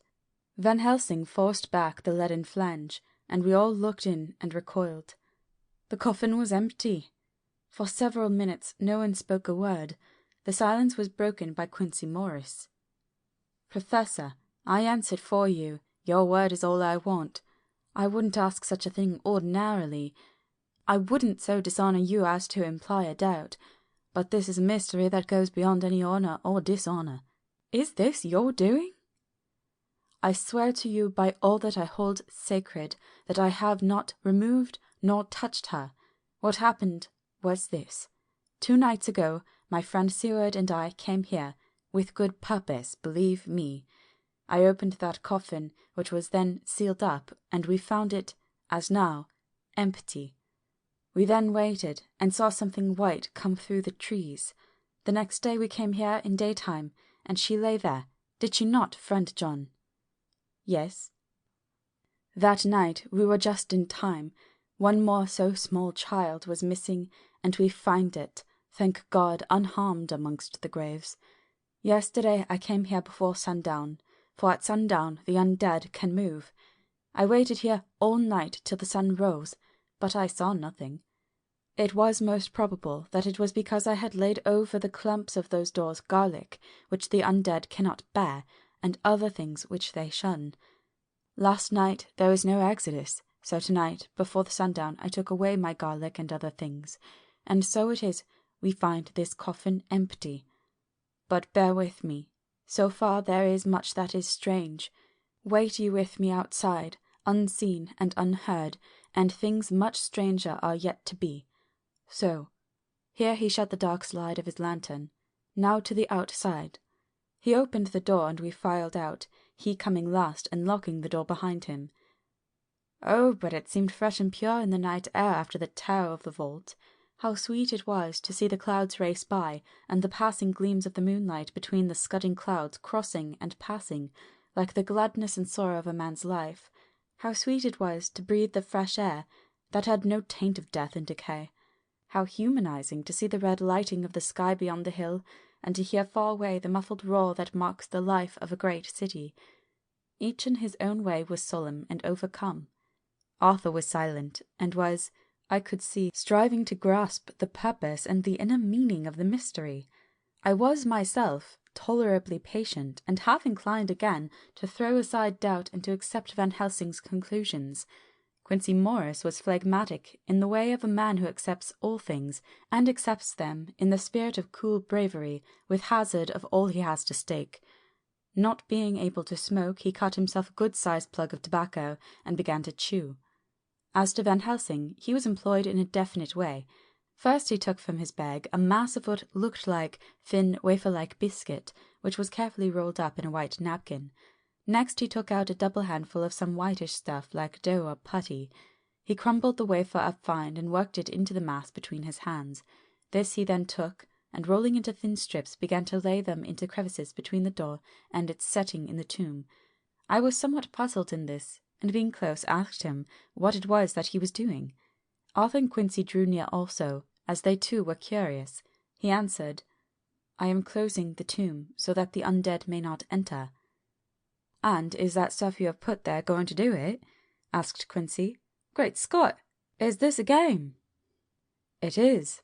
Van Helsing forced back the leaden flange, and we all looked in and recoiled. The coffin was empty. For several minutes no one spoke a word. The silence was broken by Quincey Morris. "Professor, I answered for you. Your word is all I want. I wouldn't ask such a thing ordinarily. I wouldn't so dishonour you as to imply a doubt. But this is a mystery that goes beyond any honour or dishonour. Is this your doing? I swear to you by all that I hold sacred that I have not removed nor touched her. What happened was this. 2 nights ago, my friend Seward and I came here, with good purpose, believe me. I opened that coffin, which was then sealed up, and we found it, as now, empty. We then waited, and saw something white come through the trees. The next day we came here in daytime, and she lay there. Did she not, friend John?" "Yes." "That night we were just in time. One more so small child was missing, and we find it, thank God, unharmed amongst the graves. Yesterday I came here before sundown, for at sundown the undead can move. I waited here all night till the sun rose, but I saw nothing. It was most probable that it was because I had laid over the clumps of those doors garlic, which the undead cannot bear, and other things which they shun. Last night there was no exodus, so tonight, before the sundown, I took away my garlic and other things, and so it is we find this coffin empty. But bear with me. So far there is much that is strange. Wait you with me outside, unseen and unheard, and things much stranger are yet to be. So," here he shut the dark slide of his lantern, "now to the outside." He opened the door, and we filed out, he coming last and locking the door behind him. Oh, but it seemed fresh and pure in the night air after the terror of the vault. How sweet it was to see the clouds race by, and the passing gleams of the moonlight between the scudding clouds crossing and passing, like the gladness and sorrow of a man's life. How sweet it was to breathe the fresh air, that had no taint of death and decay. How humanizing to see the red lighting of the sky beyond the hill, and to hear far away the muffled roar that marks the life of a great city. Each in his own way was solemn and overcome. Arthur was silent, and was, I could see, striving to grasp the purpose and the inner meaning of the mystery. I was myself tolerably patient, and half inclined again to throw aside doubt and to accept Van Helsing's conclusions. Quincy Morris was phlegmatic in the way of a man who accepts all things, and accepts them in the spirit of cool bravery, with hazard of all he has to stake. Not being able to smoke, he cut himself a good-sized plug of tobacco, and began to chew. As to Van Helsing, he was employed in a definite way. First he took from his bag a mass of what looked like thin, wafer-like biscuit, which was carefully rolled up in a white napkin. Next he took out a double handful of some whitish stuff like dough or putty. He crumbled the wafer up fine and worked it into the mass between his hands. This he then took, and rolling into thin strips, began to lay them into crevices between the door and its setting in the tomb. I was somewhat puzzled in this, and being close, asked him what it was that he was doing. Arthur and Quincy drew near also, as they too were curious. He answered, "I am closing the tomb, so that the undead may not enter." "And is that stuff you have put there going to do it?" asked Quincy. "Great Scott! Is this a game?" "It is."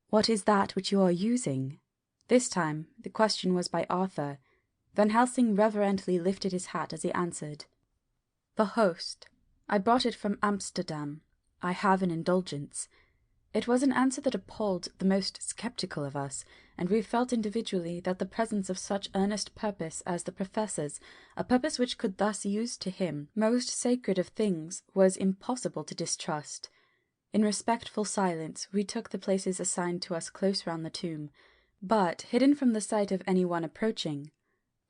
"What is that which you are using?" This time the question was by Arthur. Van Helsing reverently lifted his hat as he answered, "The host. I brought it from Amsterdam. I have an indulgence." It was an answer that appalled the most sceptical of us, and we felt individually that the presence of such earnest purpose as the Professor's, a purpose which could thus use to him most sacred of things, was impossible to distrust. In respectful silence we took the places assigned to us close round the tomb, but hidden from the sight of any one approaching.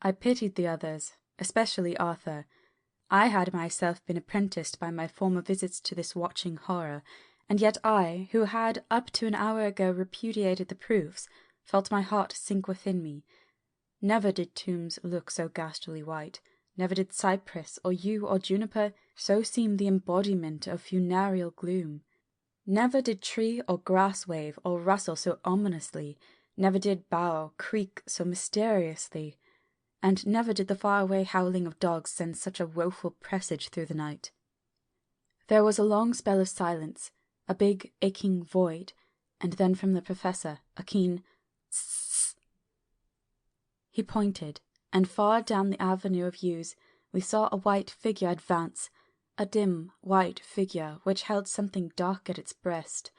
I pitied the others, especially Arthur. I had myself been apprenticed by my former visits to this watching horror, and yet I, who had up to an hour ago repudiated the proofs, felt my heart sink within me. Never did tombs look so ghastly white, never did cypress or yew or juniper so seem the embodiment of funereal gloom. Never did tree or grass wave or rustle so ominously, never did bough creak so mysteriously, and never did the far-away howling of dogs send such a woeful presage through the night. There was a long spell of silence, a big aching void, and then from the Professor a keen "Tss." He pointed, and far down the avenue of yews we saw a white figure advance, a dim white figure which held something dark at its breast.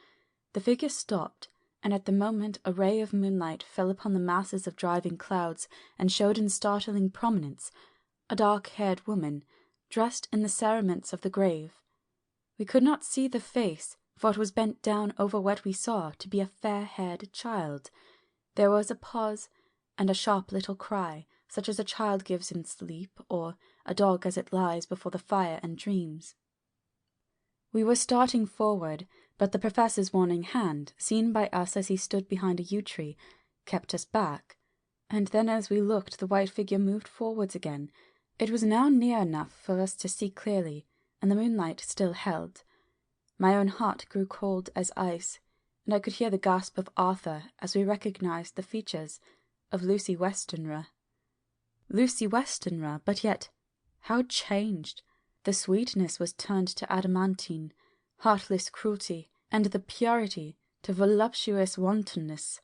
The figure stopped, and at the moment a ray of moonlight fell upon the masses of driving clouds and showed in startling prominence a dark-haired woman, dressed in the cerements of the grave. We could not see the face, for it was bent down over what we saw to be a fair-haired child. There was a pause, and a sharp little cry, such as a child gives in sleep, or a dog as it lies before the fire and dreams. We were starting forward, but the Professor's warning hand, seen by us as he stood behind a yew tree, kept us back, and then as we looked the white figure moved forwards again. It was now near enough for us to see clearly, and the moonlight still held. My own heart grew cold as ice, and I could hear the gasp of Arthur as we recognized the features of Lucy Westenra. Lucy Westenra, but yet how changed! The sweetness was turned to adamantine, heartless cruelty, and the purity to voluptuous wantonness.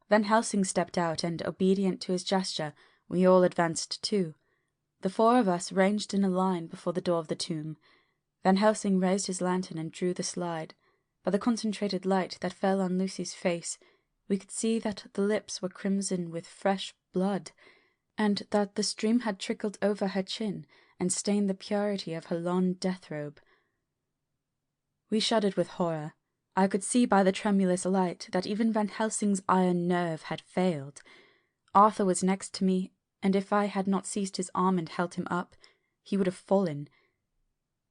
Van Helsing stepped out, and, obedient to his gesture, we all advanced too. The four of us ranged in a line before the door of the tomb. Van Helsing raised his lantern and drew the slide. By the concentrated light that fell on Lucy's face, we could see that the lips were crimson with fresh blood, and that the stream had trickled over her chin and stained the purity of her long death-robe. We shuddered with horror. I could see by the tremulous light that even Van Helsing's iron nerve had failed. Arthur was next to me, and if I had not seized his arm and held him up, he would have fallen.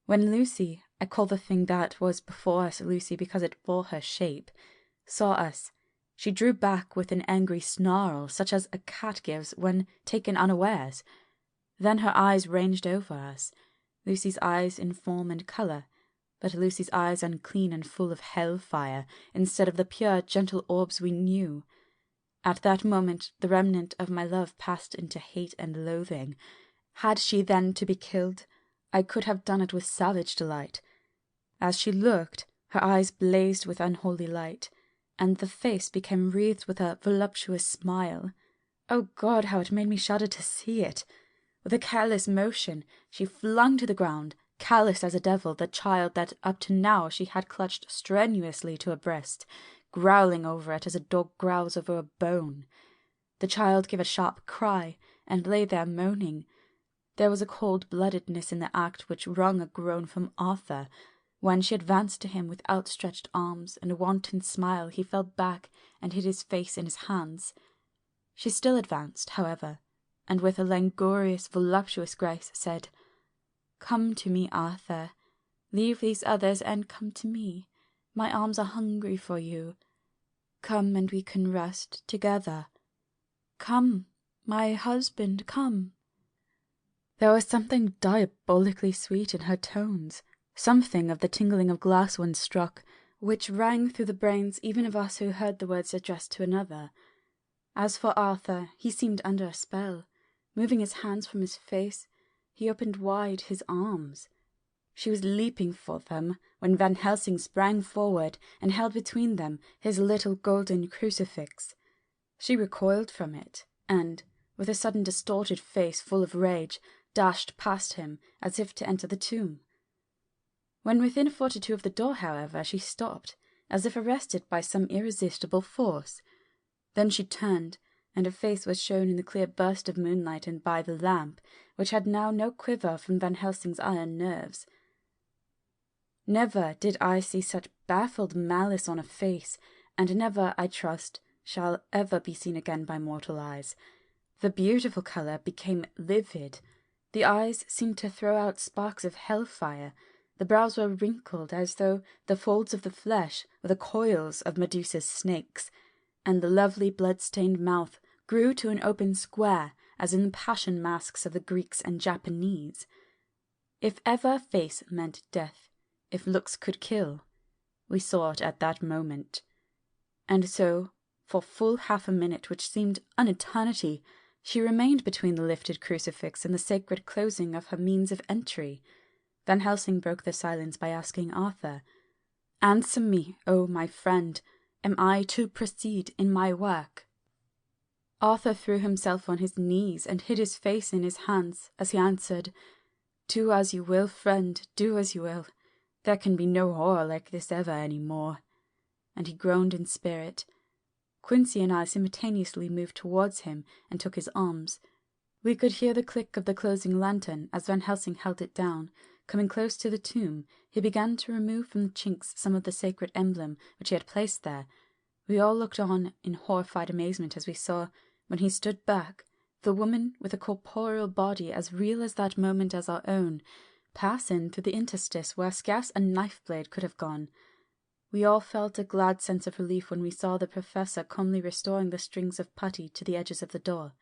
When Lucy, I call the thing that was before us Lucy because it bore her shape, saw us, she drew back with an angry snarl such as a cat gives when taken unawares. Then her eyes ranged over us, Lucy's eyes in form and colour, but Lucy's eyes unclean and full of hell-fire, instead of the pure, gentle orbs we knew. At that moment the remnant of my love passed into hate and loathing. Had she then to be killed, I could have done it with savage delight. As she looked, her eyes blazed with unholy light, and the face became wreathed with a voluptuous smile. Oh God, how it made me shudder to see it! With a careless motion, she flung to the ground callous as a devil, the child that up to now she had clutched strenuously to her breast, growling over it as a dog growls over a bone. The child gave a sharp cry, and lay there moaning. There was a cold-bloodedness in the act which wrung a groan from Arthur. When she advanced to him with outstretched arms and a wanton smile, he fell back and hid his face in his hands. She still advanced, however, and with a languorous, voluptuous grace said, "Come to me, Arthur. Leave these others and come to me. My arms are hungry for you. Come, and we can rest together. Come, my husband, come." There was something diabolically sweet in her tones, something of the tingling of glass when struck, which rang through the brains even of us who heard the words addressed to another. As for Arthur, he seemed under a spell. Moving his hands from his face, he opened wide his arms. She was leaping for them when Van Helsing sprang forward and held between them his little golden crucifix. She recoiled from it, and, with a sudden distorted face full of rage, dashed past him as if to enter the tomb. When within a foot or two of the door, however, she stopped, as if arrested by some irresistible force. Then she turned, and her face was shown in the clear burst of moonlight and by the lamp, which had now no quiver from Van Helsing's iron nerves. Never did I see such baffled malice on a face, and never, I trust, shall ever be seen again by mortal eyes. The beautiful colour became livid. The eyes seemed to throw out sparks of hellfire. The brows were wrinkled as though the folds of the flesh were the coils of Medusa's snakes, and the lovely blood-stained mouth grew to an open square, as in the passion masks of the Greeks and Japanese. If ever face meant death, if looks could kill, we saw it at that moment. And so, for full half a minute, which seemed an eternity, she remained between the lifted crucifix and the sacred closing of her means of entry. Van Helsing broke the silence by asking Arthur, "Answer me, O my friend, am I to proceed in my work?" Arthur threw himself on his knees and hid his face in his hands as he answered, "Do as you will, friend, do as you will. There can be no horror like this ever any more." And he groaned in spirit. Quincy and I simultaneously moved towards him and took his arms. We could hear the click of the closing lantern as Van Helsing held it down. Coming close to the tomb, he began to remove from the chinks some of the sacred emblem which he had placed there. We all looked on in horrified amazement as we saw, when he stood back, the woman with a corporeal body as real as that moment as our own, pass in through the interstice where scarce a knife-blade could have gone. We all felt a glad sense of relief when we saw the professor calmly restoring the strings of putty to the edges of the door.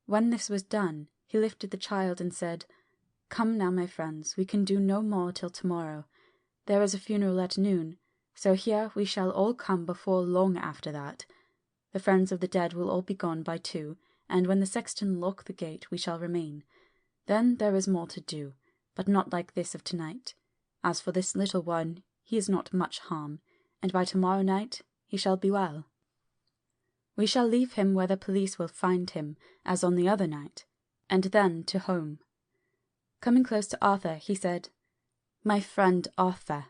When this was done, he lifted the child and said, "Come now, my friends, we can do no more till tomorrow. There is a funeral at noon, so here we shall all come before long after that. The friends of the dead will all be gone by 2, and when the sexton lock the gate we shall remain. Then there is more to do, but not like this of tonight. As for this little one, he is not much harm, and by tomorrow night he shall be well. We shall leave him where the police will find him, as on the other night, and then to home." Coming close to Arthur, he said, "My friend Arthur,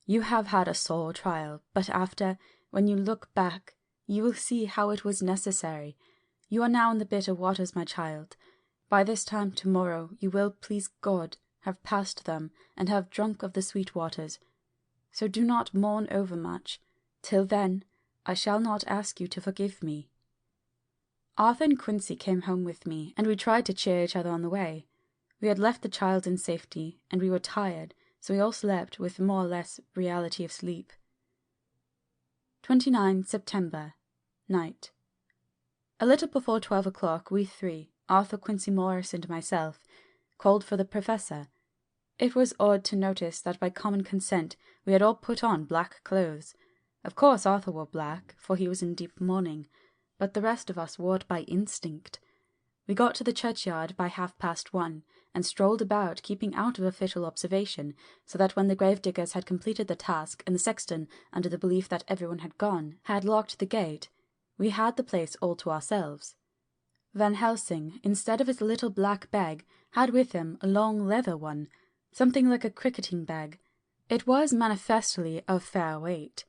you have had a sore trial, but after, when you look back, you will see how it was necessary. You are now in the bitter waters, my child. By this time tomorrow you will, please God, have passed them, and have drunk of the sweet waters. So do not mourn overmuch. Till then, I shall not ask you to forgive me." Arthur and Quincy came home with me, and we tried to cheer each other on the way. We had left the child in safety, and we were tired, so we all slept with more or less reality of sleep. 29 September, night. A little before 12 o'clock, we 3, Arthur, Quincy Morris, and myself, called for the professor. It was odd to notice that by common consent we had all put on black clothes. Of course Arthur wore black, for he was in deep mourning, but the rest of us wore it by instinct. We got to the churchyard by 1:30, and strolled about, keeping out of official observation, so that when the gravediggers had completed the task, and the sexton, under the belief that everyone had gone, had locked the gate, we had the place all to ourselves. Van Helsing, instead of his little black bag, had with him a long leather one, something like a cricketing bag. It was manifestly of fair weight.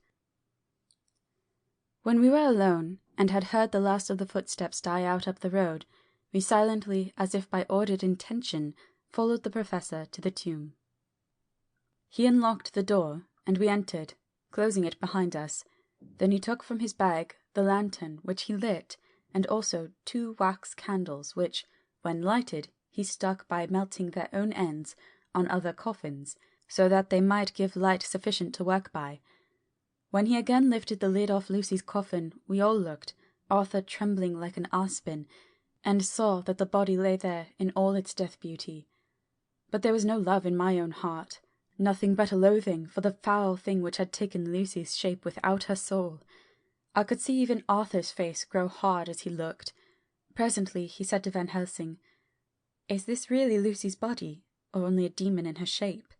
When we were alone, and had heard the last of the footsteps die out up the road, we silently, as if by ordered intention, followed the Professor to the tomb. He unlocked the door, and we entered, closing it behind us. Then he took from his bag the lantern, which he lit, and also 2 wax candles, which, when lighted, he stuck by melting their own ends on other coffins, so that they might give light sufficient to work by. When he again lifted the lid off Lucy's coffin, we all looked, Arthur trembling like an aspen, and saw that the body lay there in all its death beauty. But there was no love in my own heart, nothing but a loathing for the foul thing which had taken Lucy's shape without her soul. I could see even Arthur's face grow hard as he looked. Presently he said to Van Helsing, "Is this really Lucy's body, or only a demon in her shape?"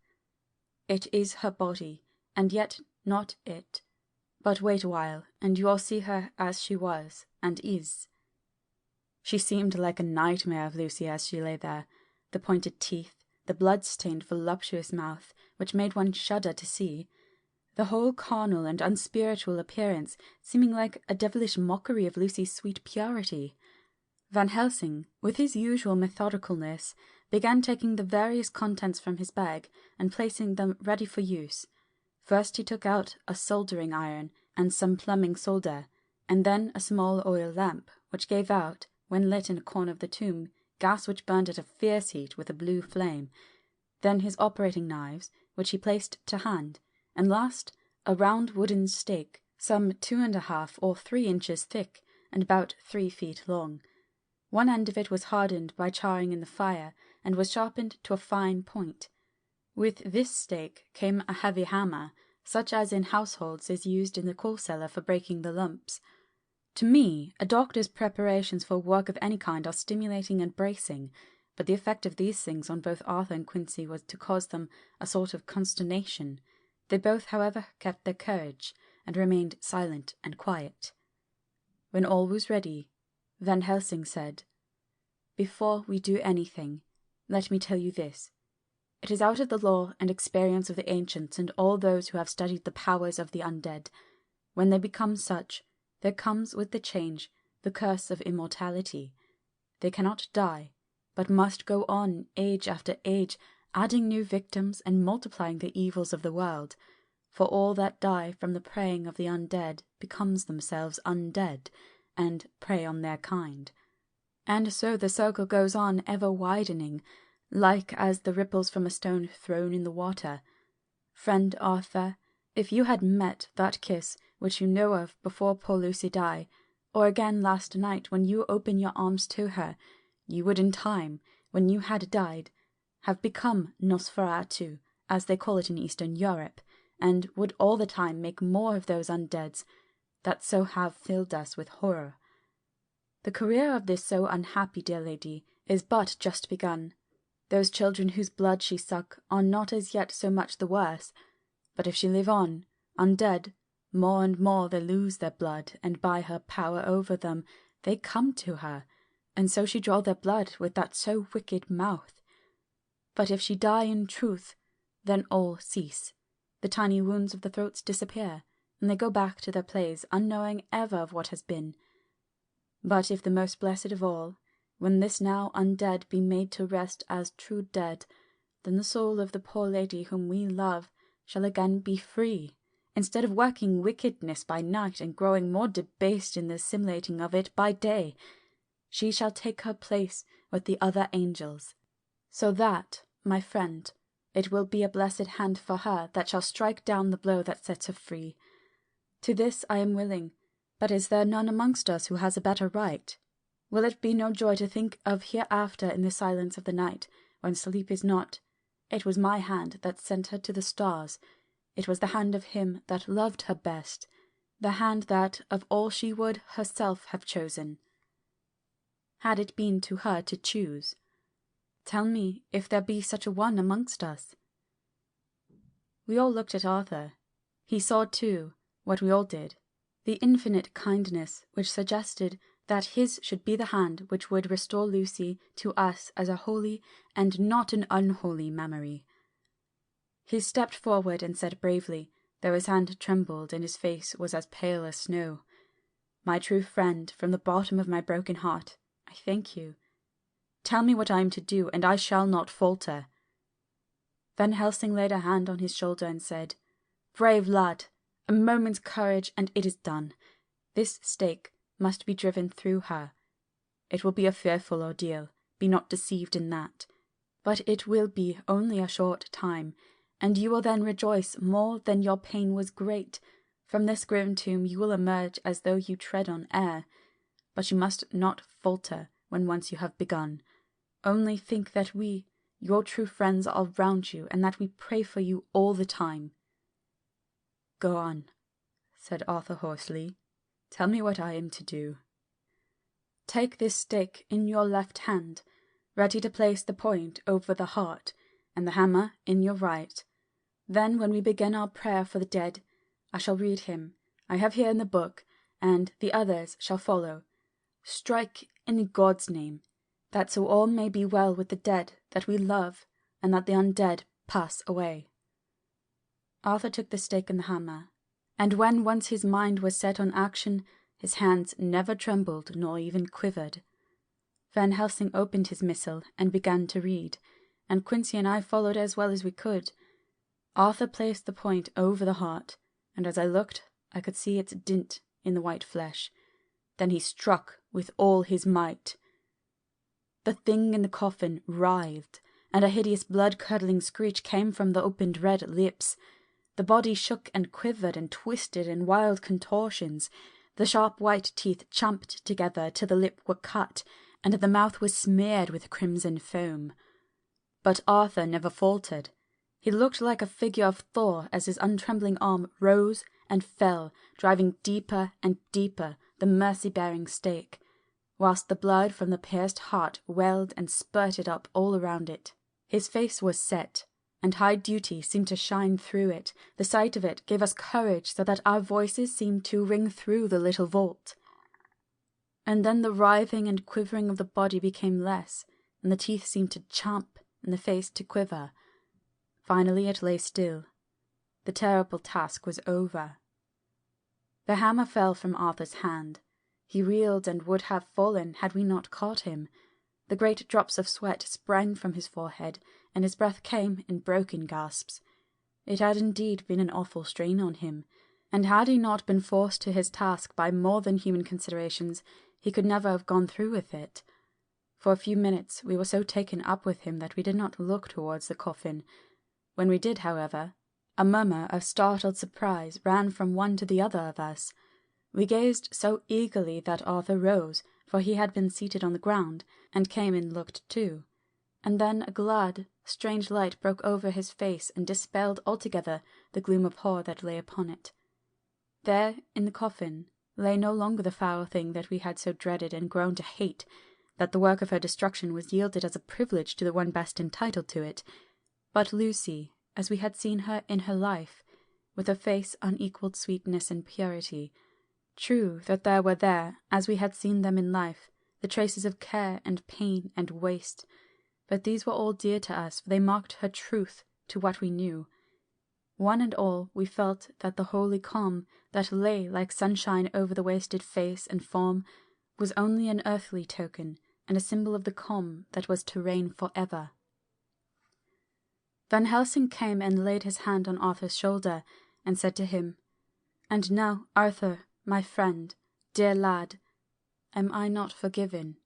"It is her body, and yet not it. But wait a while, and you will see her as she was, and is." She seemed like a nightmare of Lucy as she lay there, the pointed teeth, the blood-stained voluptuous mouth, which made one shudder to see, the whole carnal and unspiritual appearance seeming like a devilish mockery of Lucy's sweet purity. Van Helsing, with his usual methodicalness, began taking the various contents from his bag and placing them ready for use. First he took out a soldering iron and some plumbing solder, and then a small oil lamp, which gave out, when lit in a corner of the tomb, gas which burned at a fierce heat with a blue flame. Then his operating knives, which he placed to hand, and last a round wooden stake, some 2½ or 3 inches thick, and about 3 feet long. One end of it was hardened by charring in the fire, and was sharpened to a fine point. With this stake came a heavy hammer, such as in households is used in the coal cellar for breaking the lumps. To me, a doctor's preparations for work of any kind are stimulating and bracing, but the effect of these things on both Arthur and Quincy was to cause them a sort of consternation. They both, however, kept their courage, and remained silent and quiet. When all was ready, Van Helsing said, "Before we do anything, let me tell you this. It is out of the law and experience of the ancients and all those who have studied the powers of the undead. When they become such, there comes with the change the curse of immortality. They cannot die, but must go on age after age, adding new victims and multiplying the evils of the world. For all that die from the preying of the undead becomes themselves undead, and prey on their kind. And so the circle goes on ever widening, like as the ripples from a stone thrown in the water. Friend Arthur, if you had met that kiss which you know of before poor Lucy died, or again last night when you opened your arms to her, you would in time, when you had died, have become Nosferatu, as they call it in Eastern Europe, and would all the time make more of those undeads that so have filled us with horror. The career of this so unhappy dear lady is but just begun. Those children whose blood she suck are not as yet so much the worse, but if she live on, undead, more and more they lose their blood, and by her power over them they come to her, and so she draw their blood with that so wicked mouth. But if she die in truth, then all cease. The tiny wounds of the throats disappear, and they go back to their place unknowing ever of what has been. But if the most blessed of all, when this now undead be made to rest as true dead, then the soul of the poor lady whom we love shall again be free, instead of working wickedness by night and growing more debased in the assimilating of it by day. She shall take her place with the other angels. So that, my friend, it will be a blessed hand for her that shall strike down the blow that sets her free. To this I am willing, but is there none amongst us who has a better right? Will it be no joy to think of hereafter in the silence of the night, when sleep is not? It was my hand that sent her to the stars. It was the hand of him that loved her best, the hand that, of all she would herself have chosen, had it been to her to choose. Tell me if there be such a one amongst us." We all looked at Arthur. He saw, too, what we all did, the infinite kindness which suggested that his should be the hand which would restore Lucy to us as a holy and not an unholy memory. He stepped forward and said bravely, though his hand trembled and his face was as pale as snow, "My true friend, from the bottom of my broken heart, I thank you. Tell me what I am to do, and I shall not falter." Van Helsing laid a hand on his shoulder and said, "Brave lad, a moment's courage and it is done. This stake must be driven through her. It will be a fearful ordeal, be not deceived in that. But it will be only a short time, and you will then rejoice more than your pain was great. From this grim tomb you will emerge as though you tread on air. But you must not falter when once you have begun. Only think that we, your true friends, are round you, and that we pray for you all the time." "Go on," said Arthur hoarsely. "Tell me what I am to do." "Take this stake in your left hand, ready to place the point over the heart, and the hammer in your right. Then, when we begin our prayer for the dead, I shall read him, I have here in the book, and the others shall follow. Strike in God's name, that so all may be well with the dead that we love, and that the undead pass away." Arthur took the stake and the hammer, and when once his mind was set on action, his hands never trembled nor even quivered. Van Helsing opened his missal and began to read, and Quincy and I followed as well as we could. Arthur placed the point over the heart, and as I looked, I could see its dint in the white flesh. Then he struck with all his might. The thing in the coffin writhed, and a hideous blood-curdling screech came from the opened red lips. The body shook and quivered and twisted in wild contortions. The sharp white teeth champed together till the lip were cut, and the mouth was smeared with crimson foam. But Arthur never faltered. He looked like a figure of Thor as his untrembling arm rose and fell, driving deeper and deeper the mercy-bearing stake, whilst the blood from the pierced heart welled and spurted up all around it. His face was set, and high duty seemed to shine through it. The sight of it gave us courage, so that our voices seemed to ring through the little vault. And then the writhing and quivering of the body became less, and the teeth seemed to champ, and the face to quiver. Finally it lay still. The terrible task was over. The hammer fell from Arthur's hand. He reeled and would have fallen had we not caught him. The great drops of sweat sprang from his forehead, and his breath came in broken gasps. It had indeed been an awful strain on him, and had he not been forced to his task by more than human considerations, he could never have gone through with it. For a few minutes we were so taken up with him that we did not look towards the coffin. When we did, however, a murmur of startled surprise ran from one to the other of us. We gazed so eagerly that Arthur rose, for he had been seated on the ground, and came and looked too. And then a glad, strange light broke over his face and dispelled altogether the gloom of horror that lay upon it. There, in the coffin, lay no longer the foul thing that we had so dreaded and grown to hate, that the work of her destruction was yielded as a privilege to the one best entitled to it, but Lucy, as we had seen her in her life, with her face unequalled sweetness and purity. True that there were there, as we had seen them in life, the traces of care and pain and waste, but these were all dear to us, for they marked her truth to what we knew. One and all we felt that the holy calm that lay like sunshine over the wasted face and form was only an earthly token, and a symbol of the calm that was to reign for ever. Van Helsing came and laid his hand on Arthur's shoulder, and said to him, "And now, Arthur, my friend, dear lad, am I not forgiven?"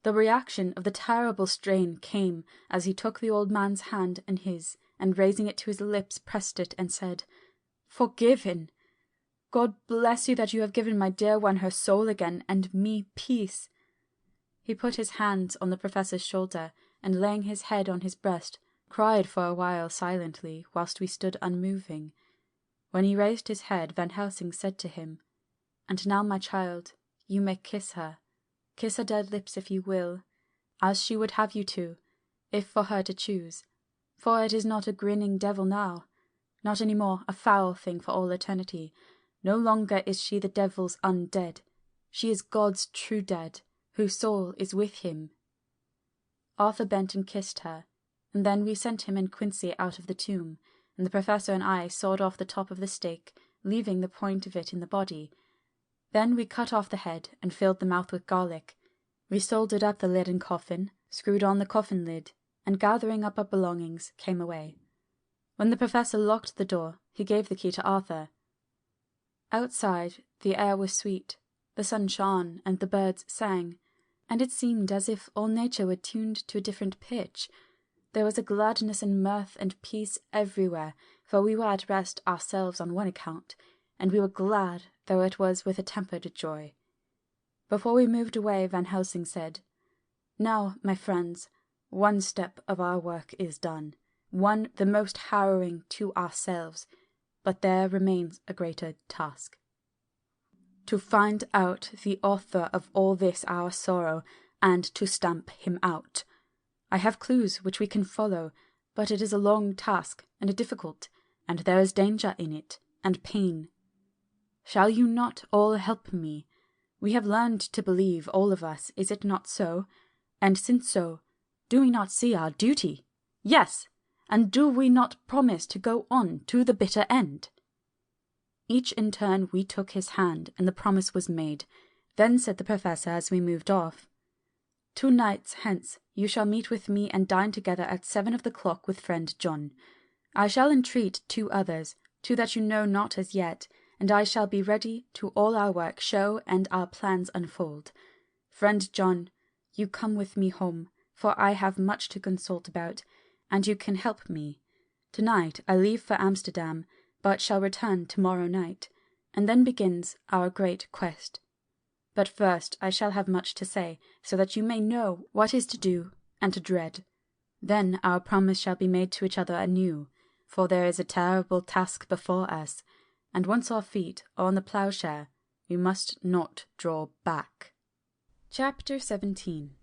The reaction of the terrible strain came as he took the old man's hand in his, and raising it to his lips pressed it and said, "Forgiven! God bless you that you have given my dear one her soul again, and me peace." He put his hands on the professor's shoulder, and laying his head on his breast, cried for a while silently, whilst we stood unmoving. When he raised his head, Van Helsing said to him, "And now, my child, you may kiss her. Kiss her dead lips if you will, as she would have you to, if for her to choose. For it is not a grinning devil now, not any more a foul thing for all eternity. No longer is she the devil's undead. She is God's true dead, whose soul is with him." Arthur bent and kissed her, and then we sent him and Quincy out of the tomb, and the professor and I sawed off the top of the stake, leaving the point of it in the body. Then we cut off the head and filled the mouth with garlic. We soldered up the lid and coffin, screwed on the coffin lid, and gathering up our belongings, came away. When the professor locked the door, he gave the key to Arthur. Outside, the air was sweet, the sun shone, and the birds sang, and it seemed as if all nature were tuned to a different pitch. There was a gladness and mirth and peace everywhere, for we were at rest ourselves on one account, and we were glad, though it was with a tempered joy. Before we moved away, Van Helsing said, "Now, my friends, one step of our work is done, one the most harrowing to ourselves, but there remains a greater task. To find out the author of all this our sorrow, and to stamp him out. I have clues which we can follow, but it is a long task, and a difficult, and there is danger in it, and pain. Shall you not all help me? We have learned to believe, all of us, is it not so? And since so, do we not see our duty? Yes, and do we not promise to go on to the bitter end?" Each in turn we took his hand, and the promise was made. Then said the professor as we moved off, "2 nights hence you shall meet with me and dine together at 7 of the clock with friend John. I shall entreat 2 others, 2 that you know not as yet, and I shall be ready to all our work show and our plans unfold. Friend John, you come with me home, for I have much to consult about, and you can help me. Tonight I leave for Amsterdam, but shall return tomorrow night, and then begins our great quest. But first I shall have much to say, so that you may know what is to do and to dread. Then our promise shall be made to each other anew, for there is a terrible task before us, and once our feet are on the ploughshare, we must not draw back." Chapter 17.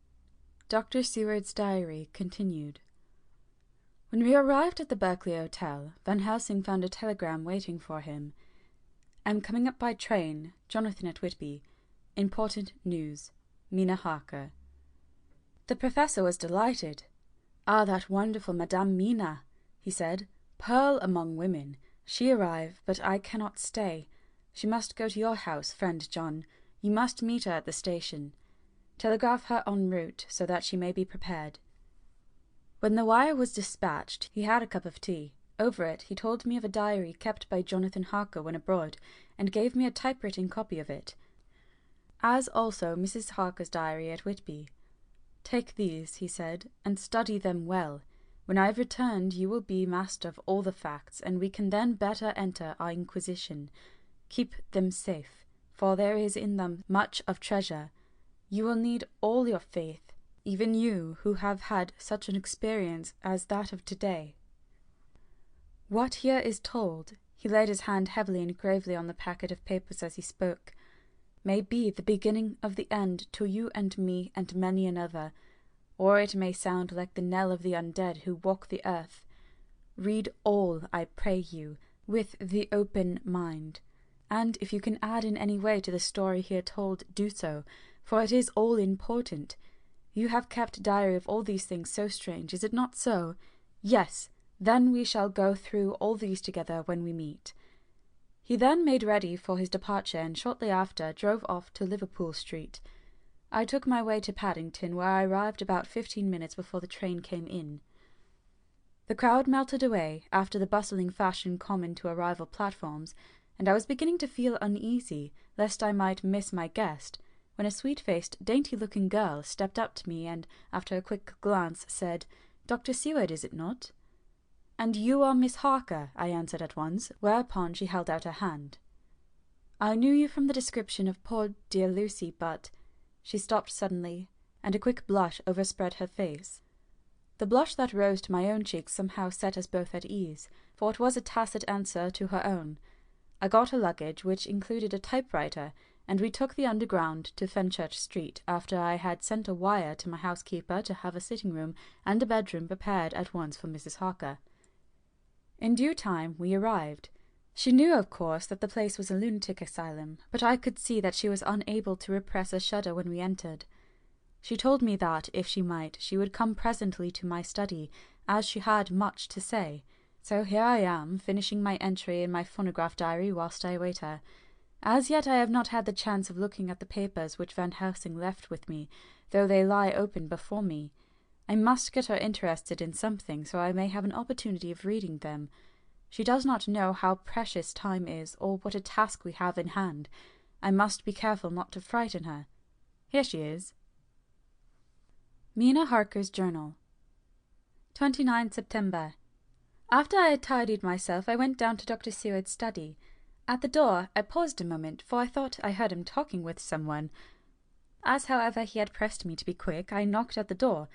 Dr. Seward's Diary continued. When we arrived at the Berkeley Hotel, Van Helsing found a telegram waiting for him. "Am coming up by train. Jonathan at Whitby. Important news. Mina Harker." The professor was delighted. "Ah, that wonderful Madame Mina," he said. "Pearl among women. She arrive, but I cannot stay. She must go to your house, friend John. You must meet her at the station. Telegraph her en route, so that she may be prepared." When the wire was dispatched, he had a cup of tea. Over it he told me of a diary kept by Jonathan Harker when abroad, and gave me a typewritten copy of it, as also Mrs. Harker's diary at Whitby. "Take these," he said, "and study them well. When I have returned you will be master of all the facts, and we can then better enter our inquisition. Keep them safe, for there is in them much of treasure. You will need all your faith, even you who have had such an experience as that of today. What here is told," he laid his hand heavily and gravely on the packet of papers as he spoke, "may be the beginning of the end to you and me and many another, or it may sound like the knell of the undead who walk the earth. Read all, I pray you, with the open mind, and if you can add in any way to the story here told, do so, for it is all important. You have kept a diary of all these things so strange, is it not so? Yes, then we shall go through all these together when we meet." He then made ready for his departure, and shortly after drove off to Liverpool Street. I took my way to Paddington, where I arrived about 15 minutes before the train came in. The crowd melted away, after the bustling fashion common to arrival platforms, and I was beginning to feel uneasy, lest I might miss my guest, when a sweet-faced, dainty-looking girl stepped up to me and, after a quick glance, said, "Dr. Seward, is it not?" "And you are Miss Harker," I answered at once, whereupon she held out her hand. "I knew you from the description of poor dear Lucy, but—" She stopped suddenly, and a quick blush overspread her face. The blush that rose to my own cheeks somehow set us both at ease, for it was a tacit answer to her own. I got her luggage, which included a typewriter, and we took the Underground to Fenchurch Street, after I had sent a wire to my housekeeper to have a sitting-room and a bedroom prepared at once for Mrs. Harker. In due time we arrived. She knew, of course, that the place was a lunatic asylum, but I could see that she was unable to repress a shudder when we entered. She told me that, if she might, she would come presently to my study, as she had much to say. So here I am, finishing my entry in my phonograph diary whilst I await her. As yet I have not had the chance of looking at the papers which Van Helsing left with me, though they lie open before me. I must get her interested in something, so I may have an opportunity of reading them. She does not know how precious time is, or what a task we have in hand. I must be careful not to frighten her. Here she is. Mina Harker's Journal. 29 September. After I had tidied myself, I went down to Dr. Seward's study. At the door I paused a moment, for I thought I heard him talking with someone. As, however, he had pressed me to be quick, I knocked at the door,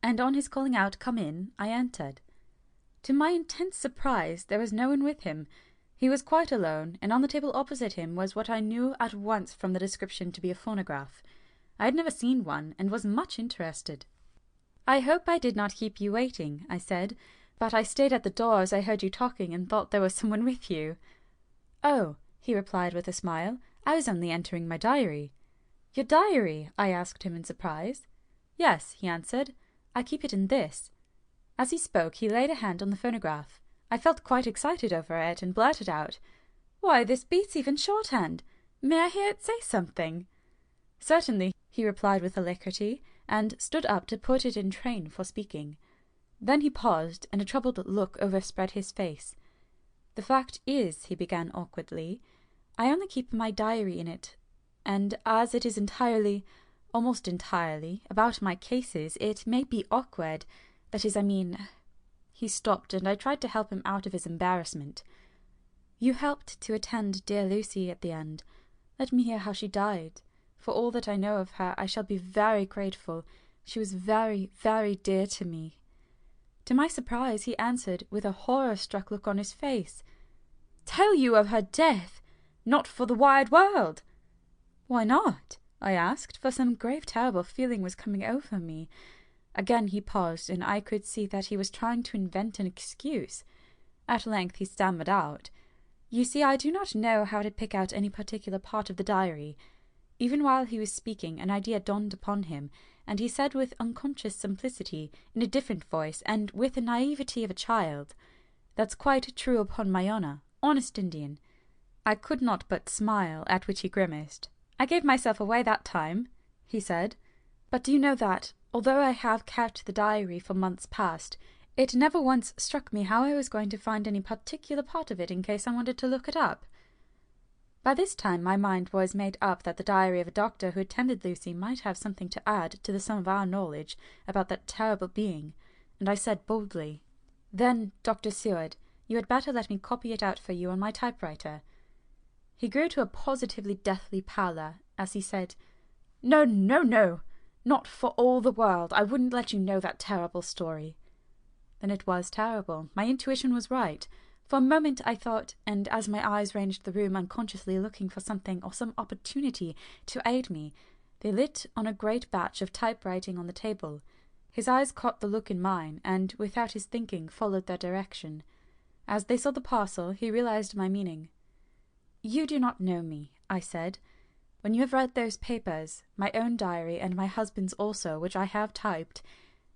and on his calling out, "Come in," I entered. To my intense surprise, there was no one with him. He was quite alone, and on the table opposite him was what I knew at once from the description to be a phonograph. I had never seen one, and was much interested. "I hope I did not keep you waiting," I said, "but I stayed at the door as I heard you talking and thought there was someone with you." "Oh," he replied with a smile, "I was only entering my diary." "Your diary?" I asked him in surprise. "Yes," he answered, "I keep it in this." As he spoke, he laid a hand on the phonograph. I felt quite excited over it, and blurted out, "Why, this beats even shorthand! May I hear it say something?" "Certainly," he replied with alacrity, and stood up to put it in train for speaking. Then he paused, and a troubled look overspread his face. "The fact is," he began awkwardly, "I only keep my diary in it, and as it is entirely, almost entirely, about my cases, it may be awkward. That is, I mean—" He stopped, and I tried to help him out of his embarrassment. "You helped to attend dear Lucy at the end. Let me hear how she died. For all that I know of her, I shall be very grateful. She was very, very dear to me." To my surprise, he answered, with a horror-struck look on his face, "Tell you of her death? Not for the wide world!" "Why not?" I asked, for some grave terrible feeling was coming over me. Again he paused, and I could see that he was trying to invent an excuse. At length he stammered out, "You see, I do not know how to pick out any particular part of the diary." Even while he was speaking, an idea dawned upon him, and he said with unconscious simplicity, in a different voice, and with the naivety of a child, "That's quite true upon my honour, honest Indian." I could not but smile, at which he grimaced. "I gave myself away that time," he said. "But do you know that, although I have kept the diary for months past, it never once struck me how I was going to find any particular part of it in case I wanted to look it up?" By this time my mind was made up that the diary of a doctor who attended Lucy might have something to add to the sum of our knowledge about that terrible being, and I said boldly, "Then, Dr. Seward, you had better let me copy it out for you on my typewriter." He grew to a positively deathly pallor as he said, "No, no, no! Not for all the world! I wouldn't let you know that terrible story." Then it was terrible. My intuition was right. For a moment I thought, and as my eyes ranged the room unconsciously looking for something or some opportunity to aid me, they lit on a great batch of typewriting on the table. His eyes caught the look in mine, and, without his thinking, followed their direction. As they saw the parcel, he realized my meaning. "You do not know me," I said. "When you have read those papers, my own diary and my husband's also, which I have typed,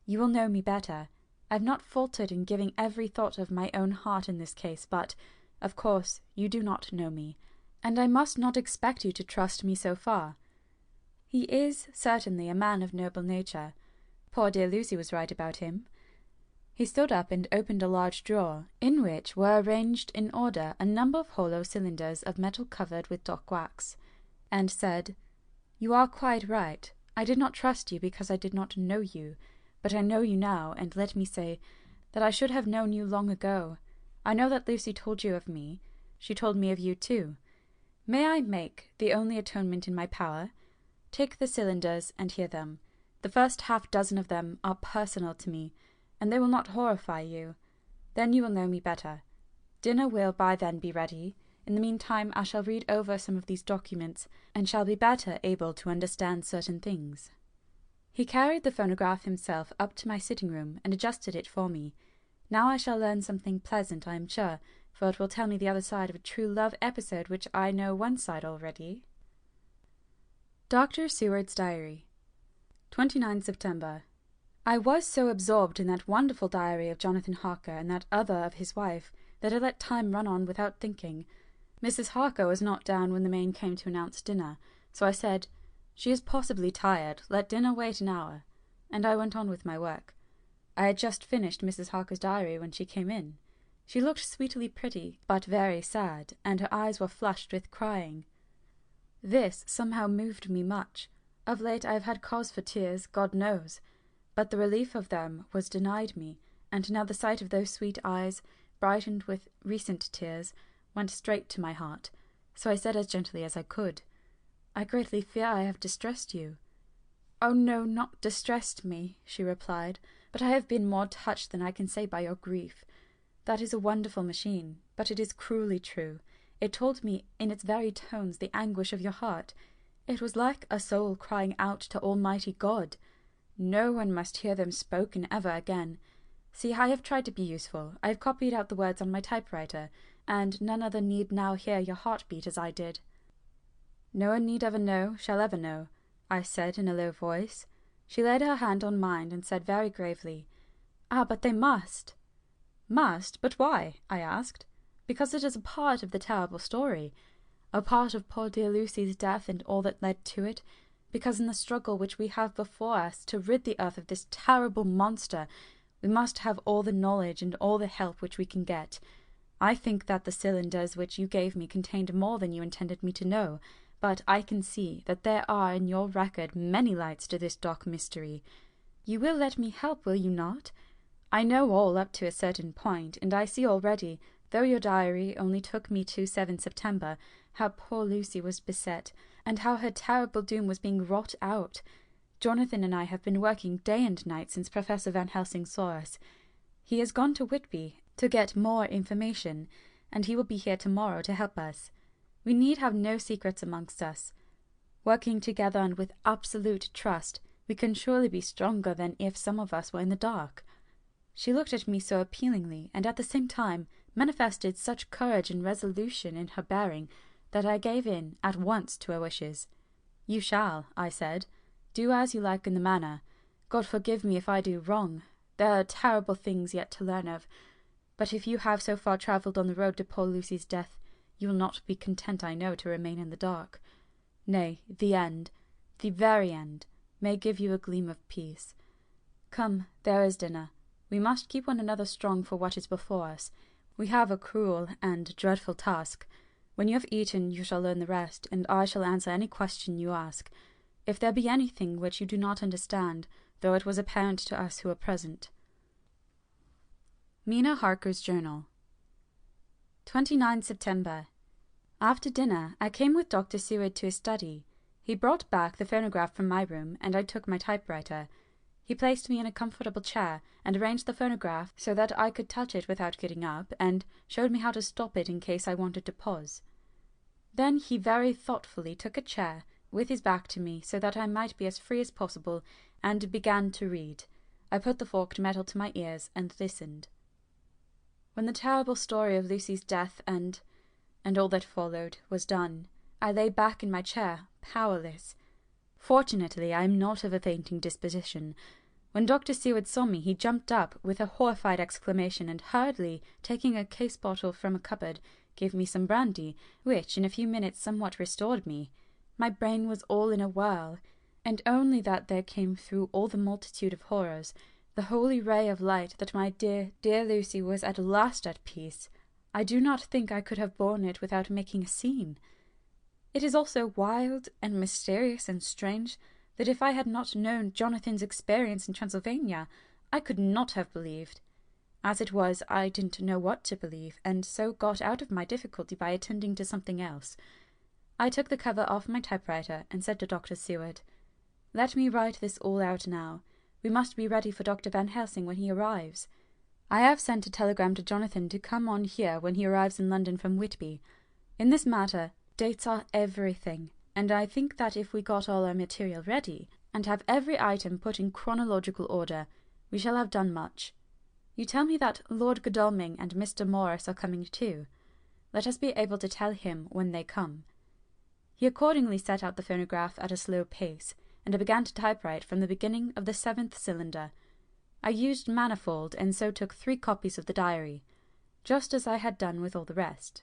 you will know me better. I have not faltered in giving every thought of my own heart in this case, but, of course, you do not know me, and I must not expect you to trust me so far." He is certainly a man of noble nature. Poor dear Lucy was right about him. He stood up and opened a large drawer, in which were arranged in order a number of hollow cylinders of metal covered with dock wax, and said, "You are quite right. I did not trust you because I did not know you. But I know you now, and let me say that I should have known you long ago. I know that Lucy told you of me. She told me of you too. May I make the only atonement in my power? Take the cylinders and hear them. The first half-dozen of them are personal to me, and they will not horrify you. Then you will know me better. Dinner will by then be ready. In the meantime I shall read over some of these documents, and shall be better able to understand certain things." He carried the phonograph himself up to my sitting room and adjusted it for me. Now I shall learn something pleasant, I am sure, for it will tell me the other side of a true love episode which I know one side already. Dr. Seward's Diary. 29 September. I was so absorbed in that wonderful diary of Jonathan Harker and that other of his wife that I let time run on without thinking. Mrs. Harker was not down when the maid came to announce dinner, so I said, "She is possibly tired. Let dinner wait an hour," and I went on with my work. I had just finished Mrs. Harker's diary when she came in. She looked sweetly pretty, but very sad, and her eyes were flushed with crying. This somehow moved me much. Of late I have had cause for tears, God knows, but the relief of them was denied me, and now the sight of those sweet eyes, brightened with recent tears, went straight to my heart, so I said as gently as I could, "I greatly fear I have distressed you." "Oh no, not distressed me," she replied, "but I have been more touched than I can say by your grief. That is a wonderful machine, but it is cruelly true. It told me in its very tones the anguish of your heart. It was like a soul crying out to Almighty God. No one must hear them spoken ever again. See, I have tried to be useful. I have copied out the words on my typewriter, and none other need now hear your heart beat as I did." "No one need ever know, shall ever know," I said in a low voice. She laid her hand on mine and said very gravely, "Ah, but they must." "Must? But why?" I asked. "Because it is a part of the terrible story. A part of poor dear Lucy's death and all that led to it. Because in the struggle which we have before us to rid the earth of this terrible monster, we must have all the knowledge and all the help which we can get. I think that the cylinders which you gave me contained more than you intended me to know, but I can see that there are in your record many lights to this dark mystery. You will let me help, will you not? I know all up to a certain point, and I see already, though your diary only took me to 7 September, how poor Lucy was beset, and how her terrible doom was being wrought out. Jonathan and I have been working day and night since Professor Van Helsing saw us. He has gone to Whitby to get more information, and he will be here tomorrow to help us. We need have no secrets amongst us. Working together and with absolute trust, we can surely be stronger than if some of us were in the dark." She looked at me so appealingly, and at the same time manifested such courage and resolution in her bearing, that I gave in at once to her wishes. "You shall," I said, "do as you like in the matter. God forgive me if I do wrong. There are terrible things yet to learn of. But if you have so far travelled on the road to poor Lucy's death, you will not be content, I know, to remain in the dark. Nay, the end, the very end, may give you a gleam of peace. Come, there is dinner. We must keep one another strong for what is before us. We have a cruel and dreadful task. When you have eaten, you shall learn the rest, and I shall answer any question you ask. If there be anything which you do not understand, though it was apparent to us who are present." Mina Harker's Journal. 29 September. After dinner, I came with Dr. Seward to his study. He brought back the phonograph from my room, and I took my typewriter. He placed me in a comfortable chair, and arranged the phonograph so that I could touch it without getting up, and showed me how to stop it in case I wanted to pause. Then he very thoughtfully took a chair, with his back to me, so that I might be as free as possible, and began to read. I put the forked metal to my ears, and listened. When the terrible story of Lucy's death and all that followed was done, I lay back in my chair, powerless. Fortunately, I am not of a fainting disposition. When Dr. Seward saw me, he jumped up with a horrified exclamation, and hurriedly, taking a case bottle from a cupboard, gave me some brandy, which in a few minutes somewhat restored me. My brain was all in a whirl, and only that there came through all the multitude of horrors the holy ray of light that my dear, dear Lucy was at last at peace. I do not think I could have borne it without making a scene. It is all so wild and mysterious and strange that if I had not known Jonathan's experience in Transylvania, I could not have believed. As it was, I didn't know what to believe, and so got out of my difficulty by attending to something else. I took the cover off my typewriter and said to Dr. Seward, "Let me write this all out now. We must be ready for Dr. Van Helsing when he arrives. I have sent a telegram to Jonathan to come on here when he arrives in London from Whitby. In this matter, dates are everything, and I think that if we got all our material ready, and have every item put in chronological order, we shall have done much. You tell me that Lord Godalming and Mr. Morris are coming too. Let us be able to tell him when they come." He accordingly set out the phonograph at a slow pace, and I began to typewrite from the beginning of the 7th cylinder. I used Manifold, and so took 3 copies of the diary, just as I had done with all the rest.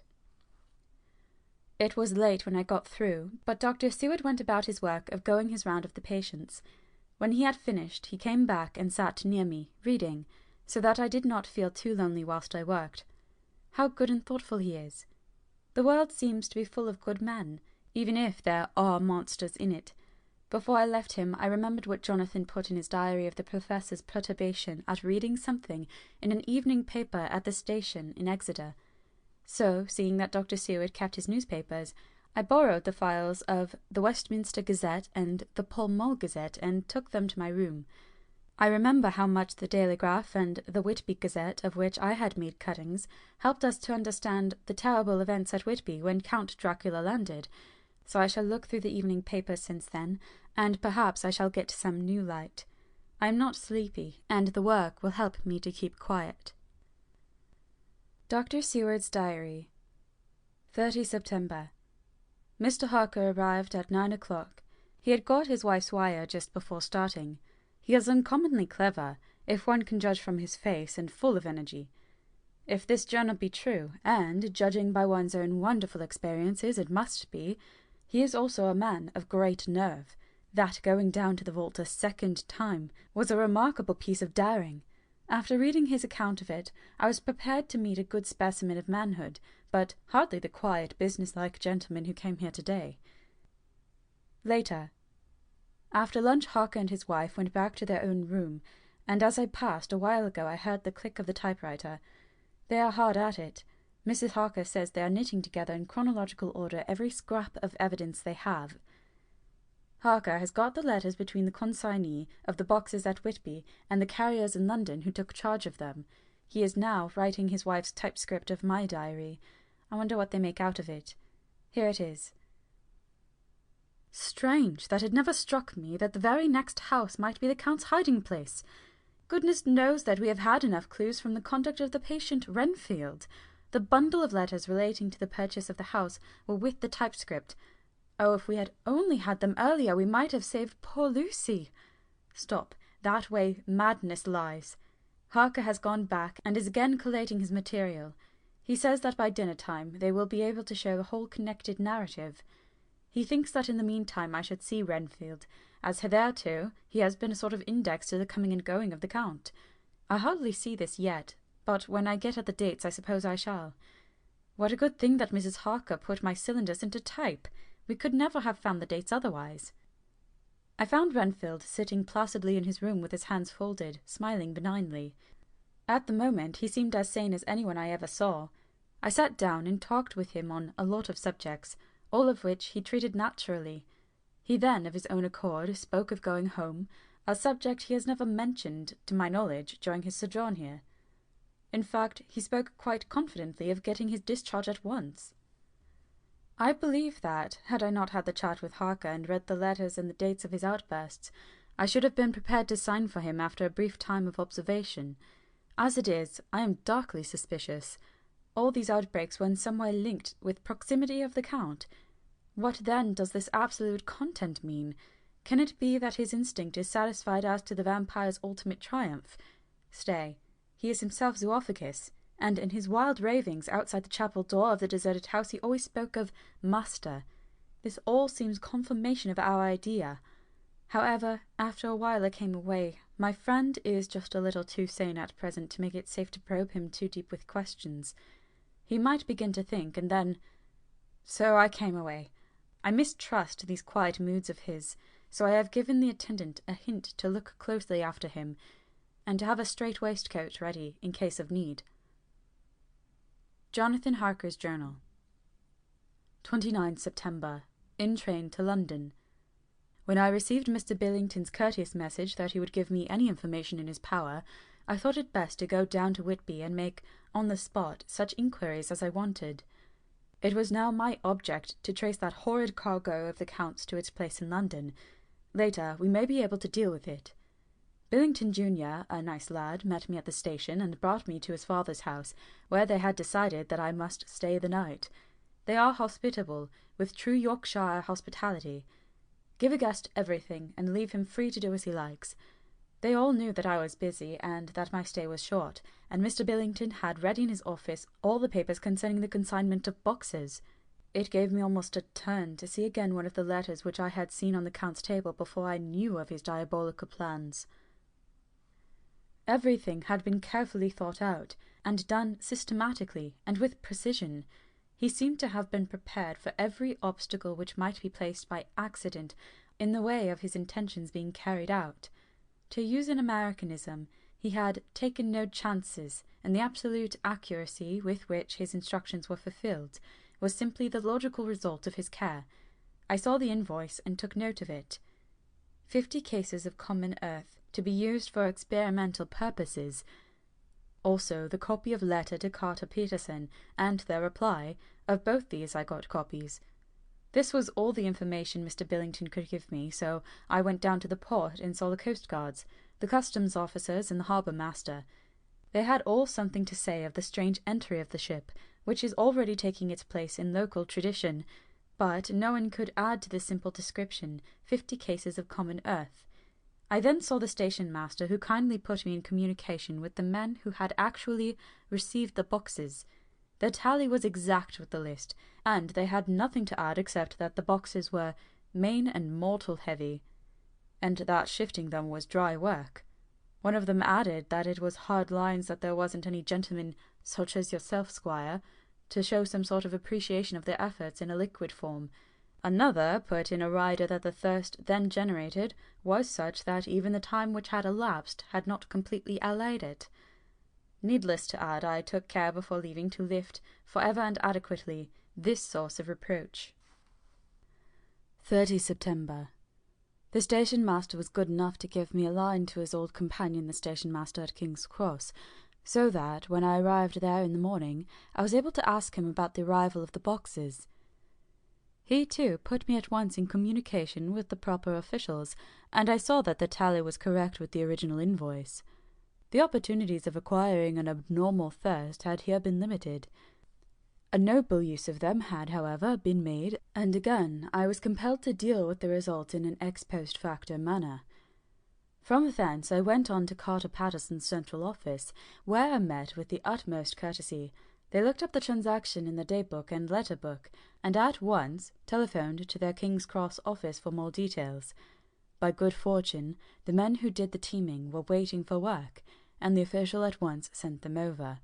It was late when I got through, but Dr. Seward went about his work of going his round of the patients. When he had finished, he came back and sat near me, reading, so that I did not feel too lonely whilst I worked. How good and thoughtful he is! The world seems to be full of good men, even if there are monsters in it. Before I left him, I remembered what Jonathan put in his diary of the professor's perturbation at reading something in an evening paper at the station in Exeter. So, seeing that Dr. Seward kept his newspapers, I borrowed the files of the Westminster Gazette and the Pall Mall Gazette and took them to my room. I remember how much the Dailygraph and the Whitby Gazette, of which I had made cuttings, helped us to understand the terrible events at Whitby when Count Dracula landed, so I shall look through the evening papers since then, and perhaps I shall get some new light. I am not sleepy, and the work will help me to keep quiet. Dr. Seward's Diary, 30 September. Mr. Harker arrived at 9 o'clock. He had got his wife's wire just before starting. He is uncommonly clever, if one can judge from his face, and full of energy. If this journal be true, and, judging by one's own wonderful experiences, it must be, he is also a man of great nerve. That going down to the vault a 2nd time was a remarkable piece of daring. After reading his account of it, I was prepared to meet a good specimen of manhood, but hardly the quiet, business-like gentleman who came here today. Later. After lunch, Harker and his wife went back to their own room, and as I passed a while ago I heard the click of the typewriter. They are hard at it. Mrs. Harker says they are knitting together in chronological order every scrap of evidence they have. Harker has got the letters between the consignee of the boxes at Whitby and the carriers in London who took charge of them. He is now writing his wife's typescript of my diary. I wonder what they make out of it. Here it is. Strange that it never struck me that the very next house might be the Count's hiding-place. Goodness knows that we have had enough clues from the conduct of the patient Renfield. The bundle of letters relating to the purchase of the house were with the typescript. Oh, if we had only had them earlier, we might have saved poor Lucy. Stop, that way madness lies. Harker has gone back and is again collating his material. He says that by dinner-time they will be able to show the whole connected narrative. He thinks that in the meantime I should see Renfield, as hitherto he has been a sort of index to the coming and going of the Count. I hardly see this yet, but when I get at the dates I suppose I shall. What a good thing that Mrs. Harker put my cylinders into type! We could never have found the dates otherwise. I found Renfield sitting placidly in his room with his hands folded, smiling benignly. At the moment he seemed as sane as anyone I ever saw. I sat down and talked with him on a lot of subjects, all of which he treated naturally. He then, of his own accord, spoke of going home, a subject he has never mentioned, to my knowledge, during his sojourn here. In fact, he spoke quite confidently of getting his discharge at once. I believe that, had I not had the chat with Harker and read the letters and the dates of his outbursts, I should have been prepared to sign for him after a brief time of observation. As it is, I am darkly suspicious. All these outbreaks were in some way linked with proximity of the Count. What then does this absolute content mean? Can it be that his instinct is satisfied as to the vampire's ultimate triumph? Stay, he is himself Zoophagous, and in his wild ravings outside the chapel door of the deserted house he always spoke of master. This all seems confirmation of our idea. However, after a while I came away. My friend is just a little too sane at present to make it safe to probe him too deep with questions. He might begin to think, and then... So I came away. I mistrust these quiet moods of his, so I have given the attendant a hint to look closely after him, and to have a straight waistcoat ready in case of need. Jonathan Harker's Journal, 29 September. In train to London. When I received Mr. Billington's courteous message that he would give me any information in his power, I thought it best to go down to Whitby and make, on the spot, such inquiries as I wanted. It was now my object to trace that horrid cargo of the Count's to its place in London. Later, we may be able to deal with it. Billington Jr., a nice lad, met me at the station and brought me to his father's house, where they had decided that I must stay the night. They are hospitable, with true Yorkshire hospitality. Give a guest everything, and leave him free to do as he likes. They all knew that I was busy and that my stay was short, and Mr. Billington had ready in his office all the papers concerning the consignment of boxes. It gave me almost a turn to see again one of the letters which I had seen on the Count's table before I knew of his diabolical plans. Everything had been carefully thought out, and done systematically and with precision. He seemed to have been prepared for every obstacle which might be placed by accident in the way of his intentions being carried out. To use an Americanism, he had taken no chances, and the absolute accuracy with which his instructions were fulfilled was simply the logical result of his care. I saw the invoice and took note of it. 50 cases of common earth, to be used for experimental purposes. Also the copy of letter to Carter Peterson, and their reply. Of both these I got copies. This was all the information Mr. Billington could give me, so I went down to the port and saw the coastguards, the customs officers and the harbour master. They had all something to say of the strange entry of the ship, which is already taking its place in local tradition, but no one could add to the simple description 50 cases of common earth. I then saw the station master, who kindly put me in communication with the men who had actually received the boxes. The tally was exact with the list, and they had nothing to add except that the boxes were main and mortal heavy, and that shifting them was dry work. One of them added that it was hard lines that there wasn't any gentleman, such as yourself, squire, to show some sort of appreciation of their efforts in a liquid form. Another put in a rider that the thirst then generated was such that even the time which had elapsed had not completely allayed it. Needless to add, I took care before leaving to lift, for ever and adequately, this source of reproach. 30 September. The station master was good enough to give me a line to his old companion, the station master at King's Cross, so that, when I arrived there in the morning, I was able to ask him about the arrival of the boxes. He, too, put me at once in communication with the proper officials, and I saw that the tally was correct with the original invoice. The opportunities of acquiring an abnormal thirst had here been limited. A noble use of them had, however, been made, and again I was compelled to deal with the result in an ex post facto manner. From thence I went on to Carter Patterson's central office, where I met with the utmost courtesy. They looked up the transaction in the day-book and letter-book, and at once telephoned to their King's Cross office for more details. By good fortune, the men who did the teaming were waiting for work, and the official at once sent them over,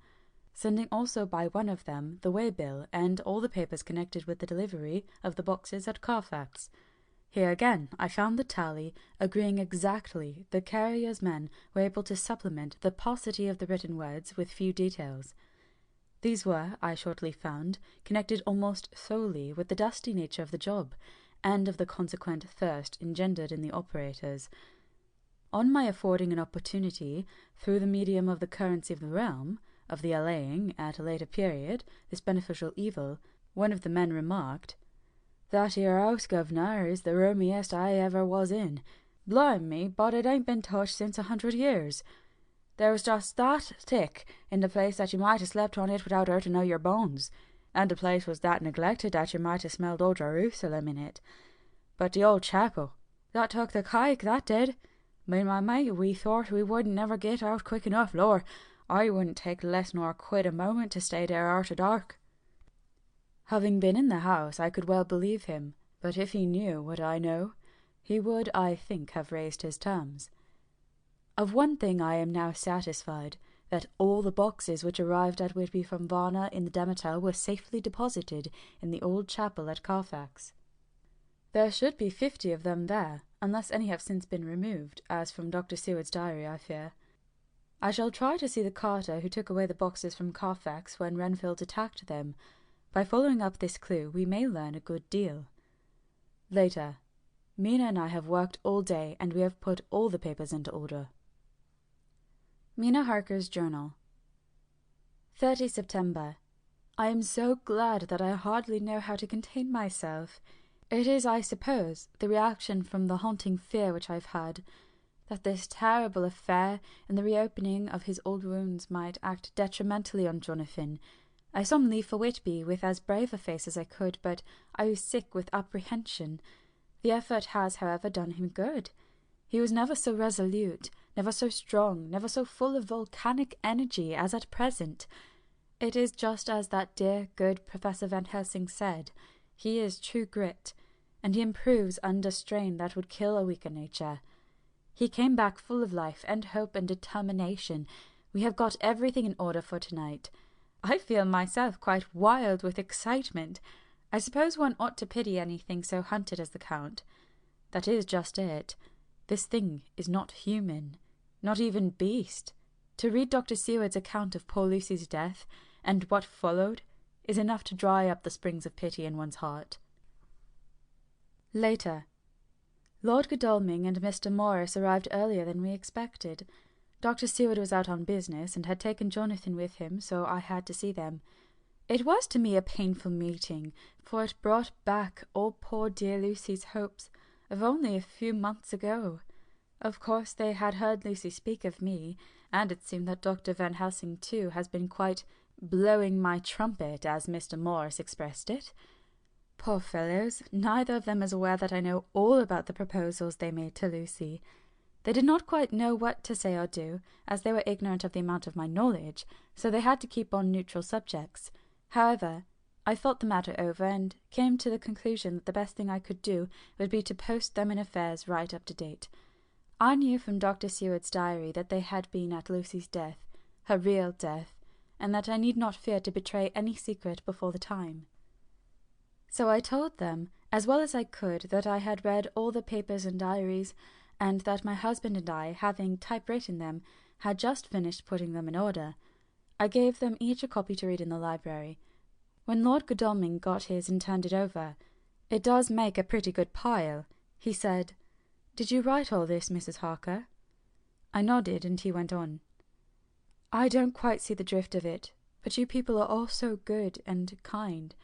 sending also by one of them the way-bill and all the papers connected with the delivery of the boxes at Carfax. Here again I found the tally agreeing exactly. The carrier's men were able to supplement the paucity of the written words with few details. These were, I shortly found, connected almost solely with the dusty nature of the job, and of the consequent thirst engendered in the operators. On my affording an opportunity, through the medium of the currency of the realm, of the allaying, at a later period, this beneficial evil, one of the men remarked, "That 'ere house, governor, is the roomiest I ever was in. Blime me, but it ain't been touched since 100 years. There was just that thick in the place that you might have slept on it without hurting out your bones, and the place was that neglected that you might have smelled old Jerusalem in it. But the old chapel, that took the kike, that did. Me and my mate, we thought we wouldn't never get out quick enough. Lor, I wouldn't take less nor quit a moment to stay there arter dark." Having been in the house, I could well believe him, but if he knew what I know, he would, I think, have raised his terms. Of one thing I am now satisfied, that all the boxes which arrived at Whitby from Varna in the Demeter were safely deposited in the old chapel at Carfax. There should be 50 of them there, unless any have since been removed, as from Dr. Seward's diary, I fear. I shall try to see the carter who took away the boxes from Carfax when Renfield attacked them. By following up this clue, we may learn a good deal. Later. Mina and I have worked all day, and we have put all the papers into order. Mina Harker's Journal. 30 September. I am so glad that I hardly know how to contain myself. It is, I suppose, the reaction from the haunting fear which I have had, that this terrible affair and the reopening of his old wounds might act detrimentally on Jonathan. I saw him leave for Whitby with as brave a face as I could, but I was sick with apprehension. The effort has, however, done him good. He was never so resolute, never so strong, never so full of volcanic energy as at present. It is just as that dear, good Professor Van Helsing said. He is true grit, and he improves under strain that would kill a weaker nature. He came back full of life and hope and determination. We have got everything in order for tonight. I feel myself quite wild with excitement. I suppose one ought to pity anything so hunted as the Count. That is just it. This thing is not human, not even beast. To read Dr. Seward's account of poor Lucy's death, and what followed, is enough to dry up the springs of pity in one's heart. Later. Lord Godalming and Mr. Morris arrived earlier than we expected. Dr. Seward was out on business, and had taken Jonathan with him, so I had to see them. It was to me a painful meeting, for it brought back all poor dear Lucy's hopes of only a few months ago. Of course they had heard Lucy speak of me, and it seemed that Dr. Van Helsing too has been quite blowing my trumpet, as Mr. Morris expressed it. Poor fellows, neither of them is aware that I know all about the proposals they made to Lucy. They did not quite know what to say or do, as they were ignorant of the amount of my knowledge, so they had to keep on neutral subjects. However, I thought the matter over, and came to the conclusion that the best thing I could do would be to post them in affairs right up to date. I knew from Dr. Seward's diary that they had been at Lucy's death, her real death, and that I need not fear to betray any secret before the time. So I told them, as well as I could, that I had read all the papers and diaries, and that my husband and I, having typewritten them, had just finished putting them in order. I gave them each a copy to read in the library. When Lord Godalming got his and turned it over, "It does make a pretty good pile," he said. "Did you write all this, Mrs. Harker?" I nodded, and he went on. "I don't quite see the drift of it, but you people are all so good and kind,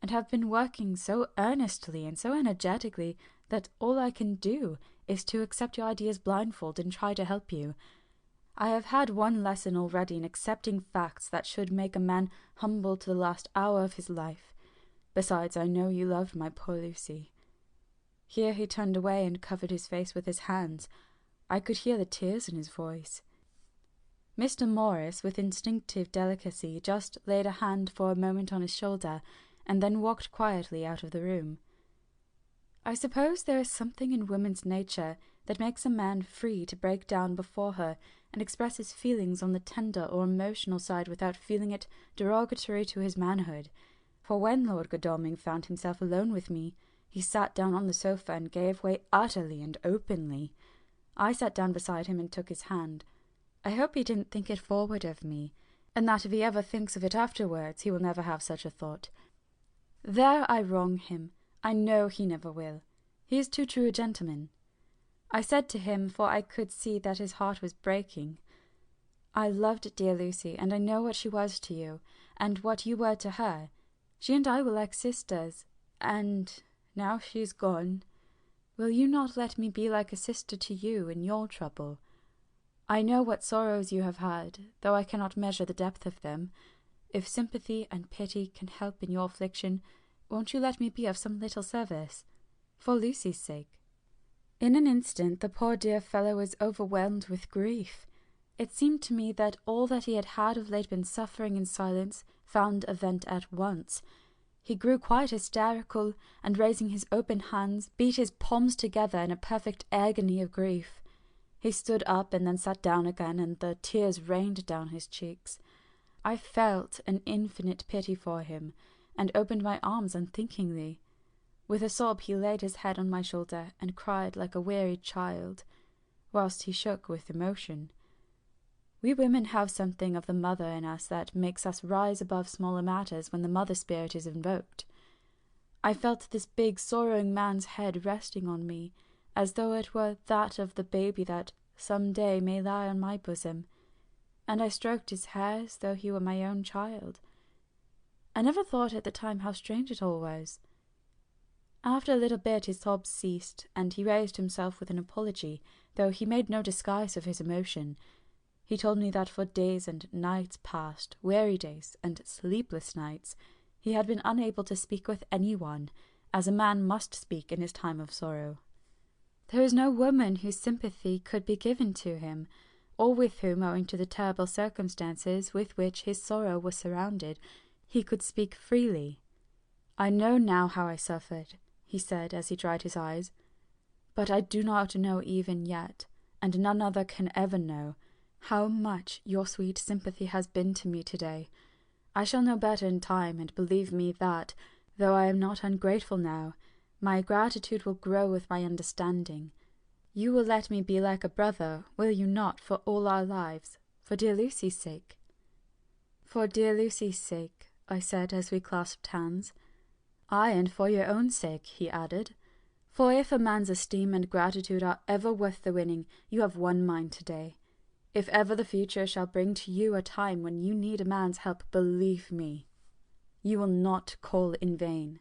and have been working so earnestly and so energetically that all I can do is to accept your ideas blindfold and try to help you. I have had one lesson already in accepting facts that should make a man humble to the last hour of his life. Besides, I know you loved my poor Lucy." Here he turned away and covered his face with his hands. I could hear the tears in his voice. Mr. Morris, with instinctive delicacy, just laid a hand for a moment on his shoulder, and then walked quietly out of the room. I suppose there is something in woman's nature that makes a man free to break down before her and express his feelings on the tender or emotional side without feeling it derogatory to his manhood. For when Lord Godalming found himself alone with me, he sat down on the sofa and gave way utterly and openly. I sat down beside him and took his hand. I hope he didn't think it forward of me, and that if he ever thinks of it afterwards he will never have such a thought. There I wrong him. I know he never will. He is too true a gentleman. I said to him, for I could see that his heart was breaking, "I loved dear Lucy, and I know what she was to you, and what you were to her. She and I were like sisters, and now she is gone. Will you not let me be like a sister to you in your trouble? I know what sorrows you have had, though I cannot measure the depth of them. If sympathy and pity can help in your affliction, won't you let me be of some little service, for Lucy's sake?" In an instant the poor dear fellow was overwhelmed with grief. It seemed to me that all that he had of late been suffering in silence found a vent at once. He grew quite hysterical, and raising his open hands, beat his palms together in a perfect agony of grief. He stood up and then sat down again, and the tears rained down his cheeks. I felt an infinite pity for him, and opened my arms unthinkingly. With a sob he laid his head on my shoulder and cried like a wearied child, whilst he shook with emotion. We women have something of the mother in us that makes us rise above smaller matters when the mother spirit is invoked. I felt this big sorrowing man's head resting on me, as though it were that of the baby that some day may lie on my bosom, and I stroked his hair as though he were my own child. I never thought at the time how strange it all was. After a little bit his sobs ceased, and he raised himself with an apology, though he made no disguise of his emotion. He told me that for days and nights past, weary days and sleepless nights, he had been unable to speak with anyone, as a man must speak in his time of sorrow. There is no woman whose sympathy could be given to him, or with whom, owing to the terrible circumstances with which his sorrow was surrounded, he could speak freely. "I know now how I suffered," he said as he dried his eyes, "but I do not know even yet, and none other can ever know, how much your sweet sympathy has been to me today. I shall know better in time, and believe me that, though I am not ungrateful now, my gratitude will grow with my understanding. You will let me be like a brother, will you not, for all our lives, for dear Lucy's sake?" "For dear Lucy's sake," I said as we clasped hands. "Ay, and for your own sake," he added. "For if a man's esteem and gratitude are ever worth the winning, you have won mine today. If ever the future shall bring to you a time when you need a man's help, believe me, you will not call in vain.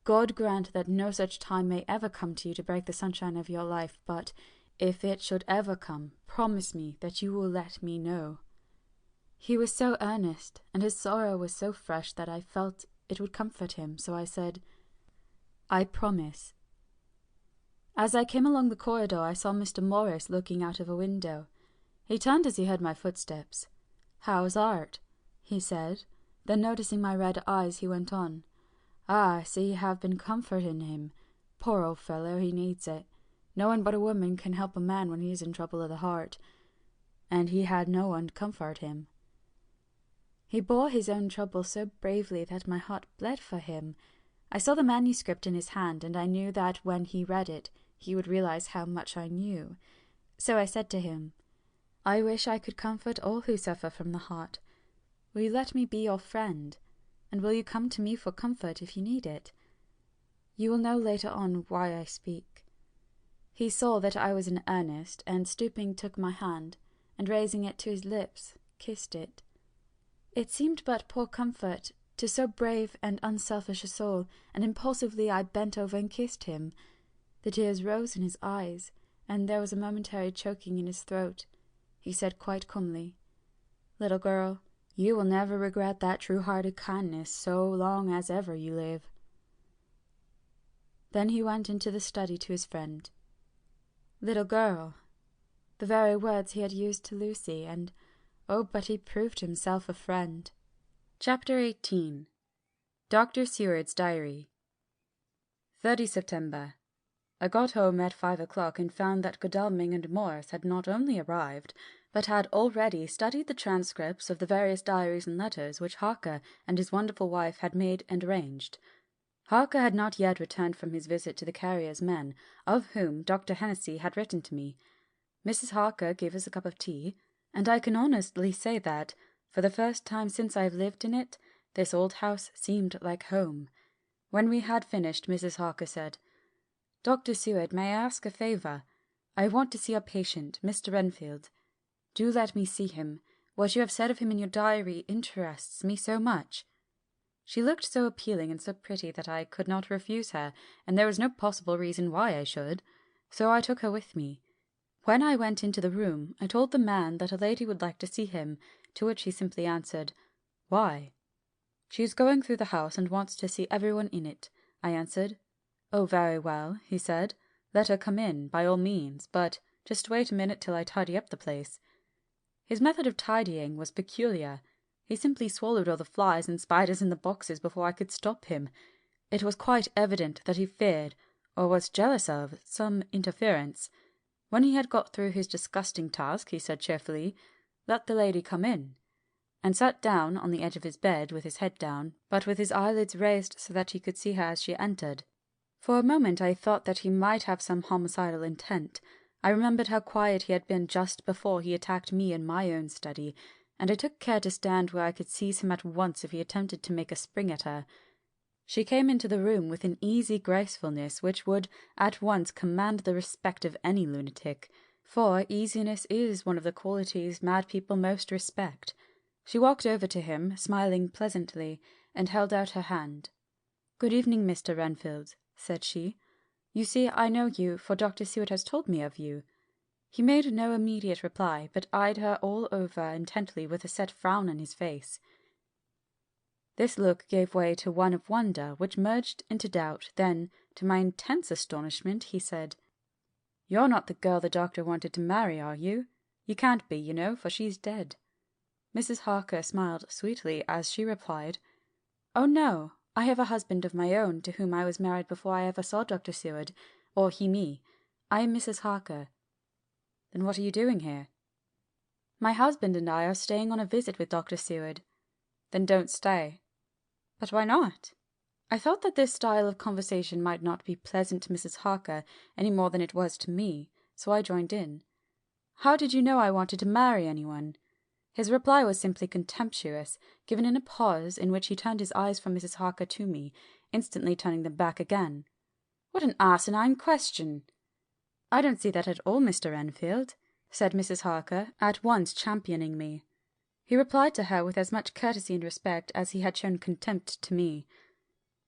God grant that no such time may ever come to you to break the sunshine of your life, but if it should ever come, promise me that you will let me know." He was so earnest, and his sorrow was so fresh that I felt it would comfort him, so I said, "I promise." As I came along the corridor, I saw Mr. Morris looking out of a window. He turned as he heard my footsteps. "How's Art?" he said. Then noticing my red eyes, he went on, "Ah, I see you have been comforting him. Poor old fellow, he needs it. No one but a woman can help a man when he is in trouble of the heart. And he had no one to comfort him." He bore his own trouble so bravely that my heart bled for him. I saw the manuscript in his hand, and I knew that when he read it, he would realize how much I knew. So I said to him, "I wish I could comfort all who suffer from the heart. Will you let me be your friend? And will you come to me for comfort if you need it? You will know later on why I speak." He saw that I was in earnest, and stooping took my hand, and raising it to his lips, kissed it. It seemed but poor comfort to so brave and unselfish a soul, and impulsively I bent over and kissed him. The tears rose in his eyes, and there was a momentary choking in his throat. He said quite calmly, "Little girl, you will never regret that true-hearted kindness so long as ever you live." Then he went into the study to his friend. "Little girl," the very words he had used to Lucy, and oh, but he proved himself a friend. Chapter 18. Dr. Seward's Diary. 30 September. I got home at 5 o'clock and found that Godalming and Morris had not only arrived, but had already studied the transcripts of the various diaries and letters which Harker and his wonderful wife had made and arranged. Harker had not yet returned from his visit to the carrier's men, of whom Dr. Hennessy had written to me. Mrs. Harker gave us a cup of tea, and I can honestly say that, for the first time since I have lived in it, this old house seemed like home. When we had finished, Mrs. Harker said, "Dr. Seward, may I ask a favour? I want to see a patient, Mr. Renfield. Do let me see him. What you have said of him in your diary interests me so much." She looked so appealing and so pretty that I could not refuse her, and there was no possible reason why I should, so I took her with me. When I went into the room, I told the man that a lady would like to see him, to which he simply answered, "Why?" "She is going through the house and wants to see everyone in it," I answered. "Oh, very well," he said. "Let her come in, by all means, but just wait a minute till I tidy up the place." His method of tidying was peculiar. He simply swallowed all the flies and spiders in the boxes before I could stop him. It was quite evident that he feared, or was jealous of, some interference. When he had got through his disgusting task, he said cheerfully, "Let the lady come in," and sat down on the edge of his bed with his head down, but with his eyelids raised so that he could see her as she entered. For a moment I thought that he might have some homicidal intent. I remembered how quiet he had been just before he attacked me in my own study, and I took care to stand where I could seize him at once if he attempted to make a spring at her. She came into the room with an easy gracefulness which would at once command the respect of any lunatic, for easiness is one of the qualities mad people most respect. She walked over to him, smiling pleasantly, and held out her hand. "Good evening, Mr. Renfield," said she. "You see, I know you, for Dr. Seward has told me of you." He made no immediate reply, but eyed her all over intently with a set frown on his face. This look gave way to one of wonder, which merged into doubt. Then, to my intense astonishment, he said, You're not the girl the doctor wanted to marry, are you? You can't be, you know, for she's dead." Mrs. Harker smiled sweetly as she replied, "Oh no, I have a husband of my own to whom I was married before I ever saw Dr. Seward, or he me. I am Mrs. Harker." "Then what are you doing here?" "My husband and I are staying on a visit with Dr. Seward." "Then don't stay." "But why not?" I thought that this style of conversation might not be pleasant to Mrs. Harker any more than it was to me, so I joined in. "How did you know I wanted to marry anyone?" His reply was simply contemptuous, given in a pause in which he turned his eyes from Mrs. Harker to me, instantly turning them back again. "What an asinine question!" "I don't see that at all, Mr. Enfield," said Mrs. Harker, at once championing me. He replied to her with as much courtesy and respect as he had shown contempt to me.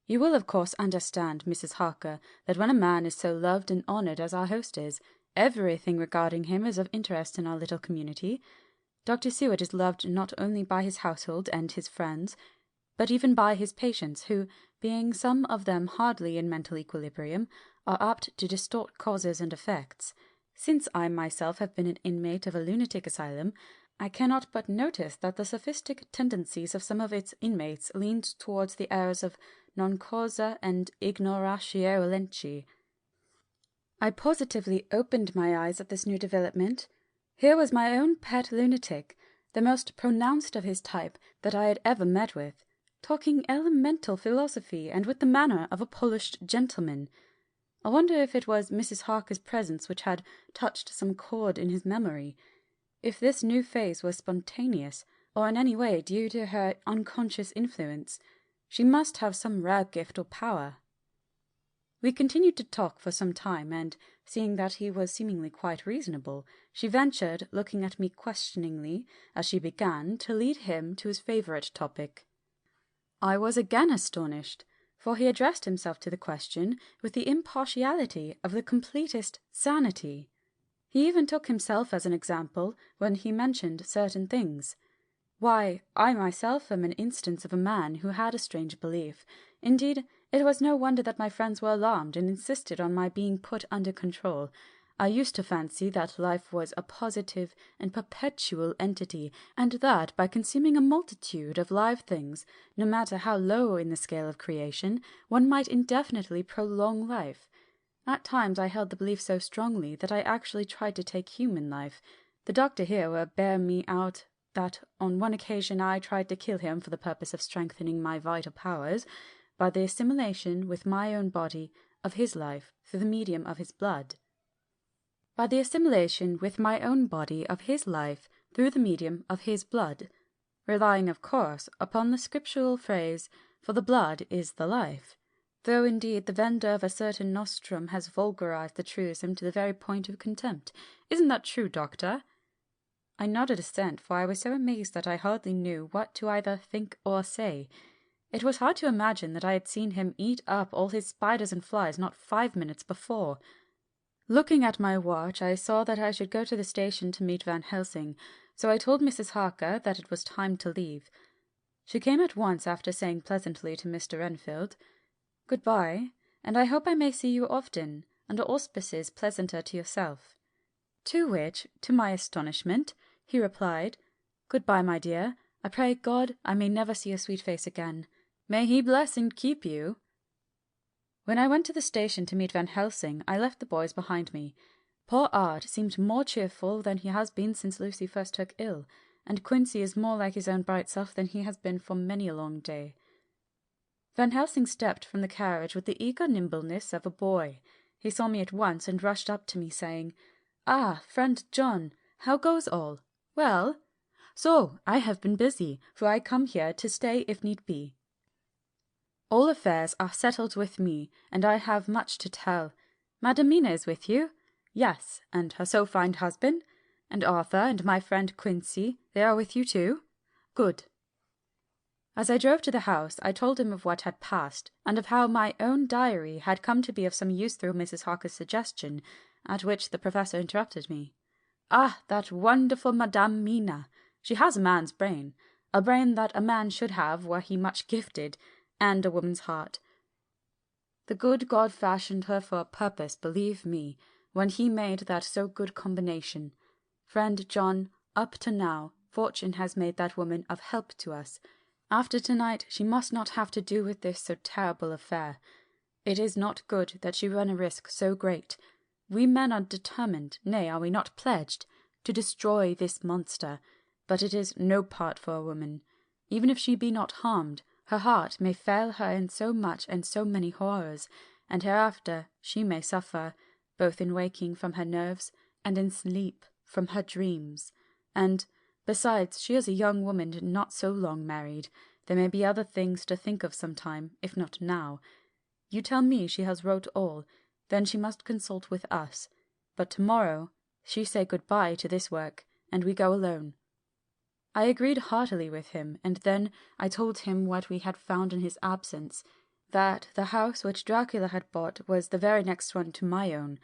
"You will of course understand, Mrs. Harker, that when a man is so loved and honoured as our host is, everything regarding him is of interest in our little community. Dr. Seward is loved not only by his household and his friends, but even by his patients, who, being some of them hardly in mental equilibrium, are apt to distort causes and effects. Since I myself have been an inmate of a lunatic asylum, I cannot but notice that the sophistic tendencies of some of its inmates leaned towards the errors of non causa and ignoratio elenchi. I positively opened my eyes at this new development. Here was my own pet lunatic, the most pronounced of his type that I had ever met with, talking elemental philosophy and with the manner of a polished gentleman. I wonder if it was Mrs. Harker's presence which had touched some chord in his memory, if this new phase was spontaneous, or in any way due to her unconscious influence. She must have some rare gift or power. We continued to talk for some time, and, seeing that he was seemingly quite reasonable, she ventured, looking at me questioningly as she began, to lead him to his favourite topic. I was again astonished, for he addressed himself to the question with the impartiality of the completest sanity. He even took himself as an example when he mentioned certain things. Why, I myself am an instance of a man who had a strange belief. Indeed, it was no wonder that my friends were alarmed and insisted on my being put under control. I used to fancy that life was a positive and perpetual entity, and that by consuming a multitude of live things, no matter how low in the scale of creation, one might indefinitely prolong life. At times I held the belief so strongly that I actually tried to take human life. The doctor here will bear me out that on one occasion I tried to kill him for the purpose of strengthening my vital powers, by the assimilation with my own body of his life through the medium of his blood. By the assimilation with my own body of his life through the medium of his blood, relying, of course, upon the scriptural phrase, "For the blood is the life," though indeed the vendor of a certain nostrum has vulgarized the truism to the very point of contempt. Isn't that true, doctor? I nodded assent, for I was so amazed that I hardly knew what to either think or say. It was hard to imagine that I had seen him eat up all his spiders and flies not 5 minutes before. Looking at my watch, I saw that I should go to the station to meet Van Helsing, so I told Mrs. Harker that it was time to leave. She came at once after saying pleasantly to Mr. Enfield, "Good-bye, and I hope I may see you often, under auspices pleasanter to yourself." To which, to my astonishment, he replied, "Good-bye, my dear. I pray God I may never see your sweet face again. May he bless and keep you." When I went to the station to meet Van Helsing, I left the boys behind me. Poor Art seemed more cheerful than he has been since Lucy first took ill, and Quincy is more like his own bright self than he has been for many a long day. Van Helsing stepped from the carriage with the eager nimbleness of a boy. He saw me at once and rushed up to me, saying, "Ah, friend John, how goes all? Well? So, I have been busy, for I come here to stay if need be. All affairs are settled with me, and I have much to tell. Madam Mina is with you? Yes, and her so fine husband? And Arthur and my friend Quincy, they are with you too? Good." As I drove to the house, I told him of what had passed, and of how my own diary had come to be of some use through Mrs. Harker's suggestion, at which the professor interrupted me. "Ah, that wonderful Madame Mina! She has a man's brain, a brain that a man should have were he much gifted, and a woman's heart. The good God fashioned her for a purpose, believe me. when he made that so good combination. Friend John, up to now, fortune has made that woman of help to us. After tonight she must not have to do with this so terrible affair. It is not good that she run a risk so great. We men are determined, nay, are we not pledged, to destroy this monster, but it is no part for a woman. Even if she be not harmed, her heart may fail her in so much and so many horrors, and hereafter she may suffer, both in waking from her nerves, and in sleep from her dreams. And, besides, she is a young woman and not so long married. There may be other things to think of some time, if not now. You tell me she has wrote all, then she must consult with us. But tomorrow she say good-bye to this work, and we go alone. I agreed heartily with him, and then I told him what we had found in his absence, that the house which Dracula had bought was the very next one to my own.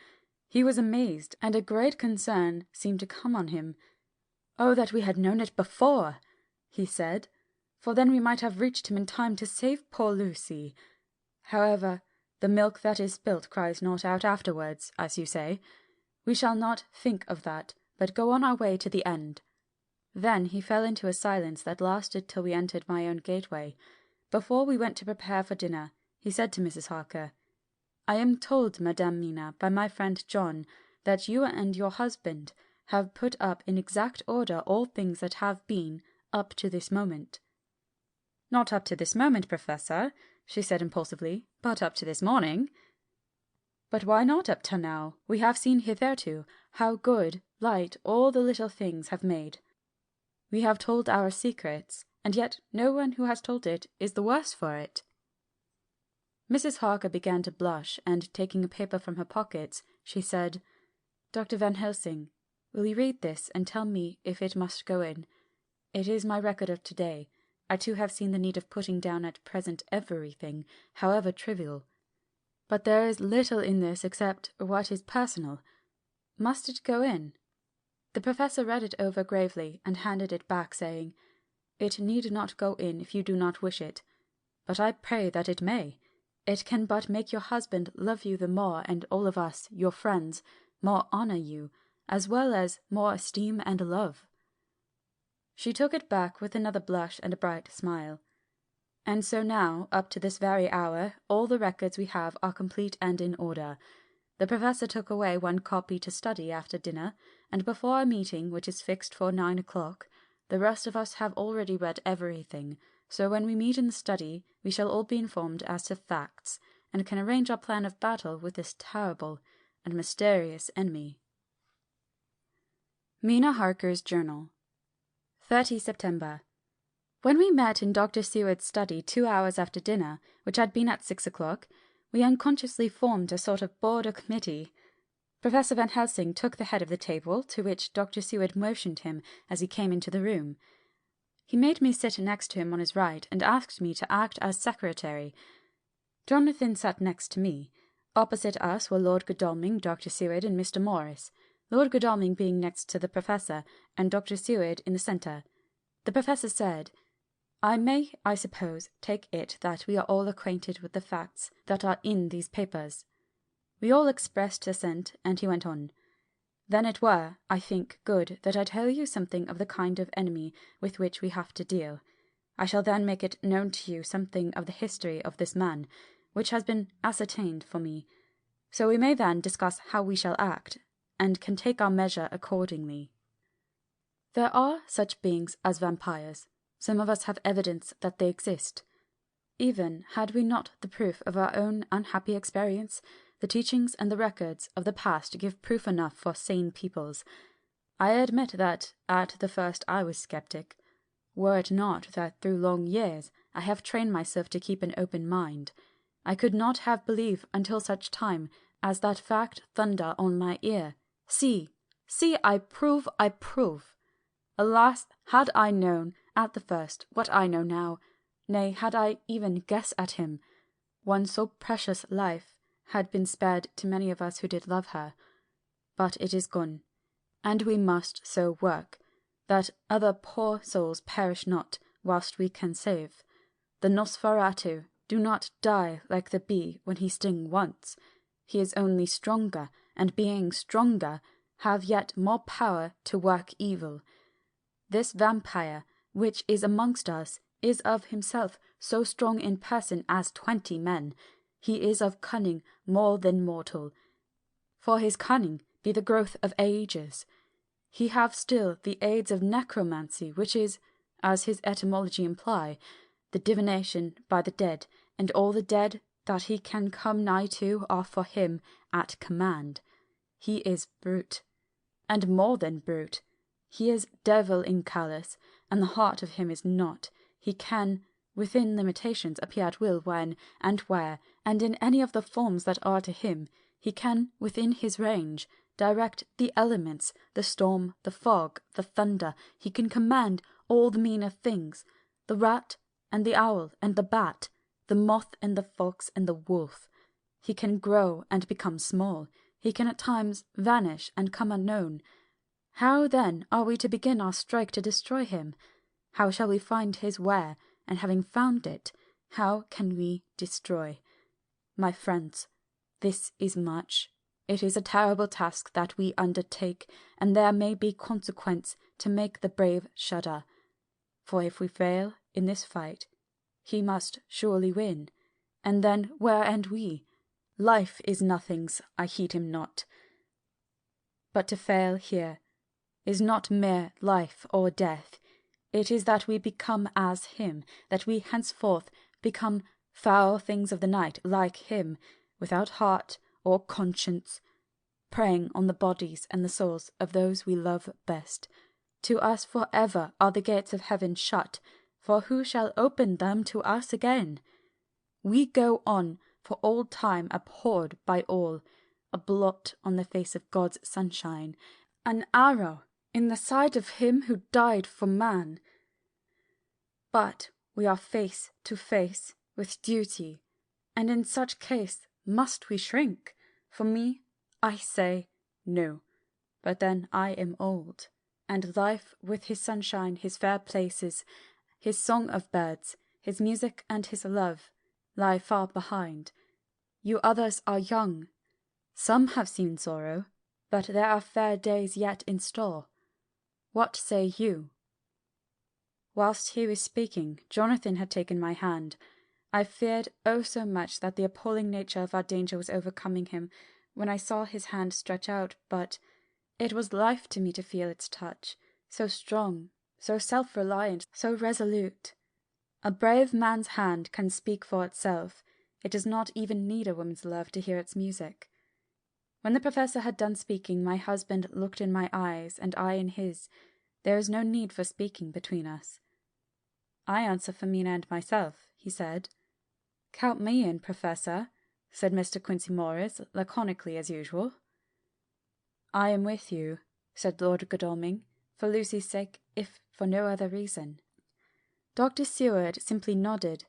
He was amazed, and a great concern seemed to come on him. "Oh, that we had known it before!" he said, "for then we might have reached him in time to save poor Lucy. However, the milk that is spilt cries not out afterwards, as you say. We shall not think of that, but go on our way to the end." Then he fell into a silence that lasted till we entered my own gateway. Before we went to prepare for dinner, he said to Mrs. Harker, "I am told, Madame Mina, by my friend John, that you and your husband have put up in exact order all things that have been up to this moment." "Not up to this moment, Professor," she said impulsively, "but up to this morning." "But why not up to now? We have seen hitherto how good light all the little things have made. We have told our secrets, and yet no one who has told it is the worse for it." Mrs. Harker began to blush, and taking a paper from her pockets, she said, "Dr. Van Helsing, will you read this and tell me if it must go in? It is my record of today. I too have seen the need of putting down at present everything, however trivial. But there is little in this except what is personal. Must it go in?" The professor read it over gravely and handed it back, saying, "It need not go in if you do not wish it. But I pray that it may. It can but make your husband love you the more, and all of us, your friends, more honour you, as well as more esteem and love." She took it back with another blush and a bright smile. "And so now, up to this very hour, all the records we have are complete and in order. The professor took away one copy to study after dinner, and before our meeting, which is fixed for 9 o'clock, the rest of us have already read everything, so when we meet in the study we shall all be informed as to facts, and can arrange our plan of battle with this terrible and mysterious enemy." Mina Harker's Journal. 30 September. When we met in Dr. Seward's study 2 hours after dinner, which had been at 6 o'clock, we unconsciously formed a sort of board or committee. Professor Van Helsing took the head of the table, to which Dr. Seward motioned him as he came into the room. He made me sit next to him on his right, and asked me to act as secretary. Jonathan sat next to me. Opposite us were Lord Godalming, Dr. Seward, and Mr. Morris, Lord Godalming being next to the professor, and Dr. Seward in the centre. The professor said, "I may, I suppose, take it that we are all acquainted with the facts that are in these papers." We all expressed assent, and he went on. "Then it were, I think, good that I tell you something of the kind of enemy with which we have to deal. I shall then make it known to you something of the history of this man, which has been ascertained for me. So we may then discuss how we shall act, and can take our measure accordingly. There are such beings as vampires. Some of us have evidence that they exist. Even had we not the proof of our own unhappy experience, the teachings and the records of the past give proof enough for sane peoples. I admit that at the first I was sceptic, were it not that through long years I have trained myself to keep an open mind. I could not have believed until such time as that fact thunder on my ear. See, I prove. Alas, had I known at the first what I know now, nay, had I even guessed at him, one so precious life had been spared to many of us who did love her. But it is gone, and we must so work, that other poor souls perish not whilst we can save. The Nosferatu do not die like the bee when he sting once. He is only stronger and being stronger, have yet more power to work evil. This vampire, which is amongst us, is of himself so strong in person as 20 men. He is of cunning more than mortal, for his cunning be the growth of ages. He have still the aids of necromancy, which is, as his etymology imply, the divination by the dead, and all the dead that he can come nigh to are for him at command. He is brute, and more than brute. He is devil in callous, and the heart of him is not. He can, within limitations, appear at will when and where, and in any of the forms that are to him. He can, within his range, direct the elements, the storm, the fog, the thunder. He can command all the meaner things, the rat and the owl and the bat, the moth and the fox and the wolf. He can grow and become small. He can at times vanish and come unknown. How then are we to begin our strike to destroy him? How shall we find his where, and having found it, how can we destroy? My friends, this is much. It is a terrible task that we undertake, and there may be consequence to make the brave shudder. For if we fail in this fight, he must surely win, and then where end we? Life is nothing's, I heed him not. But to fail here is not mere life or death. It is that we become as him, that we henceforth become foul things of the night like him, without heart or conscience, preying on the bodies and the souls of those we love best. To us for ever are the gates of heaven shut, for who shall open them to us again? We go on for all time abhorred by all, a blot on the face of God's sunshine, an arrow in the side of him who died for man. But we are face to face with duty, and in such case must we shrink? For me, I say no. But then I am old, and life with his sunshine, his fair places, his song of birds, his music and his love, lie far behind. You others are young. Some have seen sorrow, but there are fair days yet in store. What say you? Whilst he was speaking, Jonathan had taken my hand. I feared oh so much that the appalling nature of our danger was overcoming him when I saw his hand stretch out, but it was life to me to feel its touch, so strong, so self-reliant, so resolute. A brave man's hand can speak for itself. It does not even need a woman's love to hear its music. When the professor had done speaking, my husband looked in my eyes, and I in his. There is no need for speaking between us. I answer for Mina and myself, he said. Count me in, Professor, said Mr. Quincy Morris, laconically as usual. I am with you, said Lord Godalming, for Lucy's sake, if for no other reason. Dr. Seward simply nodded.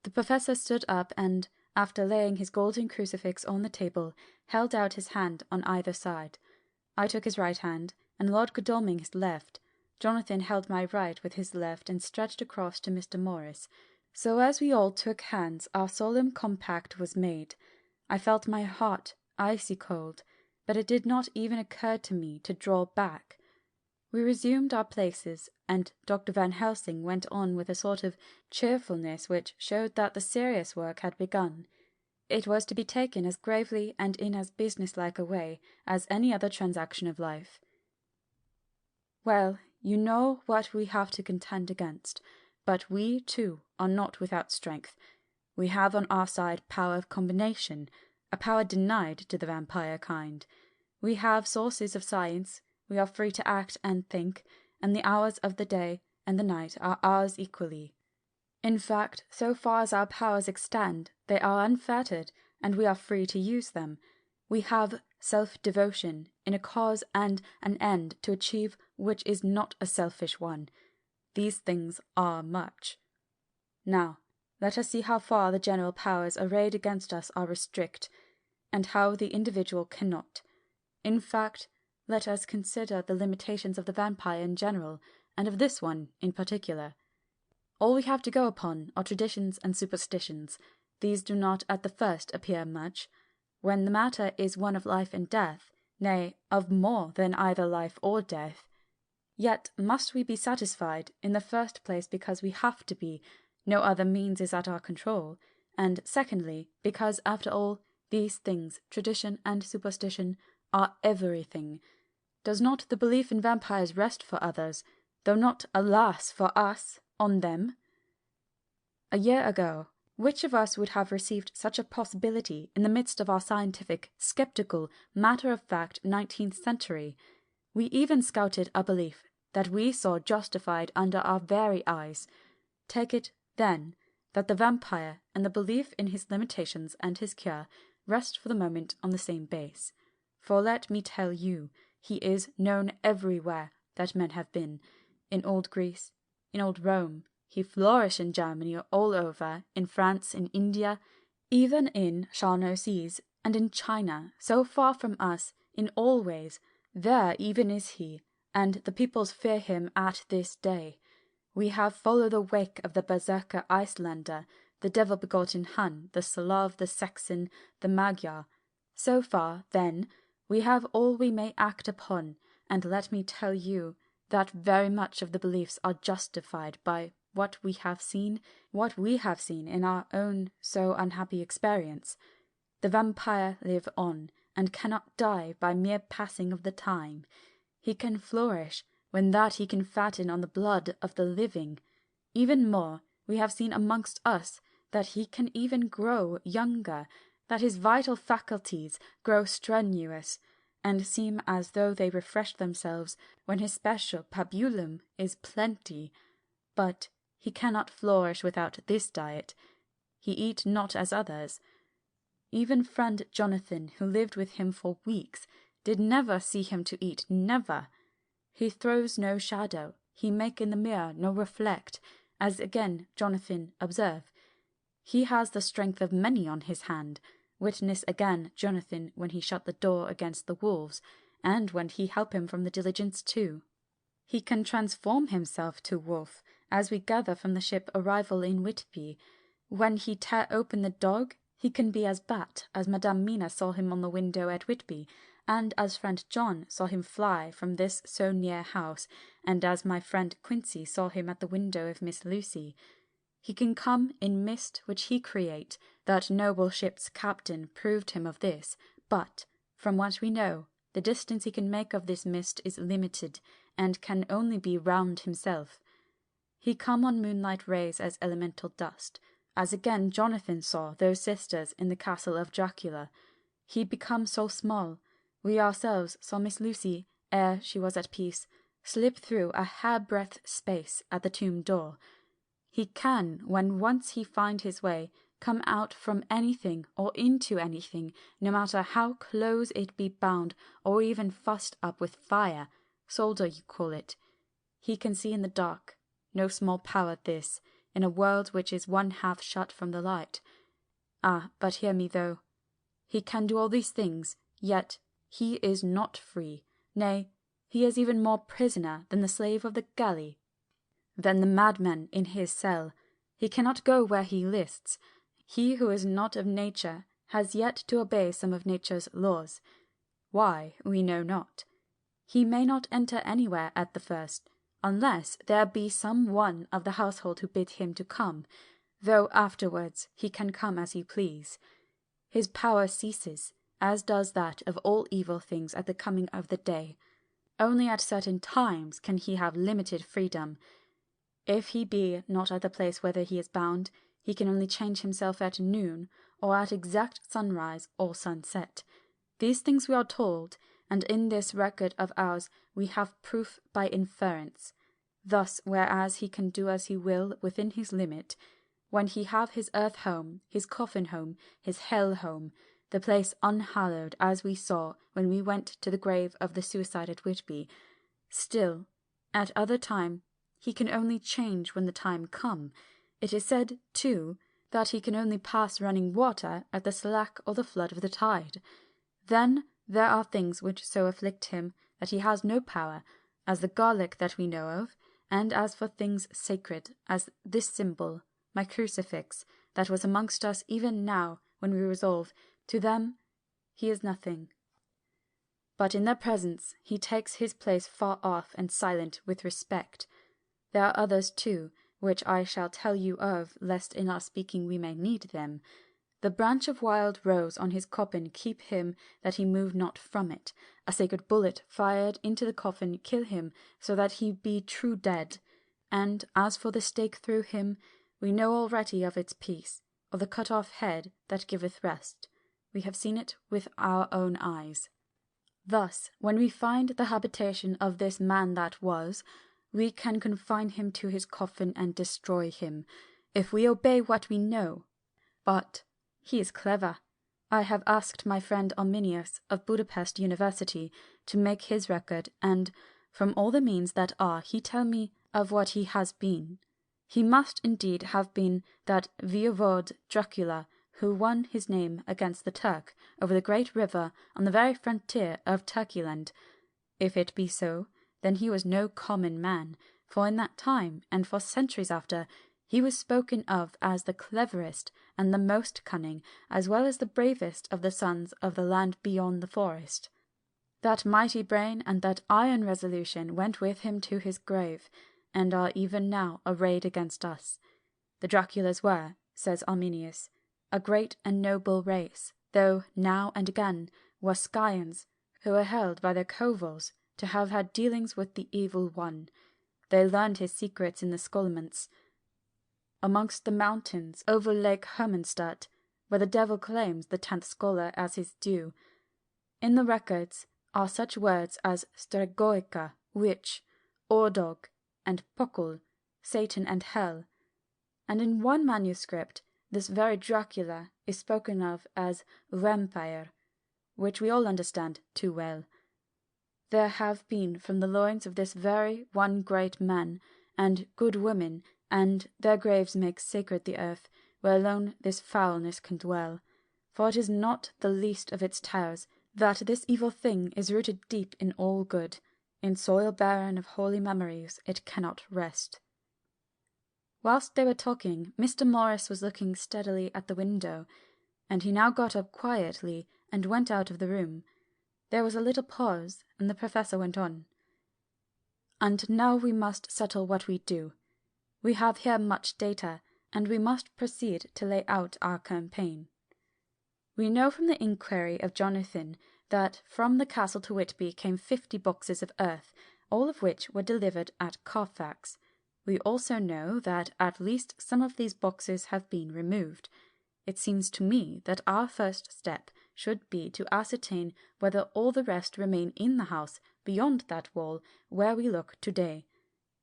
The professor stood up and, after laying his golden crucifix on the table, held out his hand on either side. I took his right hand, and Lord Godalming his left. Jonathan held my right with his left and stretched across to Mr. Morris. So as we all took hands, our solemn compact was made. I felt my heart icy cold, but it did not even occur to me to draw back. We resumed our places, and Dr. Van Helsing went on with a sort of cheerfulness which showed that the serious work had begun. It was to be taken as gravely and in as businesslike a way as any other transaction of life. Well, you know what we have to contend against, but we, too, are not without strength. We have on our side power of combination, a power denied to the vampire kind. We have sources of science. We are free to act and think, and the hours of the day and the night are ours equally. In fact, so far as our powers extend, they are unfettered, and we are free to use them. We have self-devotion in a cause and an end to achieve which is not a selfish one. These things are much. Now, let us see how far the general powers arrayed against us are restrict, and how the individual cannot. In fact, let us consider the limitations of the vampire in general, and of this one in particular. All we have to go upon are traditions and superstitions. These do not at the first appear much. When the matter is one of life and death, nay, of more than either life or death. Yet must we be satisfied, in the first place because we have to be, no other means is at our control, and secondly, because after all, these things, tradition and superstition, are everything. Does not the belief in vampires rest for others, though not, alas, for us, on them? A year ago, which of us would have received such a possibility in the midst of our scientific, sceptical, matter-of-fact 19th century? We even scouted a belief that we saw justified under our very eyes. Take it, then, that the vampire and the belief in his limitations and his cure rest for the moment on the same base. For let me tell you, he is known everywhere that men have been. In old Greece, in old Rome, he flourished in Germany all over, in France, in India, even in Charno seas, and in China, so far from us, in all ways, there even is he, and the peoples fear him at this day. We have followed the wake of the berserker Icelander, the devil-begotten Hun, the Slav, the Saxon, the Magyar. So far, then, we have all we may act upon, and let me tell you that very much of the beliefs are justified by what we have seen in our own so unhappy experience. The vampire live on, and cannot die by mere passing of the time. He can flourish, when that he can fatten on the blood of the living. Even more, we have seen amongst us that he can even grow younger, that his vital faculties grow strenuous, and seem as though they refresh themselves when his special pabulum is plenty. But he cannot flourish without this diet. He eat not as others. Even friend Jonathan, who lived with him for weeks, did never see him to eat, never. He throws no shadow, he make in the mirror no reflect, as again Jonathan observe. He has the strength of many on his hand. Witness again Jonathan when he shut the door against the wolves, and when he help him from the diligence too. He can transform himself to wolf, as we gather from the ship arrival in Whitby. When he tear open the dog, he can be as bat, as Madame Mina saw him on the window at Whitby, and as friend John saw him fly from this so near house, and as my friend Quincy saw him at the window of Miss Lucy. He can come in mist which he create. That noble ship's captain proved him of this, but, from what we know, the distance he can make of this mist is limited, and can only be round himself. He come on moonlight rays as elemental dust, as again Jonathan saw those sisters in the castle of Dracula. He become so small, we ourselves saw Miss Lucy, ere she was at peace, slip through a hairbreadth space at the tomb door. He can, when once he find his way, come out from anything or into anything, no matter how close it be bound or even fussed up with fire, solder you call it. He can see in the dark, no small power this, in a world which is one half shut from the light. Ah, but hear me though. He can do all these things, yet he is not free. Nay, he is even more prisoner than the slave of the galley, than the madman in his cell. He cannot go where he lists. He who is not of nature has yet to obey some of nature's laws. Why, we know not. He may not enter anywhere at the first, unless there be some one of the household who bid him to come, though afterwards he can come as he please. His power ceases, as does that of all evil things at the coming of the day. Only at certain times can he have limited freedom. If he be not at the place whither he is bound, he can only change himself at noon, or at exact sunrise or sunset. These things we are told, and in this record of ours we have proof by inference. Thus, whereas he can do as he will within his limit, when he have his earth home, his coffin home, his hell home, the place unhallowed, as we saw when we went to the grave of the suicide at Whitby, still, at other time, he can only change when the time come. It is said, too, that he can only pass running water at the slack or the flood of the tide. Then there are things which so afflict him that he has no power, as the garlic that we know of, and as for things sacred, as this symbol, my crucifix, that was amongst us even now when we resolve, to them he is nothing. but in their presence he takes his place far off and silent with respect. There are others too, which I shall tell you of, lest in our speaking we may need them. The branch of wild rose on his coffin keep him that he move not from it. A sacred bullet fired into the coffin kill him, so that he be true dead. And as for the stake through him, we know already of its peace, of the cut off head that giveth rest. We have seen it with our own eyes. Thus, when we find the habitation of this man that was, we can confine him to his coffin and destroy him, if we obey what we know. But he is clever. I have asked my friend Arminius of Budapest University to make his record, and from all the means that are, he tell me of what he has been. He must indeed have been that voivode Dracula who won his name against the Turk over the great river on the very frontier of Turkeyland. If it be so, then he was no common man, for in that time, and for centuries after, he was spoken of as the cleverest and the most cunning, as well as the bravest of the sons of the land beyond the forest. That mighty brain and that iron resolution went with him to his grave, and are even now arrayed against us. The Draculas were, says Arminius, a great and noble race, though now and again were scions, who were held by their covils to have had dealings with the evil one. They learned his secrets in the Scholomance, amongst the mountains over Lake Hermanstadt, where the devil claims the 10th scholar as his due. In the records are such words as Stregoica, witch, Ordog, and Pokul, Satan and hell, and in one manuscript this very Dracula is spoken of as vampire, which we all understand too well. There have been from the loins of this very one great man, and good women, and their graves make sacred the earth, where alone this foulness can dwell. For it is not the least of its towers that this evil thing is rooted deep in all good. In soil barren of holy memories it cannot rest. Whilst they were talking, Mr. Morris was looking steadily at the window, and he now got up quietly and went out of the room. There was a little pause, and the professor went on. And now we must settle what we do. We have here much data, and we must proceed to lay out our campaign. We know from the inquiry of Jonathan that from the castle to Whitby came 50 boxes of earth, all of which were delivered at Carfax. We also know that at least some of these boxes have been removed. It seems to me that our first step should be to ascertain whether all the rest remain in the house beyond that wall where we look today,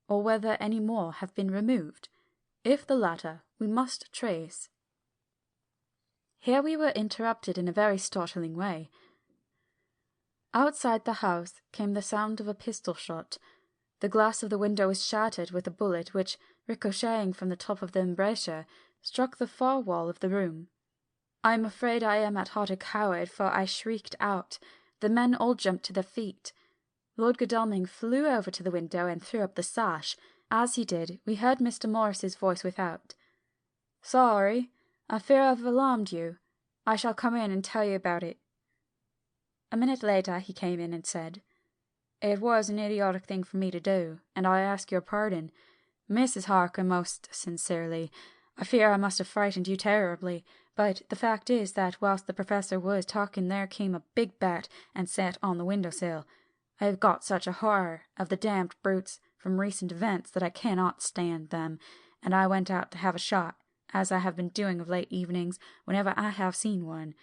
or whether any more have been removed. If the latter, we must trace. Here we were interrupted in a very startling way. Outside the house came the sound of a pistol shot. The glass of the window was shattered with a bullet which, ricocheting from the top of the embrasure, struck the far wall of the room. I am afraid I am at heart a coward, for I shrieked out. The men all jumped to their feet. Lord Godalming flew over to the window and threw up the sash. As he did, we heard Mr. Morris's voice without. "Sorry, I fear I've alarmed you. I shall come in and tell you about it." A minute later he came in and said, "It was an idiotic thing for me to do, and I ask your pardon. Mrs. Harker, most sincerely. I fear I must have frightened you terribly, but the fact is that whilst the professor was talking there came a big bat and sat on the window-sill. I have got such a horror of the damned brutes from recent events that I cannot stand them, and I went out to have a shot, as I have been doing of late evenings whenever I have seen one.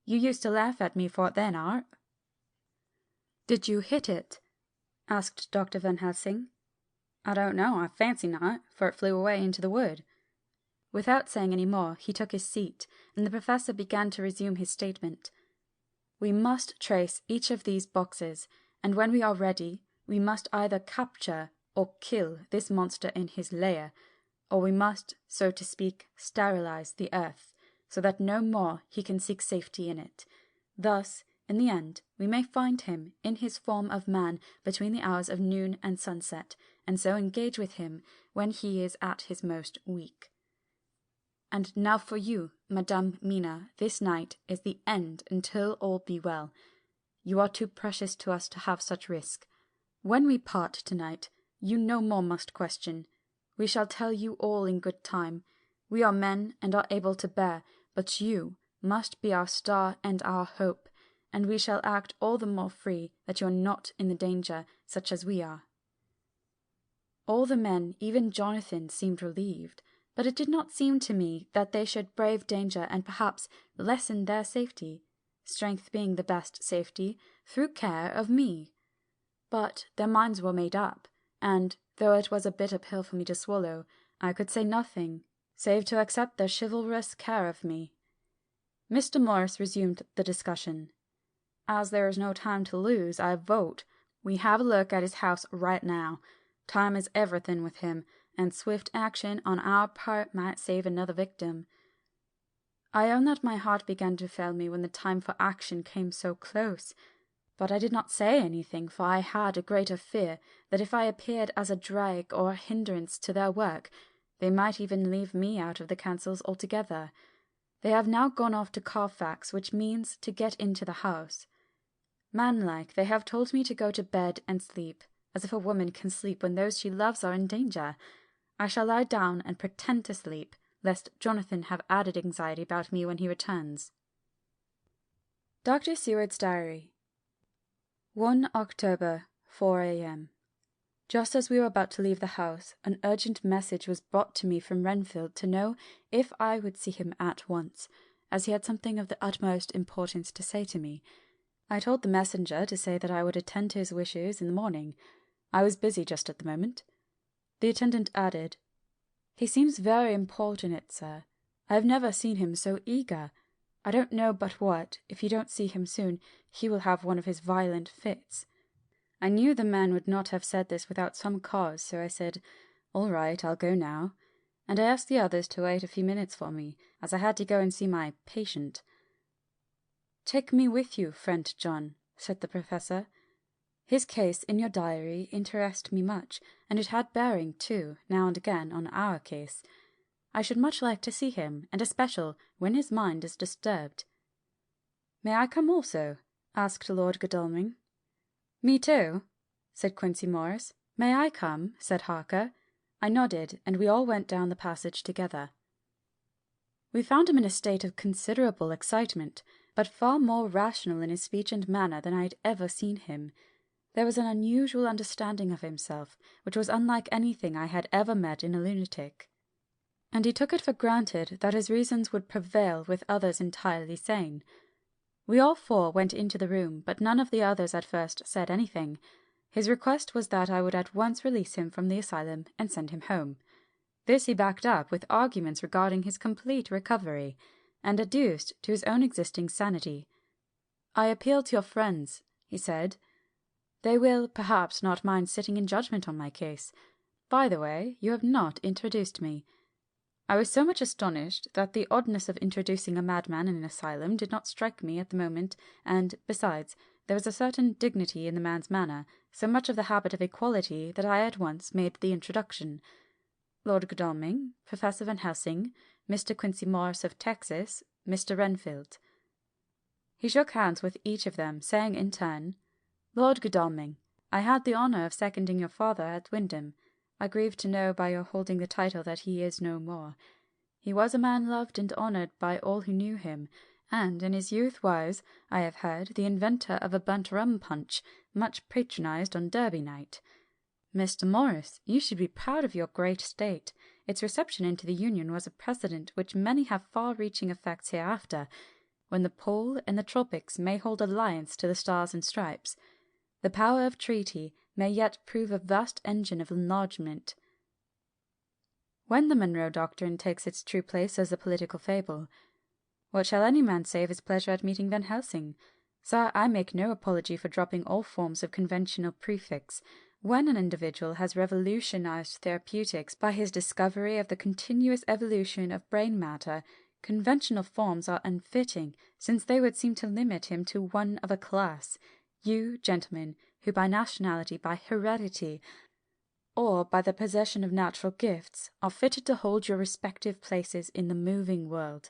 You used to laugh at me for it then, Art." "Did you hit it?" asked Dr. Van Helsing. "I don't know, I fancy not, for it flew away into the wood." Without saying any more, he took his seat, and the professor began to resume his statement. "We must trace each of these boxes, and when we are ready, we must either capture or kill this monster in his lair, or we must, so to speak, sterilize the earth, so that no more he can seek safety in it. Thus, in the end, we may find him in his form of man between the hours of noon and sunset, and so engage with him when he is at his most weak. And now for you, Madame Mina, this night is the end until all be well. You are too precious to us to have such risk. When we part tonight, you no more must question. We shall tell you all in good time. We are men and are able to bear, but you must be our star and our hope, and we shall act all the more free that you are not in the danger such as we are." All the men, even Jonathan, seemed relieved, but it did not seem to me that they should brave danger and perhaps lessen their safety, strength being the best safety, through care of me. But their minds were made up, and, though it was a bitter pill for me to swallow, I could say nothing, save to accept their chivalrous care of me. Mr. Morris resumed the discussion. "As there is no time to lose, I vote we have a look at his house right now. Time is everything with him, and swift action on our part might save another victim." I own that my heart began to fail me when the time for action came so close, but I did not say anything, for I had a greater fear that if I appeared as a drag or a hindrance to their work, they might even leave me out of the councils altogether. They have now gone off to Carfax, which means to get into the house. Manlike, they have told me to go to bed and sleep, as if a woman can sleep when those she loves are in danger. I shall lie down and pretend to sleep, lest Jonathan have added anxiety about me when he returns. Dr. Seward's Diary. 1 October, 4 a.m. Just as we were about to leave the house, an urgent message was brought to me from Renfield to know if I would see him at once, as he had something of the utmost importance to say to me. I told the messenger to say that I would attend to his wishes in the morning. I was busy just at the moment. The attendant added, "He seems very importunate, sir. I have never seen him so eager. I don't know but what, if you don't see him soon, he will have one of his violent fits." I knew the man would not have said this without some cause, so I said, "All right, I'll go now," and I asked the others to wait a few minutes for me, as I had to go and see my patient. "Take me with you, friend John," said the professor. "His case in your diary interests me much, and it had bearing, too, now and again, on our case. I should much like to see him, and especial when his mind is disturbed." "May I come also?" asked Lord Godalming. "Me too," said Quincey Morris. "May I come?" said Harker. I nodded, and we all went down the passage together. We found him in a state of considerable excitement, but far more rational in his speech and manner than I had ever seen him. There was an unusual understanding of himself, which was unlike anything I had ever met in a lunatic, and he took it for granted that his reasons would prevail with others entirely sane. We all four went into the room, but none of the others at first said anything. His request was that I would at once release him from the asylum and send him home. This he backed up with arguments regarding his complete recovery, and adduced to his own existing sanity. "I appeal to your friends," he said. "They will, perhaps, not mind sitting in judgment on my case. By the way, you have not introduced me." I was so much astonished that the oddness of introducing a madman in an asylum did not strike me at the moment, and, besides, there was a certain dignity in the man's manner, so much of the habit of equality, that I at once made the introduction. Lord Godalming, Professor Van Helsing, Mr. Quincey Morris of Texas, Mr. Renfield. He shook hands with each of them, saying in turn, "Lord Godalming, I had the honour of seconding your father at Wyndham. I grieve to know by your holding the title that he is no more. He was a man loved and honoured by all who knew him, and in his youth was, I have heard, the inventor of a burnt rum punch, much patronised on Derby night. Mr. Morris, you should be proud of your great state. Its reception into the Union was a precedent which many have far-reaching effects hereafter, when the pole and the tropics may hold alliance to the stars and stripes. The power of treaty may yet prove a vast engine of enlargement. When the Monroe Doctrine takes its true place as a political fable, what shall any man say of his pleasure at meeting Van Helsing? Sir, I make no apology for dropping all forms of conventional prefix. When an individual has revolutionized therapeutics by his discovery of the continuous evolution of brain matter, conventional forms are unfitting, since they would seem to limit him to one of a class. You, gentlemen, who by nationality, by heredity, or by the possession of natural gifts, are fitted to hold your respective places in the moving world.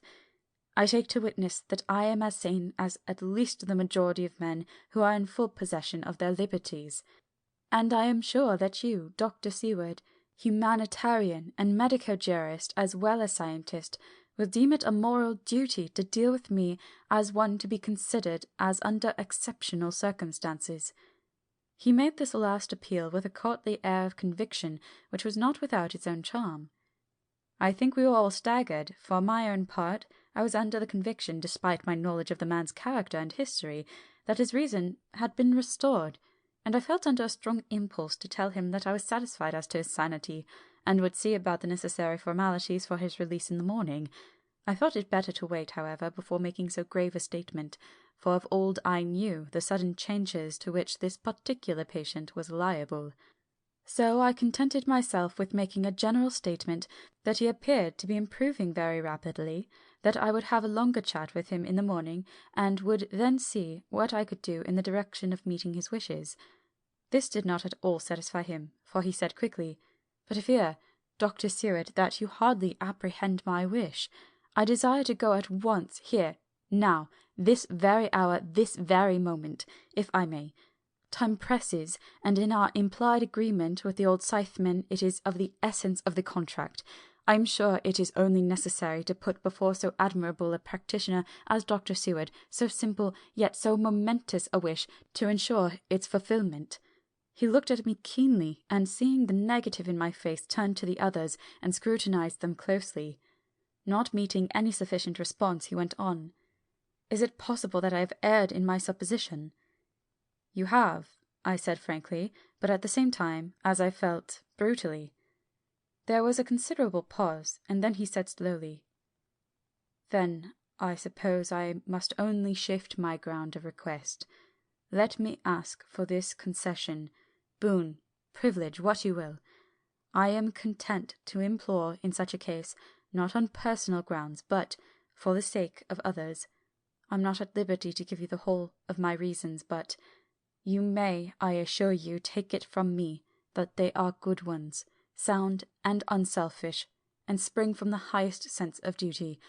I take to witness that I am as sane as at least the majority of men who are in full possession of their liberties. And I am sure that you, Dr. Seward, humanitarian and medico-jurist as well as scientist, will deem it a moral duty to deal with me as one to be considered as under exceptional circumstances. He made this last appeal with a courtly air of conviction which was not without its own charm. I think we were all staggered. For my own part, I was under the conviction, despite my knowledge of the man's character and history, that his reason had been restored, and I felt under a strong impulse to tell him that I was satisfied as to his sanity, and would see about the necessary formalities for his release in the morning. I thought it better to wait, however, before making so grave a statement, for of old I knew the sudden changes to which this particular patient was liable. So I contented myself with making a general statement that he appeared to be improving very rapidly, that I would have a longer chat with him in the morning, and would then see what I could do in the direction of meeting his wishes. This did not at all satisfy him, for he said quickly, "But I fear, Dr. Seward, that you hardly apprehend my wish. I desire to go at once, here, now, this very hour, this very moment, if I may. Time presses, and in our implied agreement with the old Scytheman it is of the essence of the contract. I am sure it is only necessary to put before so admirable a practitioner as Dr. Seward so simple yet so momentous a wish to ensure its fulfilment." He looked at me keenly, and seeing the negative in my face, turned to the others and scrutinized them closely. Not meeting any sufficient response, he went on. "Is it possible that I have erred in my supposition?" "You have," I said frankly, but at the same time, as I felt, brutally. There was a considerable pause, and then he said slowly, "Then I suppose I must only shift my ground of request. Let me ask for this concession, boon, privilege, what you will. I am content to implore in such a case, not on personal grounds, but for the sake of others. I'm not at liberty to give you the whole of my reasons, but you may, I assure you, take it from me that they are good ones, sound and unselfish, and spring from the highest sense of duty.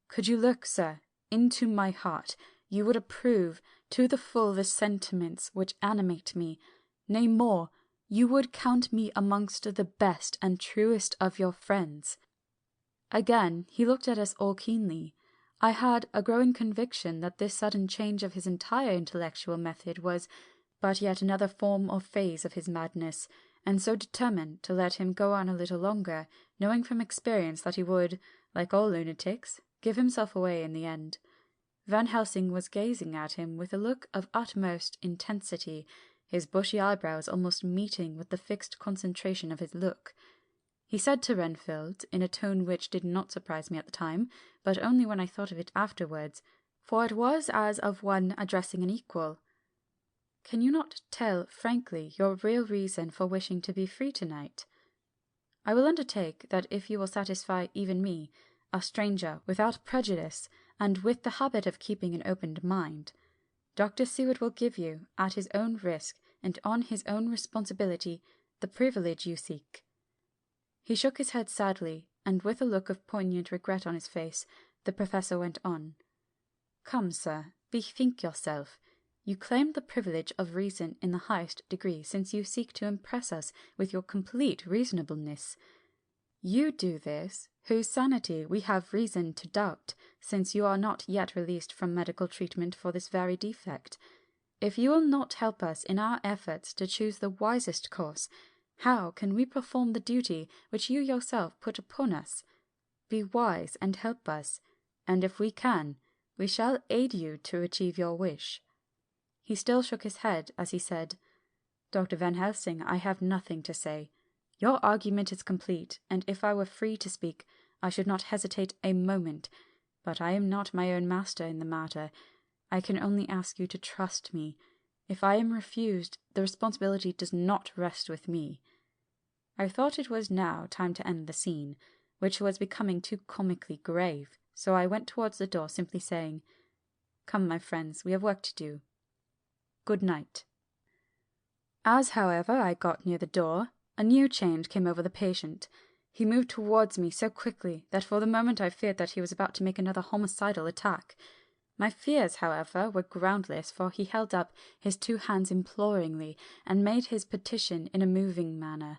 Could you look, sir, into my heart, you would approve to the full the sentiments which animate me. Nay, more, you would count me amongst the best and truest of your friends." Again he looked at us all keenly. I had a growing conviction that this sudden change of his entire intellectual method was but yet another form or phase of his madness, and so determined to let him go on a little longer, knowing from experience that he would, like all lunatics, give himself away in the end. Van Helsing was gazing at him with a look of utmost intensity, his bushy eyebrows almost meeting with the fixed concentration of his look. He said to Renfield, in a tone which did not surprise me at the time, but only when I thought of it afterwards, for it was as of one addressing an equal, "Can you not tell frankly your real reason for wishing to be free tonight? I will undertake that if you will satisfy even me, a stranger, without prejudice, and with the habit of keeping an open mind, Dr. Seward will give you, at his own risk and on his own responsibility, the privilege you seek." He shook his head sadly, and with a look of poignant regret on his face, the professor went on. "Come, sir, bethink yourself. You claim the privilege of reason in the highest degree, since you seek to impress us with your complete reasonableness. You do this, whose sanity we have reason to doubt, since you are not yet released from medical treatment for this very defect. If you will not help us in our efforts to choose the wisest course, how can we perform the duty which you yourself put upon us? Be wise and help us, and if we can, we shall aid you to achieve your wish." He still shook his head as he said, "Dr. Van Helsing, I have nothing to say. Your argument is complete, and if I were free to speak, I should not hesitate a moment, but I am not my own master in the matter. I can only ask you to trust me. If I am refused, the responsibility does not rest with me." I thought it was now time to end the scene, which was becoming too comically grave, so I went towards the door, simply saying, "Come, my friends, we have work to do. Good night." As, however, I got near the door, a new change came over the patient. He moved towards me so quickly that for the moment I feared that he was about to make another homicidal attack. My fears, however, were groundless, for he held up his 2 hands imploringly and made his petition in a moving manner.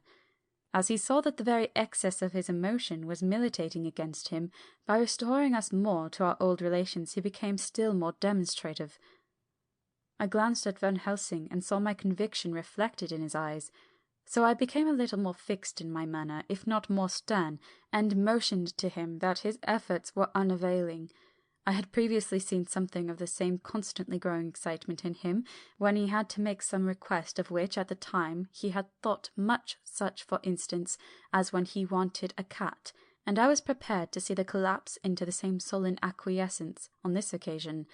As he saw that the very excess of his emotion was militating against him, by restoring us more to our old relations, he became still more demonstrative. I glanced at Van Helsing and saw my conviction reflected in his eyes, so I became a little more fixed in my manner, if not more stern, and motioned to him that his efforts were unavailing. I had previously seen something of the same constantly growing excitement in him when he had to make some request of which at the time he had thought much, such, for instance, as when he wanted a cat, and I was prepared to see the collapse into the same sullen acquiescence on this occasion.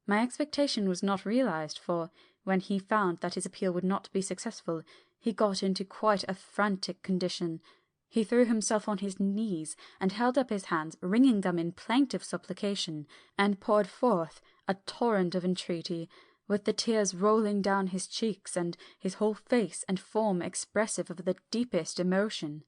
My expectation was not realized, for when he found that his appeal would not be successful, he got into quite a frantic condition. He threw himself on his knees and held up his hands, wringing them in plaintive supplication, and poured forth a torrent of entreaty, with the tears rolling down his cheeks and his whole face and form expressive of the deepest emotion.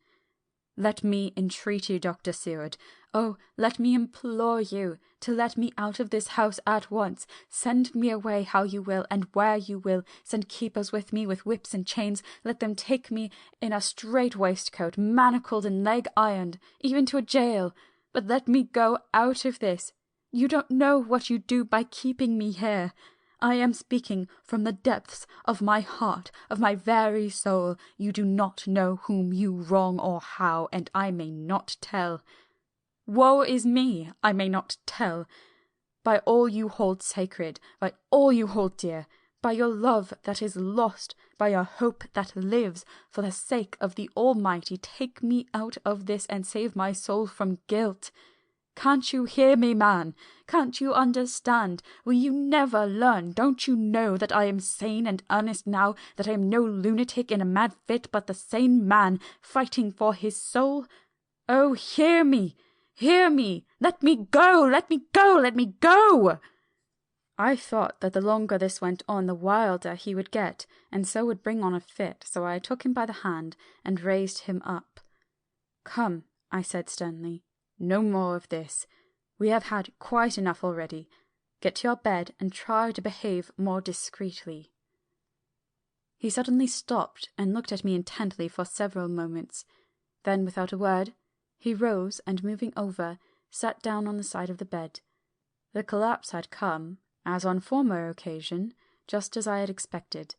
"Let me entreat you, Dr. Seward, oh, let me implore you to let me out of this house at once. Send me away how you will, and where you will. Send keepers with me with whips and chains. Let them take me in a strait waistcoat, manacled and leg ironed, even to a jail. But let me go out of this. You don't know what you do by keeping me here. I am speaking from the depths of my heart, of my very soul. You do not know whom you wrong or how, and I may not tell. Woe is me, I may not tell. By all you hold sacred, by all you hold dear, by your love that is lost, by your hope that lives, for the sake of the Almighty, take me out of this and save my soul from guilt. Can't you hear me, man? Can't you understand? Will you never learn? Don't you know that I am sane and earnest now, that I am no lunatic in a mad fit, but the sane man fighting for his soul? Oh, hear me! Hear me! Let me go! Let me go! Let me go!" I thought that the longer this went on, the wilder he would get, and so would bring on a fit, so I took him by the hand and raised him up. "Come," I said sternly. "No more of this. We have had quite enough already. Get to your bed and try to behave more discreetly." He suddenly stopped and looked at me intently for several moments. Then, without a word, he rose and, moving over, sat down on the side of the bed. The collapse had come, as on former occasion, just as I had expected.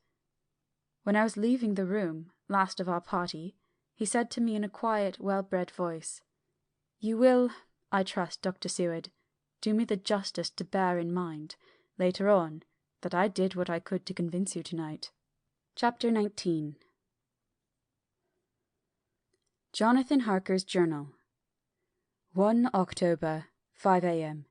When I was leaving the room, last of our party, he said to me in a quiet, well-bred voice, "You will, I trust, Dr. Seward, do me the justice to bear in mind, later on, that I did what I could to convince you tonight." Chapter 19. Jonathan Harker's Journal. 1 October, 5 a.m.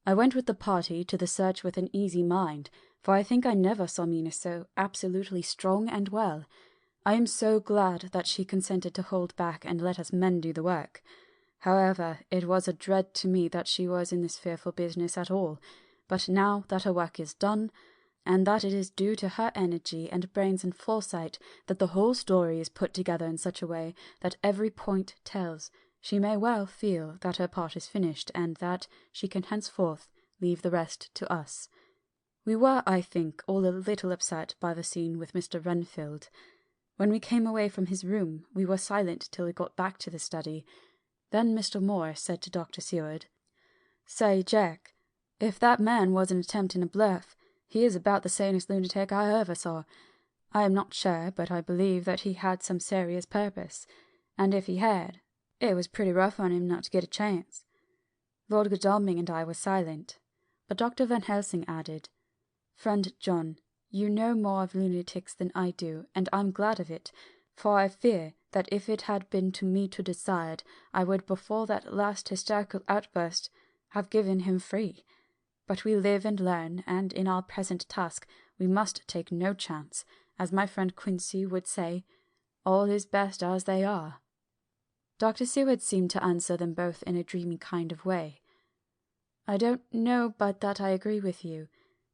I went with the party to the search with an easy mind, for I think I never saw Mina so absolutely strong and well. I am so glad that she consented to hold back and let us men do the work. However, it was a dread to me that she was in this fearful business at all, but now that her work is done, and that it is due to her energy and brains and foresight that the whole story is put together in such a way that every point tells, she may well feel that her part is finished, and that she can henceforth leave the rest to us. We were, I think, all a little upset by the scene with Mr. Renfield. When we came away from his room, we were silent till we got back to the study. Then Mr. Moore said to Dr. Seward, "Say, Jack, if that man wasn't attempting a bluff, he is about the sanest lunatic I ever saw. I am not sure, but I believe that he had some serious purpose, and if he had, it was pretty rough on him not to get a chance." Lord Godalming and I were silent, but Dr. Van Helsing added, "Friend John, you know more of lunatics than I do, and I'm glad of it, for I fear that if it had been to me to decide, I would before that last hysterical outburst have given him free. But we live and learn, and in our present task we must take no chance. As my friend Quincy would say, all is best as they are." Dr. Seward seemed to answer them both in a dreamy kind of way. "I don't know but that I agree with you.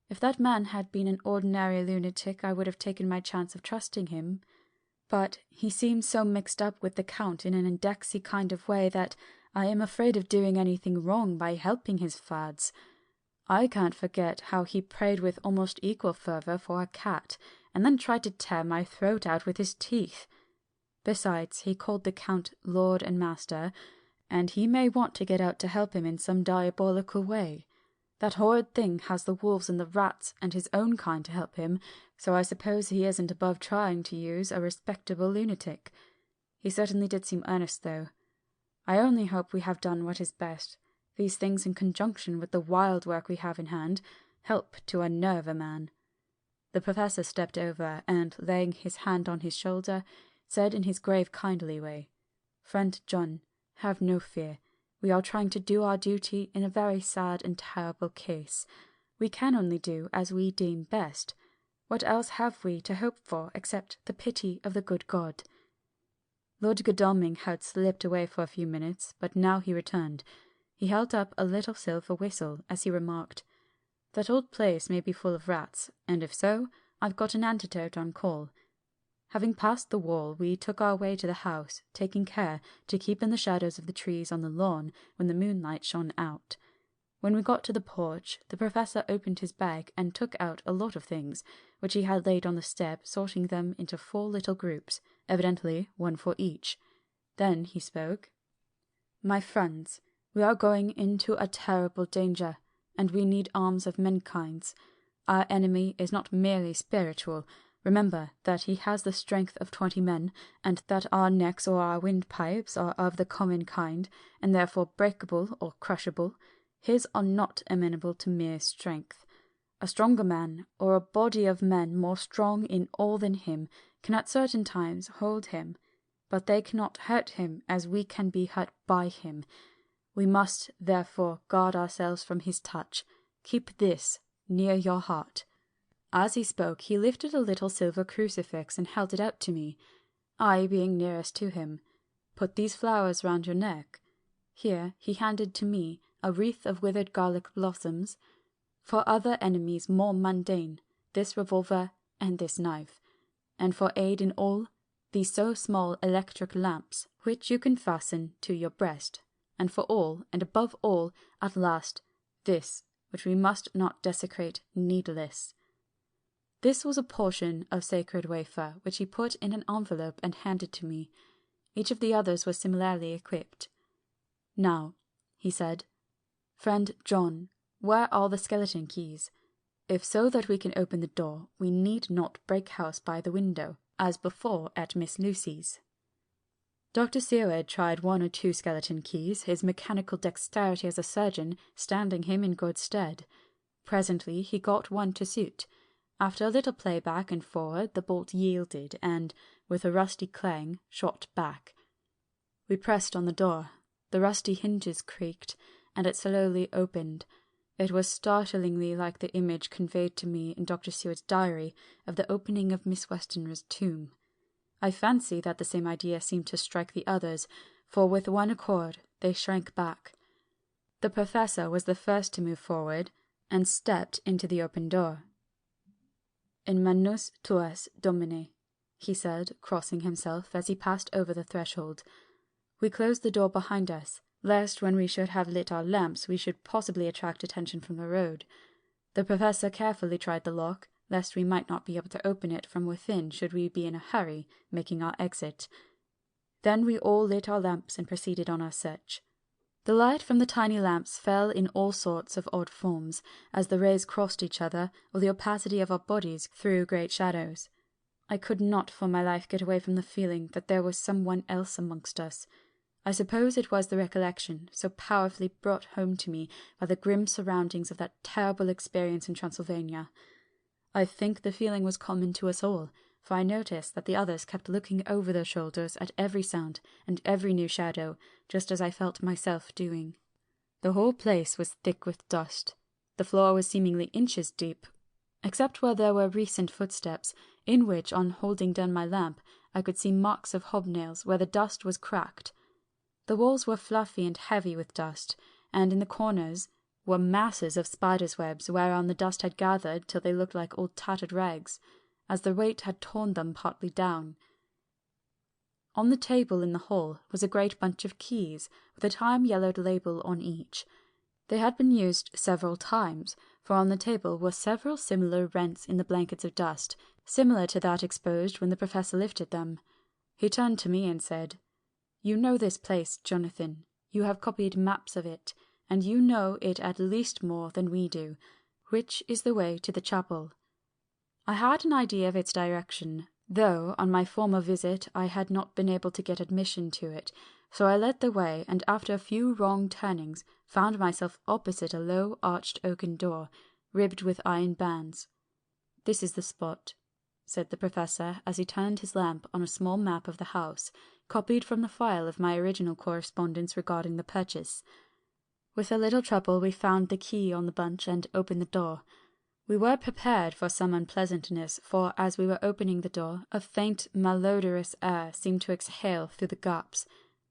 If that man had been an ordinary lunatic, I would have taken my chance of trusting him. but he seems so mixed up with the Count in an indexy kind of way that I am afraid of doing anything wrong by helping his fads. I can't forget how he prayed with almost equal fervour for a cat, and then tried to tear my throat out with his teeth. Besides, he called the Count Lord and Master, and he may want to get out to help him in some diabolical way. That horrid thing has the wolves and the rats and his own kind to help him, so I suppose he isn't above trying to use a respectable lunatic. He certainly did seem earnest, though. I only hope we have done what is best. These things, in conjunction with the wild work we have in hand, help to unnerve a man. The Professor stepped over, and, laying his hand on his shoulder, said in his grave kindly way, "Friend John, have no fear. We are trying to do our duty in a very sad and terrible case. We can only do as we deem best. What else have we to hope for except the pity of the good God?" Lord Godalming had slipped away for a few minutes, but now he returned. He held up a little silver whistle as he remarked, "That old place may be full of rats, and if so, I've got an antidote on call." Having passed the wall, we took our way to the house, taking care to keep in the shadows of the trees on the lawn when the moonlight shone out. When we got to the porch, the Professor opened his bag and took out a lot of things, which he had laid on the step, sorting them into 4 little groups, evidently one for each. Then he spoke. "My friends, we are going into a terrible danger, and we need arms of many kinds. Our enemy is not merely spiritual. Remember that he has the strength of 20 men, and that our necks or our windpipes are of the common kind, and therefore breakable or crushable. His are not amenable to mere strength. A stronger man, or a body of men more strong in all than him, can at certain times hold him, but they cannot hurt him as we can be hurt by him. We must, therefore, guard ourselves from his touch. Keep this near your heart." As he spoke, he lifted a little silver crucifix and held it out to me, I being nearest to him. "Put these flowers round your neck." Here he handed to me a wreath of withered garlic blossoms. "For other enemies more mundane, this revolver and this knife. And for aid in all, these so small electric lamps, which you can fasten to your breast. And for all, and above all, at last, this, which we must not desecrate needless." This was a portion of sacred wafer, which he put in an envelope and handed to me. Each of the others was similarly equipped. "Now," he said, "friend John, where are the skeleton keys? If so that we can open the door, we need not break house by the window, as before at Miss Lucy's." Dr. Seward tried 1 or 2 skeleton keys, his mechanical dexterity as a surgeon standing him in good stead. Presently he got one to suit. After a little play back and forward, the bolt yielded, and, with a rusty clang, shot back. We pressed on the door. The rusty hinges creaked, and it slowly opened. It was startlingly like the image conveyed to me in Dr. Seward's diary of the opening of Miss Westenra's tomb. I fancy that the same idea seemed to strike the others, for with one accord they shrank back. The Professor was the first to move forward, and stepped into the open door. "In manus tuas, Domine," he said, crossing himself as he passed over the threshold. We closed the door behind us, lest when we should have lit our lamps we should possibly attract attention from the road. The Professor carefully tried the lock, lest we might not be able to open it from within should we be in a hurry, making our exit. Then we all lit our lamps and proceeded on our search. The light from the tiny lamps fell in all sorts of odd forms, as the rays crossed each other, or the opacity of our bodies threw great shadows. I could not for my life get away from the feeling that there was someone else amongst us. I suppose it was the recollection, so powerfully brought home to me by the grim surroundings of that terrible experience in Transylvania. I think the feeling was common to us all, for I noticed that the others kept looking over their shoulders at every sound and every new shadow, just as I felt myself doing. The whole place was thick with dust. The floor was seemingly inches deep, except where there were recent footsteps, in which, on holding down my lamp, I could see marks of hobnails where the dust was cracked. The walls were fluffy and heavy with dust, and in the corners were masses of spiders' webs whereon the dust had gathered till they looked like old tattered rags, as the weight had torn them partly down. On the table in the hall was a great bunch of keys, with a time-yellowed label on each. They had been used several times, for on the table were several similar rents in the blankets of dust, similar to that exposed when the professor lifted them. He turned to me and said, "You know this place, Jonathan. You have copied maps of it, and you know it at least more than we do. Which is the way to the chapel?" I had an idea of its direction, though on my former visit I had not been able to get admission to it, so I led the way, and after a few wrong turnings found myself opposite a low arched oaken door, ribbed with iron bands. "This is the spot," said the professor as he turned his lamp on a small map of the house, copied from the file of my original correspondence regarding the purchase. With a little trouble we found the key on the bunch and opened the door. We were prepared for some unpleasantness, for as we were opening the door, a faint, malodorous air seemed to exhale through the gaps,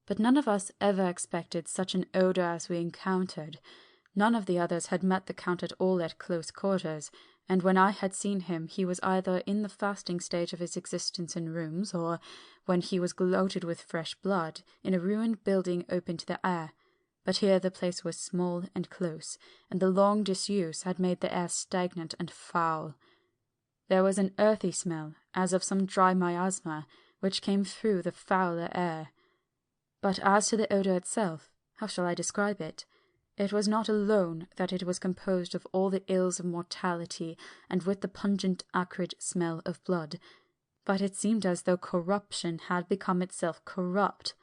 but none of us ever expected such an odour as we encountered. None of the others had met the Count at all at close quarters, and when I had seen him he was either in the fasting stage of his existence in rooms, or, when he was gloated with fresh blood, in a ruined building open to the air. But here the place was small and close, and the long disuse had made the air stagnant and foul. There was an earthy smell, as of some dry miasma, which came through the fouler air. But as to the odour itself, how shall I describe it? It was not alone that it was composed of all the ills of mortality, and with the pungent, acrid smell of blood, but it seemed as though corruption had become itself corrupt.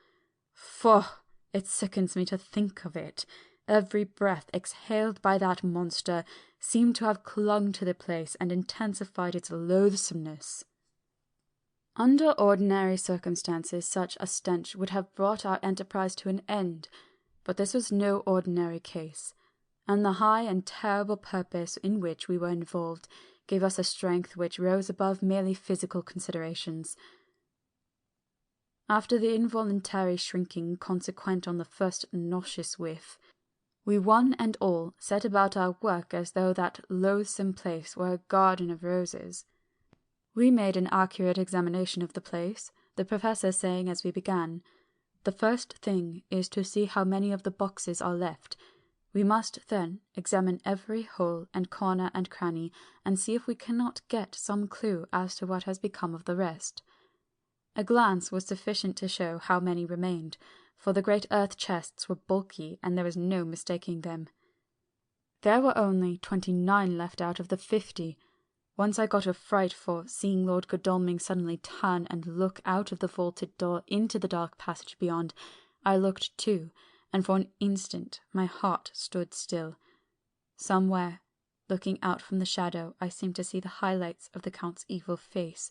Faugh! It sickens me to think of it. Every breath exhaled by that monster seemed to have clung to the place and intensified its loathsomeness. Under ordinary circumstances such a stench would have brought our enterprise to an end, but this was no ordinary case, and the high and terrible purpose in which we were involved gave us a strength which rose above merely physical considerations. After the involuntary shrinking consequent on the first nauseous whiff, we one and all set about our work as though that loathsome place were a garden of roses. We made an accurate examination of the place, the professor saying as we began, "The first thing is to see how many of the boxes are left. We must then examine every hole and corner and cranny, and see if we cannot get some clue as to what has become of the rest." A glance was sufficient to show how many remained, for the great earth chests were bulky, and there was no mistaking them. There were only 29 left out of the 50. Once I got a fright for seeing Lord Godalming suddenly turn and look out of the vaulted door into the dark passage beyond. I looked too, and for an instant my heart stood still. Somewhere, looking out from the shadow, I seemed to see the highlights of the Count's evil face,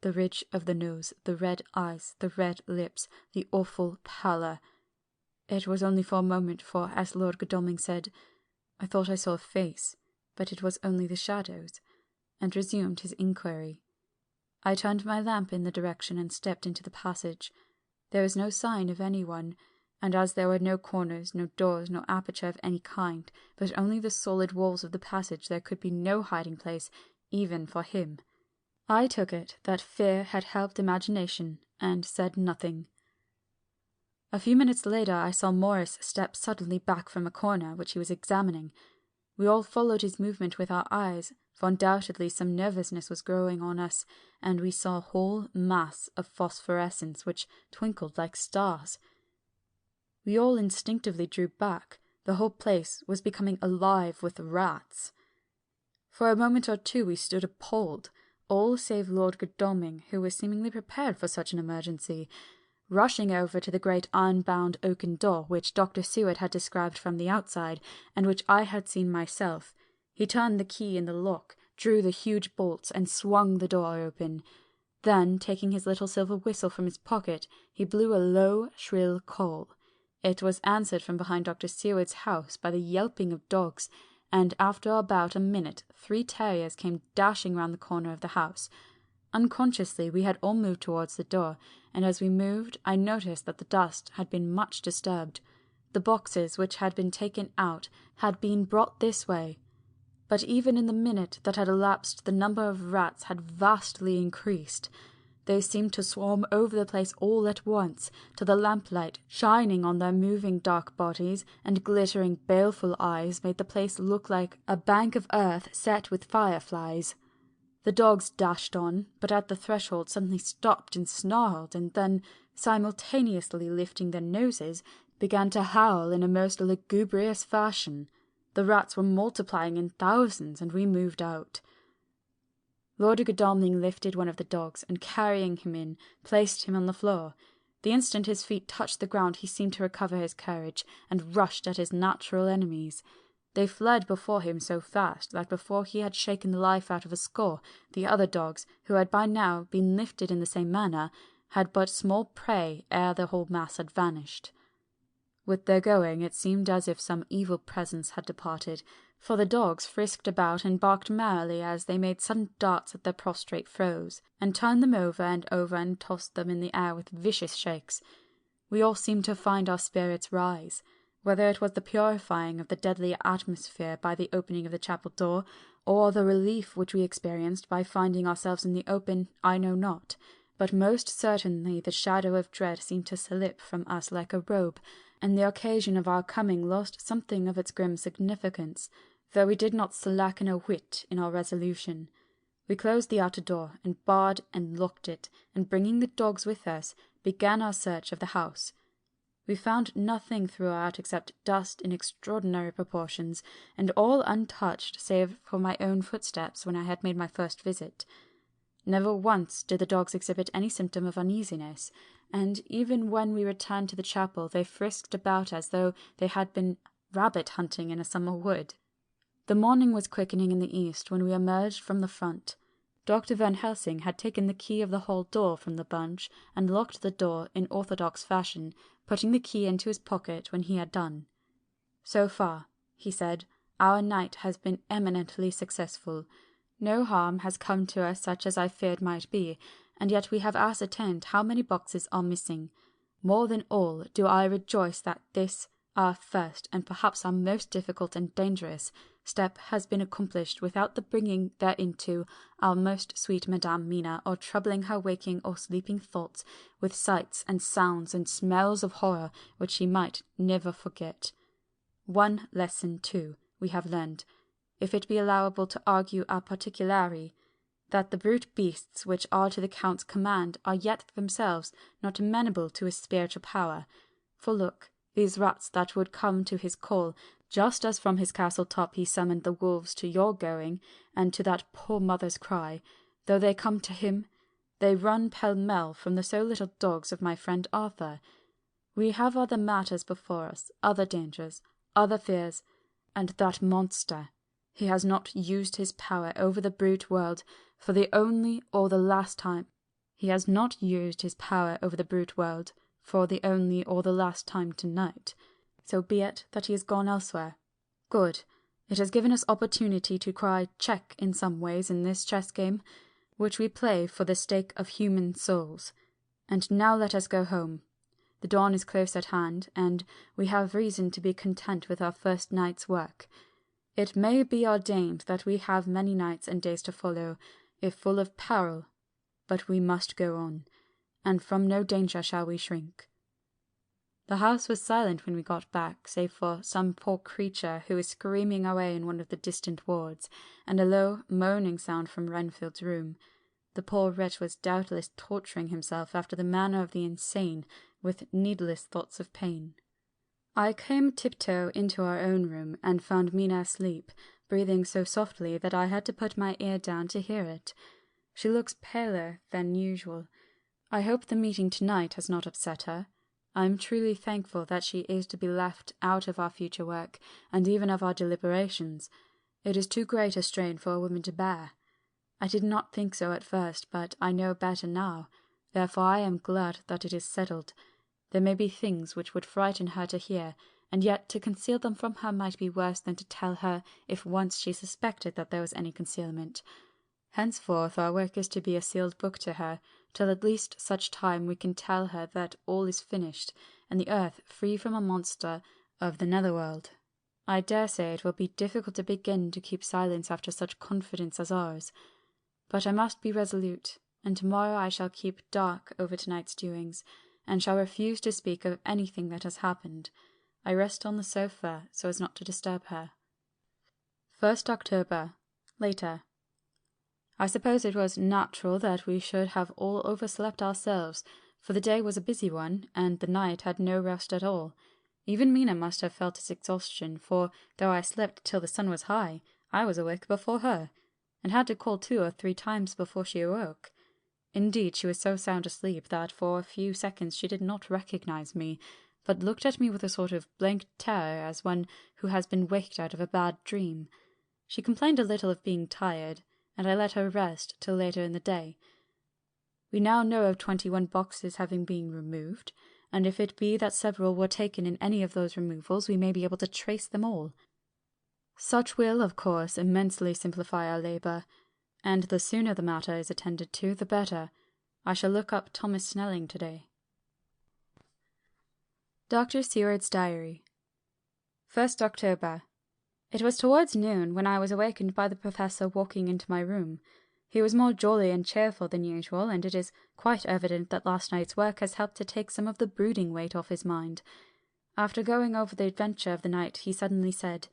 the ridge of the nose, the red eyes, the red lips, the awful pallor. It was only for a moment, for, as Lord Godalming said, I thought I saw a face, but it was only the shadows, and resumed his inquiry. I turned my lamp in the direction and stepped into the passage. There was no sign of anyone, and as there were no corners, no doors, no aperture of any kind, but only the solid walls of the passage, there could be no hiding place, even for him. I took it that fear had helped imagination, and said nothing. A few minutes later I saw Morris step suddenly back from a corner which he was examining. We all followed his movement with our eyes, for undoubtedly some nervousness was growing on us, and we saw a whole mass of phosphorescence which twinkled like stars. We all instinctively drew back. The whole place was becoming alive with rats. For a moment or two we stood appalled, all save Lord Godalming, who was seemingly prepared for such an emergency. Rushing over to the great iron-bound oaken door which Dr. Seward had described from the outside, and which I had seen myself, he turned the key in the lock, drew the huge bolts, and swung the door open. Then, taking his little silver whistle from his pocket, he blew a low, shrill call. It was answered from behind Dr. Seward's house by the yelping of dogs, and after about a minute 3 terriers came dashing round the corner of the house. Unconsciously we had all moved towards the door, and as we moved I noticed that the dust had been much disturbed. The boxes which had been taken out had been brought this way, but even in the minute that had elapsed the number of rats had vastly increased. They seemed to swarm over the place all at once, till the lamplight, shining on their moving dark bodies and glittering baleful eyes, made the place look like a bank of earth set with fireflies. The dogs dashed on, but at the threshold suddenly stopped and snarled, and then, simultaneously lifting their noses, began to howl in a most lugubrious fashion. The rats were multiplying in thousands, and we moved out. Lord Godalming lifted one of the dogs, and carrying him in, placed him on the floor. The instant his feet touched the ground he seemed to recover his courage, and rushed at his natural enemies. They fled before him so fast that before he had shaken the life out of a score, the other dogs, who had by now been lifted in the same manner, had but small prey ere the whole mass had vanished. With their going, it seemed as if some evil presence had departed, for the dogs frisked about and barked merrily as they made sudden darts at their prostrate foes, and turned them over and tossed them in the air with vicious shakes. We all seemed to find our spirits rise. Whether it was the purifying of the deadly atmosphere by the opening of the chapel door, or the relief which we experienced by finding ourselves in the open, I know not, but most certainly the shadow of dread seemed to slip from us like a robe, and the occasion of our coming lost something of its grim significance, though we did not slacken a whit in our resolution. We closed the outer door, and barred and locked it, and bringing the dogs with us, began our search of the house. We found nothing throughout except dust in extraordinary proportions, and all untouched save for my own footsteps when I had made my first visit. Never once did the dogs exhibit any symptom of uneasiness, and even when we returned to the chapel they frisked about as though they had been rabbit hunting in a summer wood. The morning was quickening in the east when we emerged from the front. Dr. Van Helsing had taken the key of the hall door from the bunch and locked the door in orthodox fashion, putting the key into his pocket when he had done. "So far," he said, "our night has been eminently successful. No harm has come to us such as I feared might be, and yet we have ascertained how many boxes are missing. More than all do I rejoice that this, our first, and perhaps our most difficult and dangerous, step has been accomplished without the bringing thereinto our most sweet Madame Mina, or troubling her waking or sleeping thoughts with sights and sounds and smells of horror which she might never forget. One lesson, too, we have learned, if it be allowable to argue a particulari, that the brute beasts which are to the Count's command are yet themselves not amenable to his spiritual power. For look, these rats that would come to his call, just as from his castle top he summoned the wolves to your going, and to that poor mother's cry, though they come to him, they run pell-mell from the so little dogs of my friend Arthur. We have other matters before us, other dangers, other fears, and that monster, he has not used his power over the brute world for the only or the last time. He has not used his power over the brute world for the only or the last time tonight. So be it that he has gone elsewhere. Good. It has given us opportunity to cry check in some ways in this chess game, which we play for the stake of human souls. And now let us go home. The dawn is close at hand, and we have reason to be content with our first night's work. It may be ordained that we have many nights and days to follow, if full of peril, but we must go on, and from no danger shall we shrink. The house was silent when we got back, save for some poor creature who was screaming away in one of the distant wards, and a low, moaning sound from Renfield's room. The poor wretch was doubtless torturing himself after the manner of the insane, with needless thoughts of pain. I came tiptoe into our own room, and found Mina asleep, breathing so softly that I had to put my ear down to hear it. She looks paler than usual. I hope the meeting tonight has not upset her. I am truly thankful that she is to be left out of our future work, and even of our deliberations. It is too great a strain for a woman to bear. I did not think so at first, but I know better now. Therefore I am glad that it is settled. There may be things which would frighten her to hear, and yet to conceal them from her might be worse than to tell her if once she suspected that there was any concealment. Henceforth our work is to be a sealed book to her, till at least such time we can tell her that all is finished, and the earth free from a monster of the netherworld. I dare say it will be difficult to begin to keep silence after such confidence as ours, but I must be resolute. and tomorrow I shall keep dark over tonight's doings, and shall refuse to speak of anything that has happened. I rest on the sofa so as not to disturb her. 1st October. Later. I suppose it was natural that we should have all overslept ourselves, for the day was a busy one, and the night had no rest at all. Even Mina must have felt its exhaustion, for though I slept till the sun was high, I was awake before her, and had to call 2 or 3 times before she awoke. Indeed, she was so sound asleep that for a few seconds she did not recognize me, but looked at me with a sort of blank terror as one who has been waked out of a bad dream. She complained a little of being tired, and I let her rest till later in the day. We now know of 21 boxes having been removed, and if it be that several were taken in any of those removals, we may be able to trace them all. Such will, of course, immensely simplify our labour, and the sooner the matter is attended to, the better. I shall look up Thomas Snelling today. Dr. Seward's Diary. 1st October. It was towards noon when I was awakened by the Professor walking into my room. He was more jolly and cheerful than usual, and it is quite evident that last night's work has helped to take some of the brooding weight off his mind. After going over the adventure of the night, he suddenly said,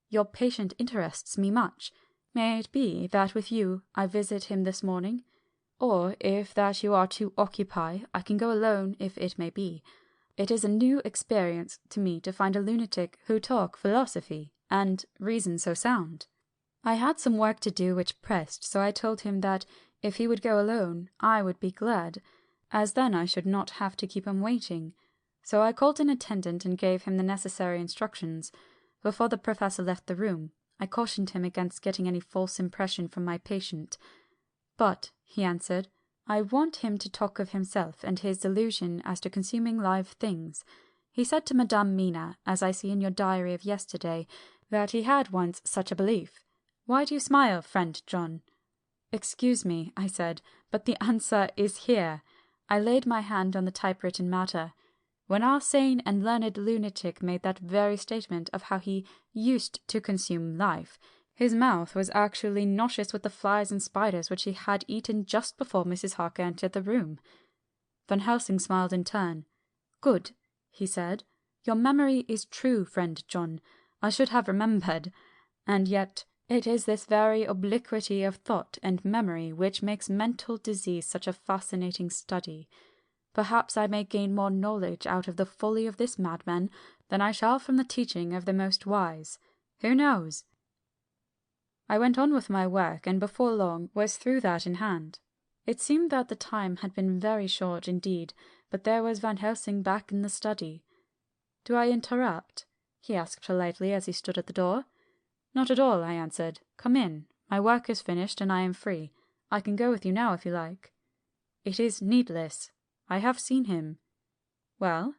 "Your patient interests me much. May it be that with you I visit him this morning? Or, if that you are too occupied, I can go alone if it may be. It is a new experience to me to find a lunatic who talk philosophy, and reason so sound." I had some work to do which pressed, so I told him that if he would go alone, I would be glad, as then I should not have to keep him waiting. So I called an attendant and gave him the necessary instructions. Before the Professor left the room, I cautioned him against getting any false impression from my patient. "But," he answered, "I want him to talk of himself and his delusion as to consuming live things. He said to Madame Mina, as I see in your diary of yesterday, that he had once such a belief. Why do you smile, friend John?" "Excuse me," I said, "but the answer is here." I laid my hand on the typewritten matter. "When our sane and learned lunatic made that very statement of how he used to consume life, his mouth was actually nauseous with the flies and spiders which he had eaten just before Mrs. Harker entered the room." Van Helsing smiled in turn. "Good," he said. "Your memory is true, friend John. I should have remembered. And yet it is this very obliquity of thought and memory which makes mental disease such a fascinating study. Perhaps I may gain more knowledge out of the folly of this madman than I shall from the teaching of the most wise. Who knows?" I went on with my work, and before long was through that in hand. It seemed that the time had been very short indeed, but there was Van Helsing back in the study. "Do I interrupt?" he asked politely as he stood at the door. "Not at all," I answered. "Come in. My work is finished and I am free. I can go with you now if you like." "It is needless. I have seen him." "Well?"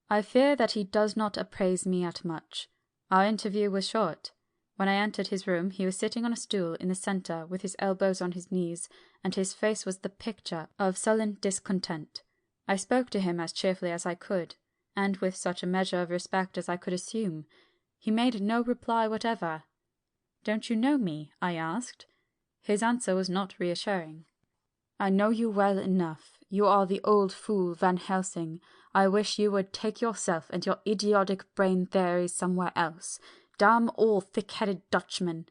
"I fear that he does not appraise me at much. Our interview was short. When I entered his room he was sitting on a stool in the centre with his elbows on his knees, and his face was the picture of sullen discontent. I spoke to him as cheerfully as I could, and with such a measure of respect as I could assume. He made no reply whatever. "Don't you know me?" I asked. His answer was not reassuring. "I know you well enough. You are the old fool Van Helsing. I wish you would take yourself and your idiotic brain theories somewhere else. Damn all thick-headed Dutchmen."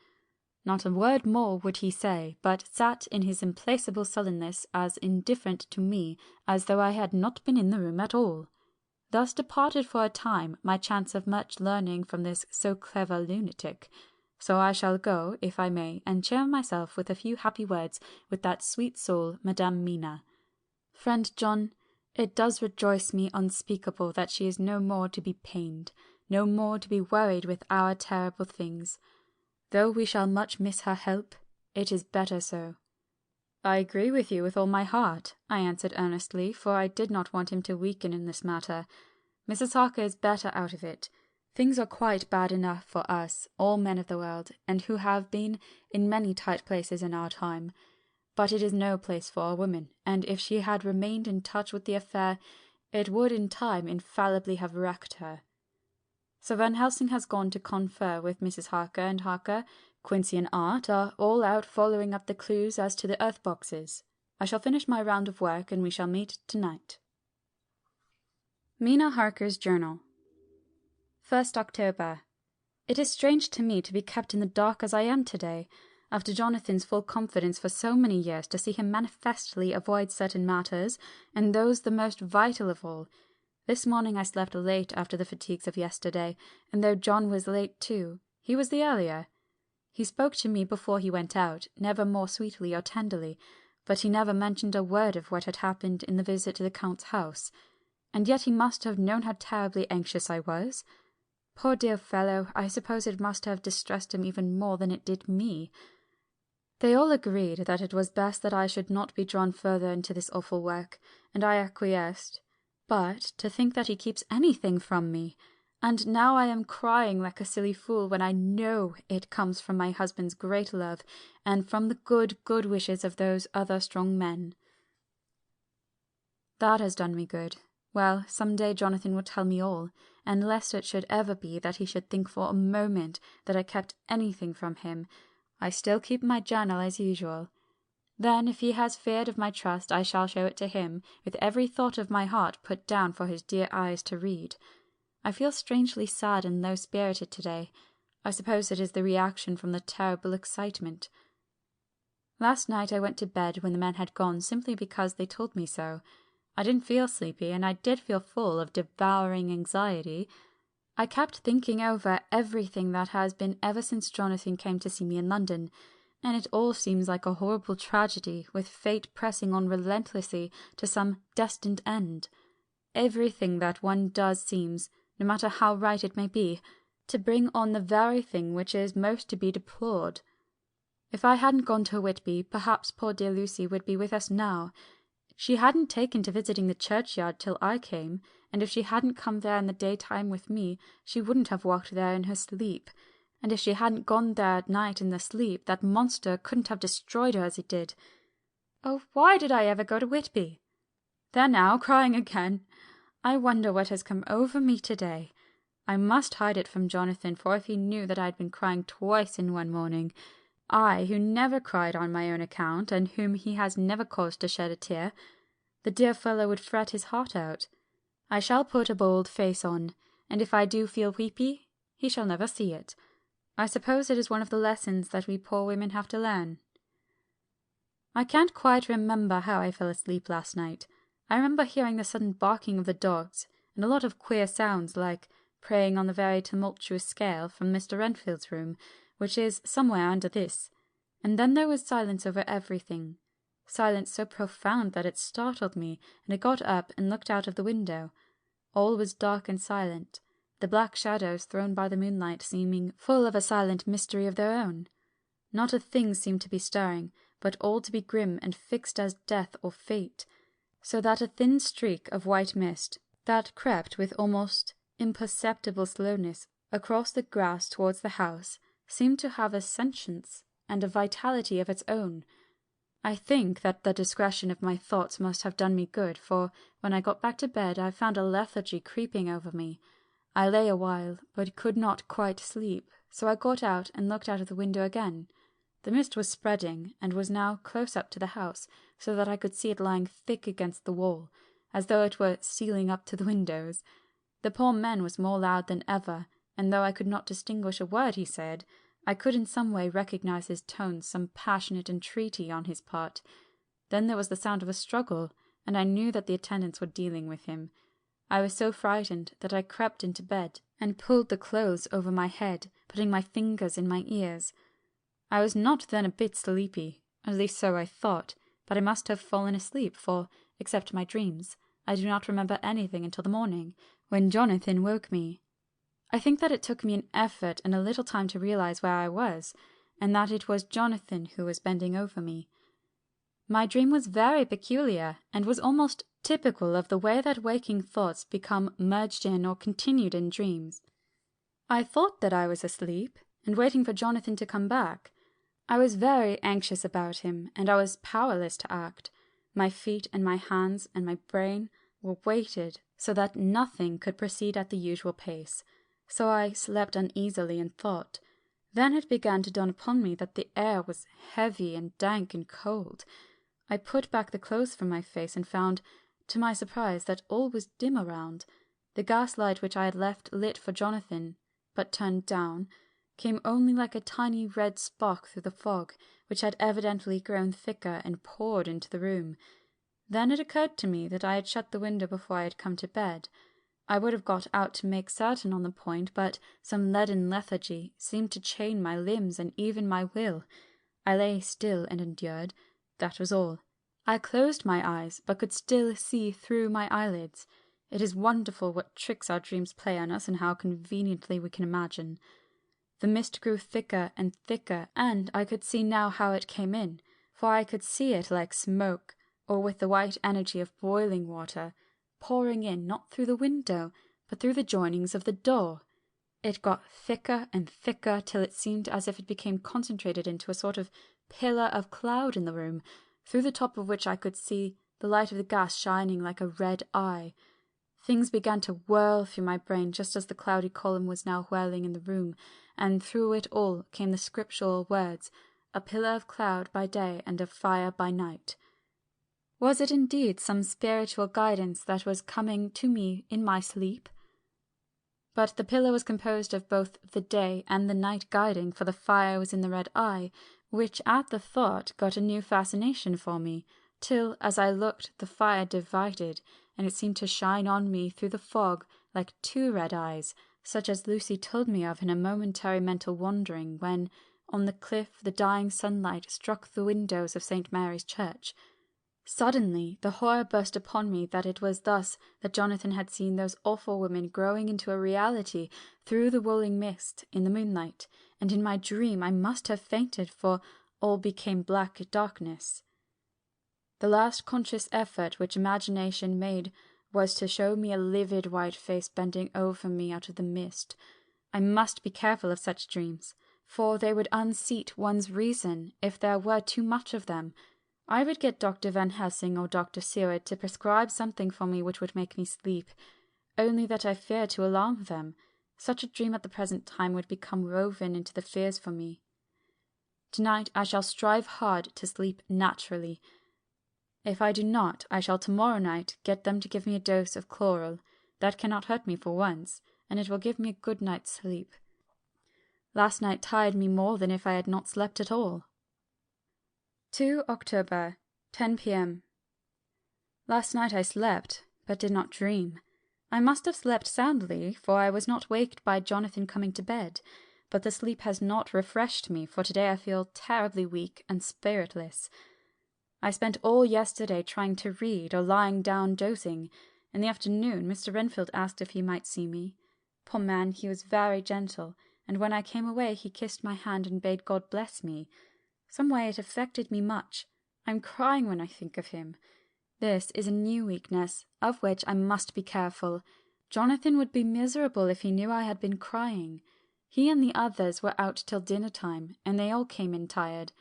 Not a word more would he say, but sat in his implacable sullenness as indifferent to me as though I had not been in the room at all. Thus departed for a time my chance of much learning from this so clever lunatic. So I shall go, if I may, and cheer myself with a few happy words with that sweet soul, Madame Mina. Friend John, it does rejoice me unspeakable that she is no more to be pained, no more to be worried with our terrible things. Though we shall much miss her help, it is better so." "I agree with you with all my heart," I answered earnestly, for I did not want him to weaken in this matter. "Mrs. Harker is better out of it. Things are quite bad enough for us, all men of the world, and who have been in many tight places in our time. But it is no place for a woman, and if she had remained in touch with the affair, it would in time infallibly have wrecked her." So Van Helsing has gone to confer with Mrs. Harker, and Harker, Quincy and Art are all out following up the clues as to the earth boxes. I shall finish my round of work and we shall meet tonight. Mina Harker's Journal. 1st October. It is strange to me to be kept in the dark as I am today, after Jonathan's full confidence for so many years, to see him manifestly avoid certain matters, and those the most vital of all. This morning I slept late after the fatigues of yesterday, and though John was late too, he was the earlier. He spoke to me before he went out, never more sweetly or tenderly, but he never mentioned a word of what had happened in the visit to the Count's house, and yet he must have known how terribly anxious I was. Poor dear fellow, I suppose it must have distressed him even more than it did me. They all agreed that it was best that I should not be drawn further into this awful work, and I acquiesced. But to think that he keeps anything from me, and now I am crying like a silly fool when I know it comes from my husband's great love, and from the good wishes of those other strong men. That has done me good. Well, some day Jonathan will tell me all, and lest it should ever be that he should think for a moment that I kept anything from him, I still keep my journal as usual. Then, if he has feared of my trust, I shall show it to him, with every thought of my heart put down for his dear eyes to read. I feel strangely sad and low-spirited today. I suppose it is the reaction from the terrible excitement. Last night I went to bed when the men had gone simply because they told me so. I didn't feel sleepy, and I did feel full of devouring anxiety. I kept thinking over everything that has been ever since Jonathan came to see me in London, and it all seems like a horrible tragedy, with fate pressing on relentlessly to some destined end. Everything that one does seems, no matter how right it may be, to bring on the very thing which is most to be deplored. If I hadn't gone to Whitby, perhaps poor dear Lucy would be with us now. She hadn't taken to visiting the churchyard till I came, and if she hadn't come there in the daytime with me, she wouldn't have walked there in her sleep, and if she hadn't gone there at night in the sleep, that monster couldn't have destroyed her as it did. Oh, why did I ever go to Whitby? There now, crying again. I wonder what has come over me today. I must hide it from Jonathan, for if he knew that I had been crying twice in one morning, I, who never cried on my own account, and whom he has never caused to shed a tear, the dear fellow would fret his heart out. I shall put a bold face on, and if I do feel weepy, he shall never see it. I suppose it is one of the lessons that we poor women have to learn. I can't quite remember how I fell asleep last night. I remember hearing the sudden barking of the dogs, and a lot of queer sounds, like praying on the very tumultuous scale, from Mr. Renfield's room, which is somewhere under this, and then there was silence over everything, silence so profound that it startled me, and I got up and looked out of the window. All was dark and silent, the black shadows thrown by the moonlight seeming full of a silent mystery of their own. Not a thing seemed to be stirring, but all to be grim and fixed as death or fate, so that a thin streak of white mist, that crept with almost imperceptible slowness across the grass towards the house, seemed to have a sentience and a vitality of its own. I think that the discretion of my thoughts must have done me good, for when I got back to bed I found a lethargy creeping over me. I lay a while, but could not quite sleep, so I got out and looked out of the window again. The mist was spreading, and was now close up to the house, so that I could see it lying thick against the wall, as though it were stealing up to the windows. The poor man was more loud than ever, and though I could not distinguish a word he said, I could in some way recognize his tones, some passionate entreaty on his part. Then there was the sound of a struggle, and I knew that the attendants were dealing with him. I was so frightened that I crept into bed, and pulled the clothes over my head, putting my fingers in my ears. I was not then a bit sleepy, at least so I thought, but I must have fallen asleep, for, except my dreams, I do not remember anything until the morning, when Jonathan woke me. I think that it took me an effort and a little time to realize where I was, and that it was Jonathan who was bending over me. My dream was very peculiar, and was almost typical of the way that waking thoughts become merged in or continued in dreams. I thought that I was asleep, and waiting for Jonathan to come back. I was very anxious about him, and I was powerless to act. My feet and my hands and my brain were weighted so that nothing could proceed at the usual pace. So I slept uneasily and thought. Then it began to dawn upon me that the air was heavy and dank and cold. I put back the clothes from my face and found, to my surprise, that all was dim around. The gaslight which I had left lit for Jonathan, but turned down, came only like a tiny red spark through the fog, which had evidently grown thicker and poured into the room. Then it occurred to me that I had shut the window before I had come to bed. I would have got out to make certain on the point, but some leaden lethargy seemed to chain my limbs and even my will. I lay still and endured. That was all. I closed my eyes, but could still see through my eyelids. It is wonderful what tricks our dreams play on us and how conveniently we can imagine. The mist grew thicker and thicker, and I could see now how it came in, for I could see it like smoke, or with the white energy of boiling water, pouring in not through the window, but through the joinings of the door. It got thicker and thicker till it seemed as if it became concentrated into a sort of pillar of cloud in the room, through the top of which I could see the light of the gas shining like a red eye. Things began to whirl through my brain just as the cloudy column was now whirling in the room, and through it all came the scriptural words, "A pillar of cloud by day and of fire by night." Was it indeed some spiritual guidance that was coming to me in my sleep? But the pillar was composed of both the day and the night guiding, for the fire was in the red eye, which at the thought got a new fascination for me, till, as I looked, the fire divided, and it seemed to shine on me through the fog like two red eyes, such as Lucy told me of in a momentary mental wandering, when, on the cliff, the dying sunlight struck the windows of St. Mary's Church. Suddenly the horror burst upon me that it was thus that Jonathan had seen those awful women growing into a reality through the rolling mist in the moonlight, and in my dream I must have fainted, for all became black darkness. The last conscious effort which imagination made was to show me a livid white face bending over me out of the mist. I must be careful of such dreams, for they would unseat one's reason if there were too much of them. I would get Dr. Van Helsing or Dr. Seward to prescribe something for me which would make me sleep, only that I feared to alarm them. Such a dream at the present time would become woven into the fears for me. Tonight I shall strive hard to sleep naturally. If I do not, I shall tomorrow night get them to give me a dose of chloral. That cannot hurt me for once, and it will give me a good night's sleep. Last night tired me more than if I had not slept at all. 2 October, 10 p.m. Last night I slept, but did not dream. I must have slept soundly, for I was not waked by Jonathan coming to bed, but the sleep has not refreshed me, for today I feel terribly weak and spiritless. I spent all yesterday trying to read or lying down dozing. In the afternoon Mr. Renfield asked if he might see me. Poor man, he was very gentle, and when I came away he kissed my hand and bade God bless me. Some way it affected me much. I'm crying when I think of him. This is a new weakness, of which I must be careful. Jonathan would be miserable if he knew I had been crying. He and the others were out till dinner time, and they all came in tired.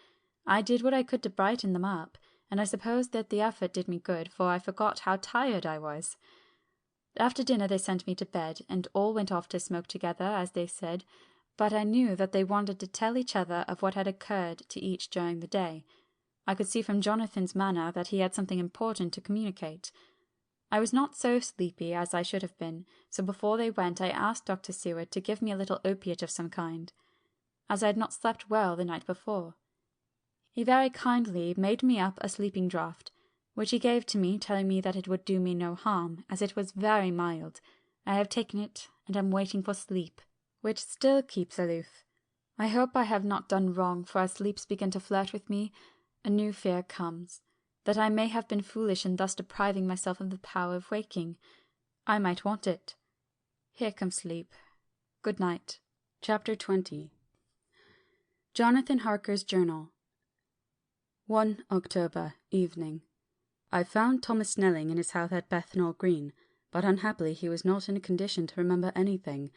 I did what I could to brighten them up, and I suppose that the effort did me good, for I forgot how tired I was. After dinner they sent me to bed, and all went off to smoke together, as they said, but I knew that they wanted to tell each other of what had occurred to each during the day. I could see from Jonathan's manner that he had something important to communicate. I was not so sleepy as I should have been, so before they went I asked Dr. Seward to give me a little opiate of some kind, as I had not slept well the night before. He very kindly made me up a sleeping draught, which he gave to me, telling me that it would do me no harm, as it was very mild. I have taken it, and am waiting for sleep, which still keeps aloof. I hope I have not done wrong, for as sleeps begin to flirt with me, a new fear comes, that I may have been foolish in thus depriving myself of the power of waking. I might want it. Here comes sleep. Good night. Chapter 20. Jonathan Harker's Journal. 1 October, evening. I found Thomas Snelling in his house at Bethnal Green, but unhappily he was not in a condition to remember anything.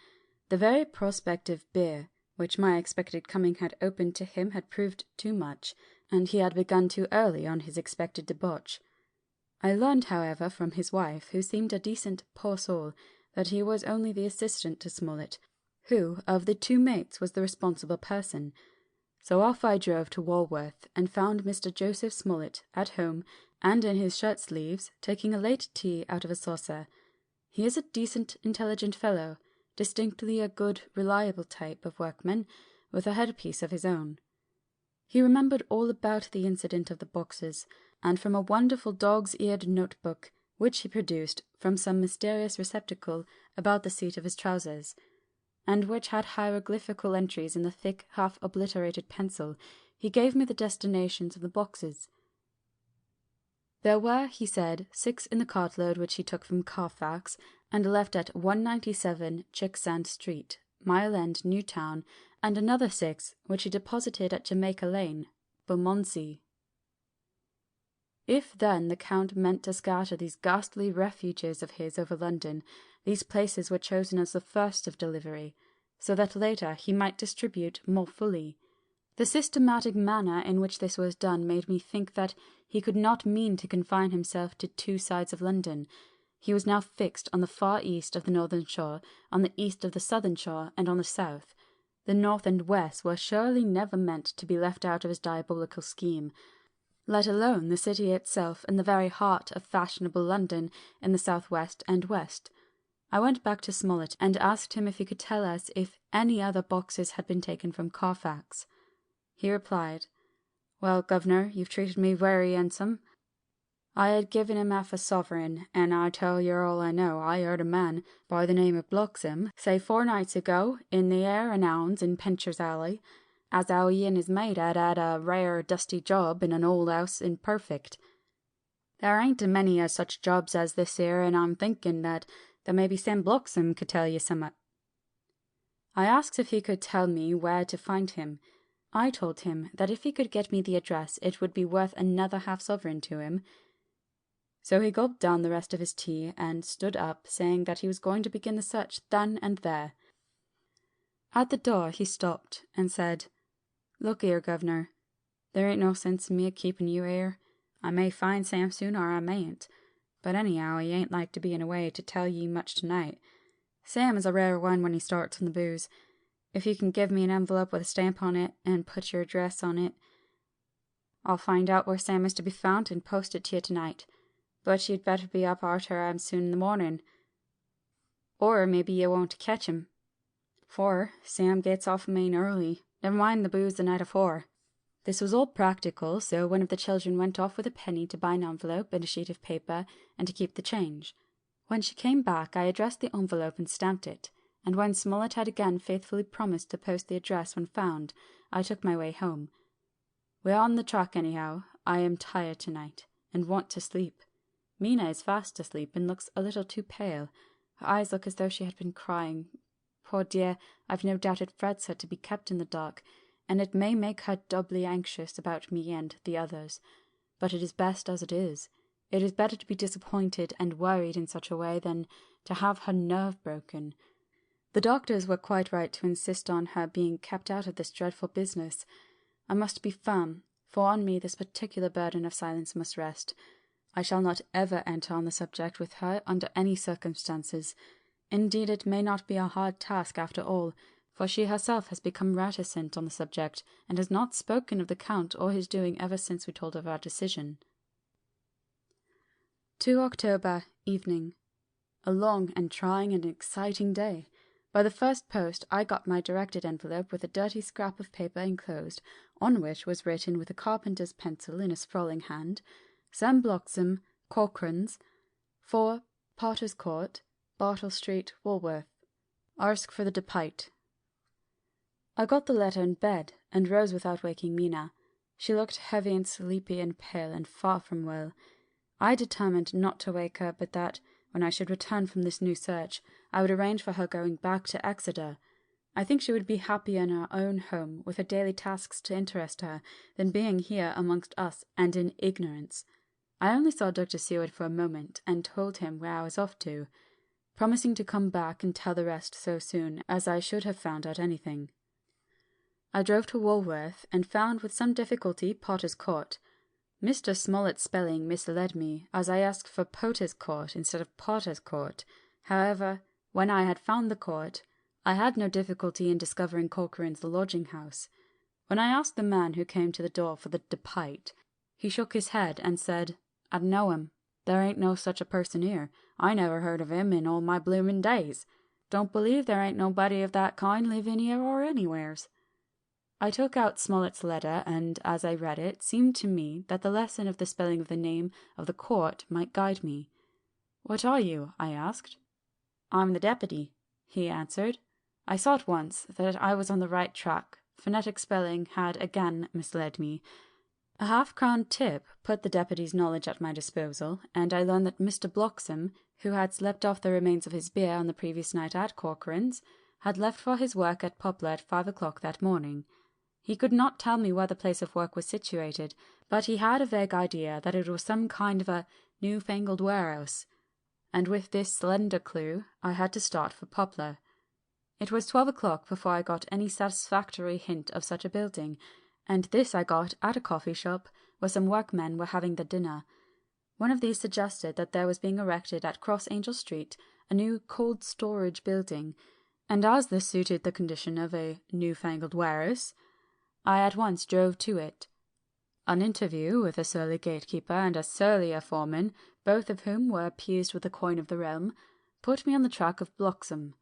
The very prospect of beer, which my expected coming had opened to him, had proved too much, and he had begun too early on his expected debauch. I learned, however, from his wife, who seemed a decent poor soul, that he was only the assistant to Smollett, who, of the two mates, was the responsible person. So off I drove to Walworth, and found Mr. Joseph Smollett at home and in his shirt-sleeves, taking a late tea out of a saucer. He is a decent, intelligent fellow, distinctly a good, reliable type of workman, with a headpiece of his own. He remembered all about the incident of the boxes, and from a wonderful dog's-eared notebook, which he produced from some mysterious receptacle about the seat of his trousers, and which had hieroglyphical entries in the thick, half-obliterated pencil, he gave me the destinations of the boxes. There were, he said, 6 in the cartload which he took from Carfax, and left at 197 Chicksand Street, Mile End, Newtown, and another 6 which he deposited at Jamaica Lane, Bermondsey. If then the Count meant to scatter these ghastly refuges of his over London, these places were chosen as the first of delivery, so that later he might distribute more fully. The systematic manner in which this was done made me think that he could not mean to confine himself to 2 sides of London. He was now fixed on the far east of the northern shore, on the east of the southern shore, and on the south. The north and west were surely never meant to be left out of his diabolical scheme, let alone the city itself and the very heart of fashionable London in the south-west and west. I went back to Smollett and asked him if he could tell us if any other boxes had been taken from Carfax. He replied, "Well, governor, you've treated me very handsome. I had given him half a sovereign, and I tell you all I know. I heard a man by the name of Bloxham say 4 nights ago, in the Hare and Hounds in Pincher's Alley, as how he and his mate had a rare dusty job in an old house in Perfect. There ain't a many of such jobs as this here, and I'm thinking that maybe Sam Bloxham could tell you summat." I asked if he could tell me where to find him. I told him that if he could get me the address it would be worth another half-sovereign to him. So he gulped down the rest of his tea and stood up, saying that he was going to begin the search then and there. At the door he stopped and said, "Look here, governor, there ain't no sense in me keeping you here. I may find Sam soon or I mayn't, but anyhow he ain't like to be in a way to tell ye much tonight. Sam is a rare one when he starts on the booze. If you can give me an envelope with a stamp on it and put your address on it, I'll find out where Sam is to be found and post it to you tonight. But you'd better be up arter soon in the morning, or maybe you won't catch him. For Sam gets off main early. Never mind the booze the night afore." This was all practical, so one of the children went off with a penny to buy an envelope and a sheet of paper, and to keep the change. When she came back, I addressed the envelope and stamped it, and when Smollett had again faithfully promised to post the address when found, I took my way home. We're on the track anyhow. I am tired tonight, and want to sleep. Mina is fast asleep and looks a little too pale. Her eyes look as though she had been crying. Poor dear, I've no doubt it frets her to be kept in the dark, and it may make her doubly anxious about me and the others. But it is best as it is. It is better to be disappointed and worried in such a way than to have her nerve broken. The doctors were quite right to insist on her being kept out of this dreadful business. I must be firm, for on me this particular burden of silence must rest. I shall not ever enter on the subject with her under any circumstances. Indeed, it may not be a hard task after all, for she herself has become reticent on the subject, and has not spoken of the Count or his doing ever since we told of our decision. 2 October, evening. A long and trying and exciting day. By the first post I got my directed envelope with a dirty scrap of paper enclosed, on which was written with a carpenter's pencil in a sprawling hand, Sam Bloxham, Cochrane's, 4 Potter's Court, Bartle Street, Walworth. Ask for the Depite. I got the letter in bed, and rose without waking Mina. She looked heavy and sleepy and pale, and far from well. I determined not to wake her, but that, when I should return from this new search, I would arrange for her going back to Exeter. I think she would be happier in her own home, with her daily tasks to interest her, than being here amongst us and in ignorance. I only saw Dr. Seward for a moment, and told him where I was off to, promising to come back and tell the rest so soon as I should have found out anything. I drove to Walworth, and found with some difficulty Potter's Court. Mr. Smollett's spelling misled me, as I asked for Potter's Court instead of Potter's Court. However, when I had found the court, I had no difficulty in discovering Corcoran's lodging-house. When I asked the man who came to the door for the depite, he shook his head and said, "I'd know him. There ain't no such a person here. I never heard of him in all my bloomin' days. Don't believe there ain't nobody of that kind living here or anywheres." I took out Smollett's letter, and as I read it, seemed to me that the lesson of the spelling of the name of the court might guide me. "What are you?" I asked. "I'm the deputy," he answered. I saw at once that I was on the right track. Phonetic spelling had again misled me. A half-crown tip put the deputy's knowledge at my disposal, and I learned that Mr. Bloxham, who had slept off the remains of his beer on the previous night at Corcoran's, had left for his work at Poplar at 5 o'clock that morning. He could not tell me where the place of work was situated, but he had a vague idea that it was some kind of a new-fangled warehouse, and with this slender clue I had to start for Poplar. It was 12 o'clock before I got any satisfactory hint of such a building, and this I got at a coffee shop where some workmen were having their dinner. One of these suggested that there was being erected at Cross Angel Street a new cold storage building, and as this suited the condition of a new-fangled warehouse, I at once drove to it. An interview with a surly gatekeeper and a surlier foreman, both of whom were appeased with the coin of the realm, put me on the track of Bloxham.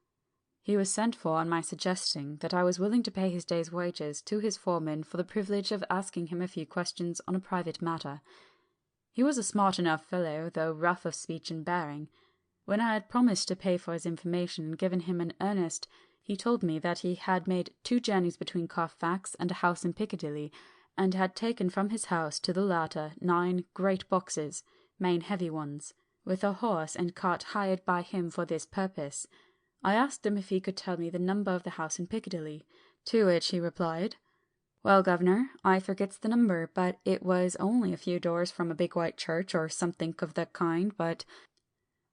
He was sent for on my suggesting that I was willing to pay his day's wages to his foreman for the privilege of asking him a few questions on a private matter. He was a smart enough fellow, though rough of speech and bearing. When I had promised to pay for his information and given him an earnest, he told me that he had made 2 journeys between Carfax and a house in Piccadilly, and had taken from his house to the latter 9 great boxes, main heavy ones, with a horse and cart hired by him for this purpose. I asked him if he could tell me the number of the house in Piccadilly, to which he replied, "Well, governor, I forgets the number, but it was only a few doors from a big white church, or somethink of the kind, but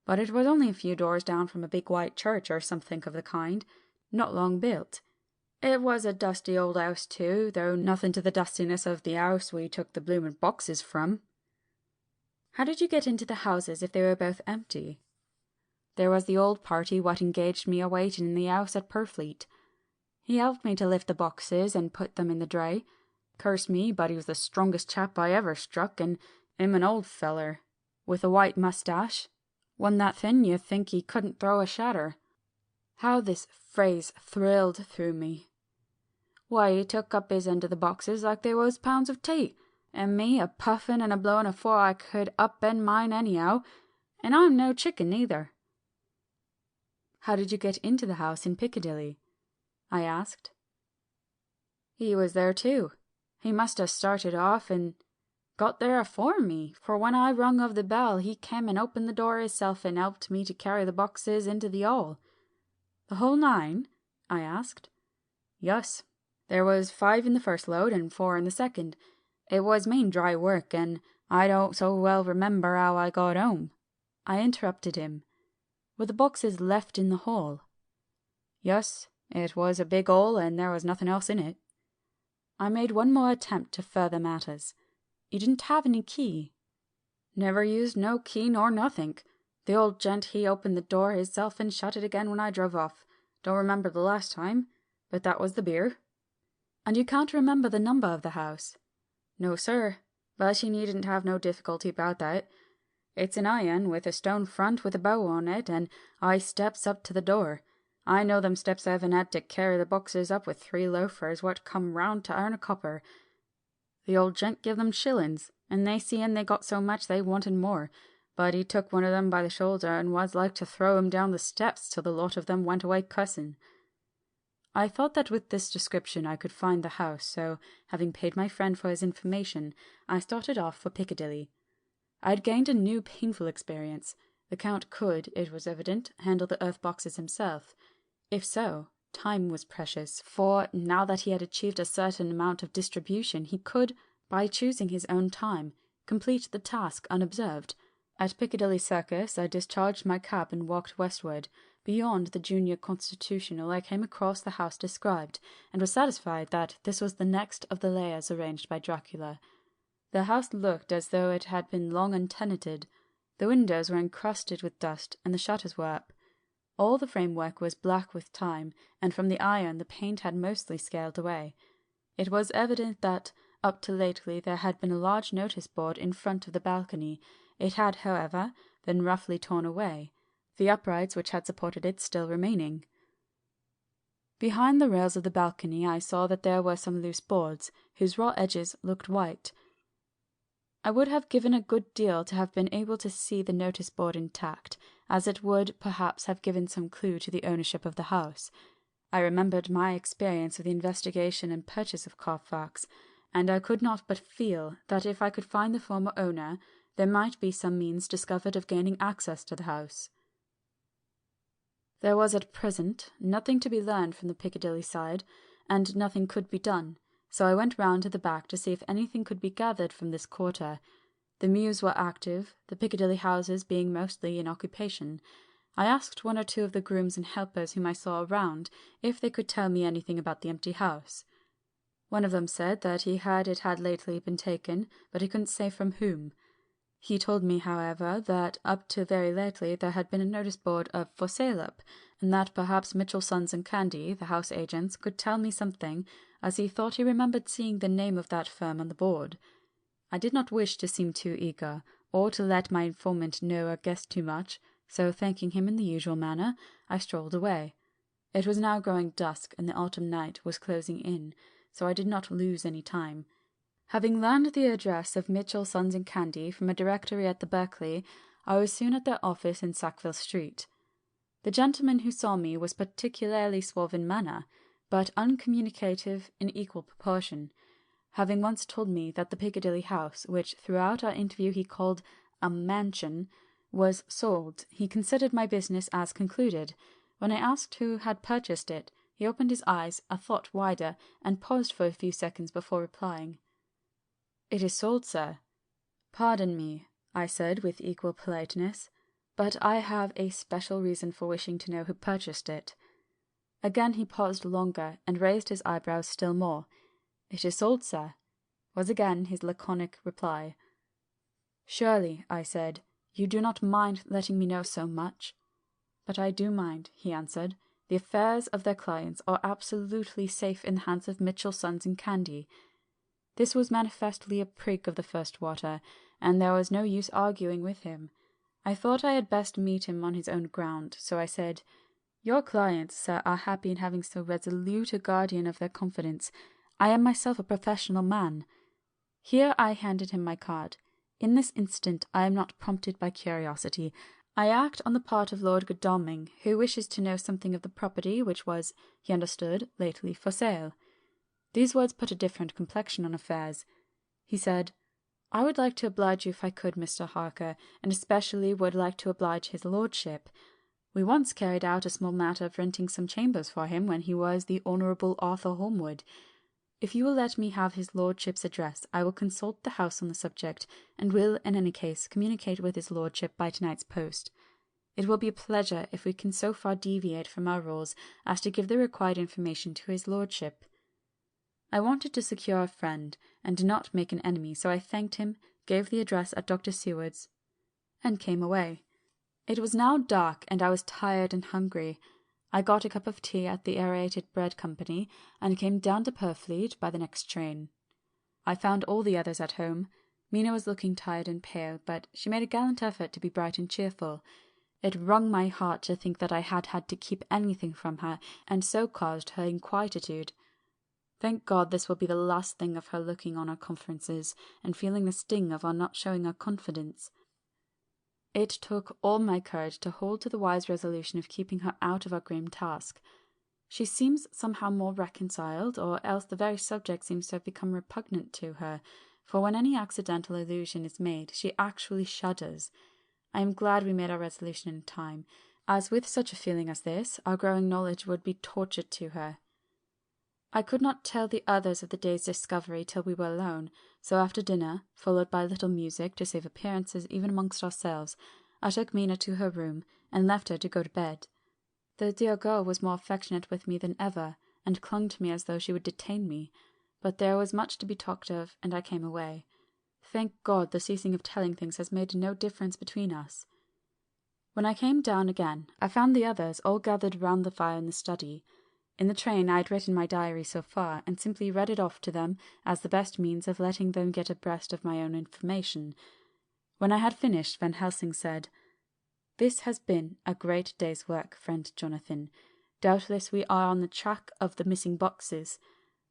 it was only a few doors down from a big white church, or somethink of the kind, not long built. It was a dusty old house too, though nothing to the dustiness of the house we took the bloomin' boxes from." "How did you get into the houses if they were both empty?" "There was the old party what engaged me a waiting in the house at Purfleet. He helped me to lift the boxes and put them in the dray. Curse me, but he was the strongest chap I ever struck, and him an old feller, with a white moustache, one that thin you'd think he couldn't throw a shatter." How this phrase thrilled through me. Why, he took up his end of the boxes like they was pounds of tea, and me a puffin' and a blowin' afore I could up bend mine anyhow, and I'm no chicken neither. "How did you get into the house in Piccadilly?" I asked. "He was there too. He must have started off and got there afore me, for when I rung of the bell he came and opened the door hisself and helped me to carry the boxes into the hall." "The whole 9? I asked. "Yus. There was 5 in the first load and 4 in the second. It was main dry work, and I don't so well remember how I got home." I interrupted him. "Were the boxes left in the hall?" "Yus. It was a big hole, and there was nothing else in it." I made one more attempt to further matters. "You didn't have any key?" "Never used no key nor nothink. The old gent he opened the door hisself and shut it again when I drove off. Don't remember the last time, but that was the beer." "And you can't remember the number of the house?" "No, sir, but you needn't have no difficulty about that. It's an iron with a stone front with a bow on it, and I steps up to the door. I know them steps haven't had to carry the boxes up with 3 loafers what come round to earn a copper. The old gent give them shillings, and they seeing they got so much they wanted more, but he took one of them by the shoulder and was like to throw him down the steps till the lot of them went away cussing." I thought that with this description I could find the house, so, having paid my friend for his information, I started off for Piccadilly. I had gained a new painful experience. The Count could, it was evident, handle the earth boxes himself. If so, time was precious, for, now that he had achieved a certain amount of distribution, he could, by choosing his own time, complete the task unobserved. At Piccadilly Circus I discharged my cab and walked westward. Beyond the Junior Constitutional I came across the house described, and was satisfied that this was the next of the layers arranged by Dracula. The house looked as though it had been long untenanted. The windows were encrusted with dust, and the shutters were up. All the framework was black with time, and from the iron the paint had mostly scaled away. It was evident that, up to lately, there had been a large notice board in front of the balcony. It had, however, been roughly torn away, the uprights which had supported it still remaining. Behind the rails of the balcony I saw that there were some loose boards, whose raw edges looked white. I would have given a good deal to have been able to see the notice board intact, as it would, perhaps, have given some clue to the ownership of the house. I remembered my experience of the investigation and purchase of Carfax, and I could not but feel that if I could find the former owner, there might be some means discovered of gaining access to the house. There was at present nothing to be learned from the Piccadilly side, and nothing could be done, so I went round to the back to see if anything could be gathered from this quarter. The mews were active, the Piccadilly houses being mostly in occupation. I asked one or two of the grooms and helpers whom I saw around if they could tell me anything about the empty house. One of them said that he heard it had lately been taken, but he couldn't say from whom. He told me, however, that up to very lately there had been a notice board of "For Sale" up, and that perhaps Mitchell, Sons and Candy, the house agents, could tell me something, as he thought he remembered seeing the name of that firm on the board. I did not wish to seem too eager, or to let my informant know or guess too much, so thanking him in the usual manner, I strolled away. It was now growing dusk, and the autumn night was closing in, so I did not lose any time. Having learned the address of Mitchell, Sons and Candy from a directory at the Berkeley, I was soon at their office in Sackville Street. The gentleman who saw me was particularly suave in manner, but uncommunicative in equal proportion. Having once told me that the Piccadilly house, which throughout our interview he called a mansion, was sold, he considered my business as concluded. When I asked who had purchased it, he opened his eyes a thought wider, and paused for a few seconds before replying. "It is sold, sir." "Pardon me," I said with equal politeness, "but I have a special reason for wishing to know who purchased it." Again he paused longer, and raised his eyebrows still more. "It is sold, sir," was again his laconic reply. "Surely," I said, "you do not mind letting me know so much?" "But I do mind," he answered. "The affairs of their clients are absolutely safe in the hands of Mitchell, Sons and Candy." This was manifestly a prig of the first water, and there was no use arguing with him. I thought I had best meet him on his own ground, so I said, "Your clients, sir, are happy in having so resolute a guardian of their confidence. I am myself a professional man." Here I handed him my card. In this instant I am not prompted by curiosity. I act on the part of Lord Godalming, who wishes to know something of the property which was, he understood, lately for sale. These words put a different complexion on affairs. He said, "I would like to oblige you if I could, Mr. Harker, and especially would like to oblige his lordship. We once carried out a small matter of renting some chambers for him when he was the Honourable Arthur Holmwood. If you will let me have his lordship's address, I will consult the house on the subject, and will, in any case, communicate with his lordship by tonight's post. It will be a pleasure if we can so far deviate from our rules as to give the required information to his lordship." I wanted to secure a friend, and not make an enemy, so I thanked him, gave the address at Dr. Seward's, and came away. It was now dark, and I was tired and hungry. I got a cup of tea at the Aerated Bread Company, and came down to Purfleet by the next train. I found all the others at home. Mina was looking tired and pale, but she made a gallant effort to be bright and cheerful. It wrung my heart to think that I had had to keep anything from her, and so caused her inquietude. Thank God this will be the last thing of her looking on our conferences, and feeling the sting of our not showing her confidence. It took all my courage to hold to the wise resolution of keeping her out of our grim task. She seems somehow more reconciled, or else the very subject seems to have become repugnant to her, for when any accidental allusion is made, she actually shudders. I am glad we made our resolution in time, as with such a feeling as this, our growing knowledge would be torture to her. I could not tell the others of the day's discovery till we were alone, so after dinner, followed by a little music to save appearances even amongst ourselves, I took Mina to her room, and left her to go to bed. The dear girl was more affectionate with me than ever, and clung to me as though she would detain me, but there was much to be talked of, and I came away. Thank God the ceasing of telling things has made no difference between us. When I came down again, I found the others all gathered round the fire in the study. In the train I had written my diary so far, and simply read it off to them as the best means of letting them get abreast of my own information. When I had finished, Van Helsing said, "This has been a great day's work, friend Jonathan. Doubtless we are on the track of the missing boxes.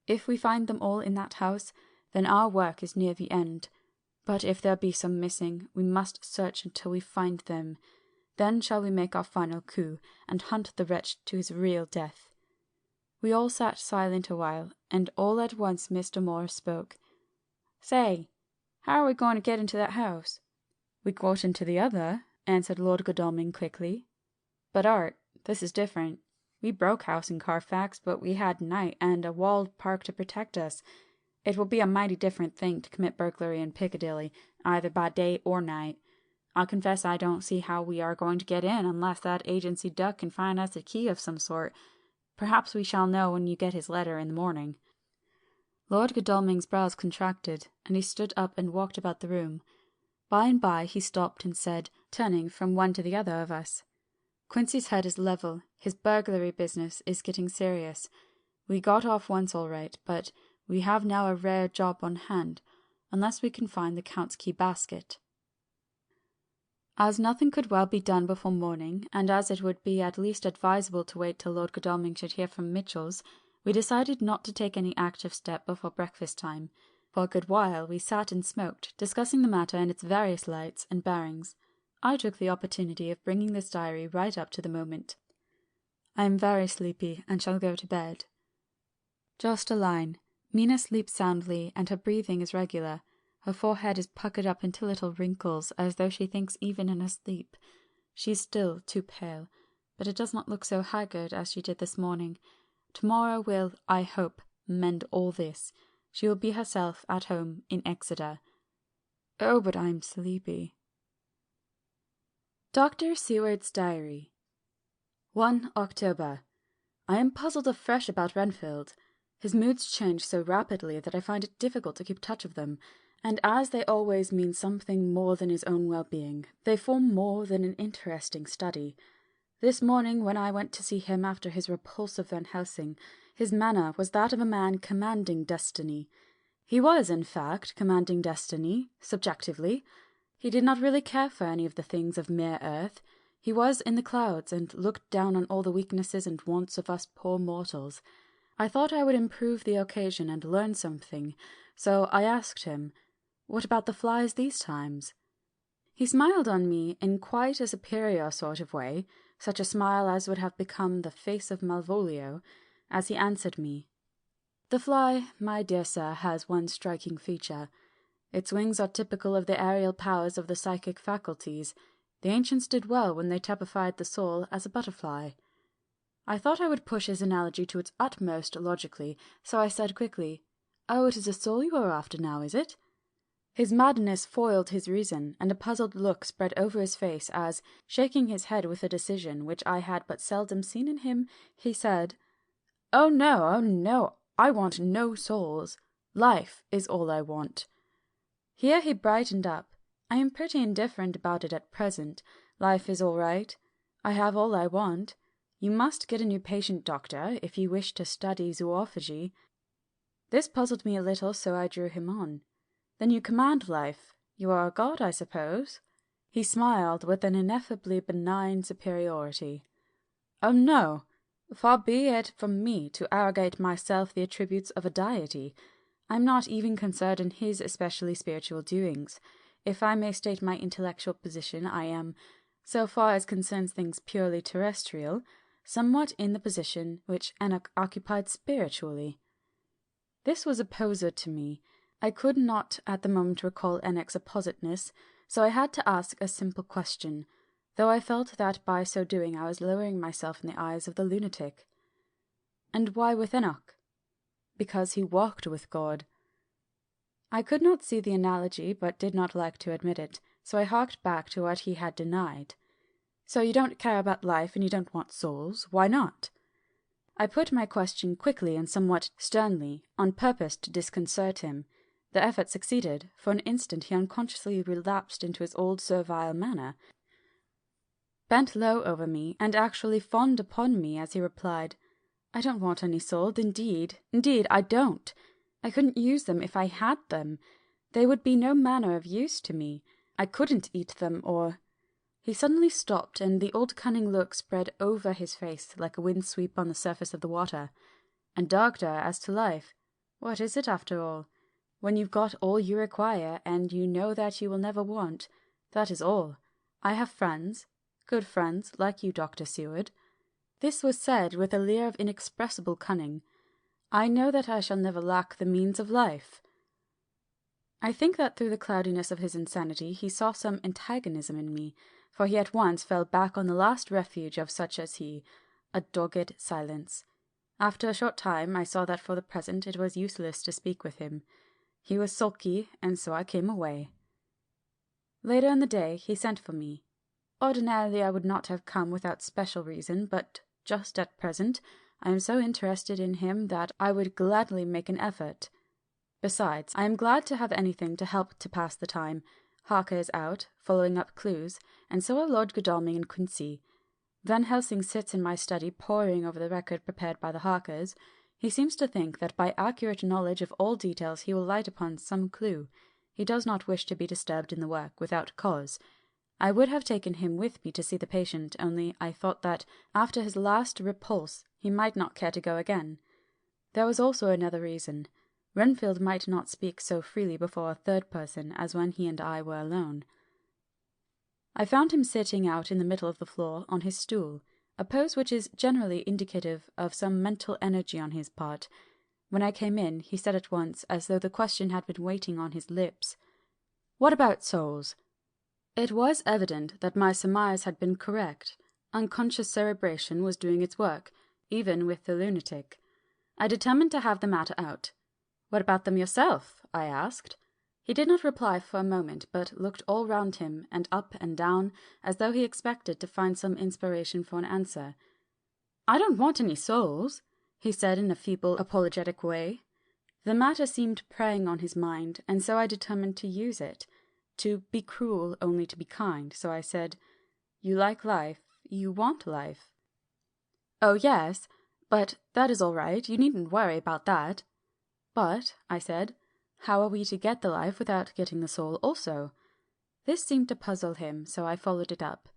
If we find them all in that house, then our work is near the end. But if there be some missing, we must search until we find them. Then shall we make our final coup, and hunt the wretch to his real death." We all sat silent a while, and all at once Mr. Morris spoke. "Say, how are we going to get into that house?" "We got into the other," answered Lord Godalming quickly. "But, Art, this is different. We broke house in Carfax, but we had night and a walled park to protect us. It will be a mighty different thing to commit burglary in Piccadilly, either by day or night. I confess I don't see how we are going to get in unless that agency duck can find us a key of some sort. Perhaps we shall know when you get his letter in the morning." Lord Godalming's brows contracted, and he stood up and walked about the room. By and by he stopped and said, turning from one to the other of us, "Quincy's head is level. His burglary business is getting serious. We got off once all right, but we have now a rare job on hand, unless we can find the Count's key basket." As nothing could well be done before morning, and as it would be at least advisable to wait till Lord Godalming should hear from Mitchell's, we decided not to take any active step before breakfast time. For a good while we sat and smoked, discussing the matter in its various lights and bearings. I took the opportunity of bringing this diary right up to the moment. "I am very sleepy, and shall go to bed." Just a line. Mina sleeps soundly, and her breathing is regular. Her forehead is puckered up into little wrinkles, as though she thinks even in her sleep. She is still too pale, but it does not look so haggard as she did this morning. Tomorrow will, I hope, mend all this. She will be herself at home in Exeter. Oh, but I'm sleepy. Dr. Seward's Diary. 1 October. I am puzzled afresh about Renfield. His moods change so rapidly that I find it difficult to keep touch of them, and as they always mean something more than his own well-being, they form more than an interesting study. This morning, when I went to see him after his repulsive Van Helsing, his manner was that of a man commanding destiny. He was, in fact, commanding destiny, subjectively. He did not really care for any of the things of mere earth. He was in the clouds, and looked down on all the weaknesses and wants of us poor mortals. I thought I would improve the occasion and learn something, so I asked him, "What about the flies these times?" He smiled on me in quite a superior sort of way, such a smile as would have become the face of Malvolio, as he answered me, "The fly, my dear sir, has one striking feature. Its wings are typical of the aerial powers of the psychic faculties. The ancients did well when they typified the soul as a butterfly." I thought I would push his analogy to its utmost logically, so I said quickly, "Oh, it is a soul you are after now, is it?" His madness foiled his reason, and a puzzled look spread over his face as, shaking his head with a decision which I had but seldom seen in him, he said, oh no, I want no souls. Life is all I want." Here he brightened up. "I am pretty indifferent about it at present. Life is all right. I have all I want. You must get a new patient, doctor, if you wish to study zoophagy." This puzzled me a little, so I drew him on. "Then you command life. You are a god, I suppose?" He smiled with an ineffably benign superiority. "Oh no! Far be it from me to arrogate myself the attributes of a deity. I am not even concerned in his especially spiritual doings. If I may state my intellectual position, I am, so far as concerns things purely terrestrial, somewhat in the position which Enoch occupied spiritually." This was a poser to me. I could not at the moment recall Enoch's appositeness, so I had to ask a simple question, though I felt that by so doing I was lowering myself in the eyes of the lunatic. "And why with Enoch?" "Because he walked with God." I could not see the analogy, but did not like to admit it, so I harked back to what he had denied. "So you don't care about life, and you don't want souls. Why not?" I put my question quickly and somewhat sternly, on purpose to disconcert him. The effort succeeded. For an instant he unconsciously relapsed into his old servile manner, bent low over me, and actually fawned upon me as he replied, I don't want any souls, indeed I don't. I couldn't use them if I had them. They would be no manner of use to me. I couldn't eat them, or—" He suddenly stopped, and the old cunning look spread over his face like a wind sweep on the surface of the water. "And, doctor, as to life, what is it after all? When you've got all you require, and you know that you will never want, that is all. I have friends, good friends, like you, Dr. Seward." This was said with a leer of inexpressible cunning. "I know that I shall never lack the means of life." I think that through the cloudiness of his insanity he saw some antagonism in me, for he at once fell back on the last refuge of such as he, a dogged silence. After a short time I saw that for the present it was useless to speak with him. He was sulky, and so I came away. Later in the day he sent for me. Ordinarily I would not have come without special reason, but just at present I am so interested in him that I would gladly make an effort. Besides, I am glad to have anything to help to pass the time. Harker is out, following up clues, and so are Lord Godalming and Quincy. Van Helsing sits in my study poring over the record prepared by the Harkers. He seems to think that by accurate knowledge of all details he will light upon some clue. He does not wish to be disturbed in the work without cause. I would have taken him with me to see the patient, only I thought that, after his last repulse, he might not care to go again. There was also another reason. Renfield might not speak so freely before a third person as when he and I were alone. I found him sitting out in the middle of the floor on his stool, a pose which is generally indicative of some mental energy on his part. When I came in, he said at once, as though the question had been waiting on his lips, "What about souls?" It was evident that my surmise had been correct. Unconscious cerebration was doing its work, even with the lunatic. I determined to have the matter out. "What about them yourself?" I asked. He did not reply for a moment, but looked all round him, and up and down, as though he expected to find some inspiration for an answer. "I don't want any souls," he said in a feeble, apologetic way. The matter seemed preying on his mind, and so I determined to use it. To be cruel only to be kind, so I said, "You like life, you want life." "Oh, yes, but that is all right, you needn't worry about that." "But," I said, "how are we to get the life without getting the soul also?" This seemed to puzzle him, so I followed it up.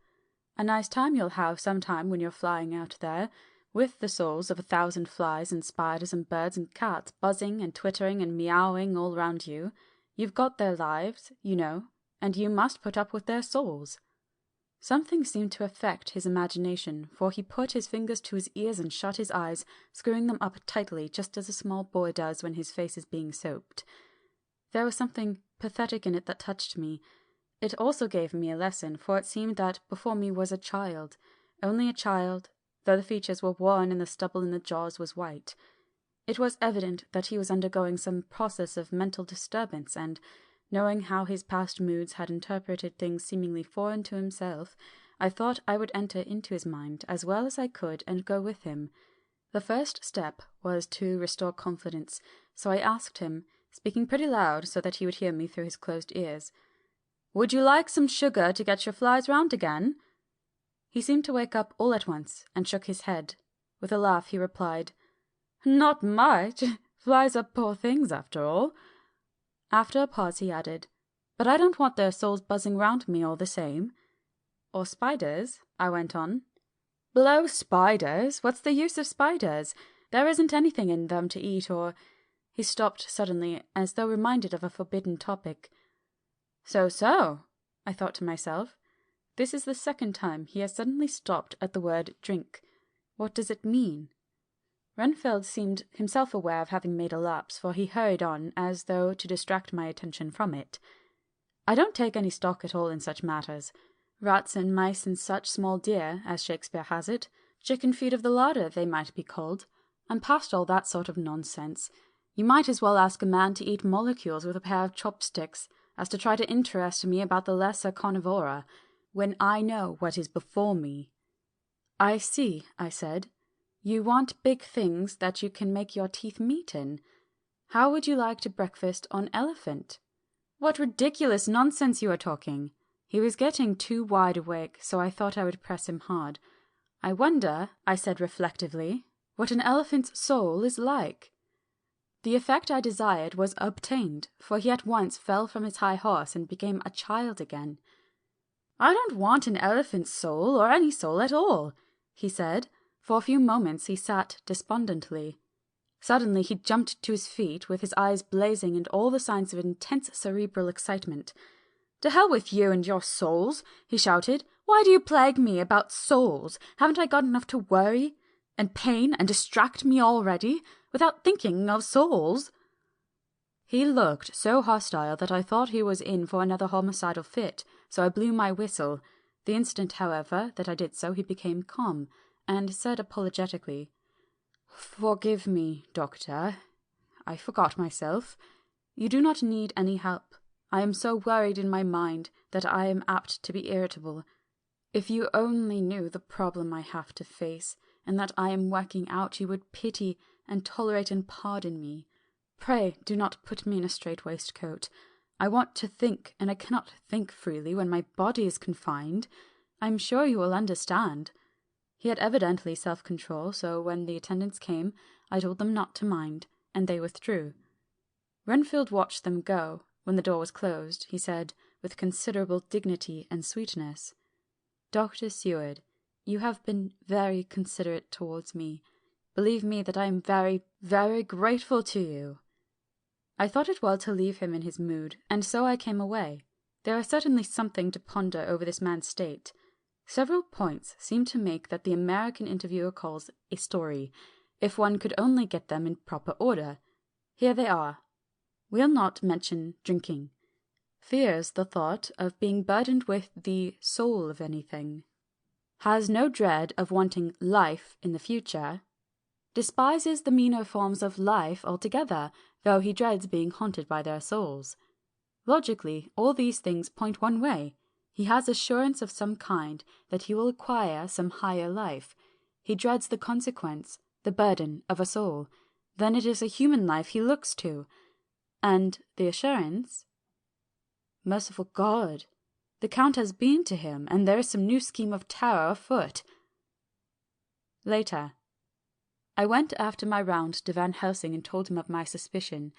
"A nice time you'll have some time when you're flying out there, with the souls of 1,000 flies and spiders and birds and cats buzzing and twittering and meowing all round you. You've got their lives, you know, and you must put up with their souls." Something seemed to affect his imagination, for he put his fingers to his ears and shut his eyes, screwing them up tightly, just as a small boy does when his face is being soaped. There was something pathetic in it that touched me. It also gave me a lesson, for it seemed that before me was a child, only a child, though the features were worn and the stubble in the jaws was white. It was evident that he was undergoing some process of mental disturbance, and, knowing how his past moods had interpreted things seemingly foreign to himself, I thought I would enter into his mind as well as I could and go with him. The first step was to restore confidence, so I asked him, speaking pretty loud so that he would hear me through his closed ears, "Would you like some sugar to get your flies round again?" He seemed to wake up all at once, and shook his head. With a laugh he replied, "Not much. Flies are poor things after all." After a pause he added, "But I don't want their souls buzzing round me all the same." "Or spiders," I went on. "Blow spiders! What's the use of spiders? There isn't anything in them to eat or—" He stopped suddenly, as though reminded of a forbidden topic. So, I thought to myself. This is the second time he has suddenly stopped at the word drink. What does it mean? Renfield seemed himself aware of having made a lapse, for he hurried on, as though to distract my attention from it. "I don't take any stock at all in such matters. Rats and mice and such small deer, as Shakespeare has it, chicken feed of the larder, they might be called. I'm past all that sort of nonsense. You might as well ask a man to eat molecules with a pair of chopsticks as to try to interest me about the lesser carnivora, when I know what is before me." "I see," I said. "You want big things that you can make your teeth meet in. How would you like to breakfast on elephant?" "What ridiculous nonsense you are talking!" He was getting too wide awake, so I thought I would press him hard. "I wonder," I said reflectively, what an elephant's soul is like. The effect I desired was obtained, for he at once fell from his high horse and became a child again. "I don't want an elephant's soul, or any soul at all," he said. For a few moments he sat despondently. Suddenly he jumped to his feet, with his eyes blazing and all the signs of intense cerebral excitement. "To hell with you and your souls," he shouted. "Why do you plague me about souls? Haven't I got enough to worry and pain and distract me already, without thinking of souls?" He looked so hostile that I thought he was in for another homicidal fit, so I blew my whistle. The instant, however, that I did so, he became calm, and said apologetically, "Forgive me, doctor. I forgot myself. You do not need any help. I am so worried in my mind that I am apt to be irritable. If you only knew the problem I have to face, and that I am working out, you would pity and tolerate and pardon me. Pray do not put me in a strait waistcoat. I want to think, and I cannot think freely when my body is confined. I am sure you will understand." He had evidently self-control, so when the attendants came, I told them not to mind, and they withdrew. Renfield watched them go. When the door was closed, he said, with considerable dignity and sweetness, "Dr. Seward, you have been very considerate towards me. Believe me that I am very, very grateful to you." I thought it well to leave him in his mood, and so I came away. There is certainly something to ponder over this man's state. Several points seem to make that the American interviewer calls a story, if one could only get them in proper order. Here they are. Will not mention drinking. Fears the thought of being burdened with the soul of anything. Has no dread of wanting life in the future. Despises the meaner forms of life altogether, though he dreads being haunted by their souls. Logically, all these things point one way. He has assurance of some kind that he will acquire some higher life. He dreads the consequence, the burden of a soul. Then it is a human life he looks to. And the assurance? Merciful God! The Count has been to him, and there is some new scheme of terror afoot. Later. I went after my round to Van Helsing and told him of my suspicion.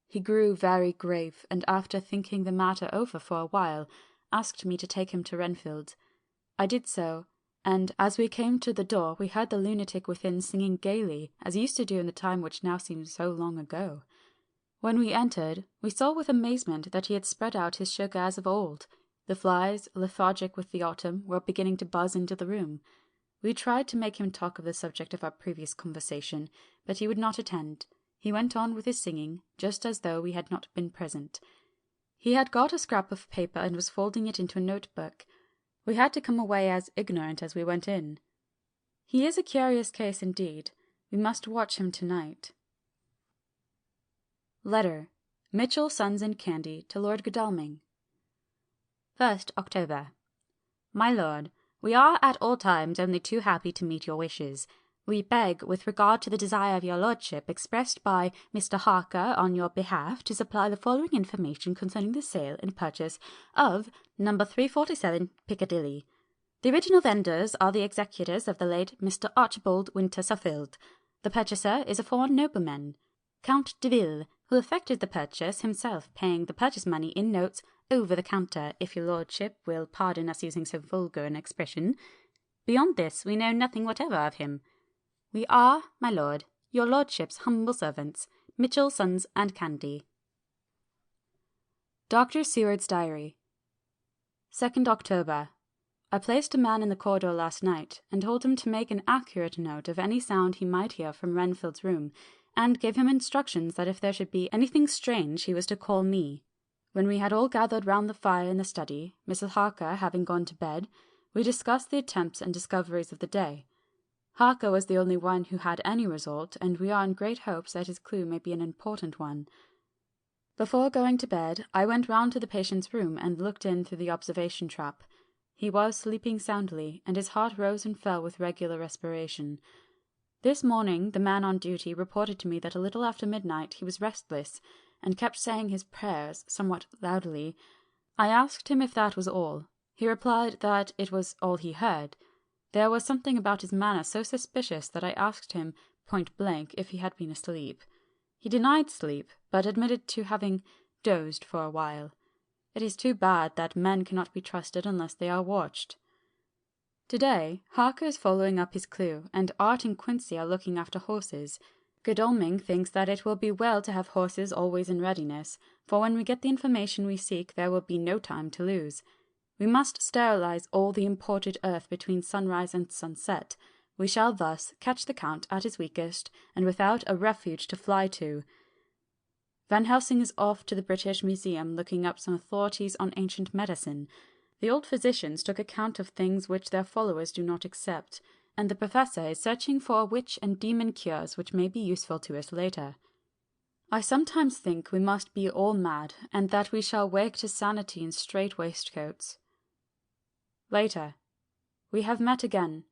He grew very grave, and after thinking the matter over for a while, asked me to take him to Renfield. I did so, and as we came to the door we heard the lunatic within singing gaily, as he used to do in the time which now seems so long ago. When we entered, we saw with amazement that he had spread out his sugar as of old. The flies, lethargic with the autumn, were beginning to buzz into the room. We tried to make him talk of the subject of our previous conversation, but he would not attend. He went on with his singing, just as though we had not been present. He had got a scrap of paper and was folding it into a notebook. We had to come away as ignorant as we went in. He is a curious case indeed. We must watch him tonight. Letter. Mitchell, Sons and Candy to Lord Godalming. 1st October. My lord, we are at all times only too happy to meet your wishes. We beg, with regard to the desire of your lordship expressed by Mr. Harker on your behalf, to supply the following information concerning the sale and purchase of No. 347 Piccadilly. The original vendors are the executors of the late Mr. Archibald Winter Suffield. The purchaser is a foreign nobleman, Count de Ville, who effected the purchase, himself paying the purchase money in notes over the counter, if your lordship will pardon us using so vulgar an expression. Beyond this we know nothing whatever of him. We are, my lord, your lordship's humble servants, Mitchell, Sons and Candy. Dr. Seward's Diary. 2nd October. I placed a man in the corridor last night, and told him to make an accurate note of any sound he might hear from Renfield's room, and gave him instructions that if there should be anything strange he was to call me. When we had all gathered round the fire in the study, Mrs. Harker having gone to bed, we discussed the attempts and discoveries of the day. Harker was the only one who had any result, and we are in great hopes that his clue may be an important one. Before going to bed, I went round to the patient's room and looked in through the observation trap. He was sleeping soundly, and his heart rose and fell with regular respiration. This morning the man on duty reported to me that a little after midnight he was restless, and kept saying his prayers somewhat loudly. I asked him if that was all. He replied that it was all he heard. There was something about his manner so suspicious that I asked him point blank if he had been asleep. He denied sleep, but admitted to having dozed for a while. It is too bad that men cannot be trusted unless they are watched. Today, Harker is following up his clue, and Art and Quincy are looking after horses. Godalming thinks that it will be well to have horses always in readiness, for when we get the information we seek there will be no time to lose. We must sterilize all the imported earth between sunrise and sunset. We shall thus catch the Count at his weakest, and without a refuge to fly to. Van Helsing is off to the British Museum looking up some authorities on ancient medicine. The old physicians took account of things which their followers do not accept, and the professor is searching for witch and demon cures which may be useful to us later. I sometimes think we must be all mad, and that we shall wake to sanity in strait waistcoats. Later. We have met again.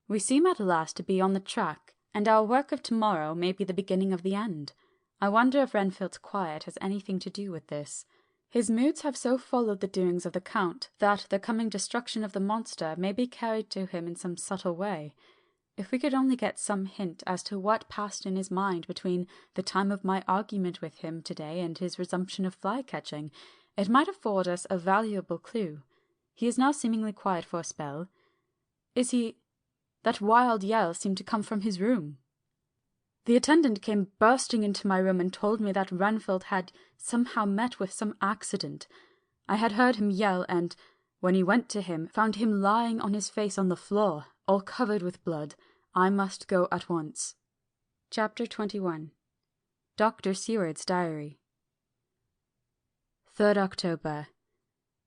We seem at last to be on the track, and our work of tomorrow may be the beginning of the end. I wonder if Renfield's quiet has anything to do with this. His moods have so followed the doings of the Count that the coming destruction of the monster may be carried to him in some subtle way. If we could only get some hint as to what passed in his mind between the time of my argument with him today and his resumption of fly-catching, it might afford us a valuable clue. He is now seemingly quiet for a spell. Is he... That wild yell seemed to come from his room. The attendant came bursting into my room and told me that Renfield had somehow met with some accident. I had heard him yell, and, when he went to him, found him lying on his face on the floor, all covered with blood. I must go at once. Chapter 21. Dr. Seward's Diary. 3rd October.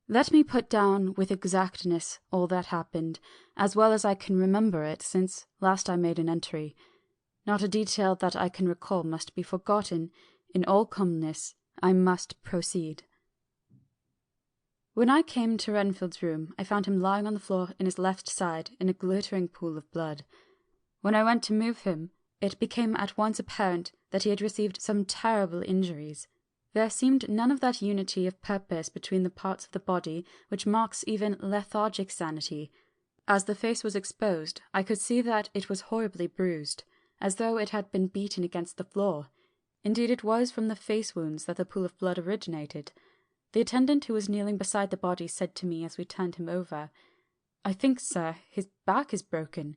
Let me put down with exactness all that happened, as well as I can remember it, since last I made an entry. Not a detail that I can recall must be forgotten. In all calmness, I must proceed. When I came to Renfield's room, I found him lying on the floor in his left side in a glittering pool of blood. When I went to move him, it became at once apparent that he had received some terrible injuries. There seemed none of that unity of purpose between the parts of the body which marks even lethargic sanity. As the face was exposed, I could see that it was horribly bruised, as though it had been beaten against the floor. Indeed, it was from the face wounds that the pool of blood originated. The attendant who was kneeling beside the body said to me as we turned him over, "I think, sir, his back is broken.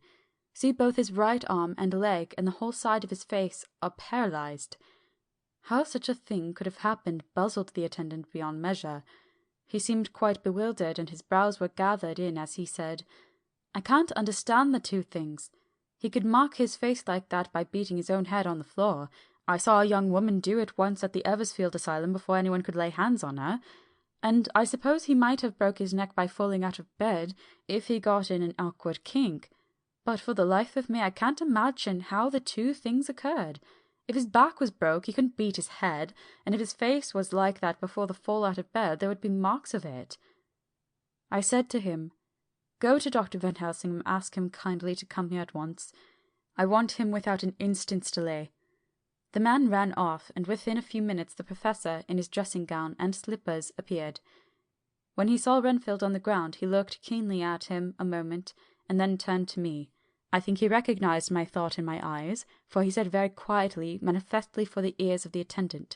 See, both his right arm and leg and the whole side of his face are paralyzed." How such a thing could have happened puzzled the attendant beyond measure. He seemed quite bewildered, and his brows were gathered in as he said, "I can't understand the two things. He could mark his face like that by beating his own head on the floor. I saw a young woman do it once at the Eversfield Asylum before anyone could lay hands on her. And I suppose he might have broke his neck by falling out of bed if he got in an awkward kink. But for the life of me I can't imagine how the two things occurred. If his back was broke, he couldn't beat his head, and if his face was like that before the fall out of bed, there would be marks of it." I said to him, "Go to Dr. Van Helsing and ask him kindly to come here at once. I want him without an instant's delay." The man ran off, and within a few minutes the professor, in his dressing gown and slippers, appeared. When he saw Renfield on the ground, he looked keenly at him a moment, and then turned to me. I think he recognized my thought in my eyes, for he said very quietly, manifestly for the ears of the attendant,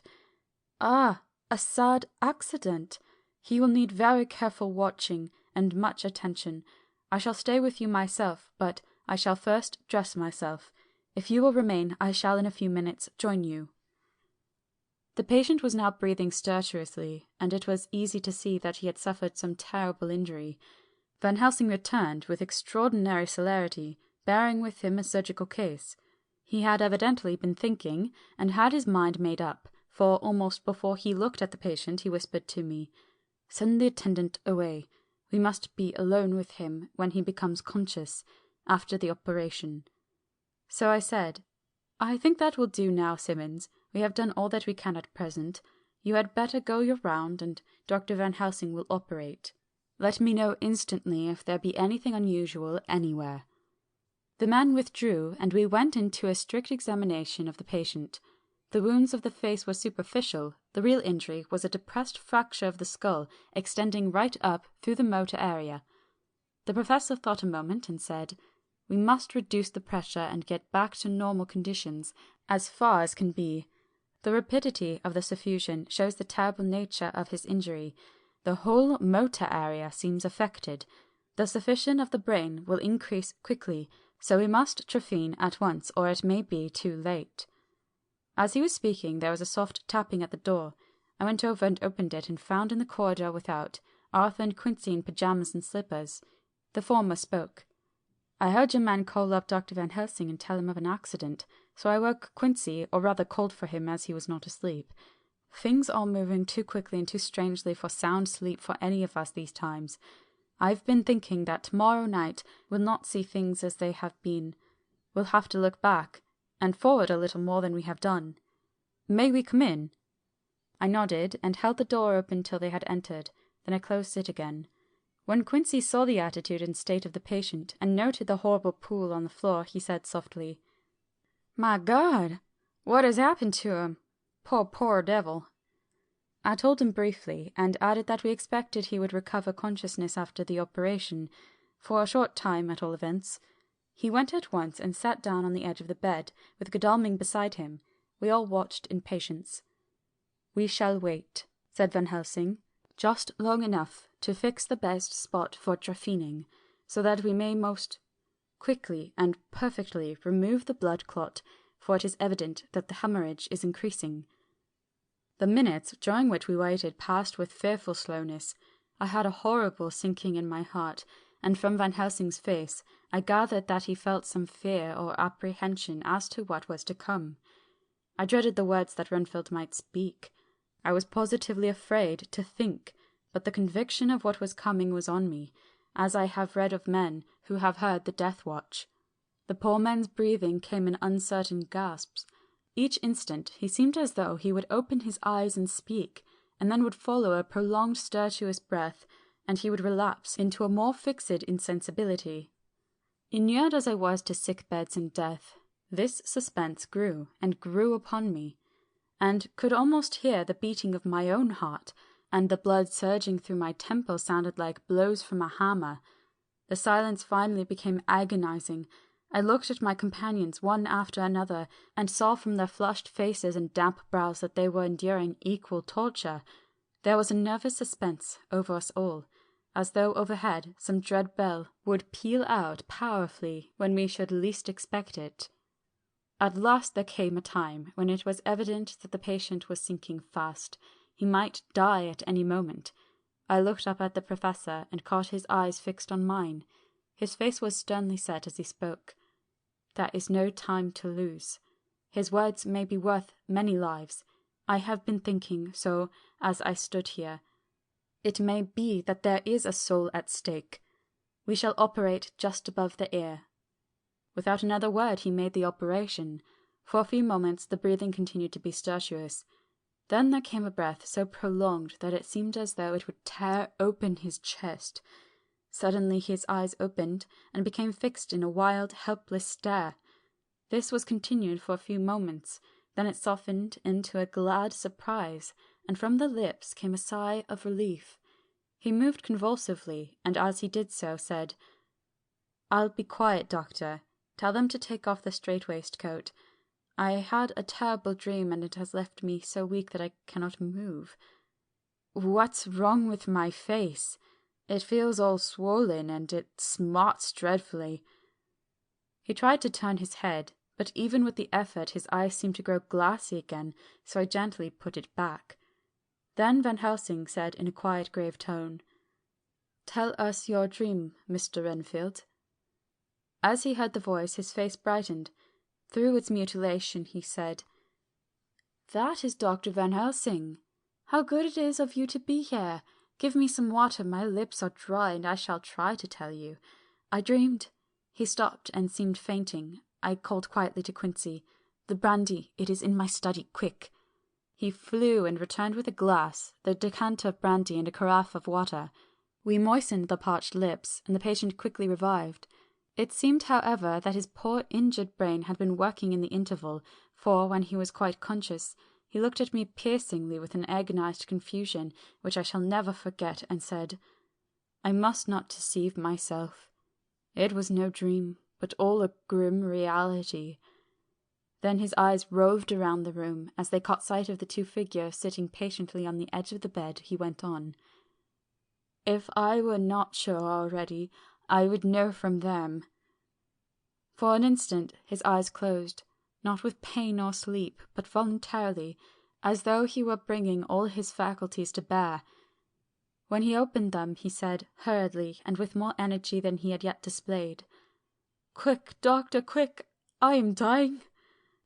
"Ah, a sad accident. He will need very careful watching and much attention. I shall stay with you myself, but I shall first dress myself. If you will remain, I shall in a few minutes join you." The patient was now breathing stertorously, and it was easy to see that he had suffered some terrible injury. Van Helsing returned with extraordinary celerity, bearing with him a surgical case. He had evidently been thinking, and had his mind made up, for almost before he looked at the patient he whispered to me, "Send the attendant away. We must be alone with him when he becomes conscious, after the operation." So I said, "I think that will do now, Simmons. We have done all that we can at present. You had better go your round, and Dr. Van Helsing will operate. Let me know instantly if there be anything unusual anywhere." The man withdrew, and we went into a strict examination of the patient. The wounds of the face were superficial. The real injury was a depressed fracture of the skull, extending right up through the motor area. The professor thought a moment and said, We must reduce the pressure and get back to normal conditions as far as can be. The rapidity of the suffusion shows the terrible nature of his injury. The whole motor area seems affected. The suffusion of the brain will increase quickly, so we must trephine at once, or it may be too late." As he was speaking, there was a soft tapping at the door. I went over and opened it, and found in the corridor without Arthur and Quincy in pyjamas and slippers. The former spoke. "I heard your man call up Dr. Van Helsing and tell him of an accident, so I woke Quincy, or rather called for him as he was not asleep. Things are moving too quickly and too strangely for sound sleep for any of us these times. I've been thinking that tomorrow night we'll not see things as they have been. We'll have to look back, and forward a little more than we have done. May we come in?" I nodded, and held the door open till they had entered, then I closed it again. When Quincy saw the attitude and state of the patient, and noted the horrible pool on the floor, he said softly, "My God! What has happened to him? Poor devil!" I told him briefly, and added that we expected he would recover consciousness after the operation, for a short time at all events. He went at once and sat down on the edge of the bed, with Godalming beside him. We all watched in patience. "We shall wait," said Van Helsing, "just long enough to fix the best spot for trephining, so that we may most quickly and perfectly remove the blood clot, for it is evident that the hemorrhage is increasing." The minutes during which we waited passed with fearful slowness. I had a horrible sinking in my heart, and from Van Helsing's face I gathered that he felt some fear or apprehension as to what was to come. I dreaded the words that Renfield might speak. I was positively afraid to think, but the conviction of what was coming was on me, as I have read of men who have heard the death watch. The poor man's breathing came in uncertain gasps. Each instant he seemed as though he would open his eyes and speak, and then would follow a prolonged stertorous breath, and he would relapse into a more fixed insensibility. Inured as I was to sick beds and death, this suspense grew and grew upon me, and could almost hear the beating of my own heart, and the blood surging through my temple sounded like blows from a hammer. The silence finally became agonizing. I looked at my companions one after another, and saw from their flushed faces and damp brows that they were enduring equal torture. There was a nervous suspense over us all, as though overhead some dread bell would peal out powerfully when we should least expect it. At last there came a time when it was evident that the patient was sinking fast. He might die at any moment. I looked up at the professor and caught his eyes fixed on mine. His face was sternly set as he spoke. "There is no time to lose. His words may be worth many lives. I have been thinking so as I stood here. It may be that there is a soul at stake. We shall operate just above the ear." Without another word he made the operation. For a few moments the breathing continued to be stertorous. Then there came a breath so prolonged that it seemed as though it would tear open his chest. Suddenly his eyes opened and became fixed in a wild, helpless stare. This was continued for a few moments, then it softened into a glad surprise, and from the lips came a sigh of relief. He moved convulsively, and as he did so, said, "I'll be quiet, doctor. Tell them to take off the strait-waistcoat. I had a terrible dream, and it has left me so weak that I cannot move. What's wrong with my face? It feels all swollen, and it smarts dreadfully." He tried to turn his head, but even with the effort his eyes seemed to grow glassy again, so I gently put it back. Then Van Helsing said in a quiet, grave tone, "Tell us your dream, Mr. Renfield." As he heard the voice, his face brightened. Through its mutilation, he said, "That is Dr. Van Helsing. How good it is of you to be here. Give me some water, my lips are dry, and I shall try to tell you. I dreamed—" He stopped and seemed fainting. I called quietly to Quincy, "The brandy, it is in my study, quick." He flew and returned with a glass, the decanter of brandy, and a carafe of water. We moistened the parched lips, and the patient quickly revived. It seemed, however, that his poor injured brain had been working in the interval, for, when he was quite conscious, he looked at me piercingly with an agonized confusion, which I shall never forget, and said, "I must not deceive myself. It was no dream. but all a grim reality. Then his eyes roved around the room. As they caught sight of the two figures sitting patiently on the edge of the bed, he went on. If I were not sure already, I would know from them. For an instant his eyes closed, not with pain or sleep, but voluntarily, as though he were bringing all his faculties to bear. When he opened them, he said, hurriedly, and with more energy than he had yet displayed, Quick, doctor, quick! I am dying.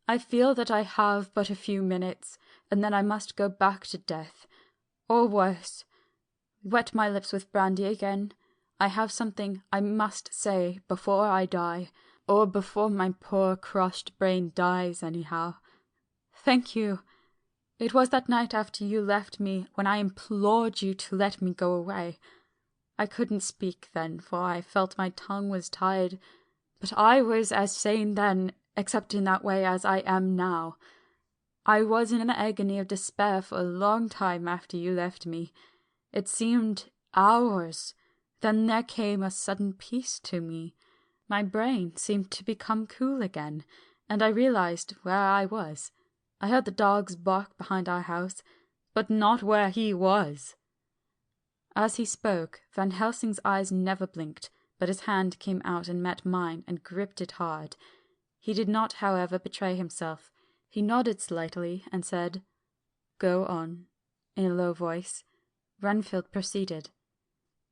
I feel that I have but a few minutes, and then I must go back to death, or worse. Wet my lips with brandy again. I have something I must say before I die, or before my poor crushed brain dies anyhow. Thank you. It was that night after you left me when I implored you to let me go away. I couldn't speak then, for I felt my tongue was tied, but I was as sane then, except in that way, as I am now. I was in an agony of despair for a long time after you left me. It seemed hours. Then there came a sudden peace to me. My brain seemed to become cool again, and I realized where I was. I heard the dogs bark behind our house, but not where he was. As he spoke, Van Helsing's eyes never blinked, but his hand came out and met mine and gripped it hard. He did not, however, betray himself. He nodded slightly and said, Go on, in a low voice. Renfield proceeded.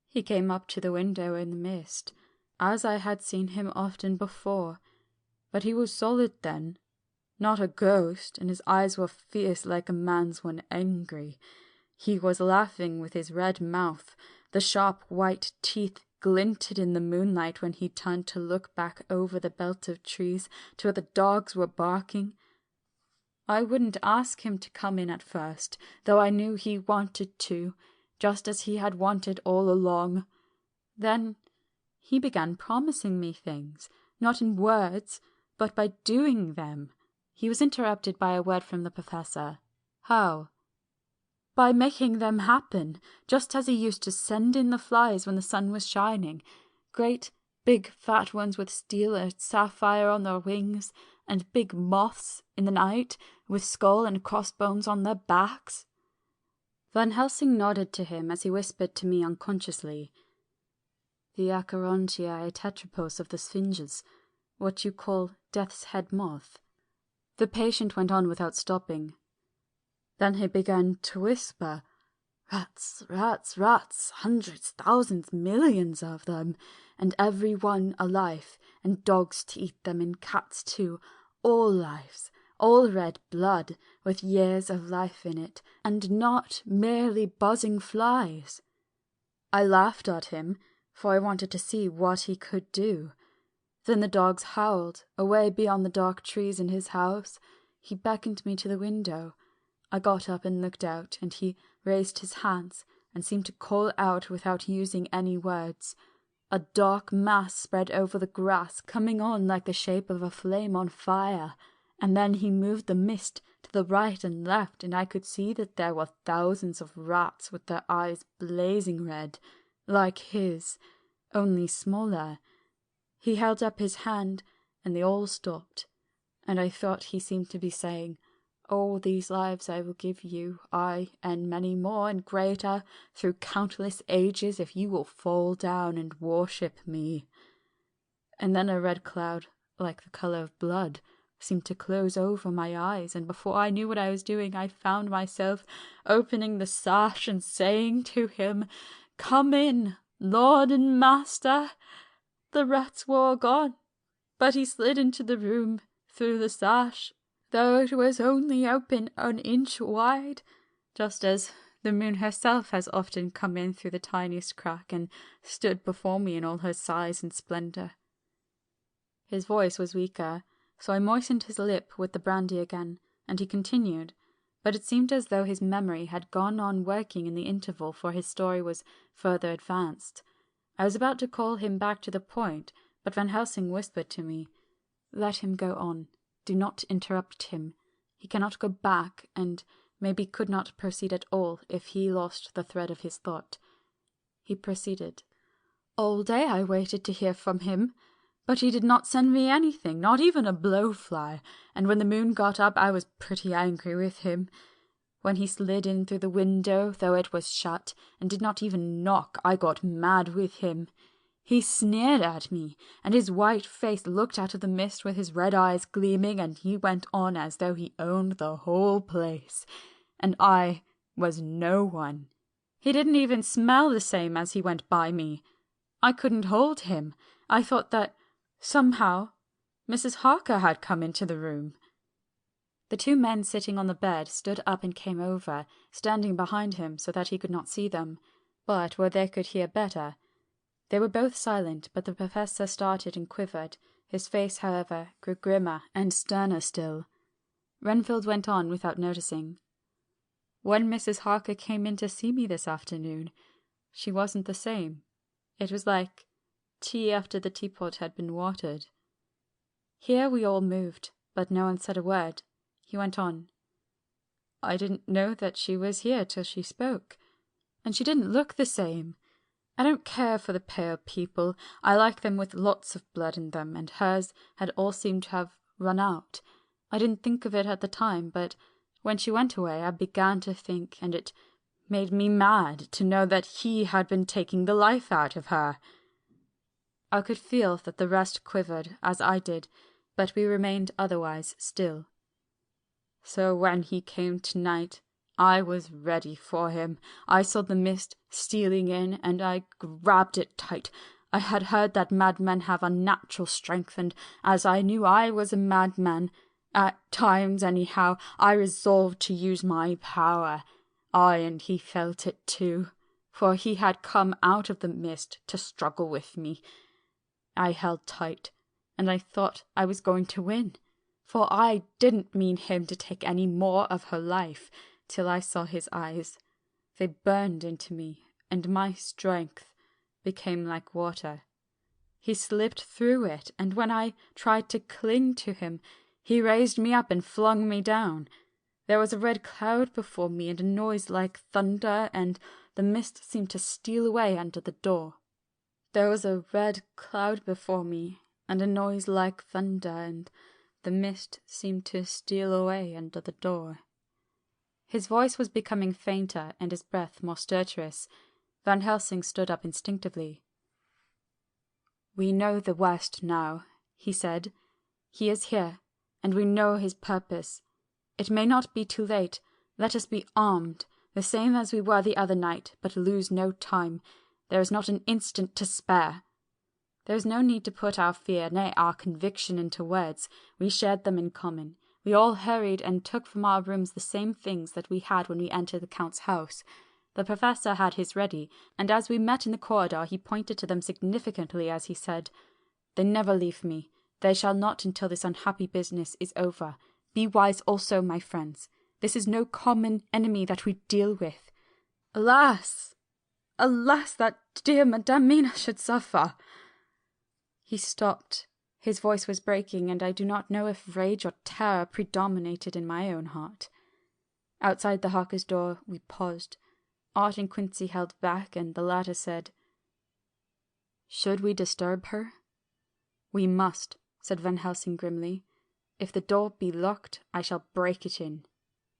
He came up to the window in the mist, as I had seen him often before, but he was solid then, not a ghost, and his eyes were fierce like a man's when angry. He was laughing with his red mouth. The sharp white teeth glinted in the moonlight when he turned to look back over the belt of trees to where the dogs were barking. I wouldn't ask him to come in at first, though I knew he wanted to, just as he had wanted all along. Then he began promising me things, not in words, but by doing them. He was interrupted by a word from the professor. How? By making them happen, just as he used to send in the flies when the sun was shining, great big fat ones with steel and sapphire on their wings, and big moths in the night with skull and crossbones on their backs. Van Helsing nodded to him as he whispered to me unconsciously, The Acherontiae tetrapos of the Sphinges, what you call death's head moth. The patient went on without stopping. Then he began to whisper, Rats, rats, rats, hundreds, thousands, millions of them, and every one a life, and dogs to eat them, and cats too, all lives, all red blood, with years of life in it, and not merely buzzing flies. I laughed at him, for I wanted to see what he could do. Then the dogs howled, away beyond the dark trees in his house. He beckoned me to the window. I got up and looked out, and he raised his hands and seemed to call out without using any words. A dark mass spread over the grass, coming on like the shape of a flame on fire, and then he moved the mist to the right and left, and I could see that there were thousands of rats with their eyes blazing red, like his, only smaller. He held up his hand, and they all stopped, and I thought he seemed to be saying, All these lives I will give you, I, and many more and greater, through countless ages, if you will fall down and worship me. And then a red cloud, like the colour of blood, seemed to close over my eyes, and before I knew what I was doing, I found myself opening the sash and saying to him, Come in, Lord and Master. The rats were all gone, but he slid into the room through the sash, though it was only open an inch wide, just as the moon herself has often come in through the tiniest crack and stood before me in all her size and splendour. His voice was weaker, so I moistened his lip with the brandy again, and he continued, but it seemed as though his memory had gone on working in the interval, for his story was further advanced. I was about to call him back to the point, but Van Helsing whispered to me, Let him go on. Do not interrupt him. He cannot go back, and maybe could not proceed at all if he lost the thread of his thought. He proceeded. All day I waited to hear from him, But he did not send me anything, not even a blowfly, and when the moon got up I was pretty angry with him. When he slid in through the window, though it was shut, and did not even knock, I got mad with him. He sneered at me, and his white face looked out of the mist with his red eyes gleaming, and he went on as though he owned the whole place, and I was no one. He didn't even smell the same as he went by me. I couldn't hold him. I thought that, somehow, Mrs. Harker had come into the room. The two men sitting on the bed stood up and came over, standing behind him so that he could not see them, but where they could hear better. They were both silent, but the professor started and quivered. His face, however, grew grimmer and sterner still. Renfield went on without noticing. When Mrs. Harker came in to see me this afternoon, she wasn't the same. It was like tea after the teapot had been watered. Here we all moved, but no one said a word. He went on. I didn't know that she was here till she spoke, and she didn't look the same. I don't care for the pale people. I like them with lots of blood in them, and hers had all seemed to have run out. I didn't think of it at the time, but when she went away I began to think, and it made me mad to know that he had been taking the life out of her. I could feel that the rest quivered, as I did, but we remained otherwise still. So when he came tonight, I was ready for him. I saw the mist stealing in, and I grabbed it tight. I had heard that madmen have unnatural strength, and as I knew I was a madman, at times anyhow, I resolved to use my power. And he felt it too, for he had come out of the mist to struggle with me. I held tight, and I thought I was going to win, for I didn't mean him to take any more of her life, till I saw his eyes. They burned into me, and my strength became like water. He slipped through it, and when I tried to cling to him, he raised me up and flung me down. There was a red cloud before me, and a noise like thunder, and the mist seemed to steal away under the door. There was a red cloud before me, and a noise like thunder, and the mist seemed to steal away under the door. His voice was becoming fainter, and his breath more stertorous. Van Helsing stood up instinctively. "We know the worst now," he said. "He is here, and we know his purpose. It may not be too late. Let us be armed, the same as we were the other night, but lose no time. There is not an instant to spare." There was no need to put our fear, nay, our conviction into words. We shared them in common. We all hurried and took from our rooms the same things that we had when we entered the Count's house. The professor had his ready, and as we met in the corridor he pointed to them significantly as he said, "They never leave me. They shall not until this unhappy business is over. Be wise also, my friends. This is no common enemy that we deal with. Alas! Alas, that dear Madame Mina should suffer!" He stopped. His voice was breaking, and I do not know if rage or terror predominated in my own heart. Outside the Harker's door we paused. Art and Quincy held back, and the latter said, "Should we disturb her?" "We must," said Van Helsing grimly. "If the door be locked, I shall break it in.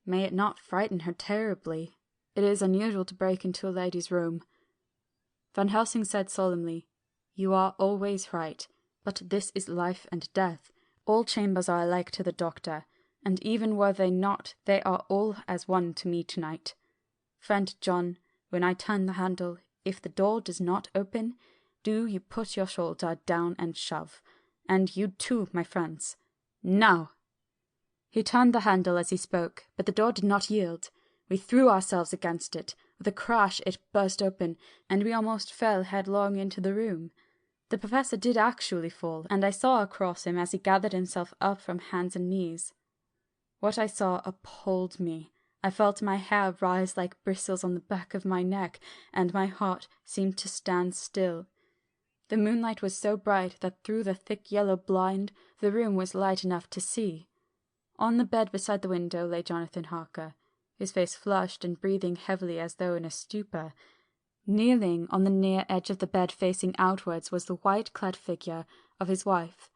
May it not frighten her terribly. It is unusual to break into a lady's room." Van Helsing said solemnly, "You are always right, but this is life and death. All chambers are alike to the doctor, and even were they not, they are all as one to me tonight. Friend John, when I turn the handle, if the door does not open, do you put your shoulder down and shove. And you too, my friends. Now!" He turned the handle as he spoke, but the door did not yield. We threw ourselves against it. With a crash it burst open, and we almost fell headlong into the room. The professor did actually fall, and I saw across him as he gathered himself up from hands and knees. What I saw appalled me. I felt my hair rise like bristles on the back of my neck, and my heart seemed to stand still. The moonlight was so bright that through the thick yellow blind the room was light enough to see. On the bed beside the window lay Jonathan Harker, his face flushed and breathing heavily as though in a stupor. Kneeling on the near edge of the bed facing outwards was the white-clad figure of his wife.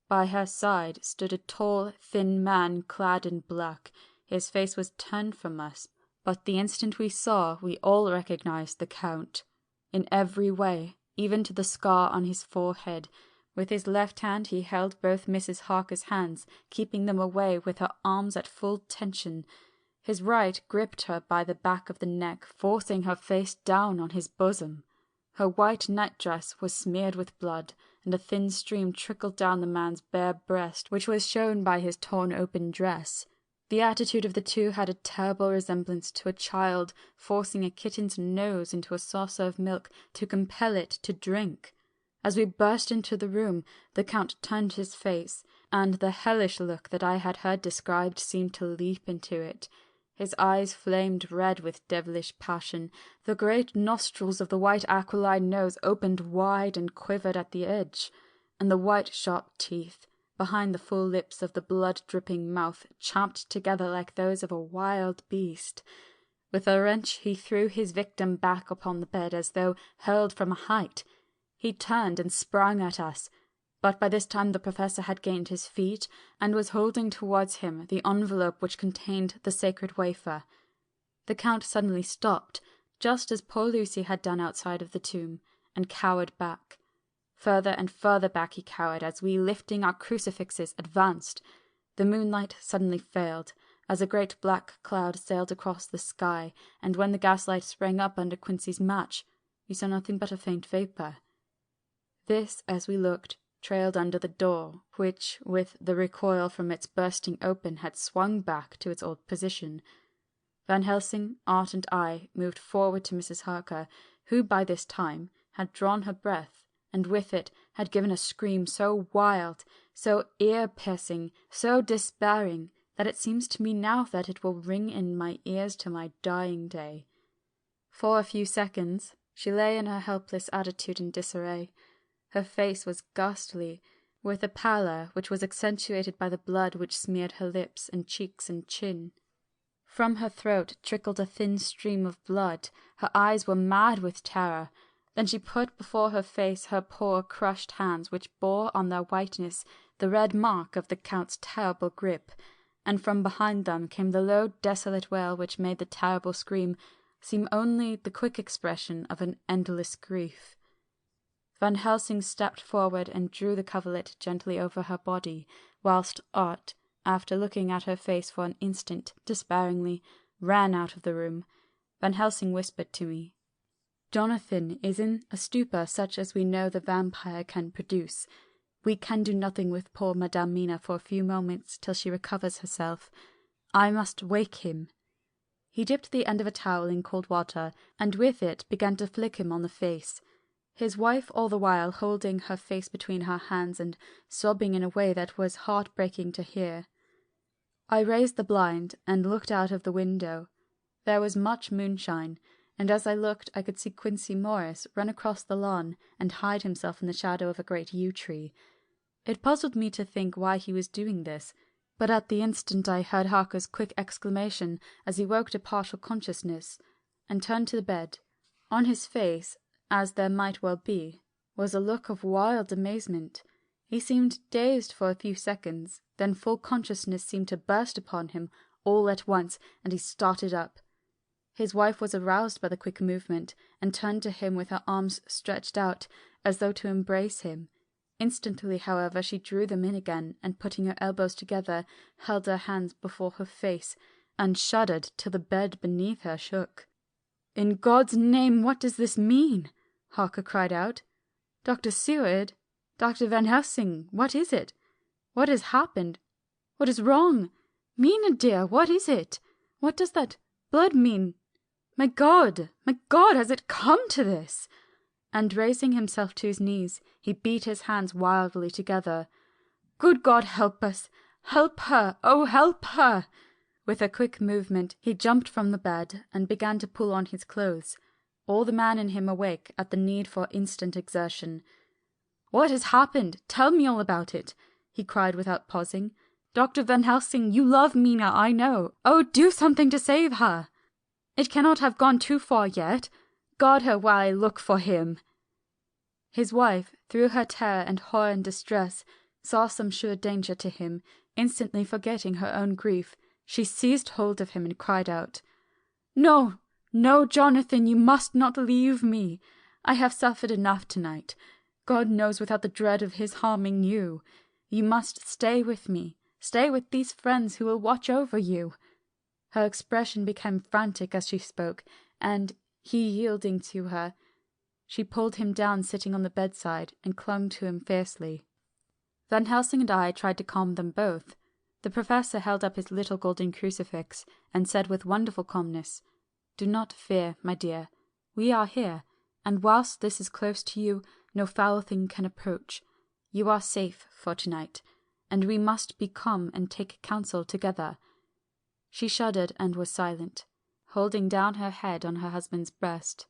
By her side stood a tall, thin man clad in black. His face was turned from us, but the instant we saw, we all recognized the Count. In every way, even to the scar on his forehead. With his left hand he held both Mrs. Harker's hands, keeping them away with her arms at full tension. His right gripped her by the back of the neck, forcing her face down on his bosom. Her white nightdress was smeared with blood, and a thin stream trickled down the man's bare breast, which was shown by his torn-open dress. The attitude of the two had a terrible resemblance to a child forcing a kitten's nose into a saucer of milk to compel it to drink. As we burst into the room, the Count turned his face, and the hellish look that I had heard described seemed to leap into it. His eyes flamed red with devilish passion. The great nostrils of the white aquiline nose opened wide and quivered at the edge, and the white sharp teeth, behind the full lips of the blood-dripping mouth, champed together like those of a wild beast. With a wrench he threw his victim back upon the bed as though hurled from a height. He turned and sprang at us, but by this time the Professor had gained his feet and was holding towards him the envelope which contained the sacred wafer. The Count suddenly stopped, just as poor Lucy had done outside of the tomb, and cowered back. Further and further back he cowered as we, lifting our crucifixes, advanced. The moonlight suddenly failed, as a great black cloud sailed across the sky, and when the gaslight sprang up under Quincy's match, we saw nothing but a faint vapour. This, as we looked, trailed under the door, which, with the recoil from its bursting open, had swung back to its old position. Van Helsing, Art, and I moved forward to Mrs. Harker, who by this time had drawn her breath, and with it had given a scream so wild, so ear-piercing, so despairing, that it seems to me now that it will ring in my ears to my dying day. For a few seconds she lay in her helpless attitude in disarray. Her face was ghastly, with a pallor which was accentuated by the blood which smeared her lips and cheeks and chin. From her throat trickled a thin stream of blood. Her eyes were mad with terror. Then she put before her face her poor crushed hands, which bore on their whiteness the red mark of the Count's terrible grip, and from behind them came the low desolate wail which made the terrible scream seem only the quick expression of an endless grief. Van Helsing stepped forward and drew the coverlet gently over her body, whilst Art, after looking at her face for an instant despairingly, ran out of the room. Van Helsing whispered to me, "Jonathan is in a stupor such as we know the vampire can produce. We can do nothing with poor Madame Mina for a few moments till she recovers herself. I must wake him." He dipped the end of a towel in cold water, and with it began to flick him on the face. His wife all the while holding her face between her hands and sobbing in a way that was heart-breaking to hear. I raised the blind and looked out of the window. There was much moonshine, and as I looked I could see Quincy Morris run across the lawn and hide himself in the shadow of a great yew tree. It puzzled me to think why he was doing this, but at the instant I heard Harker's quick exclamation as he woke to partial consciousness, and turned to the bed. On his face, as there might well be, was a look of wild amazement. He seemed dazed for a few seconds, then full consciousness seemed to burst upon him all at once, and he started up. His wife was aroused by the quick movement, and turned to him with her arms stretched out, as though to embrace him. Instantly, however, she drew them in again, and putting her elbows together, held her hands before her face, and shuddered till the bed beneath her shook. "In God's name, what does this mean?" Harker cried out. "Dr. Seward? Dr. Van Helsing, what is it? What has happened? What is wrong? Mina, dear, what is it? What does that blood mean? My God, has it come to this?" And raising himself to his knees, he beat his hands wildly together. "Good God, help us! Help her! Oh, help her!" With a quick movement, he jumped from the bed and began to pull on his clothes, all the man in him awake at the need for instant exertion. "What has happened? Tell me all about it," he cried without pausing. "Dr. Van Helsing, you love Mina, I know. Oh, do something to save her! It cannot have gone too far yet. Guard her while I look for him." His wife, through her terror and horror and distress, saw some sure danger to him. Instantly forgetting her own grief, she seized hold of him and cried out, "No, no, Jonathan, you must not leave me. I have suffered enough tonight, God knows, without the dread of his harming you. You must stay with me, stay with these friends who will watch over you." Her expression became frantic as she spoke, and, he yielding to her, she pulled him down sitting on the bedside and clung to him fiercely. Van Helsing and I tried to calm them both. The professor held up his little golden crucifix and said with wonderful calmness, "Do not fear, my dear. We are here, and whilst this is close to you, no foul thing can approach. You are safe for tonight, and we must be calm and take counsel together." She shuddered and was silent, holding down her head on her husband's breast.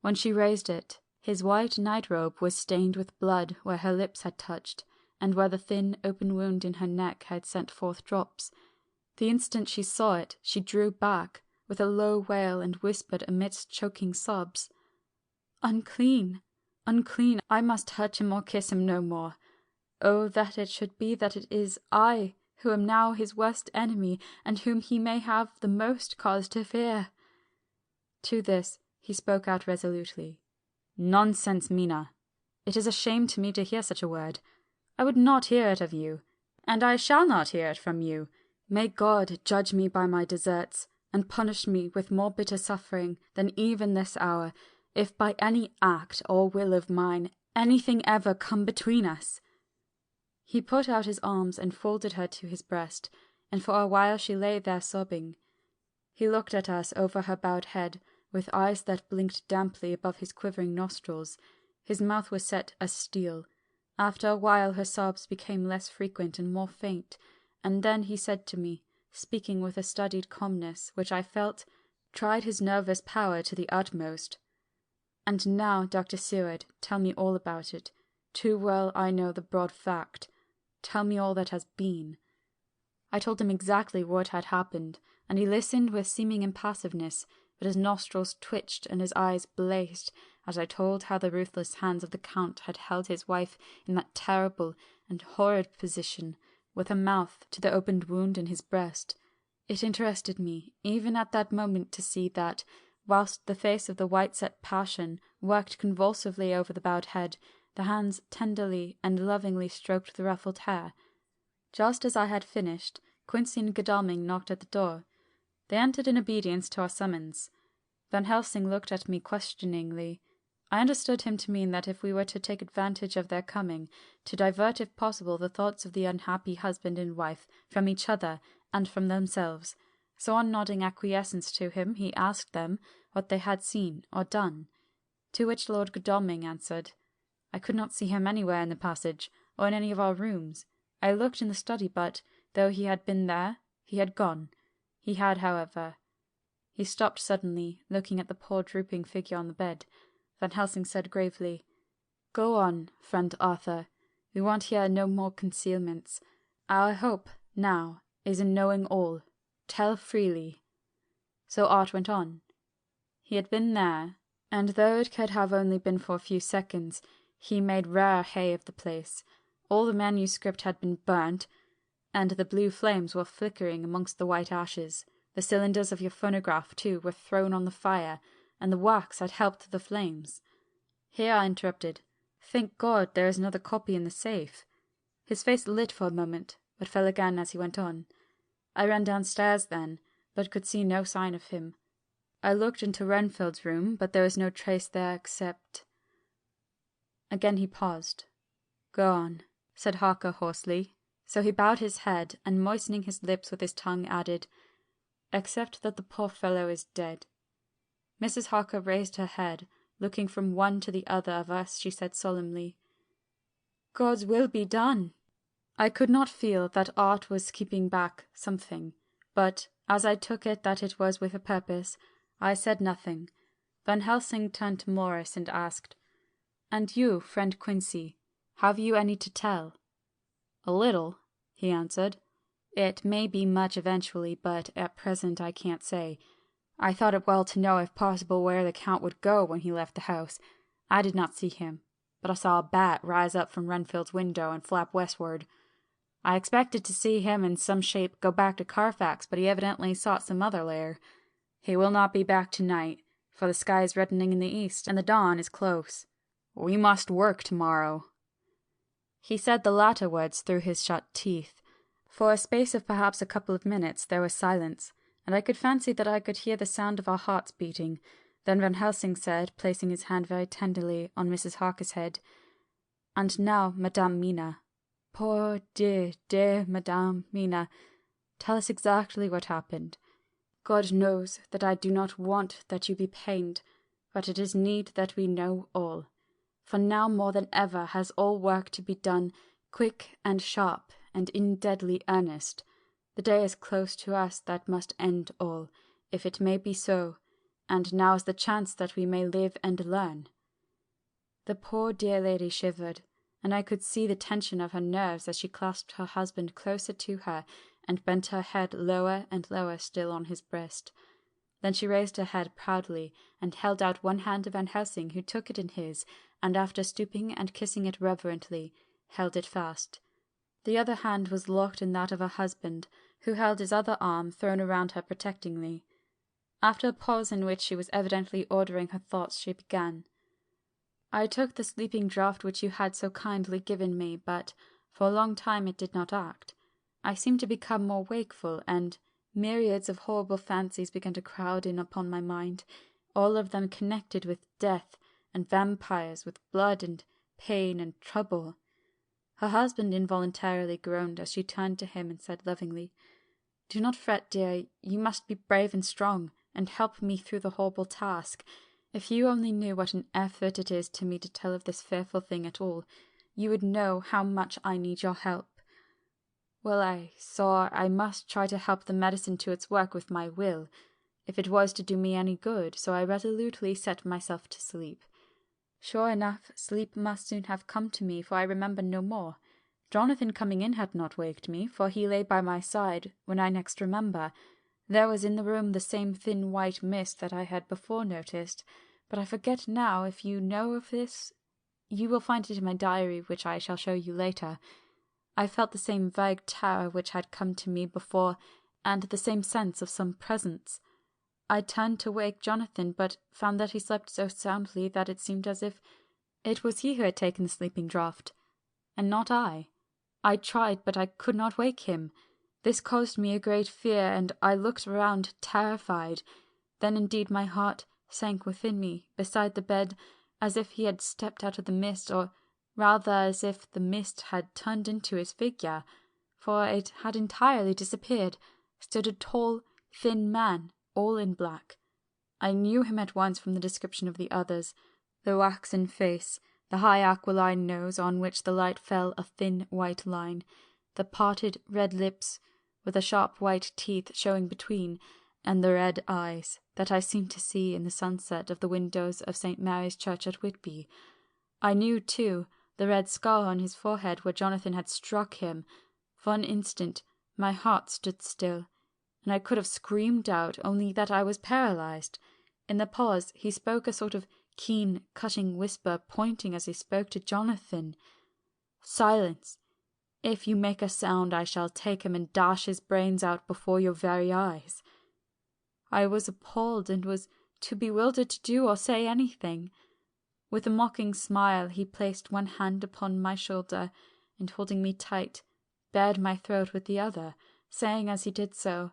When she raised it, his white night-robe was stained with blood where her lips had touched, and where the thin, open wound in her neck had sent forth drops. The instant she saw it, she drew back, with a low wail, and whispered amidst choking sobs, "Unclean, unclean, I must touch him or kiss him no more. Oh, that it should be that it is I who am now his worst enemy, and whom he may have the most cause to fear." To this he spoke out resolutely, "Nonsense, Mina. It is a shame to me to hear such a word. I would not hear it of you, and I shall not hear it from you. May God judge me by my deserts, and punish me with more bitter suffering than even this hour, if by any act or will of mine anything ever come between us." He put out his arms and folded her to his breast, and for a while she lay there sobbing. He looked at us over her bowed head, with eyes that blinked damply above his quivering nostrils. His mouth was set as steel. After a while her sobs became less frequent and more faint, and then he said to me, speaking with a studied calmness which I felt tried his nervous power to the utmost, "And now, Dr. Seward, tell me all about it. Too well I know the broad fact. Tell me all that has been." I told him exactly what had happened, and he listened with seeming impassiveness, but his nostrils twitched and his eyes blazed as I told how the ruthless hands of the Count had held his wife in that terrible and horrid position, with her mouth to the opened wound in his breast. It interested me, even at that moment, to see that, whilst the face of the white-set passion worked convulsively over the bowed head, the hands tenderly and lovingly stroked the ruffled hair. Just as I had finished, Quincy and Godalming knocked at the door. They entered in obedience to our summons. Van Helsing looked at me questioningly. I understood him to mean that if we were to take advantage of their coming, to divert if possible the thoughts of the unhappy husband and wife from each other and from themselves. So on nodding acquiescence to him, he asked them what they had seen or done. To which Lord Godalming answered, "I could not see him anywhere in the passage, or in any of our rooms. I looked in the study, but, though he had been there, he had gone. He had, however—" He stopped suddenly, looking at the poor drooping figure on the bed. Van Helsing said gravely, "Go on, friend Arthur. We want here no more concealments. Our hope, now, is in knowing all. Tell freely." So Art went on. He had been there, and though it could have only been for a few seconds, he made rare hay of the place. All the manuscript had been burnt, and the blue flames were flickering amongst the white ashes. The cylinders of your phonograph, too, were thrown on the fire, and the wax had helped the flames. Here I interrupted. "Thank God there is another copy in the safe." His face lit for a moment, but fell again as he went on. I ran downstairs then, but could see no sign of him. I looked into Renfield's room, but there was no trace there except— Again he paused. "Go on," said Harker hoarsely. So he bowed his head, and moistening his lips with his tongue, added, "Except that the poor fellow is dead." Mrs. Harker raised her head, looking from one to the other of us. She said solemnly, "God's will be done." I could not feel that Art was keeping back something, but, as I took it that it was with a purpose, I said nothing. Van Helsing turned to Morris and asked, "And you, friend Quincy, have you any to tell?" "A little," he answered. "It may be much eventually, but at present I can't say. I thought it well to know if possible where the Count would go when he left the house. I did not see him, but I saw a bat rise up from Renfield's window and flap westward. I expected to see him in some shape go back to Carfax, but he evidently sought some other lair. He will not be back tonight, for the sky is reddening in the east, and the dawn is close. We must work tomorrow." He said the latter words through his shut teeth. For a space of perhaps a couple of minutes there was silence, and I could fancy that I could hear the sound of our hearts beating. Then Van Helsing said, placing his hand very tenderly on Mrs. Harker's head, "And now, Madame Mina, poor dear, dear Madame Mina, tell us exactly what happened. God knows that I do not want that you be pained, but it is need that we know all. For now more than ever has all work to be done, quick and sharp, and in deadly earnest. The day is close to us that must end all, if it may be so, and now is the chance that we may live and learn." The poor dear lady shivered, and I could see the tension of her nerves as she clasped her husband closer to her and bent her head lower and lower still on his breast. Then she raised her head proudly and held out one hand to Van Helsing, who took it in his, and after stooping and kissing it reverently, held it fast. The other hand was locked in that of her husband, who held his other arm thrown around her protectingly. After a pause in which she was evidently ordering her thoughts, she began. "I took the sleeping draught which you had so kindly given me, but for a long time it did not act. I seemed to become more wakeful, and myriads of horrible fancies began to crowd in upon my mind, all of them connected with death and vampires, with blood and pain and trouble." Her husband involuntarily groaned as she turned to him and said lovingly, "Do not fret, dear. You must be brave and strong, and help me through the horrible task. If you only knew what an effort it is to me to tell of this fearful thing at all, you would know how much I need your help." Well, I saw I must try to help the medicine to its work with my will, if it was to do me any good, so I resolutely set myself to sleep. Sure enough, sleep must soon have come to me, for I remember no more. Jonathan coming in had not waked me, for he lay by my side when I next remember. There was in the room the same thin white mist that I had before noticed, but I forget now. If you know of this, you will find it in my diary, which I shall show you later. I felt the same vague terror which had come to me before, and the same sense of some presence. I turned to wake Jonathan, but found that he slept so soundly that it seemed as if it was he who had taken the sleeping draught, and not I. I tried, but I could not wake him. This caused me a great fear, and I looked around terrified. Then indeed my heart sank within me, beside the bed, as if he had stepped out of the mist, or rather as if the mist had turned into his figure, for it had entirely disappeared, stood a tall, thin man, all in black. I knew him at once from the description of the others, the waxen face, the high aquiline nose on which the light fell a thin white line, the parted red lips with the sharp white teeth showing between, and the red eyes that I seemed to see in the sunset of the windows of St. Mary's Church at Whitby. I knew, too, the red scar on his forehead where Jonathan had struck him. For an instant my heart stood still, and I could have screamed out, only that I was paralyzed. In the pause he spoke a sort of keen, cutting whisper, pointing as he spoke to Jonathan. "Silence! If you make a sound, I shall take him and dash his brains out before your very eyes." I was appalled, and was too bewildered to do or say anything. With a mocking smile he placed one hand upon my shoulder, and holding me tight, bared my throat with the other, saying as he did so,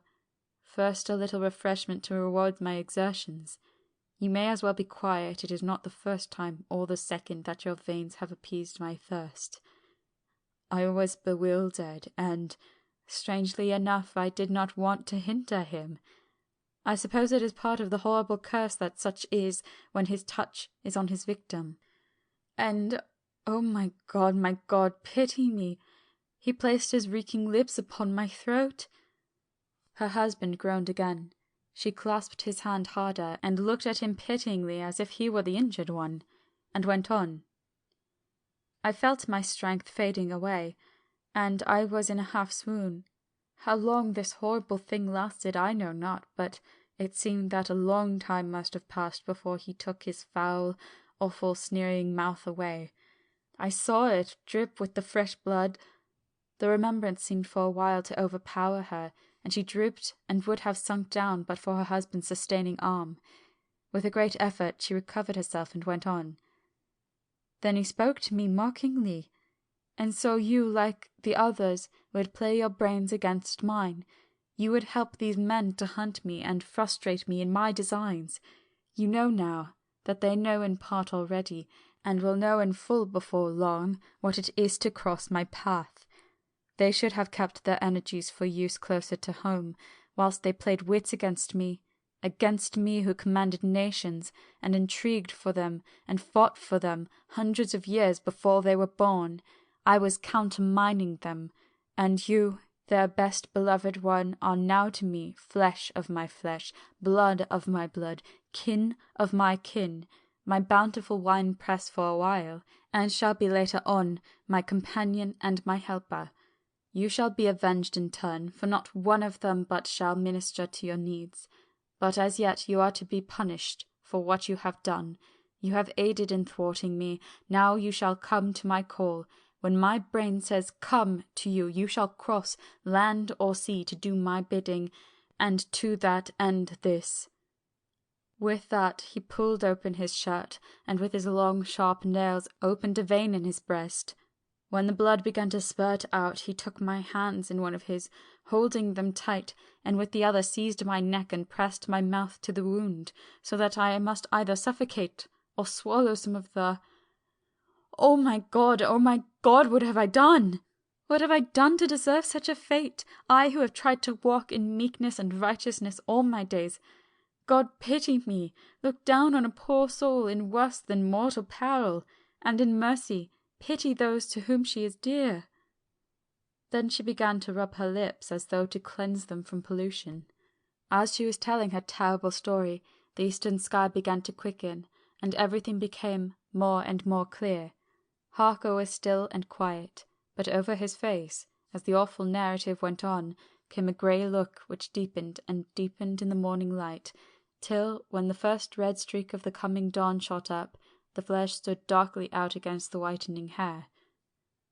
"First a little refreshment to reward my exertions. You may as well be quiet. It is not the first time or the second that your veins have appeased my thirst." I was bewildered, and, strangely enough, I did not want to hinder him. I suppose it is part of the horrible curse that such is when his touch is on his victim. And, oh my God, pity me! He placed his reeking lips upon my throat. Her husband groaned again. She clasped his hand harder, and looked at him pityingly as if he were the injured one, and went on. I felt my strength fading away, and I was in a half-swoon. How long this horrible thing lasted I know not, but it seemed that a long time must have passed before he took his foul, awful, sneering mouth away. I saw it drip with the fresh blood. The remembrance seemed for a while to overpower her, and she drooped and would have sunk down but for her husband's sustaining arm. With a great effort she recovered herself and went on. Then he spoke to me mockingly. And so you, like the others, would play your brains against mine. You would help these men to hunt me and frustrate me in my designs. You know now that they know in part already, and will know in full before long what it is to cross my path. They should have kept their energies for use closer to home, whilst they played wits against me who commanded nations, and intrigued for them, and fought for them, hundreds of years before they were born. I was countermining them, and you, their best beloved one, are now to me flesh of my flesh, blood of my blood, kin of my kin, my bountiful wine-press for a while, and shall be later on my companion and my helper. You shall be avenged in turn, for not one of them but shall minister to your needs. But as yet you are to be punished for what you have done. You have aided in thwarting me. Now you shall come to my call. When my brain says come to you, you shall cross land or sea to do my bidding, and to that end this. With that he pulled open his shirt, and with his long sharp nails opened a vein in his breast. When the blood began to spurt out, he took my hands in one of his, holding them tight, and with the other seized my neck and pressed my mouth to the wound, so that I must either suffocate or swallow some of the— Oh my God, what have I done? What have I done to deserve such a fate? I who have tried to walk in meekness and righteousness all my days. God pity me, look down on a poor soul in worse than mortal peril, and in mercy pity those to whom she is dear. Then she began to rub her lips as though to cleanse them from pollution. As she was telling her terrible story, the eastern sky began to quicken, and everything became more and more clear. Harker was still and quiet, but over his face, as the awful narrative went on, came a grey look which deepened and deepened in the morning light, till, when the first red streak of the coming dawn shot up, the flesh stood darkly out against the whitening hair.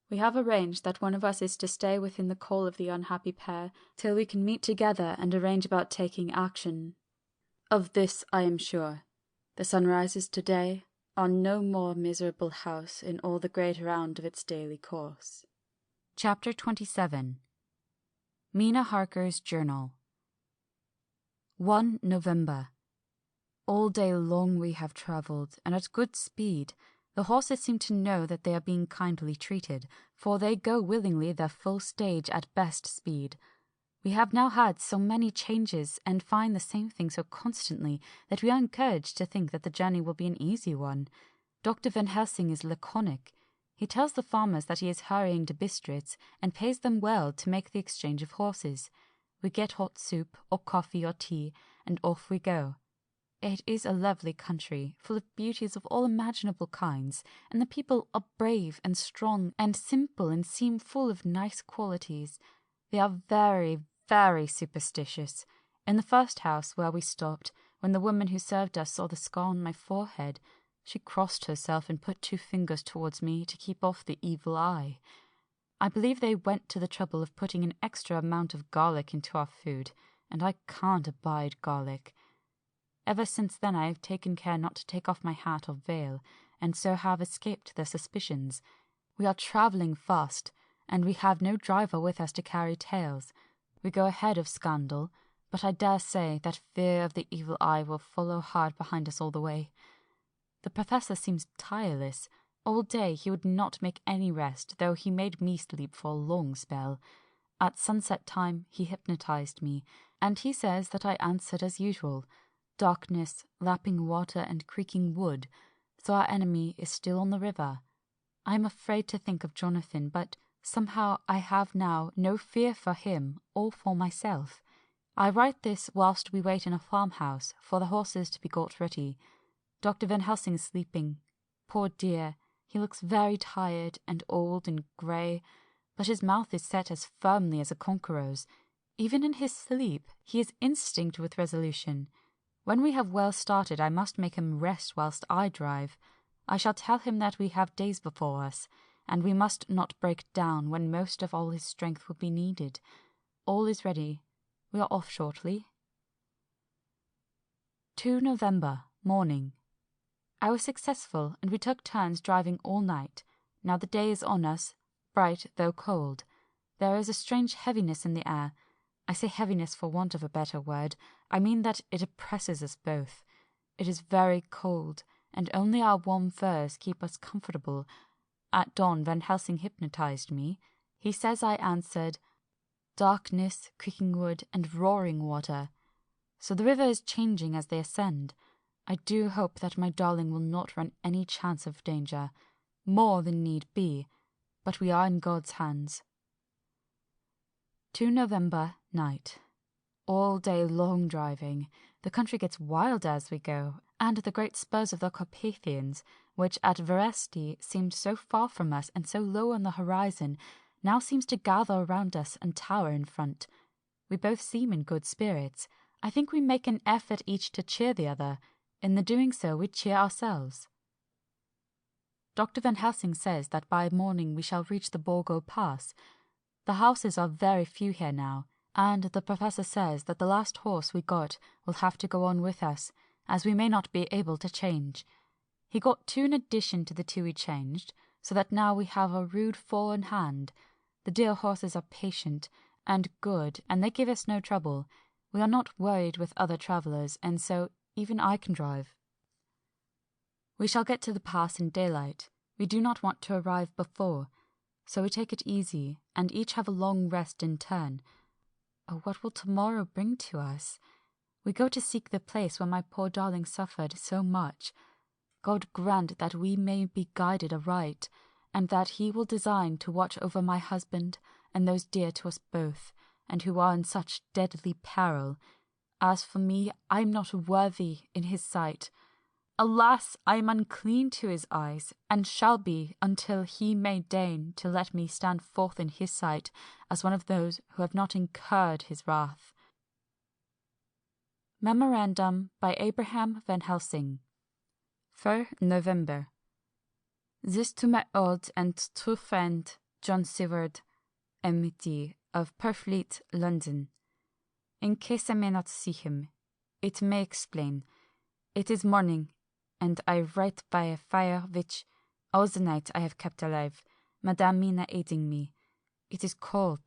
We have arranged that one of us is to stay within the call of the unhappy pair till we can meet together and arrange about taking action. Of this I am sure. The sun rises today on no more miserable house in all the great round of its daily course. Chapter 27. Mina Harker's Journal. 1 November. All day long we have travelled, and at good speed. The horses seem to know that they are being kindly treated, for they go willingly their full stage at best speed. We have now had so many changes, and find the same thing so constantly, that we are encouraged to think that the journey will be an easy one. Dr. Van Helsing is laconic. He tells the farmers that he is hurrying to Bistritz, and pays them well to make the exchange of horses. We get hot soup, or coffee, or tea, and off we go. It is a lovely country, full of beauties of all imaginable kinds, and the people are brave and strong and simple and seem full of nice qualities. They are very, very superstitious. In the first house where we stopped, when the woman who served us saw the scar on my forehead, she crossed herself and put 2 fingers towards me to keep off the evil eye. I believe they went to the trouble of putting an extra amount of garlic into our food, and I can't abide garlic. Ever since then I have taken care not to take off my hat or veil, and so have escaped their suspicions. We are travelling fast, and we have no driver with us to carry tales. We go ahead of scandal, but I dare say that fear of the evil eye will follow hard behind us all the way. The professor seems tireless. All day he would not make any rest, though he made me sleep for a long spell. At sunset time he hypnotized me, and he says that I answered as usual. Darkness, lapping water, and creaking wood, so our enemy is still on the river. I am afraid to think of Jonathan, but somehow I have now no fear for him or for myself. I write this whilst we wait in a farmhouse for the horses to be got ready. Dr. Van Helsing is sleeping. Poor dear, he looks very tired and old and grey, but his mouth is set as firmly as a conqueror's. Even in his sleep he is instinct with resolution. When we have well started, I must make him rest whilst I drive. I shall tell him that we have days before us, and we must not break down when most of all his strength will be needed. All is ready. We are off shortly. 2 November, morning. I was successful, and we took turns driving all night. Now the day is on us, bright though cold. There is a strange heaviness in the air. I say heaviness for want of a better word. I mean that it oppresses us both. It is very cold, and only our warm furs keep us comfortable. At dawn Van Helsing hypnotized me. He says I answered, darkness, creaking wood, and roaring water. So the river is changing as they ascend. I do hope that my darling will not run any chance of danger, more than need be, but we are in God's hands. 2 November, night. All day long driving. The country gets wild as we go, and the great spurs of the Carpathians, which at VIII seemed so far from us and so low on the horizon, now seems to gather around us and tower in front. We both seem in good spirits. I think we make an effort each to cheer the other. In the doing so, we cheer ourselves. Dr. Van Helsing says that by morning we shall reach the Borgo Pass. The houses are very few here now, and the professor says that the last horse we got will have to go on with us, as we may not be able to change. He got 2 in addition to the 2 we changed, so that now we have a rude 4 in hand. The dear horses are patient and good, and they give us no trouble. We are not worried with other travellers, and so even I can drive. We shall get to the pass in daylight. We do not want to arrive before, so we take it easy, and each have a long rest in turn. Oh, what will tomorrow bring to us? We go to seek the place where my poor darling suffered so much. God grant that we may be guided aright, and that he will design to watch over my husband and those dear to us both, and who are in such deadly peril. As for me, I am not worthy in his sight. Alas, I am unclean to his eyes, and shall be until he may deign to let me stand forth in his sight as one of those who have not incurred his wrath. Memorandum by Abraham Van Helsing. 4 November. This to my old and true friend John Seward, M.D. of Purfleet, London. In case I may not see him, it may explain. It is morning, and I write by a fire which, all the night I have kept alive, Madame Mina aiding me. It is cold,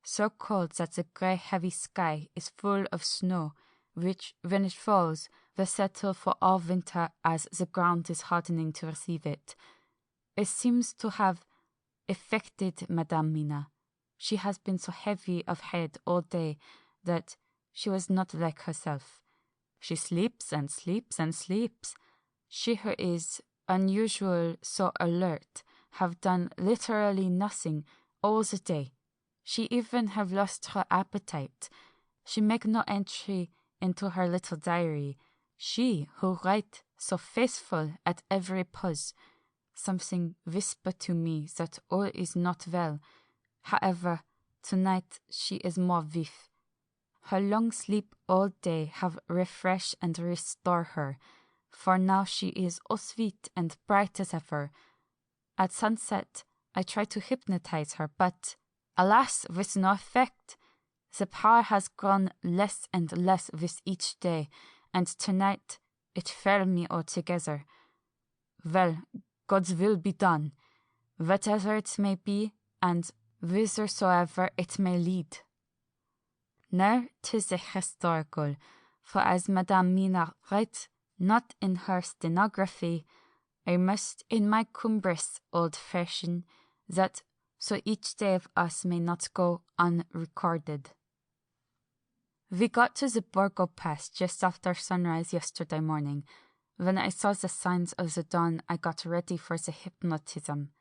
so cold that the grey heavy sky is full of snow, which, when it falls, will settle for all winter as the ground is hardening to receive it. It seems to have affected Madame Mina. She has been so heavy of head all day that she was not like herself. She sleeps and sleeps and sleeps. She who is unusual so alert have done literally nothing all the day. She even have lost her appetite. She make no entry into her little diary. She who write so faithful at every pause. Something whisper to me that all is not well. However, tonight she is more vif. Her long sleep all day have refresh and restore her, for now she is all sweet and bright as ever. At sunset I try to hypnotize her, but, alas, with no effect. The power has grown less and less with each day, and tonight it failed me altogether. Well, God's will be done, whatever it may be, and whithersoever it may lead. Now 'tis the historical, for as Madame Mina writes not in her stenography, I must in my cumbrous old fashion, that so each day of us may not go unrecorded. We got to the Borgo Pass just after sunrise yesterday morning. When I saw the signs of the dawn, I got ready for the hypnotism.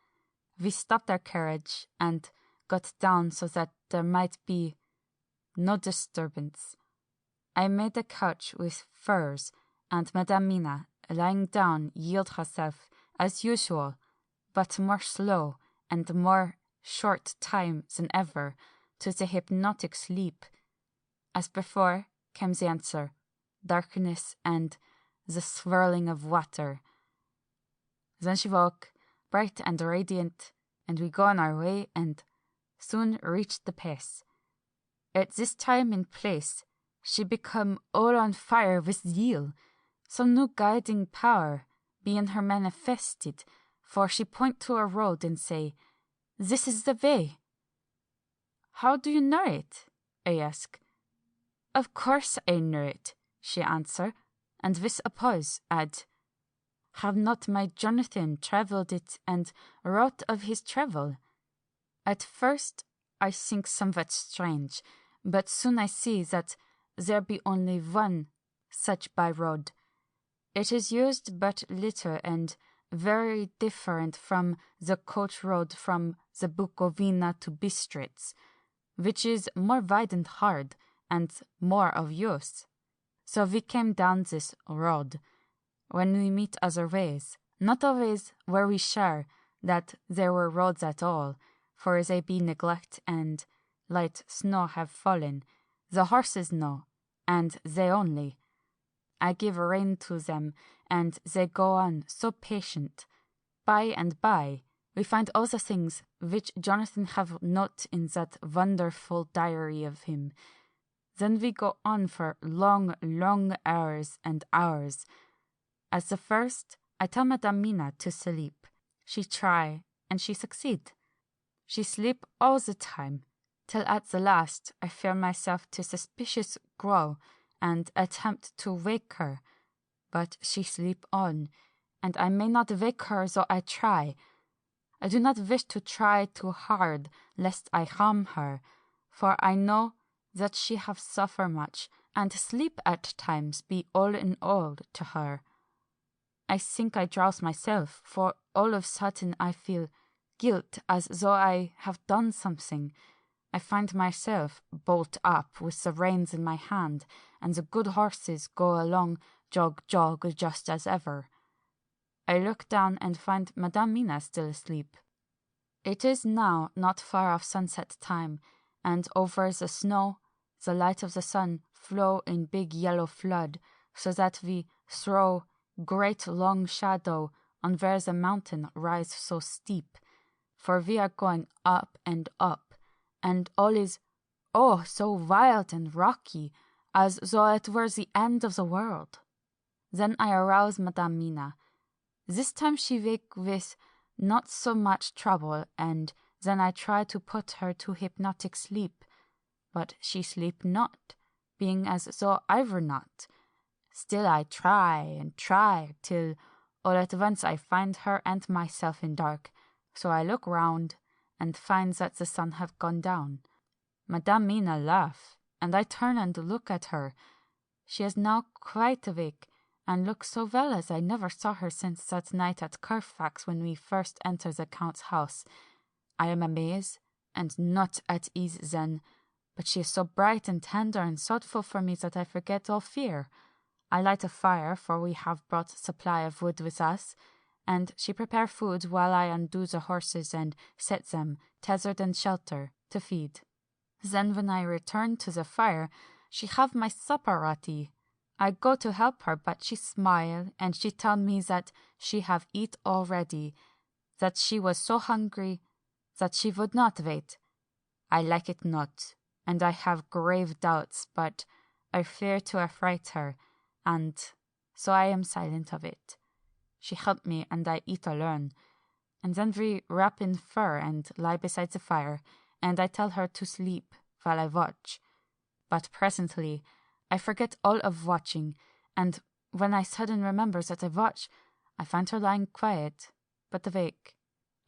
We stopped our carriage and got down so that there might be no disturbance. I made a couch with furs, and Madame Mina, lying down, yielded herself, as usual, but more slow and more short time than ever, to the hypnotic sleep. As before came the answer, darkness and the swirling of water. Then she woke, bright and radiant, and we go on our way and soon reached the pass. At this time and place, she become all on fire with zeal, some new guiding power being her manifested, for she point to a road and say, "This is the way." "How do you know it?" I ask. "Of course I know it," she answer, and with a pause add, "Have not my Jonathan travelled it and wrote of his travel?" At first I think somewhat strange, but soon I see that there be only one such by road. It is used but little and very different from the coach road from the Bukovina to Bistritz, which is more wide and hard, and more of use. So we came down this road. When we meet other ways, not always were we sure that there were roads at all, for they be neglect and light snow have fallen. The horses know, and they only. I give rein to them, and they go on so patient. By and by, we find all the things which Jonathan have note in that wonderful diary of him. Then we go on for long, long hours and hours. As the first, I tell Madame Mina to sleep. She try, and she succeed. She sleep all the time, till at the last I fear myself to suspicious grow, and attempt to wake her. But she sleep on, and I may not wake her though I try. I do not wish to try too hard, lest I harm her, for I know that she have suffer much, and sleep at times be all in all to her. I think I drowse myself, for all of sudden I feel guilt as though I have done something. I find myself bolt up with the reins in my hand, and the good horses go along jog jog just as ever. I look down and find Madame Mina still asleep. It is now not far off sunset time, and over the snow the light of the sun flow in big yellow flood, so that we throw great long shadow on where the mountain rise so steep, for we are going up, and all is, oh, so wild and rocky, as though it were the end of the world. Then I arouse Madame Mina. This time she wake with not so much trouble, and then I try to put her to hypnotic sleep, but she sleep not, being as though I were not. Still I try and try, till all at once I find her and myself in dark, so I look round, and find that the sun have gone down. Madame Mina laugh, and I turn and look at her. She is now quite awake, and looks so well as I never saw her since that night at Carfax when we first entered the Count's house. I am amazed, and not at ease then, but she is so bright and tender and thoughtful for me that I forget all fear. I light a fire, for we have brought supply of wood with us, and she prepare food while I undo the horses and set them, tethered and shelter, to feed. Then when I return to the fire, she have my supper ready. I go to help her, but she smile, and she tell me that she have eat already, that she was so hungry that she would not wait. I like it not, and I have grave doubts, but I fear to affright her, and so I am silent of it. She help me, and I eat alone, and then we wrap in fur and lie beside the fire, and I tell her to sleep while I watch. But presently I forget all of watching, and when I sudden remember that I watch, I find her lying quiet, but awake,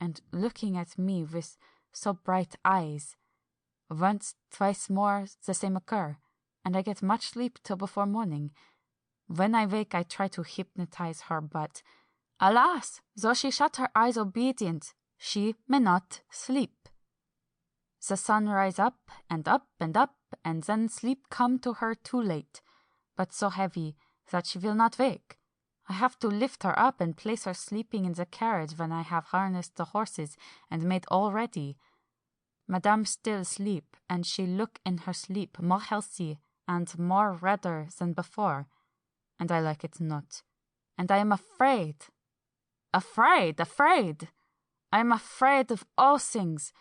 and looking at me with so bright eyes. Once, twice more the same occur, and I get much sleep till before morning. When I wake I try to hypnotize her, but alas, though she shut her eyes obedient, she may not sleep. The sun rise up, and up, and up, and then sleep come to her too late, but so heavy that she will not wake. I have to lift her up and place her sleeping in the carriage when I have harnessed the horses and made all ready. Madame still sleep, and she look in her sleep more healthy and more redder than before, and I like it not, and I am afraid. Afraid, afraid! I am afraid of all things,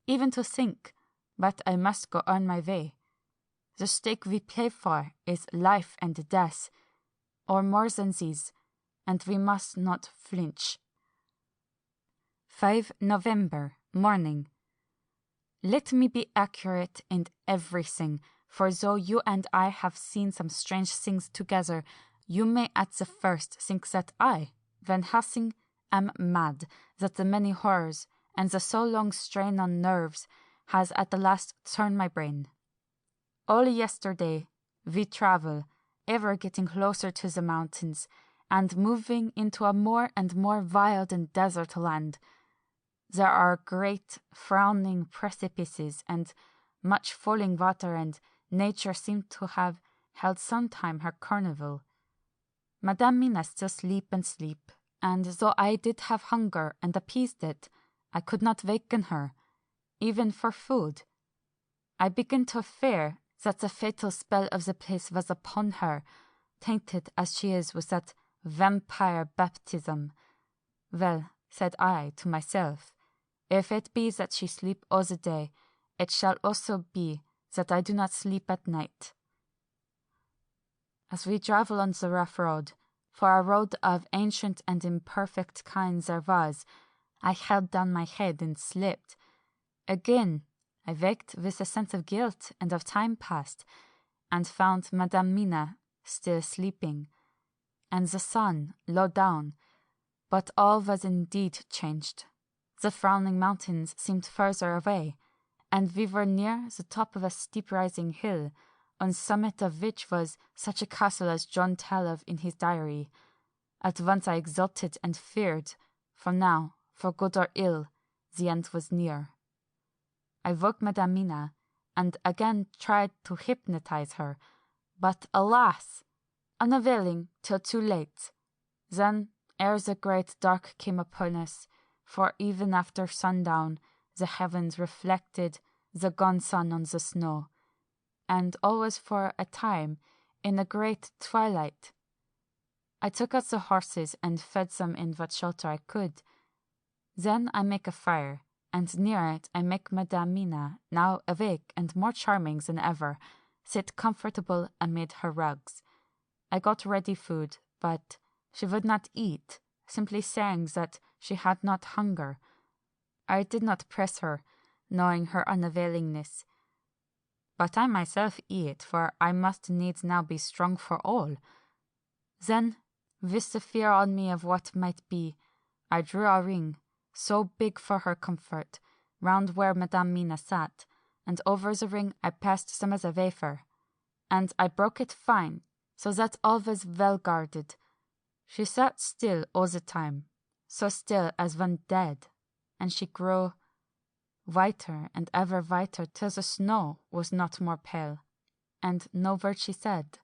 even to think, but I must go on my way. The stake we pay for is life and death, or more than these, and we must not flinch. 5 November, morning. Let me be accurate in everything, for though you and I have seen some strange things together, you may at the first think that I, Van Helsing, am mad, that the many horrors and the so long strain on nerves has at the last turned my brain. All yesterday we travel, ever getting closer to the mountains, and moving into a more and more wild and desert land. There are great frowning precipices and much falling water, and nature seemed to have held sometime her carnival. Madame Mina still sleep, and though I did have hunger and appeased it, I could not waken her, even for food. I begin to fear that the fatal spell of the place was upon her, tainted as she is with that vampire baptism. Well, said I to myself, if it be that she sleep all the day, it shall also be that I do not sleep at night. As we travel on the rough road, for a road of ancient and imperfect kind there was, I held down my head and slept. Again I waked with a sense of guilt and of time past, and found Madame Mina still sleeping, and the sun low down, but all was indeed changed. The frowning mountains seemed further away, and we were near the top of a steep rising hill, on summit of which was such a castle as John tell of in his diary. At once I exulted and feared, for now, for good or ill, the end was near. I woke Madame Mina, and again tried to hypnotize her, but alas! Unavailing till too late. Then, ere the great dark came upon us, for even after sundown the heavens reflected the gone sun on the snow, and always for a time in a great twilight. I took out the horses and fed them in what shelter I could. Then I make a fire, and near it I make Madame Mina, now awake and more charming than ever, sit comfortable amid her rugs. I got ready food, but she would not eat, simply saying that she had not hunger. I did not press her, knowing her unavailingness. But I myself eat, for I must needs now be strong for all. Then, with the fear on me of what might be, I drew a ring, so big for her comfort, round where Madame Mina sat, and over the ring I passed some of the wafer, and I broke it fine, so that all was well guarded. She sat still all the time, so still as one dead, and she grew whiter and ever whiter till the snow was not more pale, and no word she said.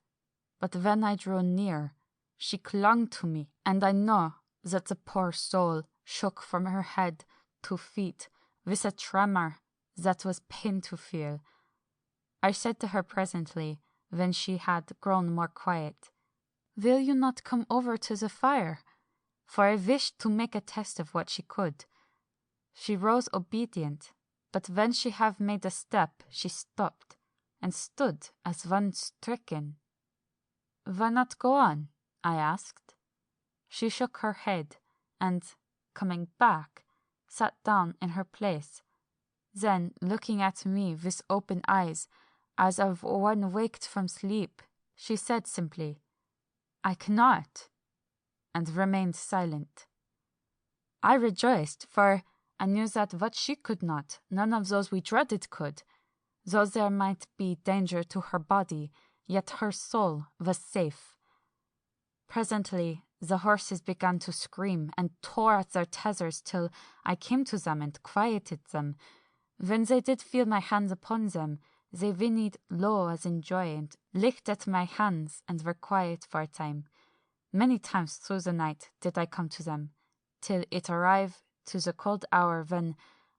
But when I drew near, she clung to me, and I know that the poor soul shook from her head to feet with a tremor that was pain to feel. I said to her presently, when she had grown more quiet, "Will you not come over to the fire?" For I wished to make a test of what she could. She rose obedient, but when she had made a step, she stopped, and stood as one stricken. "Why not go on?" I asked. She shook her head, and, coming back, sat down in her place. Then, looking at me with open eyes, as of one waked from sleep, she said simply, "I cannot," and remained silent. I rejoiced, for I knew that what she could not, none of those we dreaded could. Though there might be danger to her body, yet her soul was safe. Presently the horses began to scream and tore at their tethers till I came to them and quieted them. When they did feel my hands upon them, they whinnied low as in joy, and licked at my hands, and were quiet for a time. Many times through the night did I come to them, till it arrived to the cold hour when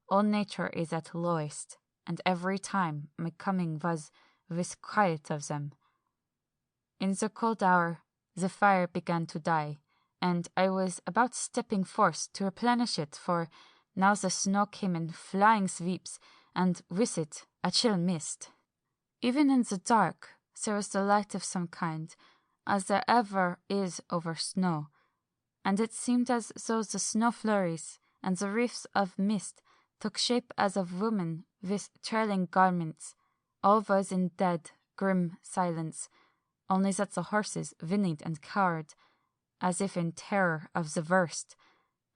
all nature is at lowest, and every time my coming was with quiet of them. In the cold hour the fire began to die, and I was about stepping forth to replenish it, for now the snow came in flying sweeps, and with it a chill mist. Even in the dark there was the light of some kind, as there ever is over snow, and it seemed as though the snow flurries and the wreaths of mist took shape as of women with trailing garments. All was in dead, grim silence, only that the horses whinnied and cowered, as if in terror of the worst.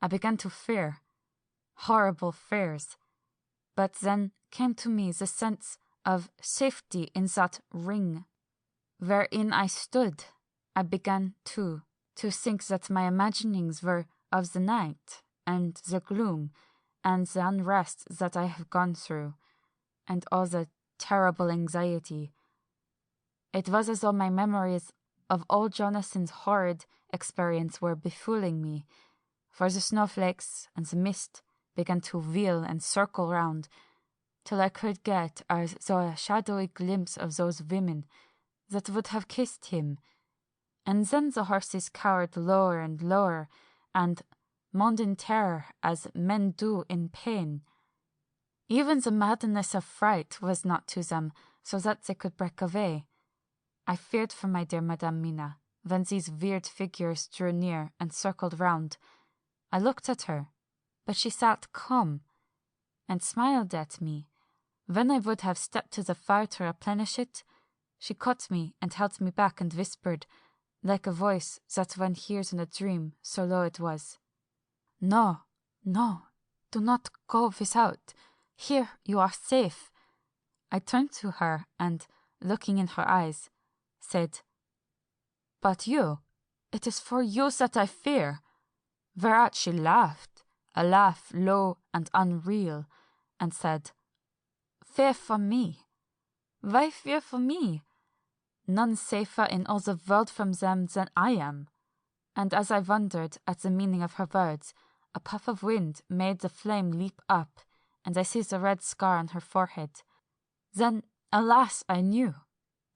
I began to fear. Horrible fears. But then came to me the sense of safety in that ring wherein I stood. I began, too, to think that my imaginings were of the night, and the gloom, and the unrest that I have gone through, and all the terrible anxiety. It was as though my memories of old Jonathan's horrid experience were befooling me, for the snowflakes and the mist began to wheel and circle round, till I could get as though a shadowy glimpse of those women that would have kissed him, and then the horses cowered lower and lower, and moaned in terror as men do in pain. Even the madness of fright was not to them, so that they could break away. I feared for my dear Madame Mina, when these weird figures drew near and circled round. I looked at her, but she sat calm, and smiled at me. When I would have stepped to the fire to replenish it, she caught me and held me back and whispered, like a voice that one hears in a dream, so low it was, "No, no, do not go without. Here you are safe." I turned to her and, looking in her eyes, said, "But you, it is for you that I fear." Whereat she laughed, a laugh low and unreal, and said, "Fear for me? Why fear for me? None safer in all the world from them than I am." And as I wondered at the meaning of her words, a puff of wind made the flame leap up, and I see the red scar on her forehead. Then, alas, I knew.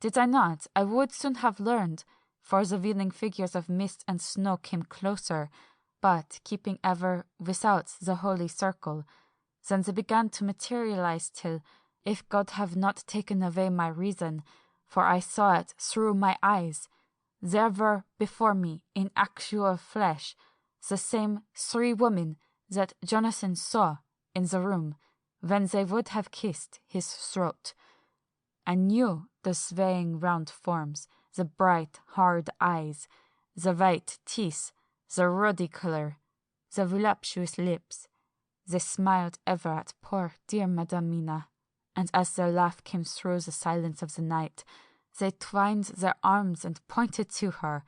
Did I not, I would soon have learned, for the wheeling figures of mist and snow came closer, but keeping ever without the holy circle. Then they began to materialize till, if God have not taken away my reason, for I saw it through my eyes, there were before me, in actual flesh, the same 3 women that Jonathan saw in the room when they would have kissed his throat. I knew the swaying round forms, the bright hard eyes, the white teeth, the ruddy colour, the voluptuous lips. They smiled ever at poor dear Madame Mina, and as their laugh came through the silence of the night, they twined their arms and pointed to her,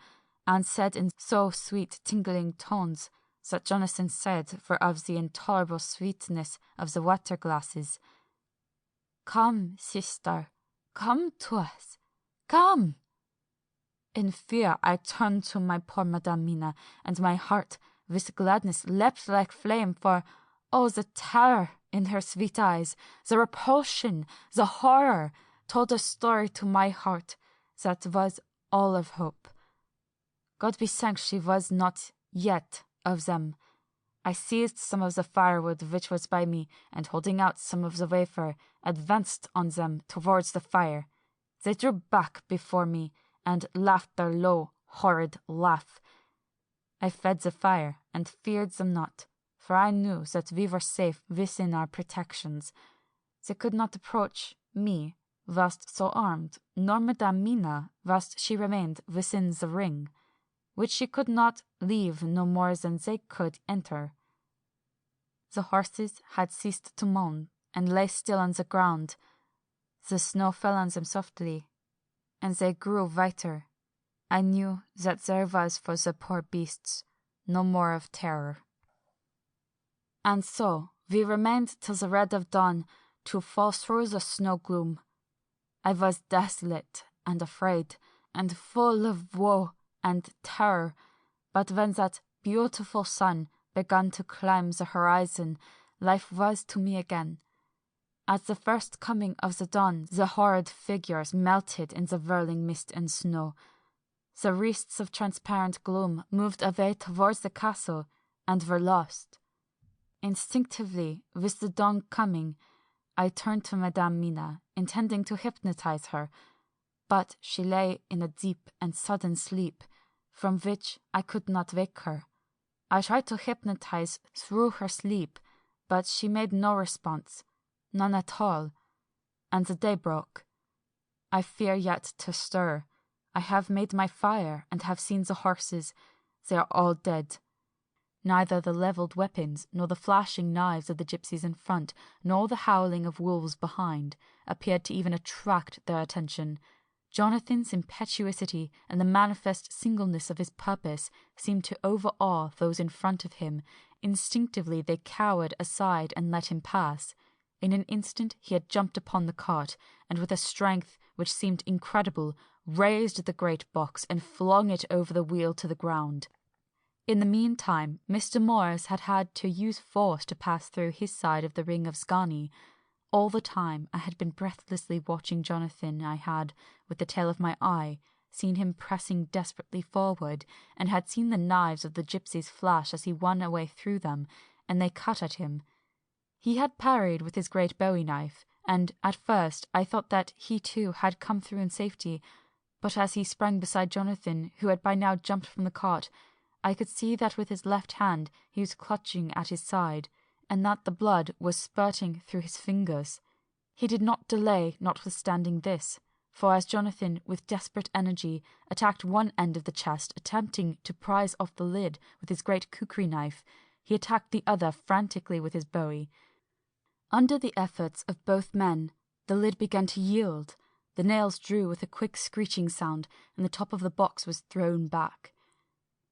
and said in so sweet tingling tones that Jonathan said were of the intolerable sweetness of the water glasses, "Come, sister, come to us, come." In fear I turned to my poor Madame Mina, and my heart with gladness leapt like flame, for oh, the terror in her sweet eyes, the repulsion, the horror, told a story to my heart that was all of hope. God be thanked she was not yet of them. I seized some of the firewood which was by me, and holding out some of the wafer, advanced on them towards the fire. They drew back before me, and laughed their low, horrid laugh. I fed the fire, and feared them not, for I knew that we were safe within our protections. They could not approach me, whilst so armed, nor Madame Mina, whilst she remained within the ring, which she could not leave no more than they could enter. The horses had ceased to moan, and lay still on the ground. The snow fell on them softly, and they grew whiter. I knew that there was for the poor beasts no more of terror. And so we remained till the red of dawn to fall through the snow gloom. I was desolate and afraid, and full of woe and terror, but when that beautiful sun began to climb the horizon, life was to me again. At the first coming of the dawn, the horrid figures melted in the whirling mist and snow. The wreaths of transparent gloom moved away towards the castle and were lost. Instinctively, with the dawn coming, I turned to Madame Mina, intending to hypnotize her, but she lay in a deep and sudden sleep, from which I could not wake her. I tried to hypnotize through her sleep, but she made no response, none at all, and the day broke. I fear yet to stir. I have made my fire and have seen the horses. They are all dead. Neither the levelled weapons, nor the flashing knives of the gypsies in front, nor the howling of wolves behind, appeared to even attract their attention. Jonathan's impetuosity and the manifest singleness of his purpose seemed to overawe those in front of him. Instinctively they cowered aside and let him pass. In an instant he had jumped upon the cart, and with a strength which seemed incredible, raised the great box and flung it over the wheel to the ground. In the meantime, Mr. Morris had had to use force to pass through his side of the ring of Scani. All the time I had been breathlessly watching Jonathan. I had, with the tail of my eye, seen him pressing desperately forward, and had seen the knives of the gypsies flash as he won a way through them, and they cut at him. He had parried with his great bowie knife, and at first I thought that he too had come through in safety, but as he sprang beside Jonathan, who had by now jumped from the cart, I could see that with his left hand he was clutching at his side, and that the blood was spurting through his fingers. He did not delay, notwithstanding this, for as Jonathan, with desperate energy, attacked one end of the chest, attempting to prise off the lid with his great kukri knife, he attacked the other frantically with his bowie. Under the efforts of both men, the lid began to yield. The nails drew with a quick screeching sound, and the top of the box was thrown back.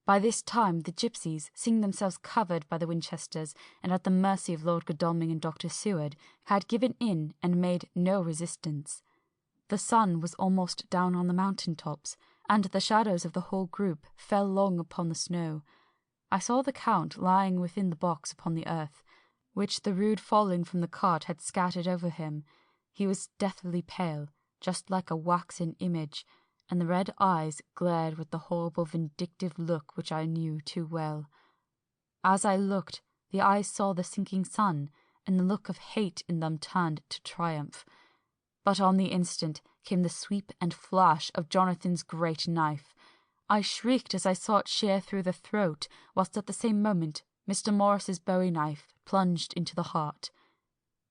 By this time the gypsies, seeing themselves covered by the Winchesters and at the mercy of Lord Godalming and Dr. Seward, had given in and made no resistance. The sun was almost down on the mountain tops, and the shadows of the whole group fell long upon the snow. I saw the Count lying within the box upon the earth, which the rude falling from the cart had scattered over him. He was deathly pale, just like a waxen image, and the red eyes glared with the horrible vindictive look which I knew too well. As I looked, the eyes saw the sinking sun, and the look of hate in them turned to triumph. But on the instant came the sweep and flash of Jonathan's great knife. I shrieked as I saw it shear through the throat, whilst at the same moment Mr. Morris's bowie knife plunged into the heart.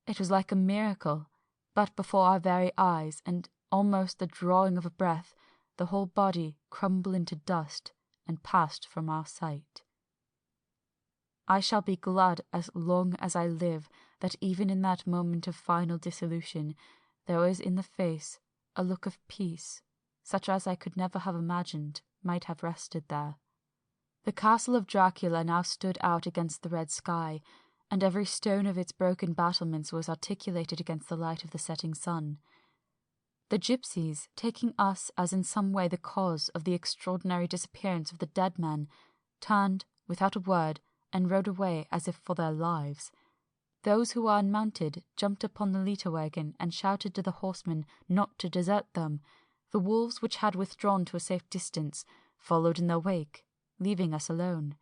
It was like a miracle, but before our very eyes, and almost the drawing of a breath, the whole body crumbled into dust and passed from our sight. I shall be glad as long as I live that even in that moment of final dissolution there was in the face a look of peace, such as I could never have imagined might have rested there. The castle of Dracula now stood out against the red sky, and every stone of its broken battlements was articulated against the light of the setting sun. The gypsies, taking us as in some way the cause of the extraordinary disappearance of the dead man, turned, without a word, and rode away as if for their lives. Those who were unmounted jumped upon the litter wagon and shouted to the horsemen not to desert them. The wolves, which had withdrawn to a safe distance, followed in their wake, leaving us alone.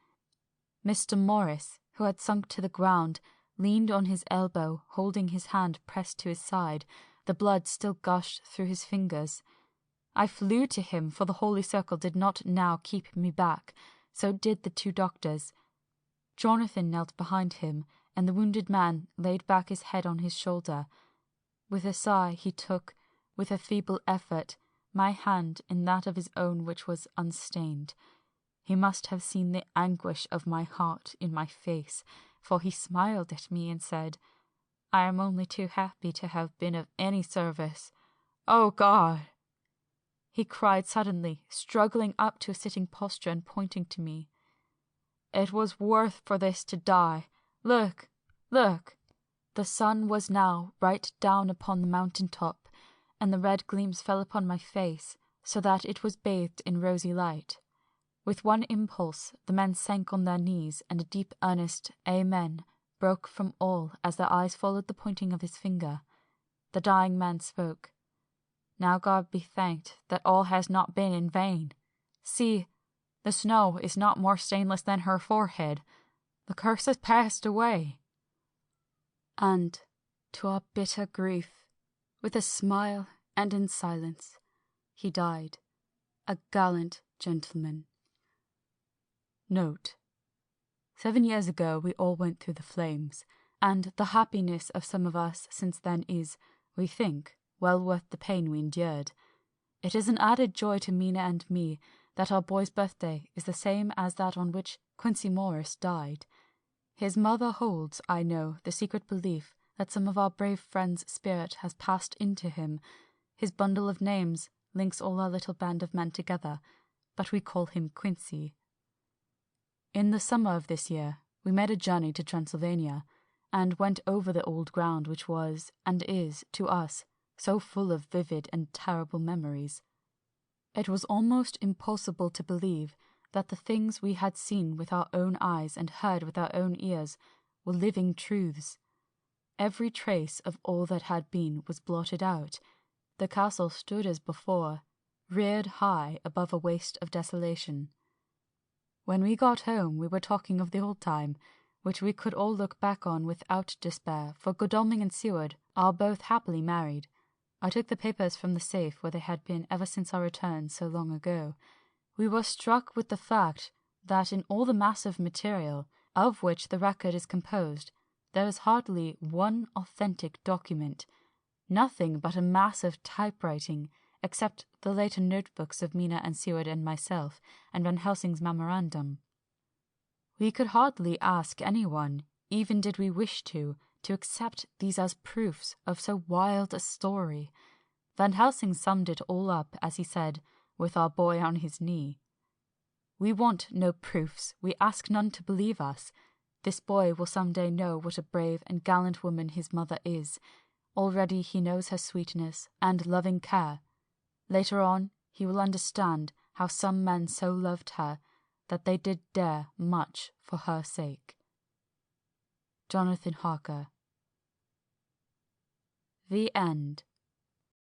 Mr. Morris, who had sunk to the ground, leaned on his elbow, holding his hand pressed to his side. The blood still gushed through his fingers. I flew to him, for the holy circle did not now keep me back. So did the two doctors. Jonathan knelt behind him, and the wounded man laid back his head on his shoulder. With a sigh he took, with a feeble effort, my hand in that of his own which was unstained. He must have seen the anguish of my heart in my face, for he smiled at me and said, "I am only too happy to have been of any service. Oh, God!" He cried suddenly, struggling up to a sitting posture and pointing to me. "It was worth for this to die. Look, look!" The sun was now right down upon the mountain top, and the red gleams fell upon my face, so that it was bathed in rosy light. With one impulse the men sank on their knees, and a deep earnest "Amen" broke from all as their eyes followed the pointing of his finger. The dying man spoke. "Now God be thanked that all has not been in vain," See, the snow is not more stainless than her forehead. The curse has passed away. And, to our bitter grief, with a smile and in silence, he died, a gallant gentleman. Note: 7 years ago we all went through the flames, and the happiness of some of us since then is, we think, well worth the pain we endured. It is an added joy to Mina and me that our boy's birthday is the same as that on which Quincy Morris died. His mother holds, I know, the secret belief that some of our brave friend's spirit has passed into him. His bundle of names links all our little band of men together, but we call him Quincy. In the summer of this year, we made a journey to Transylvania, and went over the old ground which was, and is, to us, so full of vivid and terrible memories. It was almost impossible to believe that the things we had seen with our own eyes and heard with our own ears were living truths. Every trace of all that had been was blotted out. The castle stood as before, reared high above a waste of desolation. When we got home, we were talking of the old time, which we could all look back on without despair, for Godalming and Seward are both happily married. I took the papers from the safe where they had been ever since our return so long ago. We were struck with the fact that in all the massive material of which the record is composed, there is hardly one authentic document, nothing but a mass of typewriting, except the later notebooks of Mina and Seward and myself, and Van Helsing's memorandum. We could hardly ask anyone, even did we wish to accept these as proofs of so wild a story. Van Helsing summed it all up, as he said, with our boy on his knee. We want no proofs, we ask none to believe us. This boy will some day know what a brave and gallant woman his mother is. Already he knows her sweetness and loving care. Later on, he will understand how some men so loved her that they did dare much for her sake. Jonathan Harker. The End.